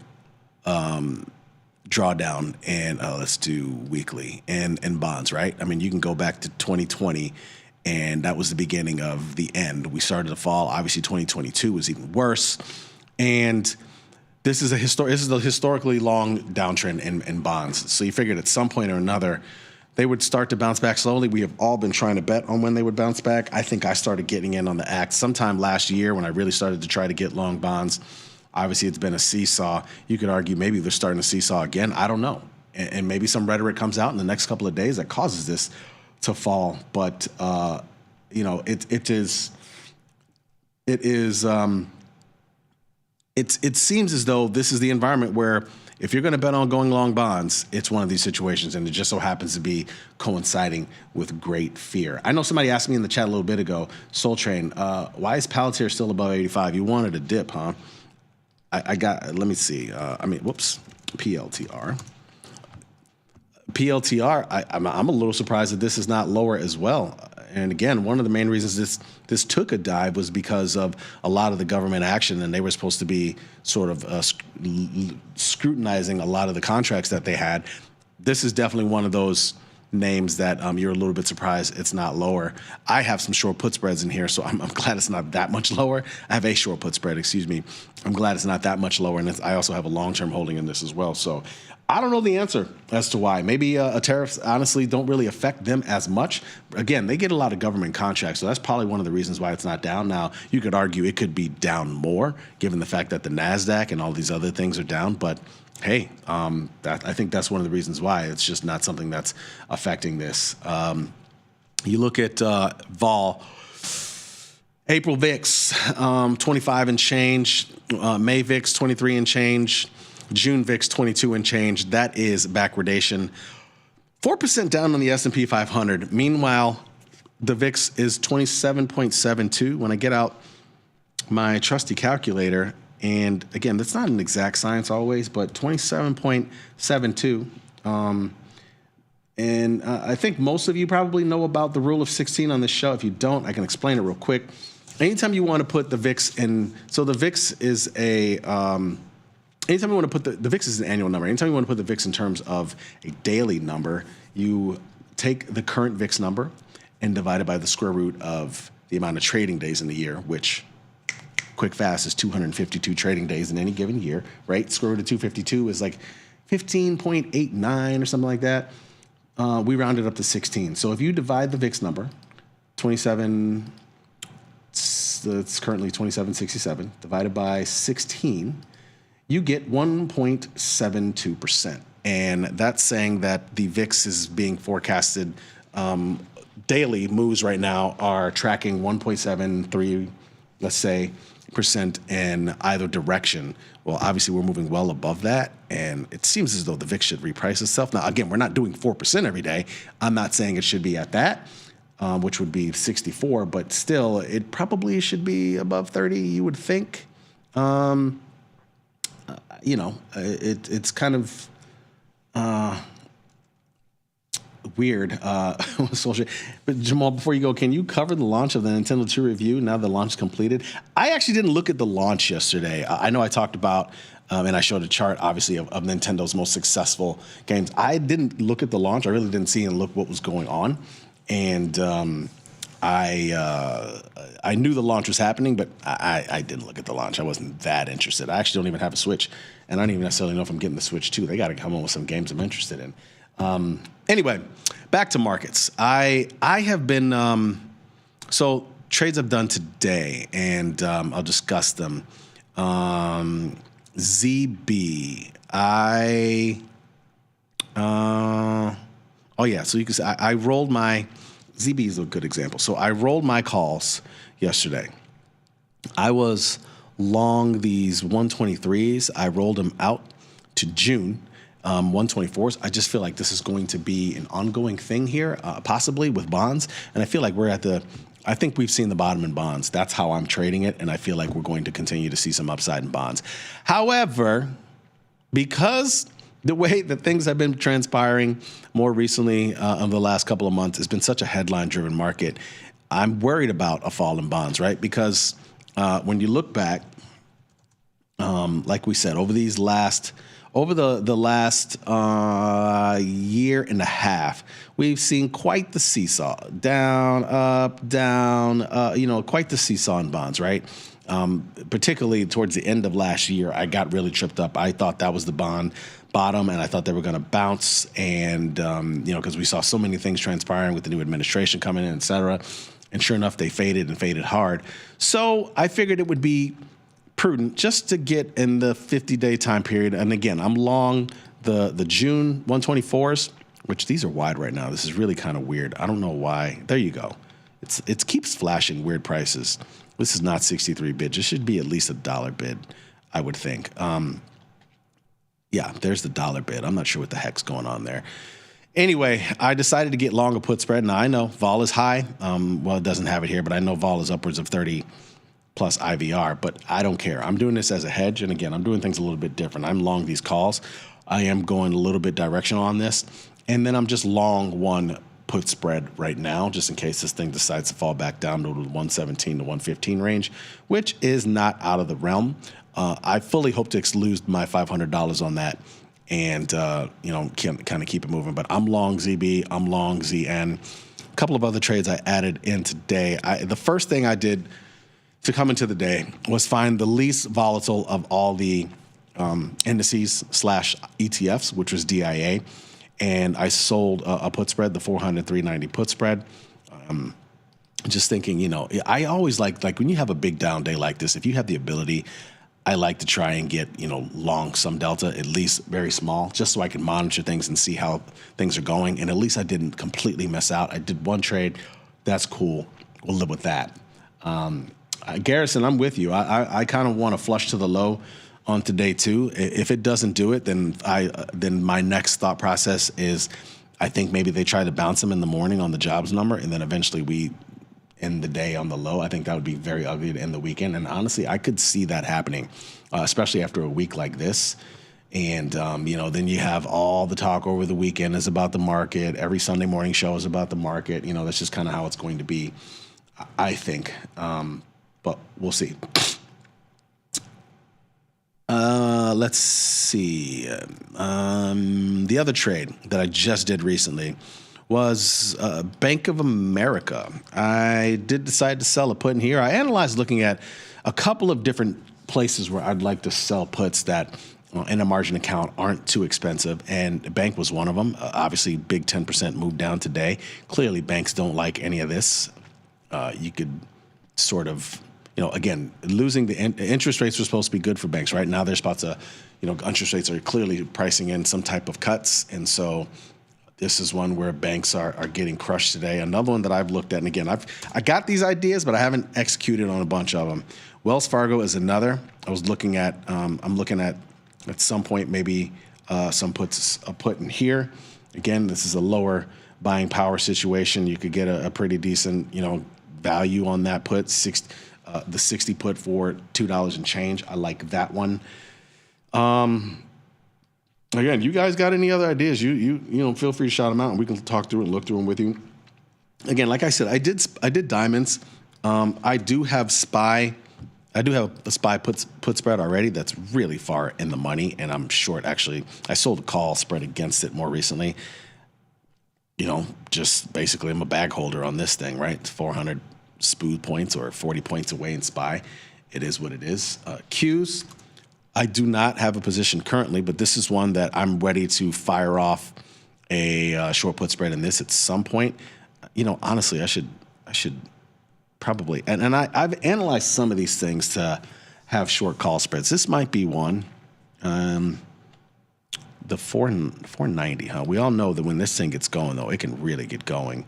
drawdown, and let's do weekly and bonds, right? I mean, you can go back to 2020, and that was the beginning of the end. We started to fall. Obviously, 2022 was even worse, and this is a historically long downtrend in bonds. So you figured at some point or another they would start to bounce back slowly. We have all been trying to bet on when they would bounce back. I think I started getting in on the act sometime last year when I really started to try to get long bonds. Obviously, it's been a seesaw. You could argue maybe they're starting to seesaw again. I don't know. And maybe some rhetoric comes out in the next couple of days that causes this to fall. But, it seems as though this is the environment where if you're going to bet on going long bonds, it's one of these situations, and it just so happens to be coinciding with great fear. I know somebody asked me in the chat a little bit ago, Soul Train, why is Palantir still above 85? You wanted a dip, huh? Let me see. PLTR. I'm a little surprised that this is not lower as well. And again, one of the main reasons this took a dive was because of a lot of the government action, and they were supposed to be sort of scrutinizing a lot of the contracts that they had. This is definitely one of those names that you're a little bit surprised it's not lower. I have some short put spreads in here, so I'm glad it's not that much lower. I have a short put spread, excuse me. I'm glad it's not that much lower, and I also have a long-term holding in this as well. So I don't know the answer as to why. Maybe tariffs honestly don't really affect them as much. Again, they get a lot of government contracts, so that's probably one of the reasons why it's not down. Now, you could argue it could be down more, given the fact that the NASDAQ and all these other things are down, but hey, I think that's one of the reasons why. It's just not something that's affecting this. You look at vol, April VIX, 25 and change, May VIX, 23 and change, June VIX, 22 and change. That is backwardation. 4% down on the S&P 500. Meanwhile, the VIX is 27.72. When I get out my trusty calculator, and again, that's not an exact science always, but 27.72. I think most of you probably know about the rule of 16 on this show. If you don't, I can explain it real quick. Anytime you want to put the VIX in, so the VIX is anytime you want to put the VIX is an annual number. Anytime you want to put the VIX in terms of a daily number, you take the current VIX number and divide it by the square root of the amount of trading days in the year, which quick fast is 252 trading days in any given year, right? Square root of 252 is like 15.89 or something like that. We rounded up to 16. So if you divide the VIX number, 27 it's currently 27.67, divided by 16, you get 1.72%. And that's saying that the VIX is being forecasted, daily moves right now are tracking 1.73, let's say, percent in either direction. Well, obviously we're moving well above that, and it seems as though the VIX should reprice itself. Now, again, we're not doing 4% every day. I'm not saying it should be at that, which would be 64, but still, it probably should be above 30, you would think. It's kind of weird. But Jamal, before you go, can you cover the launch of the Nintendo 2 review now the launch is completed? I actually didn't look at the launch yesterday. I know I talked about, and I showed a chart, obviously, of Nintendo's most successful games. I didn't look at the launch. I really didn't see and look what was going on. And I knew the launch was happening, but I didn't look at the launch. I wasn't that interested. I actually don't even have a Switch, and I don't even necessarily know if I'm getting the Switch too. They got to come up with some games I'm interested in. Anyway, back to markets. I have been so trades I've done today, and I'll discuss them. ZB. So you can see I rolled my ZB is a good example. So I rolled my calls yesterday. I was long these 123s. I rolled them out to June. 124s. I just feel like this is going to be an ongoing thing here, possibly with bonds. And I feel like I think we've seen the bottom in bonds. That's how I'm trading it. And I feel like we're going to continue to see some upside in bonds. However, because the way that things have been transpiring more recently over the last couple of months, it's been such a headline-driven market. I'm worried about a fall in bonds, right? Because when you look back, like we said, over the last year and a half, we've seen quite the seesaw, down, up, down, quite the seesaw in bonds, right? Particularly towards the end of last year, I got really tripped up. I thought that was the bond bottom, and I thought they were going to bounce, and because we saw so many things transpiring with the new administration coming in, et cetera. And sure enough, they faded and faded hard. So I figured it would be prudent just to get in the 50-day time period. And again, I'm long the June 124s, which these are wide right now. This is really kind of weird. I don't know why. There you go. It keeps flashing weird prices. This is not 63 bids. It should be at least $1 bid, I would think. Yeah, there's the $1 bid. I'm not sure what the heck's going on there. Anyway, I decided to get long a put spread. Now, I know vol is high. Well, it doesn't have it here, but I know vol is upwards of 30 plus IVR, but I don't care. I'm doing this as a hedge, and again, I'm doing things a little bit different. I'm long these calls. I am going a little bit directional on this, and then I'm just long one put spread right now, just in case this thing decides to fall back down to the 117 to 115 range, which is not out of the realm. I fully hope to lose my $500 on that and, can kind of keep it moving. But I'm long ZB, I'm long ZN. A couple of other trades I added in today. The first thing I did to come into the day was find the least volatile of all the indices / ETFs, which was DIA. And I sold a put spread, the 400 390 put spread. Just thinking, I always like when you have a big down day like this, if you have the ability, I like to try and get, long some delta, at least very small, just so I can monitor things and see how things are going. And at least I didn't completely miss out. I did one trade. That's cool. We'll live with that. Garrison, I'm with you. I kind of want to flush to the low on today too. If it doesn't do it, then my next thought process is I think maybe they try to bounce them in the morning on the jobs number, and then eventually we end the day on the low. I think that would be very ugly to end the weekend. And honestly, I could see that happening, especially after a week like this. And, then you have all the talk over the weekend is about the market. Every Sunday morning show is about the market. That's just kind of how it's going to be, I think. But we'll see. Let's see. The other trade that I just did recently was Bank of America. I did decide to sell a put in here. I analyzed looking at a couple of different places where I'd like to sell puts that in a margin account aren't too expensive, and bank was one of them. Obviously, big 10% move down today. Clearly, banks don't like any of this. You could sort of again, losing the interest rates were supposed to be good for banks. Right now, they're about to, interest rates are clearly pricing in some type of cuts. And so this is one where banks are getting crushed today. Another one that I've looked at, and again, I got these ideas, but I haven't executed on a bunch of them. Wells Fargo is another. I was looking at, I'm looking at some point maybe some puts a put in here. Again, this is a lower buying power situation. You could get a pretty decent, value on that put. The 60 put for $2 and change. I like that one. Again, you guys got any other ideas? You feel free to shout them out, and we can talk through it and look through them with you. Again, like I said, I did diamonds. I do have SPY. I do have a SPY put spread already that's really far in the money, and I'm short. Actually, I sold a call spread against it more recently. Just basically I'm a bag holder on this thing, right? It's 400 SPOO points or 40 points away in SPY. It is what it is. Qs, I do not have a position currently, but this is one that I'm ready to fire off a short put spread in this at some point. Honestly, I should probably, and I've analyzed some of these things to have short call spreads. This might be one. The 490, huh? We all know that when this thing gets going, though, it can really get going.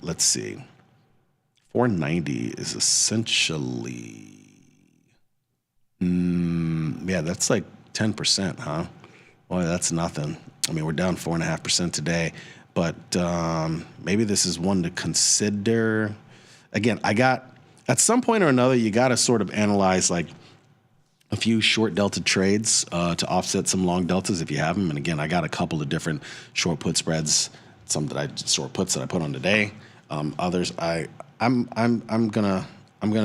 Let's see. 490 is essentially, that's like 10%, huh? Boy, that's nothing. I mean, we're down 4.5% today, but maybe this is one to consider. Again, at some point or another, you got to sort of analyze like a few short delta trades to offset some long deltas if you have them. And again, I got a couple of different short put spreads. Some short puts that I put on today. Others I'm gonna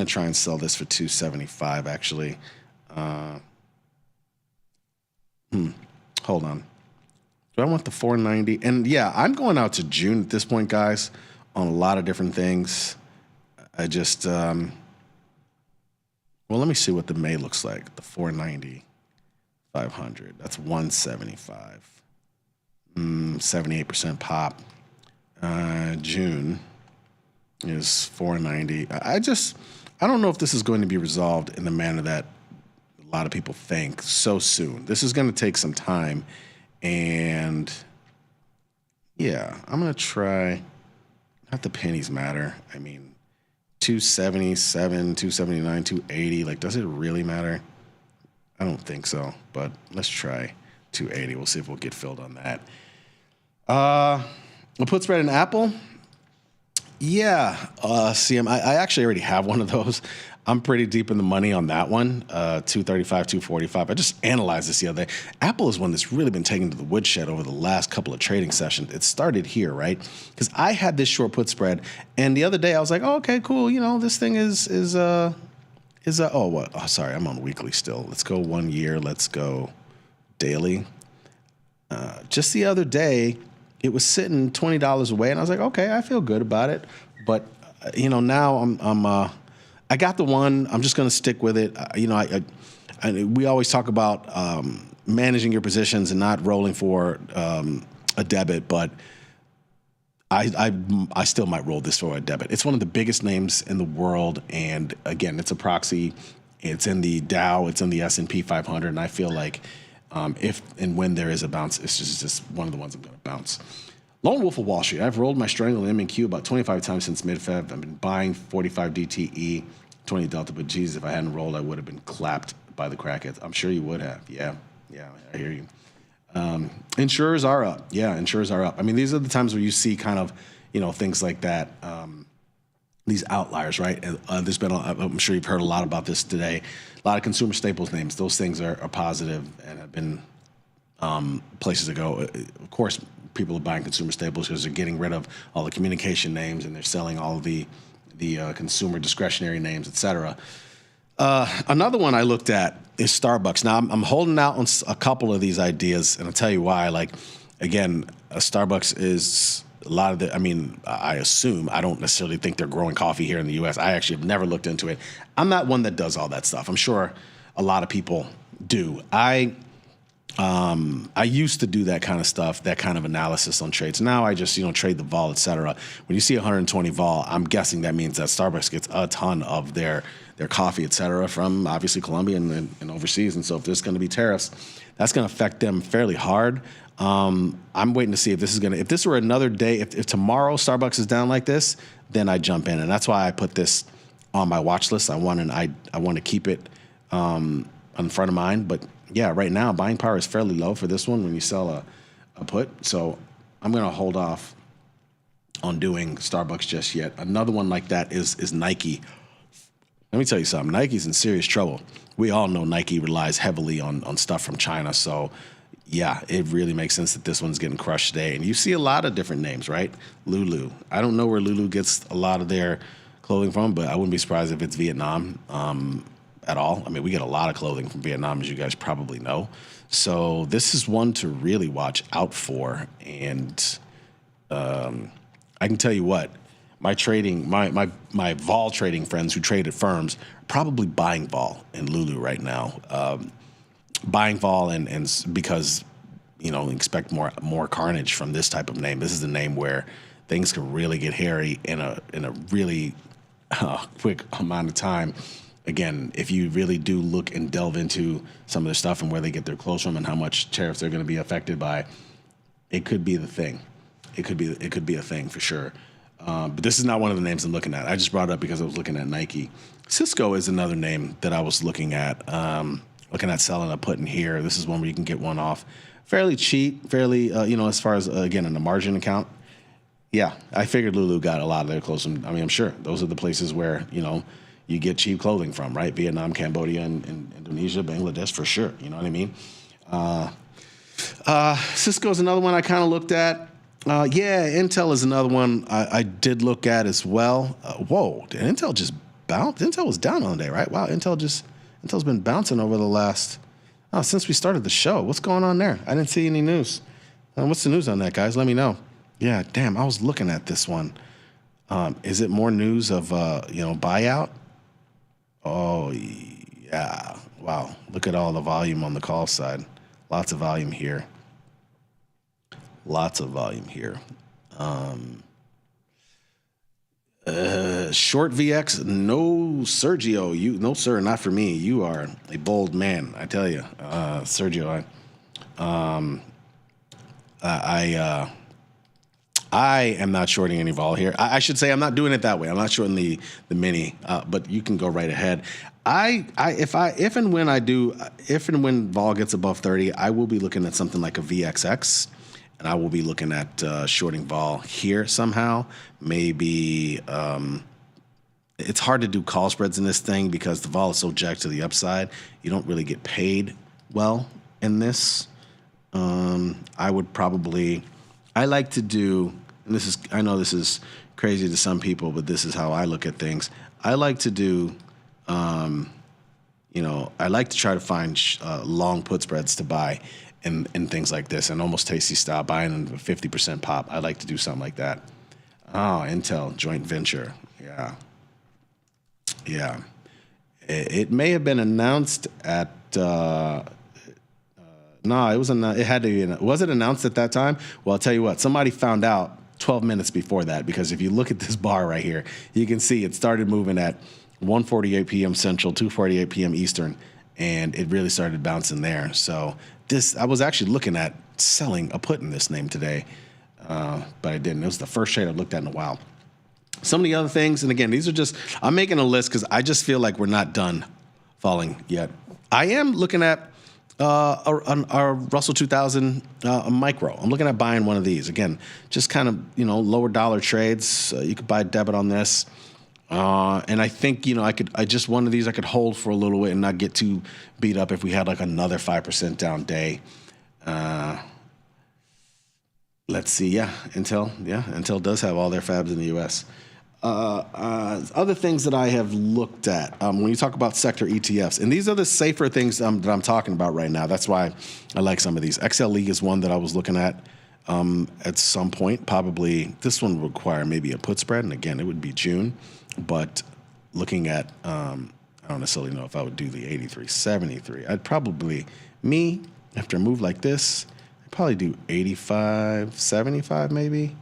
try and sell this for $275 actually. Hold on. Do I want the 490? And yeah, I'm going out to June at this point, guys, on a lot of different things. I just well, let me see what the May looks like. The 490, 500. That's 175. 78% pop. June is 490. I don't know if this is going to be resolved in the manner that a lot of people think so soon. This is going to take some time. And yeah, I'm going to try, not the pennies matter. I mean, 277, 279, 280. Like, does it really matter? I don't think so, but let's try 280. We'll see if we'll get filled on that. We'll put spread in Apple. Yeah, CM. I actually already have one of those. I'm pretty deep in the money on that one. 235, 245. I just analyzed this the other day. Apple is one that's really been taken to the woodshed over the last couple of trading sessions. It started here, right? Because I had this short put spread, and the other day I was like, oh, okay, cool. This thing is sorry, I'm on weekly still. Let's go 1 year. Let's go daily. Just the other day, it was sitting $20 away, and I was like, okay, I feel good about it. But now I got the one. I'm just going to stick with it. We always talk about managing your positions and not rolling for a debit, but I still might roll this for a debit. It's one of the biggest names in the world, and again, it's a proxy. It's in the Dow. It's in the S&P 500, and I feel like if and when there is a bounce, it's just one of the ones I'm going to bounce. Lone Wolf of Wall Street. I've rolled my strangle M and Q about 25 times since mid-Feb. I've been buying 45 DTE, 20 Delta, but geez, if I hadn't rolled, I would have been clapped by the crackheads. I'm sure you would have. Yeah, I hear you. Insurers are up. Yeah, insurers are up. I mean, these are the times where you see kind of, things like that, these outliers, right? There's been, I'm sure you've heard a lot about this today. A lot of consumer staples names. Those things are positive and have been places to go. Of course, people are buying consumer staples because they're getting rid of all the communication names and they're selling all the consumer discretionary names, et cetera. Another one I looked at is Starbucks. Now, I'm holding out on a couple of these ideas, and I'll tell you why. Like, again, Starbucks is a lot of I assume, I don't necessarily think they're growing coffee here in the U.S. I actually have never looked into it. I'm not one that does all that stuff. I'm sure a lot of people do. I used to do that kind of stuff, that kind of analysis on trades. Now I just, trade the vol, et cetera. When you see 120 vol, I'm guessing that means that Starbucks gets a ton of their coffee, et cetera, from obviously Colombia and overseas. And so if there's going to be tariffs, that's going to affect them fairly hard. I'm waiting to see if this were another day, if tomorrow Starbucks is down like this, then I jump in. And that's why I put this on my watch list. I want to keep it in front of mine. But yeah, right now buying power is fairly low for this one when you sell a put. So I'm going to hold off on doing Starbucks just yet. Another one like that is Nike. Let me tell you something. Nike's in serious trouble. We all know Nike relies heavily on stuff from China. So yeah, it really makes sense that this one's getting crushed today. And you see a lot of different names, right? Lulu. I don't know where Lulu gets a lot of their clothing from, but I wouldn't be surprised if it's Vietnam at all. I mean, we get a lot of clothing from Vietnam, as you guys probably know. So this is one to really watch out for. And I can tell you what, my vol trading friends who trade at firms are probably buying vol in Lulu right now. Buying vol and because, expect more carnage from this type of name. This is a name where things can really get hairy in a really quick amount of time. Again, if you really do look and delve into some of their stuff and where they get their clothes from and how much tariffs they're going to be affected by, it could be the thing. It could be a thing for sure. But this is not one of the names I'm looking at. I just brought it up because I was looking at Nike. Cisco is another name that I was looking at selling a put in here. This is one where you can get one off fairly cheap, as far as, again, in the margin account. Yeah, I figured Lulu got a lot of their clothes. I'm sure those are the places where, you get cheap clothing from, right? Vietnam, Cambodia, and Indonesia, Bangladesh, for sure. You know what I mean? Cisco is another one I kind of looked at. Intel is another one I did look at as well. Whoa, did Intel just bounce? Intel was down on the day, right? Wow, Intel's been bouncing over the last, since we started the show. What's going on there? I didn't see any news. What's the news on that, guys? Let me know. Yeah, damn, I was looking at this one. Is it more news of, buyout? Oh, yeah. Wow. Look at all the volume on the call side. Lots of volume here. Short VX, no, Sergio. No, sir, not for me. You are a bold man, I tell you. Sergio, I am not shorting any vol here. I should say I'm not doing it that way. I'm not shorting the mini, but you can go right ahead. If and when vol gets above 30, I will be looking at something like a VXX, and I will be looking at shorting vol here somehow. Maybe it's hard to do call spreads in this thing because the vol is so jacked to the upside. You don't really get paid well in this. I like to do, and I know this is crazy to some people, but this is how I look at things. I like to do, I like to try to find long put spreads to buy in things like this, and almost tasty style, buying in 50% pop. I like to do something like that. Oh, Intel joint venture. Yeah. It may have been announced at. No, it was. It had to be. Was it announced at that time? Well, I'll tell you what. Somebody found out 12 minutes before that, because if you look at this bar right here, you can see it started moving at 1:48 p.m. Central, 2:48 p.m. Eastern, and it really started bouncing there. So I was actually looking at selling a put in this name today, but I didn't. It was the first trade I looked at in a while. Some of the other things, and again, these are just, I'm making a list because I just feel like we're not done falling yet. I am looking at our Russell 2000 micro. I'm looking at buying one of these. Again, just kind of, lower dollar trades. You could buy debit on this. And I think, one of these I could hold for a little bit and not get too beat up if we had like another 5% down day. Let's see. Intel does have all their fabs in the U.S. Other things that I have looked at, when you talk about sector ETFs, and these are the safer things that I'm talking about right now. That's why I like some of these. XLE is one that I was looking at some point. Probably this one would require maybe a put spread, and again, it would be June. But looking at, I don't necessarily know if I would do the 83.73. I'd probably, after a move like this, I'd probably do 85, 75 maybe.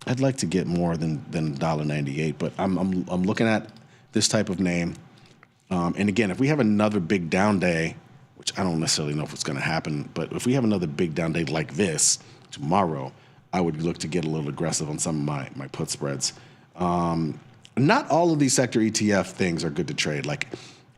I'd like to get more than $1.98, but I'm looking at this type of name. And again, if we have another big down day, which I don't necessarily know if it's going to happen, but if we have another big down day like this tomorrow, I would look to get a little aggressive on some of my put spreads. Not all of these sector ETF things are good to trade. Like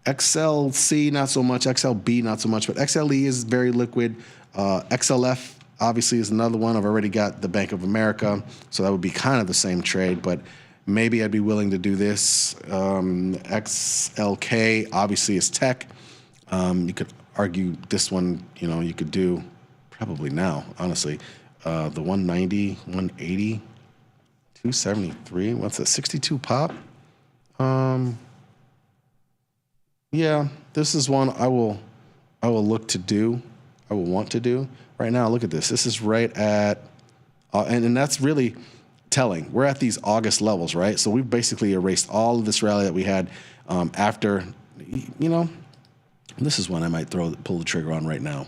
XLC, not so much. XLB, not so much. But XLE is very liquid. XLF, obviously, is another one. I've already got the Bank of America, so that would be kind of the same trade. But maybe I'd be willing to do this. XLK, obviously, is tech. You could argue this one, you could do probably now, honestly. The 190, 180, 273. What's that? 62 pop. Yeah, this is one I will look to do. I will want to do. Right now, look at this. This is right at, and that's really telling. We're at these August levels, right? So we've basically erased all of this rally that we had after, this is one I might pull the trigger on right now.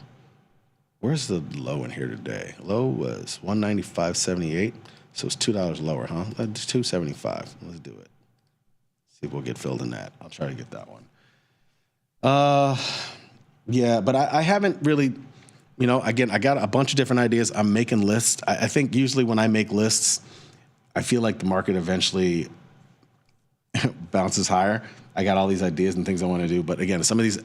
Where's the low in here today? Low was 195.78, so it's $2 lower, huh? Let's do 275. Let's do it. See if we'll get filled in that. I'll try to get that one. Yeah, but I haven't really, again, I got a bunch of different ideas. I'm making lists. I think usually when I make lists, I feel like the market eventually bounces higher. I got all these ideas and things I want to do, but again, some of these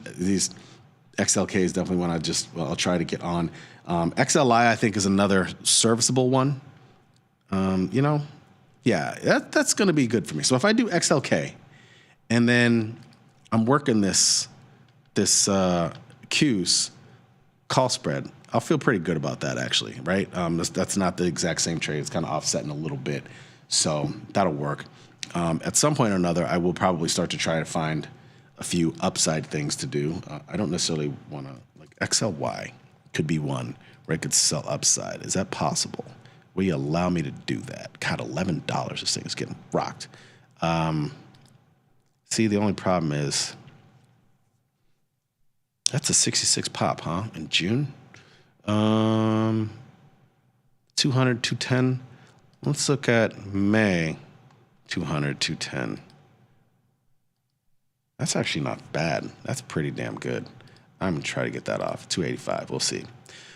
XLK is definitely one I'll try to get on. XLI, I think, is another serviceable one. Yeah, that's going to be good for me. So if I do XLK, and then I'm working this Q's call spread, I'll feel pretty good about that, actually, right? That's not the exact same trade. It's kind of offsetting a little bit, so that'll work. At some point or another, I will probably start to try to find a few upside things to do. I don't necessarily want to, like XLY could be one where I could sell upside. Is that possible? Will you allow me to do that? God, $11, this thing is getting rocked. See, the only problem is that's a 66 pop, huh? In June? 200, 210. Let's look at May. 200, 210. That's actually not bad. That's pretty damn good. I'm going to try to get that off. 285. We'll see.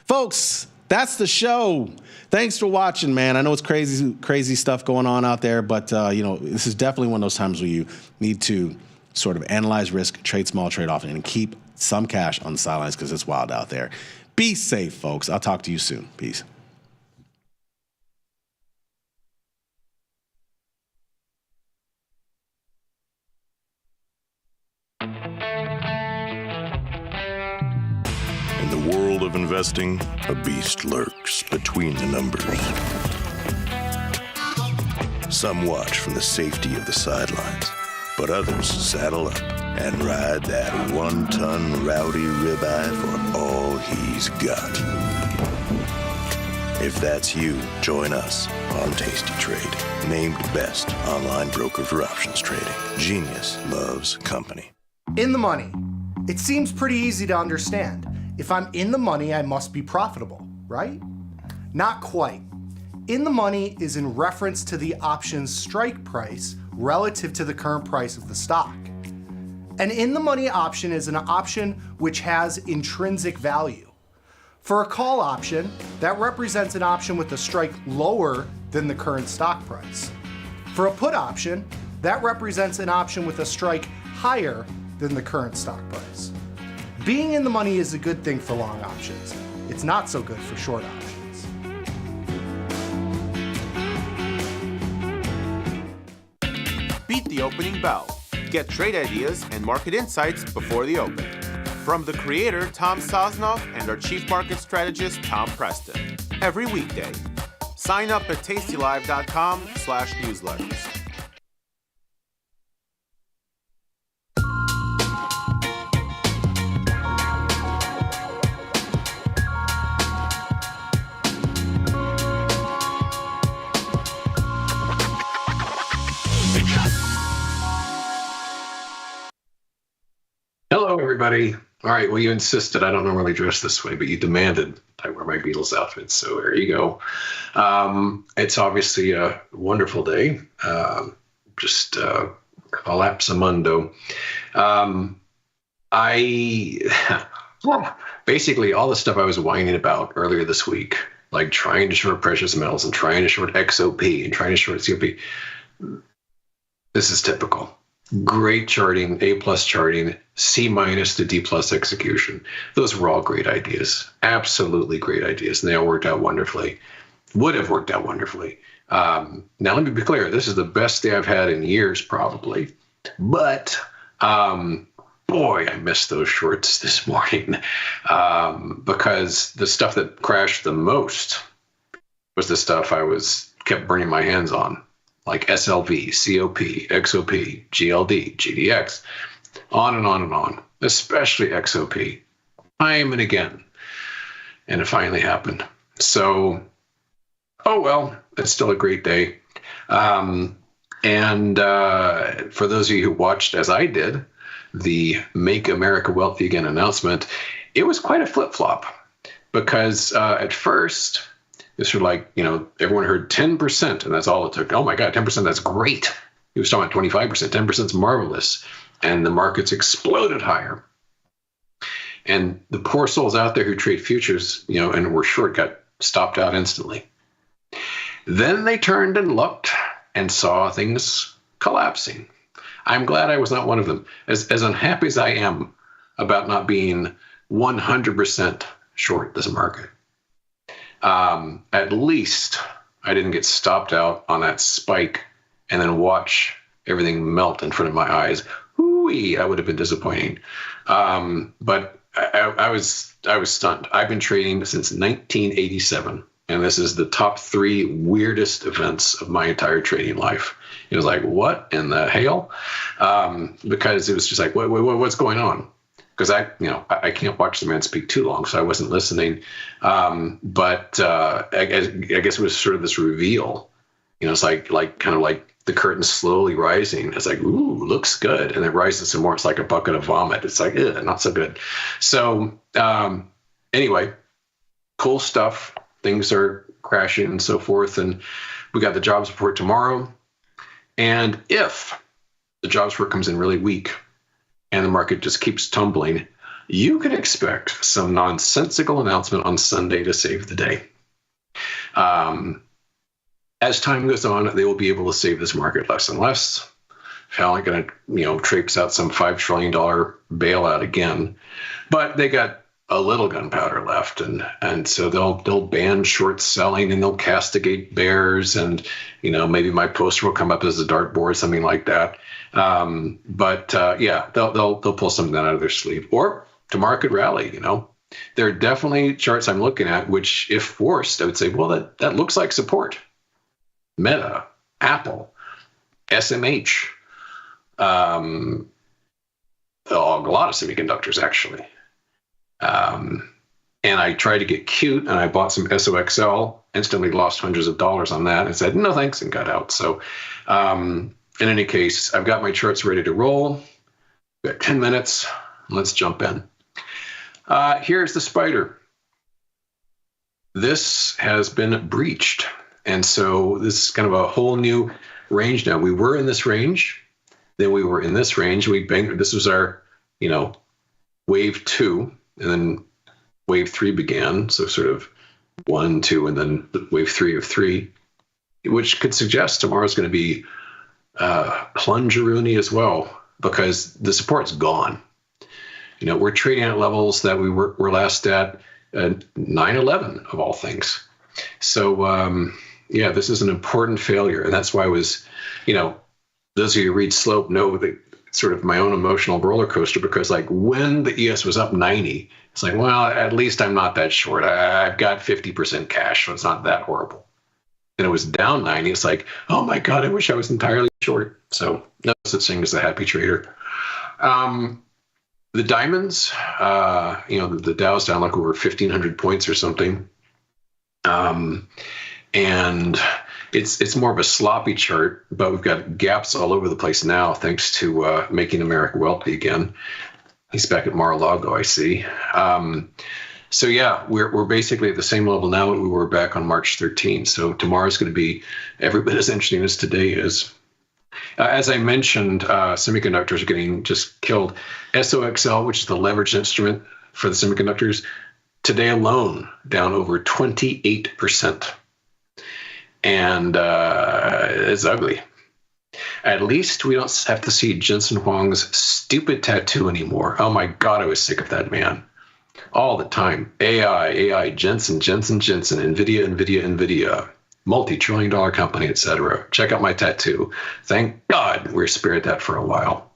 Folks, that's the show. Thanks for watching, man. I know it's crazy stuff going on out there, but, this is definitely one of those times where you need to sort of analyze risk, trade small, trade often, and keep some cash on the sidelines because it's wild out there. Be safe, folks. I'll talk to you soon. Peace. In the world of investing, a beast lurks between the numbers. Some watch from the safety of the sidelines, but others saddle up and ride that one-ton rowdy ribeye for all he's got. If that's you, join us on Tasty Trade, named best online broker for options trading. Genius loves company. In the money. It seems pretty easy to understand. If I'm in the money, I must be profitable, right? Not quite. In the money is in reference to the option's strike price relative to the current price of the stock. An in the money option is an option which has intrinsic value. For a call option, that represents an option with a strike lower than the current stock price. For a put option, that represents an option with a strike higher than the current stock price. Being in the money is a good thing for long options. It's not so good for short options. Beat the opening bell. Get trade ideas and market insights before the open. From the creator, Tom Sosnoff, and our chief market strategist, Tom Preston. Every weekday. Sign up at tastylive.com/newsletters. Hello, everybody. All right, well, you insisted. I don't normally dress this way, but you demanded I wear my Beatles outfit, so there you go. It's obviously a wonderful day. Just collapsamundo. Basically, all the stuff I was whining about earlier this week, like trying to short precious metals and trying to short XOP and trying to short COP, this is typical. Great charting, A+ charting, C- to D+ execution. Those were all great ideas, absolutely great ideas, and they all worked out wonderfully. Would have worked out wonderfully. Now, let me be clear. This is the best day I've had in years, probably. But, boy, I missed those shorts this morning because the stuff that crashed the most was the stuff I kept burning my hands on, like SLV, COP, XOP, GLD, GDX, on and on and on, especially XOP, time and again. And it finally happened. So, oh well, it's still a great day. And for those of you who watched, as I did, the Make America Wealthy Again announcement, it was quite a flip-flop because at first, this was like, everyone heard 10%, and that's all it took. Oh my God, 10%, that's great. He was talking about 25%. 10% is marvelous. And the markets exploded higher. And the poor souls out there who trade futures, and were short got stopped out instantly. Then they turned and looked and saw things collapsing. I'm glad I was not one of them. As unhappy as I am about not being 100% short this market, at least I didn't get stopped out on that spike and then watch everything melt in front of my eyes. Hooey, that would have been disappointing. But I was stunned. I've been trading since 1987, and this is the top 3 weirdest events of my entire trading life. It was like, what in the hell? Because it was just like, what's going on? Because I can't watch the man speak too long, so I wasn't listening. But I guess it was sort of this reveal. It's like kind of like the curtain slowly rising. It's like, ooh, looks good, and it rises some more. It's like a bucket of vomit. It's like, not so good. So anyway, cool stuff. Things are crashing and so forth, and we got the jobs report tomorrow. And if the jobs report comes in really weak and the market just keeps tumbling, you can expect some nonsensical announcement on Sunday to save the day. As time goes on, they will be able to save this market less and less. Probably going to, traipse out some $5 trillion bailout again. But they got a little gunpowder left, and so they'll ban short selling, and they'll castigate bears, and maybe my poster will come up as a dartboard, something like that. But they'll pull something out of their sleeve, or tomorrow could rally. There are definitely charts I'm looking at which, if forced, I would say, well, that looks like support. Meta, Apple, SMH, a lot of semiconductors actually. And I tried to get cute, and I bought some SOXL, instantly lost hundreds of dollars on that, and said, no thanks, and got out. So in any case, I've got my charts ready to roll. We've got 10 minutes. Let's jump in. Here's the spider. This has been breached. And so this is kind of a whole new range now. We were in this range, then we were in this range. We banged. This was our, wave 2, and then wave 3 began. So sort of 1, 2, and then wave 3 of 3, which could suggest tomorrow's going to be plungeroony as well, because the support's gone. We're trading at levels that we were last at 9/11 of all things. So this is an important failure, and that's why I was, those of you who read Slope know that sort of my own emotional roller coaster, because like when the ES was up 90, it's like, well, at least I'm not that short. I've got 50% cash, so it's not that horrible. And it was down 90. It's like, oh my God, I wish I was entirely short. So no such thing as a happy trader. The diamonds, the Dow's down like over 1,500 points or something. And it's more of a sloppy chart, but we've got gaps all over the place now, thanks to Making America Wealthy Again. He's back at Mar-a-Lago, I see. So yeah, we're basically at the same level now that we were back on March 13th. So tomorrow's going to be every bit as interesting as today is. As I mentioned, semiconductors are getting just killed. SOXL, which is the leveraged instrument for the semiconductors, today alone down over 28%. And it's ugly. At least we don't have to see Jensen Huang's stupid tattoo anymore. Oh my God, I was sick of that man. All the time. AI, Jensen, NVIDIA. Multi-trillion-dollar company, etc. Check out my tattoo. Thank God we're spared that for a while.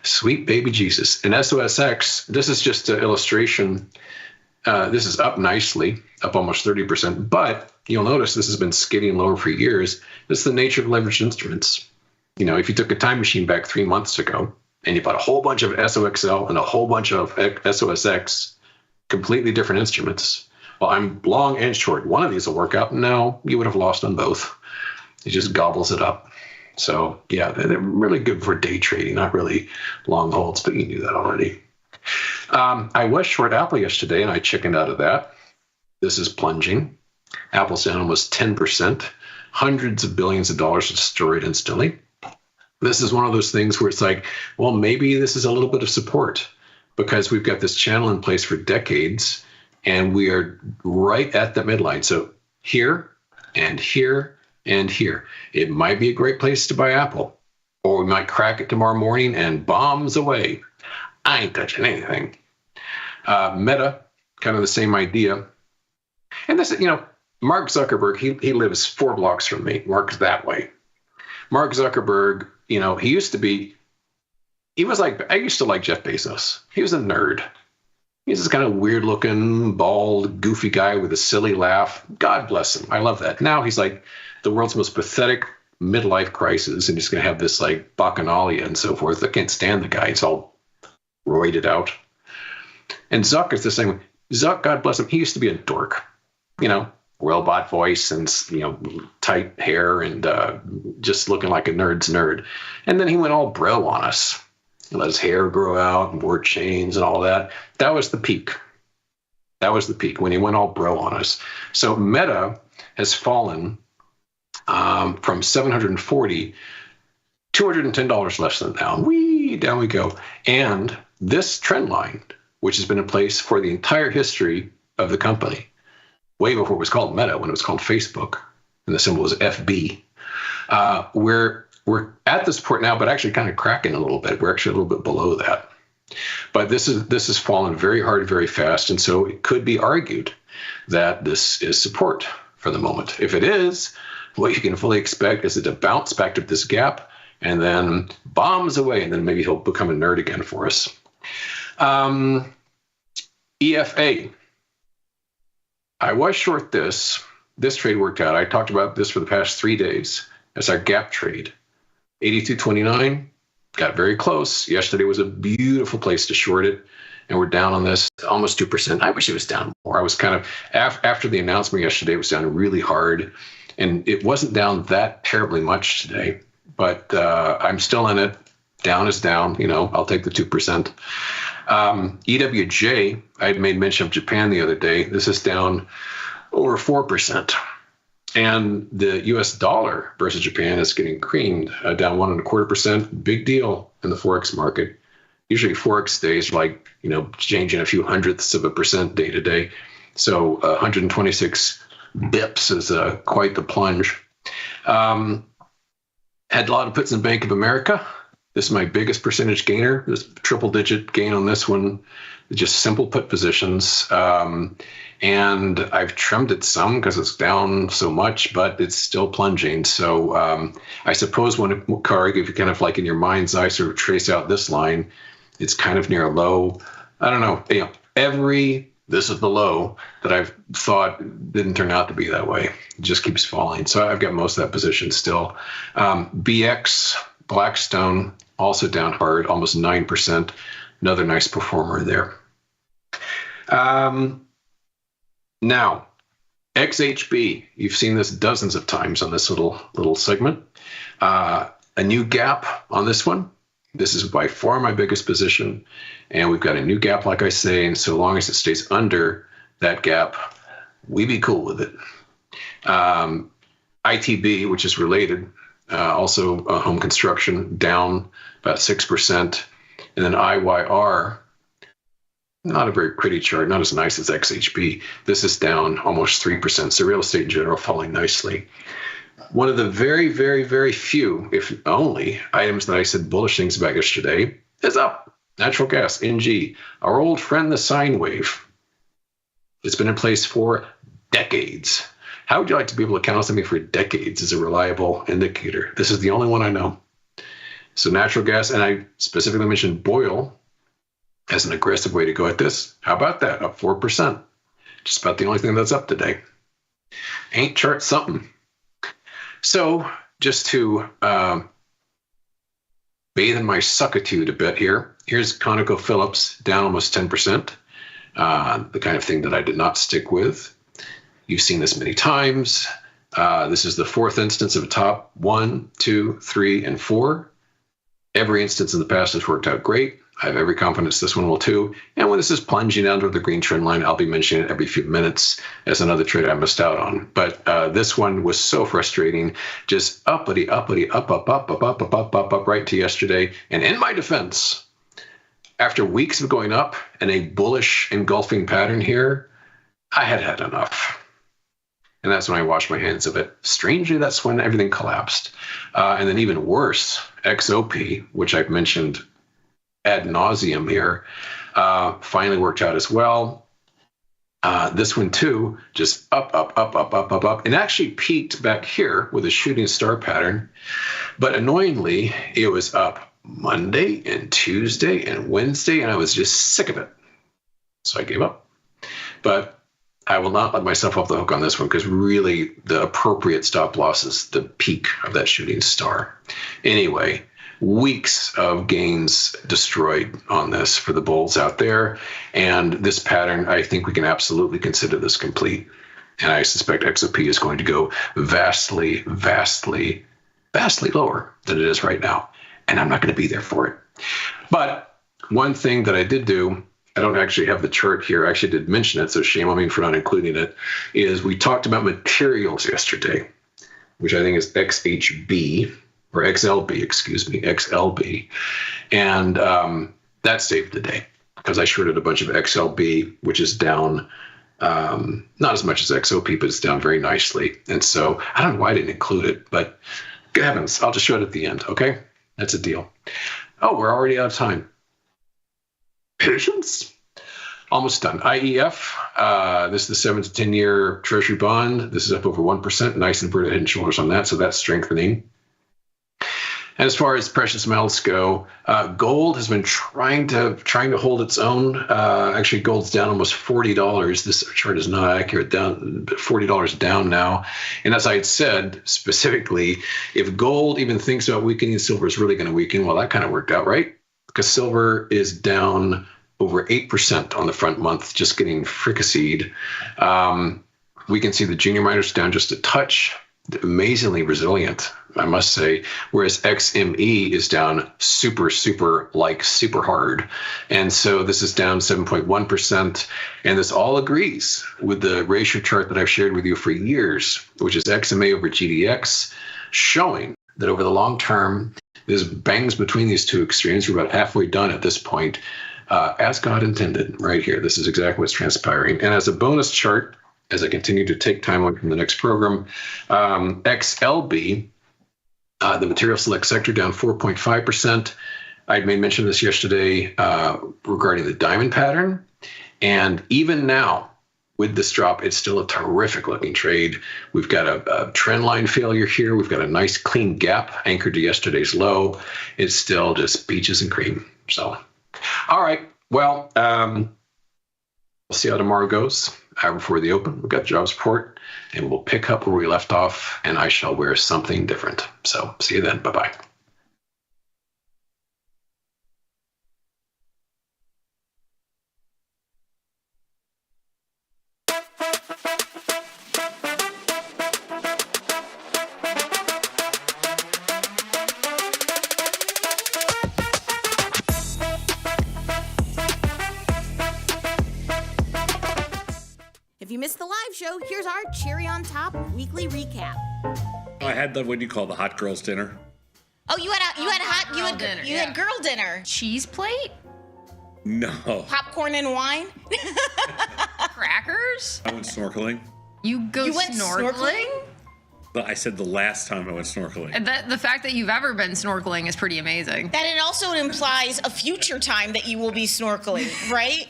Sweet baby Jesus. And SOSX, this is just an illustration. This is up nicely, up almost 30%. But you'll notice this has been skidding lower for years. This is the nature of leveraged instruments. You know, if you took a time machine back 3 months ago and you bought a whole bunch of SOXL and a whole bunch of SOSX, completely different instruments. Well, I'm long and short. One of these will work out. No, you would have lost on both. It just gobbles it up. So, yeah, they're really good for day trading, not really long holds, but you knew that already. I was short Apple yesterday, and I chickened out of that. This is plunging. Apple's down almost 10%. Hundreds of billions of dollars destroyed instantly. This is one of those things where it's like, well, maybe this is a little bit of support because we've got this channel in place for decades, and we are right at the midline. So here and here and here. It might be a great place to buy Apple, or we might crack it tomorrow morning and bombs away. I ain't touching anything. Meta, kind of the same idea. And this, you know, Mark Zuckerberg, he lives 4 blocks from me. Mark's that way. Mark Zuckerberg, you know, I used to like Jeff Bezos. He was a nerd. He's this kind of weird looking, bald, goofy guy with a silly laugh. God bless him. I love that. Now he's like the world's most pathetic midlife crisis, and he's going to have this like bacchanalia and so forth. I can't stand the guy. He's all roided out. And Zuck is the same way. Zuck, God bless him, he used to be a dork. You know, robot voice and, you know, tight hair and just looking like a nerd's nerd. And then he went all bro on us. He let his hair grow out and wore chains and all that. That was the peak. That was the peak when he went all bro on us. So Meta has fallen from 740, $210 less than down. Down we go. And this trend line, which has been in place for the entire history of the company, way before it was called Meta, when it was called Facebook, and the symbol was FB. We're at this point now, but actually kind of cracking a little bit. We're actually a little bit below that. But this has fallen very hard, very fast, and so it could be argued that this is support for the moment. If it is, what you can fully expect is it to bounce back to this gap and then bombs away, and then maybe he'll become a nerd again for us. EFA. I was short this. This trade worked out. I talked about this for the past 3 days as our gap trade. 82.29, got very close. Yesterday was a beautiful place to short it, and we're down on this almost 2%. I wish it was down more. I was kind of, after the announcement yesterday, it was down really hard, and it wasn't down that terribly much today, but I'm still in it. Down is down. You know, I'll take the 2%. EWJ, I had made mention of Japan the other day. This is down over 4%. And the US dollar versus Japan is getting creamed, down 1.25%. Big deal in the Forex market. Usually Forex days are like, you know, changing a few hundredths of a percent day to day. So 126 bips is quite the plunge. Had a lot of puts in Bank of America. This is my biggest percentage gainer. This triple-digit gain on this one. Just simple put positions. And I've trimmed it some because it's down so much, but it's still plunging. So I suppose when if you kind of like in your mind's eye sort of trace out this line, it's kind of near a low. I don't know. You know, this is the low that I've thought didn't turn out to be that way. It just keeps falling. So I've got most of that position still. BX, Blackstone, also down hard, almost 9%. Another nice performer there. Now, XHB, you've seen this dozens of times on this little segment. A new gap on this one. This is by far my biggest position, and we've got a new gap, like I say, and so long as it stays under that gap, we be cool with it. ITB, which is related, also home construction, down about 6%. And then IYR, not a very pretty chart, not as nice as XHB. This is down almost 3%. So real estate in general falling nicely. One of the very, very, very few, if only, items that I said bullish things about yesterday is up. Natural gas, NG, our old friend, the sine wave. It's been in place for decades. How would you like to be able to count on something for decades as a reliable indicator? This is the only one I know. So natural gas, and I specifically mentioned oil as an aggressive way to go at this. How about that? Up 4%. Just about the only thing that's up today. Ain't chart something. So just to bathe in my suckitude a bit here, here's ConocoPhillips down almost 10%, the kind of thing that I did not stick with. You've seen this many times. This is the fourth instance of a top 1, 2, 3, and 4. Every instance in the past has worked out great. I have every confidence this one will too. And when this is plunging under the green trend line, I'll be mentioning it every few minutes as another trade I missed out on. But this one was so frustrating. Just uppity, uppity, up, right to yesterday. And in my defense, after weeks of going up and a bullish engulfing pattern here, I had had enough. And that's when I washed my hands of it. Strangely, that's when everything collapsed. And then even worse, XOP, which I've mentioned ad nauseum here, finally worked out as well. This one too, just up, and actually peaked back here with a shooting star pattern. But annoyingly, it was up Monday and Tuesday and Wednesday, and I was just sick of it. So I gave up. But I will not let myself off the hook on this one because really the appropriate stop loss is the peak of that shooting star. Anyway, weeks of gains destroyed on this for the bulls out there. And this pattern, I think we can absolutely consider this complete. And I suspect XOP is going to go vastly, vastly, vastly lower than it is right now. And I'm not going to be there for it. But one thing that I did do, I don't actually have the chart here. I actually did mention it, so shame on me for not including it, is we talked about materials yesterday, which I think is XHB, or XLB, excuse me, XLB. And that saved the day because I shorted a bunch of XLB, which is down not as much as XOP, but it's down very nicely. And so I don't know why I didn't include it, but good heavens, I'll just show it at the end, okay? That's a deal. Oh, we're already out of time. Patience. Almost done. IEF, this is the 7 to 10-year Treasury bond. This is up over 1%. Nice inverted head and shoulders on that, so that's strengthening. And as far as precious metals go, gold has been trying to hold its own. Actually, gold's down almost $40. This chart is not accurate. Down $40 down now. And as I had said specifically, if gold even thinks about weakening, silver is really going to weaken. Well, that kind of worked out, right? Because silver is down over 8% on the front month, just getting fricasseed. We can see the junior miners down just a touch, amazingly resilient, I must say, whereas XME is down super hard. And so this is down 7.1%. And this all agrees with the ratio chart that I've shared with you for years, which is XMA over GDX, showing that over the long term, there's bangs between these two extremes. We're about halfway done at this point, as God intended right here. This is exactly what's transpiring. And as a bonus chart, as I continue to take time away from the next program, XLB, the material select sector, down 4.5%. I made mention of this yesterday regarding the diamond pattern. And even now, with this drop, it's still a terrific looking trade. We've got a trend line failure here. We've got a nice clean gap anchored to yesterday's low. It's still just peaches and cream. So, all right. Well, we'll see how tomorrow goes. Before the open, we've got jobs report, and we'll pick up where we left off, and I shall wear something different. So see you then. Bye-bye. you missed the live show, here's our cherry on top weekly recap. I had the, what do you call the hot girls dinner? Oh, you had girl dinner. Cheese plate? No. Popcorn and wine? Crackers? I went snorkeling. You went snorkeling? But I said the last time I went snorkeling. And the fact that you've ever been snorkeling is pretty amazing. That it also implies a future time that you will be snorkeling, right?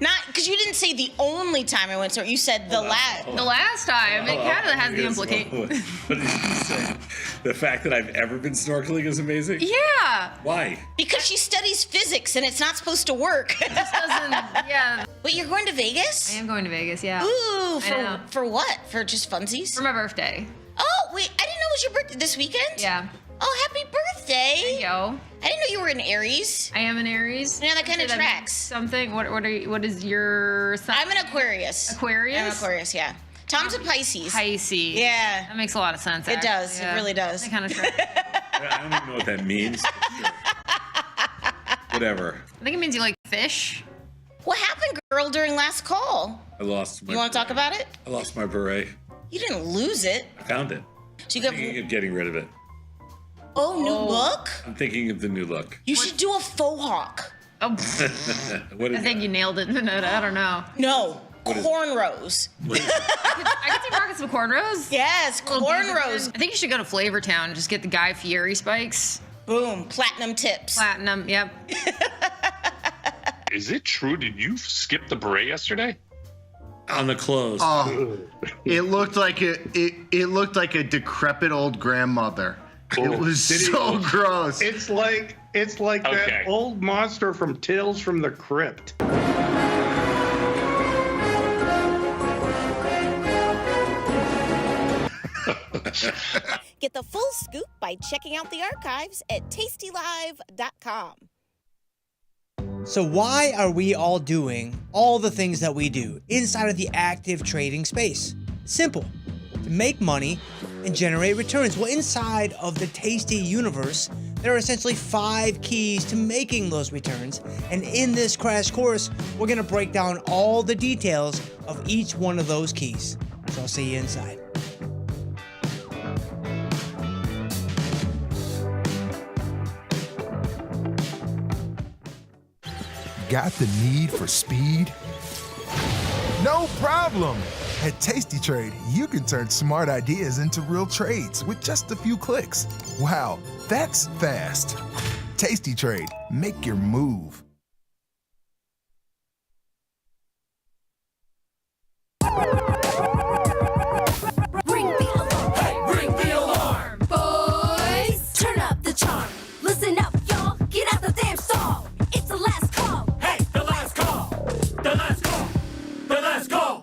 Not because you didn't say the only time I went snorkeling. You said the last. The last time. It kind of has the implication. What did you say? The fact that I've ever been snorkeling is amazing? Yeah. Why? Because she studies physics and it's not supposed to work. It just doesn't, yeah. Wait, you're going to Vegas? I am going to Vegas, yeah. Ooh, for what? For just funsies? For my birthday. Oh, wait, I didn't know it was your birthday this weekend? Yeah. Oh, happy birthday. There you go. I didn't know you were an Aries. I am an Aries. Yeah, that kind of tracks. Something. What is your sign? I'm an Aquarius. Aquarius? I'm an Aquarius, yeah. Tom's a Pisces. Pisces. Yeah. That makes a lot of sense. It does. Yeah. It really does. That kind of tracks. I don't even know what that means. Sure. Whatever. I think it means you like fish. What happened, girl, during last call? I lost my You want to talk about it? I lost my beret. You didn't lose it. I found it. So you I'm thinking of getting rid of it. Oh, new look? I'm thinking of the new look. You should do a faux hawk. Oh, What is I think you nailed it. No, I don't know. No, What is- cornrows. I could see rockets with cornrows. Yes, cornrows. I think you should go to Flavortown and just get the Guy Fieri spikes. Boom, platinum tips. Platinum, yep. Is it true? Did you skip the beret yesterday? On the clothes. Oh, it looked like it looked like a decrepit old grandmother. It was so gross. It's like that old monster from Tales from the Crypt. Get the full scoop by checking out the archives at tastylive.com. So why are we all doing all the things that we do inside of the active trading space? Simple. To make money and generate returns. Well, inside of the Tasty universe, there are essentially 5 keys to making those returns. And in this crash course, we're going to break down all the details of each one of those keys. So I'll see you inside. Got the need for speed? No problem! At Tasty Trade, you can turn smart ideas into real trades with just a few clicks. Wow, that's fast. Tasty Trade, make your move. Ring the alarm, hey, ring the alarm, boys. Turn up the charm. Listen up, y'all. Get out the damn stall. It's the last call. Hey, the last call. The last call. The last call.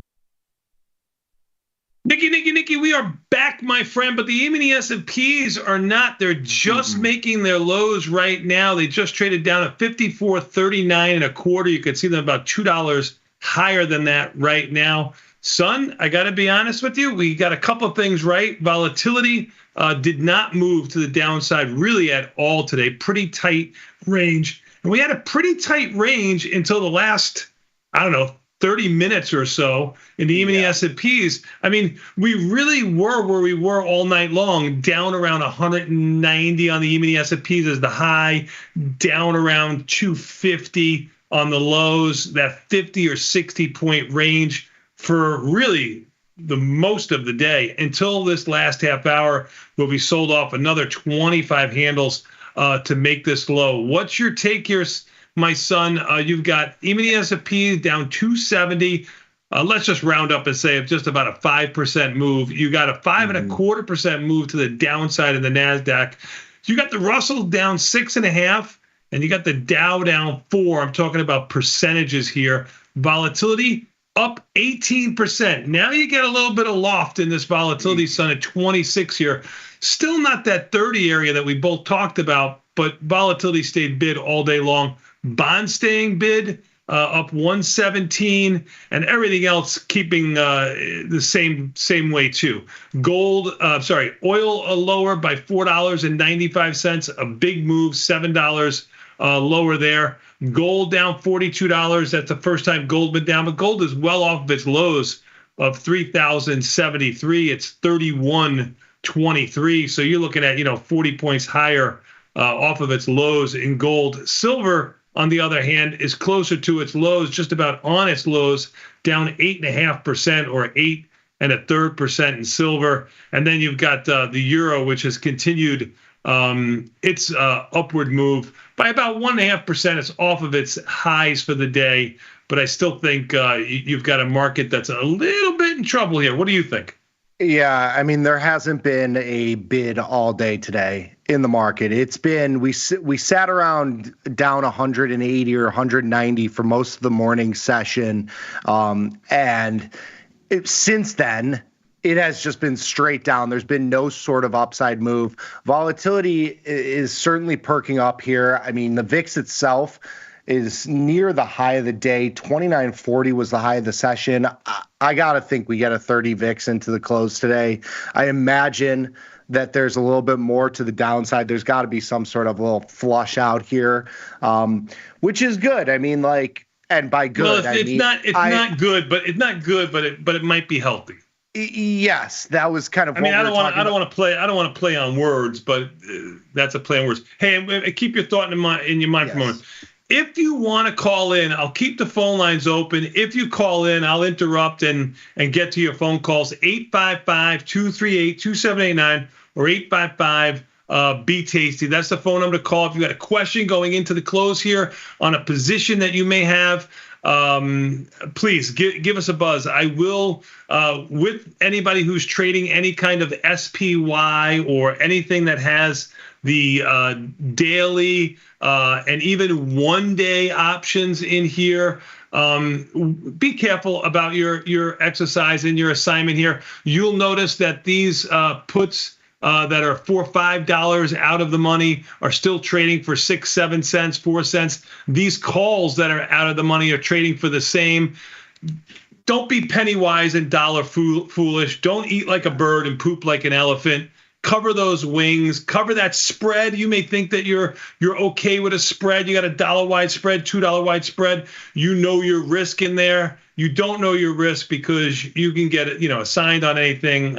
Nikki, we are back, my friend, but the E-mini S&Ps are not. They're just making their lows right now. They just traded down at 54.39 and a quarter. You could see them about $2 higher than that right now. Son, I got to be honest with you. We got a couple of things right. Volatility did not move to the downside really at all today. Pretty tight range. And we had a pretty tight range until the last, 30 minutes or so in the E-mini S&Ps. I mean, we really were where we were all night long, down around 190 on the E-mini S&Ps as the high, down around 250 on the lows, that 50 or 60 point range for really the most of the day until this last half hour where we sold off another 25 handles to make this low. What's your take here, my son? You've got E-mini S&P down 270. Let's just round up and say just about a 5% move. You got a 5.25% move to the downside of the NASDAQ. You got the Russell down 6.5%, and you got the Dow down 4%. I'm talking about percentages here. Volatility up 18%. Now you get a little bit of loft in this volatility, son, at 26 here. Still not that 30 area that we both talked about, but volatility stayed bid all day long. Bond staying bid, up 117, and everything else keeping the same way too. Gold, oil lower by $4.95, a big move, $7 lower there. Gold down $42. That's the first time gold been down, but gold is well off of its lows of 3,073. It's 31.23. So you're looking at 40 points higher off of its lows in gold. Silver, on the other hand, is closer to its lows, just about on its lows, down 8.5% or 8.33% in silver. And then you've got the euro, which has continued its upward move by about 1.5%. It's off of its highs for the day, but I still think you've got a market that's a little bit in trouble here. What do you think? Yeah, I mean, there hasn't been a bid all day today in the market. It's been, we sat around down 180 or 190 for most of the morning session. Since then, it has just been straight down. There's been no sort of upside move. Volatility is certainly perking up here. I mean, the VIX itself is near the high of the day. 29.40 was the high of the session. I got to think we get a 30 VIX into the close today. I imagine that there's a little bit more to the downside. There's got to be some sort of little flush out here, which is good. I mean, and by good, well, it's not good, but it might be healthy. Yes, that was kind of. I mean, I don't want to play on words, but that's a play on words. Hey, keep your thought in your mind for a moment. If you want to call in, I'll keep the phone lines open. If you call in, I'll interrupt and get to your phone calls. 855-238-2789 or 855-BE-TASTY. That's the phone number to call if you got a question going into the close here on a position that you may have. Please give us a buzz. I will, with anybody who's trading any kind of SPY or anything that has the daily and even one-day options in here. Be careful about your exercise and your assignment here. You'll notice that these puts that are $4 or $5 out of the money are still trading for 6, 7 cents, 4 cents. These calls that are out of the money are trading for the same. Don't be penny wise and dollar foolish. Don't eat like a bird and poop like an elephant. Cover those wings, cover that spread. You may think that you're okay with a spread. You got a $1 wide spread, $2 wide spread. You know your risk in there. You don't know your risk because you can get assigned on anything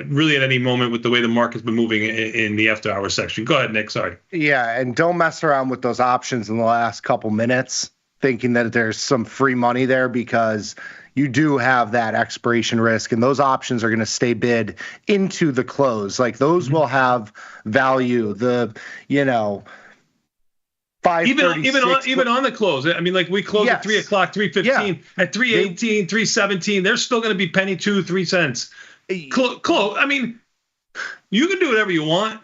really at any moment with the way the market's been moving in the after hours section. Go ahead, Nick. Sorry. Yeah, and don't mess around with those options in the last couple minutes, thinking that there's some free money there, because you do have that expiration risk, and those options are going to stay bid into the close. Like those will have value. Even on the close. I mean, like we close at 3 o'clock, 3:15, at 3:18, 3:17. They're still going to be penny 2, 3 cents. Close. I mean, you can do whatever you want.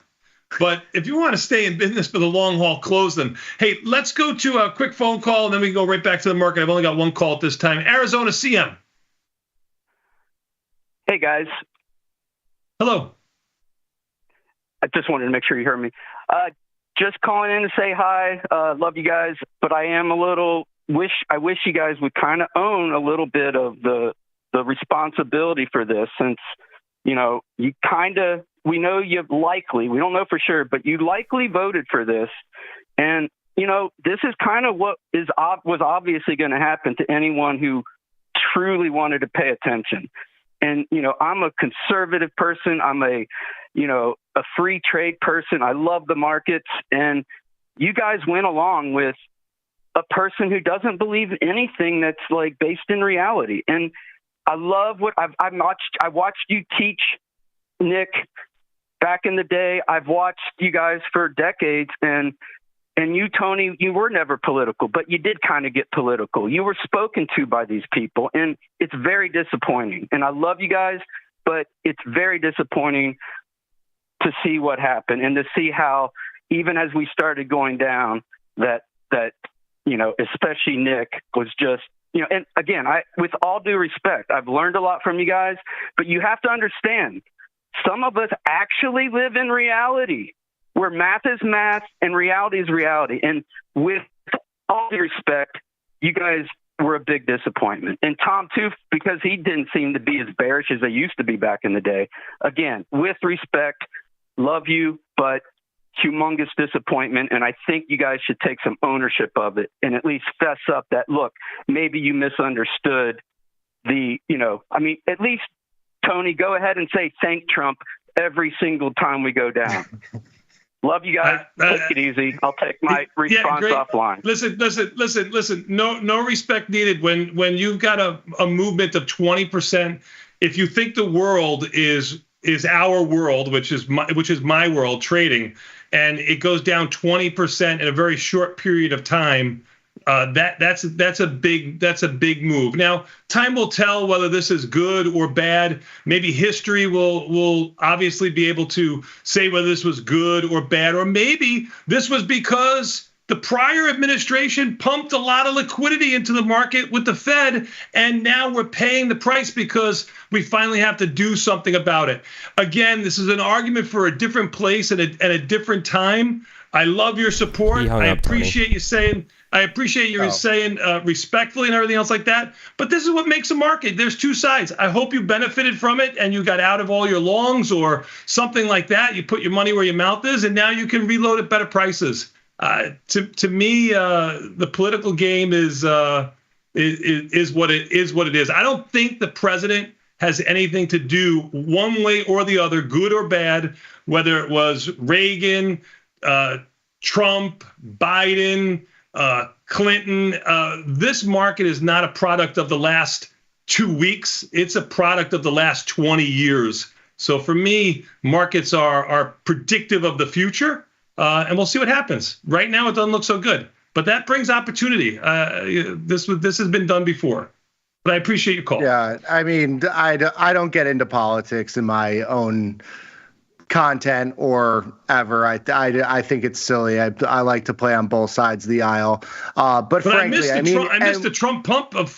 But if you want to stay in business for the long haul, close them. Hey, let's go to a quick phone call, and then we can go right back to the market. I've only got one call at this time. Arizona CM. Hey, guys. Hello. I just wanted to make sure you heard me. Just calling in to say hi. Love you guys, but I am I wish you guys would kind of own a little bit of the responsibility for this, since, you kind of, we know we don't know for sure, but you likely voted for this. And, this is kind of what was obviously going to happen to anyone who truly wanted to pay attention. And, I'm a conservative person. I'm a free trade person. I love the markets. And you guys went along with a person who doesn't believe anything that's based in reality. And I love what I watched you teach, Nick, back in the day. I've watched you guys for decades, and you, Tony, you were never political, but you did kind of get political. You were spoken to by these people, and it's very disappointing. And I love you guys, but it's very disappointing to see what happened, and to see how, even as we started going down, that especially Nick was just, and again, with all due respect, I've learned a lot from you guys, but you have to understand, some of us actually live in reality, where math is math and reality is reality. And with all due respect, you guys were a big disappointment. And Tom, too, because he didn't seem to be as bearish as they used to be back in the day. Again, with respect, love you, but humongous disappointment. And I think you guys should take some ownership of it and at least fess up that, look, maybe you misunderstood at least, Tony, go ahead and say thank Trump every single time we go down. Love you guys. Take it easy. I'll take my response offline. Listen. No respect needed when you've got a movement of 20%. If you think the world is our world, which is my world, trading, and it goes down 20% in a very short period of time, that's a big move. Now, time will tell whether this is good or bad. Maybe history will obviously be able to say whether this was good or bad, or maybe this was because the prior administration pumped a lot of liquidity into the market with the Fed, and now we're paying the price because we finally have to do something about it. Again, this is an argument for a different place and a different time. I love your support. I appreciate you saying respectfully and everything else like that. But this is what makes a market. There's two sides. I hope you benefited from it and you got out of all your longs or something like that. You put your money where your mouth is, and now you can reload at better prices. To me, the political game is what it is. I don't think the president has anything to do one way or the other, good or bad, whether it was Reagan, Trump, Biden, Clinton. This market is not a product of the last 2 weeks. It's a product of the last 20 years. So for me, markets are predictive of the future. And we'll see what happens. Right now, it doesn't look so good, but that brings opportunity. This has been done before, but I appreciate your call. Yeah, I mean, I don't get into politics in my own content or ever. I think it's silly. I like to play on both sides of the aisle. But frankly, I missed the Trump pump of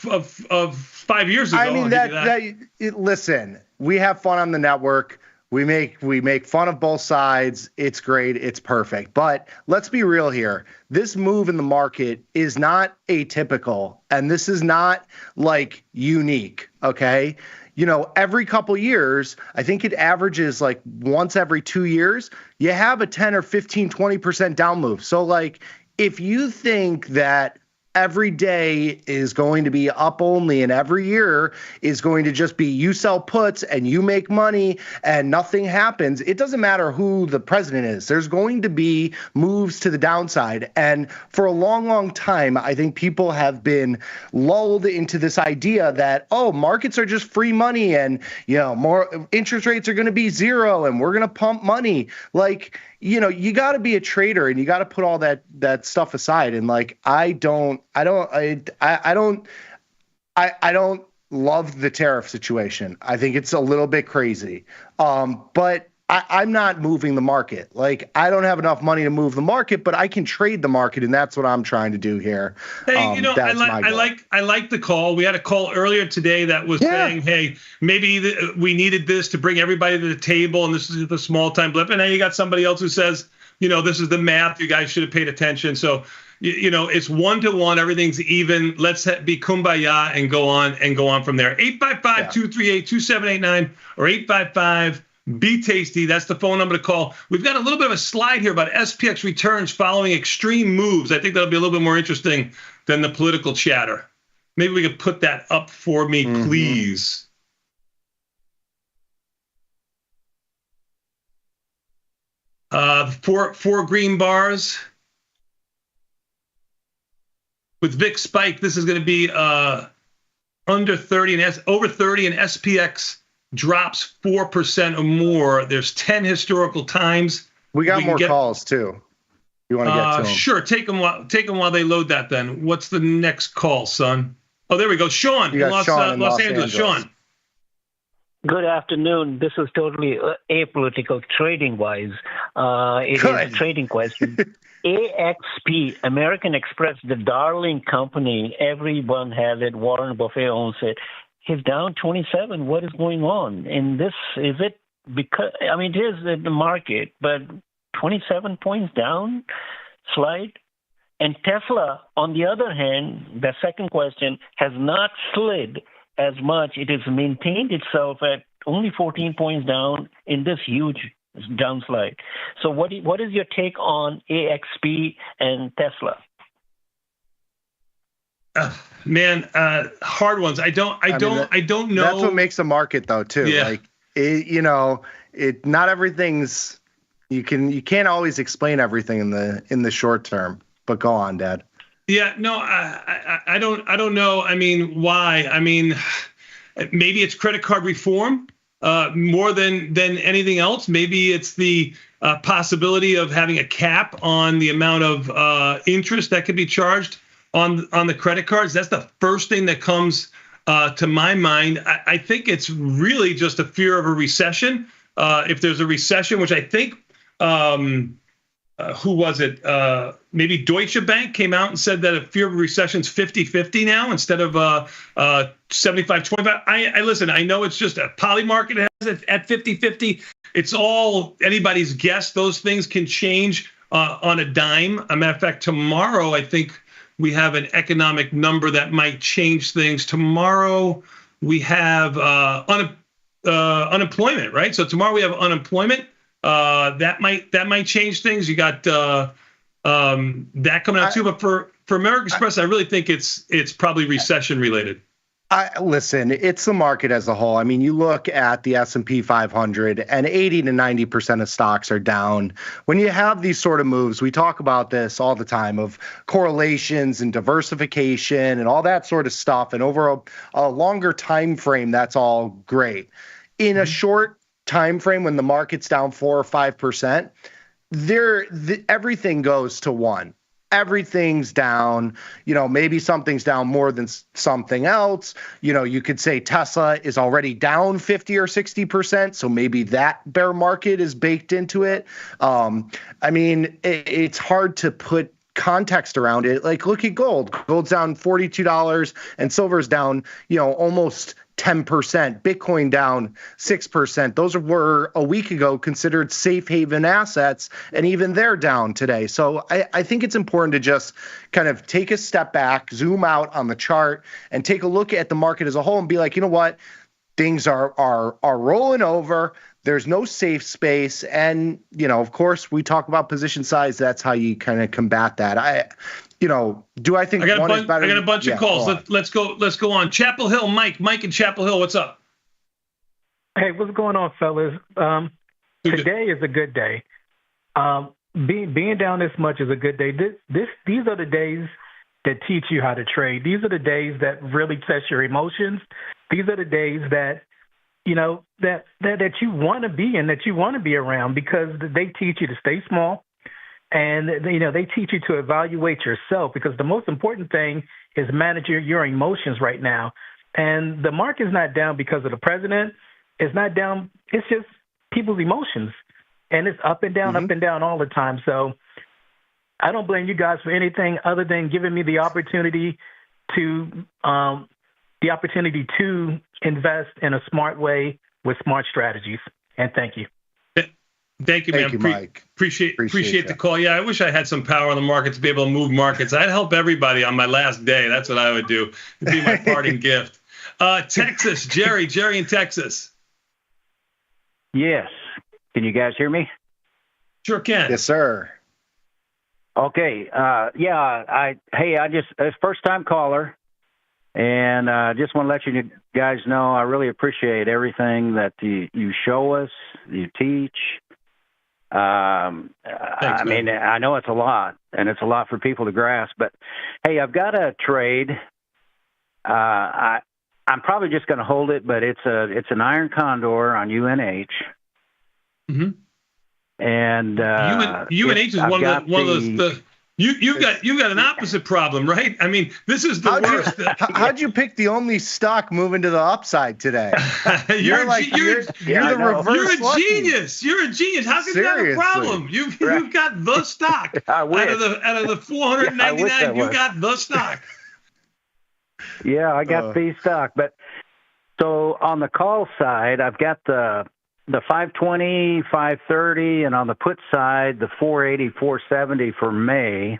5 years ago. I mean, listen, we have fun on the network. We make fun of both sides. It's great. It's perfect. But let's be real here. This move in the market is not atypical, and this is not like unique. Okay. Every couple years, I think it averages like once every 2 years, you have a 10 or 15, 20% down move. So like, if you think that every day is going to be up only and every year is going to just be you sell puts and you make money and nothing happens, it doesn't matter who the president is. There's going to be moves to the downside. And for a long, long time, I think people have been lulled into this idea that, markets are just free money and, more interest rates are going to be zero and we're going to pump money. Like, you got to be a trader and you got to put all that stuff aside. And like, I don't love the tariff situation. I think it's a little bit crazy. But I'm not moving the market. Like, I don't have enough money to move the market, but I can trade the market, and that's what I'm trying to do here. Hey, I like the call. We had a call earlier today that was saying, hey, maybe we needed this to bring everybody to the table, and this is the small time blip. And then you got somebody else who says, this is the math. You guys should have paid attention. So, it's 1-to-1. Everything's even. Let's be kumbaya and go on from there. 855-238-2789 or 855. Be tasty. That's the phone number to call. We've got a little bit of a slide here about SPX returns following extreme moves. I think that'll be a little bit more interesting than the political chatter. Maybe we could put that up for me, please. Four green bars with VIX spike. This is going to be under 30 and over 30, and SPX drops 4% or more. There's 10 historical times. We got more calls too. You want to get to them? Sure. Take them while they load that. Then what's the next call, son? Oh, there we go. Sean in Los Angeles. Sean. Good afternoon. This is totally apolitical trading-wise. It is a trading question. AXP, American Express, the darling company, everyone has it. Warren Buffett owns it. Is down 27. What is going on? And this, is it because, it is the market, but 27 points down, slide. And Tesla, on the other hand, the second question, has not slid as much. It has maintained itself at only 14 points down in this huge downslide. So what is your take on AXP and Tesla? Man, hard ones. I don't know. That's what makes a market, though, too. Yeah. Like, not everything's. You can't always explain everything in the short term. But go on, Dad. Yeah, no, I don't know. I mean, why? I mean, maybe it's credit card reform more than anything else. Maybe it's the possibility of having a cap on the amount of interest that could be charged on the credit cards. That's the first thing that comes to my mind. I think it's really just a fear of a recession. If there's a recession, which I think. Who was it? Maybe Deutsche Bank came out and said that a fear of recession is 50-50 now instead of 75-25. I listen, I know it's just a poly market has it at 50-50. It's all anybody's guess. Those things can change on a dime. As a matter of fact, tomorrow, I think we have an economic number that might change things. Tomorrow we have unemployment, right? So tomorrow we have unemployment. That might change things. You got that coming out too. But for American Express, I really think it's probably recession related. Listen, it's the market as a whole. I mean, you look at the S&P 500 and 80 to 90% of stocks are down. When you have these sort of moves, we talk about this all the time of correlations and diversification and all that sort of stuff. And over a longer time frame, that's all great. In a short time frame when the market's down 4 or 5%, everything goes to one. Everything's down. Maybe something's down more than something else. You could say Tesla is already down 50 or 60%, so maybe that bear market is baked into it. I mean, it's hard to put context around it. Like, look at gold. Gold's down $42 and silver's down, almost 10%, Bitcoin down 6%. Those were a week ago considered safe haven assets, and even they're down today. So I think it's important to just kind of take a step back, zoom out on the chart, and take a look at the market as a whole and be like, you know what? Things are rolling over. There's no safe space. And, of course, we talk about position size. That's how you kind of combat that. Do I think one is better? I got a bunch of calls. Let's go on. Chapel Hill, Mike in Chapel Hill, what's up? Hey, what's going on, fellas? Today is a good day. Being down this much is a good day. These are the days that teach you how to trade. These are the days that really test your emotions. These are the days that that you want to be in, that you want to be around, because they teach you to stay small. And, they teach you to evaluate yourself, because the most important thing is manage your emotions right now. And the market is not down because of the president. It's not down. It's just people's emotions. And it's up and down all the time. So I don't blame you guys for anything other than giving me the opportunity to invest in a smart way with smart strategies. And thank you. Thank you, man. Mike. Appreciate the call. Yeah, I wish I had some power on the market to be able to move markets. I'd help everybody on my last day. That's what I would do. It'd be my parting gift. Texas, Jerry in Texas. Yes. Can you guys hear me? Sure can. Yes, sir. Okay. I first time caller, and just want to let you guys know I really appreciate everything that you show us, you teach. Thanks, I mean, I know it's a lot, and it's a lot for people to grasp, but hey, I've got a trade. I'm probably just going to hold it, but it's an iron condor on UNH. Mm-hmm. And UNH is one of those. You've got an opposite problem, right? I mean, this is the worst. How'd you pick the only stock moving to the upside today? You're the reverse. You're a genius. You're a genius. How can you have a problem? You've got the stock. Out of the 499, you got the stock. Yeah, I got the stock. But so on the call side, I've got the 520, 530, and on the put side, the 480, 470 for May.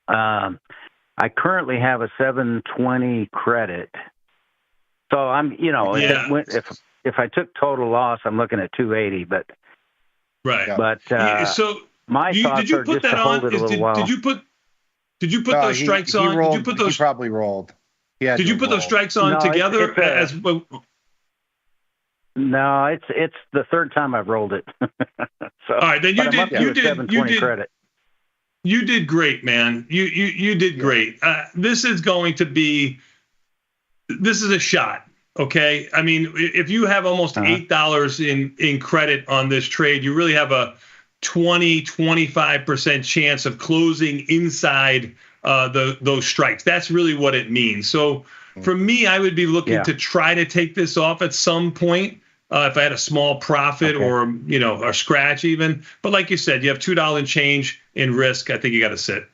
I currently have a 720 credit. So I'm, if I took total loss, I'm looking at 280. But right. But so my thoughts are just to hold it a little while. Did you put those strikes on? Rolled, did you put those? He probably rolled. Yeah. Did you put those strikes on together as? No, it's the third time I've rolled it. So, all right, then you did credit. You did great, man. You did great. This is a shot. Okay. I mean, if you have almost $8 in credit on this trade, you really have a 25% chance of closing inside those strikes. That's really what it means. So for me, I would be looking to try to take this off at some point. If I had a small profit or a scratch even. But like you said, you have $2 and change in risk. I think you got to sit.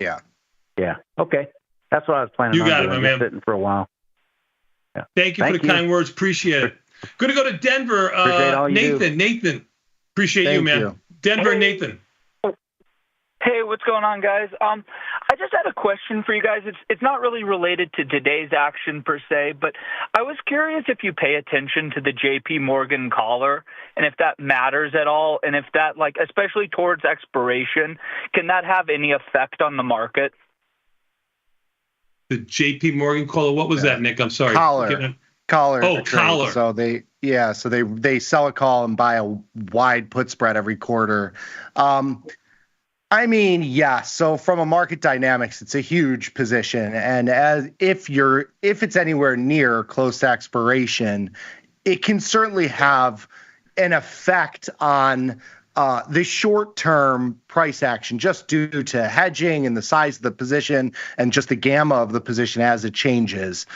Yeah. Yeah. Okay. That's what I was planning on. You got it, doing, my man. Sitting for a while. Yeah. Thank you for the kind words. Appreciate it. Going to go to Denver. Nathan, appreciate you, man. Denver, Nathan. Hey, what's going on, guys? I just had a question for you guys. It's not really related to today's action per se, but I was curious if you pay attention to the J.P. Morgan collar and if that matters at all, and if that, especially towards expiration, can that have any effect on the market? The J.P. Morgan collar. What was that, Nick? I'm sorry. Collar. Oh, collar. So they sell a call and buy a wide put spread every quarter. I mean, yeah. So from a market dynamics, it's a huge position, and if it's anywhere near close to expiration, it can certainly have an effect on the short-term price action, just due to hedging and the size of the position and just the gamma of the position as it changes.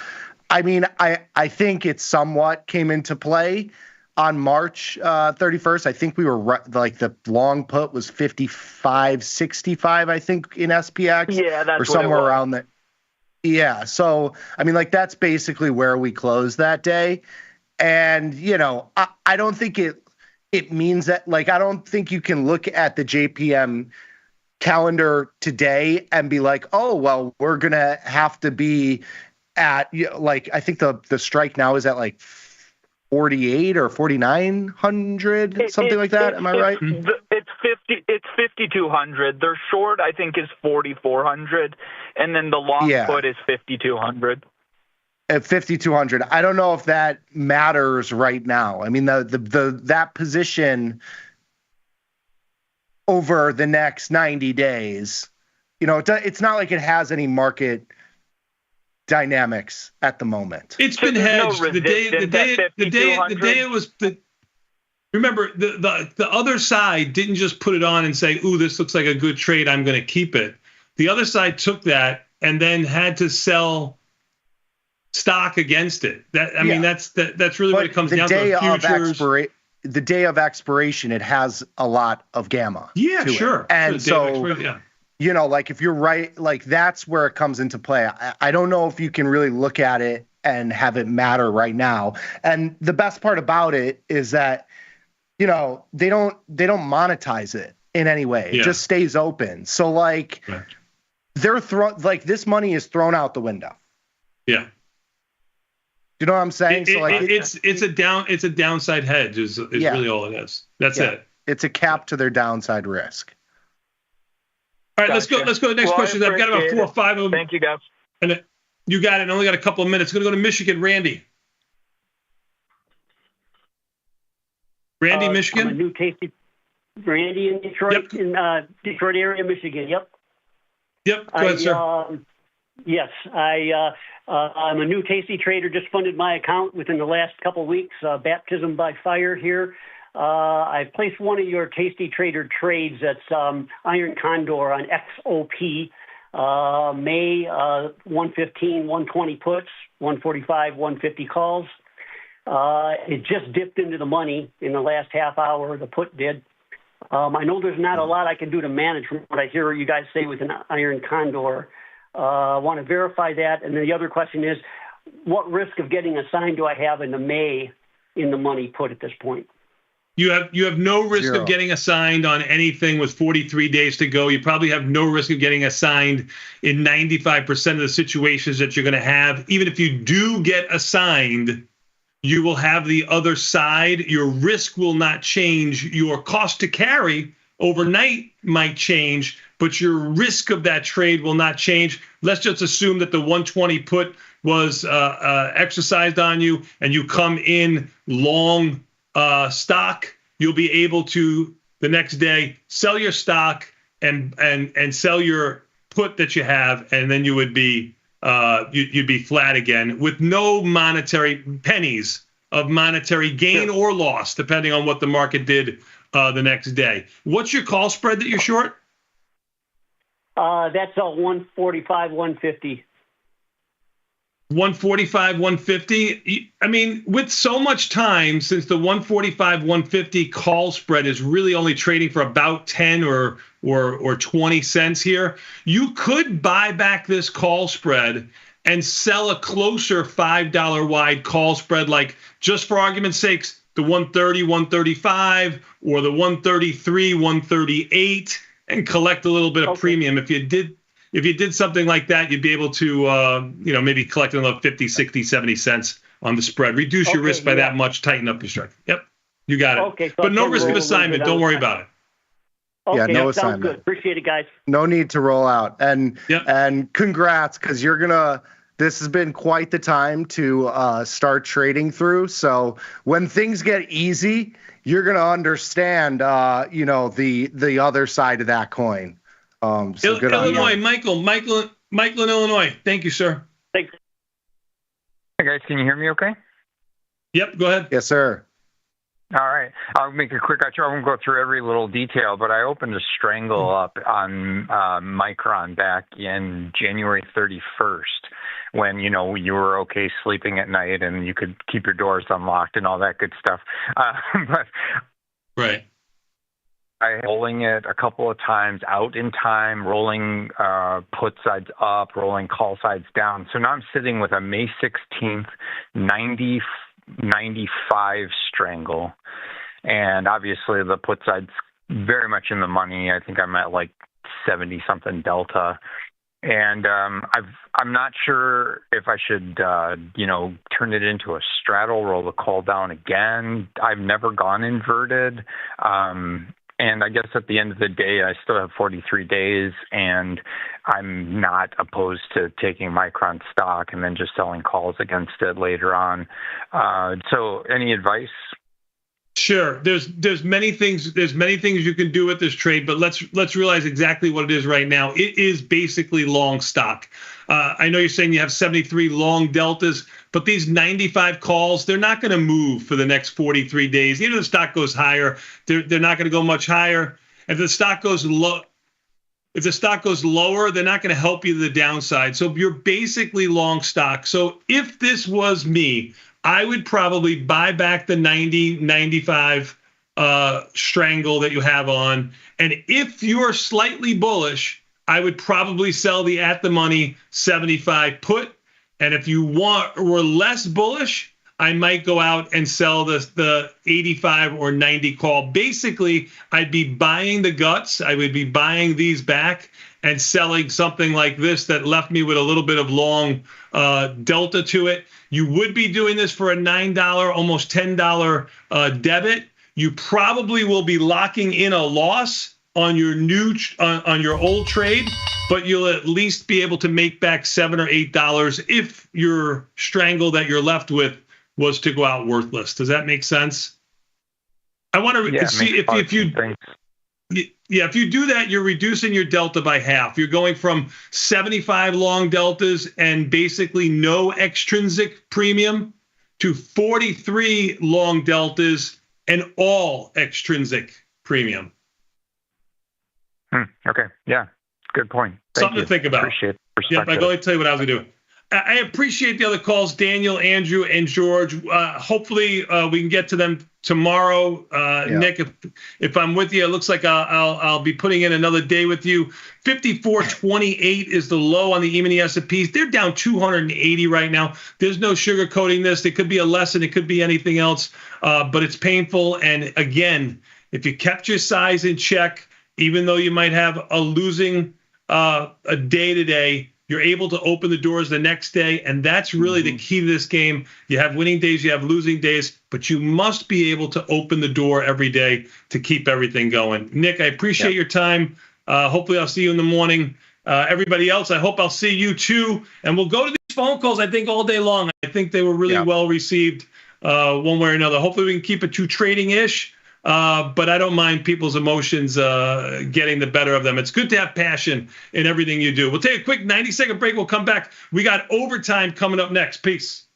I mean, I think it somewhat came into play on March 31st. I think we were the long put was 55.65, I think, in SPX. Yeah, that's or somewhere what it was. around there. Yeah. So, I mean, that's basically where we closed that day. And, I don't think it means that, I don't think you can look at the JPM calendar today and be like, oh, well, we're going to have to be at, I think the strike now is at 48 or 4,900, something like that. Am I right? It's 5,200. Their short, I think, is 4,400, and then the long put is 5,200. At 5,200, I don't know if that matters right now. I mean, that position over the next 90 days, it's not like it has any market dynamics at the moment. It's been hedged. The day it was. Remember, the other side didn't just put it on and say, "Ooh, this looks like a good trade. I'm going to keep it." The other side took that and then had to sell stock against it. That's really what it comes down to. The day of expiration, it has a lot of gamma. Yeah, to sure. It. And so. If you're right, that's where it comes into play. I don't know if you can really look at it and have it matter right now. And the best part about it is that, they don't monetize it in any way. It just stays open. So they're this money is thrown out the window. Yeah. You know what I'm saying? It's a downside hedge is really all it is. That's it. It's a cap to their downside risk. All right, let's go to the next question. I've got about 4 or 5 of them. Thank you, guys. And you got it. I only got a couple of minutes. Going to go to Michigan. Randy, Michigan. I'm a new tasty. Randy in Detroit, in Detroit area, Michigan. Yep. Go ahead, sir. Yes, I'm a new tasty trader. Just funded my account within the last couple of weeks. Baptism by fire here. I've placed one of your Tasty Trader trades. That's Iron Condor on XOP. May 115, 120 puts, 145, 150 calls. It just dipped into the money in the last half hour. The put did. I know there's not a lot I can do to manage from what I hear you guys say with an Iron Condor. I want to verify that. And then the other question is, what risk of getting assigned do I have in the May in the money put at this point? You have no risk of getting assigned on anything with 43 days to go. You probably have no risk of getting assigned in 95% of the situations that you're going to have. Even if you do get assigned, you will have the other side. Your risk will not change. Your cost to carry overnight might change, but your risk of that trade will not change. Let's just assume that the 120 put was exercised on you and you come in long stock. You'll be able to the next day sell your stock and sell your put that you have, and then you would be you'd be flat again with no monetary pennies of monetary gain or loss, depending on what the market did the next day. What's your call spread that you're short? That's a 145, 150. 145, 150. I mean, with so much time, since the 145, 150 call spread is really only trading for about 10 or 20 cents here, you could buy back this call spread and sell a closer $5 wide call spread, like, just for argument's sakes, the 130, 135, or the 133, 138, and collect a little bit of premium. If you did something like that, you'd be able to, maybe collect another 50, 60, 70 cents on the spread. Reduce your risk by that much, tighten up your strike. Yep, you got it. Okay, so but no risk of assignment. Don't worry about it. Okay, no sounds assignment. good. Appreciate it, guys. No need to roll out. And congrats, because this has been quite the time to start trading through. So when things get easy, you're going to understand, the other side of that coin. So good Illinois, Michael in Illinois. Thank you, sir. Thanks. Hey, guys, can you hear me okay? Yep, go ahead. Yes, sir. All right. I'll make it quick. I won't go through every little detail, but I opened a strangle up on Micron back in January 31st when, you were okay sleeping at night and you could keep your doors unlocked and all that good stuff. Right. I rolling it a couple of times out in time, rolling put sides up, rolling call sides down. So now I'm sitting with a May 16th 95 strangle. And obviously the put side's very much in the money. I think I'm at like 70 something delta. And I'm not sure if I should, turn it into a straddle, roll the call down again. I've never gone inverted. And I guess at the end of the day, I still have 43 days, and I'm not opposed to taking Micron stock and then just selling calls against it later on. So any advice? Sure. There's many things you can do with this trade, but let's realize exactly what it is right now. It is basically long stock. I know you're saying you have 73 long deltas, but these 95 calls, they're not going to move for the next 43 days. Even if the stock goes higher, they're not going to go much higher. If the stock goes lower, they're not going to help you to the downside. So you're basically long stock. So if this was me, I would probably buy back the 95 strangle that you have on. And if you're slightly bullish, I would probably sell the at the money 75 put. And if you were less bullish, I might go out and sell the 85 or 90 call. Basically, I'd be buying the guts. I would be buying these back and selling something like this that left me with a little bit of long delta to it. You would be doing this for a $9, almost $10 debit. You probably will be locking in a loss on your on your old trade, but you'll at least be able to make back $7 or $8 if your strangle that you're left with was to go out worthless. Does that make sense? I want to see if you do that, you're reducing your delta by half. You're going from 75 long deltas and basically no extrinsic premium to 43 long deltas and all extrinsic premium. Okay. Yeah. Good point. Something to think about. Appreciate it. Yeah, I go tell you what I was going to do. I appreciate the other calls, Daniel, Andrew, and George. Hopefully we can get to them tomorrow. Nick, if I'm with you, it looks like I'll be putting in another day with you. 54.28 is the low on the E-mini S&Ps. They're down 280 right now. There's no sugarcoating this. It could be a lesson. It could be anything else, but it's painful. And again, if you kept your size in check, even though you might have a losing a day today, you're able to open the doors the next day, and that's really the key to this game. You have winning days, you have losing days, but you must be able to open the door every day to keep everything going. Nick, I appreciate your time. Hopefully I'll see you in the morning. Everybody else, I hope I'll see you too. And we'll go to these phone calls, I think, all day long. I think they were really well received one way or another. Hopefully we can keep it to trading-ish. But I don't mind people's emotions getting the better of them. It's good to have passion in everything you do. We'll take a quick 90-second break. We'll come back. We got overtime coming up next. Peace.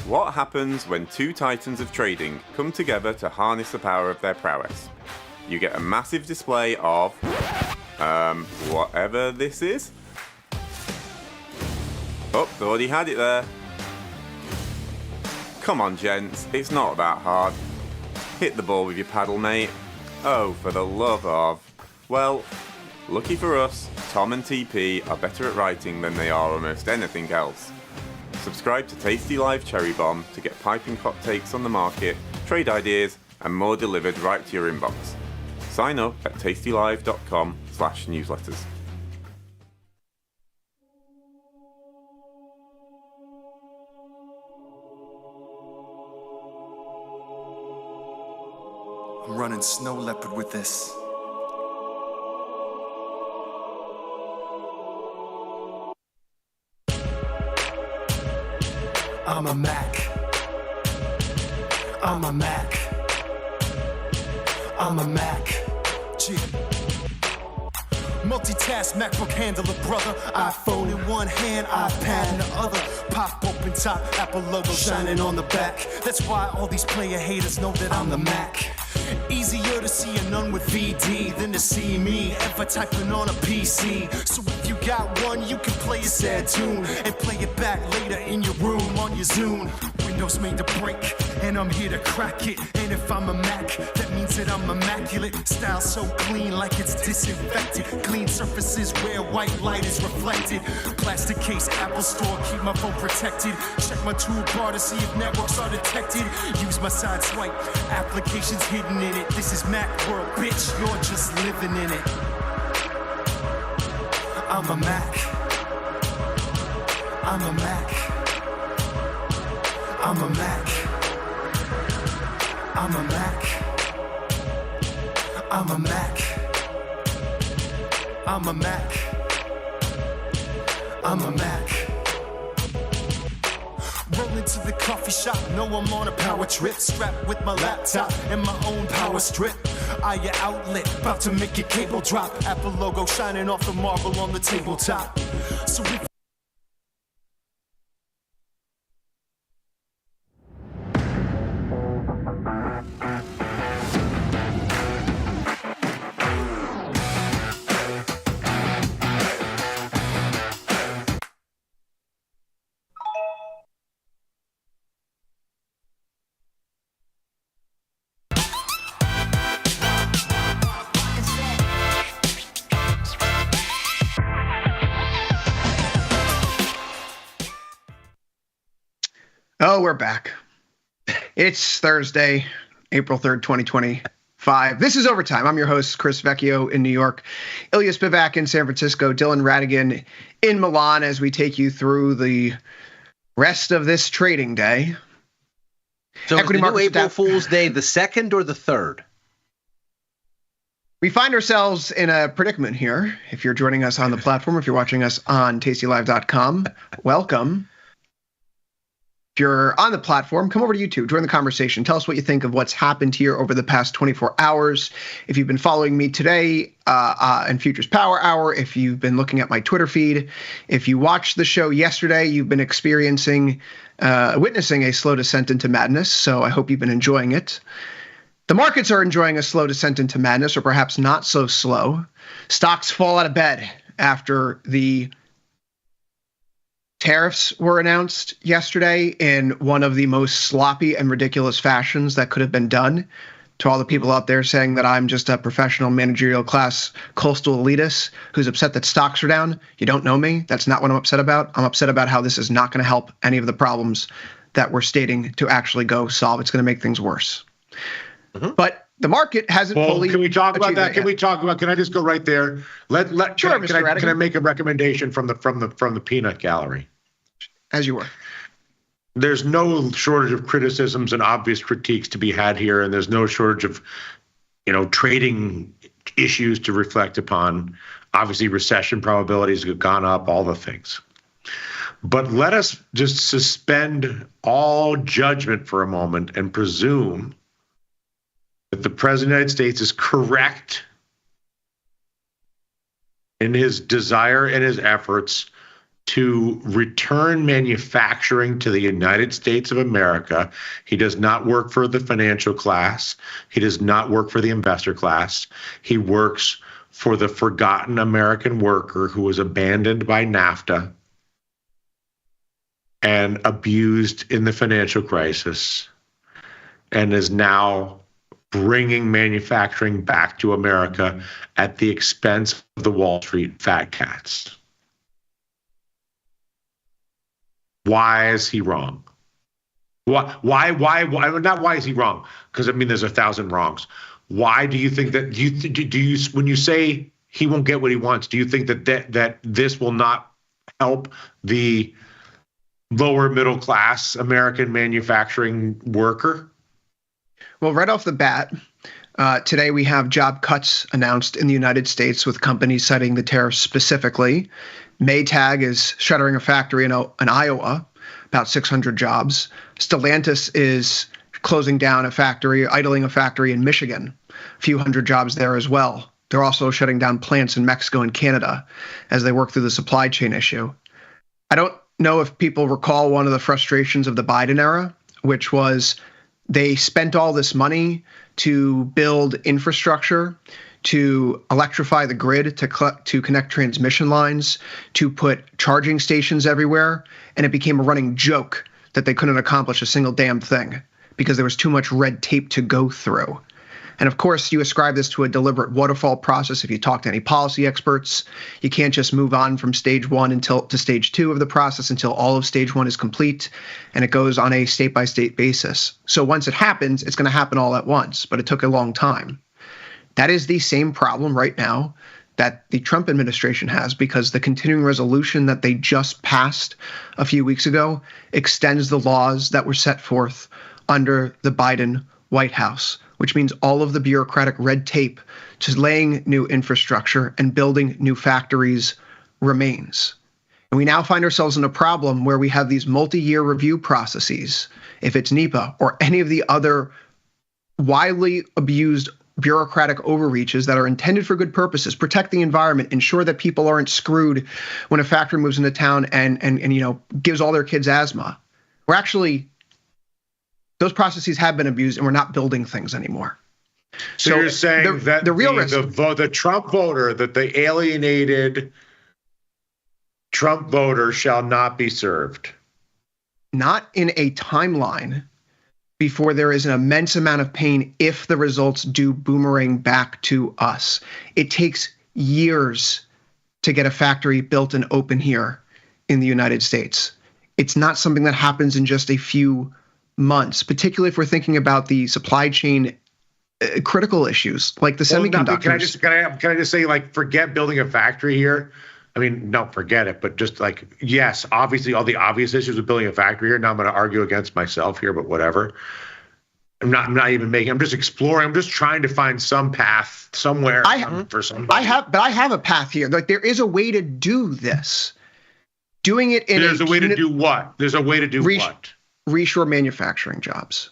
What happens when two titans of trading come together to harness the power of their prowess? You get a massive display of, whatever this is. Oh, thought he had it there. Come on, gents, it's not that hard. Hit the ball with your paddle, mate. Oh, for the love of... Well, lucky for us, Tom and TP are better at writing than they are almost anything else. Subscribe to tastylive Cherry Bomb to get piping hot takes on the market, trade ideas, and more delivered right to your inbox. Sign up at tastylive.com/newsletters. I'm running Snow Leopard with this. I'm a Mac. I'm a Mac. I'm a Mac. G. Multitask MacBook handler, brother. iPhone in one hand, iPad in the other. Pop open top, Apple logo shining on the back. That's why all these player haters know that I'm the Mac. Easier to see a nun with VD than to see me ever typing on a PC. So if you got one, you can play a sad tune and play it back later in your room on your Zune. Windows made to break, and I'm here to crack it. And if I'm a Mac, that means that I'm immaculate. Style so clean, like it's disinfected. Clean surfaces where white light is reflected. Plastic case, Apple Store, keep my phone protected. Check my toolbar to see if networks are detected. Use my side swipe, applications hidden in it. This is Mac world, bitch, you're just living in it. I'm a Mac. I'm a Mac. I'm a Mac. I'm a Mac. I'm a Mac. I'm a Mac. I'm a Mac. Roll into the coffee shop, know I'm on a power trip. Strapped with my laptop and my own power strip. Eye outlet, about to make your cable drop. Apple logo shining off the marble on the tabletop. So if Oh, we're back. It's Thursday, April 3rd, 2025. This is Overtime. I'm your host, Chris Vecchio in New York, Ilya Spivak in San Francisco, Dylan Radigan in Milan as we take you through the rest of this trading day. So is the new April Fool's Day the 2nd or the 3rd? We find ourselves in a predicament here. If you're joining us on the platform, if you're watching us on tastylive.com, welcome. If you're on the platform, come over to YouTube, join the conversation. Tell us what you think of what's happened here over the past 24 hours. If you've been following me today in Futures Power Hour, if you've been looking at my Twitter feed, if you watched the show yesterday, you've been witnessing a slow descent into madness. So I hope you've been enjoying it. The markets are enjoying a slow descent into madness, or perhaps not so slow. Stocks fall out of bed after the tariffs were announced yesterday in one of the most sloppy and ridiculous fashions that could have been done. To all the people out there saying that I'm just a professional managerial class coastal elitist who's upset that stocks are down, you don't know me. That's not what I'm upset about. I'm upset about how this is not going to help any of the problems that we're stating to actually go solve. It's going to make things worse. But the market hasn't fully. Can we talk about that? Can I just go right there? Sure, Can I make a recommendation from the peanut gallery? As you were. there's no shortage of criticisms and obvious critiques to be had here, and there's no shortage of, trading issues to reflect upon. Obviously, recession probabilities have gone up, all the things. But let us just suspend all judgment for a moment and presume that the President of the United States is correct in his desire and his efforts to return manufacturing to the United States of America. He does not work for the financial class. He does not work for the investor class. He works for the forgotten American worker who was abandoned by NAFTA and abused in the financial crisis, and is now bringing manufacturing back to America at the expense of the Wall Street fat cats. Why is he wrong? Why? Not why is he wrong? Because there's 1,000 wrongs. Why do you think that? Do you when you say he won't get what he wants, do you think that this will not help the lower middle class American manufacturing worker? Well, right off the bat, today we have job cuts announced in the United States, with companies citing the tariffs specifically. Maytag is shuttering a factory in Iowa, about 600 jobs. Stellantis is closing down a factory, idling a factory in Michigan, a few hundred jobs there as well. They're also shutting down plants in Mexico and Canada as they work through the supply chain issue. I don't know if people recall one of the frustrations of the Biden era, which was they spent all this money to build infrastructure, to electrify the grid, to connect transmission lines, to put charging stations everywhere, and it became a running joke that they couldn't accomplish a single damn thing because there was too much red tape to go through. And of course, you ascribe this to a deliberate waterfall process. If you talk to any policy experts, you can't just move on from stage one to stage two of the process until all of stage one is complete, and it goes on a state-by-state basis. So once it happens, it's going to happen all at once, but it took a long time. That is the same problem right now that the Trump administration has, because the continuing resolution that they just passed a few weeks ago extends the laws that were set forth under the Biden White House, which means all of the bureaucratic red tape to laying new infrastructure and building new factories remains. And we now find ourselves in a problem where we have these multi-year review processes, if it's NEPA or any of the other widely abused bureaucratic overreaches that are intended for good purposes, protect the environment, ensure that people aren't screwed when a factory moves into town and gives all their kids asthma. Those processes have been abused, and we're not building things anymore. So you're saying that the Trump voter, that the alienated Trump voter shall not be served? Not in a timeline before there is an immense amount of pain if the results do boomerang back to us. It takes years to get a factory built and open here in the United States. It's not something that happens in just a few months, particularly if we're thinking about the supply chain critical issues like the semiconductors. Can I just say, forget building a factory here? No, forget it. But just yes, obviously all the obvious issues with building a factory here. Now I'm going to argue against myself here, but whatever. I'm just exploring. I'm just trying to find some path somewhere for somebody. I have a path here. There is a way to do this. Doing it in There's a way to do what? There's a way to do what? Reshore manufacturing jobs.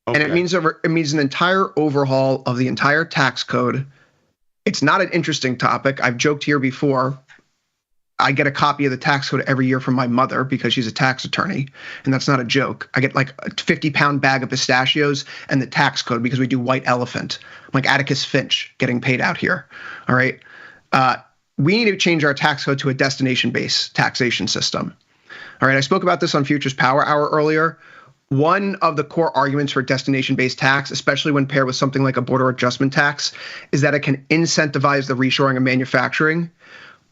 Okay. And it means an entire overhaul of the entire tax code. It's not an interesting topic. I've joked here before. I get a copy of the tax code every year from my mother because she's a tax attorney, and that's not a joke. I get a 50-pound bag of pistachios and the tax code because we do white elephant. I'm like Atticus Finch getting paid out here. All right. We need to change our tax code to a destination-based taxation system. All right. I spoke about this on Futures Power Hour earlier. One of the core arguments for destination-based tax, especially when paired with something like a border adjustment tax, is that it can incentivize the reshoring of manufacturing.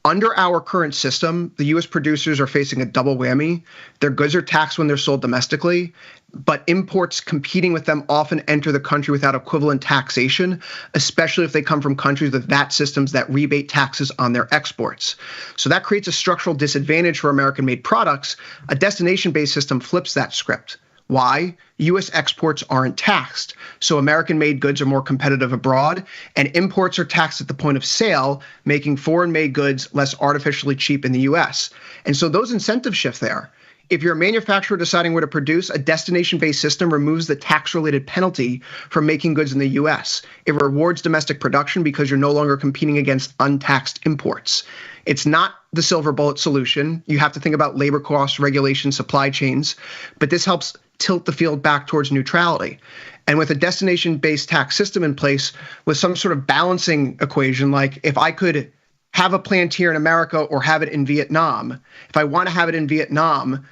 Under our current system, the U.S. producers are facing a double whammy. Their goods are taxed when they're sold domestically, but imports competing with them often enter the country without equivalent taxation, especially if they come from countries with VAT systems that rebate taxes on their exports. So that creates a structural disadvantage for American-made products. A destination-based system flips that script. Why? U.S. exports aren't taxed, so American-made goods are more competitive abroad, and imports are taxed at the point of sale, making foreign-made goods less artificially cheap in the U.S. And so those incentives shift there. If you're a manufacturer deciding where to produce, a destination-based system removes the tax-related penalty from making goods in the U.S. It rewards domestic production because you're no longer competing against untaxed imports. It's not the silver bullet solution. You have to think about labor costs, regulation, supply chains, but this helps tilt the field back towards neutrality. And with a destination-based tax system in place with some sort of balancing equation, like if I could have a plant here in America or have it in Vietnam, if I want to have it in Vietnam,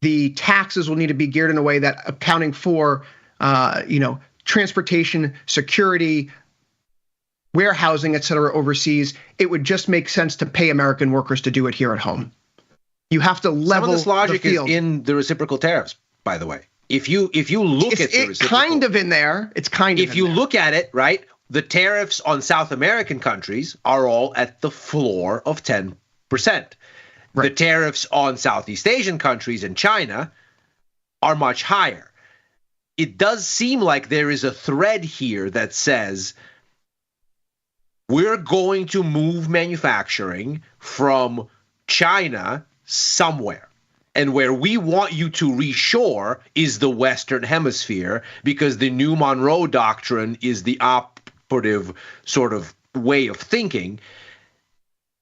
the taxes will need to be geared in a way that accounting for, transportation, security, warehousing, et cetera, overseas, it would just make sense to pay American workers to do it here at home. You have to level some of this logic the field. is in the reciprocal tariffs, by the way. If you look at the reciprocal, kind of in there. It's kind of. If you look at it, right, the tariffs on South American countries are all at the floor of 10%. Right. The tariffs on Southeast Asian countries and China are much higher. It does seem like there is a thread here that says we're going to move manufacturing from China somewhere. And where we want you to reshore is the Western Hemisphere, because the new Monroe Doctrine is the operative sort of way of thinking.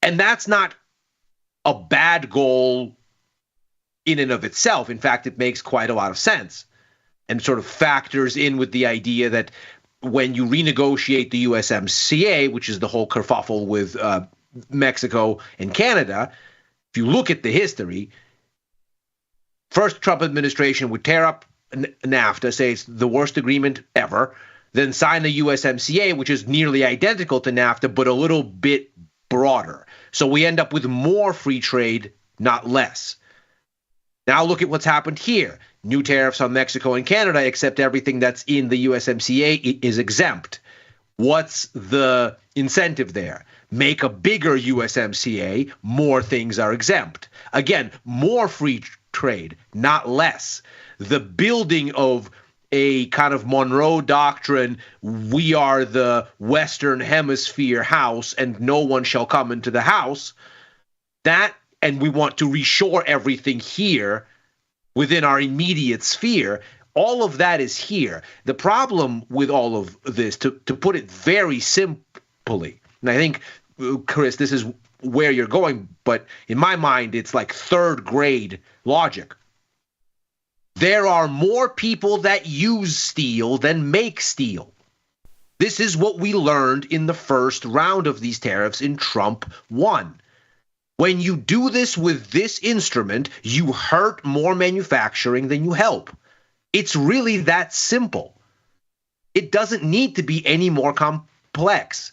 And that's not a bad goal in and of itself. In fact, it makes quite a lot of sense and sort of factors in with the idea that when you renegotiate the USMCA, which is the whole kerfuffle with Mexico and Canada, if you look at the history, first Trump administration would tear up NAFTA, say it's the worst agreement ever, then sign the USMCA, which is nearly identical to NAFTA, but a little bit broader. So we end up with more free trade, not less. Now look at what's happened here. New tariffs on Mexico and Canada, except everything that's in the USMCA is exempt. What's the incentive there? Make a bigger USMCA, more things are exempt. Again, more free trade, not less. The building of a kind of Monroe Doctrine, we are the Western Hemisphere house and no one shall come into the house, that, and we want to reshore everything here within our immediate sphere, all of that is here. The problem with all of this, to put it very simply, and I think, Chris, this is where you're going, but in my mind, it's like third grade logic. There are more people that use steel than make steel. This is what we learned in the first round of these tariffs in Trump 1. When you do this with this instrument, you hurt more manufacturing than you help. It's really that simple. It doesn't need to be any more complex.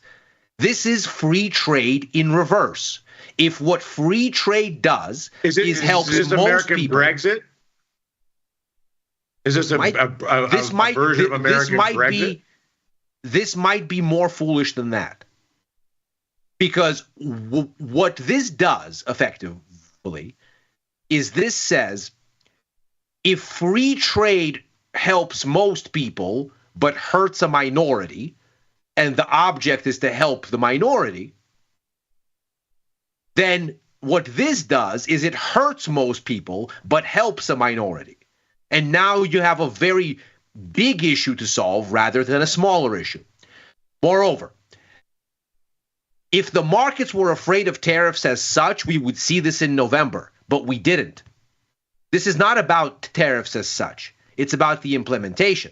This is free trade in reverse. If what free trade does is help most American people, Brexit? Is this a version of American Brexit? This might be more foolish than that. Because what this does effectively is this says, if free trade helps most people but hurts a minority, and the object is to help the minority, then what this does is it hurts most people but helps a minority. And now you have a very big issue to solve rather than a smaller issue. Moreover, if the markets were afraid of tariffs as such, we would see this in November, but we didn't. This is not about tariffs as such. It's about the implementation.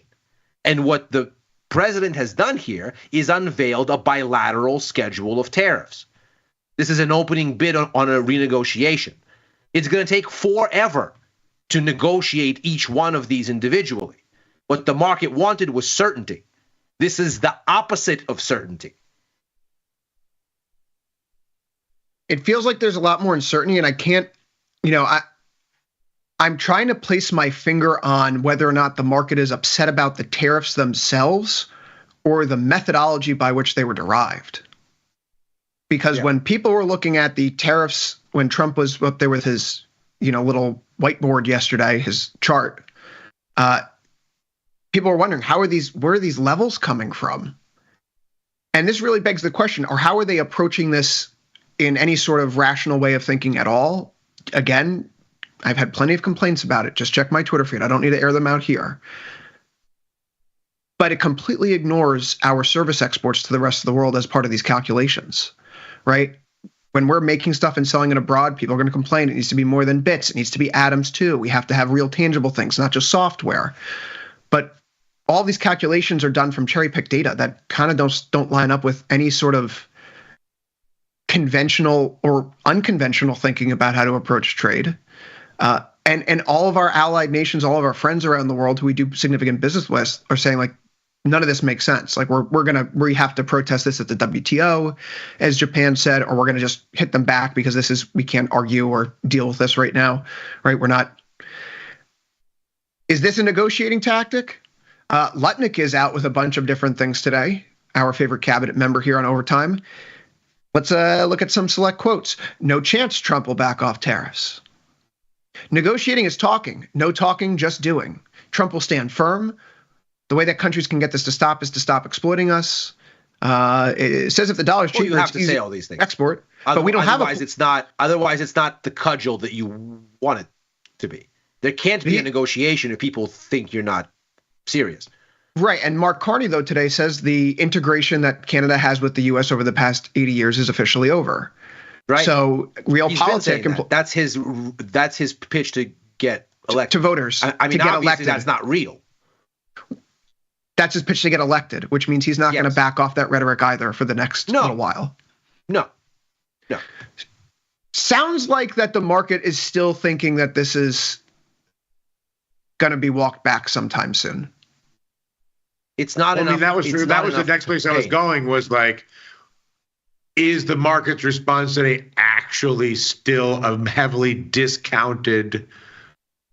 And what the president has done here is unveiled a bilateral schedule of tariffs. This is an opening bid on a renegotiation. It's going to take forever to negotiate each one of these individually. What the market wanted was certainty. This is the opposite of certainty. it feels like there's a lot more uncertainty, and I can't, I'm trying to place my finger on whether or not the market is upset about the tariffs themselves or the methodology by which they were derived. Because when people were looking at the tariffs, when Trump was up there with his, little whiteboard yesterday, his chart, people were wondering, where are these levels coming from? And this really begs the question, or how are they approaching this in any sort of rational way of thinking at all? Again, I've had plenty of complaints about it. Just check my Twitter feed. I don't need to air them out here. But it completely ignores our service exports to the rest of the world as part of these calculations, right? When we're making stuff and selling it abroad, people are going to complain. It needs to be more than bits. It needs to be atoms too. We have to have real tangible things, not just software. But all these calculations are done from cherry-picked data that kind of don't line up with any sort of conventional or unconventional thinking about how to approach trade. And all of our allied nations, all of our friends around the world who we do significant business with are saying, like, none of this makes sense. Like, we have to protest this at the WTO, as Japan said, or we're going to just hit them back because we can't argue or deal with this right now, right? We're not. Is this a negotiating tactic? Lutnick is out with a bunch of different things today, our favorite cabinet member here on Overtime. Let's look at some select quotes. No chance Trump will back off tariffs. Negotiating is talking. No talking, just doing. Trump will stand firm. The way that countries can get this to stop is to stop exploiting us. It says if the dollar's cheaper, you have to say all these things. Export, but we don't have. Otherwise, it's not the cudgel that you want it to be. There can't be a negotiation if people think you're not serious. Right. And Mark Carney, though, today says the integration that Canada has with the U.S. over the past 80 years is officially over. Right. So realpolitik. That's his pitch to get elected. To voters. I mean, to get obviously elected. That's not real. That's his pitch to get elected, which means he's not going to back off that rhetoric either for the next little while. No. Sounds like that the market is still thinking that this is going to be walked back sometime soon. It's not enough. I mean, that was the next place I was going, was like, is the market's response today actually still a heavily discounted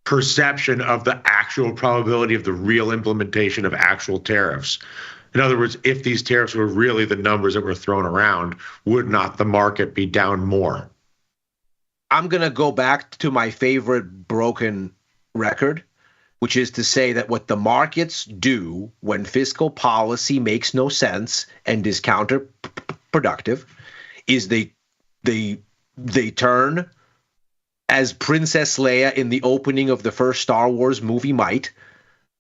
perception of the actual probability of the real implementation of actual tariffs? In other words, if these tariffs were really the numbers that were thrown around, would not the market be down more? I'm going to go back to my favorite broken record, which is to say that what the markets do when fiscal policy makes no sense and is counterproductive is they turn, as Princess Leia in the opening of the first Star Wars movie might,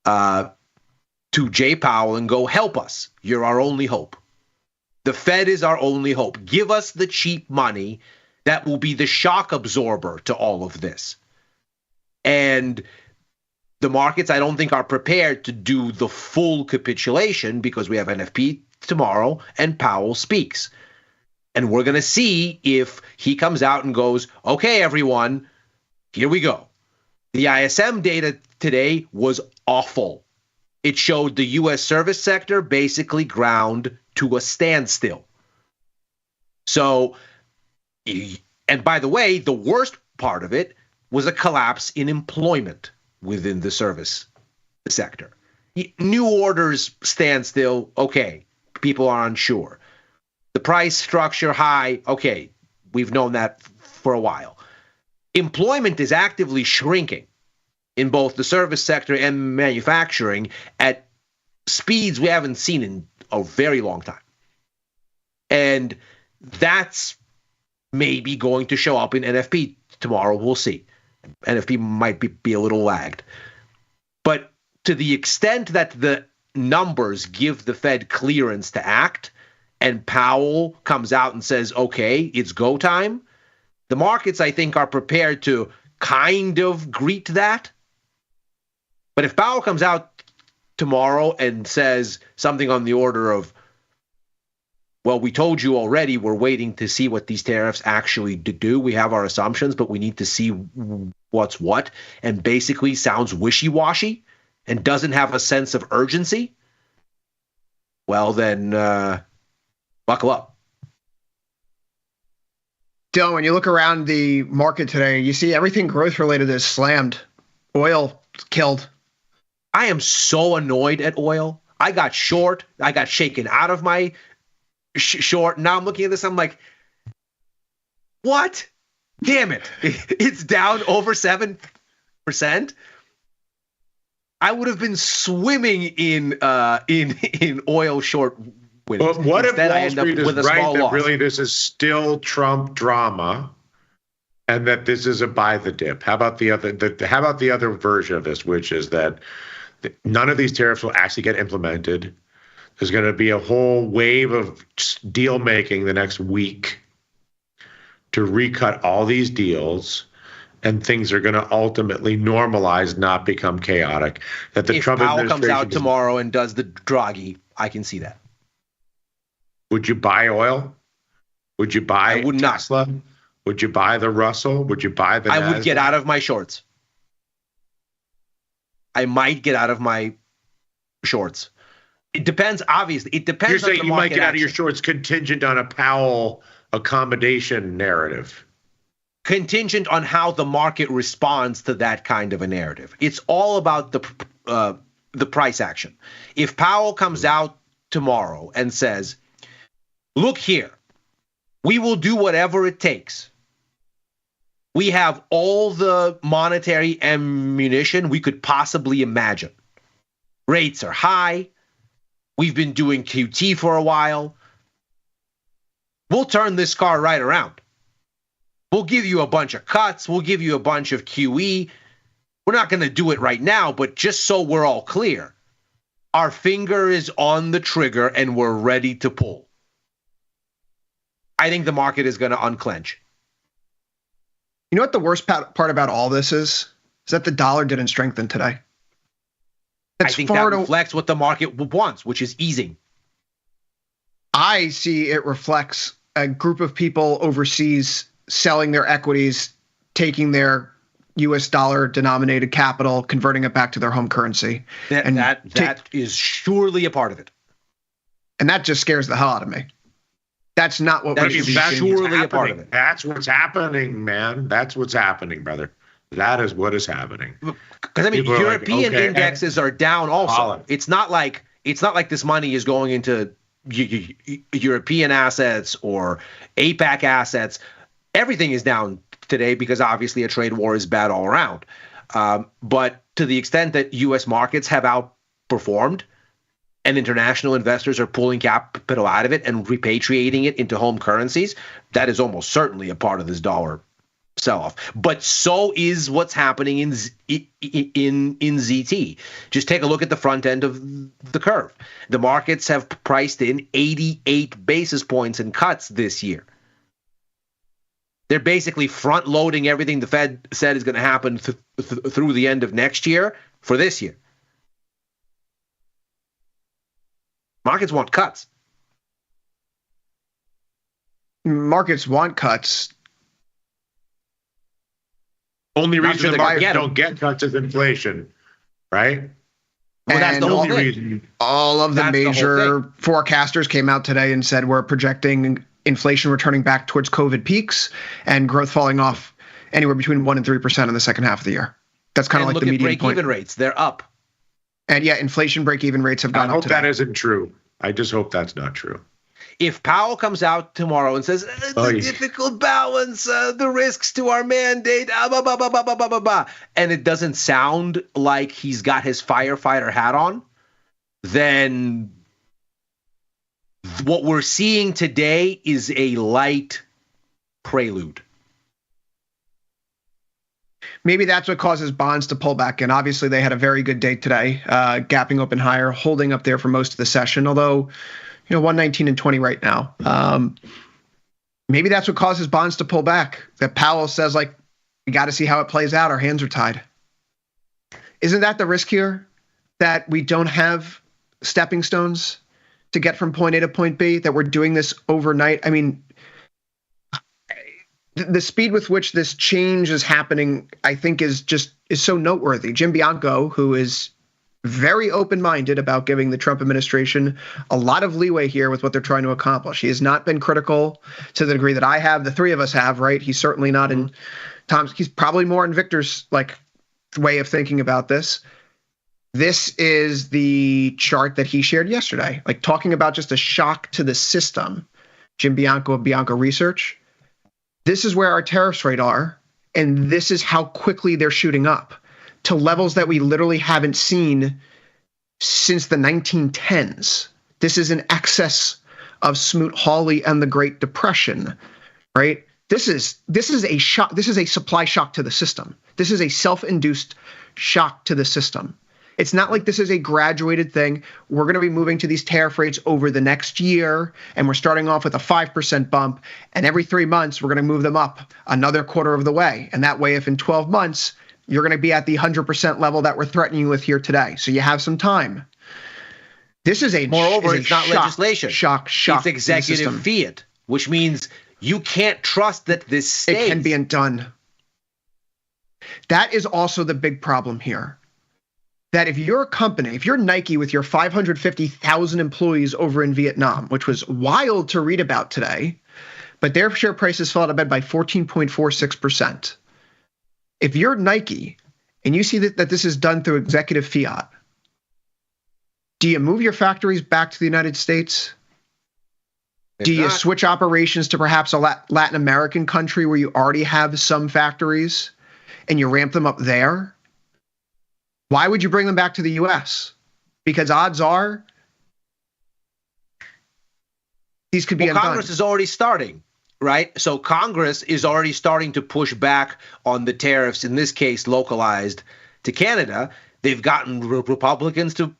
to Jay Powell and go, help us. You're our only hope. The Fed is our only hope. Give us the cheap money that will be the shock absorber to all of this. And the markets, I don't think, are prepared to do the full capitulation because we have NFP tomorrow and Powell speaks. And we're going to see if he comes out and goes, okay, everyone, here we go. The ISM data today was awful. It showed the U.S. service sector basically ground to a standstill. So, and by the way, the worst part of it was a collapse in employment within the service sector. New orders stand still, okay, people are unsure. The price structure high, okay, we've known that for a while. Employment is actively shrinking in both the service sector and manufacturing at speeds we haven't seen in a very long time. And that's maybe going to show up in NFP tomorrow. We'll see. NFP might be a little lagged. But to the extent that the numbers give the Fed clearance to act and Powell comes out and says, okay, it's go time, the markets, I think, are prepared to kind of greet that. But if Powell comes out tomorrow and says something on the order of, well, we told you already, we're waiting to see what these tariffs actually do. We have our assumptions, but we need to see what's what, and basically sounds wishy-washy and doesn't have a sense of urgency, well, then buckle up. Dylan, when you look around the market today, you see everything growth related is slammed. Oil killed. I am so annoyed at oil. I got short. I got shaken out of my short. Now I'm looking at this. I'm like, what? Damn it. It's down over 7%. I would have been swimming in oil short winnings. But what Instead, if Wall Street is right that loss. really this is still Trump drama, and that this is a buy the dip? How about the other version of this, which is that none of these tariffs will actually get implemented. There's going to be a whole wave of deal making the next week to recut all these deals, and things are going to ultimately normalize, not become chaotic. That the if Trump Powell administration comes out tomorrow and does the Draghi, I can see that. Would you buy oil? Would you buy Tesla? Not. Would you buy the Russell? Would you buy the I would Nasdaq? get out of my shorts. I might get out of my shorts. It depends, obviously. It depends You're on saying the you might market get out of your action. shorts contingent on a Powell accommodation narrative. Contingent on how the market responds to that kind of a narrative. It's all about the price action. If Powell comes out tomorrow and says, look here, we will do whatever it takes. We have all the monetary ammunition we could possibly imagine. Rates are high. We've been doing QT for a while. We'll turn this car right around. We'll give you a bunch of cuts. We'll give you a bunch of QE. We're not going to do it right now, but just so we're all clear, our finger is on the trigger and we're ready to pull. I think the market is going to unclench. You know what the worst part about all this is? Is that the dollar didn't strengthen today. I think that reflects what the market wants, which is easing. I see it reflects a group of people overseas selling their equities, taking their U.S. dollar denominated capital, converting it back to their home currency. That is surely a part of it. And that just scares the hell out of me. That's not what we should be doing. Surely a part of it. That's what's happening, man. That's what's happening, brother. That is what is happening. Because I mean, European indexes are down also. Solid. It's not like this money is going into European assets or APAC assets. Everything is down today because obviously a trade war is bad all around. But to the extent that U.S. markets have outperformed and international investors are pulling capital out of it and repatriating it into home currencies, that is almost certainly a part of this dollar sell-off. But so is what's happening in ZT. Just take a look at the front end of the curve. The markets have priced in 88 basis points in cuts this year. They're basically front-loading everything the Fed said is going to happen through the end of next year for this year. Markets want cuts. Markets want cuts. Only reason the markets don't get cuts is inflation, right? Well, that's the whole reason. All of the major forecasters came out today and said we're projecting inflation returning back towards COVID peaks and growth falling off anywhere between 1% and 3% in the second half of the year. That's kind of like the median point. Look at break-even rates. They're up. And yeah, inflation break-even rates have gone up today. I hope that isn't true. I just hope that's not true. If Powell comes out tomorrow and says, it's a difficult balance, the risks to our mandate, and it doesn't sound like he's got his firefighter hat on, then what we're seeing today is a light prelude. Maybe that's what causes bonds to pull back in. Obviously, they had a very good day today, gapping open higher, holding up there for most of the session, although 119 and 20 right now. Maybe that's what causes bonds to pull back. That Powell says, like, we got to see how it plays out. Our hands are tied. Isn't that the risk here? That we don't have stepping stones to get from point A to point B, that we're doing this overnight? I mean, the speed with which this change is happening, I think, is so noteworthy. Jim Bianco, who is very open-minded about giving the Trump administration a lot of leeway here with what they're trying to accomplish. He has not been critical to the degree that I have, the three of us have, right? He's certainly not in Tom's. He's probably more in Victor's way of thinking about this. This is the chart that he shared yesterday, talking about just a shock to the system. Jim Bianco of Bianco Research. This is where our tariffs rate are, and this is how quickly they're shooting up to levels that we literally haven't seen since the 1910s. This is in excess of Smoot-Hawley and the Great Depression, right? This is a shock. This is a supply shock to the system. This is a self-induced shock to the system. It's not like this is a graduated thing. We're going to be moving to these tariff rates over the next year, and we're starting off with a 5% bump, and every 3 months we're going to move them up another quarter of the way. And that way, if in 12 months you're going to be at the 100% level that we're threatening you with here today, so you have some time. This is a moreover, it's not legislation. Shock. It's executive fiat, which means you can't trust that this stays. It can be undone. That is also the big problem here. That if you're a company, if you're Nike with your 550,000 employees over in Vietnam, which was wild to read about today, but their share prices fell out of bed by 14.46%. If you're Nike and you see that this is done through executive fiat, do you move your factories back to the United States? Do you switch operations to perhaps a Latin American country where you already have some factories and you ramp them up there? Why would you bring them back to the U.S.? Because odds are these could be undone. Congress is already starting, right? So Congress is already starting to push back on the tariffs, in this case localized to Canada. They've gotten Republicans to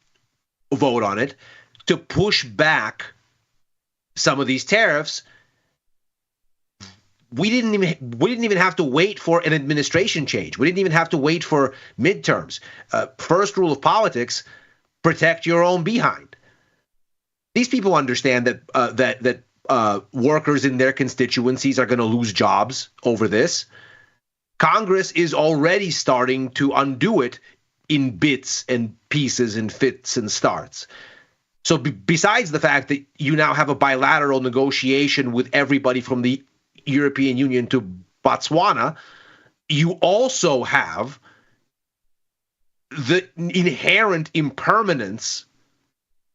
vote on it to push back some of these tariffs. We didn't even have to wait for an administration change. We didn't even have to wait for midterms. First rule of politics: protect your own behind. These people understand that workers in their constituencies are going to lose jobs over this. Congress is already starting to undo it in bits and pieces and fits and starts. So besides the fact that you now have a bilateral negotiation with everybody from the European Union to Botswana, you also have the inherent impermanence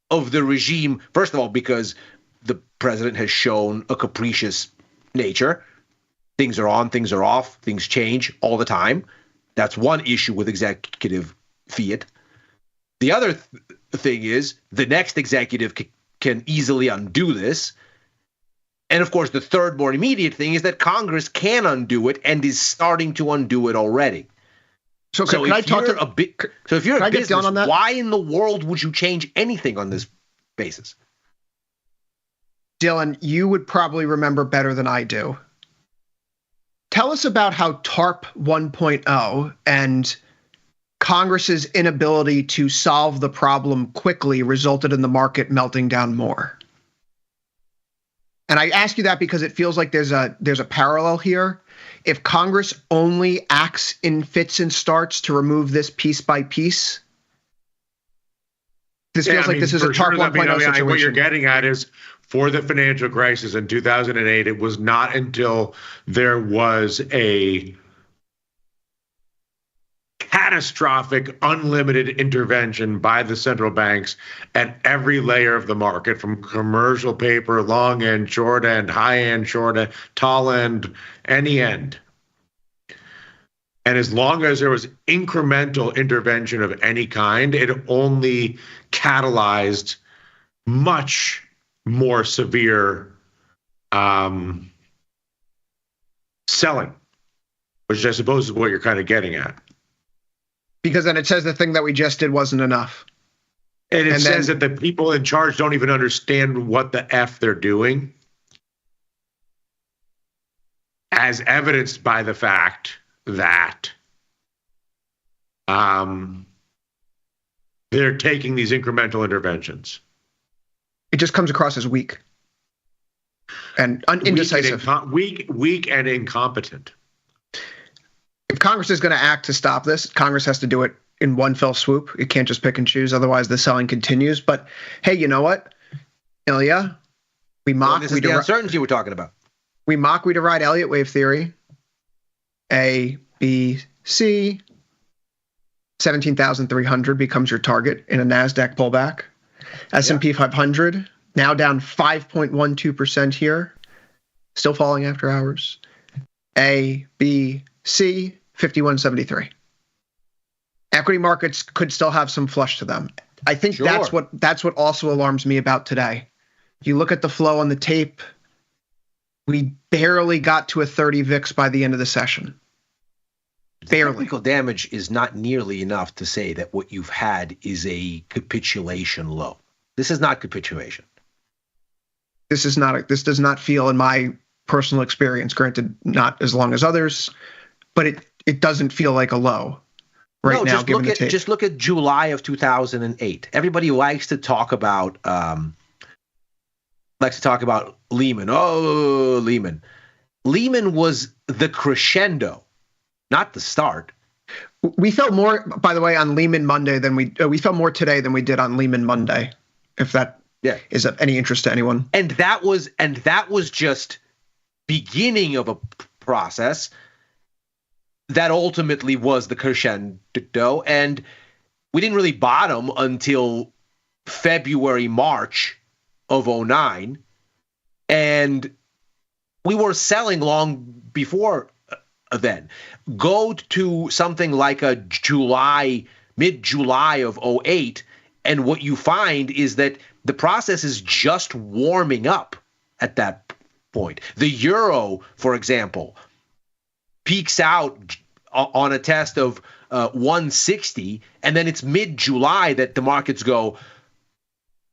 of the regime, first of all, because the president has shown a capricious nature. Things are on, things are off, things change all the time. That's one issue with executive fiat. The other thing is the next executive can easily undo this. And of course, the third more immediate thing is that Congress can undo it and is starting to undo it already. So if you're a business, why in the world would you change anything on this basis? Dylan, you would probably remember better than I do. Tell us about how TARP 1.0 and Congress's inability to solve the problem quickly resulted in the market melting down more. And I ask you that because it feels like there's a parallel here. If Congress only acts in fits and starts to remove this piece by piece, this feels like this is a TARP 1.0 situation. What you're getting at is, for the financial crisis in 2008, it was not until there was a catastrophic, unlimited intervention by the central banks at every layer of the market, from commercial paper, long end, short end, high end, short end, tall end, any end. And as long as there was incremental intervention of any kind, it only catalyzed much more severe selling, which I suppose is what you're kind of getting at. Because then it says the thing that we just did wasn't enough. And it says that the people in charge don't even understand what the F they're doing, as evidenced by the fact that they're taking these incremental interventions. It just comes across as weak and indecisive. Weak and incompetent. If Congress is going to act to stop this, Congress has to do it in one fell swoop. You can't just pick and choose. Otherwise, the selling continues. But hey, you know what, Ilya? This is the uncertainty we're talking about. We mock, we deride Elliott wave theory. A, B, C. 17,300 becomes your target in a NASDAQ pullback. S&P 500 now down 5.12% here. Still falling after hours. A, B, C, 5173. Equity markets could still have some flush to them. I think that's what also alarms me about today. You look at the flow on the tape, we barely got to a 30 VIX by the end of the session. Barely. Technical damage is not nearly enough to say that what you've had is a capitulation low. This is not capitulation. This does not feel, in my personal experience, granted not as long as others, but it doesn't feel like a low now, given the tape. Just look at July of 2008. Everybody likes to talk about Lehman. Oh, Lehman. Lehman was the crescendo, not the start. We felt more, by the way, on Lehman Monday than we felt more today than we did on Lehman Monday, if that is of any interest to anyone. And that was just beginning of a process that ultimately was the crescendo. And we didn't really bottom until February, March of 2009. And we were selling long before then. Go to something like a mid-July of 2008, and what you find is that the process is just warming up at that point. The euro, for example, peaks out on a test of 160, and then it's mid-July that the markets go,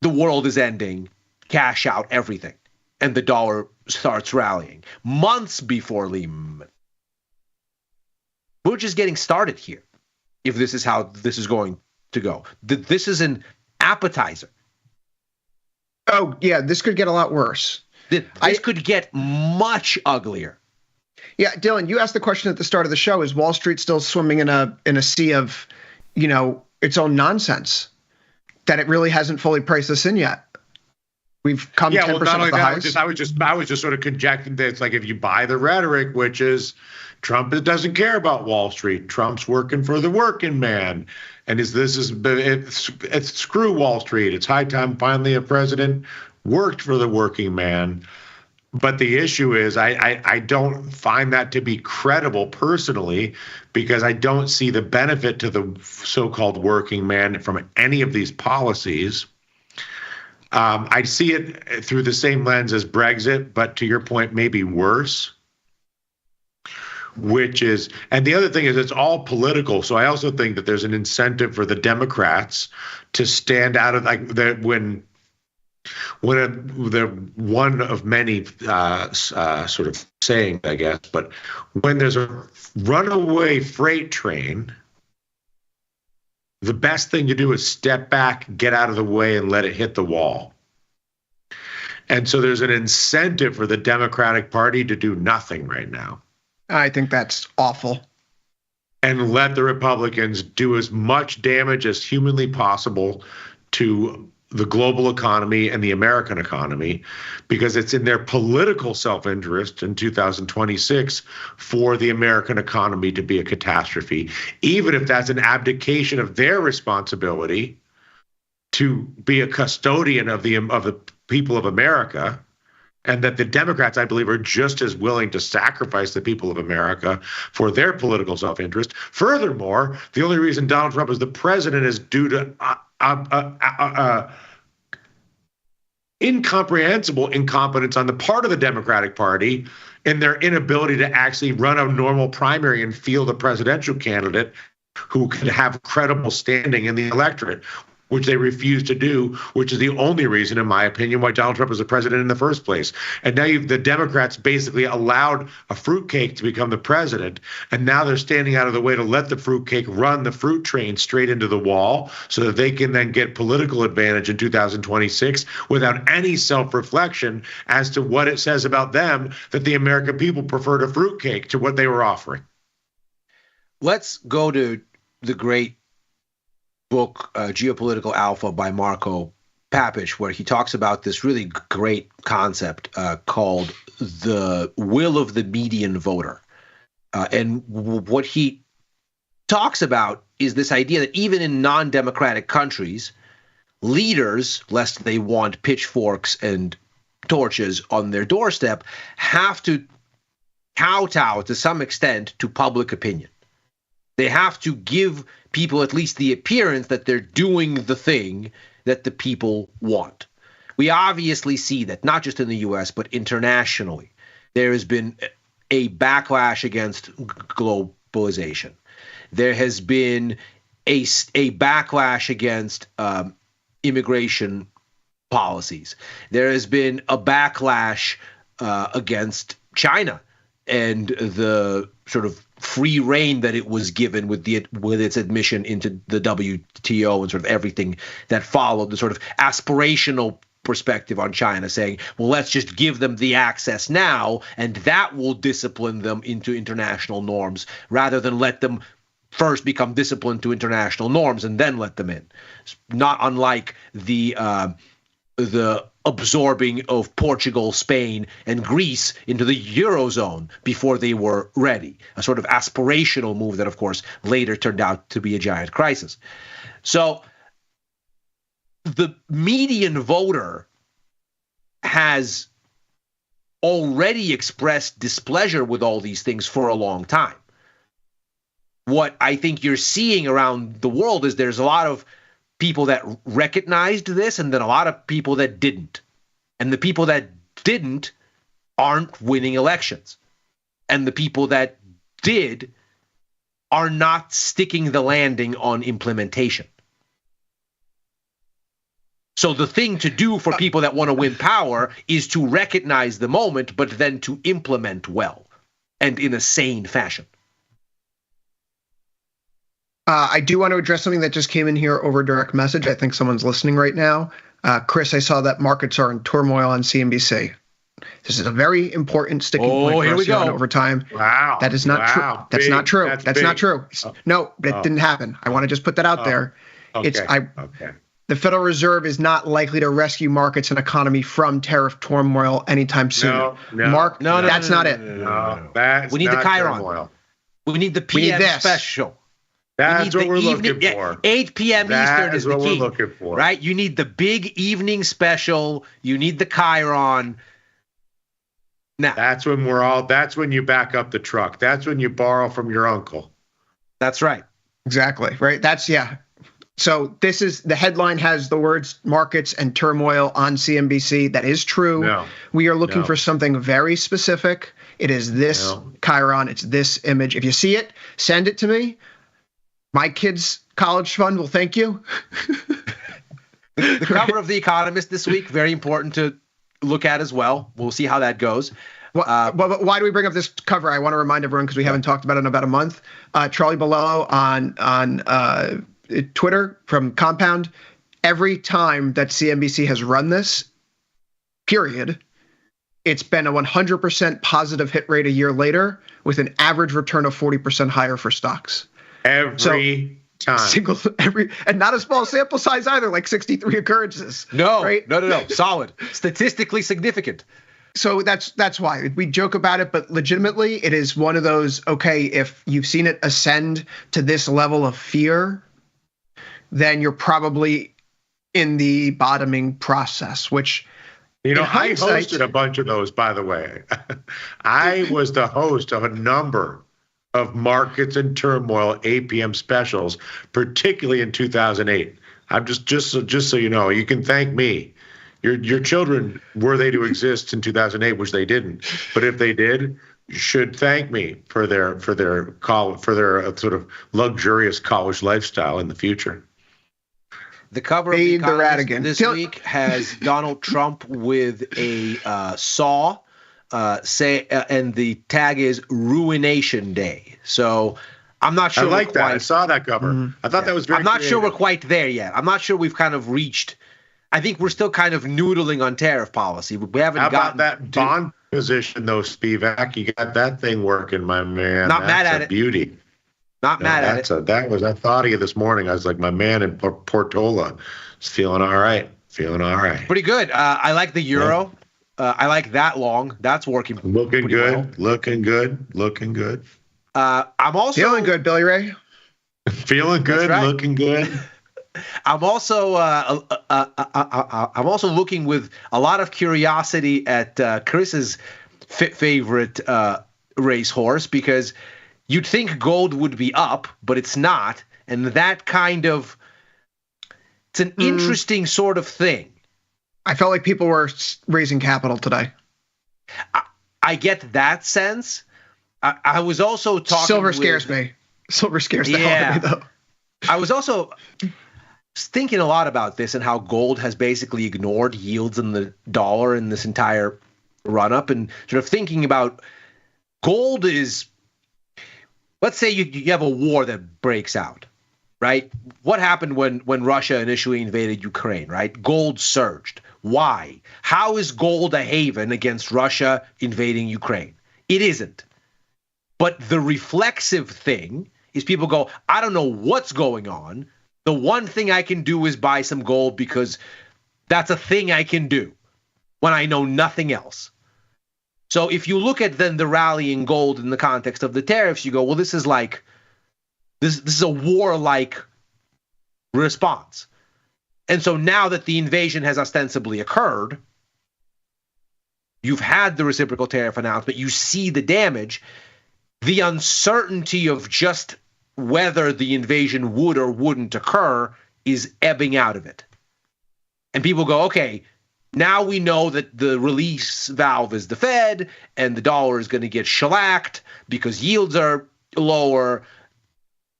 the world is ending, cash out everything, and the dollar starts rallying. Months before Lehman. We're just getting started here, if this is how this is going to go. This is an appetizer. Oh, yeah, this could get a lot worse. This could get much uglier. Yeah, Dylan, you asked the question at the start of the show, is Wall Street still swimming in a sea of, its own nonsense, that it really hasn't fully priced this in yet? We've come 10% of the highs. I was just sort of conjecting that it's like, if you buy the rhetoric, which is Trump doesn't care about Wall Street. Trump's working for the working man. And it's screw Wall Street. It's high time finally a president worked for the working man. But the issue is I don't find that to be credible personally, because I don't see the benefit to the so-called working man from any of these policies. I see it through the same lens as Brexit, but to your point, maybe worse. And the other thing is, it's all political. So I also think that there's an incentive for the Democrats to stand out of, like, when they're one of many sort of sayings, I guess, but when there's a runaway freight train, the best thing to do is step back, get out of the way, and let it hit the wall. And so there's an incentive for the Democratic Party to do nothing right now. I think that's awful. And let the Republicans do as much damage as humanly possible to the global economy and the American economy, because it's in their political self-interest in 2026 for the American economy to be a catastrophe, even if that's an abdication of their responsibility to be a custodian of the people of America. And that the Democrats, I believe, are just as willing to sacrifice the people of America for their political self-interest. Furthermore, the only reason Donald Trump is the president is due to incomprehensible incompetence on the part of the Democratic Party in their inability to actually run a normal primary and field a presidential candidate who could have credible standing in the electorate, which they refuse to do, which is the only reason, in my opinion, why Donald Trump is the president in the first place. And now the Democrats basically allowed a fruitcake to become the president, and now they're standing out of the way to let the fruitcake run the fruit train straight into the wall so that they can then get political advantage in 2026 without any self-reflection as to what it says about them that the American people preferred a fruitcake to what they were offering. Let's go to the great book, Geopolitical Alpha by Marco Papish, where he talks about this really great concept called the will of the median voter. And what he talks about is this idea that even in non-democratic countries, leaders, lest they want pitchforks and torches on their doorstep, have to kowtow to some extent to public opinion. They have to give people at least the appearance that they're doing the thing that the people want. We obviously see that not just in the US, but internationally. There has been a backlash against globalization. There has been a backlash against immigration policies. There has been a backlash against China and the sort of free rein that it was given with its admission into the WTO and sort of everything that followed, the sort of aspirational perspective on China, saying, well, let's just give them the access now, and that will discipline them into international norms, rather than let them first become disciplined to international norms and then let them in. Not unlike the absorbing of Portugal, Spain, and Greece into the Eurozone before they were ready. A sort of aspirational move that, of course, later turned out to be a giant crisis. So the median voter has already expressed displeasure with all these things for a long time. What I think you're seeing around the world is there's a lot of people that recognized this and then a lot of people that didn't. And the people that didn't aren't winning elections. And the people that did are not sticking the landing on implementation. So the thing to do for people that want to win power is to recognize the moment, but then to implement well and in a sane fashion. I do want to address something that just came in here over direct message. I think someone's listening right now. Chris, I saw that markets are in turmoil on CNBC. This is a very important sticking point for us here on Overtime. Wow. That is not true. That's not true. That's not true. No, but it didn't happen. I want to just put that out there. Okay. The Federal Reserve is not likely to rescue markets and economy from tariff turmoil anytime soon. No, that's not it. No, that's we need the Chiron. Turmoil. We need the PM special. That's what we're looking for. 8 p.m. Eastern is the key. That's what we're looking for. Right? You need the big evening special. You need the Chiron. Now, that's when you back up the truck. That's when you borrow from your uncle. That's right. Exactly. Right. So this is the headline has the words markets and turmoil on CNBC. That is true. No. We are looking for something very specific. It is this Chiron. It's this image. If you see it, send it to me. My kids' college fund will thank you. The cover of The Economist this week, very important to look at as well. We'll see how that goes. But why do we bring up this cover? I want to remind everyone, because we haven't talked about it in about a month. Charlie Below on Twitter from Compound. Every time that CNBC has run this, period, it's been a 100% positive hit rate a year later with an average return of 40% higher for stocks. Every time. And not a small sample size either, like 63 occurrences. No, right? No. Solid. Statistically significant. So that's why we joke about it, but legitimately it is one of those, okay, if you've seen it ascend to this level of fear, then you're probably in the bottoming process, which I hosted a bunch of those, by the way. I was the host of a number of markets and turmoil 8 p.m. specials, particularly in 2008. I'm just so you know, you can thank me. Your children, were they to exist in 2008, which they didn't, but if they did, should thank me for their sort of luxurious college lifestyle in the future. The cover of The Economist this week has Donald Trump with a saw. And the tag is Ruination Day. So I'm not sure. I like that. I saw that cover. I thought that was very I'm not creative. sure we're quite there yet. I'm not sure we've kind of reached. I think we're still kind of noodling on tariff policy. We haven't How gotten about that bond position, though, Spivak? You got that thing working, my man. Not mad at it. Beauty. Not mad at it. I thought of you this morning. I was like, my man in Portola is feeling all right. Pretty good. I like the euro. I like that long. That's working. Looking good. Well. Looking good. I'm also feeling good, Billy Ray. Feeling good. Right. Looking good. I'm also looking with a lot of curiosity at Chris's favorite racehorse, because you'd think gold would be up, but it's not, and that kind of it's an interesting sort of thing. I felt like people were raising capital today. I get that sense. I was also talking. Silver scares me. Silver scares the hell out of me, though. I was also thinking a lot about this and how gold has basically ignored yields in the dollar in this entire run-up, and sort of thinking about gold is, let's say you have a war that breaks out, right? What happened when Russia initially invaded Ukraine, right? Gold surged. Why? How is gold a haven against Russia invading Ukraine? It isn't. But the reflexive thing is people go, I don't know what's going on. The one thing I can do is buy some gold because that's a thing I can do when I know nothing else. So if you look at then the rally in gold in the context of the tariffs, you go, well, this is like, this is a warlike response. And so now that the invasion has ostensibly occurred, you've had the reciprocal tariff announcement, you see the damage, the uncertainty of just whether the invasion would or wouldn't occur is ebbing out of it. And people go, okay, now we know that the release valve is the Fed and the dollar is going to get shellacked because yields are lower.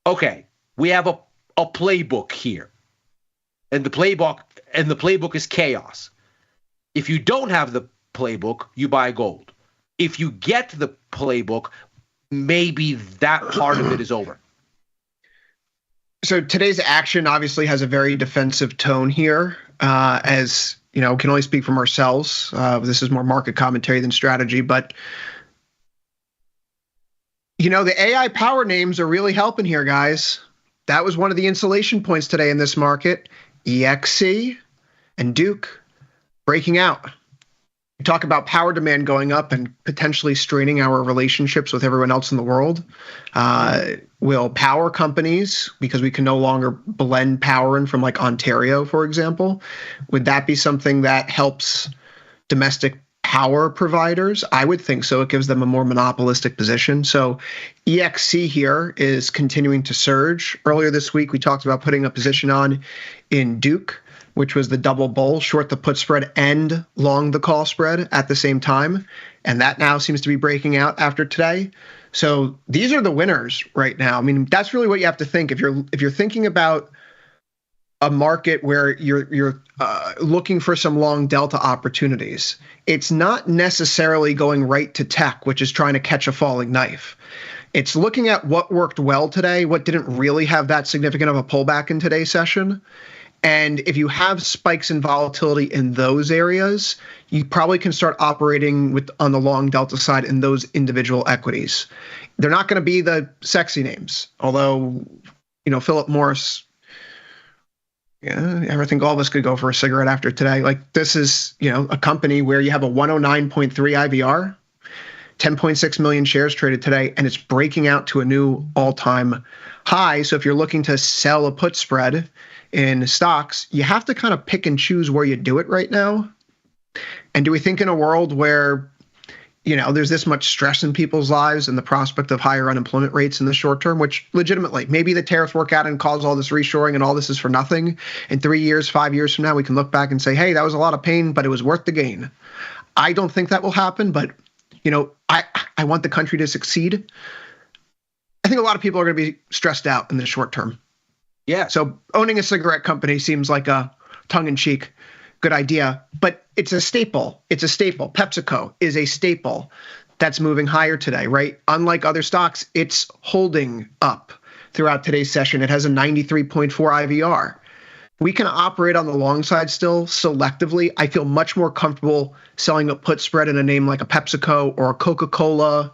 Okay, we have a playbook here. And the playbook is chaos. If you don't have the playbook, you buy gold. If you get the playbook, maybe that part of it is over. So today's action obviously has a very defensive tone here, as you know, can only speak from ourselves. This is more market commentary than strategy, but you know, the AI power names are really helping here, guys. That was one of the insulation points today in this market. EXC and Duke breaking out. We talk about power demand going up and potentially straining our relationships with everyone else in the world. Will power companies, because we can no longer blend power in from like Ontario, for example, would that be something that helps domestic power providers? I would think so. It gives them a more monopolistic position. So EXC here is continuing to surge. Earlier this week, we talked about putting a position on in Duke, which was the double bull, short the put spread and long the call spread at the same time. And that now seems to be breaking out after today. So these are the winners right now. I mean, that's really what you have to think. If you're thinking about a market where you're looking for some long delta opportunities, it's not necessarily going right to tech, which is trying to catch a falling knife. It's looking at what worked well today, what didn't really have that significant of a pullback in today's session. And if you have spikes in volatility in those areas, you probably can start operating on the long delta side in those individual equities. They're not going to be the sexy names, although, you know, Philip Morris, yeah, I think all of us could go for a cigarette after today. Like, this is, you know, a company where you have a 109.3 IVR, 10.6 million shares traded today, and it's breaking out to a new all-time high. So if you're looking to sell a put spread in stocks, you have to kind of pick and choose where you do it right now. And do we think in a world where, you know, there's this much stress in people's lives and the prospect of higher unemployment rates in the short term, which legitimately, maybe the tariffs work out and cause all this reshoring and all this is for nothing. In 3 years, 5 years from now, we can look back and say, hey, that was a lot of pain, but it was worth the gain. I don't think that will happen, but, you know, I want the country to succeed. I think a lot of people are going to be stressed out in the short term. Yeah. So owning a cigarette company seems like a tongue-in-cheek good idea, but it's a staple. It's a staple. PepsiCo is a staple that's moving higher today, right? Unlike other stocks, it's holding up throughout today's session. It has a 93.4 IVR. We can operate on the long side still selectively. I feel much more comfortable selling a put spread in a name like a PepsiCo or a Coca-Cola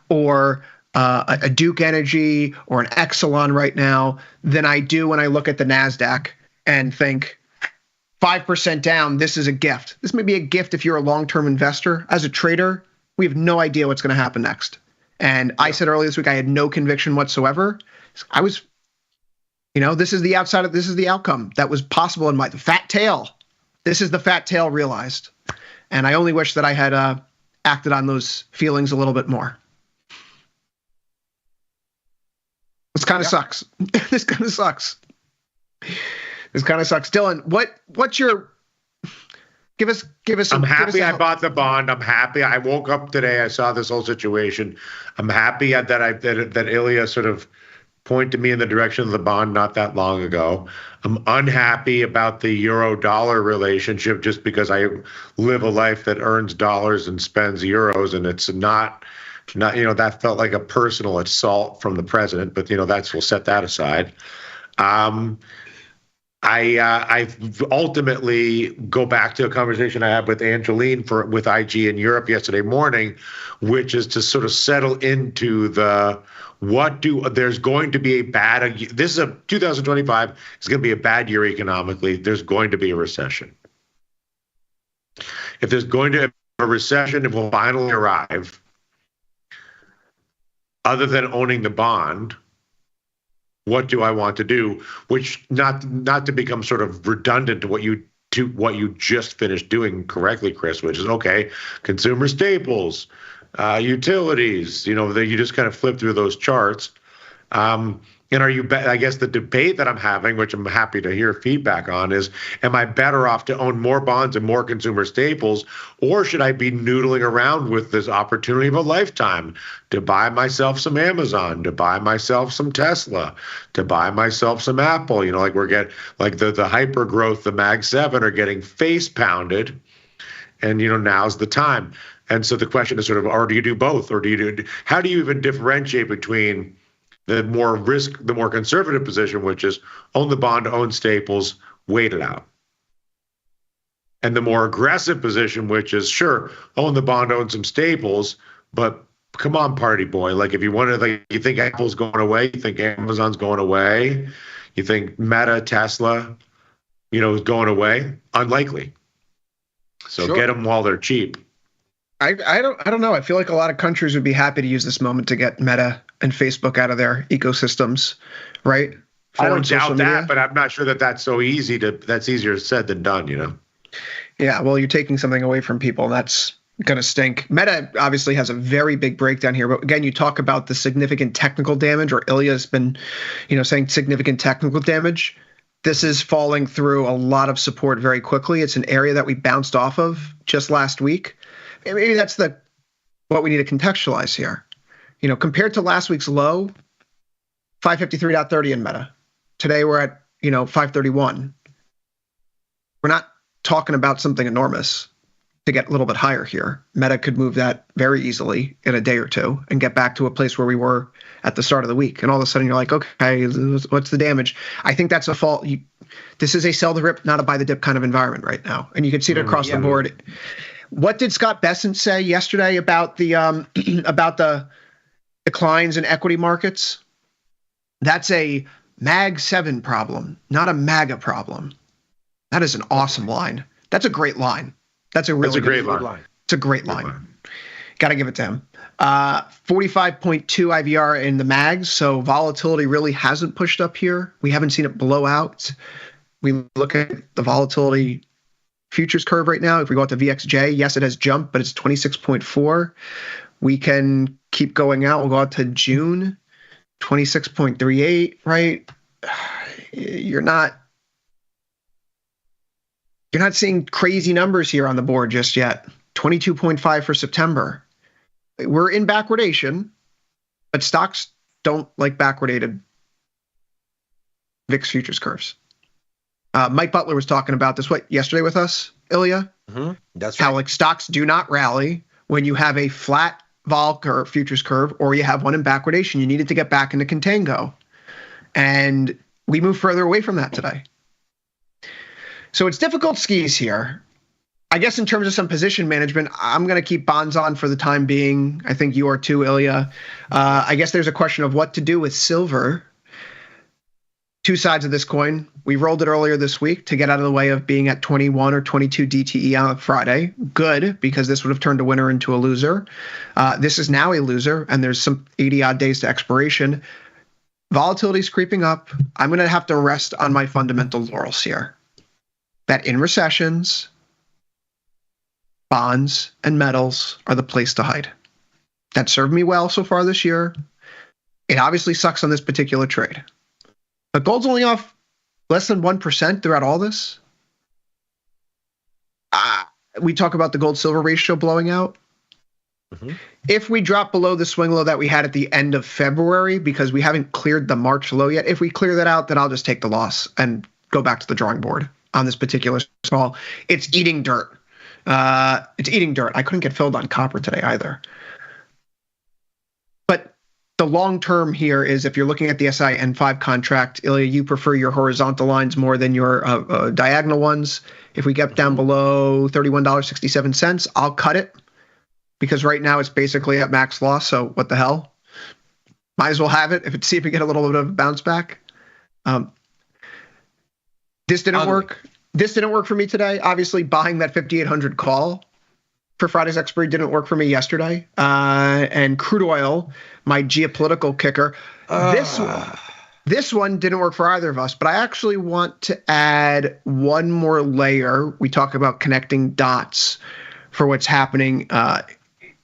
or a Duke Energy or an Exelon right now than I do when I look at the NASDAQ and think 5% down, this is a gift. This may be a gift if you're a long-term investor. As a trader, we have no idea what's going to happen next. And I said earlier this week I had no conviction whatsoever. I was, this is the outcome that was possible in the fat tail. This is the fat tail realized. And I only wish that I had acted on those feelings a little bit more. This kind of sucks. This kind of sucks. This kind of sucks. Dylan, what's your give us I'm happy I bought the bond. I'm happy. I woke up today. I saw this whole situation. I'm happy that Ilya sort of pointed me in the direction of the bond not that long ago. I'm unhappy about the euro-dollar relationship just because I live a life that earns dollars and spends euros, and it's not that felt like a personal assault from the president, but we'll set that aside. I ultimately go back to a conversation I had with Angeline with IG in Europe yesterday morning, which is to sort of settle into there's going to be this is 2025 is going to be a bad year economically. There's going to be a recession. If there's going to be a recession, it will finally arrive. Other than owning the bond, what do I want to do? Which not to become sort of redundant to what you just finished doing correctly, Chris, which is consumer staples, utilities. You just kind of flip through those charts. And I guess the debate that I'm having, which I'm happy to hear feedback on, is, am I better off to own more bonds and more consumer staples, or should I be noodling around with this opportunity of a lifetime to buy myself some Amazon, to buy myself some Tesla, to buy myself some Apple? The hyper growth, the Mag 7 are getting face pounded, and now's the time. And so the question is or do you do both, or how do you even differentiate between the more conservative position, which is own the bond, own staples, wait it out, and the more aggressive position, which is own the bond, own some staples, but come on, party boy. If you want to, you think Apple's going away, you think Amazon's going away, you think Meta, Tesla, is going away, unlikely. So get them while they're cheap. I don't know. I feel like a lot of countries would be happy to use this moment to get Meta and Facebook out of their ecosystems, right? I don't doubt that, but I'm not sure that's so easy that's easier said than done, Yeah, well, you're taking something away from people, and that's going to stink. Meta obviously has a very big breakdown here, but again, you talk about the significant technical damage, or Ilya's been, saying significant technical damage. This is falling through a lot of support very quickly. It's an area that we bounced off of just last week. Maybe that's what we need to contextualize here. Compared to last week's low, 553.30 in Meta. Today we're at, 531. We're not talking about something enormous to get a little bit higher here. Meta could move that very easily in a day or two and get back to a place where we were at the start of the week. And all of a sudden you're like, okay, what's the damage? I think that's a fault. This is a sell the rip, not a buy the dip kind of environment right now. And you can see it across the board. What did Scott Bessent say yesterday about the declines in equity markets? That's a Mag 7 problem, not a MAGA problem. That is an awesome line. That's a great line. That's a great line. It's a great line. Got to give it to him. 45.2 IVR in the mags, so volatility really hasn't pushed up here. We haven't seen it blow out. We look at the volatility futures curve right now. If we go out to VXJ, yes, it has jumped, but it's 26.4. We can keep going out. We'll go out to June, 26.38, right? You're not seeing crazy numbers here on the board just yet. 22.5 for September. We're in backwardation, but stocks don't like backwardated VIX futures curves. Mike Butler was talking about this yesterday with us, Ilya. Mm-hmm. That's right. How stocks do not rally when you have a flat vol curve, futures curve, or you have one in backwardation. You needed to get back into contango, and we move further away from that today. So it's difficult skis here. I guess in terms of some position management, I'm going to keep bonds on for the time being. I think you are too, Ilya. I guess there's a question of what to do with silver. Two sides of this coin. We rolled it earlier this week to get out of the way of being at 21 or 22 DTE on Friday. Good, because this would have turned a winner into a loser. This is now a loser, and there's some 80-odd days to expiration. Volatility is creeping up. I'm going to have to rest on my fundamental laurels here. That in recessions, bonds and metals are the place to hide. That served me well so far this year. It obviously sucks on this particular trade. But gold's only off less than 1% throughout all this. We talk about the gold-silver ratio blowing out. Mm-hmm. If we drop below the swing low that we had at the end of February, because we haven't cleared the March low yet, if we clear that out, then I'll just take the loss and go back to the drawing board on this particular small. It's eating dirt. It's eating dirt. I couldn't get filled on copper today either. But the long term here is if you're looking at the SI N5 contract, Ilya, you prefer your horizontal lines more than your diagonal ones. If we get down below $31.67, I'll cut it because right now it's basically at max loss. So what the hell? Might as well have it. See if we get a little bit of a bounce back. This didn't work. This didn't work for me today. Obviously, buying that 5,800 call for Friday's expiry didn't work for me yesterday. And crude oil, my geopolitical kicker, this one didn't work for either of us. But I actually want to add one more layer. We talk about connecting dots for what's happening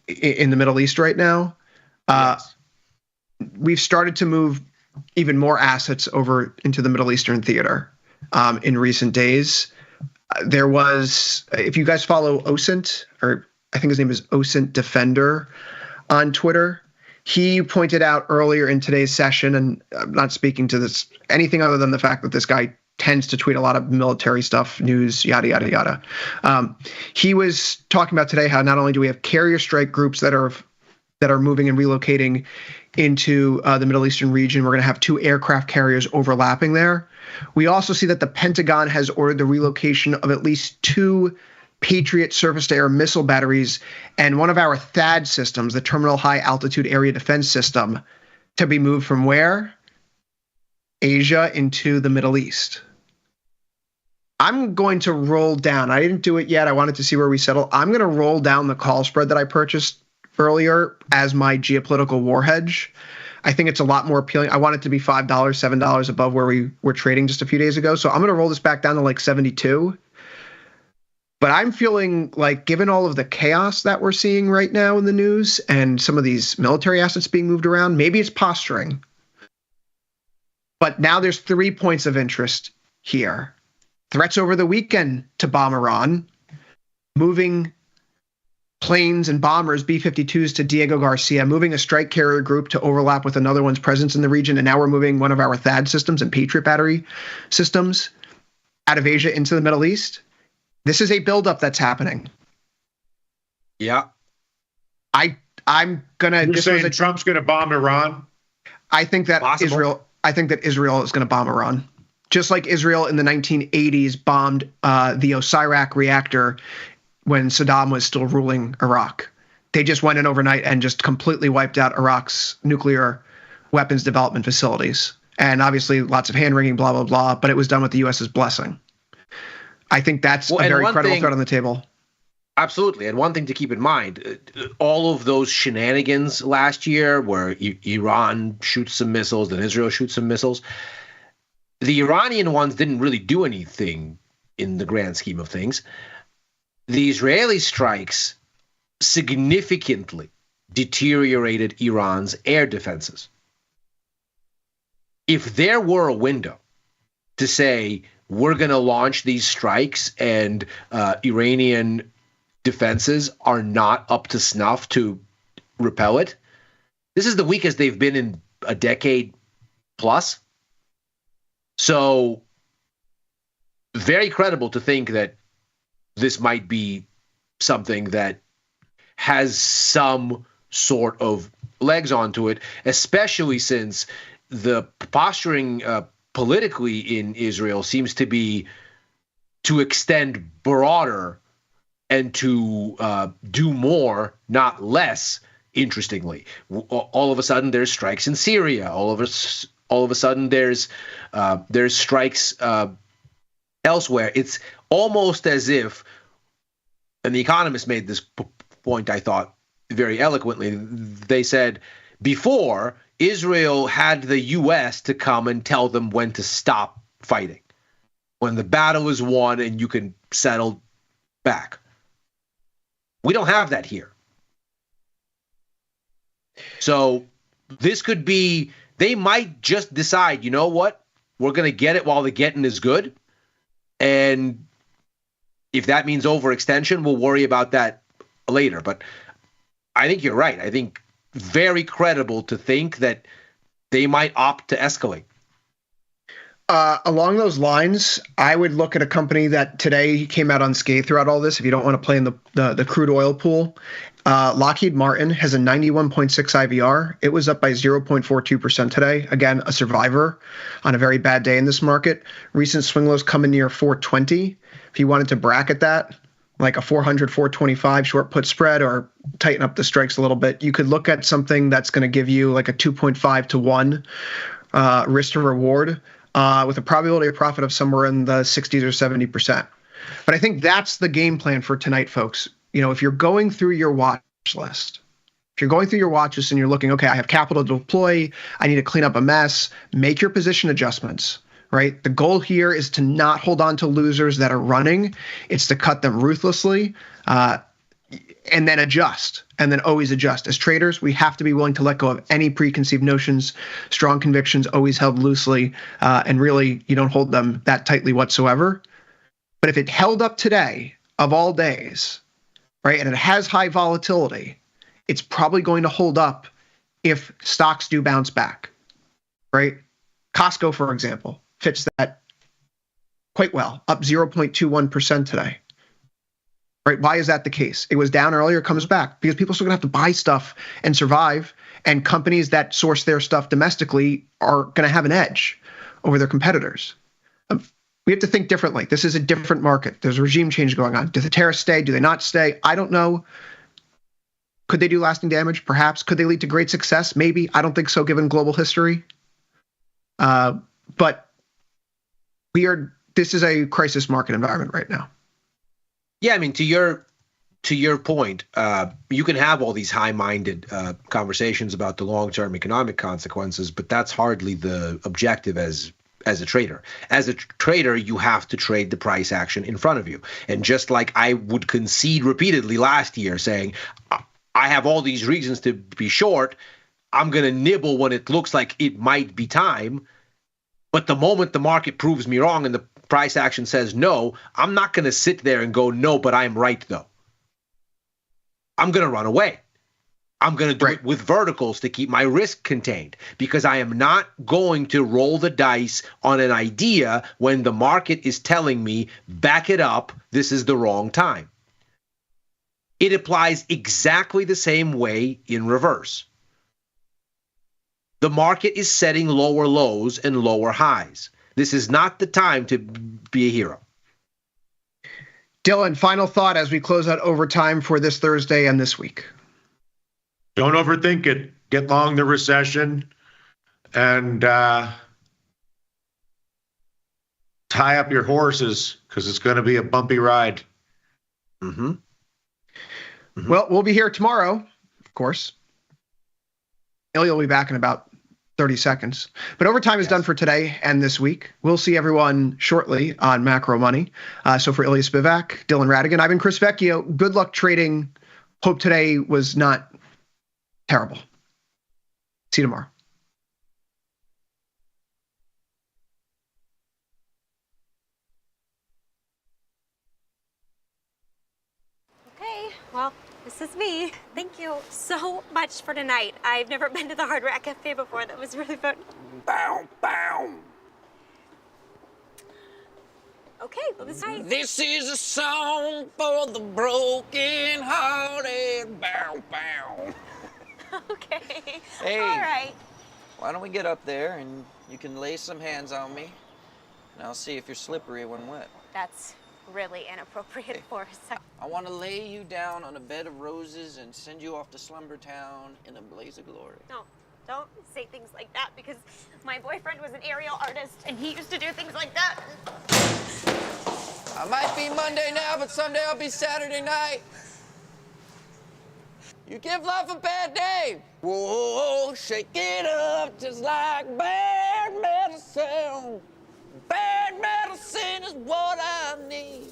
in the Middle East right now. Yes. We've started to move even more assets over into the Middle Eastern theater. In recent days, there was, if you guys follow OSINT, or I think his name is OSINT Defender on Twitter, he pointed out earlier in today's session, and I'm not speaking to this anything other than the fact that this guy tends to tweet a lot of military stuff, news, yada, yada, yada. He was talking about today how not only do we have carrier strike groups that are moving and relocating into the Middle Eastern region, we're going to have 2 aircraft carriers overlapping there. We also see that the Pentagon has ordered the relocation of at least 2 Patriot surface-to-air missile batteries and one of our THAAD systems, the Terminal High Altitude Area Defense System, to be moved from where? Asia into the Middle East. I'm going to roll down. I didn't do it yet. I wanted to see where we settle. I'm going to roll down the call spread that I purchased earlier as my geopolitical war hedge. I think it's a lot more appealing. I want it to be $5, $7 above where we were trading just a few days ago. So I'm going to roll this back down to like 72. But I'm feeling like, given all of the chaos that we're seeing right now in the news and some of these military assets being moved around, maybe it's posturing. But now there's 3 points of interest here. Threats over the weekend to bomb Iran, moving planes and bombers, B-52s, to Diego Garcia, moving a strike carrier group to overlap with another one's presence in the region, and now we're moving one of our THAAD systems and Patriot battery systems out of Asia into the Middle East. This is a buildup that's happening. Yeah. I'm gonna. You're saying Trump's gonna bomb Iran? I think that Israel is gonna bomb Iran. Just like Israel in the 1980s bombed the Osirak reactor when Saddam was still ruling Iraq. They just went in overnight and just completely wiped out Iraq's nuclear weapons development facilities. And obviously lots of hand-wringing, blah, blah, blah, but it was done with the U.S.'s blessing. I think that's a very credible threat on the table. Absolutely. And one thing to keep in mind, all of those shenanigans last year where Iran shoots some missiles and Israel shoots some missiles, the Iranian ones didn't really do anything in the grand scheme of things. The Israeli strikes significantly deteriorated Iran's air defenses. If there were a window to say, we're going to launch these strikes and Iranian defenses are not up to snuff to repel it, this is the weakest they've been in a decade plus. So very credible to think that this might be something that has some sort of legs onto it, especially since the posturing politically in Israel seems to be to extend broader and to do more, not less. Interestingly, all of a sudden there's strikes in Syria. All of a sudden there's strikes elsewhere. It's almost as if, and The Economist made this point, I thought, very eloquently. They said before, Israel had the U.S. to come and tell them when to stop fighting, when the battle is won and you can settle back. We don't have that here. So this could be, they might just decide, you know what, we're going to get it while the getting is good. And if that means overextension, we'll worry about that later. But I think you're right. I think very credible to think that they might opt to escalate. Along those lines, I would look at a company that today came out unscathed throughout all this. If you don't want to play in the crude oil pool, Lockheed Martin has a 91.6 IVR. It was up by 0.42% today. Again, a survivor on a very bad day in this market. Recent swing lows coming near 420. If you wanted to bracket that, like a 400, 425 short put spread, or tighten up the strikes a little bit, you could look at something that's going to give you like a 2.5 to 1 risk to reward, with a probability of profit of somewhere in the 60s or 70%. But I think that's the game plan for tonight, folks. You know, if you're going through your watch list, if you're going through your watch list and you're looking, okay, I have capital to deploy, I need to clean up a mess, make your position adjustments, right? The goal here is to not hold on to losers that are running. It's to cut them ruthlessly, and then adjust, and then always adjust. As traders, we have to be willing to let go of any preconceived notions, strong convictions always held loosely, and really you don't hold them that tightly whatsoever. But if it held up today, of all days, right, and it has high volatility, it's probably going to hold up if stocks do bounce back, right? Costco, for example, fits that quite well, up 0.21% today. Right? Why is that the case? It was down earlier, comes back because people are still going to have to buy stuff and survive, and companies that source their stuff domestically are going to have an edge over their competitors. We have to think differently. This is a different market. There's a regime change going on. Do the tariffs stay? Do they not stay? I don't know. Could they do lasting damage? Perhaps. Could they lead to great success? Maybe. I don't think so, given global history. But this is a crisis market environment right now. Yeah, I mean, to your point, you can have all these high-minded conversations about the long-term economic consequences, but that's hardly the objective as a trader. As a trader, you have to trade the price action in front of you. And just like I would concede repeatedly last year saying, I have all these reasons to be short, I'm going to nibble when it looks like it might be time. But the moment the market proves me wrong and the price action says no, I'm not going to sit there and go, no, but I'm right, though. I'm going to run away. I'm going to do it with verticals to keep my risk contained, because I am not going to roll the dice on an idea when the market is telling me, back it up, this is the wrong time. It applies exactly the same way in reverse. The market is setting lower lows and lower highs. This is not the time to be a hero. Dylan, final thought as we close out overtime for this Thursday and this week. Don't overthink it. Get long the recession and tie up your horses, because it's going to be a bumpy ride. Mm-hmm. Mm-hmm. Well, we'll be here tomorrow, of course. Ilya will be back in about 30 seconds. But overtime is done for today and this week. We'll see everyone shortly on Macro Money. So for Ilya Spivak, Dylan Radigan, I've been Chris Vecchio. Good luck trading. Hope today was not terrible. See you tomorrow. Okay, well, this is me. Thank you so much for tonight. I've never been to the Hard Rock Cafe before. That was really fun. Bow, bow. Okay, well, This is a song for the broken hearted. Bow, bow. Okay. Hey. All right. Why don't we get up there and you can lay some hands on me, and I'll see if you're slippery when wet. That's really inappropriate for a second. I want to lay you down on a bed of roses and send you off to Slumber Town in a blaze of glory. No, don't say things like that because my boyfriend was an aerial artist and he used to do things like that. I might be Monday now, but someday I'll be Saturday night. You give life a bad name. Whoa, shake it up just like bad medicine. Bad medicine is what I need.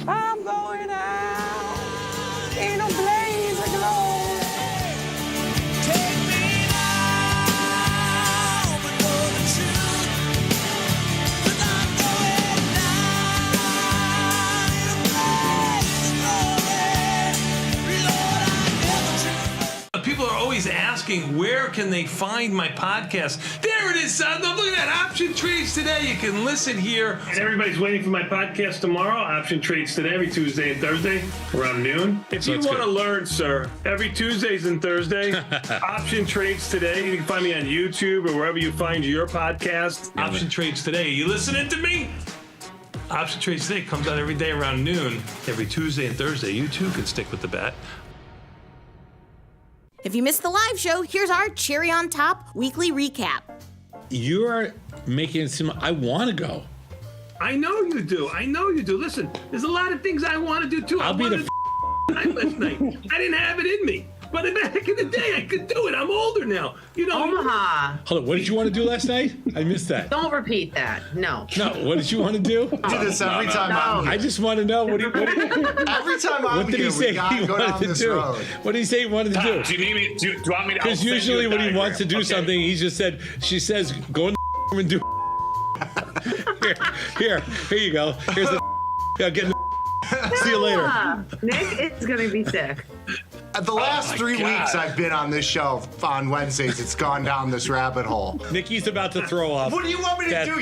I'm going out in a blaze of glory. Take me now, but know the truth. 'Cause I'm going out in a blaze of glory. Lord, I never dreamed. People are always asking, where can they find my podcast? There it is, son. Look at that. Option Trades Today. You can listen here. And everybody's waiting for my podcast tomorrow. Option Trades Today, every Tuesday and Thursday around noon. If you want to learn, sir, every Tuesdays and Thursday, Option Trades Today. You can find me on YouTube or wherever you find your podcast. Option Trades Today. You listening to me? Option Trades Today comes out every day around noon, every Tuesday and Thursday. You too can stick with the bet. If you missed the live show, here's our cherry on top weekly recap. You are making it seem I want to go. I know you do. I know you do. Listen, there's a lot of things I want to do too. I'll be the night last night. I didn't have it in me. But back in the day, I could do it. I'm older now. You know. Omaha. Hold on, what did you want to do last night? I missed that. Don't repeat that. No. No, what did you want to do? I do this every time I'm here. I just want to know what Every time I'm what did here, he say we gotta he go wanted down to this do? road. What did he say he wanted to do? Do you need me? Do you want me to? Because usually when he wants to do something, he just said, she says, go in the and do. Here you go. Here's the. Yeah, get in the. See you later. Nick is going to be sick. The last 3 weeks I've been on this show on Wednesdays, it's gone down this rabbit hole. Nikki's about to throw up. What do you want me to do?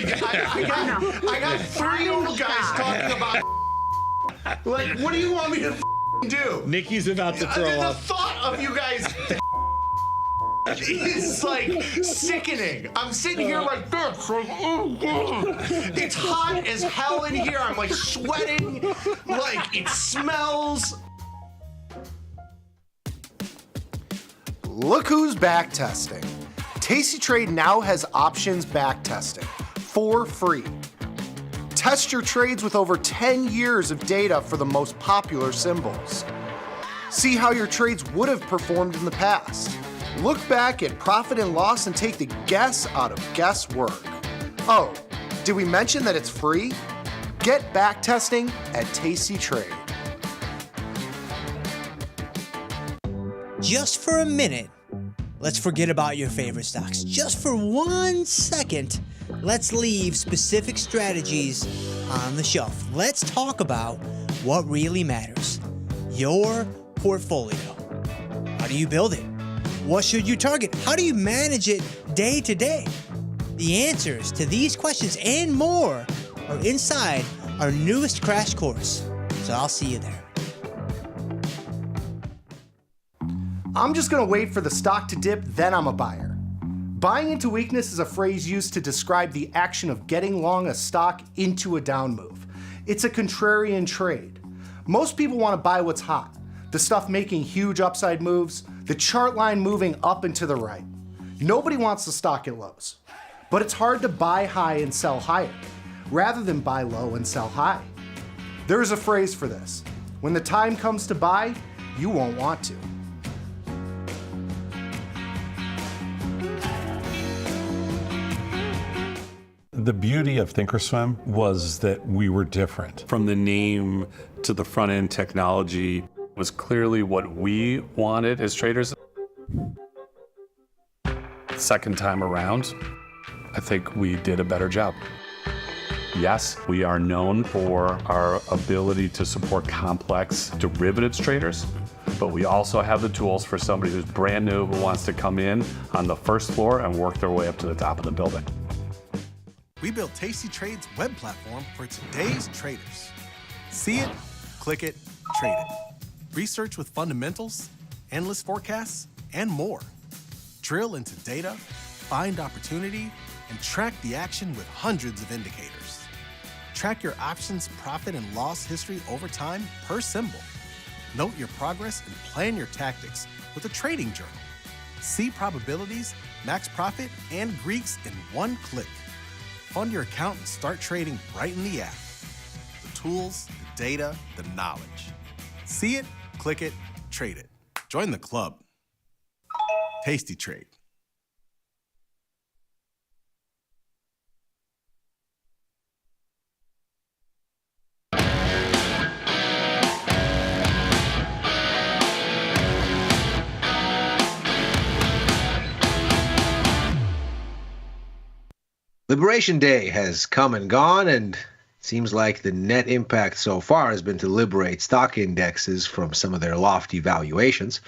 I got 3 old guys talking about. Like, what do you want me to do? Nikki's about to throw The up. thought of you guys is like sickening. I'm sitting here like this, like, oh God. It's hot as hell in here. I'm like sweating, like it smells. Look who's back testing. Tasty Trade now has options back testing for free. Test your trades with over 10 years of data for the most popular symbols. See how your trades would have performed in the past. Look back at profit and loss and take the guess out of guesswork. Oh, did we mention that it's free? Get back testing at Tasty Trade. Just for a minute, let's forget about your favorite stocks. Just for 1 second, let's leave specific strategies on the shelf. Let's talk about what really matters. Your portfolio. How do you build it? What should you target? How do you manage it day to day? The answers to these questions and more are inside our newest crash course. So I'll see you there. I'm just gonna wait for the stock to dip, then I'm a buyer. Buying into weakness is a phrase used to describe the action of getting long a stock into a down move. It's a contrarian trade. Most people want to buy what's hot, the stuff making huge upside moves, the chart line moving up and to the right. Nobody wants the stock at lows. But it's hard to buy high and sell higher, rather than buy low and sell high. There is a phrase for this. When the time comes to buy, you won't want to. The beauty of Thinkorswim was that we were different. From the name to the front end technology was clearly what we wanted as traders. Second time around, I think we did a better job. Yes, we are known for our ability to support complex derivatives traders, but we also have the tools for somebody who's brand new who wants to come in on the first floor and work their way up to the top of the building. We built Tasty Trade's web platform for today's traders. See it, click it, trade it. Research with fundamentals, endless forecasts, and more. Drill into data, find opportunity, and track the action with hundreds of indicators. Track your options profit and loss history over time per symbol. Note your progress and plan your tactics with a trading journal. See probabilities, max profit, and Greeks in one click. Fund your account and start trading right in the app. The tools, the data, the knowledge. See it, click it, trade it. Join the club. Tasty Trade. Liberation Day has come and gone, and it seems like the net impact so far has been to liberate stock indexes from some of their lofty valuations.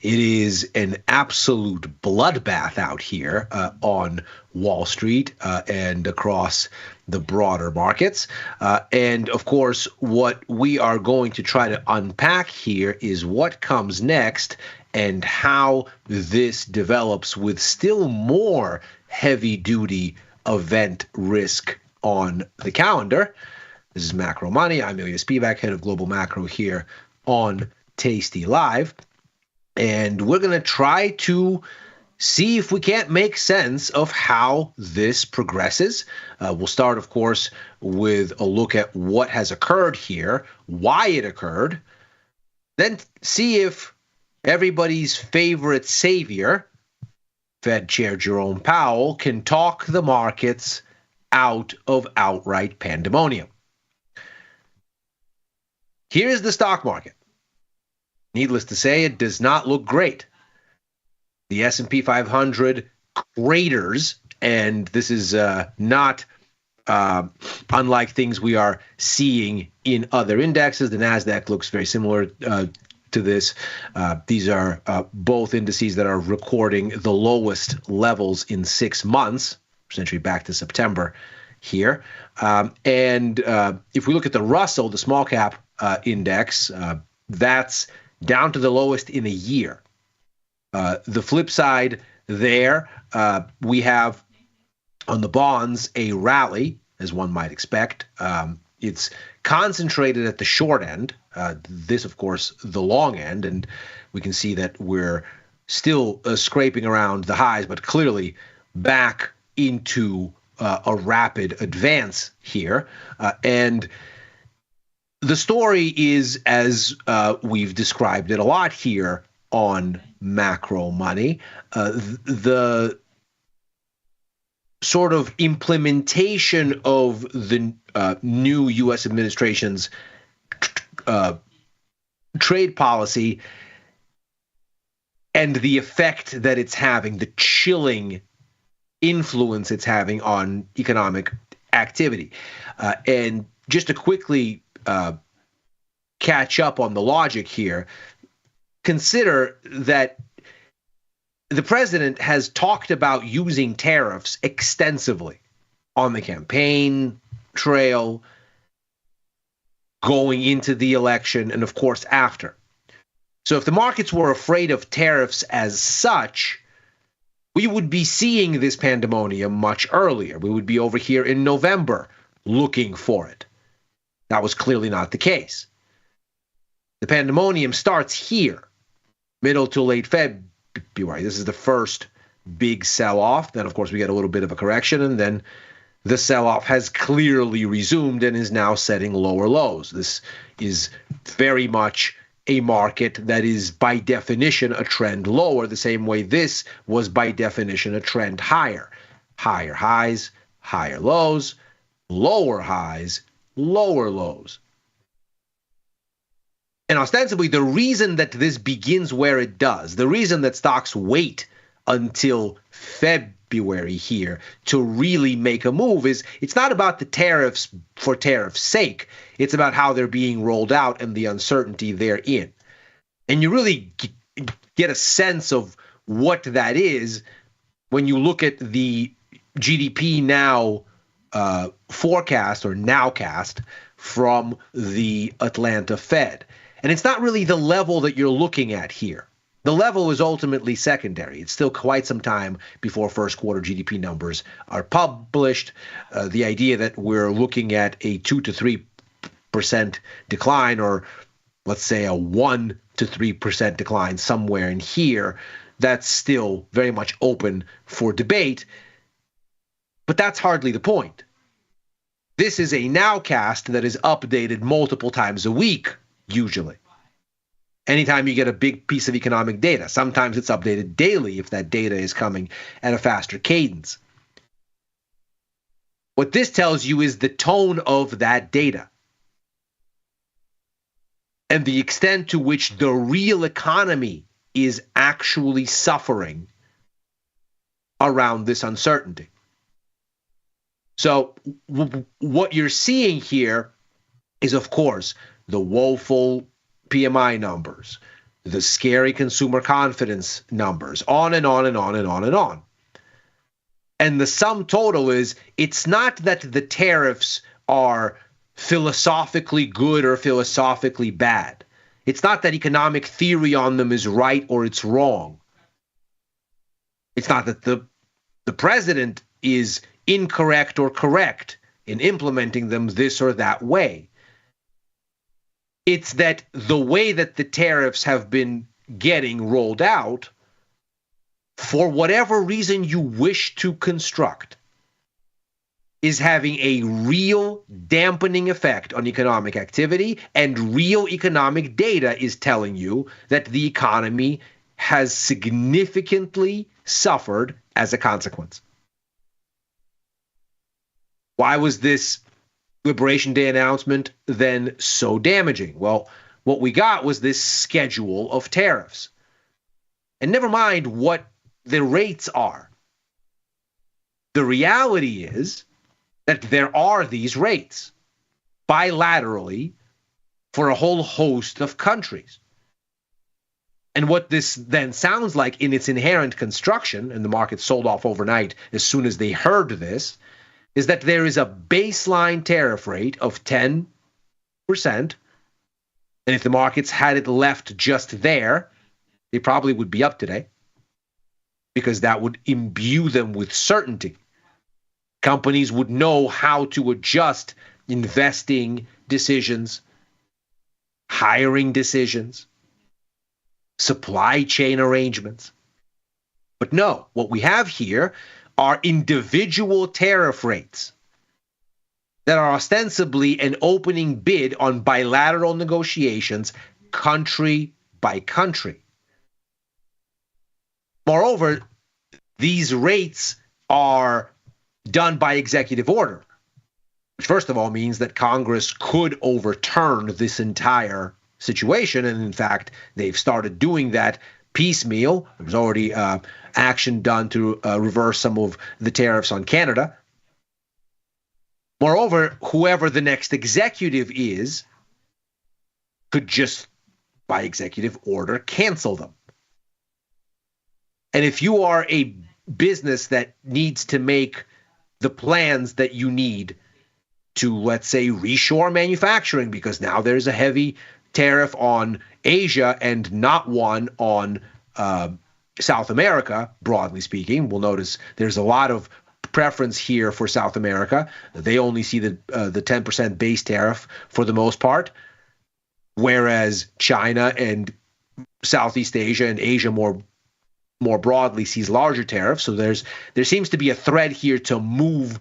It is an absolute bloodbath out here on Wall Street and across the broader markets. And of course, what we are going to try to unpack here is what comes next and how this develops with still more heavy-duty event risk on the calendar. This is Macro Money. I'm Ilya Spivak, head of Global Macro here on Tasty Live. And we're going to try to see if we can't make sense of how this progresses. We'll start, of course, with a look at what has occurred here, why it occurred, then see if everybody's favorite savior, Fed Chair Jerome Powell, can talk the markets out of outright pandemonium. Here is the stock market. Needless to say, it does not look great. The S&P 500 craters, and this is not unlike things we are seeing in other indexes. The NASDAQ looks very similar to this. These are both indices that are recording the lowest levels in 6 months, essentially back to September here. And if we look at the Russell, the small cap index, that's down to the lowest in a year. The flip side there, we have on the bonds a rally, as one might expect. It's concentrated at the short end. This, of course, the long end, and we can see that we're still scraping around the highs, but clearly back into a rapid advance here. And the story is, as we've described it a lot here on Macro Money, the sort of implementation of the new U.S. administration's trade policy and the effect that it's having, the chilling influence it's having on economic activity. And just to quickly catch up on the logic here, consider that the president has talked about using tariffs extensively on the campaign trail, going into the election, and of course after. So if the markets were afraid of tariffs as such, we would be seeing this pandemonium much earlier. We would be over here in November looking for it. That was clearly not the case. The pandemonium starts here, middle to late February. This is the first big sell-off. Then, of course, we get a little bit of a correction, and then the sell-off has clearly resumed and is now setting lower lows. This is very much a market that is, by definition, a trend lower, the same way this was, by definition, a trend higher. Higher highs, higher lows, lower highs, lower lows. And ostensibly, the reason that this begins where it does, the reason that stocks wait until February here to really make a move is it's not about the tariffs for tariff's sake. It's about how they're being rolled out and the uncertainty therein. And you really get a sense of what that is when you look at the GDP now forecast or nowcast from the Atlanta Fed. And it's not really the level that you're looking at here. The level is ultimately secondary. It's still quite some time before first quarter GDP numbers are published. The idea that we're looking at a 2 to 3% decline, or let's say a 1 to 3% decline somewhere in here, that's still very much open for debate. But that's hardly the point. This is a nowcast that is updated multiple times a week, usually. Anytime you get a big piece of economic data, sometimes it's updated daily if that data is coming at a faster cadence. What this tells you is the tone of that data and the extent to which the real economy is actually suffering around this uncertainty. So what you're seeing here is, of course, the woeful PMI numbers, the scary consumer confidence numbers, on and on and on and on and on. And the sum total is, it's not that the tariffs are philosophically good or philosophically bad. It's not that economic theory on them is right or it's wrong. It's not that the president is incorrect or correct in implementing them this or that way. It's that the way that the tariffs have been getting rolled out, for whatever reason you wish to construct, is having a real dampening effect on economic activity, and real economic data is telling you that the economy has significantly suffered as a consequence. Why was this Liberation Day announcement then so damaging? Well, what we got was this schedule of tariffs. And never mind what the rates are. The reality is that there are these rates bilaterally for a whole host of countries. And what this then sounds like in its inherent construction, and the market sold off overnight as soon as they heard this, is that there is a baseline tariff rate of 10%. And if the markets had it left just there, they probably would be up today, because that would imbue them with certainty. Companies would know how to adjust investing decisions, hiring decisions, supply chain arrangements. But no, what we have here are individual tariff rates that are ostensibly an opening bid on bilateral negotiations, country by country. Moreover, these rates are done by executive order, which first of all means that Congress could overturn this entire situation, and in fact, they've started doing that piecemeal. There was already action done to reverse some of the tariffs on Canada. Moreover, whoever the next executive is could just, by executive order, cancel them. And if you are a business that needs to make the plans that you need to, let's say, reshore manufacturing, because now there's a heavy tariff on Asia and not one on South America, broadly speaking. We'll notice there's a lot of preference here for South America. They only see the 10% base tariff for the most part, whereas China and Southeast Asia and Asia more broadly sees larger tariffs. So there seems to be a thread here to move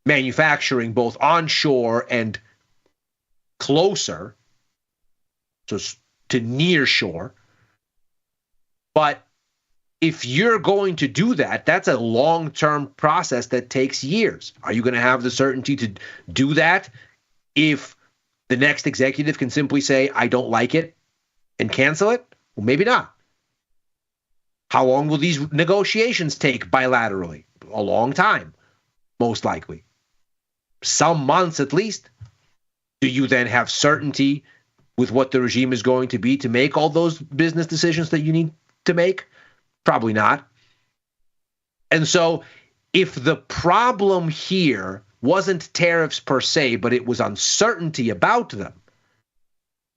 manufacturing both onshore and closer, so to near shore. But if you're going to do that, that's a long-term process that takes years. Are you going to have the certainty to do that if the next executive can simply say, I don't like it, and cancel it? Well, maybe not. How long will these negotiations take bilaterally? A long time, most likely. Some months at least. Do you then have certainty with what the regime is going to be to make all those business decisions that you need to make? Probably not. And so if the problem here wasn't tariffs per se, but it was uncertainty about them,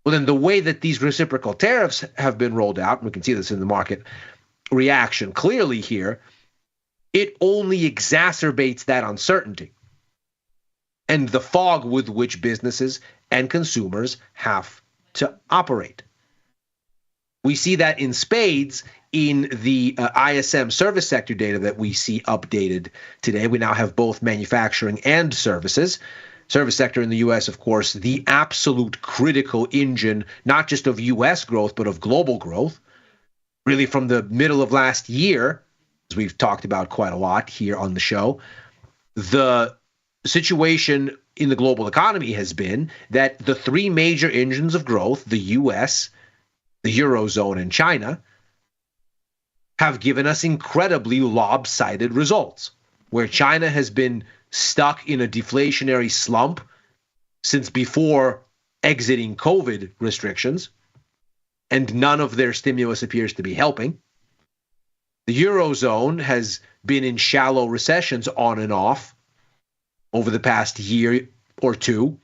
Well, then the way that these reciprocal tariffs have been rolled out, and we can see this in the market reaction clearly here, it only exacerbates that uncertainty and the fog with which businesses and consumers have to operate. We see that in spades in the ISM service sector data that we see updated today. We now have both manufacturing and services. Service sector in the U.S., of course, the absolute critical engine, not just of U.S. growth, but of global growth. Really from the middle of last year, as we've talked about quite a lot here on the show, the situation in the global economy has been that the three major engines of growth, the U.S., the Eurozone, and China, have given us incredibly lopsided results, where China has been stuck in a deflationary slump since before exiting COVID restrictions, and none of their stimulus appears to be helping. The Eurozone has been in shallow recessions on and off over the past year or two.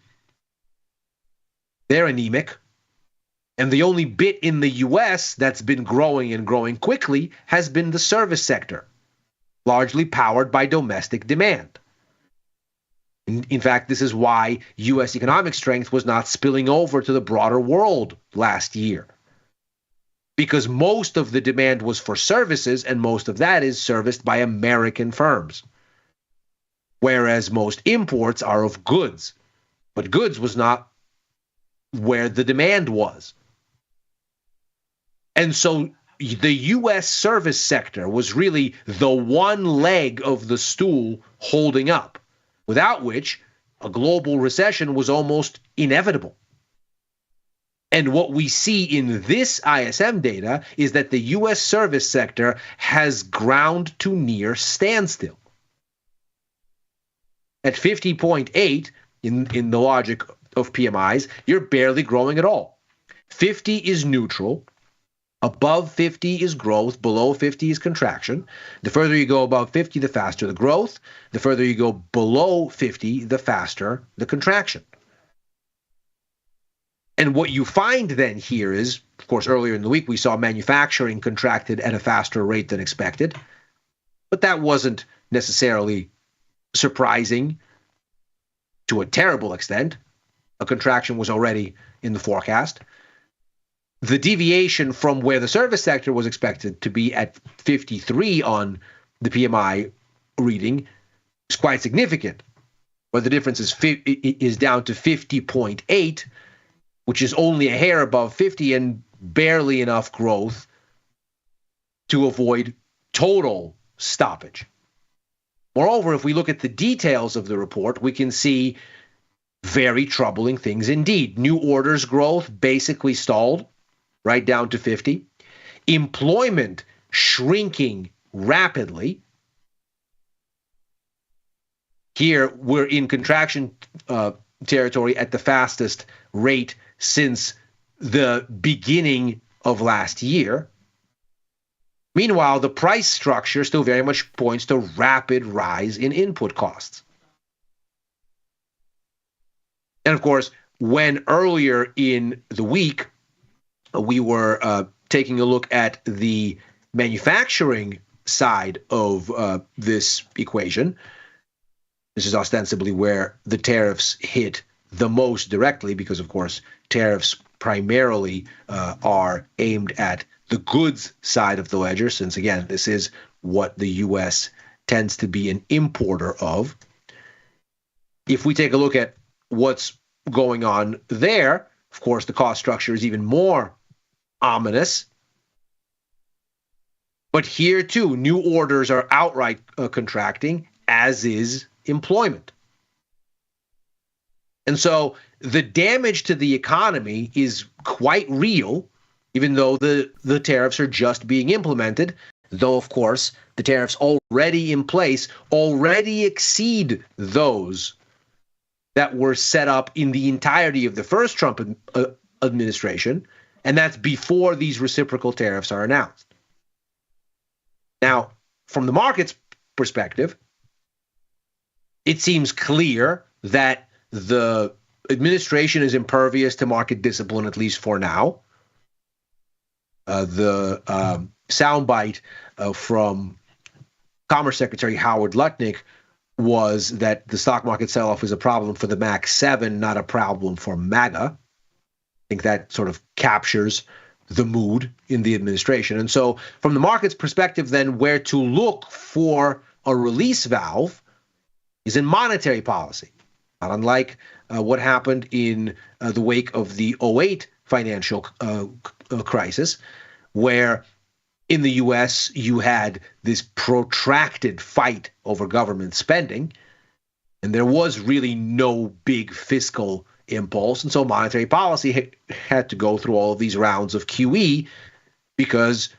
They're anemic. And the only bit in the U.S. that's been growing and growing quickly has been the service sector, largely powered by domestic demand. In fact, this is why U.S. economic strength was not spilling over to the broader world last year, because most of the demand was for services, and most of that is serviced by American firms, whereas most imports are of goods. But goods was not where the demand was. And so the U.S. service sector was really the one leg of the stool holding up, without which a global recession was almost inevitable. And what we see in this ISM data is that the U.S. service sector has ground to near standstill. At 50.8, in the logic of PMIs, you're barely growing at all. 50 is neutral. Above 50 is growth, below 50 is contraction. The further you go above 50, the faster the growth. The further you go below 50, the faster the contraction. And what you find then here is, of course, earlier in the week, we saw manufacturing contracted at a faster rate than expected. But that wasn't necessarily surprising to a terrible extent. A contraction was already in the forecast. The deviation from where the service sector was expected to be at 53 on the PMI reading is quite significant, where the difference is down to 50.8, which is only a hair above 50 and barely enough growth to avoid total stoppage. Moreover, if we look at the details of the report, we can see very troubling things indeed. New orders growth basically stalled, right down to 50. Employment shrinking rapidly. Here, we're in contraction territory at the fastest rate since the beginning of last year. Meanwhile, the price structure still very much points to rapid rise in input costs. And of course, when earlier in the week, we were taking a look at the manufacturing side of this equation. This is ostensibly where the tariffs hit the most directly because, of course, tariffs primarily are aimed at the goods side of the ledger, since, again, this is what the U.S. tends to be an importer of. If we take a look at what's going on there, of course, the cost structure is even more ominous. But here, too, new orders are outright contracting, as is employment. And so the damage to the economy is quite real, even though the tariffs are just being implemented, though, of course, the tariffs already in place already exceed those that were set up in the entirety of the first Trump administration, and that's before these reciprocal tariffs are announced. Now, from the market's perspective, it seems clear that the administration is impervious to market discipline, at least for now. The soundbite from Commerce Secretary Howard Lutnick was that the stock market sell-off is a problem for the Max 7, not a problem for MAGA. I think that sort of captures the mood in the administration. And so from the market's perspective, then, where to look for a release valve is in monetary policy. Not unlike what happened in the wake of the '08 financial crisis, where in the U.S. you had this protracted fight over government spending, and there was really no big fiscal impulse. And so monetary policy had to go through all of these rounds of QE because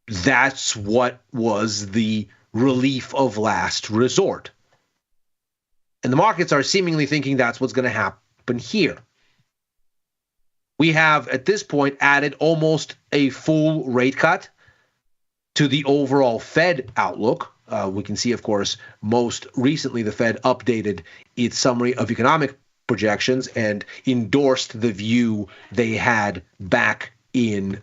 that's what was the relief of last resort. And the markets are seemingly thinking that's what's going to happen here. We have, at this point, added almost a full rate cut to the overall Fed outlook. We can see, of course, most recently the Fed updated its summary of economic projections and endorsed the view they had back in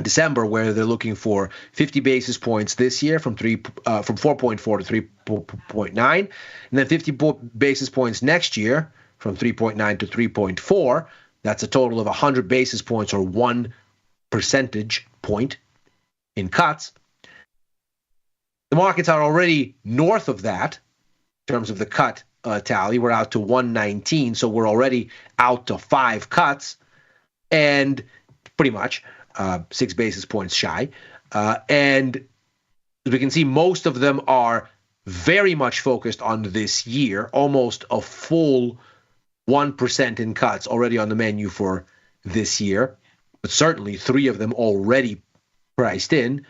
December, where they're looking for 50 basis points this year from 4.4 to 3.9, and then 50 basis points next year from 3.9 to 3.4. That's a total of 100 basis points, or 1 percentage point in cuts. The markets are already north of that in terms of the cut tally. We're out to 119, so we're already out to 5 cuts, and pretty much 6 basis points shy. And as we can see, most of them are very much focused on this year, almost a full 1% in cuts already on the menu for this year, but certainly 3 of them already priced in,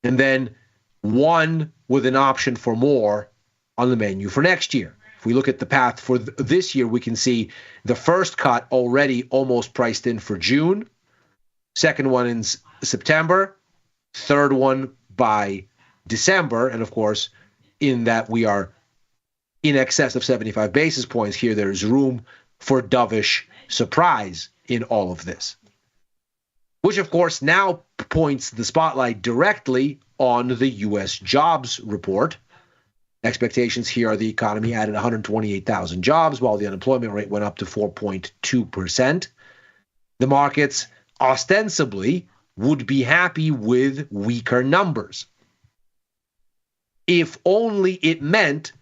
and then 1 with an option for more on the menu for next year. If we look at the path for this year, we can see the first cut already almost priced in for June, second one in September, third one by December, and of course, in that we are in excess of 75 basis points here, there's room for dovish surprise in all of this, which of course now points the spotlight directly on the U.S. jobs report. Expectations here are the economy added 128,000 jobs, while the unemployment rate went up to 4.2%. The markets ostensibly would be happy with weaker numbers, if only it meant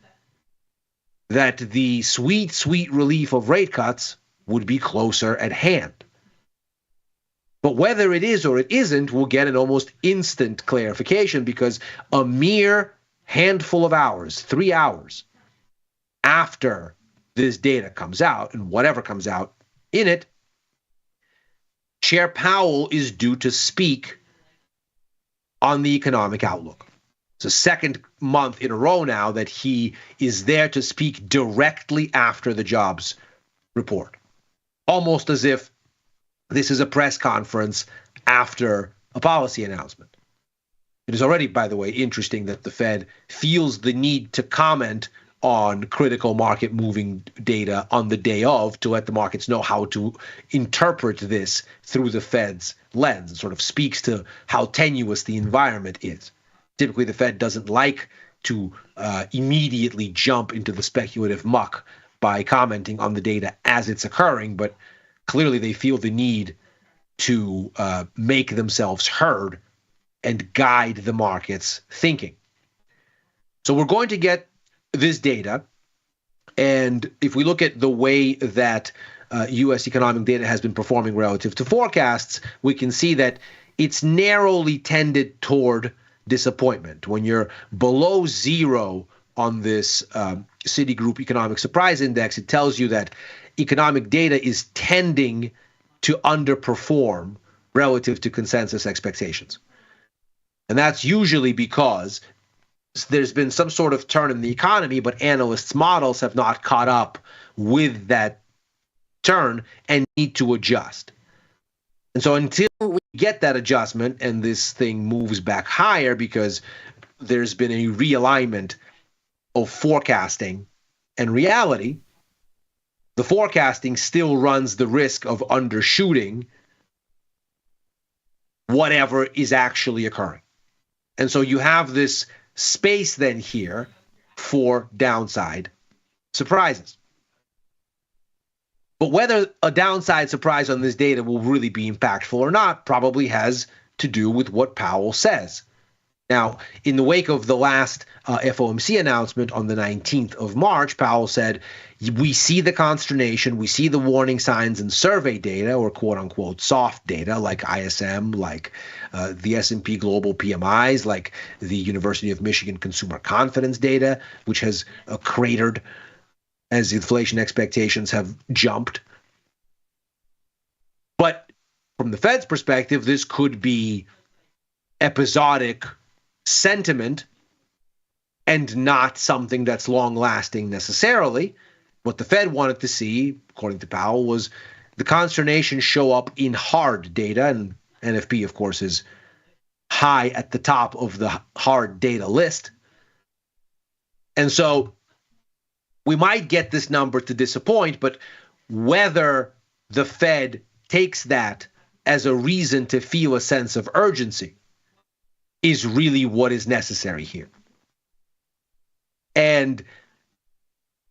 that the sweet, sweet relief of rate cuts would be closer at hand. But whether it is or it isn't, we'll get an almost instant clarification, because a mere handful of hours, 3 hours after this data comes out, and whatever comes out in it, Chair Powell is due to speak on the economic outlook. It's the second month in a row now that he is there to speak directly after the jobs report, almost as if this is a press conference after a policy announcement. It is already, by the way, interesting that the Fed feels the need to comment on critical market moving data on the day of, to let the markets know how to interpret this through the Fed's lens. It sort of speaks to how tenuous the environment is. Typically, the Fed doesn't like to immediately jump into the speculative muck by commenting on the data as it's occurring, but clearly they feel the need to make themselves heard and guide the market's thinking. So we're going to get this data, and if we look at the way that U.S. economic data has been performing relative to forecasts, we can see that it's narrowly tended toward disappointment. When you're below 0 on this Citigroup Economic Surprise Index, it tells you that economic data is tending to underperform relative to consensus expectations. And that's usually because there's been some sort of turn in the economy, but analysts' models have not caught up with that turn and need to adjust. And so until we get that adjustment and this thing moves back higher, because there's been a realignment of forecasting and reality, the forecasting still runs the risk of undershooting whatever is actually occurring. And so you have this space then here for downside surprises. But whether a downside surprise on this data will really be impactful or not probably has to do with what Powell says. Now, in the wake of the last FOMC announcement on the 19th of March, Powell said, we see the consternation, we see the warning signs in survey data, or quote-unquote soft data, like ISM, like the S&P Global PMIs, like the University of Michigan Consumer Confidence data, which has cratered as inflation expectations have jumped. But from the Fed's perspective, this could be episodic sentiment and not something that's long-lasting necessarily. What the Fed wanted to see, according to Powell, was the consternation show up in hard data, and NFP, of course, is high at the top of the hard data list. And so we might get this number to disappoint, but whether the Fed takes that as a reason to feel a sense of urgency is really what is necessary here. And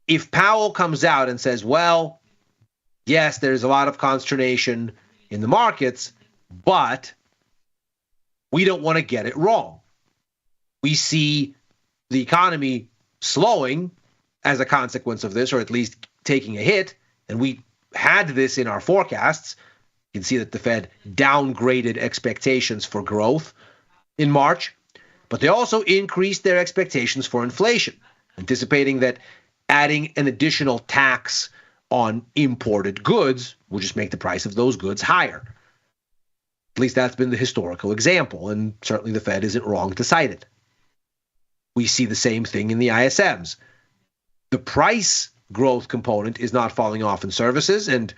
if Powell comes out and says, well, yes, there's a lot of consternation in the markets, but we don't want to get it wrong. We see the economy slowing as a consequence of this, or at least taking a hit, and we had this in our forecasts. You can see that the Fed downgraded expectations for growth in March, but they also increased their expectations for inflation, anticipating that adding an additional tax on imported goods will just make the price of those goods higher. At least that's been the historical example, and certainly the Fed isn't wrong to cite it. We see the same thing in the ISMs. The price growth component is not falling off in services, and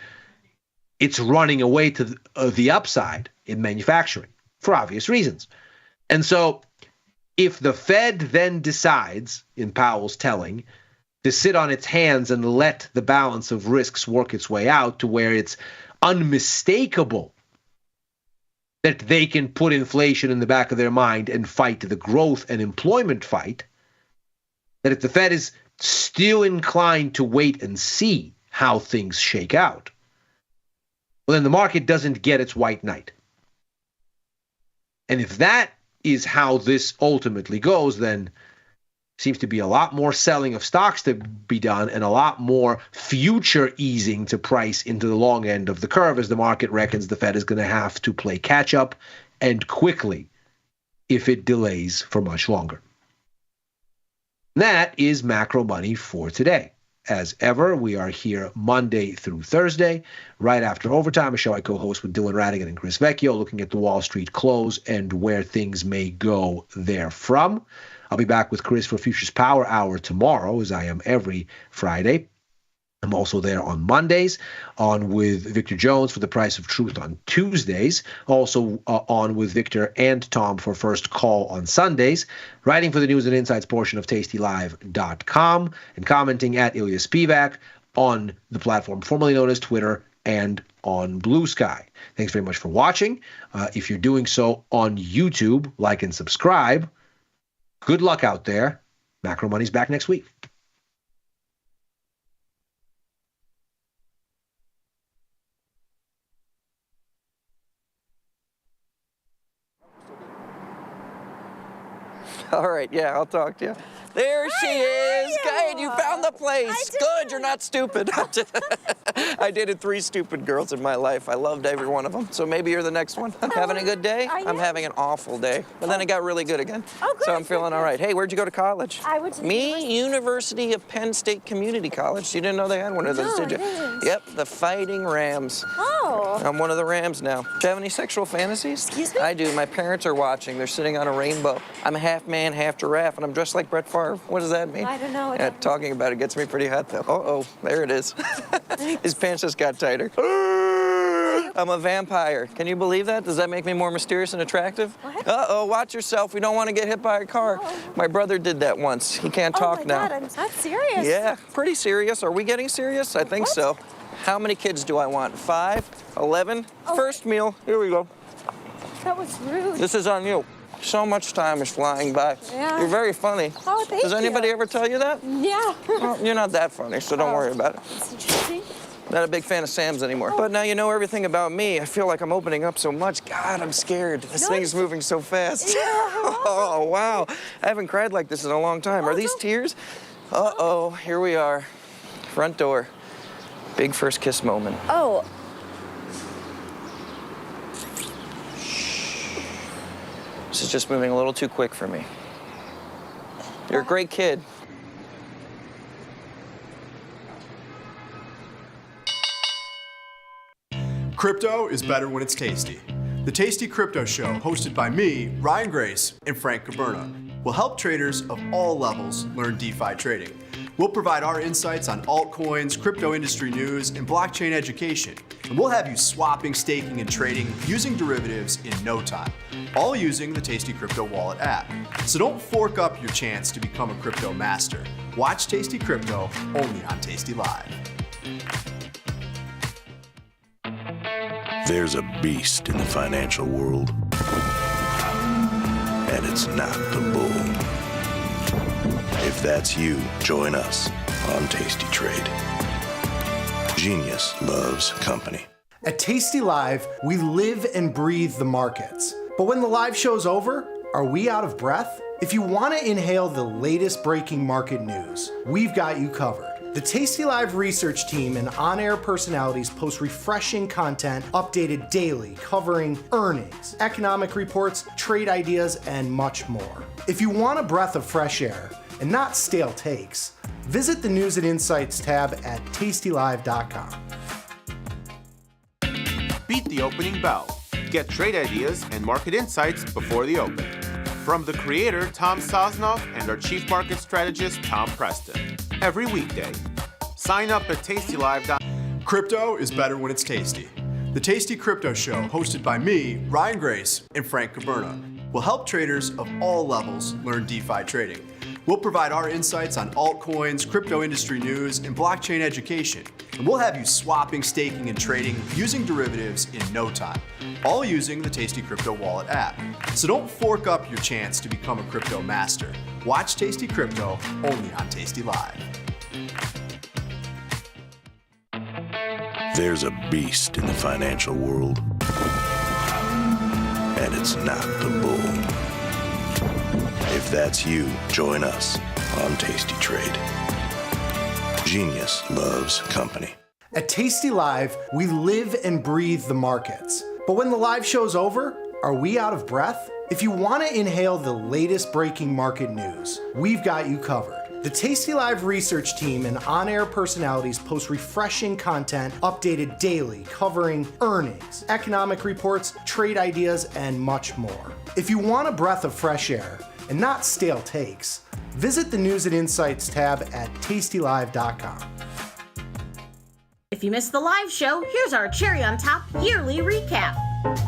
it's running away to the upside in manufacturing for obvious reasons. And so if the Fed then decides, in Powell's telling, to sit on its hands and let the balance of risks work its way out to where it's unmistakable that they can put inflation in the back of their mind and fight the growth and employment fight, that if the Fed is still inclined to wait and see how things shake out, well, then the market doesn't get its white knight. And if that is how this ultimately goes, then seems to be a lot more selling of stocks to be done and a lot more future easing to price into the long end of the curve, as the market reckons the Fed is going to have to play catch up, and quickly, if it delays for much longer. That is Macro Money for today. As ever, we are here Monday through Thursday, right after overtime, a show I co-host with Dylan Radigan and Chris Vecchio, looking at the Wall Street close and where things may go therefrom. I'll be back with Chris for Futures Power Hour tomorrow, as I am every Friday. I'm also there on Mondays, on with Victor Jones for The Price of Truth on Tuesdays, also on with Victor and Tom for First Call on Sundays, writing for the News and Insights portion of tastylive.com, and commenting at Ilya Spivak on the platform formerly known as Twitter and on Blue Sky. Thanks very much for watching. If you're doing so on YouTube, like and subscribe. Good luck out there. Macro Money's back next week. All right, yeah, I'll talk to you. There she is. Good, you found the place. Good, you're not stupid. I dated 3 stupid girls in my life. I loved every one of them. So maybe you're the next one. Having a good day? I'm having an awful day. But then it got really good again. Oh, good. So I'm feeling all right. Hey, where'd you go to college? I went to University of Penn State Community College. You didn't know they had one of those, did you? Yep, the Fighting Rams. Oh. I'm one of the Rams now. Do you have any sexual fantasies? Excuse me? I do. My parents are watching. They're sitting on a rainbow. I'm a half man, half giraffe, and I'm dressed like Brett Favre. What does that mean? I don't know. Yeah, talking about it gets me pretty hot, though. Uh-oh, there it is. His pants just got tighter. I'm a vampire. Can you believe that? Does that make me more mysterious and attractive? What? Uh-oh, watch yourself. We don't want to get hit by a car. My brother did that once. He can't talk now. Oh my God, I'm not serious. Yeah, pretty serious. Are we getting serious? I think so. How many kids do I want? 5? 11? First meal. Here we go. That was rude. This is on you. So much time is flying by. Yeah. You're very funny. Oh, thank you. Does anybody ever tell you that? Yeah. Well, you're not that funny, so don't worry about it. That's interesting. Not a big fan of Sam's anymore. But now you know everything about me. I feel like I'm opening up so much. God, I'm scared. This thing's moving so fast. Yeah. Oh, wow. I haven't cried like this in a long time. Are these tears? Uh-oh, here we are. Front door. Big first kiss moment. Oh. This is just moving a little too quick for me. You're a great kid. Crypto is better when it's tasty. The Tasty Crypto Show, hosted by me, Ryan Grace, and Frank Caberna, will help traders of all levels learn DeFi trading. We'll provide our insights on altcoins, crypto industry news, and blockchain education. And we'll have you swapping, staking, and trading using derivatives in no time, all using the Tasty Crypto Wallet app. So don't fork up your chance to become a crypto master. Watch Tasty Crypto only on Tasty Live. There's a beast in the financial world, and it's not the bull. If that's you, join us on Tasty Trade. Genius loves company. At Tasty Live, we live and breathe the markets. But when the live show's over, are we out of breath? If you want to inhale the latest breaking market news, we've got you covered. The Tasty Live research team and on-air personalities post refreshing content updated daily covering earnings, economic reports, trade ideas, and much more. If you want a breath of fresh air and not stale takes, visit the News and Insights tab at tastylive.com. Beat the opening bell. Get trade ideas and market insights before the open. From the creator, Tom Sosnoff, and our chief market strategist, Tom Preston. Every weekday. Sign up at tastylive.com. Crypto is better when it's tasty. The Tasty Crypto Show, hosted by me, Ryan Grace, and Frank Caberna, will help traders of all levels learn DeFi trading. We'll provide our insights on altcoins, crypto industry news, and blockchain education. And we'll have you swapping, staking, and trading using derivatives in no time, all using the Tasty Crypto Wallet app. So don't fork up your chance to become a crypto master. Watch Tasty Crypto only on Tasty Live. There's a beast in the financial world, and it's not the bull. If that's you, join us on Tasty Trade. Genius loves company. At Tasty Live, we live and breathe the markets. But when the live show's over, are we out of breath? If you want to inhale the latest breaking market news, we've got you covered. The Tasty Live research team and on-air personalities post refreshing content updated daily covering earnings, economic reports, trade ideas, and much more. If you want a breath of fresh air and not stale takes, visit the News and Insights tab at tastylive.com. If you missed the live show, here's our cherry on top yearly recap.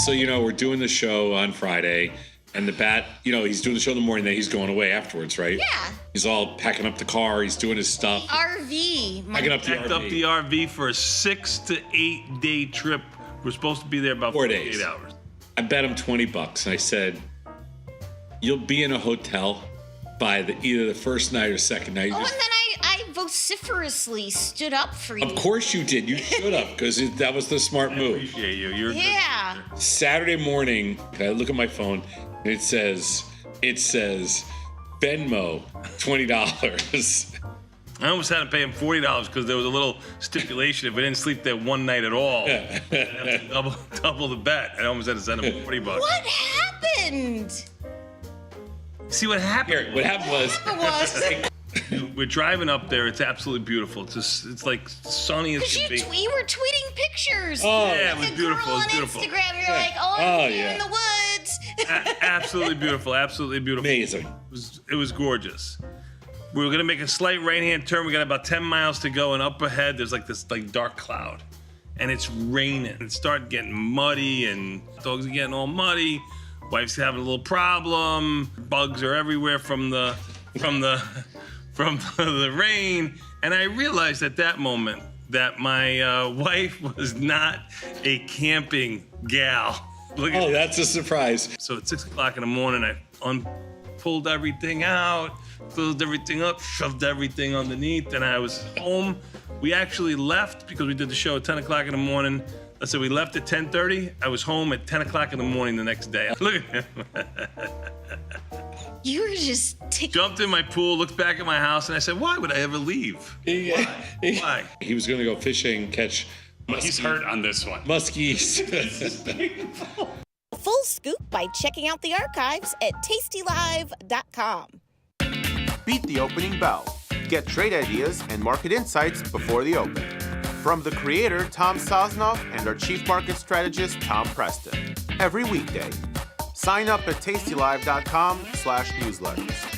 So, we're doing the show on Friday, and the bat, he's doing the show in the morning, then he's going away afterwards, right? Yeah. He's all packing up the car, he's doing his stuff. RV. Packing up the Packed RV. up the RV for a 6 to 8 day trip. We're supposed to be there about 4 48 days. hours. I bet him $20, and I said, you'll be in a hotel by either the first night or second night. Oh, and then I vociferously stood up for you. Of course you did. You should have, because that was the smart move. I appreciate you. You're Yeah. Saturday morning, I look at my phone, and it says Venmo, $20. I almost had to pay him $40 because there was a little stipulation. If we didn't sleep there one night at all, I'd have to double the bet. I almost had to send him $40. What happened? See what happened? Here, what happened was we're driving up there. It's absolutely beautiful. It's like sunny as can be. You were tweeting pictures. Oh, yeah, it was Like a beautiful. girl It was on beautiful. Instagram, you're like, I'm here in the woods. Absolutely beautiful. Absolutely beautiful. Amazing. It was gorgeous. We were gonna make a slight right-hand turn. We got about 10 miles to go, and up ahead there's like this dark cloud, and it's raining. It started getting muddy, and dogs are getting all muddy. Wife's having a little problem. Bugs are everywhere from the rain. And I realized at that moment that my wife was not a camping gal. That's a surprise. So at 6 o'clock in the morning, I pulled everything out, filled everything up, shoved everything underneath, and I was home. We actually left because we did the show at 10 o'clock in the morning. I said we left at 10:30. I was home at 10 o'clock in the morning the next day. Look at him. You were just jumped in my pool, looked back at my house, and I said, why would I ever leave? Why? He was going to go fishing, catch He's hurt on this one. muskies. Full scoop by checking out the archives at tastylive.com. Beat the opening bell. Get trade ideas and market insights before the open. From the creator, Tom Sosnoff, and our chief market strategist, Tom Preston. Every weekday. Sign up at tastylive.com/newsletters.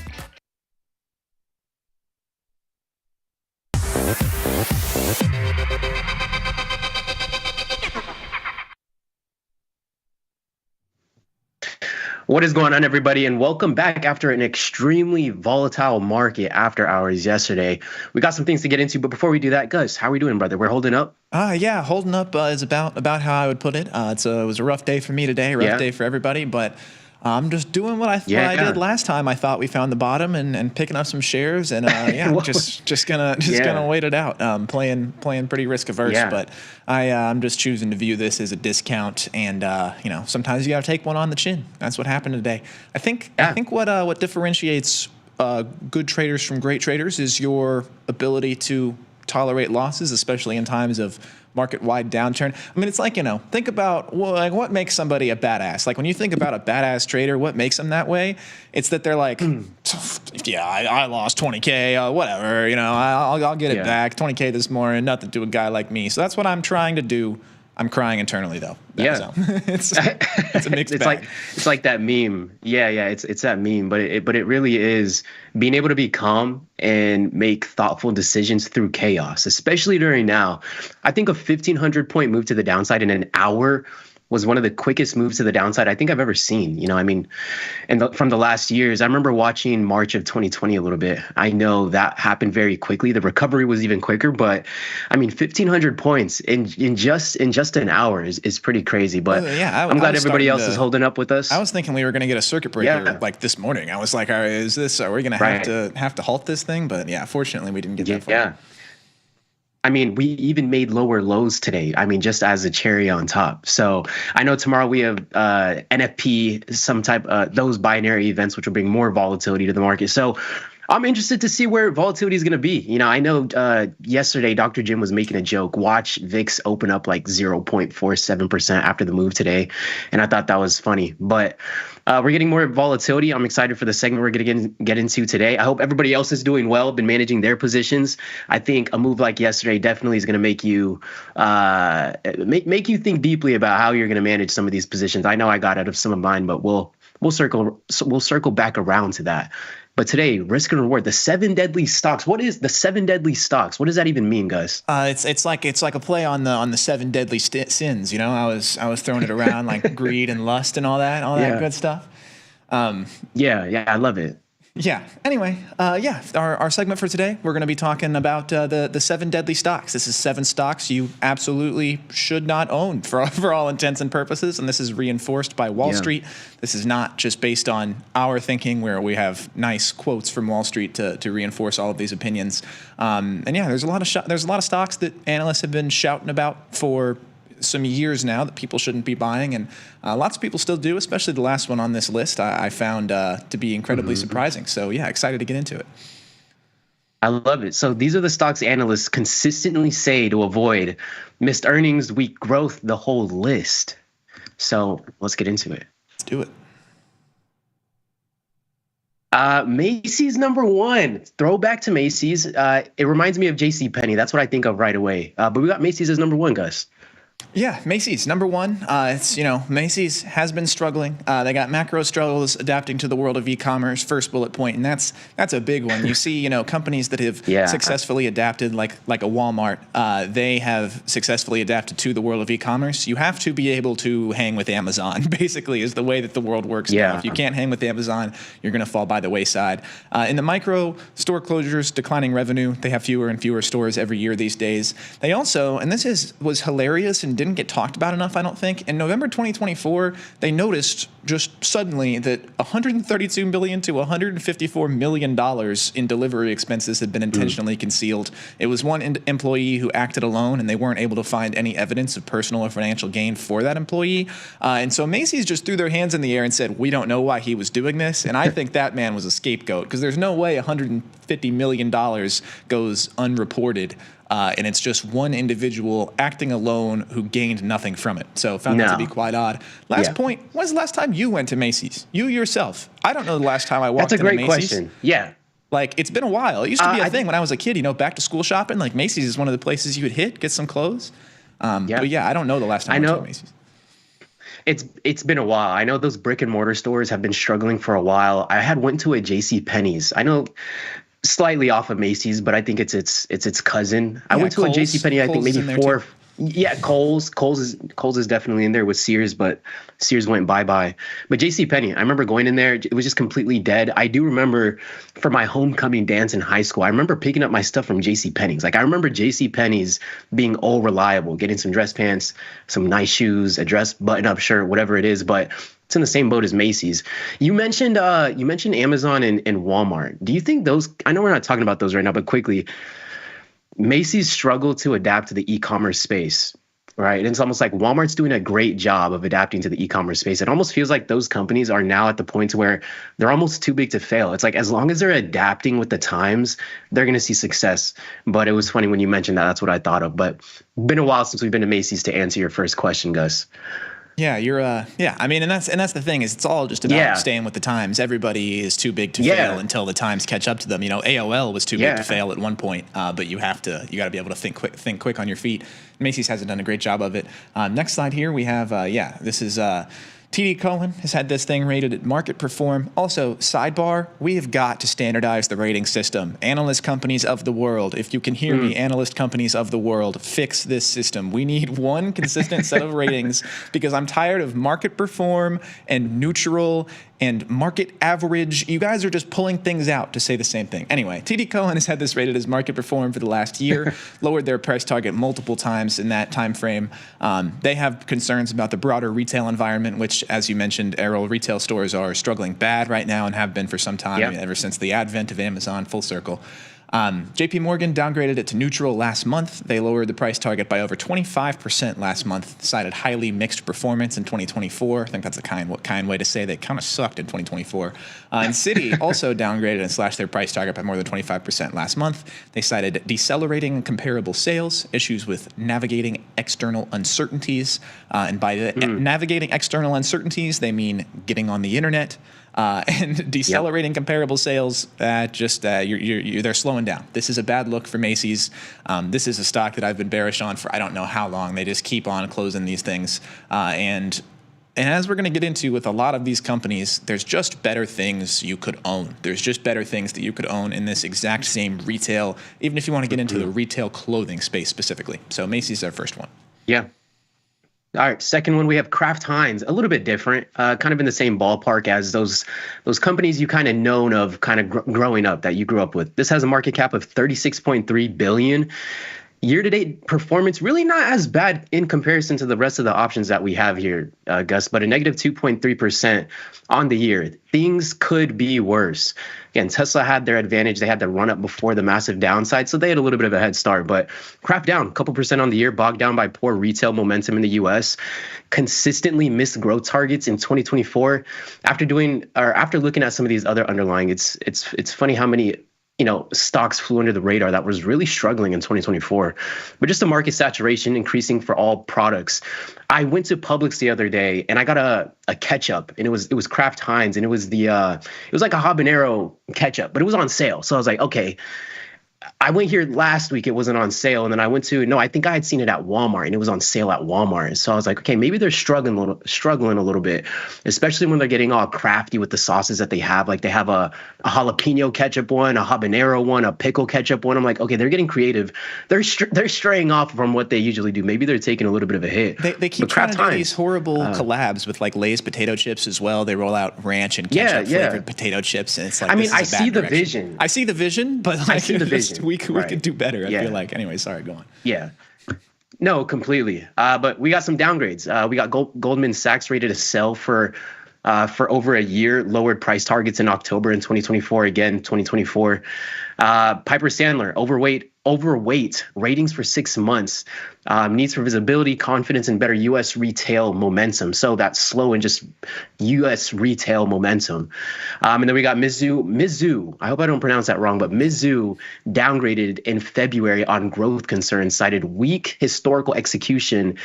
What is going on, everybody, and welcome back after an extremely volatile market after hours yesterday. We got some things to get into, but before we do that, Gus, how are we doing, brother? We're holding up? Yeah, holding up is about how I would put it. It was a rough day for me today, rough day for everybody, but I'm just doing what I did last time. I thought we found the bottom and picking up some shares, and just gonna wait it out. Playing pretty risk averse, but I'm just choosing to view this as a discount, and sometimes you gotta take one on the chin. That's what happened today. I think what differentiates good traders from great traders is your ability to tolerate losses, especially in times of market-wide downturn. I mean, it's like, think about what makes somebody a badass. Like when you think about a badass trader, what makes them that way? It's that they're like, I lost 20K, whatever, I'll get it back. 20K this morning, nothing to a guy like me. So that's what I'm trying to do. I'm crying internally though. So it's a mixed bag. It's like that meme. It's that meme, but it really is being able to be calm and make thoughtful decisions through chaos, especially during now. I think a 1,500 point move to the downside in an hour was one of the quickest moves to the downside I think I've ever seen. From the last years, I remember watching March of 2020 a little bit. I know that happened very quickly. The recovery was even quicker, but 1,500 points in just an hour is pretty crazy. But I'm glad everybody else is holding up with us. I was thinking we were going to get a circuit breaker like this morning. I was like, all right, are we going to have to halt this thing? But fortunately we didn't get that far. Yeah. We even made lower lows today. Just as a cherry on top. So I know tomorrow we have NFP, some type those binary events, which will bring more volatility to the market. So I'm interested to see where volatility is going to be. I know yesterday Dr. Jim was making a joke. Watch VIX open up like 0.47% after the move today. And I thought that was funny. But we're getting more volatility. I'm excited for the segment we're going to get into today. I hope everybody else is doing well, been managing their positions. I think a move like yesterday definitely is going to make you make you think deeply about how you're going to manage some of these positions. I know I got out of some of mine, but we'll circle back around to that. But today, risk and reward, the 7 deadly stocks. What is the 7 deadly stocks? What does that even mean, guys? It's like a play on the 7 deadly sins. I was throwing it around like greed and lust and all that good stuff. I love it. Yeah. Anyway, our segment for today, we're going to be talking about the 7 deadly stocks. This is 7 stocks you absolutely should not own for all intents and purposes, and this is reinforced by Wall Street. This is not just based on our thinking, where we have nice quotes from Wall Street to reinforce all of these opinions. There's a lot of stocks that analysts have been shouting about for some years now that people shouldn't be buying, and lots of people still do, especially the last one on this list I found to be incredibly surprising. So excited to get into it. I love it. So these are the stocks analysts consistently say to avoid: missed earnings, weak growth, the whole list. So let's get into it. Let's do it. Macy's number 1. Throwback to Macy's. It reminds me of JCPenney. That's what I think of right away. But we got Macy's as number 1, guys. Yeah, Macy's, number one. It's, Macy's has been struggling. They got macro struggles adapting to the world of e-commerce, first bullet point, and that's a big one. You see, companies that have successfully adapted, like a Walmart, they have successfully adapted to the world of e-commerce. You have to be able to hang with Amazon, basically, is the way that the world works now. If you can't hang with Amazon, you're going to fall by the wayside. In the micro, store closures, declining revenue. They have fewer and fewer stores every year these days. They also, and this was hilarious and didn't get talked about enough, I don't think. In November 2024, they noticed just suddenly that $132 million to $154 million in delivery expenses had been intentionally concealed. It was one employee who acted alone, and they weren't able to find any evidence of personal or financial gain for that employee. And so Macy's just threw their hands in the air and said, we don't know why he was doing this. And I think that man was a scapegoat, because there's no way $150 million goes unreported. And it's just one individual acting alone who gained nothing from it. So found that to be quite odd. Last point, when's the last time you went to Macy's? You yourself. I don't know the last time I walked into Macy's. That's a great question. Yeah. Like, it's been a while. It used to be a thing when I was a kid, back to school shopping. Like, Macy's is one of the places you would hit, get some clothes. But yeah, I don't know the last time I went to Macy's. It's been a while. I know those brick and mortar stores have been struggling for a while. I went to a JCPenney's. I know slightly off of Macy's, but I think it's its cousin. I went to a JCPenney, I think maybe four. Yeah, Kohl's is definitely in there with Sears, but Sears went bye-bye. But JCPenney, I remember going in there. It was just completely dead. I do remember for my homecoming dance in high school, I remember picking up my stuff from JCPenney's. Like, I remember JCPenney's being all reliable, getting some dress pants, some nice shoes, a dress button-up shirt, whatever it is. But it's in the same boat as Macy's. You mentioned Amazon and Walmart. Do you think those? I know we're not talking about those right now, but quickly, Macy's struggled to adapt to the e-commerce space, right? And it's almost like Walmart's doing a great job of adapting to the e-commerce space. It almost feels like those companies are now at the point where they're almost too big to fail. It's like, as long as they're adapting with the times, they're going to see success. But it was funny when you mentioned that. That's what I thought of. But been a while since we've been to Macy's, to answer your first question, Gus. Yeah, you're I mean, and that's the thing, is it's all just about staying with the times. Everybody is too big to fail until the times catch up to them. AOL was too big to fail at one point, but you got to be able to think quick on your feet. Macy's hasn't done a great job of it. Next slide here, we have this is TD Cowen has had this thing rated at market perform. Also, sidebar, we have got to standardize the rating system. Analyst companies of the world, if you can hear me, analyst companies of the world, fix this system. We need one consistent set of ratings, because I'm tired of market perform and neutral and market average. You guys are just pulling things out to say the same thing. Anyway, TD Cowen has had this rated as market perform for the last year, lowered their price target multiple times in that time frame. They have concerns about the broader retail environment, which, as you mentioned, Errol, retail stores are struggling bad right now and have been for some time, ever since the advent of Amazon, full circle. JP Morgan downgraded it to neutral last month. They lowered the price target by over 25% last month, cited highly mixed performance in 2024. I think that's a kind way to say they kind of sucked in 2024. And Citi also downgraded and slashed their price target by more than 25% last month. They cited decelerating comparable sales, issues with navigating external uncertainties. And by navigating external uncertainties, they mean getting on the internet. And decelerating comparable sales, they're slowing down. This is a bad look for Macy's. This is a stock that I've been bearish on for I don't know how long. They just keep on closing these things. And as we're going to get into with a lot of these companies, there's just better things you could own. There's just better things that you could own in this exact same retail, even if you want to get into the retail clothing space specifically. So Macy's is our first one. Yeah. All right, second one, we have Kraft Heinz, a little bit different, kind of in the same ballpark as those companies you kind of known of kind of growing up, that you grew up with. This has a market cap of $36.3 billion. Year-to-date performance really not as bad in comparison to the rest of the options that we have here, Gus, but a negative 2.3% on the year. Things could be worse. Again, Tesla had their advantage. They had the run up before the massive downside, so they had a little bit of a head start. But Kraft down a couple percent on the year, bogged down by poor retail momentum in the U.S. Consistently missed growth targets in 2024. After looking at some of these other underlying, it's funny how many stocks flew under the radar that was really struggling in 2024. But just the market saturation increasing for all products. I went to Publix the other day and I got a ketchup, and it was Kraft Heinz, and it was like a habanero ketchup, but it was on sale. So I was like, okay, I went here last week. It wasn't on sale. And then I I think I had seen it at Walmart and it was on sale at Walmart. So I was like, okay, maybe they're struggling a little bit, especially when they're getting all crafty with the sauces that they have. Like they have a jalapeno ketchup one, a habanero one, a pickle ketchup one. I'm like, okay, they're getting creative. They're straying off from what they usually do. Maybe they're taking a little bit of a hit. They keep trying to do these horrible collabs with like Lay's potato chips as well. They roll out ranch and ketchup flavored potato chips. And it's like, I see the vision. I see the vision, but like, I see the vision. We could do better. I feel like. Anyway, sorry, go on. Yeah. No, completely. But we got some downgrades. We got Goldman Sachs rated a sell for over a year, lowered price targets in October in 2024. Again, 2024. Piper Sandler, overweight ratings for 6 months, needs for visibility, confidence, and better U.S. retail momentum. So that's slow and just U.S. retail momentum. And then we got Mizzou. I hope I don't pronounce that wrong, but Mizzou downgraded in February on growth concerns, cited weak historical execution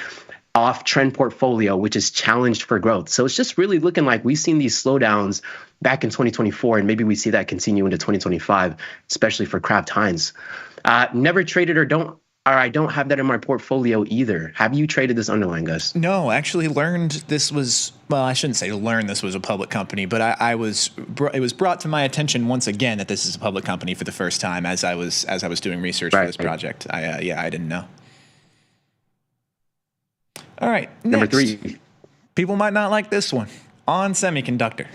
off trend portfolio, which is challenged for growth. So it's just really looking like we've seen these slowdowns back in 2024, and maybe we see that continue into 2025, especially for Kraft Heinz. Never traded I don't have that in my portfolio either. Have you traded this underlying, Gus? No, actually learned this was, well, I shouldn't say learned this was a public company, but it was brought to my attention once again that this is a public company for the first time as I was doing research for this project. I didn't know. All right, number 3. People might not like this one. On Semiconductor,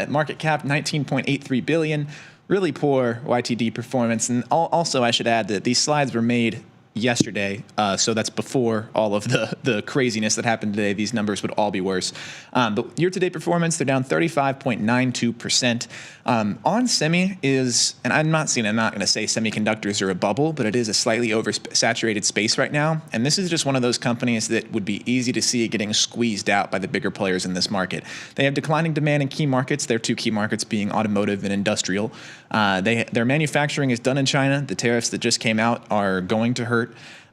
market cap $19.83 billion. Really poor YTD performance, and also I should add that these slides were made yesterday, so that's before all of the craziness that happened today. These numbers would all be worse. But year-to-date performance, they're down 35.92%. On Semi is, and I'm not going to say semiconductors are a bubble, but it is a slightly oversaturated space right now. And this is just one of those companies that would be easy to see getting squeezed out by the bigger players in this market. They have declining demand in key markets, their 2 key markets being automotive and industrial. Their manufacturing is done in China. The tariffs that just came out are going to hurt.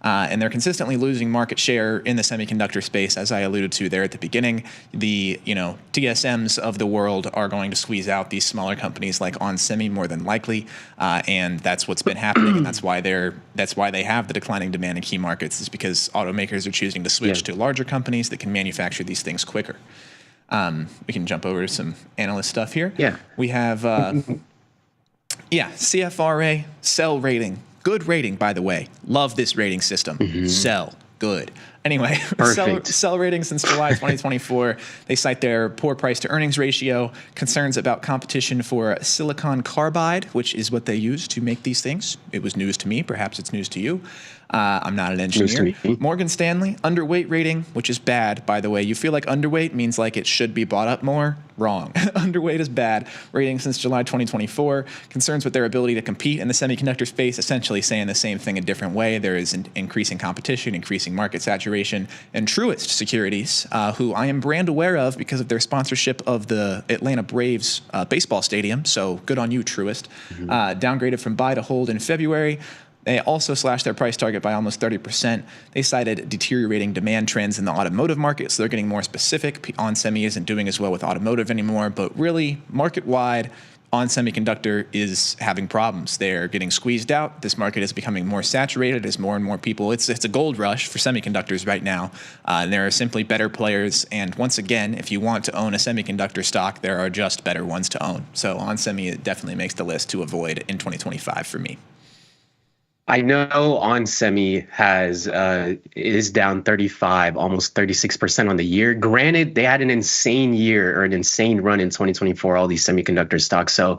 And they're consistently losing market share in the semiconductor space, as I alluded to there at the beginning. The TSMs of the world are going to squeeze out these smaller companies like On Semi more than likely, and that's what's been happening, and that's why they have the declining demand in key markets, is because automakers are choosing to switch to larger companies that can manufacture these things quicker. We can jump over to some analyst stuff here. Yeah, we have CFRA sell rating. Good rating, by the way. Love this rating system. Sell. Good. Anyway, sell rating since July 2024. They cite their poor price to earnings ratio, concerns about competition for silicon carbide, which is what they use to make these things. It was news to me. Perhaps it's news to you. I'm not an engineer. Morgan Stanley, underweight rating, which is bad, by the way. You feel like underweight means like it should be bought up more? Wrong. Underweight is bad. Rating since July 2024. Concerns with their ability to compete in the semiconductor space, essentially saying the same thing a different way. There is increasing competition, increasing market saturation. And Truist Securities, who I am brand aware of because of their sponsorship of the Atlanta Braves baseball stadium. So good on you, Truist. Downgraded from buy to hold in February. They also slashed their price target by almost 30%. They cited deteriorating demand trends in the automotive market, so they're getting more specific. On Semi isn't doing as well with automotive anymore, but really, market-wide, On Semiconductor is having problems. They're getting squeezed out. This market is becoming more saturated as more and more people. It's a gold rush for semiconductors right now. And there are simply better players. And once again, if you want to own a semiconductor stock, there are just better ones to own. So On Semi, it definitely makes the list to avoid in 2025 for me. I know On Semi is down 35, almost 36% on the year. Granted, they had an insane year or an insane run in 2024, all these semiconductor stocks. So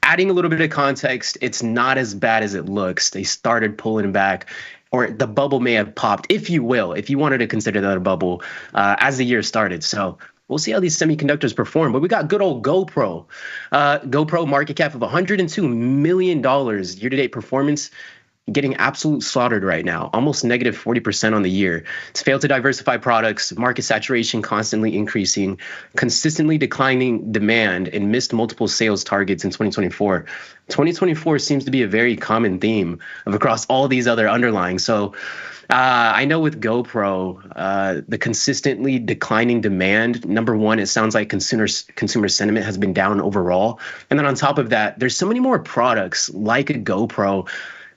adding a little bit of context, it's not as bad as it looks. They started pulling back, or the bubble may have popped, if you will, if you wanted to consider that a bubble, as the year started. So we'll see how these semiconductors perform. But we got good old GoPro. GoPro market cap of $102 million, year-to-date performance, getting absolute slaughtered right now, almost negative 40% on the year. It's failed to diversify products, market saturation constantly increasing, consistently declining demand, and missed multiple sales targets in 2024. 2024 seems to be a very common theme of across all these other underlying. So I know with GoPro, the consistently declining demand, number one, it sounds like consumer sentiment has been down overall. And then on top of that, there's so many more products like a GoPro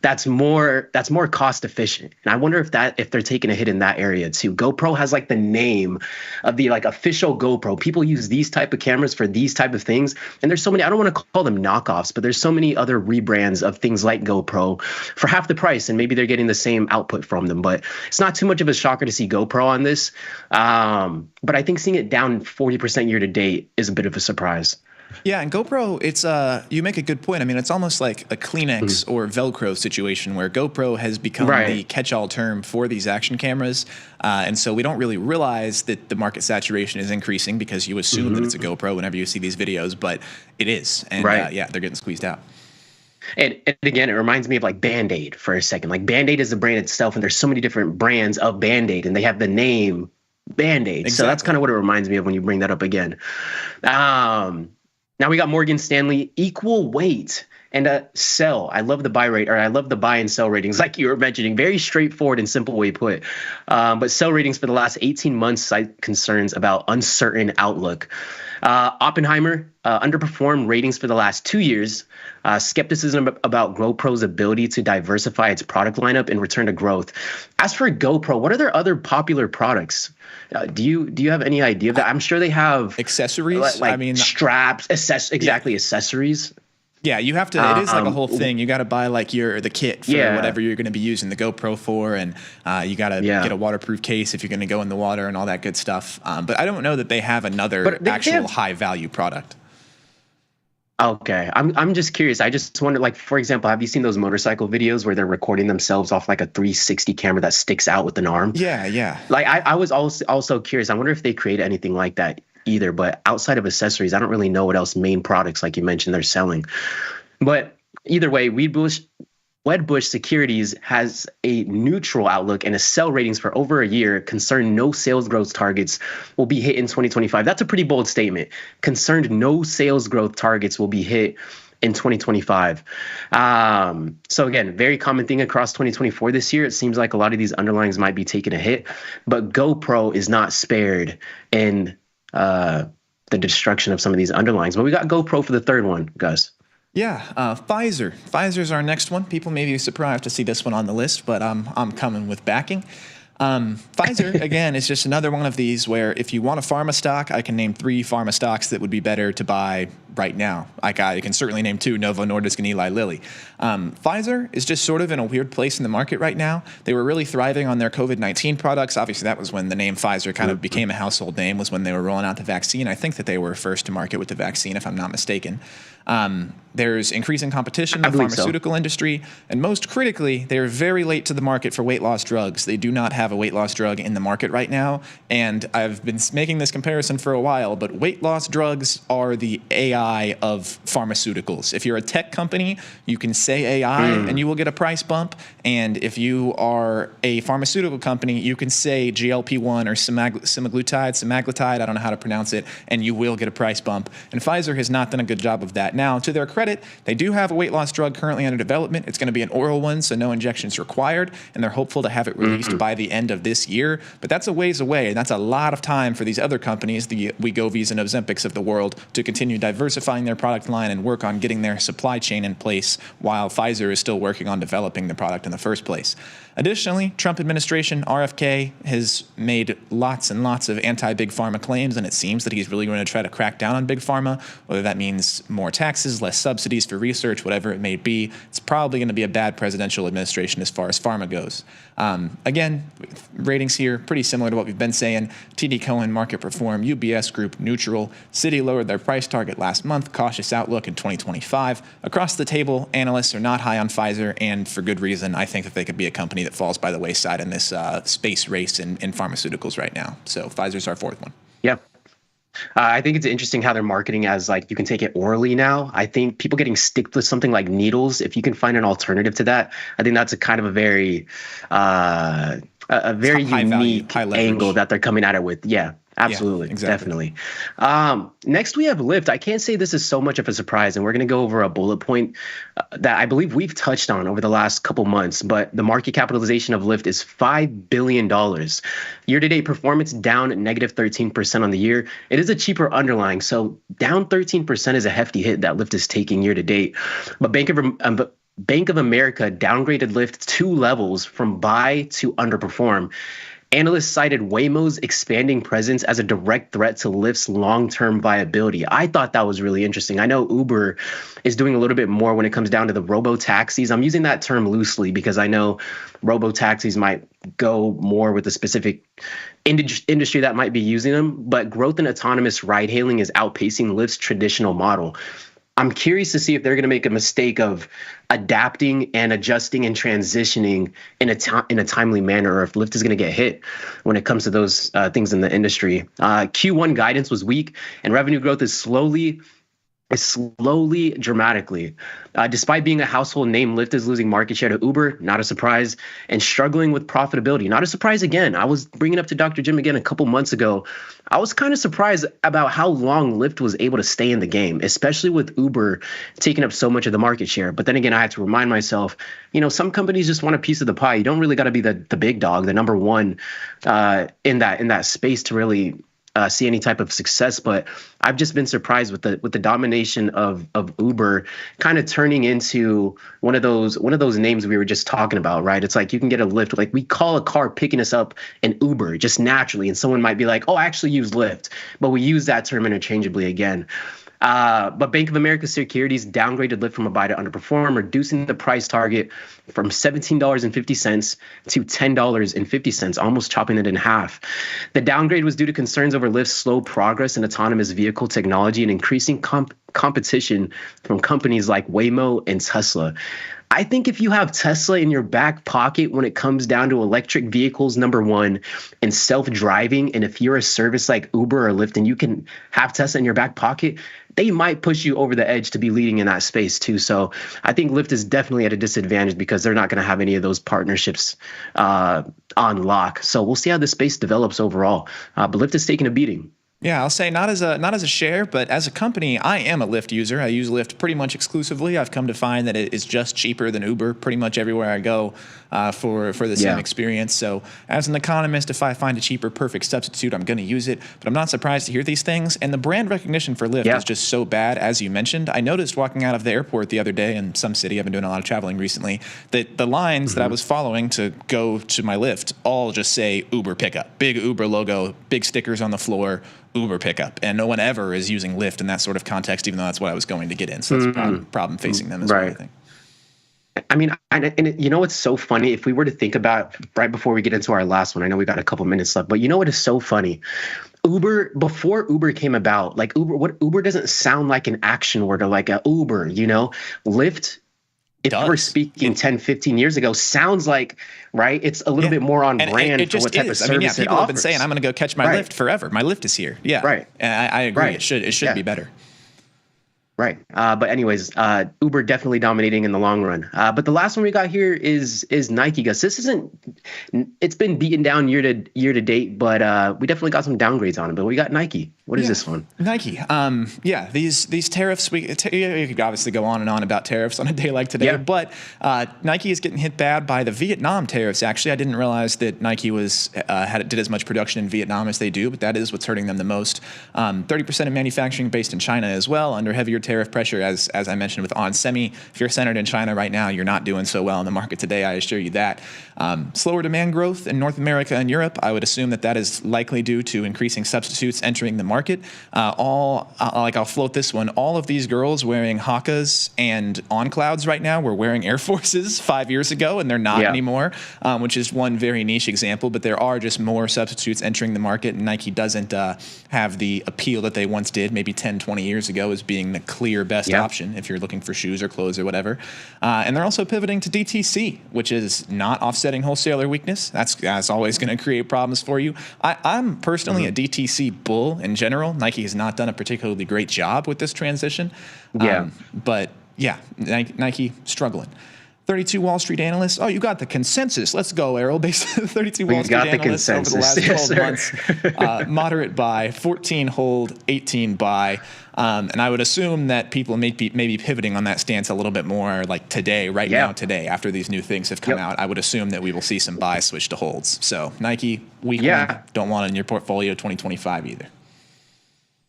that's more cost efficient. And I wonder if they're taking a hit in that area too. GoPro has like the name of the like official GoPro. People use these type of cameras for these type of things. And there's so many, I don't want to call them knockoffs, but there's so many other rebrands of things like GoPro for half the price, and maybe they're getting the same output from them. But it's not too much of a shocker to see GoPro on this. But I think seeing it down 40% year to date is a bit of a surprise. Yeah, and GoPro, it's you make a good point. I mean, it's almost like a Kleenex or Velcro situation where GoPro has become the catch-all term for these action cameras. And so we don't really realize that the market saturation is increasing because you assume that it's a GoPro whenever you see these videos, but it is. And yeah, they're getting squeezed out. And again, it reminds me of like Band-Aid for a second. Like Band-Aid is the brand itself, and there's so many different brands of Band-Aid, and they have the name Band-Aid. So that's kind of what it reminds me of when you bring that up again. Now we got Morgan Stanley equal weight and a sell. I love the buy rate, or I love the buy and sell ratings, like you were mentioning. Very straightforward and simple way put. But sell ratings for the last 18 months cite concerns about uncertain outlook. Oppenheimer underperformed ratings for the last 2 years. Skepticism about GoPro's ability to diversify its product lineup and return to growth. As for GoPro, what are their other popular products? Do you have any idea of that? I'm sure they have accessories. Like I mean, straps, accessories. Yeah, you have to. It is like a whole thing. You got to buy like the kit for whatever you're going to be using the GoPro for, and you got to get a waterproof case if you're going to go in the water and all that good stuff. But I don't know that they have another actual high value product. Okay, I'm just curious. I just wonder, like, for example, have you seen those motorcycle videos where they're recording themselves off like a 360 camera that sticks out with an arm? Yeah. Like I was also curious. I wonder if they create anything like that either. But outside of accessories, I don't really know what else main products, like you mentioned, they're selling. But either way, Wedbush Securities has a neutral outlook, and a sell ratings for over a year concerned no sales growth targets will be hit in 2025. That's a pretty bold statement. Concerned no sales growth targets will be hit in 2025. So again, very common thing across 2024 this year. It seems like a lot of these underlyings might be taking a hit, but GoPro is not spared in the destruction of some of these underlyings. But we got GoPro for the third one, Gus. Yeah, Pfizer. Pfizer's our next one. People may be surprised to see this one on the list, but I'm coming with backing. Pfizer, again, is just another one of these where if you want a pharma stock, I can name 3 pharma stocks that would be better to buy right now. I can certainly name 2, Novo Nordisk and Eli Lilly. Pfizer is just sort of in a weird place in the market right now. They were really thriving on their COVID-19 products. Obviously, that was when the name Pfizer kind of became a household name, was when they were rolling out the vaccine. I think that they were first to market with the vaccine, if I'm not mistaken. There's increasing competition in the pharmaceutical industry, and most critically, they're very late to the market for weight loss drugs. They do not have a weight loss drug in the market right now, and I've been making this comparison for a while, but weight loss drugs are the AI of pharmaceuticals. If you're a tech company, you can say AI and you will get a price bump, and if you are a pharmaceutical company, you can say GLP-1 or semaglutide, I don't know how to pronounce it, and you will get a price bump. And Pfizer has not done a good job of that. Now, to their credit, they do have a weight loss drug currently under development. It's going to be an oral one, so no injections required, and they're hopeful to have it released by the end of this year. But that's a ways away, and that's a lot of time for these other companies, the Wegovys and Ozempics of the world, to continue diversifying their product line and work on getting their supply chain in place while Pfizer is still working on developing the product in the first place. Additionally, Trump administration, RFK, has made lots and lots of anti-big pharma claims, and it seems that he's really going to try to crack down on big pharma, whether that means more taxes, less subsidies for research, whatever it may be. It's probably going to be a bad presidential administration as far as pharma goes. Again, ratings here pretty similar to what we've been saying. TD Cowen, market perform, UBS Group, neutral. Citi lowered their price target last month, cautious outlook in 2025. Across the table, analysts are not high on Pfizer, and for good reason. I think that they could be a company that falls by the wayside in this space race in pharmaceuticals right now. So Pfizer's our fourth one. Yep. I think it's interesting how they're marketing as like you can take it orally now. I think people getting stick with something like needles, if you can find an alternative to that, I think that's a kind of a very unique angle that they're coming at it with. Yeah. Absolutely. Yeah, exactly. Definitely. Next, we have Lyft. I can't say this is so much of a surprise, and we're going to go over a bullet point that I believe we've touched on over the last couple months, but the market capitalization of Lyft is $5 billion. Year-to-date performance down negative 13% on the year. It is a cheaper underlying, so down 13% is a hefty hit that Lyft is taking year-to-date. But Bank of America downgraded Lyft 2 levels from buy to underperform. Analysts cited Waymo's expanding presence as a direct threat to Lyft's long-term viability. I thought that was really interesting. I know Uber is doing a little bit more when it comes down to the robo-taxis. I'm using that term loosely because I know robo-taxis might go more with a specific industry that might be using them, but growth in autonomous ride-hailing is outpacing Lyft's traditional model. I'm curious to see if they're going to make a mistake of adapting and adjusting and transitioning in a timely manner, or if Lyft is going to get hit when it comes to those things in the industry. Q1 guidance was weak, and revenue growth is slowly dramatically. Despite being a household name, Lyft is losing market share to Uber, not a surprise, and struggling with profitability. Not a surprise again. I was bringing up to Dr. Jim again a couple months ago. I was kind of surprised about how long Lyft was able to stay in the game, especially with Uber taking up so much of the market share. But then again, I had to remind myself, some companies just want a piece of the pie. You don't really got to be the big dog, the number one in that space to really see any type of success. But I've just been surprised with the domination of Uber kind of turning into one of those names we were just talking about, right? It's like you can get a Lyft, like we call a car picking us up an Uber just naturally, and someone might be like, oh, I actually use Lyft, but we use that term interchangeably again. But Bank of America Securities downgraded Lyft from a buy to underperform, reducing the price target from $17.50 to $10.50, almost chopping it in half. The downgrade was due to concerns over Lyft's slow progress in autonomous vehicle technology and increasing competition from companies like Waymo and Tesla. I think if you have Tesla in your back pocket when it comes down to electric vehicles, number one, and self-driving, and if you're a service like Uber or Lyft and you can have Tesla in your back pocket, they might push you over the edge to be leading in that space too. So I think Lyft is definitely at a disadvantage because they're not going to have any of those partnerships on lock. So we'll see how the space develops overall. But Lyft is taking a beating. Yeah, I'll say not as a share, but as a company, I am a Lyft user. I use Lyft pretty much exclusively. I've come to find that it is just cheaper than Uber pretty much everywhere I go for the same experience. So as an economist, if I find a cheaper, perfect substitute, I'm going to use it. But I'm not surprised to hear these things. And the brand recognition for Lyft is just so bad, as you mentioned. I noticed walking out of the airport the other day in some city, I've been doing a lot of traveling recently, that the lines that I was following to go to my Lyft all just say Uber pickup. Big Uber logo, big stickers on the floor, Uber pickup, and no one ever is using Lyft in that sort of context, even though that's what I was going to get in. So that's a problem facing them as well, I think. I mean, and you know what's so funny? If we were to think about right before we get into our last one, I know we got a couple minutes left, but you know what is so funny? Uber, before Uber came about, like Uber doesn't sound like an action word or like a Uber, Lyft, if we're speaking 10, 15 years ago, sounds like, right? It's a little bit more on brand for what type of service people have been saying, I'm going to go catch my Lyft forever. My Lyft is here. Yeah. Right. And I agree. It should be better. Right. But anyways, Uber definitely dominating in the long run. But the last one we got here is Nike, Gus. It's been beaten down year to date, but we definitely got some downgrades on it. But we got Nike. What is this one? Nike. These tariffs, you could obviously go on and on about tariffs on a day like today, but Nike is getting hit bad by the Vietnam tariffs. Actually, I didn't realize that Nike did as much production in Vietnam as they do, but that is what's hurting them the most. 30% of manufacturing based in China as well, under heavier tariff pressure, as I mentioned with onsemi. If you're centered in China right now, you're not doing so well in the market today, I assure you that. Slower demand growth in North America and Europe, I would assume that is likely due to increasing substitutes entering the market. I'll float this one. All of these girls wearing Hakas and On Clouds right now were wearing Air Forces 5 years ago, and they're not anymore, which is one very niche example. But there are just more substitutes entering the market, and Nike doesn't have the appeal that they once did, maybe 10, 20 years ago, as being the clear best option if you're looking for shoes or clothes or whatever. And they're also pivoting to DTC, which is not offsetting wholesaler weakness. That's always going to create problems for you. I'm personally a DTC bull in general. Nike has not done a particularly great job with this transition. But Nike struggling. 32 Wall Street analysts. Oh, you got the consensus. Let's go, Errol. Basically, 32 Wall Street analysts over the last 12 months. Moderate buy, 14 hold, 18 buy. And I would assume that people may be pivoting on that stance a little bit more like today, now, after these new things have come out. I would assume that we will see some buys switch to holds. So Nike, weak one. Don't want it in your portfolio 2025 either.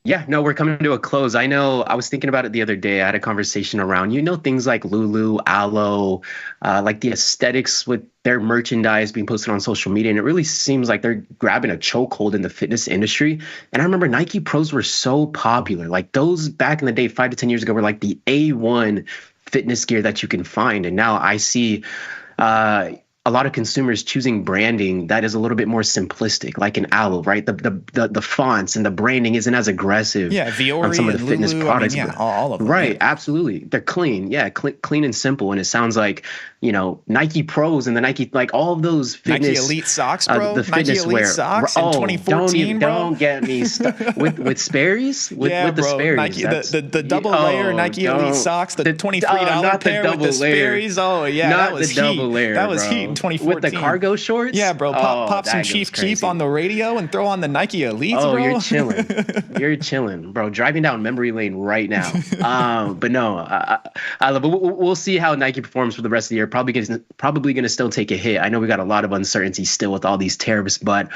Yeah, no, we're coming to a close. I know I was thinking about it the other day. I had a conversation around, things like Lulu, Aloe, like the aesthetics with their merchandise being posted on social media. And it really seems like they're grabbing a chokehold in the fitness industry. And I remember Nike Pros were so popular. Like those back in the day, 5 to 10 years ago, were like the A1 fitness gear that you can find. And now I see a lot of consumers choosing branding that is a little bit more simplistic, like an Aloe, right? The fonts and the branding isn't as aggressive. Yeah, Viore on some of the and fitness Lulu, products. all of them. Right, yeah. absolutely. They're clean. Yeah, clean and simple. And it sounds like, Nike Pros and the Nike, like all of those fitness. Nike Elite socks, bro. The fitness Nike Elite wear. socks in 2014, bro. Don't get me with Sperry's? With the bro. Sperry's. Nike, the double layer Nike Elite socks, the $23 pair with the Sperry's. Oh, yeah, not that was the double heat. layer, That was bro. heat in 2014. With the cargo shorts? Yeah, bro. Pop some that Chief goes crazy. Keef on the radio and throw on the Nike Elites, Oh, bro. you're chilling. You're chilling, bro. Driving down memory lane right now. But no, I love it. We'll see how Nike performs for the rest of the year. Probably going to still take a hit. I know we got a lot of uncertainty still with all these tariffs, but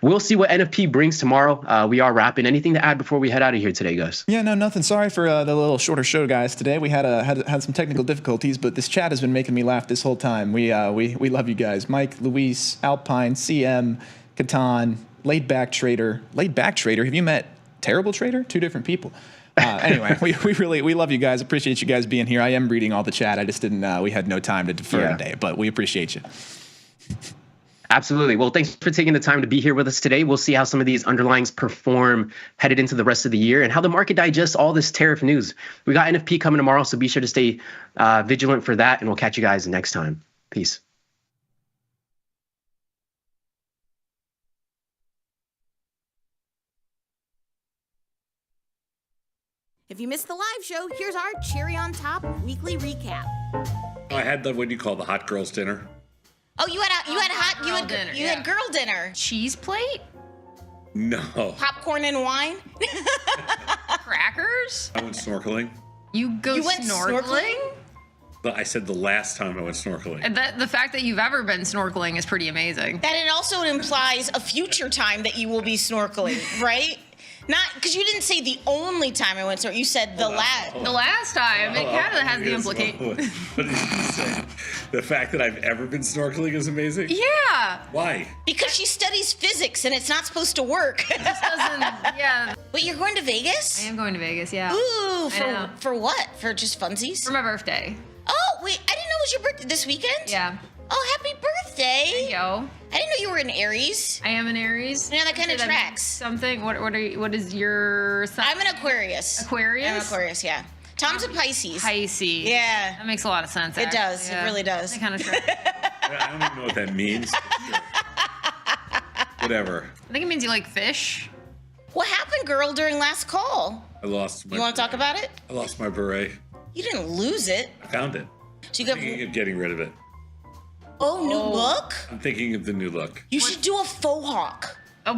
we'll see what NFP brings tomorrow. We are wrapping. Anything to add before we head out of here today, guys? Yeah, no, nothing. Sorry for the little shorter show, guys. Today we had some technical difficulties, but this chat has been making me laugh this whole time. We love you guys. Mike, Luis, Alpine, CM, Catan, Laid Back Trader. Laid Back Trader. Have you met Terrible Trader? Two different people. Anyway, we love you guys. Appreciate you guys being here. I am reading all the chat. I just didn't. We had no time to defer today, but we appreciate you. Absolutely. Well, thanks for taking the time to be here with us today. We'll see how some of these underlyings perform headed into the rest of the year and how the market digests all this tariff news. We got NFP coming tomorrow, so be sure to stay vigilant for that, and we'll catch you guys next time. Peace. If you missed the live show, here's our cherry on top weekly recap. I had the what do you call the hot girls dinner? Oh, you had girl dinner. Cheese plate? No. Popcorn and wine. Crackers? I went snorkeling. You went snorkeling? But I said the last time I went snorkeling. And the fact that you've ever been snorkeling is pretty amazing. That it also implies a future time that you will be snorkeling, right? Not because you didn't say the only time I went snorkeling. You said the last. The last time. It kind of has the implication. What did you say? The fact that I've ever been snorkeling is amazing? Yeah. Why? Because she studies physics and it's not supposed to work. It just doesn't, yeah. Wait, you're going to Vegas? I am going to Vegas, yeah. Ooh, for what? For just funsies? For my birthday. Oh, wait, I didn't know it was your birthday this weekend? Yeah. Oh, happy birthday. Thank you. I didn't know you were an Aries. I am an Aries. Yeah, that kind of tracks. Something. What is your sign? I'm an Aquarius. Aquarius? I'm an Aquarius, yeah. Tom's a Pisces. Pisces. Yeah. That makes a lot of sense. It does. Yeah. It really does. It kind of tracks. I don't even know what that means. Sure. Whatever. I think it means you like fish. What happened, girl, during last call? I lost my You want to talk about it? I lost my beret. You didn't lose it. I found it. So you got... I'm thinking of getting rid of it. Oh, new look? I'm thinking of the new look. You should do a faux hawk. Oh.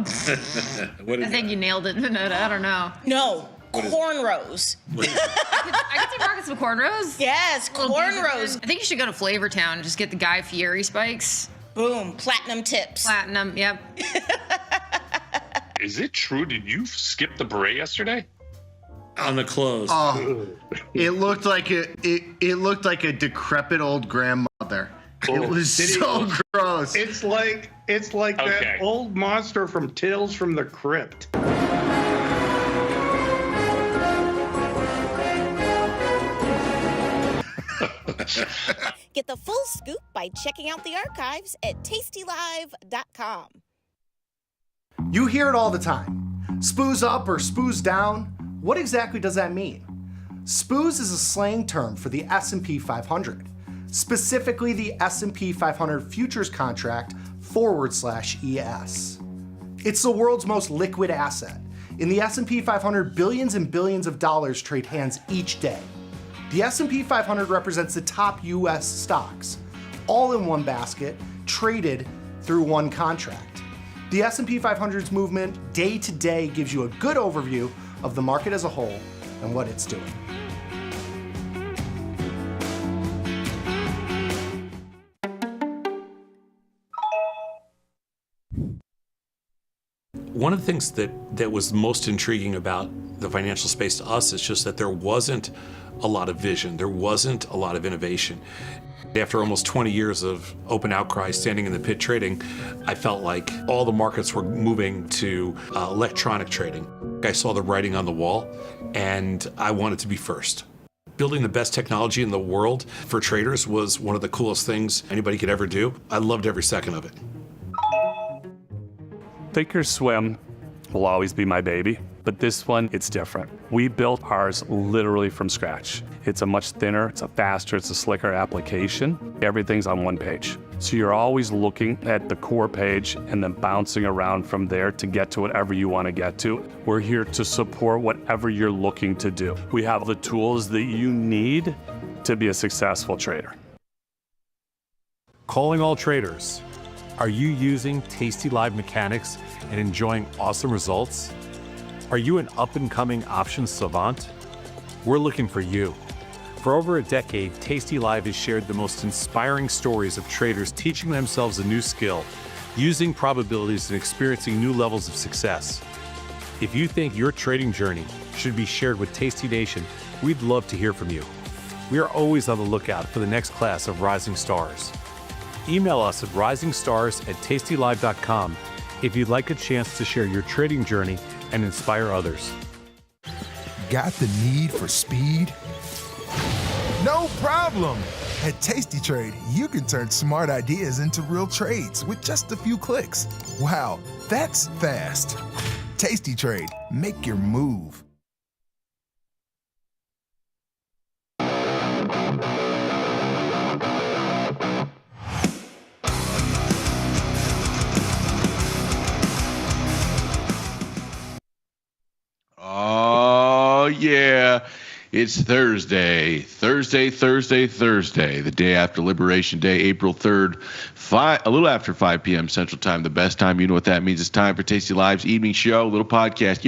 What is I think you nailed it, Vanessa. I don't know. No. Cornrows. I could see rocking some cornrows. Yes, cornrows. I think you should go to Flavortown and just get the Guy Fieri spikes. Boom. Platinum tips. Platinum, yep. Is it true? Did you skip the beret yesterday? On the clothes. Oh, it looked like it looked like a decrepit old grandmother. It was so gross. It's like that old monster from Tales from the Crypt. Get the full scoop by checking out the archives at tastylive.com. You hear it all the time. Spoos up or spoos down. What exactly does that mean? Spoos is a slang term for the S&P 500, specifically the S&P 500 futures contract /ES. It's the world's most liquid asset. In the S&P 500, billions and billions of dollars trade hands each day. The S&P 500 represents the top US stocks, all in one basket, traded through one contract. The S&P 500's movement day to day gives you a good overview of the market as a whole and what it's doing. One of the things that was most intriguing about the financial space to us. It's just that there wasn't a lot of vision. There wasn't a lot of innovation. After almost 20 years of open outcry standing in the pit trading, I felt like all the markets were moving to electronic trading. I saw the writing on the wall, and I wanted to be first. Building the best technology in the world for traders was one of the coolest things anybody could ever do. I loved every second of it. Thinkorswim will always be my baby, but this one, it's different. We built ours literally from scratch. It's a much thinner, it's a faster, it's a slicker application. Everything's on one page. So you're always looking at the core page and then bouncing around from there to get to whatever you want to get to. We're here to support whatever you're looking to do. We have the tools that you need to be a successful trader. Calling all traders. Are you using tastylive mechanics and enjoying awesome results? Are you an up-and-coming options savant? We're looking for you. For over a decade, tastylive has shared the most inspiring stories of traders teaching themselves a new skill, using probabilities and experiencing new levels of success. If you think your trading journey should be shared with Tasty Nation, we'd love to hear from you. We are always on the lookout for the next class of rising stars. Email us at risingstars@tastylive.com if you'd like a chance to share your trading journey and inspire others. Got the need for speed? No problem! At Tasty Trade, you can turn smart ideas into real trades with just a few clicks. Wow, that's fast. Tasty Trade, make your move. Oh, yeah. It's Thursday, the day after Liberation Day, April 3rd, a little after 5 p.m. Central Time, the best time. You know what that means. It's time for Tasty Live's evening show, a little podcast,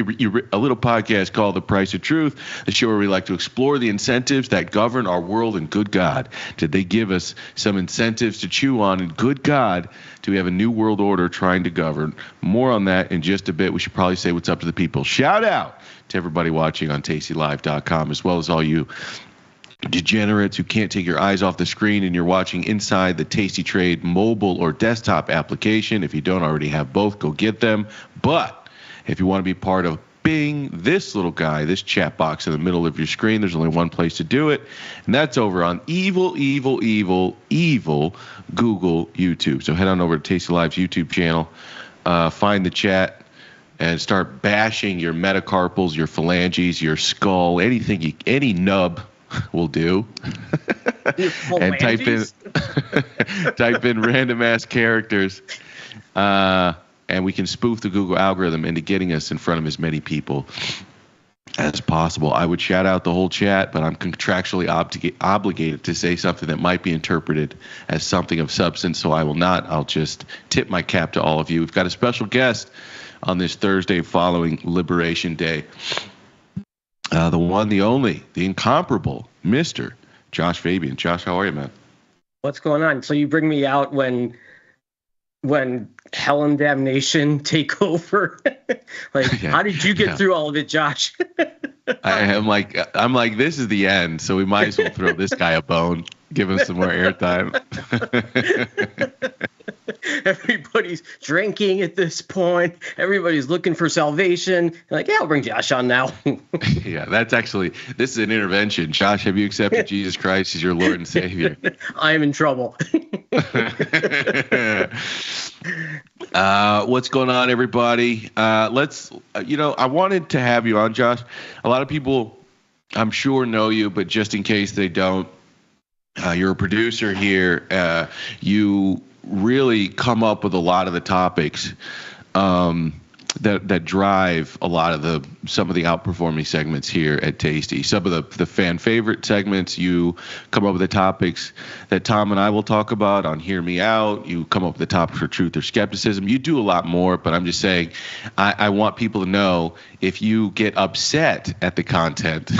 a little podcast called The Price of Truth, the show where we like to explore the incentives that govern our world, and good God, did they give us some incentives to chew on, and good God, do we have a new world order trying to govern? More on that in just a bit. We should probably say what's up to the people. Shout out to everybody watching on tastylive.com, as well as all you degenerates who can't take your eyes off the screen and you're watching inside the Tasty Trade mobile or desktop application. If you don't already have both, go get them. But if you want to be part of Bing, this little guy, this chat box in the middle of your screen, there's only one place to do it, and that's over on evil Google YouTube. So head on over to Tasty Live's YouTube channel, find the chat, and start bashing your metacarpals, your phalanges, your skull, anything, any nub will do. And type in random ass characters, and we can spoof the Google algorithm into getting us in front of as many people as possible. I would shout out the whole chat, but I'm contractually obligated to say something that might be interpreted as something of substance, so I will not. I'll just tip my cap to all of you. We've got a special guest on this Thursday following Liberation Day. The one, the only, the incomparable Mr. Josh Fabian. Josh, how are you, man? What's going on? So you bring me out when hell and damnation take over. Like, yeah, how did you get through all of it, Josh? I'm like, this is the end, so we might as well throw this guy a bone, give him some more airtime. Everybody's drinking at this point. Everybody's looking for salvation. Like, yeah, I'll bring Josh on now. Yeah, this is an intervention. Josh, have you accepted Jesus Christ as your Lord and Savior? I am in trouble. What's going on, everybody? I wanted to have you on, Josh. A lot of people, I'm sure, know you, but just in case they don't, you're a producer here. You really come up with a lot of the topics that drive a lot of some of the outperforming segments here at Tasty. Some of the fan favorite segments, you come up with the topics that Tom and I will talk about on Hear Me Out. You come up with the topics for truth or skepticism. You do a lot more, but I'm just saying, I want people to know, if you get upset at the content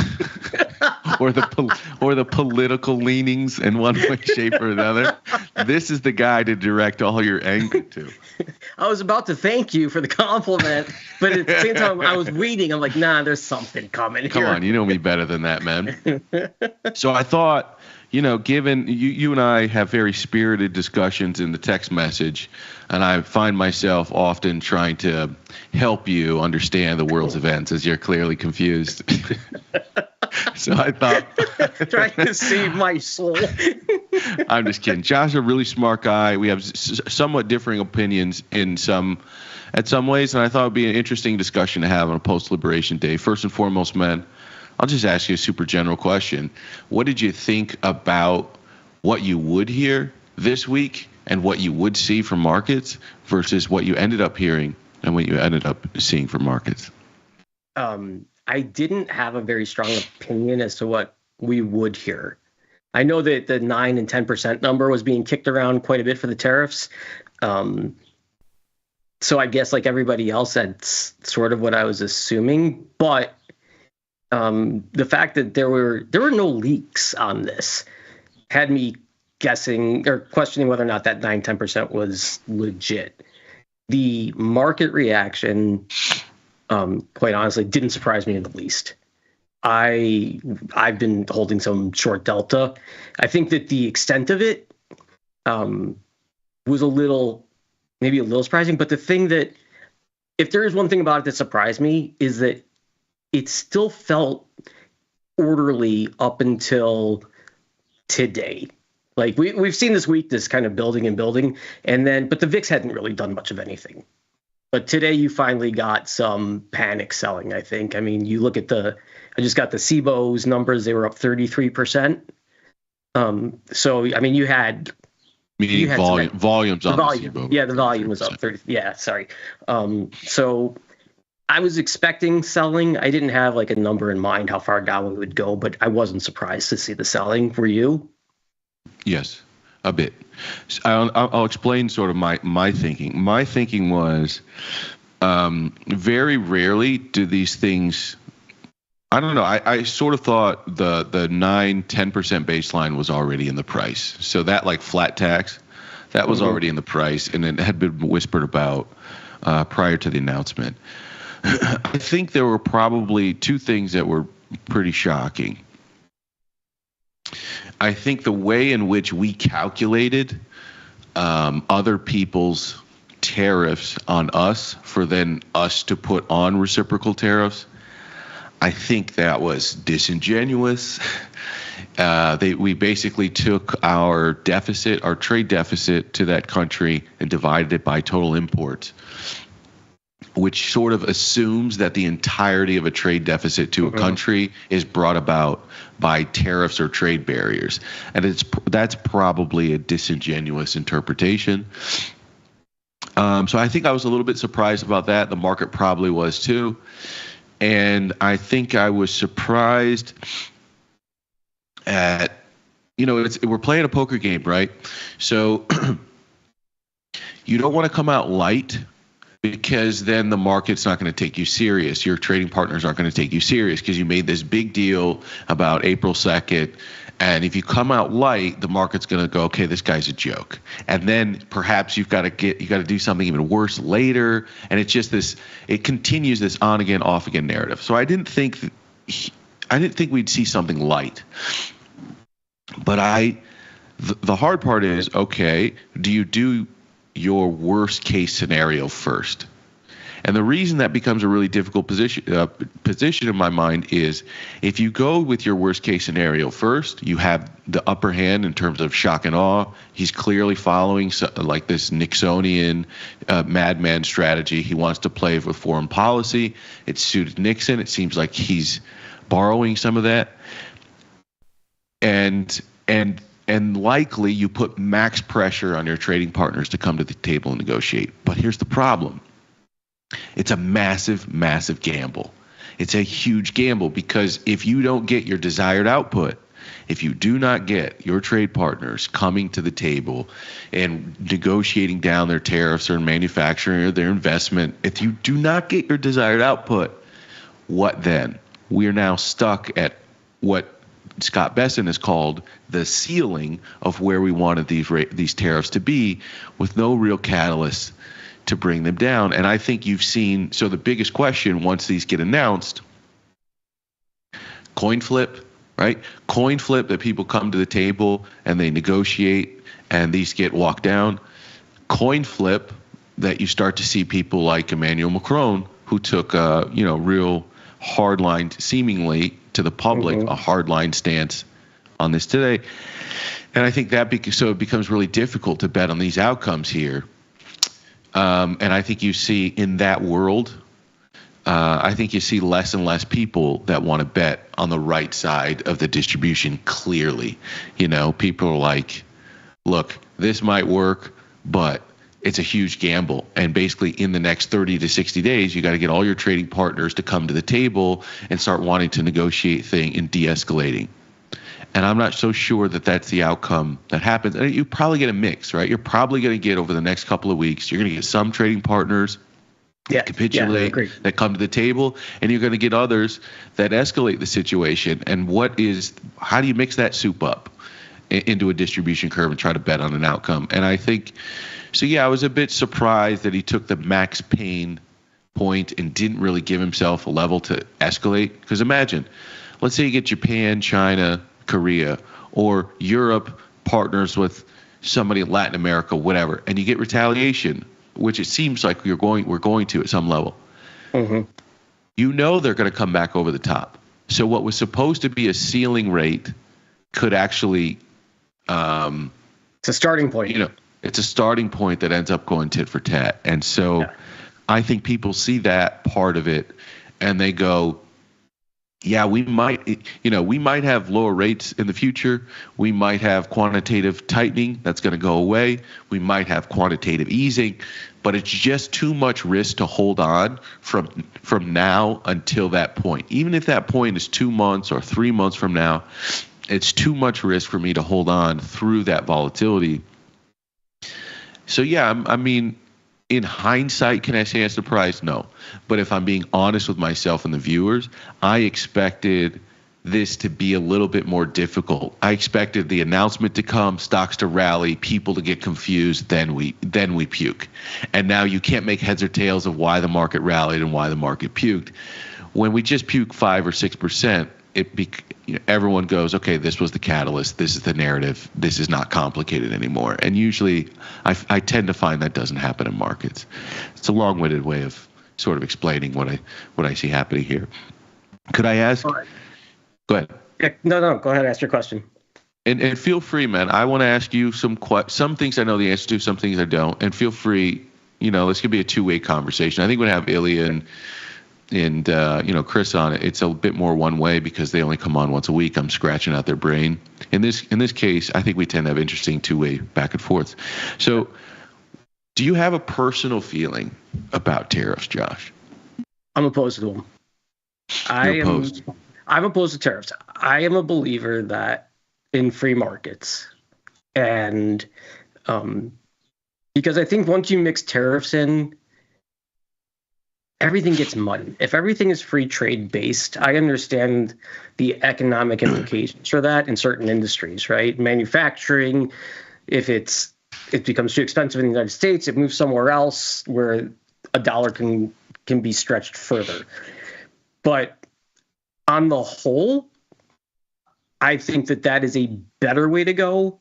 or the political leanings in one way, shape, or another. This is the guy to direct all your anger to. I was about to thank you for the compliment, but at the same time, I was reading. I'm like, nah, there's something coming here. Come on, you know me better than that, man. So I thought, given you and I have very spirited discussions in the text message, and I find myself often trying to help you understand the world's events as you're clearly confused. So I thought, trying to save my soul. I'm just kidding. Josh is a really smart guy. We have somewhat differing opinions at some ways, and I thought it would be an interesting discussion to have on a post-Liberation Day. First and foremost, man, I'll just ask you a super general question. What did you think about what you would hear this week and what you would see from markets versus what you ended up hearing and what you ended up seeing from markets? I didn't have a very strong opinion as to what we would hear. I know that the 9 and 10% number was being kicked around quite a bit for the tariffs. So I guess like everybody else, that's sort of what I was assuming. But the fact that there were no leaks on this had me guessing or questioning whether or not that 9-10% was legit. The market reaction, quite honestly, didn't surprise me in the least. I've been holding some short delta. I think that the extent of it was maybe a little surprising. But the thing that, if there is one thing about it that surprised me, is that it still felt orderly up until today. Like we've seen this weakness kind of building and building, but the VIX hadn't really done much of anything. But today you finally got some panic selling, I think. I mean, you look at I just got the CBO's numbers, they were up 33%. So, I mean, you had volumes on the CBO. Yeah, the volume was up 30. Yeah, sorry. So I was expecting selling. I didn't have like a number in mind how far down we would go, but I wasn't surprised to see the selling. Were you? Yes, a bit. I'll explain sort of my thinking. My thinking was very rarely do these things. I don't know. I sort of thought the 9-10% baseline was already in the price. So that like flat tax, that was already in the price, and it had been whispered about prior to the announcement. I think there were probably two things that were pretty shocking. I think the way in which we calculated other people's tariffs on us for then us to put on reciprocal tariffs, I think that was disingenuous. We basically took our trade deficit to that country and divided it by total imports, which sort of assumes that the entirety of a trade deficit to a country is brought about by tariffs or trade barriers. And that's probably a disingenuous interpretation. So I think I was a little bit surprised about that. The market probably was too. And I think I was surprised at, we're playing a poker game, right? So you don't want to come out light, because then the market's not going to take you serious. Your trading partners aren't going to take you serious because you made this big deal about April 2nd. And if you come out light, the market's going to go, okay, this guy's a joke. And then perhaps you got to do something even worse later. And it's just it continues this on again, off again narrative. So I didn't think we'd see something light. But the hard part is, okay, do you do your worst case scenario first? And the reason that becomes a really difficult position in my mind is if you go with your worst case scenario first, you have the upper hand in terms of shock and awe. He's clearly following like this Nixonian madman strategy. He wants to play with foreign policy. It suited Nixon. It seems like he's borrowing some of that. And likely you put max pressure on your trading partners to come to the table and negotiate. But here's the problem. It's a massive, massive gamble. It's a huge gamble because if you don't get your desired output, if you do not get your trade partners coming to the table and negotiating down their tariffs or manufacturing or their investment, if you do not get your desired output, what then? We are now stuck at what Scott Besson has called the ceiling of where we wanted these tariffs to be, with no real catalyst to bring them down. And I think you've seen, so the biggest question once these get announced, coin flip, right? Coin flip, that people come to the table and they negotiate and these get walked down. Coin flip, that you start to see people like Emmanuel Macron, who took a real hard line, seemingly to the public, a hard line stance on this today. And I think that so it becomes really difficult to bet on these outcomes here. And I think you see in that world, I think you see less and less people that want to bet on the right side of the distribution clearly. People are like, look, this might work, but it's a huge gamble. And basically in the next 30 to 60 days, you got to get all your trading partners to come to the table and start wanting to negotiate things and de-escalating. And I'm not so sure that that's the outcome that happens. And you probably get a mix, right? You're probably going to get, over the next couple of weeks, you're going to get some trading partners that capitulate, that come to the table, and you're going to get others that escalate the situation. And how do you mix that soup up into a distribution curve and try to bet on an outcome? And I think, so yeah, I was a bit surprised that he took the max pain point and didn't really give himself a level to escalate. Because imagine, let's say you get Japan, China, Korea, or Europe partners with somebody in Latin America, whatever, and you get retaliation, which it seems like we're going to at some level. They're going to come back over the top. So what was supposed to be a ceiling rate could actually, it's a starting point. It's a starting point that ends up going tit for tat. And so I think people see that part of it and they go, yeah, we might have lower rates in the future. We might have quantitative tightening that's going to go away. We might have quantitative easing, but it's just too much risk to hold on from now until that point. Even if that point is 2 months or 3 months from now, it's too much risk for me to hold on through that volatility. So yeah, I mean, in hindsight, can I say I'm surprised? No. But if I'm being honest with myself and the viewers, I expected this to be a little bit more difficult. I expected the announcement to come, stocks to rally, people to get confused, then we puke. And now you can't make heads or tails of why the market rallied and why the market puked. When we just puke 5 or 6%, everyone goes, okay, this was the catalyst. This is the narrative. This is not complicated anymore. And usually I tend to find that doesn't happen in markets. It's a long-winded way of sort of explaining what I see happening here. Could I ask? Go ahead. Yeah, no, go ahead. Ask your question. And feel free, man. I want to ask you some things I know the answer to, some things I don't. And feel free, this could be a two-way conversation. I think we're going to have Ilya and Chris on it. It's a bit more one way because they only come on once a week. I'm scratching out their brain. In this case, I think we tend to have interesting two-way back and forth. So do you have a personal feeling about tariffs, Josh? I'm opposed to them. I'm opposed to tariffs. I am a believer that in free markets, and because I think once you mix tariffs in, everything gets muddy. If everything is free trade based, I understand the economic implications for that in certain industries, right? Manufacturing, if it becomes too expensive in the United States, it moves somewhere else where a dollar can be stretched further. But on the whole, I think that is a better way to go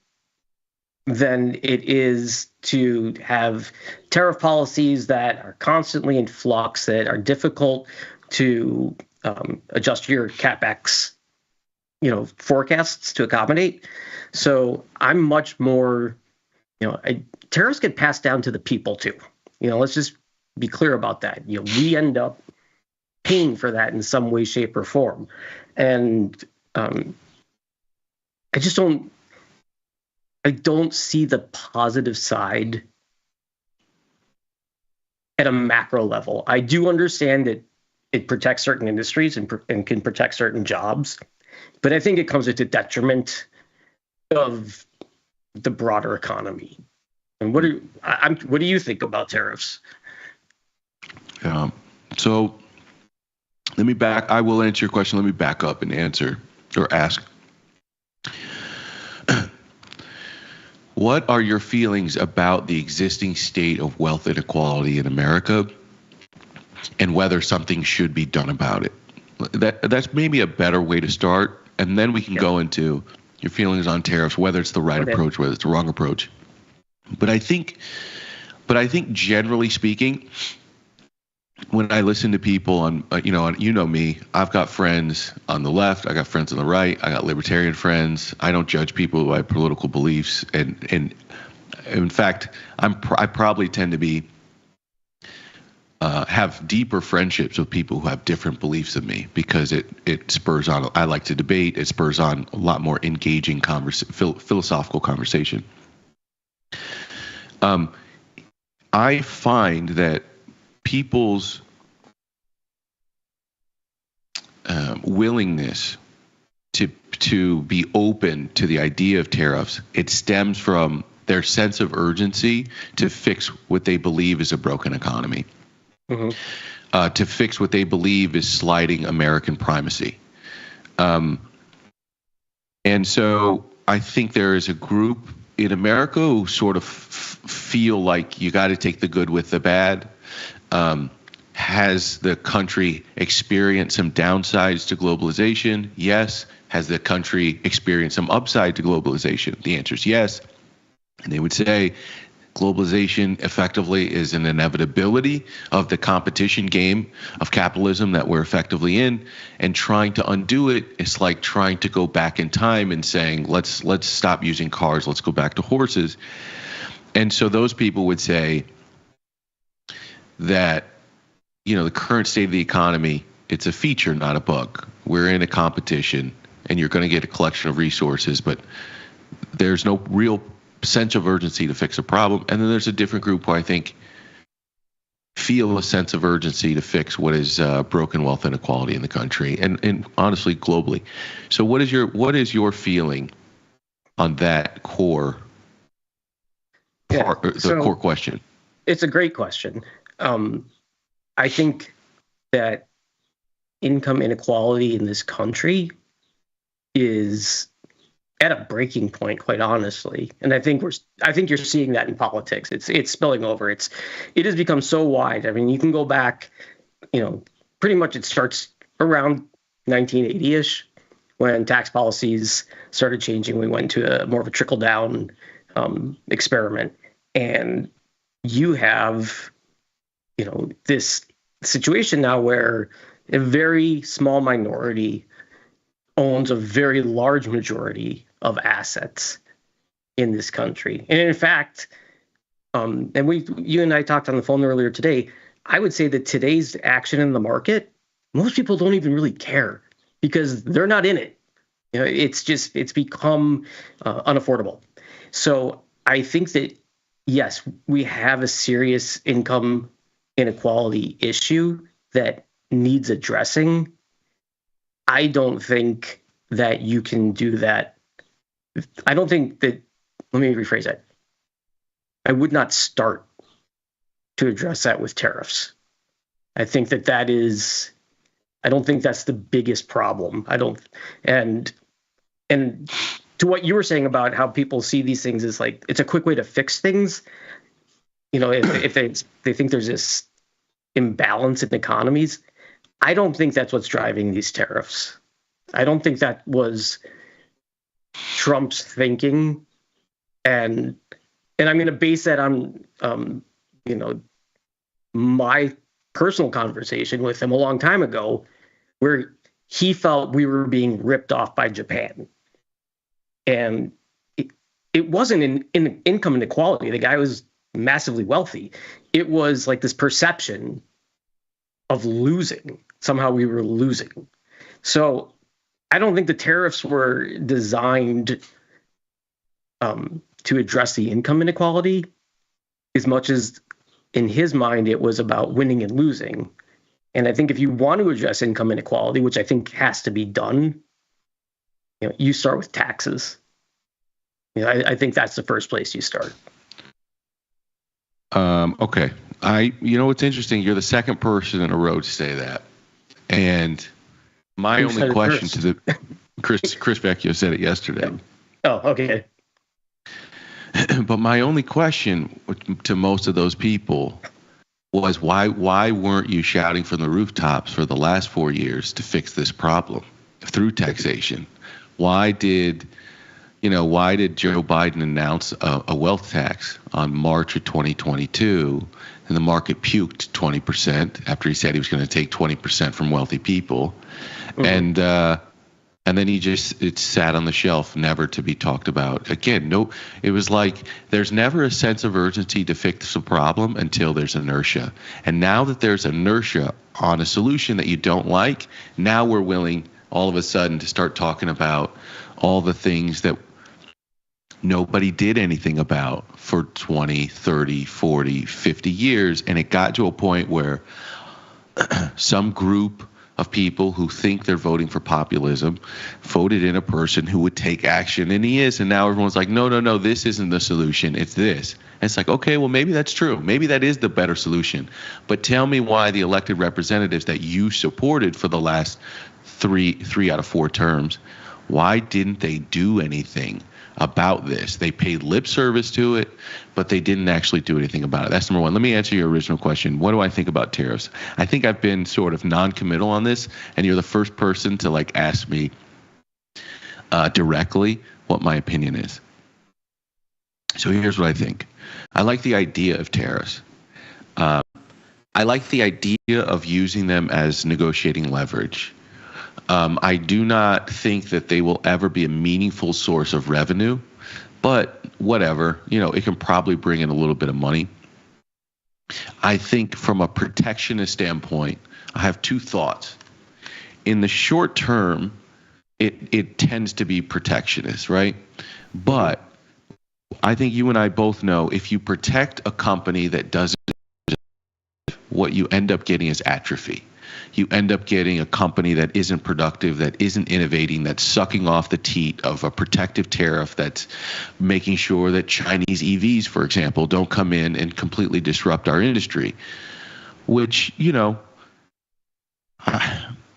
than it is to have tariff policies that are constantly in flux, that are difficult to adjust your CapEx, forecasts to accommodate. So I'm much more, tariffs get passed down to the people too. Let's just be clear about that. We end up paying for that in some way, shape, or form. And I don't see the positive side at a macro level. I do understand that it protects certain industries and can protect certain jobs, but I think it comes at the detriment of the broader economy. And what do you think about tariffs? So I will answer your question. Let me back up and answer. or ask, what are your feelings about the existing state of wealth inequality in America and whether something should be done about it? That's maybe a better way to start, and then we can go into your feelings on tariffs, whether it's the right approach, whether it's the wrong approach. But I think generally speaking, when I listen to people on me, I've got friends on the left, I got friends on the right, I got libertarian friends. I don't judge people by political beliefs, and in fact, I probably tend to be have deeper friendships with people who have different beliefs than me, because it spurs on. I like to debate. It spurs on a lot more engaging philosophical conversation. I find that people's willingness to be open to the idea of tariffs, it stems from their sense of urgency to fix what they believe is a broken economy, to fix what they believe is sliding American primacy. And so I think there is a group in America who sort of feel like you got to take the good with the bad. Has the country experienced some downsides to globalization? Yes. Has the country experienced some upside to globalization? The answer is yes. And they would say globalization effectively is an inevitability of the competition game of capitalism that we're effectively in, and trying to undo it is like trying to go back in time and saying, let's stop using cars, let's go back to horses. And so those people would say that, the current state of the economy, it's a feature, not a bug. We're in a competition, and you're going to get a collection of resources, but there's no real sense of urgency to fix a problem. And then there's a different group who I think feel a sense of urgency to fix what is broken wealth inequality in the country, and honestly globally. So what is your feeling on that core part, core question? It's a great question. I think that income inequality in this country is at a breaking point, quite honestly. And I think you're seeing that in politics. It's spilling over. It has become so wide. I mean, you can go back, pretty much it starts around 1980-ish when tax policies started changing. We went to more of a trickle down experiment, and you have this situation now where a very small minority owns a very large majority of assets in this country. And in fact, and you and I talked on the phone earlier today, I would say that today's action in the market, most people don't even really care because they're not in it. It's become unaffordable. So I think that, yes, we have a serious income inequality issue that needs addressing. I don't think that you can do that. I don't think that, let me rephrase that. I would not start to address that with tariffs. I think that is, I don't think that's the biggest problem. And to what you were saying about how people see these things as like, it's a quick way to fix things. If they think there's this imbalance in economies, I don't think that's what's driving these tariffs. I don't think that was Trump's thinking, and I'm going to base that on my personal conversation with him a long time ago, where he felt we were being ripped off by Japan, and it wasn't in income inequality. The guy was massively wealthy. It was like this perception of losing. Somehow we were losing. So I don't think the tariffs were designed to address the income inequality as much as in his mind it was about winning and losing. And I think if you want to address income inequality, which I think has to be done, you start with taxes. I think that's the first place you start. Okay. What's interesting, you're the second person in a row to say that. And my only question Chris Vecchio said it yesterday. Oh, okay. But my only question to most of those people was why weren't you shouting from the rooftops for the last 4 years to fix this problem through taxation? Why did Joe Biden announce a wealth tax on March of 2022 and the market puked 20% after he said he was going to take 20% from wealthy people? Mm-hmm. And then it sat on the shelf, never to be talked about again. No, it was like there's never a sense of urgency to fix the problem until there's inertia. And now that there's inertia on a solution that you don't like, now we're willing all of a sudden to start talking about all the things that nobody did anything about for 20, 30, 40, 50 years. And it got to a point where some group of people who think they're voting for populism voted in a person who would take action, and he is. And now everyone's like, no, this isn't the solution. It's this. And it's like, okay, well, maybe that's true. Maybe that is the better solution. But tell me why the elected representatives that you supported for the last three out of 4 terms, why didn't they do anything about this? They paid lip service to it, but they didn't actually do anything about it. That's number one. Let me answer your original question. What do I think about tariffs? I think I've been sort of non-committal on this, and you're the first person to ask me directly what my opinion is. So here's what I think. I like the idea of tariffs. I like the idea of using them as negotiating leverage. I do not think that they will ever be a meaningful source of revenue, but whatever, it can probably bring in a little bit of money. I think from a protectionist standpoint, I have 2 thoughts. In the short term, it tends to be protectionist, right? But I think you and I both know if you protect a company that doesn't, what you end up getting is atrophy. You end up getting a company that isn't productive, that isn't innovating, that's sucking off the teat of a protective tariff, that's making sure that Chinese EVs, for example, don't come in and completely disrupt our industry, which,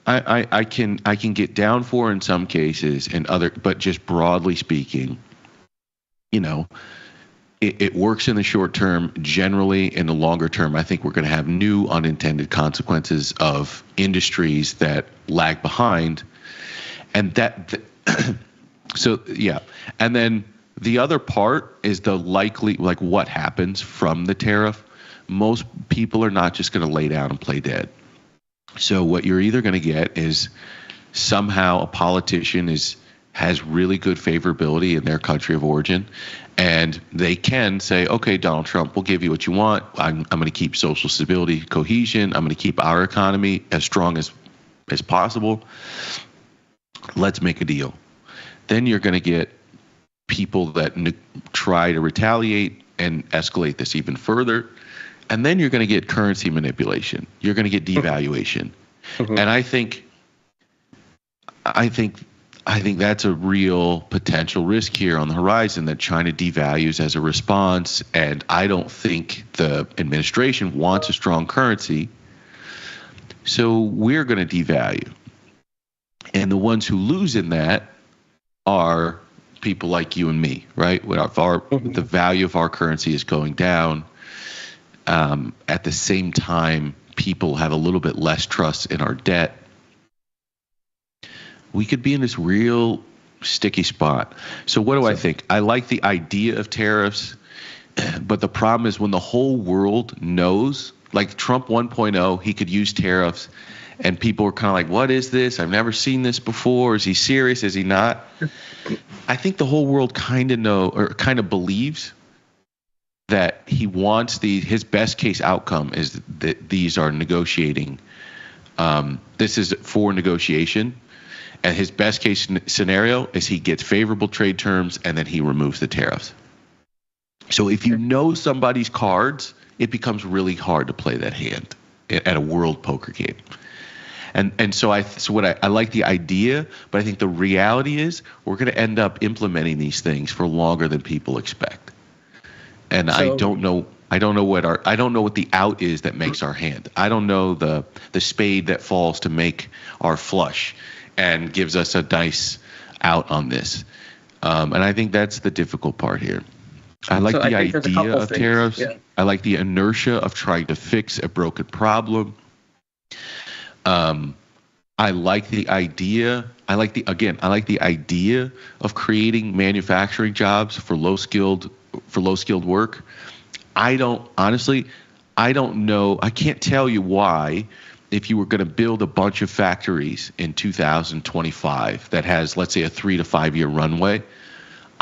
I can get down for in some cases and but just broadly speaking, it works in the short term. Generally, in the longer term, I think we're going to have new unintended consequences of industries that lag behind. And so, yeah. And then the other part is the likely, what happens from the tariff. Most people are not just going to lay down and play dead. So what you're either going to get is somehow a politician has really good favorability in their country of origin, and they can say, okay, Donald Trump, we'll give you what you want. I'm going to keep social stability, cohesion. I'm going to keep our economy as strong as possible. Let's make a deal. Then you're going to get people that try to retaliate and escalate this even further. And then you're going to get currency manipulation. You're going to get devaluation. Mm-hmm. And I think that's a real potential risk here on the horizon, that China devalues as a response. And I don't think the administration wants a strong currency. So we're going to devalue. And the ones who lose in that are people like you and me, right? The value of our currency is going down. At the same time, people have a little bit less trust in our debt. We could be in this real sticky spot. So what do I think? I like the idea of tariffs, but the problem is when the whole world knows, like Trump 1.0, he could use tariffs, and people were kind of like, what is this? I've never seen this before. Is he serious? Is he not? I think the whole world kind of believes that he wants his best case outcome is that these are negotiating. This is for negotiation. And his best case scenario is he gets favorable trade terms and then he removes the tariffs. So if you know somebody's cards, it becomes really hard to play that hand at a world poker game. And so I like the idea, but I think the reality is we're going to end up implementing these things for longer than people expect. And I don't know what the out is that makes our hand. I don't know the spade that falls to make our flush and gives us a nice out on this. And I think that's the difficult part here. I like the idea of tariffs. Yeah. I like the inertia of trying to fix a broken problem. I like the idea. I like the idea of creating manufacturing jobs for low skilled work. I don't know. I can't tell you why, if you were going to build a bunch of factories in 2025 that has, let's say, a 3 to 5 year runway,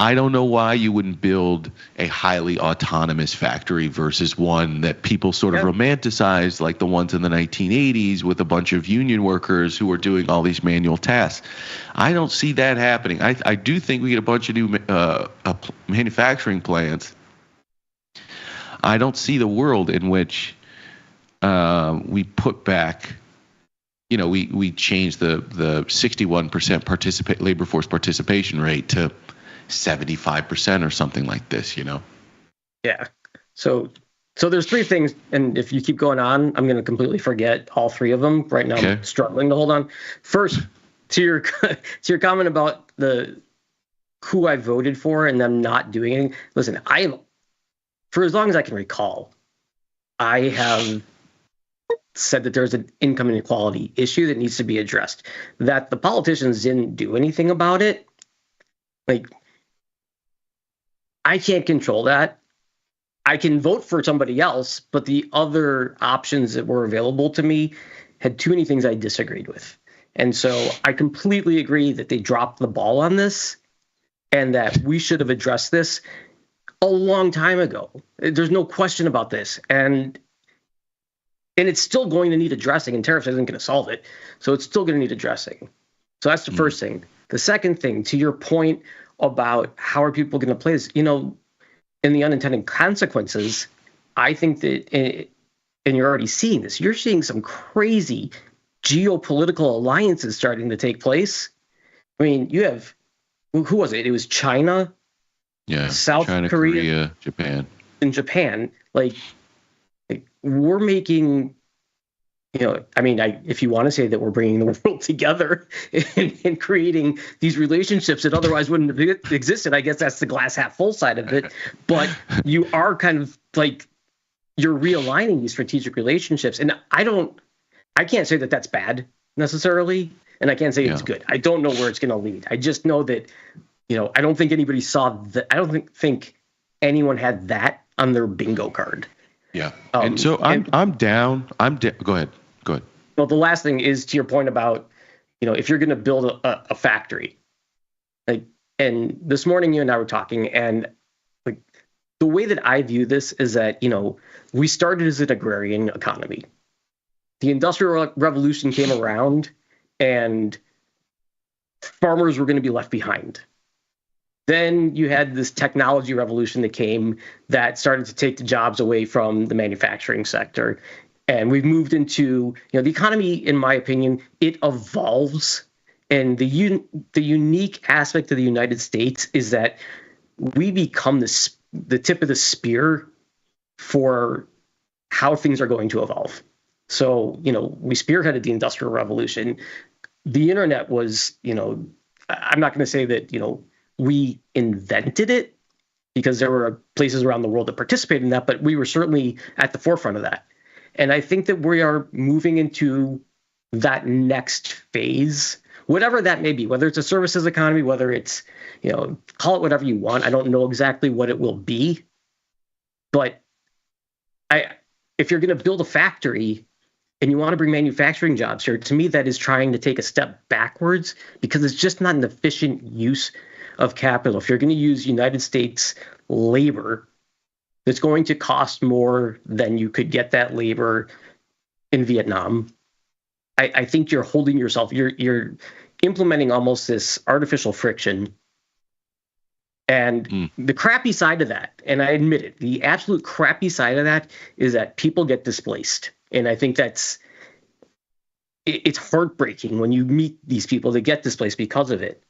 I don't know why you wouldn't build a highly autonomous factory versus one that people sort of romanticize, like the ones in the 1980s with a bunch of union workers who are doing all these manual tasks. I don't see that happening. I do think we get a bunch of new manufacturing plants. I don't see the world in which we put back, we change the 61% labor force participation rate to 75% or something like this, Yeah. So there's three things, and if you keep going on, I'm going to completely forget all three of them. Right now, okay. I'm struggling to hold on. First, to your comment about who I voted for and them not doing anything. Listen, for as long as I can recall, I have said that there's an income inequality issue that needs to be addressed. That the politicians didn't do anything about it. I can't control that. I can vote for somebody else, but the other options that were available to me had too many things I disagreed with. And so I completely agree that they dropped the ball on this and that we should have addressed this a long time ago. There's no question about this. And it's still going to need addressing, and tariffs isn't going to solve it. So it's still going to need addressing. So that's the first thing. The second thing, to your point about how are people going to play this, in the unintended consequences, I think that, and you're already seeing this, you're seeing some crazy geopolitical alliances starting to take place. I mean, you have, who was it? It was China, South Korea, Japan. And Japan. Like we're making, if you want to say that we're bringing the world together and creating these relationships that otherwise wouldn't have existed, I guess that's the glass half full side of it. But you are kind of you're realigning these strategic relationships. And I can't say that that's bad necessarily. And I can't say it's good. I don't know where it's going to lead. I just know that, I don't think anybody saw that. I don't think anyone had that on their bingo card. Yeah. And so I'm down. Go ahead. Well, the last thing is to your point about, if you're going to build a factory, and this morning you and I were talking, and the way that I view this is that, we started as an agrarian economy. The Industrial Revolution came around and farmers were going to be left behind. Then you had this technology revolution that came that started to take the jobs away from the manufacturing sector. And we've moved into, the economy, in my opinion, it evolves. And the unique aspect of the United States is that we become the tip of the spear for how things are going to evolve. So, we spearheaded the Industrial Revolution. The internet was, I'm not going to say that, we invented it, because there were places around the world that participated in that, but we were certainly at the forefront of that. And I think that we are moving into that next phase, whatever that may be, whether it's a services economy, whether it's, call it whatever you want. I don't know exactly what it will be. But if you're going to build a factory and you want to bring manufacturing jobs here, to me, that is trying to take a step backwards, because it's just not an efficient use of capital. If you're going to use United States labor, that's going to cost more than you could get that labor in Vietnam, I think you're holding yourself, you're implementing almost this artificial friction. And the crappy side of that, and I admit it, the absolute crappy side of that is that people get displaced. And I think it's heartbreaking when you meet these people that get displaced because of it.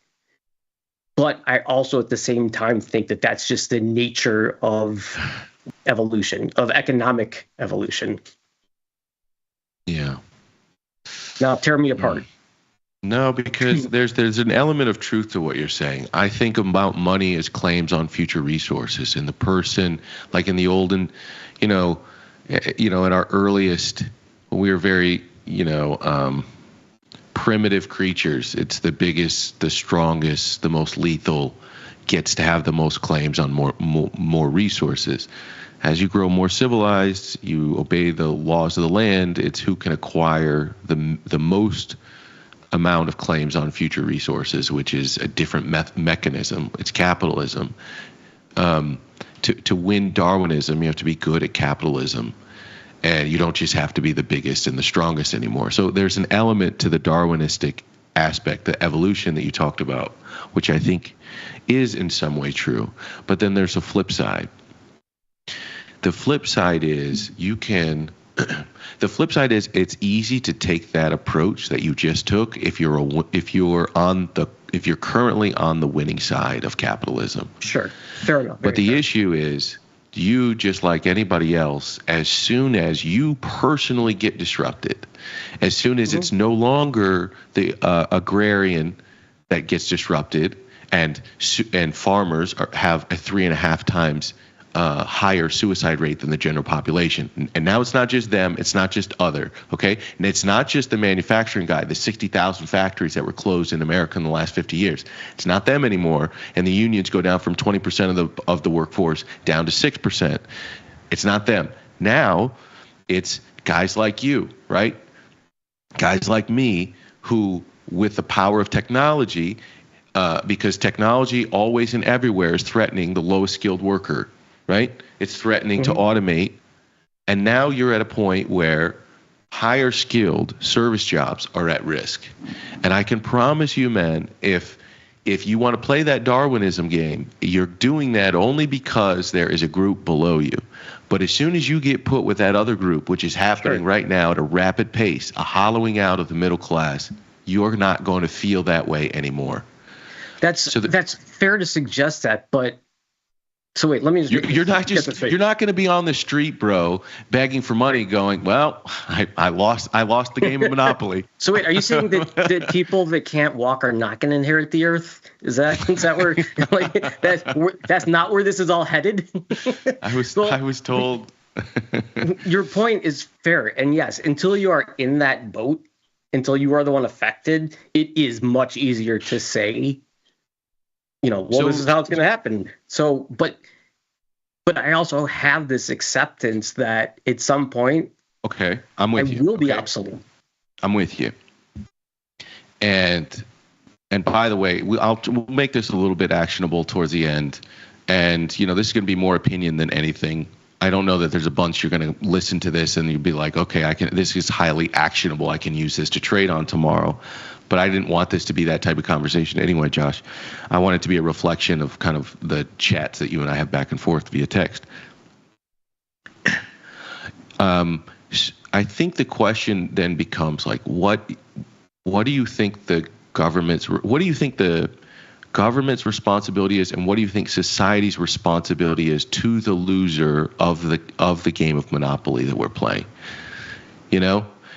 But I also, at the same time, think that that's just the nature of evolution, of economic evolution. Yeah. Now, tear me apart. No, because there's an element of truth to what you're saying. I think about money as claims on future resources, and the person, like in the olden, in our earliest, we were very, primitive creatures. It's the biggest, the strongest, the most lethal, gets to have the most claims on more resources. As you grow more civilized, you obey the laws of the land. It's who can acquire the most amount of claims on future resources, which is a different mechanism. It's capitalism. To win Darwinism, you have to be good at capitalism, and you don't just have to be the biggest and the strongest anymore. So there's an element to the Darwinistic aspect, the evolution that you talked about, which I think is in some way true. But then there's a flip side. The flip side is it's easy to take that approach that you just took if you're currently on the winning side of capitalism. Sure, fair enough. But the issue is, you, just like anybody else, as soon as you personally get disrupted, as soon as it's no longer the agrarian that gets disrupted, and farmers have a 3.5 times higher suicide rate than the general population. And now it's not just them, it's not just other, okay? And it's not just the manufacturing guy, the 60,000 factories that were closed in America in the last 50 years. It's not them anymore, and the unions go down from 20% of the workforce down to 6%. It's not them. Now it's guys like you, right? Guys like me who, with the power of technology, because technology always and everywhere is threatening the lowest skilled worker, right? It's threatening to automate. And now you're at a point where higher skilled service jobs are at risk. And I can promise you, man, if you want to play that Darwinism game, you're doing that only because there is a group below you. But as soon as you get put with that other group, which is happening right now at a rapid pace, a hollowing out of the middle class, you're not going to feel that way anymore. That's fair to suggest that, but so wait, let me just you're not going to be on the street, bro, begging for money, going, well, I lost the game of Monopoly. So wait, are you saying that people that can't walk are not going to inherit the earth? Is that where that's not where this is all headed? I was told. Your point is fair, and yes, until you are in that boat, until you are the one affected, it is much easier to say, this is how it's going to happen. So, but I also have this acceptance that at some point, okay, I'm with you. It will be obsolete. I'm with you. And by the way, we'll make this a little bit actionable towards the end. And this is going to be more opinion than anything. I don't know that there's a bunch you're going to listen to this and you'll be like, okay, this is highly actionable. I can use this to trade on tomorrow. But I didn't want this to be that type of conversation anyway, Josh. I want it to be a reflection of kind of the chats that you and I have back and forth via text. I think the question then becomes like, what do you think the government's responsibility is, and what do you think society's responsibility is to the loser of the game of Monopoly that we're playing?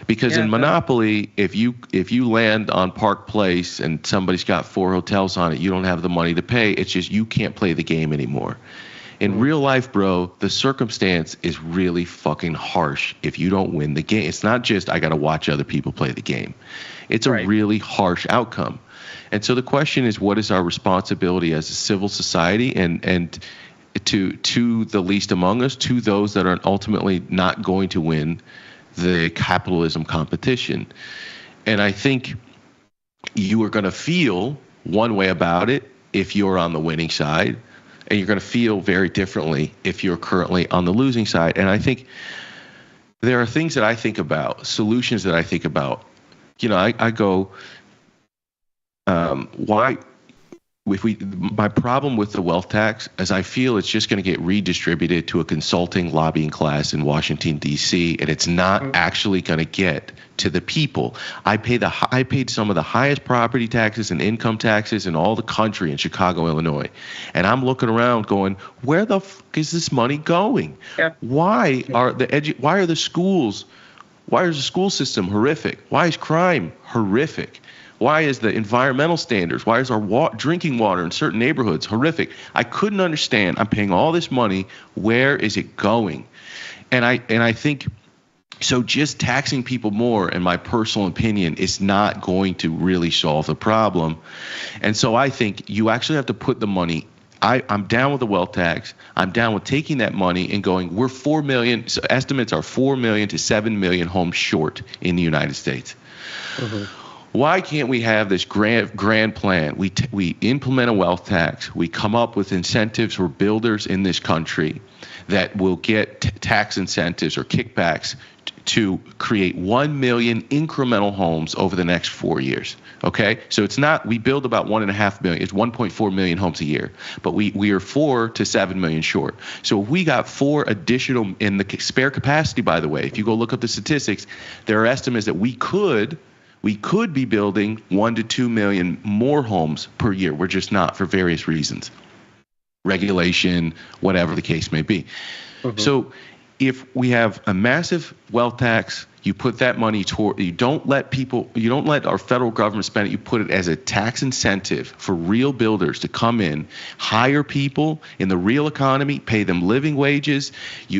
Because in Monopoly, if you land on Park Place and somebody's got 4 hotels on it, you don't have the money to pay. It's just you can't play the game anymore. In real life, bro, the circumstance is really fucking harsh if you don't win the game. It's not just I got to watch other people play the game. It's a really harsh outcome. And so the question is, what is our responsibility as a civil society and to the least among us, to those that are ultimately not going to win the capitalism competition? And I think you are going to feel one way about it if you're on the winning side, and you're going to feel very differently if you're currently on the losing side. And I think there are things that I think about, solutions that I think about. I go, why? My problem with the wealth tax is I feel it's just going to get redistributed to a consulting lobbying class in Washington, D.C., and it's not actually going to get to the people. I paid some of the highest property taxes and income taxes in all the country in Chicago, Illinois. And I'm looking around going, where the fuck is this money going? Yeah. Why is the school system horrific? Why is crime horrific? Why is the environmental standards? Why is our drinking water in certain neighborhoods horrific? I couldn't understand. I'm paying all this money. Where is it going? And I think so. Just taxing people more, in my personal opinion, is not going to really solve the problem. And so I think you actually have to put the money. I'm down with the wealth tax. I'm down with taking that money and going, we're 4 million. So estimates are 4 million to 7 million homes short in the United States. Mm-hmm. Why can't we have this grand plan? We implement a wealth tax. We come up with incentives for builders in this country that will get tax incentives or kickbacks to create 1 million incremental homes over the next 4 years. Okay, so it's not, we build about 1.5 million, it's 1.4 million homes a year, but we are 4 to 7 million short. So if we got 4 additional in the spare capacity, by the way, if you go look up the statistics, there are estimates that we could be building 1 to 2 million more homes per year. We're just not, for various reasons, regulation, whatever the case may be. Mm-hmm. So if we have a massive wealth tax, you put that money toward, you don't let our federal government spend it. You put it as a tax incentive for real builders to come in, hire people in the real economy, pay them living wages.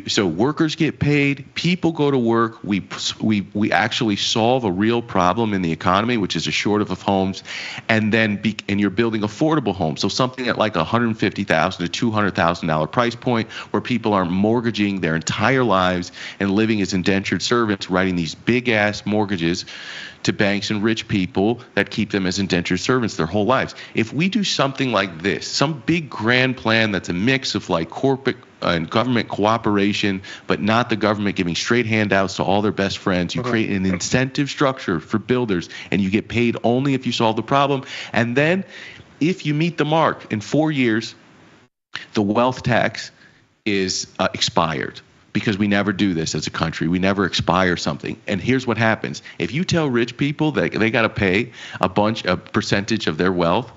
So workers get paid, people go to work. We actually solve a real problem in the economy, which is a shortage of homes, and you're building affordable homes. So something at like $150,000 to $200,000 price point, where people aren't mortgaging their entire lives and living as indentured servants, writing these big ass mortgages to banks and rich people that keep them as indentured servants their whole lives. If we do something like this, some big grand plan that's a mix of like corporate and government cooperation, but not the government giving straight handouts to all their best friends, you create an incentive structure for builders, and you get paid only if you solve the problem. And then if you meet the mark in 4 years, the wealth tax is expired. Because we never do this as a country. We never expire something. And here's what happens. If you tell rich people that they got to pay a percentage of their wealth,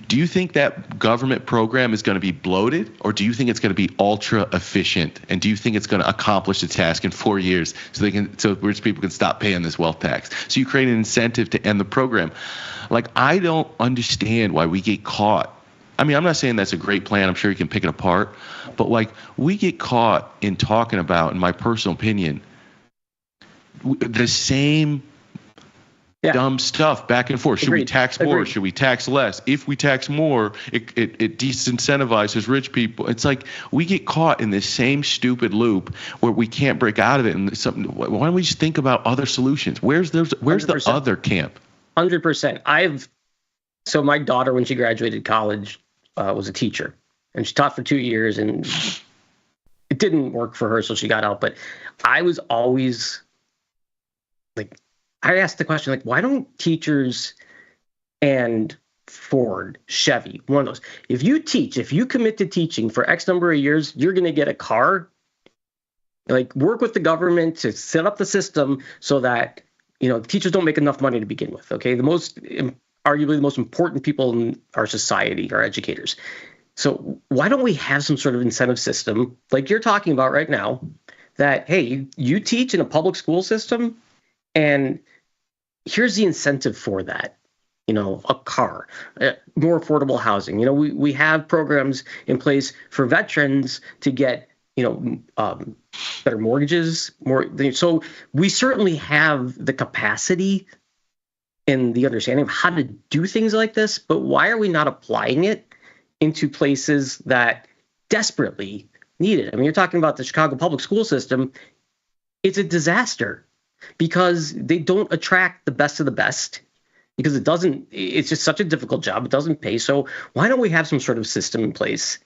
do you think that government program is going to be bloated, or do you think it's going to be ultra efficient? And do you think it's going to accomplish the task in 4 years so rich people can stop paying this wealth tax? So you create an incentive to end the program. Like, I don't understand why we get caught. I mean, I'm not saying that's a great plan. I'm sure you can pick it apart. But, like, we get caught in talking about, in my personal opinion, the same dumb stuff back and forth. Should we tax more? Should we tax less? If we tax more, it disincentivizes rich people. It's like we get caught in this same stupid loop where we can't break out of it. And why don't we just think about other solutions? Where's the other camp? 100%. So my daughter, when she graduated college, was a teacher, and she taught for 2 years, and it didn't work for her, so she got out. But I was always like, I asked the question, like, why don't teachers and Ford, Chevy, one of those, if you commit to teaching for X number of years, you're going to get a car, like, work with the government to set up the system so that, teachers don't make enough money to begin with. Okay. Arguably the most important people in our society are educators. So why don't we have some sort of incentive system like you're talking about right now that, hey, you teach in a public school system, and here's the incentive for that. A car, more affordable housing. We have programs in place for veterans to get, better mortgages, so we certainly have the capacity and the understanding of how to do things like this, but why are we not applying it into places that desperately need it? I mean, you're talking about the Chicago public school system. It's a disaster because they don't attract the best of the best, because it's just such a difficult job. It doesn't pay. So why don't we have some sort of system in place,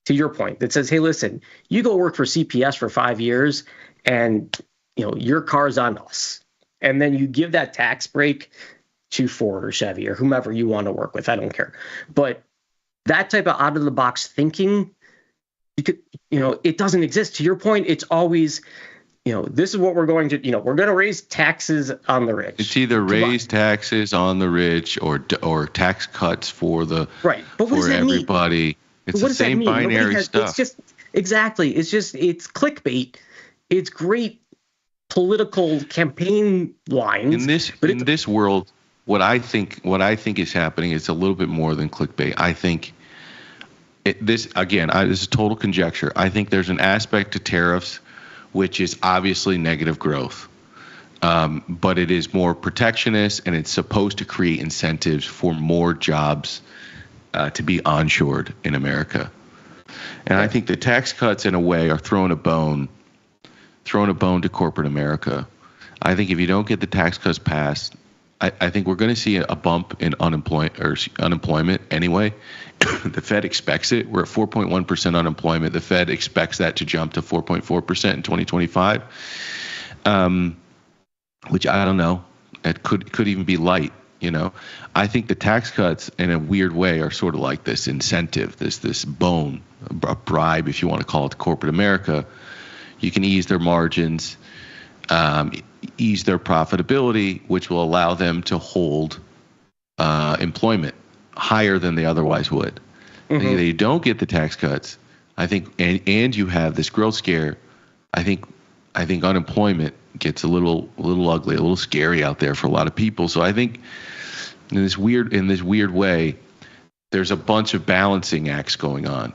to your point, that says, hey, listen, you go work for CPS for 5 years and, your car's on us. And then you give that tax break to Ford or Chevy or whomever you want to work with. I don't care. But that type of out of the box thinking, it doesn't exist. To your point, it's always, this is what we're going to, we're going to raise taxes on the rich. It's either raise taxes on the rich or tax cuts for right. But what for everybody. Mean? It's the same binary stuff. It's just exactly. It's clickbait. It's great political campaign lines. In this world, what I think is happening is a little bit more than clickbait. I think this is total conjecture. I think there's an aspect to tariffs which is obviously negative growth, but it is more protectionist, and it's supposed to create incentives for more jobs to be onshored in America. And I think the tax cuts, in a way, are throwing a bone to corporate America. I think if you don't get the tax cuts passed, I think we're going to see a bump in unemployment anyway. The Fed expects it. We're at 4.1% unemployment. The Fed expects that to jump to 4.4% in 2025, which I don't know. It could even be light. I think the tax cuts, in a weird way, are sort of like this incentive, this bone, a bribe, if you want to call it, to corporate America. You can ease their margins, ease their profitability, which will allow them to hold employment higher than they otherwise would. Mm-hmm. If you don't get the tax cuts, I think, and you have this growth scare, I think unemployment gets a little ugly, a little scary out there for a lot of people. So I think in this weird way, there's a bunch of balancing acts going on.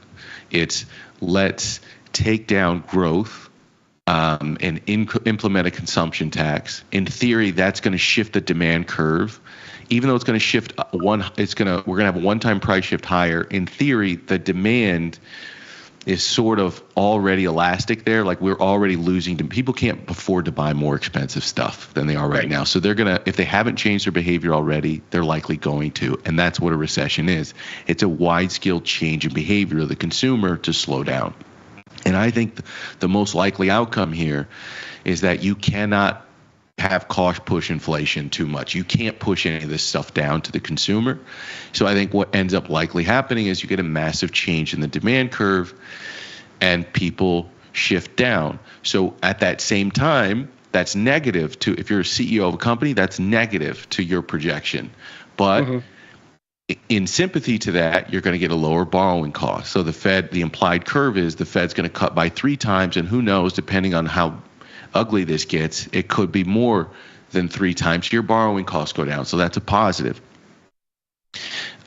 It's let's take down growth and implement a consumption tax. In theory, that's going to shift the demand curve. Even though it's going to shift we're going to have a one-time price shift higher. In theory, the demand is sort of already elastic there. Like, we're already losing. People can't afford to buy more expensive stuff than they are right now. So they're going to, if they haven't changed their behavior already, they're likely going to. And that's what a recession is. It's a wide-scale change in behavior of the consumer to slow down. And I think the most likely outcome here is that you cannot have cost push inflation too much. You can't push any of this stuff down to the consumer. So I think what ends up likely happening is you get a massive change in the demand curve and people shift down. So at that same time, that's negative to, if you're a CEO of a company, that's negative to your projection. But in sympathy to that, you're going to get a lower borrowing cost. So the implied curve is the Fed's going to cut by 3 times, and who knows, depending on how ugly this gets, it could be more than 3 times. Your borrowing costs go down, so that's a positive.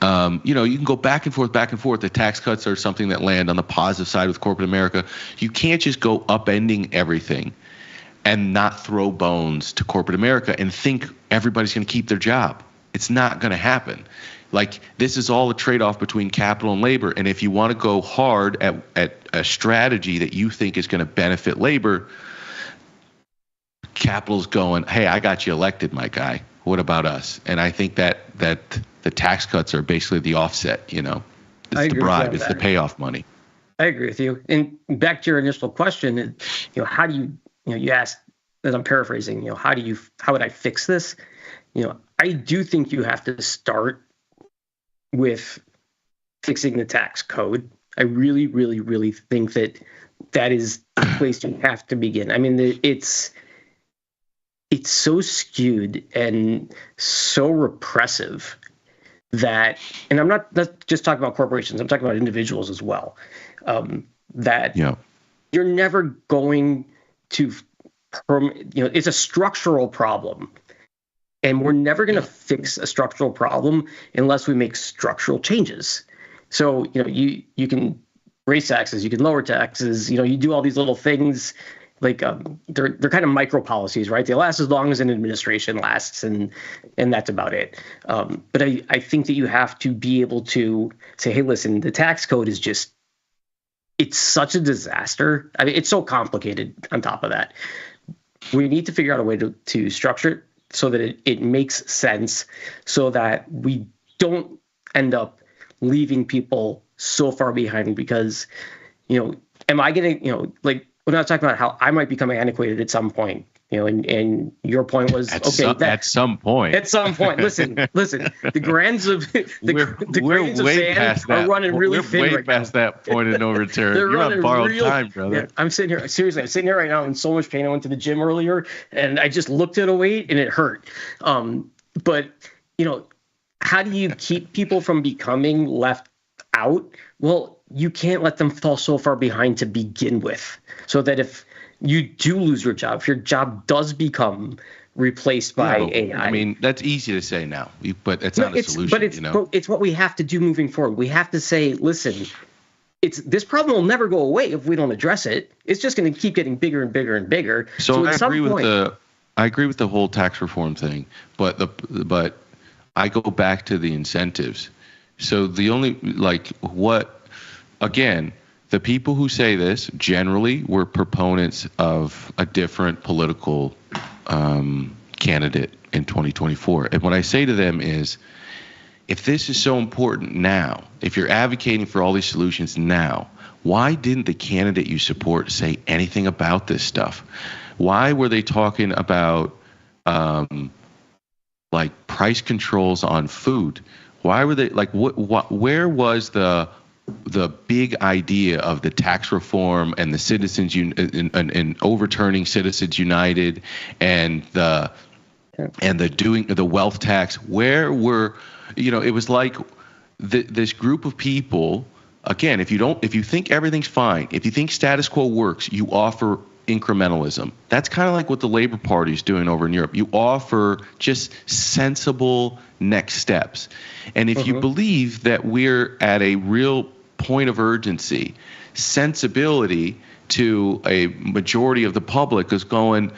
You can go back and forth. The tax cuts are something that land on the positive side with corporate America. You can't just go upending everything and not throw bones to corporate America and think everybody's going to keep their job. It's not going to happen. Like, this is all a trade-off between capital and labor. And if you want to go hard at a strategy that you think is going to benefit labor, capital's going, hey, I got you elected, my guy. What about us? And I think that the tax cuts are basically the offset. It's the bribe, it's the payoff money. I agree with you. And back to your initial question, how do you asked, as I'm paraphrasing, how would I fix this? I do think you have to start with fixing the tax code. I really, really, really think that is the place you have to begin. I mean, it's so skewed and so repressive that, and I'm not just talking about corporations, I'm talking about individuals as well, that you're never going to, it's a structural problem. And we're never going to fix a structural problem unless we make structural changes. So, you can raise taxes, you can lower taxes, you do all these little things. Like they're kind of micro policies, right? They last as long as an administration lasts, and that's about it. But I think that you have to be able to say, hey, listen, the tax code is it's such a disaster. I mean, it's so complicated on top of that. We need to figure out a way to structure it so that it makes sense, so that we don't end up leaving people so far behind. Because, am I going to, we're not talking about how I might become antiquated at some point, and your point was, at some point. Listen, the grains of sand are running really thin. We're way past that point in no return. You're on borrowed time, brother. Yeah, I'm sitting here right now in so much pain. I went to the gym earlier and I just looked at a weight and it hurt. But how do you keep people from becoming left out? Well, you can't let them fall so far behind to begin with, so that if you do lose your job, if your job does become replaced by AI. I mean, that's easy to say now, but that's not a solution. But it's what we have to do moving forward. We have to say, listen, this problem will never go away if we don't address it. It's just going to keep getting bigger and bigger and bigger. So I agree with the whole tax reform thing, but I go back to the incentives. So the only again, the people who say this generally were proponents of a different political candidate in 2024. And what I say to them is, if this is so important now, if you're advocating for all these solutions now, why didn't the candidate you support say anything about this stuff? Why were they talking about price controls on food? Why were they where was the big idea of the tax reform and the citizens and overturning Citizens United and the doing the wealth tax? Where were, it was like this group of people, again, if you think everything's fine, if you think status quo works, you offer incrementalism. That's kind of like what the Labor Party is doing over in Europe. You offer just sensible next steps. And if you believe that we're at a real point of urgency, sensibility to a majority of the public is going,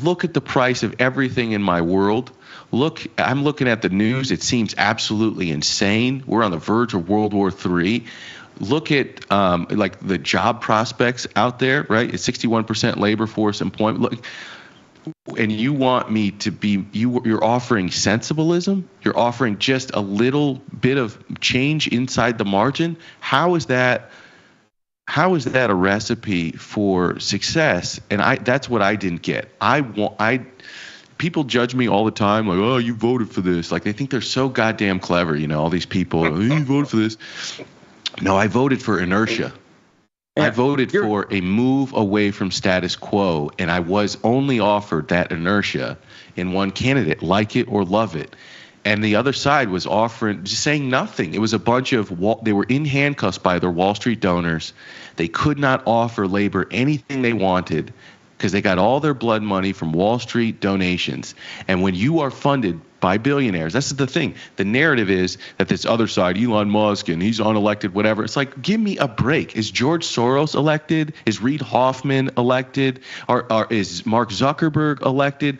look at the price of everything in my world. Look, I'm looking at the news. It seems absolutely insane. We're on the verge of World War III. Look at the job prospects out there, right? It's 61% labor force employment. Look, and you want me to be, you're offering sensibilism? You're offering just a little bit of change inside the margin? How is that a recipe for success? And that's what I didn't get. People judge me all the time, like, oh, you voted for this. Like, they think they're so goddamn clever, all these people. Oh, you voted for this. No, I voted for inertia. I voted for a move away from status quo, and I was only offered that inertia in one candidate, like it or love it. And the other side was offering, just saying nothing. It was a bunch of, they were in handcuffs by their Wall Street donors. They could not offer labor anything they wanted because they got all their blood money from Wall Street donations. And when you are funded by billionaires, that's the thing. The narrative is that this other side, Elon Musk, and he's unelected, whatever. It's like, give me a break. Is George Soros elected? Is Reid Hoffman elected? Or is Mark Zuckerberg elected?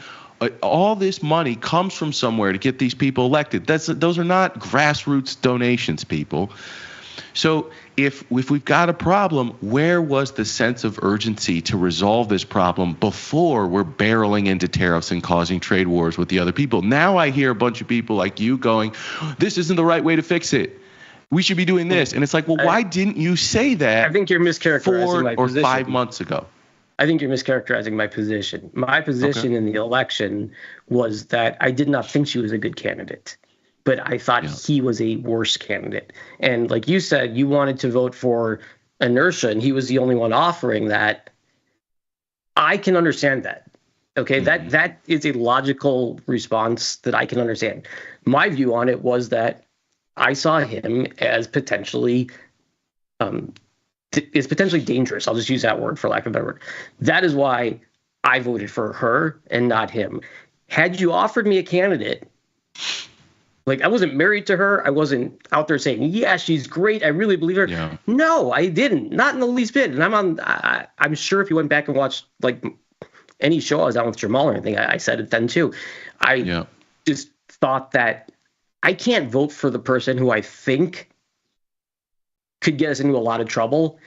All this money comes from somewhere to get these people elected. Those are not grassroots donations, people. So if we've got a problem, where was the sense of urgency to resolve this problem before we're barreling into tariffs and causing trade wars with the other people? Now I hear a bunch of people like you going, this isn't the right way to fix it. We should be doing this. And it's like, well, why didn't you say that? I think you're mischaracterizing my position. 5 months ago. I think you're mischaracterizing my position. My position in the election was that I did not think she was a good candidate, but I thought he was a worse candidate. And like you said, you wanted to vote for inertia, and he was the only one offering that. I can understand that. Okay, that is a logical response that I can understand. My view on it was that I saw him as potentially dangerous. I'll just use that word for lack of a better word. That is why I voted for her and not him. Had you offered me a candidate, like, I wasn't married to her, I wasn't out there saying, yeah, she's great, I really believe her. Yeah. No, I didn't, not in the least bit. And I'm sure if you went back and watched like any show I was on with Jamal or anything, I said it then too. I just thought that I can't vote for the person who I think could get us into a lot of trouble.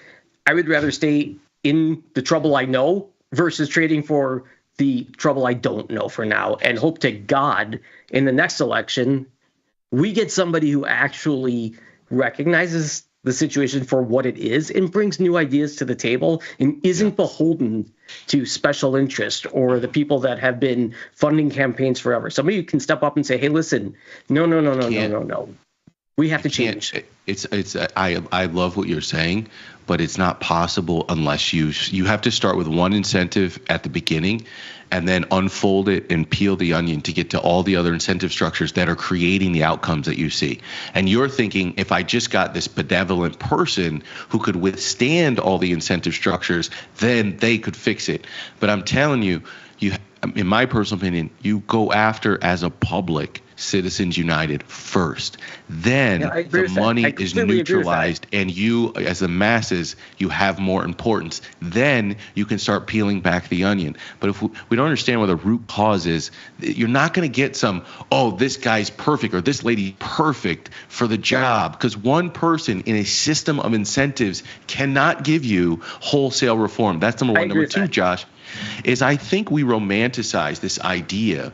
I would rather stay in the trouble I know versus trading for the trouble I don't know for now, and hope to God in the next election we get somebody who actually recognizes the situation for what it is and brings new ideas to the table and isn't beholden to special interest or the people that have been funding campaigns forever. Somebody who can step up and say, hey, listen, no. We have to change. I love what you're saying, but it's not possible unless you have to start with one incentive at the beginning and then unfold it and peel the onion to get to all the other incentive structures that are creating the outcomes that you see. And you're thinking, if I just got this benevolent person who could withstand all the incentive structures, then they could fix it. But I'm telling you, in my personal opinion, you go after as a public Citizens United first. Then the money is neutralized, and you, as the masses, you have more importance. Then you can start peeling back the onion. But if we don't understand what the root cause is, you're not going to get some, oh, this guy's perfect or this lady's perfect for the job. Because one person in a system of incentives cannot give you wholesale reform. That's number one. Number two, Josh, is I think we romanticize this idea.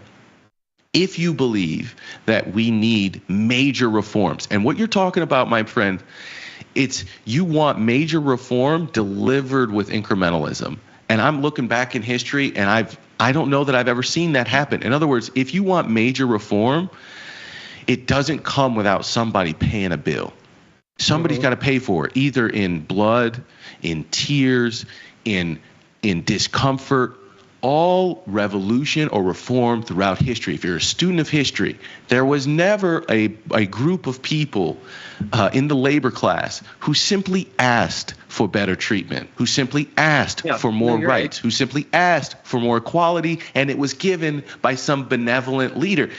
If you believe that we need major reforms, and what you're talking about, my friend, it's you want major reform delivered with incrementalism. And I'm looking back in history, and I don't know that I've ever seen that happen. In other words, if you want major reform, it doesn't come without somebody paying a bill. Somebody's got to pay for it, either in blood, in tears, in discomfort. All revolution or reform throughout history, if you're a student of history, there was never a group of people in the labor class who simply asked for better treatment, who simply asked for more rights, who simply asked for more equality, and it was given by some benevolent leader.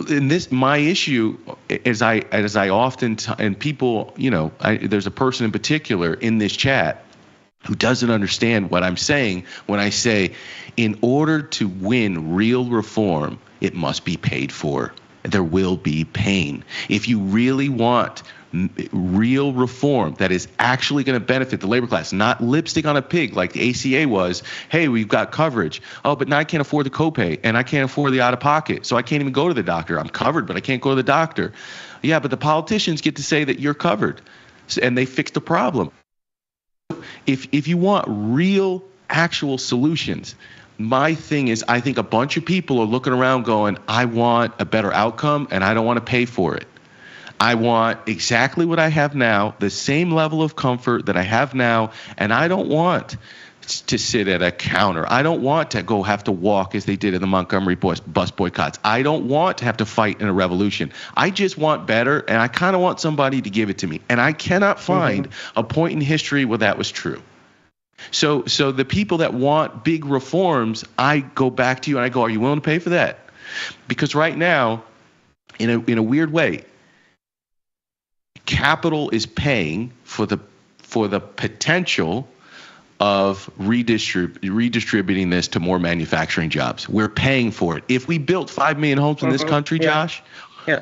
And this, my issue, as I often and people, there's a person in particular in this chat who doesn't understand what I'm saying when I say, in order to win real reform, it must be paid for. There will be pain. If you really want real reform that is actually going to benefit the labor class, not lipstick on a pig like the ACA was, hey, we've got coverage. Oh, but now I can't afford the copay and I can't afford the out-of-pocket, so I can't even go to the doctor. I'm covered, but I can't go to the doctor. Yeah, but the politicians get to say that you're covered, and they fix the problem. If you want real, actual solutions, my thing is I think a bunch of people are looking around going, I want a better outcome, and I don't want to pay for it. I want exactly what I have now, the same level of comfort that I have now, and I don't want to sit at a counter. I don't want to have to walk as they did in the Montgomery bus boycotts. I don't want to have to fight in a revolution. I just want better, and I kind of want somebody to give it to me. And I cannot find a point in history where that was true. So the people that want big reforms, I go back to you and I go, are you willing to pay for that? Because right now, in a weird way, capital is paying for the potential of redistributing this to more manufacturing jobs. We're paying for it. If we built 5 million homes in this country, Josh,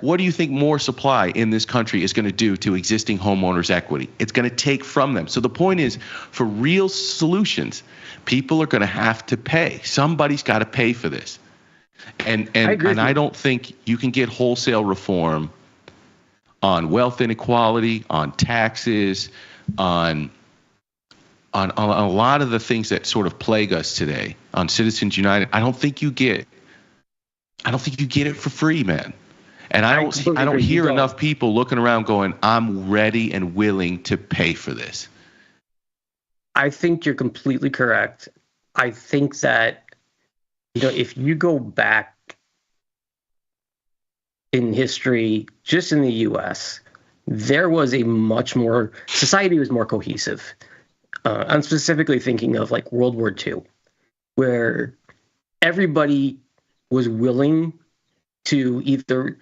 what do you think more supply in this country is going to do to existing homeowners' equity? It's going to take from them. So the point is, for real solutions, people are going to have to pay. Somebody's got to pay for this. And I don't think you can get wholesale reform on wealth inequality, on taxes, on a lot of the things that sort of plague us today, on Citizens United. I don't think you get it for free, man. And I don't hear enough people looking around going, I'm ready and willing to pay for this. I think you're completely correct. I think that, if you go back in history, just in the US, there was society was more cohesive. I'm specifically thinking of like World War II, where everybody was willing to either,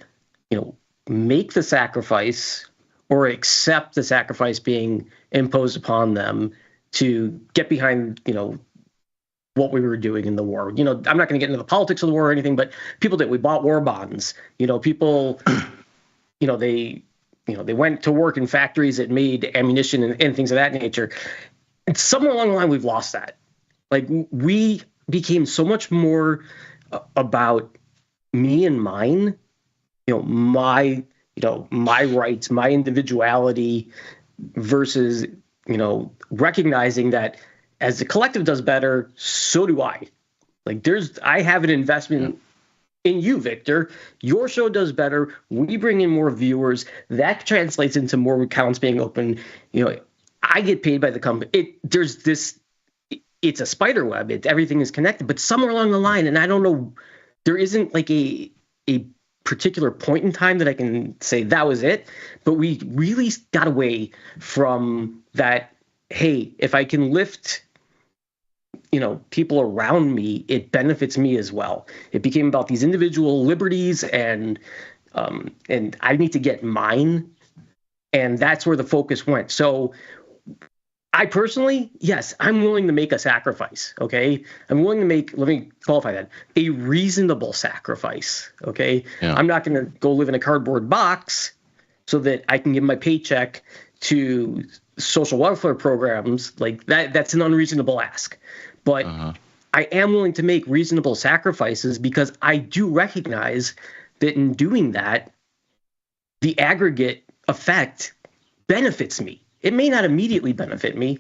make the sacrifice or accept the sacrifice being imposed upon them to get behind, what we were doing in the war. I'm not going to get into the politics of the war or anything, but people we bought war bonds. People, they went to work in factories that made ammunition and things of that nature. And somewhere along the line, we've lost that. Like, we became so much more about me and mine, my rights, my individuality, versus, recognizing that as the collective does better, so do I. Like, I have an investment in you, Victor. Your show does better. We bring in more viewers. That translates into more accounts being open. I get paid by the company. It's a spider web. Everything is connected. But somewhere along the line, and I don't know, there isn't like a particular point in time that I can say that was it. But we really got away from that. Hey, if I can lift, people around me, it benefits me as well. It became about these individual liberties, and I need to get mine, and that's where the focus went. So I personally, yes, I'm willing to make a sacrifice, okay? I'm willing to make, let me qualify that, a reasonable sacrifice, okay? Yeah. I'm not going to go live in a cardboard box so that I can give my paycheck to social welfare programs. Like that's an unreasonable ask. But I am willing to make reasonable sacrifices because I do recognize that in doing that, the aggregate effect benefits me. It may not immediately benefit me,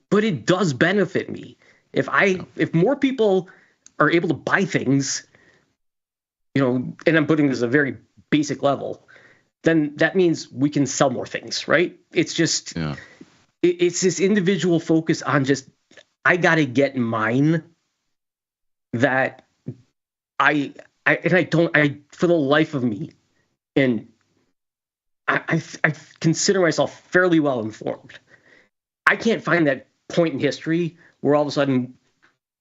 but it does benefit me. If more people are able to buy things, and I'm putting this at a very basic level, then that means we can sell more things, right? It's just, it's this individual focus on just, I got to get mine, that I for the life of me, and I consider myself fairly well informed. I can't find that point in history where all of a sudden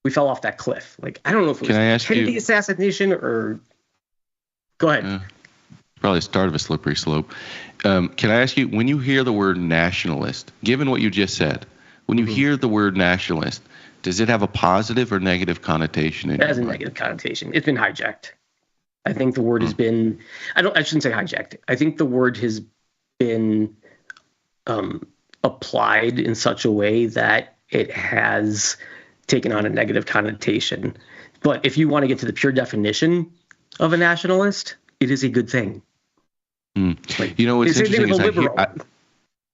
we fell off that cliff. Like, I don't know if it was Kennedy assassination or. Go ahead. Probably the start of a slippery slope. Can I ask you, when you hear the word nationalist, given what you just said, when you hear the word nationalist, does it have a positive or negative connotation? It has a negative connotation. It's been hijacked. I think the word has been, I shouldn't say hijacked. I think the word has been applied in such a way that it has taken on a negative connotation. But if you want to get to the pure definition of a nationalist, it is a good thing. Like, what's interesting is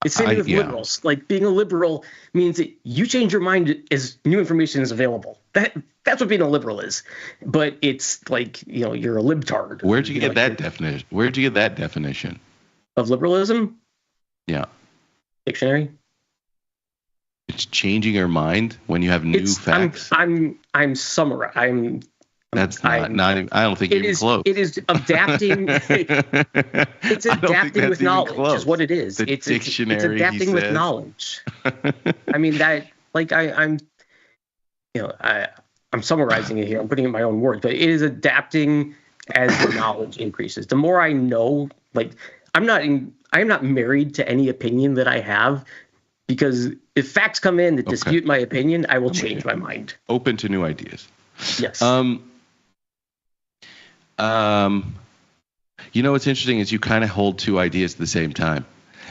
it's the same with liberals. Like, being a liberal means that you change your mind as new information is available. That's what being a liberal is. But it's like, you're a libtard. Where'd you get that definition? Where'd you get that definition of liberalism? Yeah. Dictionary. It's changing your mind when you have new facts. I'm summarizing. That's not even, I don't think even close. It is adapting. It's adapting with knowledge, is what it is. It's dictionary. It's adapting with knowledge. I mean, that, like, I'm summarizing it here. I'm putting in my own words, but it is adapting as the knowledge increases. The more I know, like, I am not married to any opinion that I have, because if facts come in that dispute my opinion, I will change my mind. Open to new ideas. Yes. What's interesting is you kind of hold two ideas at the same time.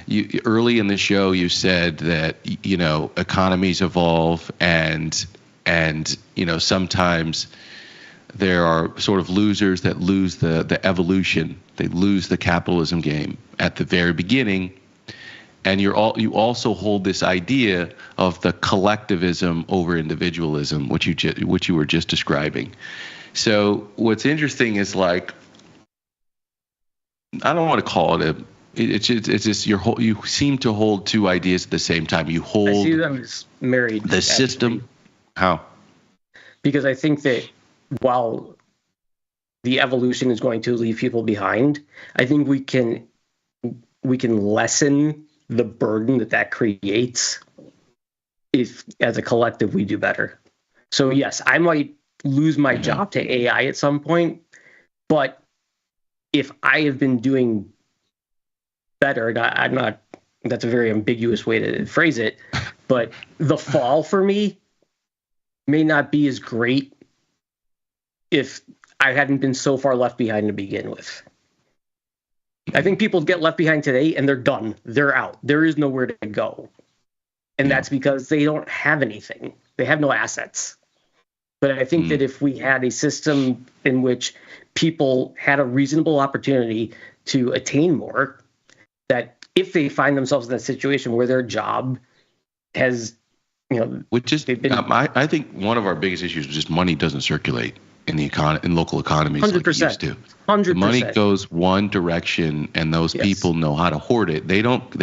You early in the show, you said that economies evolve, and sometimes there are sort of losers that lose the evolution. They lose the capitalism game at the very beginning. And you also hold this idea of the collectivism over individualism, which you were just describing. So what's interesting is, like, I don't want to call it it's just you seem to hold two ideas at the same time. You hold. I see them as married. The system. How? Because I think that while the evolution is going to leave people behind, I think we can lessen the burden that creates if, as a collective, we do better. So yes, I might lose my job to AI at some point, but if I have been doing better, and I'm not, that's a very ambiguous way to phrase it, but the fall for me may not be as great if I hadn't been so far left behind to begin with. I think people get left behind today and they're done. They're out. There is nowhere to go. And that's because they don't have anything. They have no assets. But I think that if we had a system in which people had a reasonable opportunity to attain more, that if they find themselves in that situation where their job has, which is, I think one of our biggest issues is just money doesn't circulate in the in local economies 100%, like it used to. 100%. The money goes one direction, and those people know how to hoard it. They're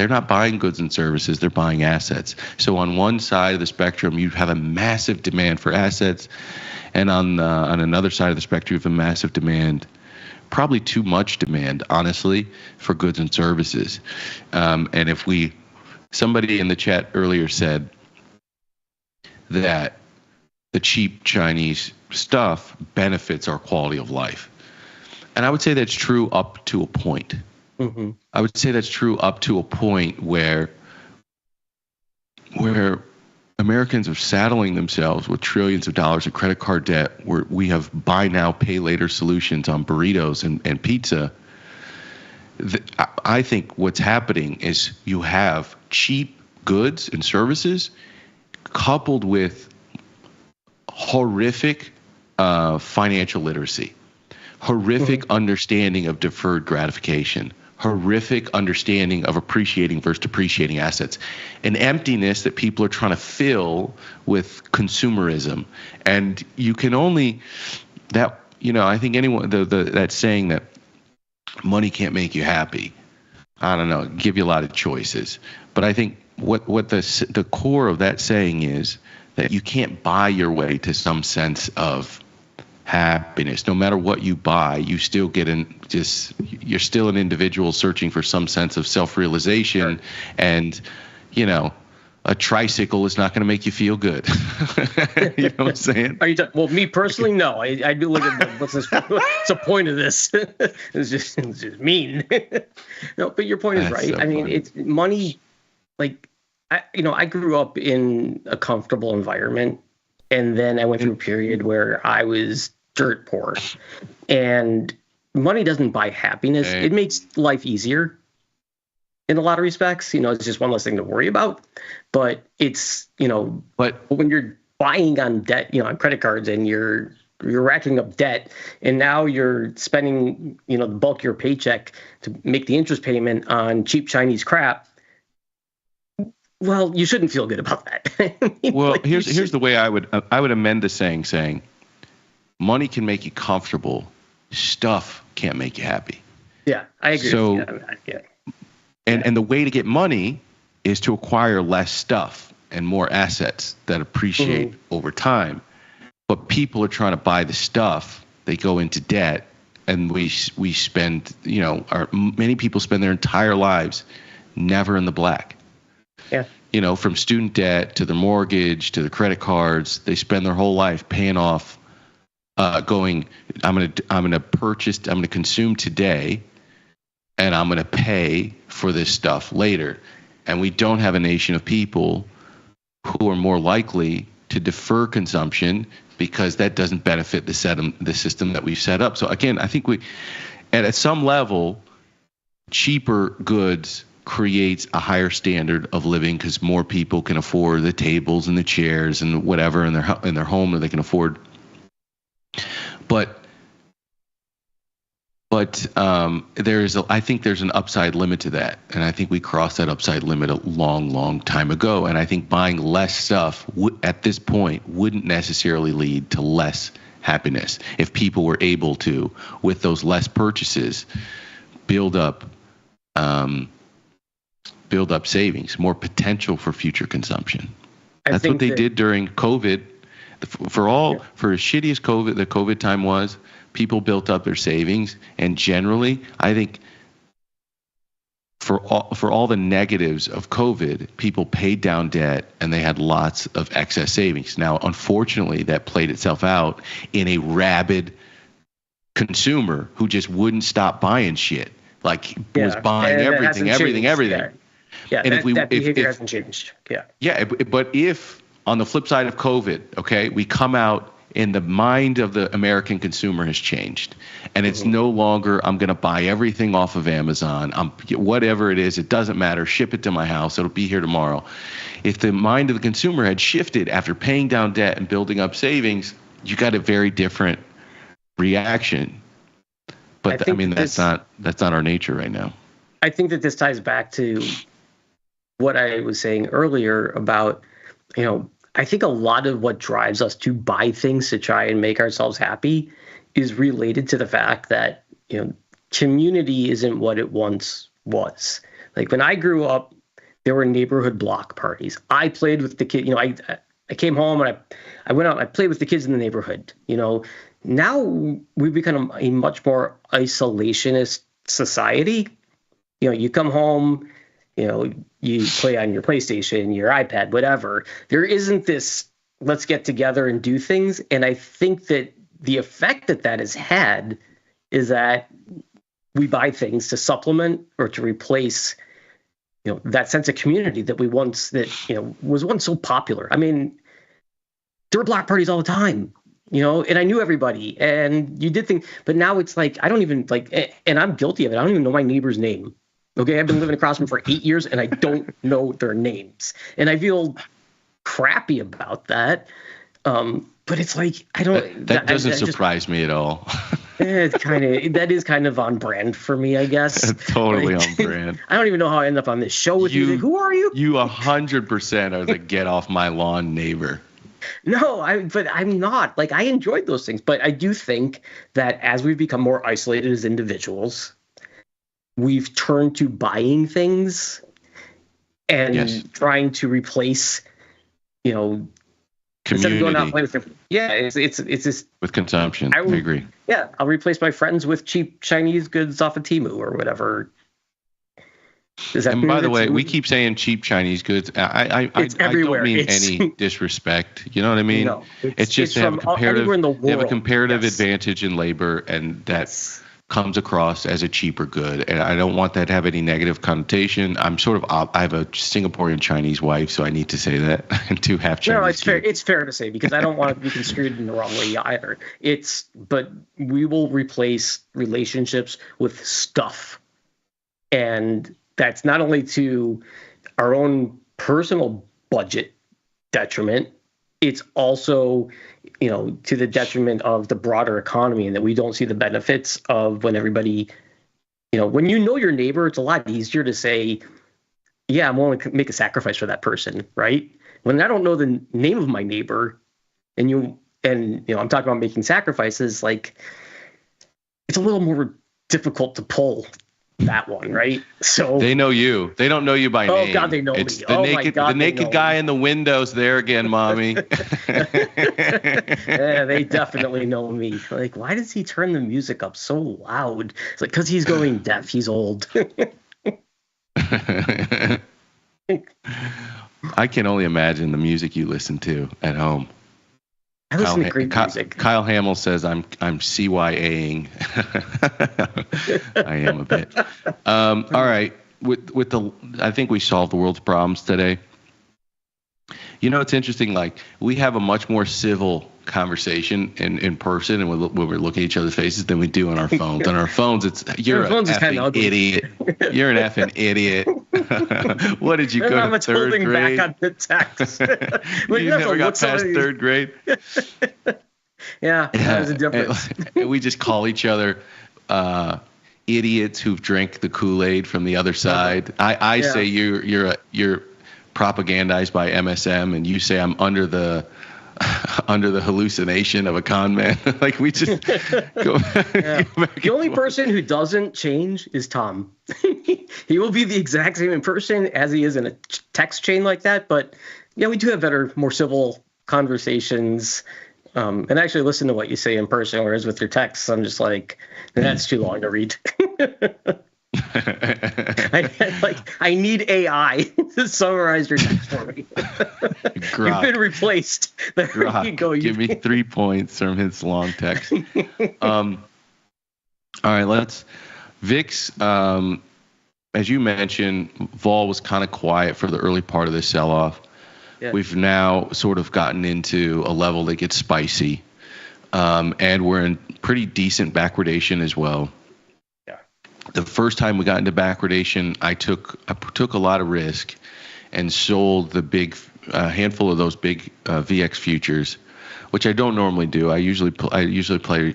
not buying goods and services, they're buying assets. So on one side of the spectrum, you have a massive demand for assets, and on another side of the spectrum, you have a massive demand, probably too much demand, honestly, for goods and services. And if somebody in the chat earlier said that the cheap Chinese stuff benefits our quality of life. And I would say that's true up to a point. Mm-hmm. I would say that's true up to a point where Americans are saddling themselves with trillions of dollars of credit card debt, where we have buy now, pay later solutions on burritos and pizza. I think what's happening is you have cheap goods and services coupled with horrific financial literacy, horrific understanding of deferred gratification, horrific understanding of appreciating versus depreciating assets, an emptiness that people are trying to fill with consumerism. And you can only I think anyone that saying that money can't make you happy, I don't know, give you a lot of choices. But I think what the core of that saying is that you can't buy your way to some sense of happiness. No matter what you buy, you still get you're still an individual searching for some sense of self-realization. Sure. And, a tricycle is not going to make you feel good. You know what I'm saying? Well, me personally, no. I do look at what's the point of this? It's just mean. No, but your point is right. So it's money. Like, I grew up in a comfortable environment, and then I went through a period where I was dirt poor. And money doesn't buy happiness. Hey. It makes life easier in a lot of respects. It's just one less thing to worry about. But it's, but when you're buying on debt, on credit cards, and you're racking up debt, and now you're spending, the bulk of your paycheck to make the interest payment on cheap Chinese crap. Well, you shouldn't feel good about that. Well, here's the way I would amend the saying money can make you comfortable, stuff can't make you happy. Yeah, I agree. So, with you on that. Yeah. And the way to get money is to acquire less stuff and more assets that appreciate over time. But people are trying to buy the stuff, they go into debt, and we spend, many people spend their entire lives never in the black. Yeah. From student debt to the mortgage to the credit cards, they spend their whole life paying off, I'm going to consume today, and I'm going to pay for this stuff later. And we don't have a nation of people who are more likely to defer consumption because that doesn't benefit the system that we've set up. So again, I think at some level, cheaper goods creates a higher standard of living because more people can afford the tables and the chairs and whatever in their home that they can afford. But I think there's an upside limit to that, and I think we crossed that upside limit a long, long time ago. And I think buying less stuff at this point wouldn't necessarily lead to less happiness if people were able to, with those less purchases, build up savings, more potential for future consumption. That's what they did during COVID. For as shitty as the COVID time was, people built up their savings, and generally, I think for all the negatives of COVID, people paid down debt and they had lots of excess savings. Now, unfortunately, that played itself out in a rabid consumer who just wouldn't stop buying shit, was buying everything. Yeah, and that behavior hasn't changed. Yeah. Yeah, but if on the flip side of COVID, okay, we come out and the mind of the American consumer has changed, and it's no longer I'm going to buy everything off of Amazon. Whatever it is, it doesn't matter. Ship it to my house. It'll be here tomorrow. If the mind of the consumer had shifted after paying down debt and building up savings, you got a very different reaction. But that's not our nature right now. I think that this ties back to what I was saying earlier about, I think a lot of what drives us to buy things to try and make ourselves happy is related to the fact that, community isn't what it once was. Like when I grew up, there were neighborhood block parties. I played with the kid, I came home and I went out and I played with the kids in the neighborhood. Now we've become a much more isolationist society. You come home, you play on your PlayStation, your iPad, whatever. There isn't this let's get together and do things. And I think that the effect that has had is that we buy things to supplement or to replace, that sense of community that was once so popular. I mean, there were block parties all the time, and I knew everybody, and you did things, but now it's like, I don't even and I'm guilty of it. I don't even know my neighbor's name. Okay. I've been living across from them for 8 years and I don't know their names, and I feel crappy about that. But it's like, I don't, that doesn't surprise me at all. That is kind of on brand for me, I guess. Totally on brand. I don't even know how I end up on this show with you. Who are you? You 100% are the get off my lawn neighbor. No, but I'm not. I enjoyed those things, but I do think that as we've become more isolated as individuals, we've turned to buying things and trying to replace, community. Instead of going out and playing with them. Yeah, it's just with consumption. I agree. Yeah, I'll replace my friends with cheap Chinese goods off of Temu or whatever. And by the way, we keep saying cheap Chinese goods. I don't mean any disrespect. You know what I mean? No, it's just they have a comparative advantage in labor, and that comes across as a cheaper good. And I don't want that to have any negative connotation. I have a Singaporean Chinese wife, so I need to say that. And 2 half Chinese. No, it's fair. It's fair to say, because I don't want to be construed in the wrong way either. But we will replace relationships with stuff, and that's not only to our own personal budget detriment, it's also, to the detriment of the broader economy, and that we don't see the benefits of when everybody, when your neighbor, it's a lot easier to say, yeah, I'm willing to make a sacrifice for that person, right? When I don't know the name of my neighbor, and I'm talking about making sacrifices, it's a little more difficult to pull that one, right? So they know you. They don't know you by name. Oh God, they know me. The naked guy in the windows there again, mommy. Yeah, they definitely know me. Why does he turn the music up so loud? It's because he's going deaf. He's old. I can only imagine the music you listen to at home. I listen to great music. Kyle Hamill says I'm CYAing. I am a bit. All right. I think we solved the world's problems today. It's interesting. We have a much more civil conversation in person, and when we're looking at each other's faces, than we do on our phones. On our phones, you're an effing idiot. You're an effing idiot. What did you go to third grade? Back on the text. You never got past third grade. Yeah, that was a difference. We just call each other idiots who've drank the Kool-Aid from the other side. I say you're propagandized by MSM, and you say I'm under the hallucination of a con man. We just go back. The only person who doesn't change is Tom. He will be the exact same in person as he is in a text chain like that. But yeah, we do have better, more civil conversations. And actually listen to what you say in person, whereas with your texts, I'm just that's too long to read. I need AI to summarize your text for me. You've been replaced. There you go. Give me 3 points from his long text. All right, VIX, as you mentioned, vol was kind of quiet for the early part of the sell-off. Yeah. We've now sort of gotten into a level that gets spicy, and we're in pretty decent backwardation as well. The first time we got into backwardation, I took a lot of risk and sold the big handful of those big VX futures, which I don't normally do. I usually play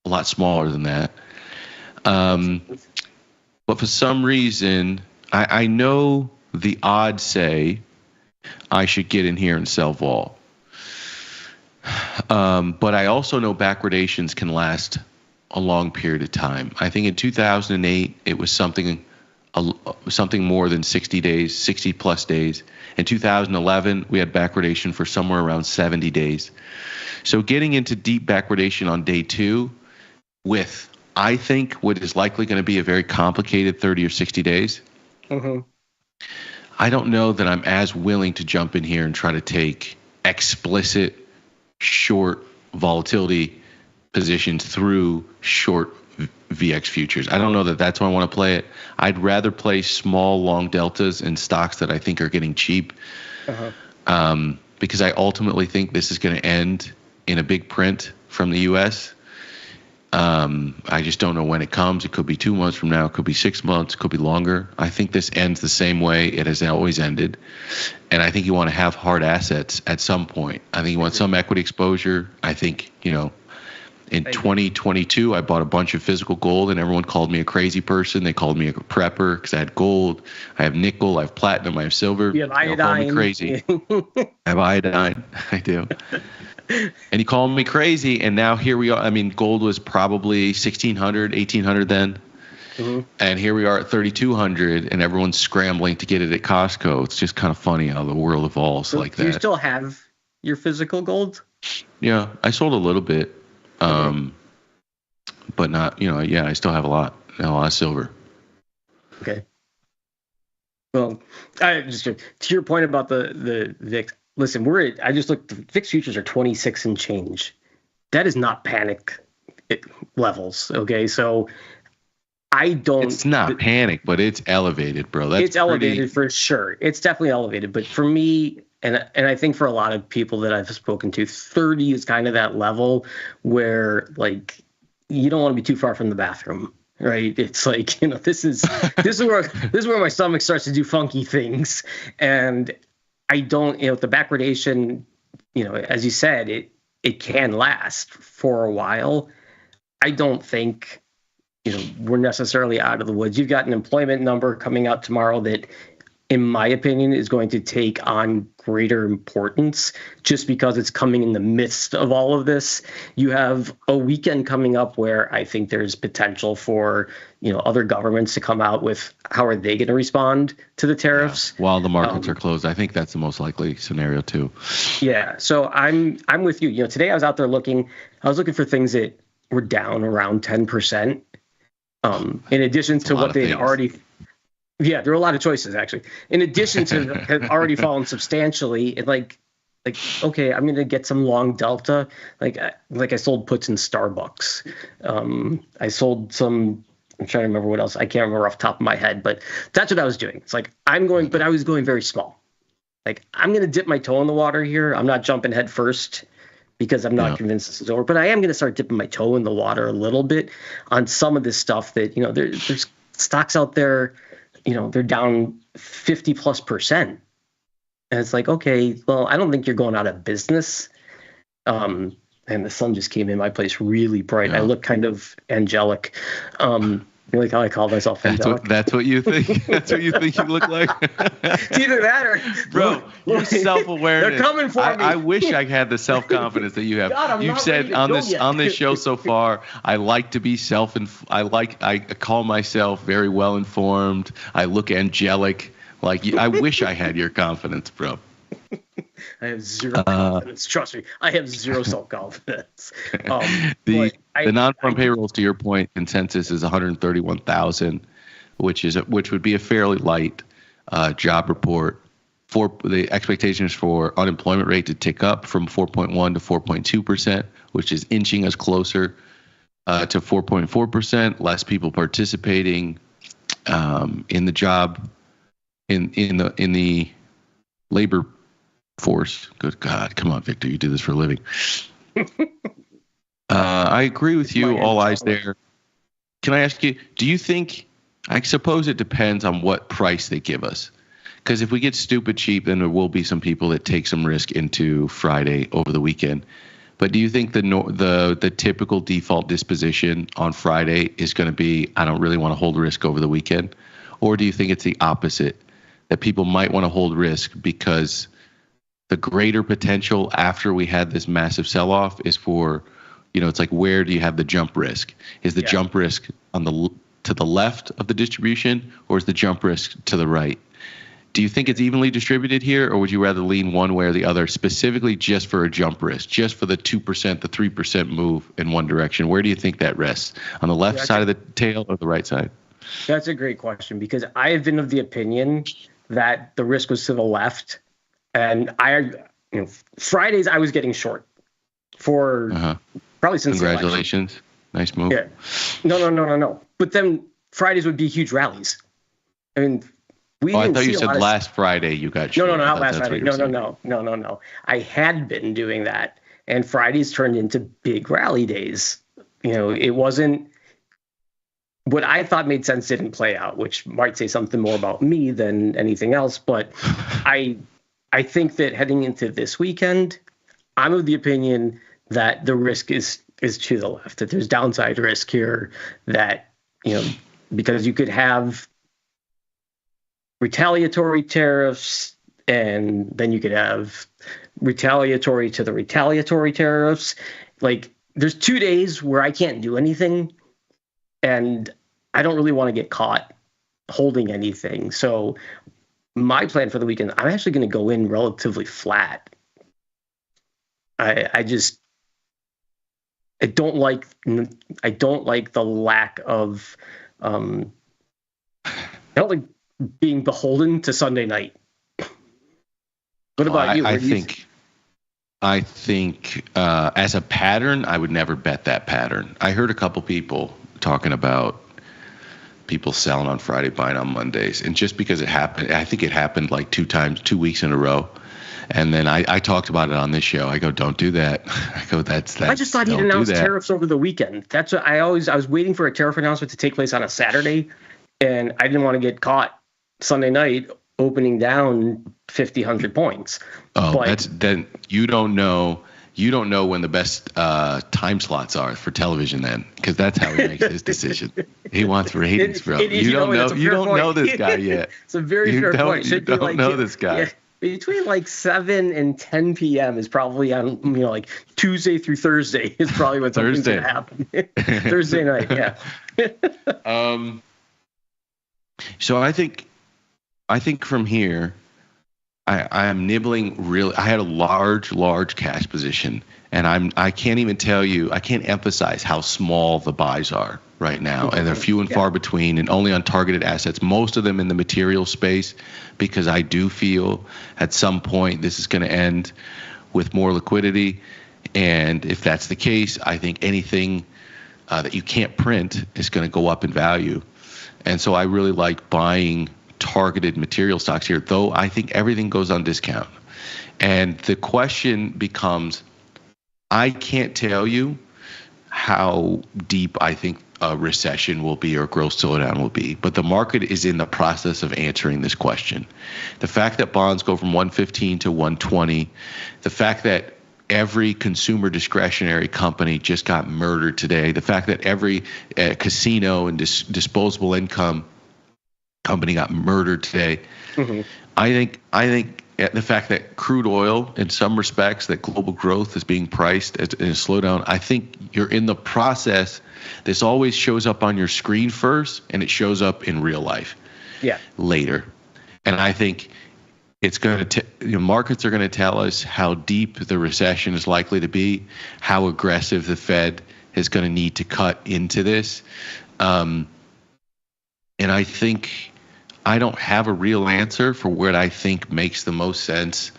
a lot smaller than that. But for some reason, I know the odds say I should get in here and sell vol. But I also know backwardations can last a long period of time. I think in 2008 it was something more than 60 days, 60 plus days. In 2011 we had backwardation for somewhere around 70 days. So getting into deep backwardation on day 2 with, I think, what is likely going to be a very complicated 30 or 60 days. Mm-hmm. I don't know that I'm as willing to jump in here and try to take explicit short volatility positions through short VX futures. I don't know that that's why I want to play it. I'd rather play small long deltas in stocks that I think are getting cheap, because I ultimately think this is going to end in a big print from the U.S. I just don't know when it comes. It could be 2 months from now. It could be 6 months. It could be longer. I think this ends the same way it has always ended. And I think you want to have hard assets at some point. I think you want some equity exposure. I think, in 2022, I bought a bunch of physical gold, and everyone called me a crazy person. They called me a prepper because I had gold. I have nickel. I have platinum. I have silver. You have iodine. They all call me crazy. I have iodine. I do. And he called me crazy, and now here we are. I mean, gold was probably 1,600, 1,800 then. And here we are at 3,200, and everyone's scrambling to get it at Costco. It's just kind of funny how the world evolves like that. Do you still have your physical gold? Yeah, I sold a little bit, but not, I still have a lot of silver. Okay. Well, to your point about the VIX, listen, I just looked, the VIX futures are 26 and change. That is not panic levels, okay? So it's not panic, but it's elevated, bro. It's elevated for sure. It's definitely elevated. But for me, and I think for a lot of people that I've spoken to, 30 is kind of that level where, like, you don't want to be too far from the bathroom, right? It's like, this is where my stomach starts to do funky things. And I don't, the backwardation, as you said, it can last for a while. I don't think, we're necessarily out of the woods. You've got an employment number coming out tomorrow that, in my opinion, is going to take on greater importance just because it's coming in the midst of all of this. You have a weekend coming up where I think there's potential for, other governments to come out with how are they going to respond to the tariffs. Yeah, while the markets are closed. I think that's the most likely scenario too. Yeah. So I'm with you. Today I was out there looking for things that were down around 10%. In addition to what they already, there were a lot of choices actually. In addition to have already fallen substantially, and like, okay, I'm gonna get some long delta. Like I sold puts in Starbucks. I sold some. I'm trying to remember what else. I can't remember off the top of my head, but that's what I was doing. It's like but I was going very small. Like, I'm gonna dip my toe in the water here. I'm not jumping head first, because I'm not convinced this is over. But I am going to start dipping my toe in the water a little bit on some of this stuff that, there's stocks out there, they're down 50+%. And it's like, okay, well, I don't think you're going out of business. And the sun just came in my place really bright. I look kind of angelic. You like how I call myself angelic? That's what you think? That's what you think you look like? It's either that or... Bro, your self-awareness. They're coming for me. I wish I had the self-confidence that you have. God, you've said on this show so far, I like to be I call myself very well-informed. I look angelic. Like, I wish I had your confidence, bro. I have zero confidence. Trust me, I have zero self-confidence. The non-farm payrolls, to your point, consensus is 131,000, which would be a fairly light job report. The expectation is for unemployment rate to tick up from 4.1 to 4.2%, which is inching us closer to 4.4%. Less people participating in the job in the labor force. Good God, come on, Victor, you do this for a living. I agree with you. All eyes there. Can I ask you, do you think, I suppose it depends on what price they give us. Because if we get stupid cheap, then there will be some people that take some risk into Friday over the weekend. But do you think the typical default disposition on Friday is going to be, I don't really want to hold risk over the weekend? Or do you think it's the opposite, that people might want to hold risk because the greater potential after we had this massive sell-off is for, it's like, where do you have the jump risk? Is the jump risk to the left of the distribution, or is the jump risk to the right? Do you think it's evenly distributed here, or would you rather lean one way or the other, specifically just for a jump risk, just for the 2%, the 3% move in one direction? Where do you think that rests? On the left side of the tail or the right side? That's a great question, because I have been of the opinion that the risk was to the left. And Fridays I was getting short for probably since Congratulations. Nice move. Yeah. No. But then Fridays would be huge rallies. I mean, I thought you said last Friday you got short. No, not last Friday. No. I had been doing that, and Fridays turned into big rally days. It wasn't what I thought made sense didn't play out, which might say something more about me than anything else. But I think that heading into this weekend, I'm of the opinion that the risk is to the left, that there's downside risk here, that, because you could have retaliatory tariffs, and then you could have retaliatory to the retaliatory tariffs. Like, there's 2 days where I can't do anything, and I don't really want to get caught holding anything. So my plan for the weekend, I'm actually going to go in relatively flat. I don't like the lack of I don't like being beholden to Sunday night. What about you? I think as a pattern, I would never bet that pattern. I heard a couple people talking about people selling on Friday, buying on Mondays, and just because it happened, I think it happened like 2 weeks in a row. And then I talked about it on this show. I go, don't do that. I go, that's. I just thought he'd announced tariffs over the weekend. That's what I was waiting for a tariff announcement to take place on a Saturday, and I didn't want to get caught Sunday night opening down 50, 100 points. Oh, then you don't know when the best time slots are for television then, because that's how he makes his decision. He wants ratings, bro. You don't know this guy yet. It's a very fair point. You don't know this guy. Yeah. Between like 7 and 10 p.m. is probably on, like Tuesday through Thursday is probably when something's going to happen. Thursday night, yeah. So I think from here, I am nibbling really. I had a large cash position, and I can't even tell you. I can't emphasize how small the buys are right now, and they're few and far between, and only on targeted assets. Most of them in the material space, because I do feel at some point this is going to end with more liquidity, and if that's the case, I think anything that you can't print is going to go up in value, and so I really like buying targeted material stocks here, though I think everything goes on discount. And the question becomes, I can't tell you how deep I think a recession will be or growth slowdown will be, but the market is in the process of answering this question. The fact that bonds go from 115 to 120, the fact that every consumer discretionary company just got murdered today, the fact that every casino and disposable income company got murdered today. Mm-hmm. I think the fact that crude oil, in some respects, that global growth is being priced in a slowdown. I think you're in the process. This always shows up on your screen first, and it shows up in real life later. And I think it's going to markets are going to tell us how deep the recession is likely to be, how aggressive the Fed is going to need to cut into this. And I think I don't have a real answer for what I think makes the most sense.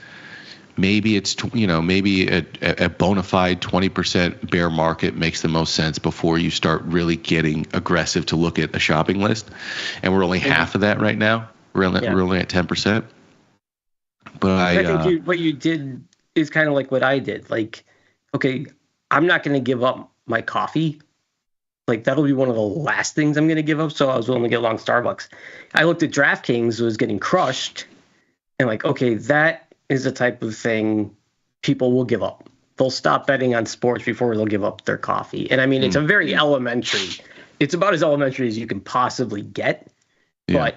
Maybe it's, maybe a bona fide 20% bear market makes the most sense before you start really getting aggressive to look at a shopping list. And we're only half of that right now. We're only at 10%. But I think what you did is kind of like what I did. Like, okay, I'm not going to give up my coffee. Like, that'll be one of the last things I'm going to give up. So I was willing to get long Starbucks. I looked at DraftKings, was getting crushed, and like, okay, that is the type of thing people will give up. They'll stop betting on sports before they'll give up their coffee. And I mean, it's a very elementary. It's about as elementary as you can possibly get. Yeah. But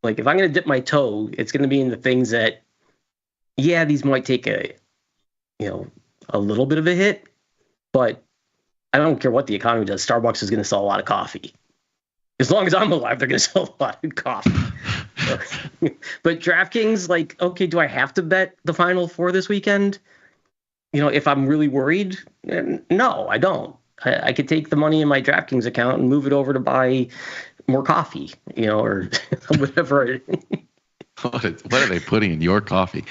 like, if I'm going to dip my toe, it's going to be in the things that, these might take a little bit of a hit, but I don't care what the economy does. Starbucks is going to sell a lot of coffee. As long as I'm alive, they're going to sell a lot of coffee. But DraftKings, like, okay, do I have to bet the Final Four this weekend? If I'm really worried, no, I don't. I could take the money in my DraftKings account and move it over to buy more coffee, or whatever. What are they putting in your coffee?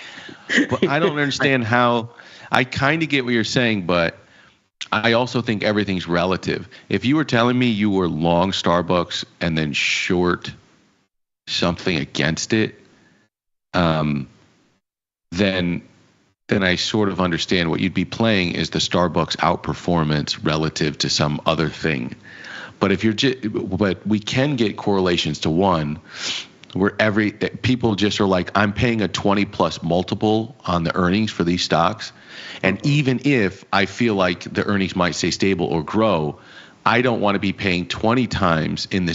But I don't understand how. I kind of get what you're saying, but I also think everything's relative. If you were telling me you were long Starbucks and then short something against it, then I sort of understand what you'd be playing is the Starbucks outperformance relative to some other thing. But but we can get correlations to one where people just are like, I'm paying a 20 plus multiple on the earnings for these stocks. And even if I feel like the earnings might stay stable or grow, I don't want to be paying 20 times in this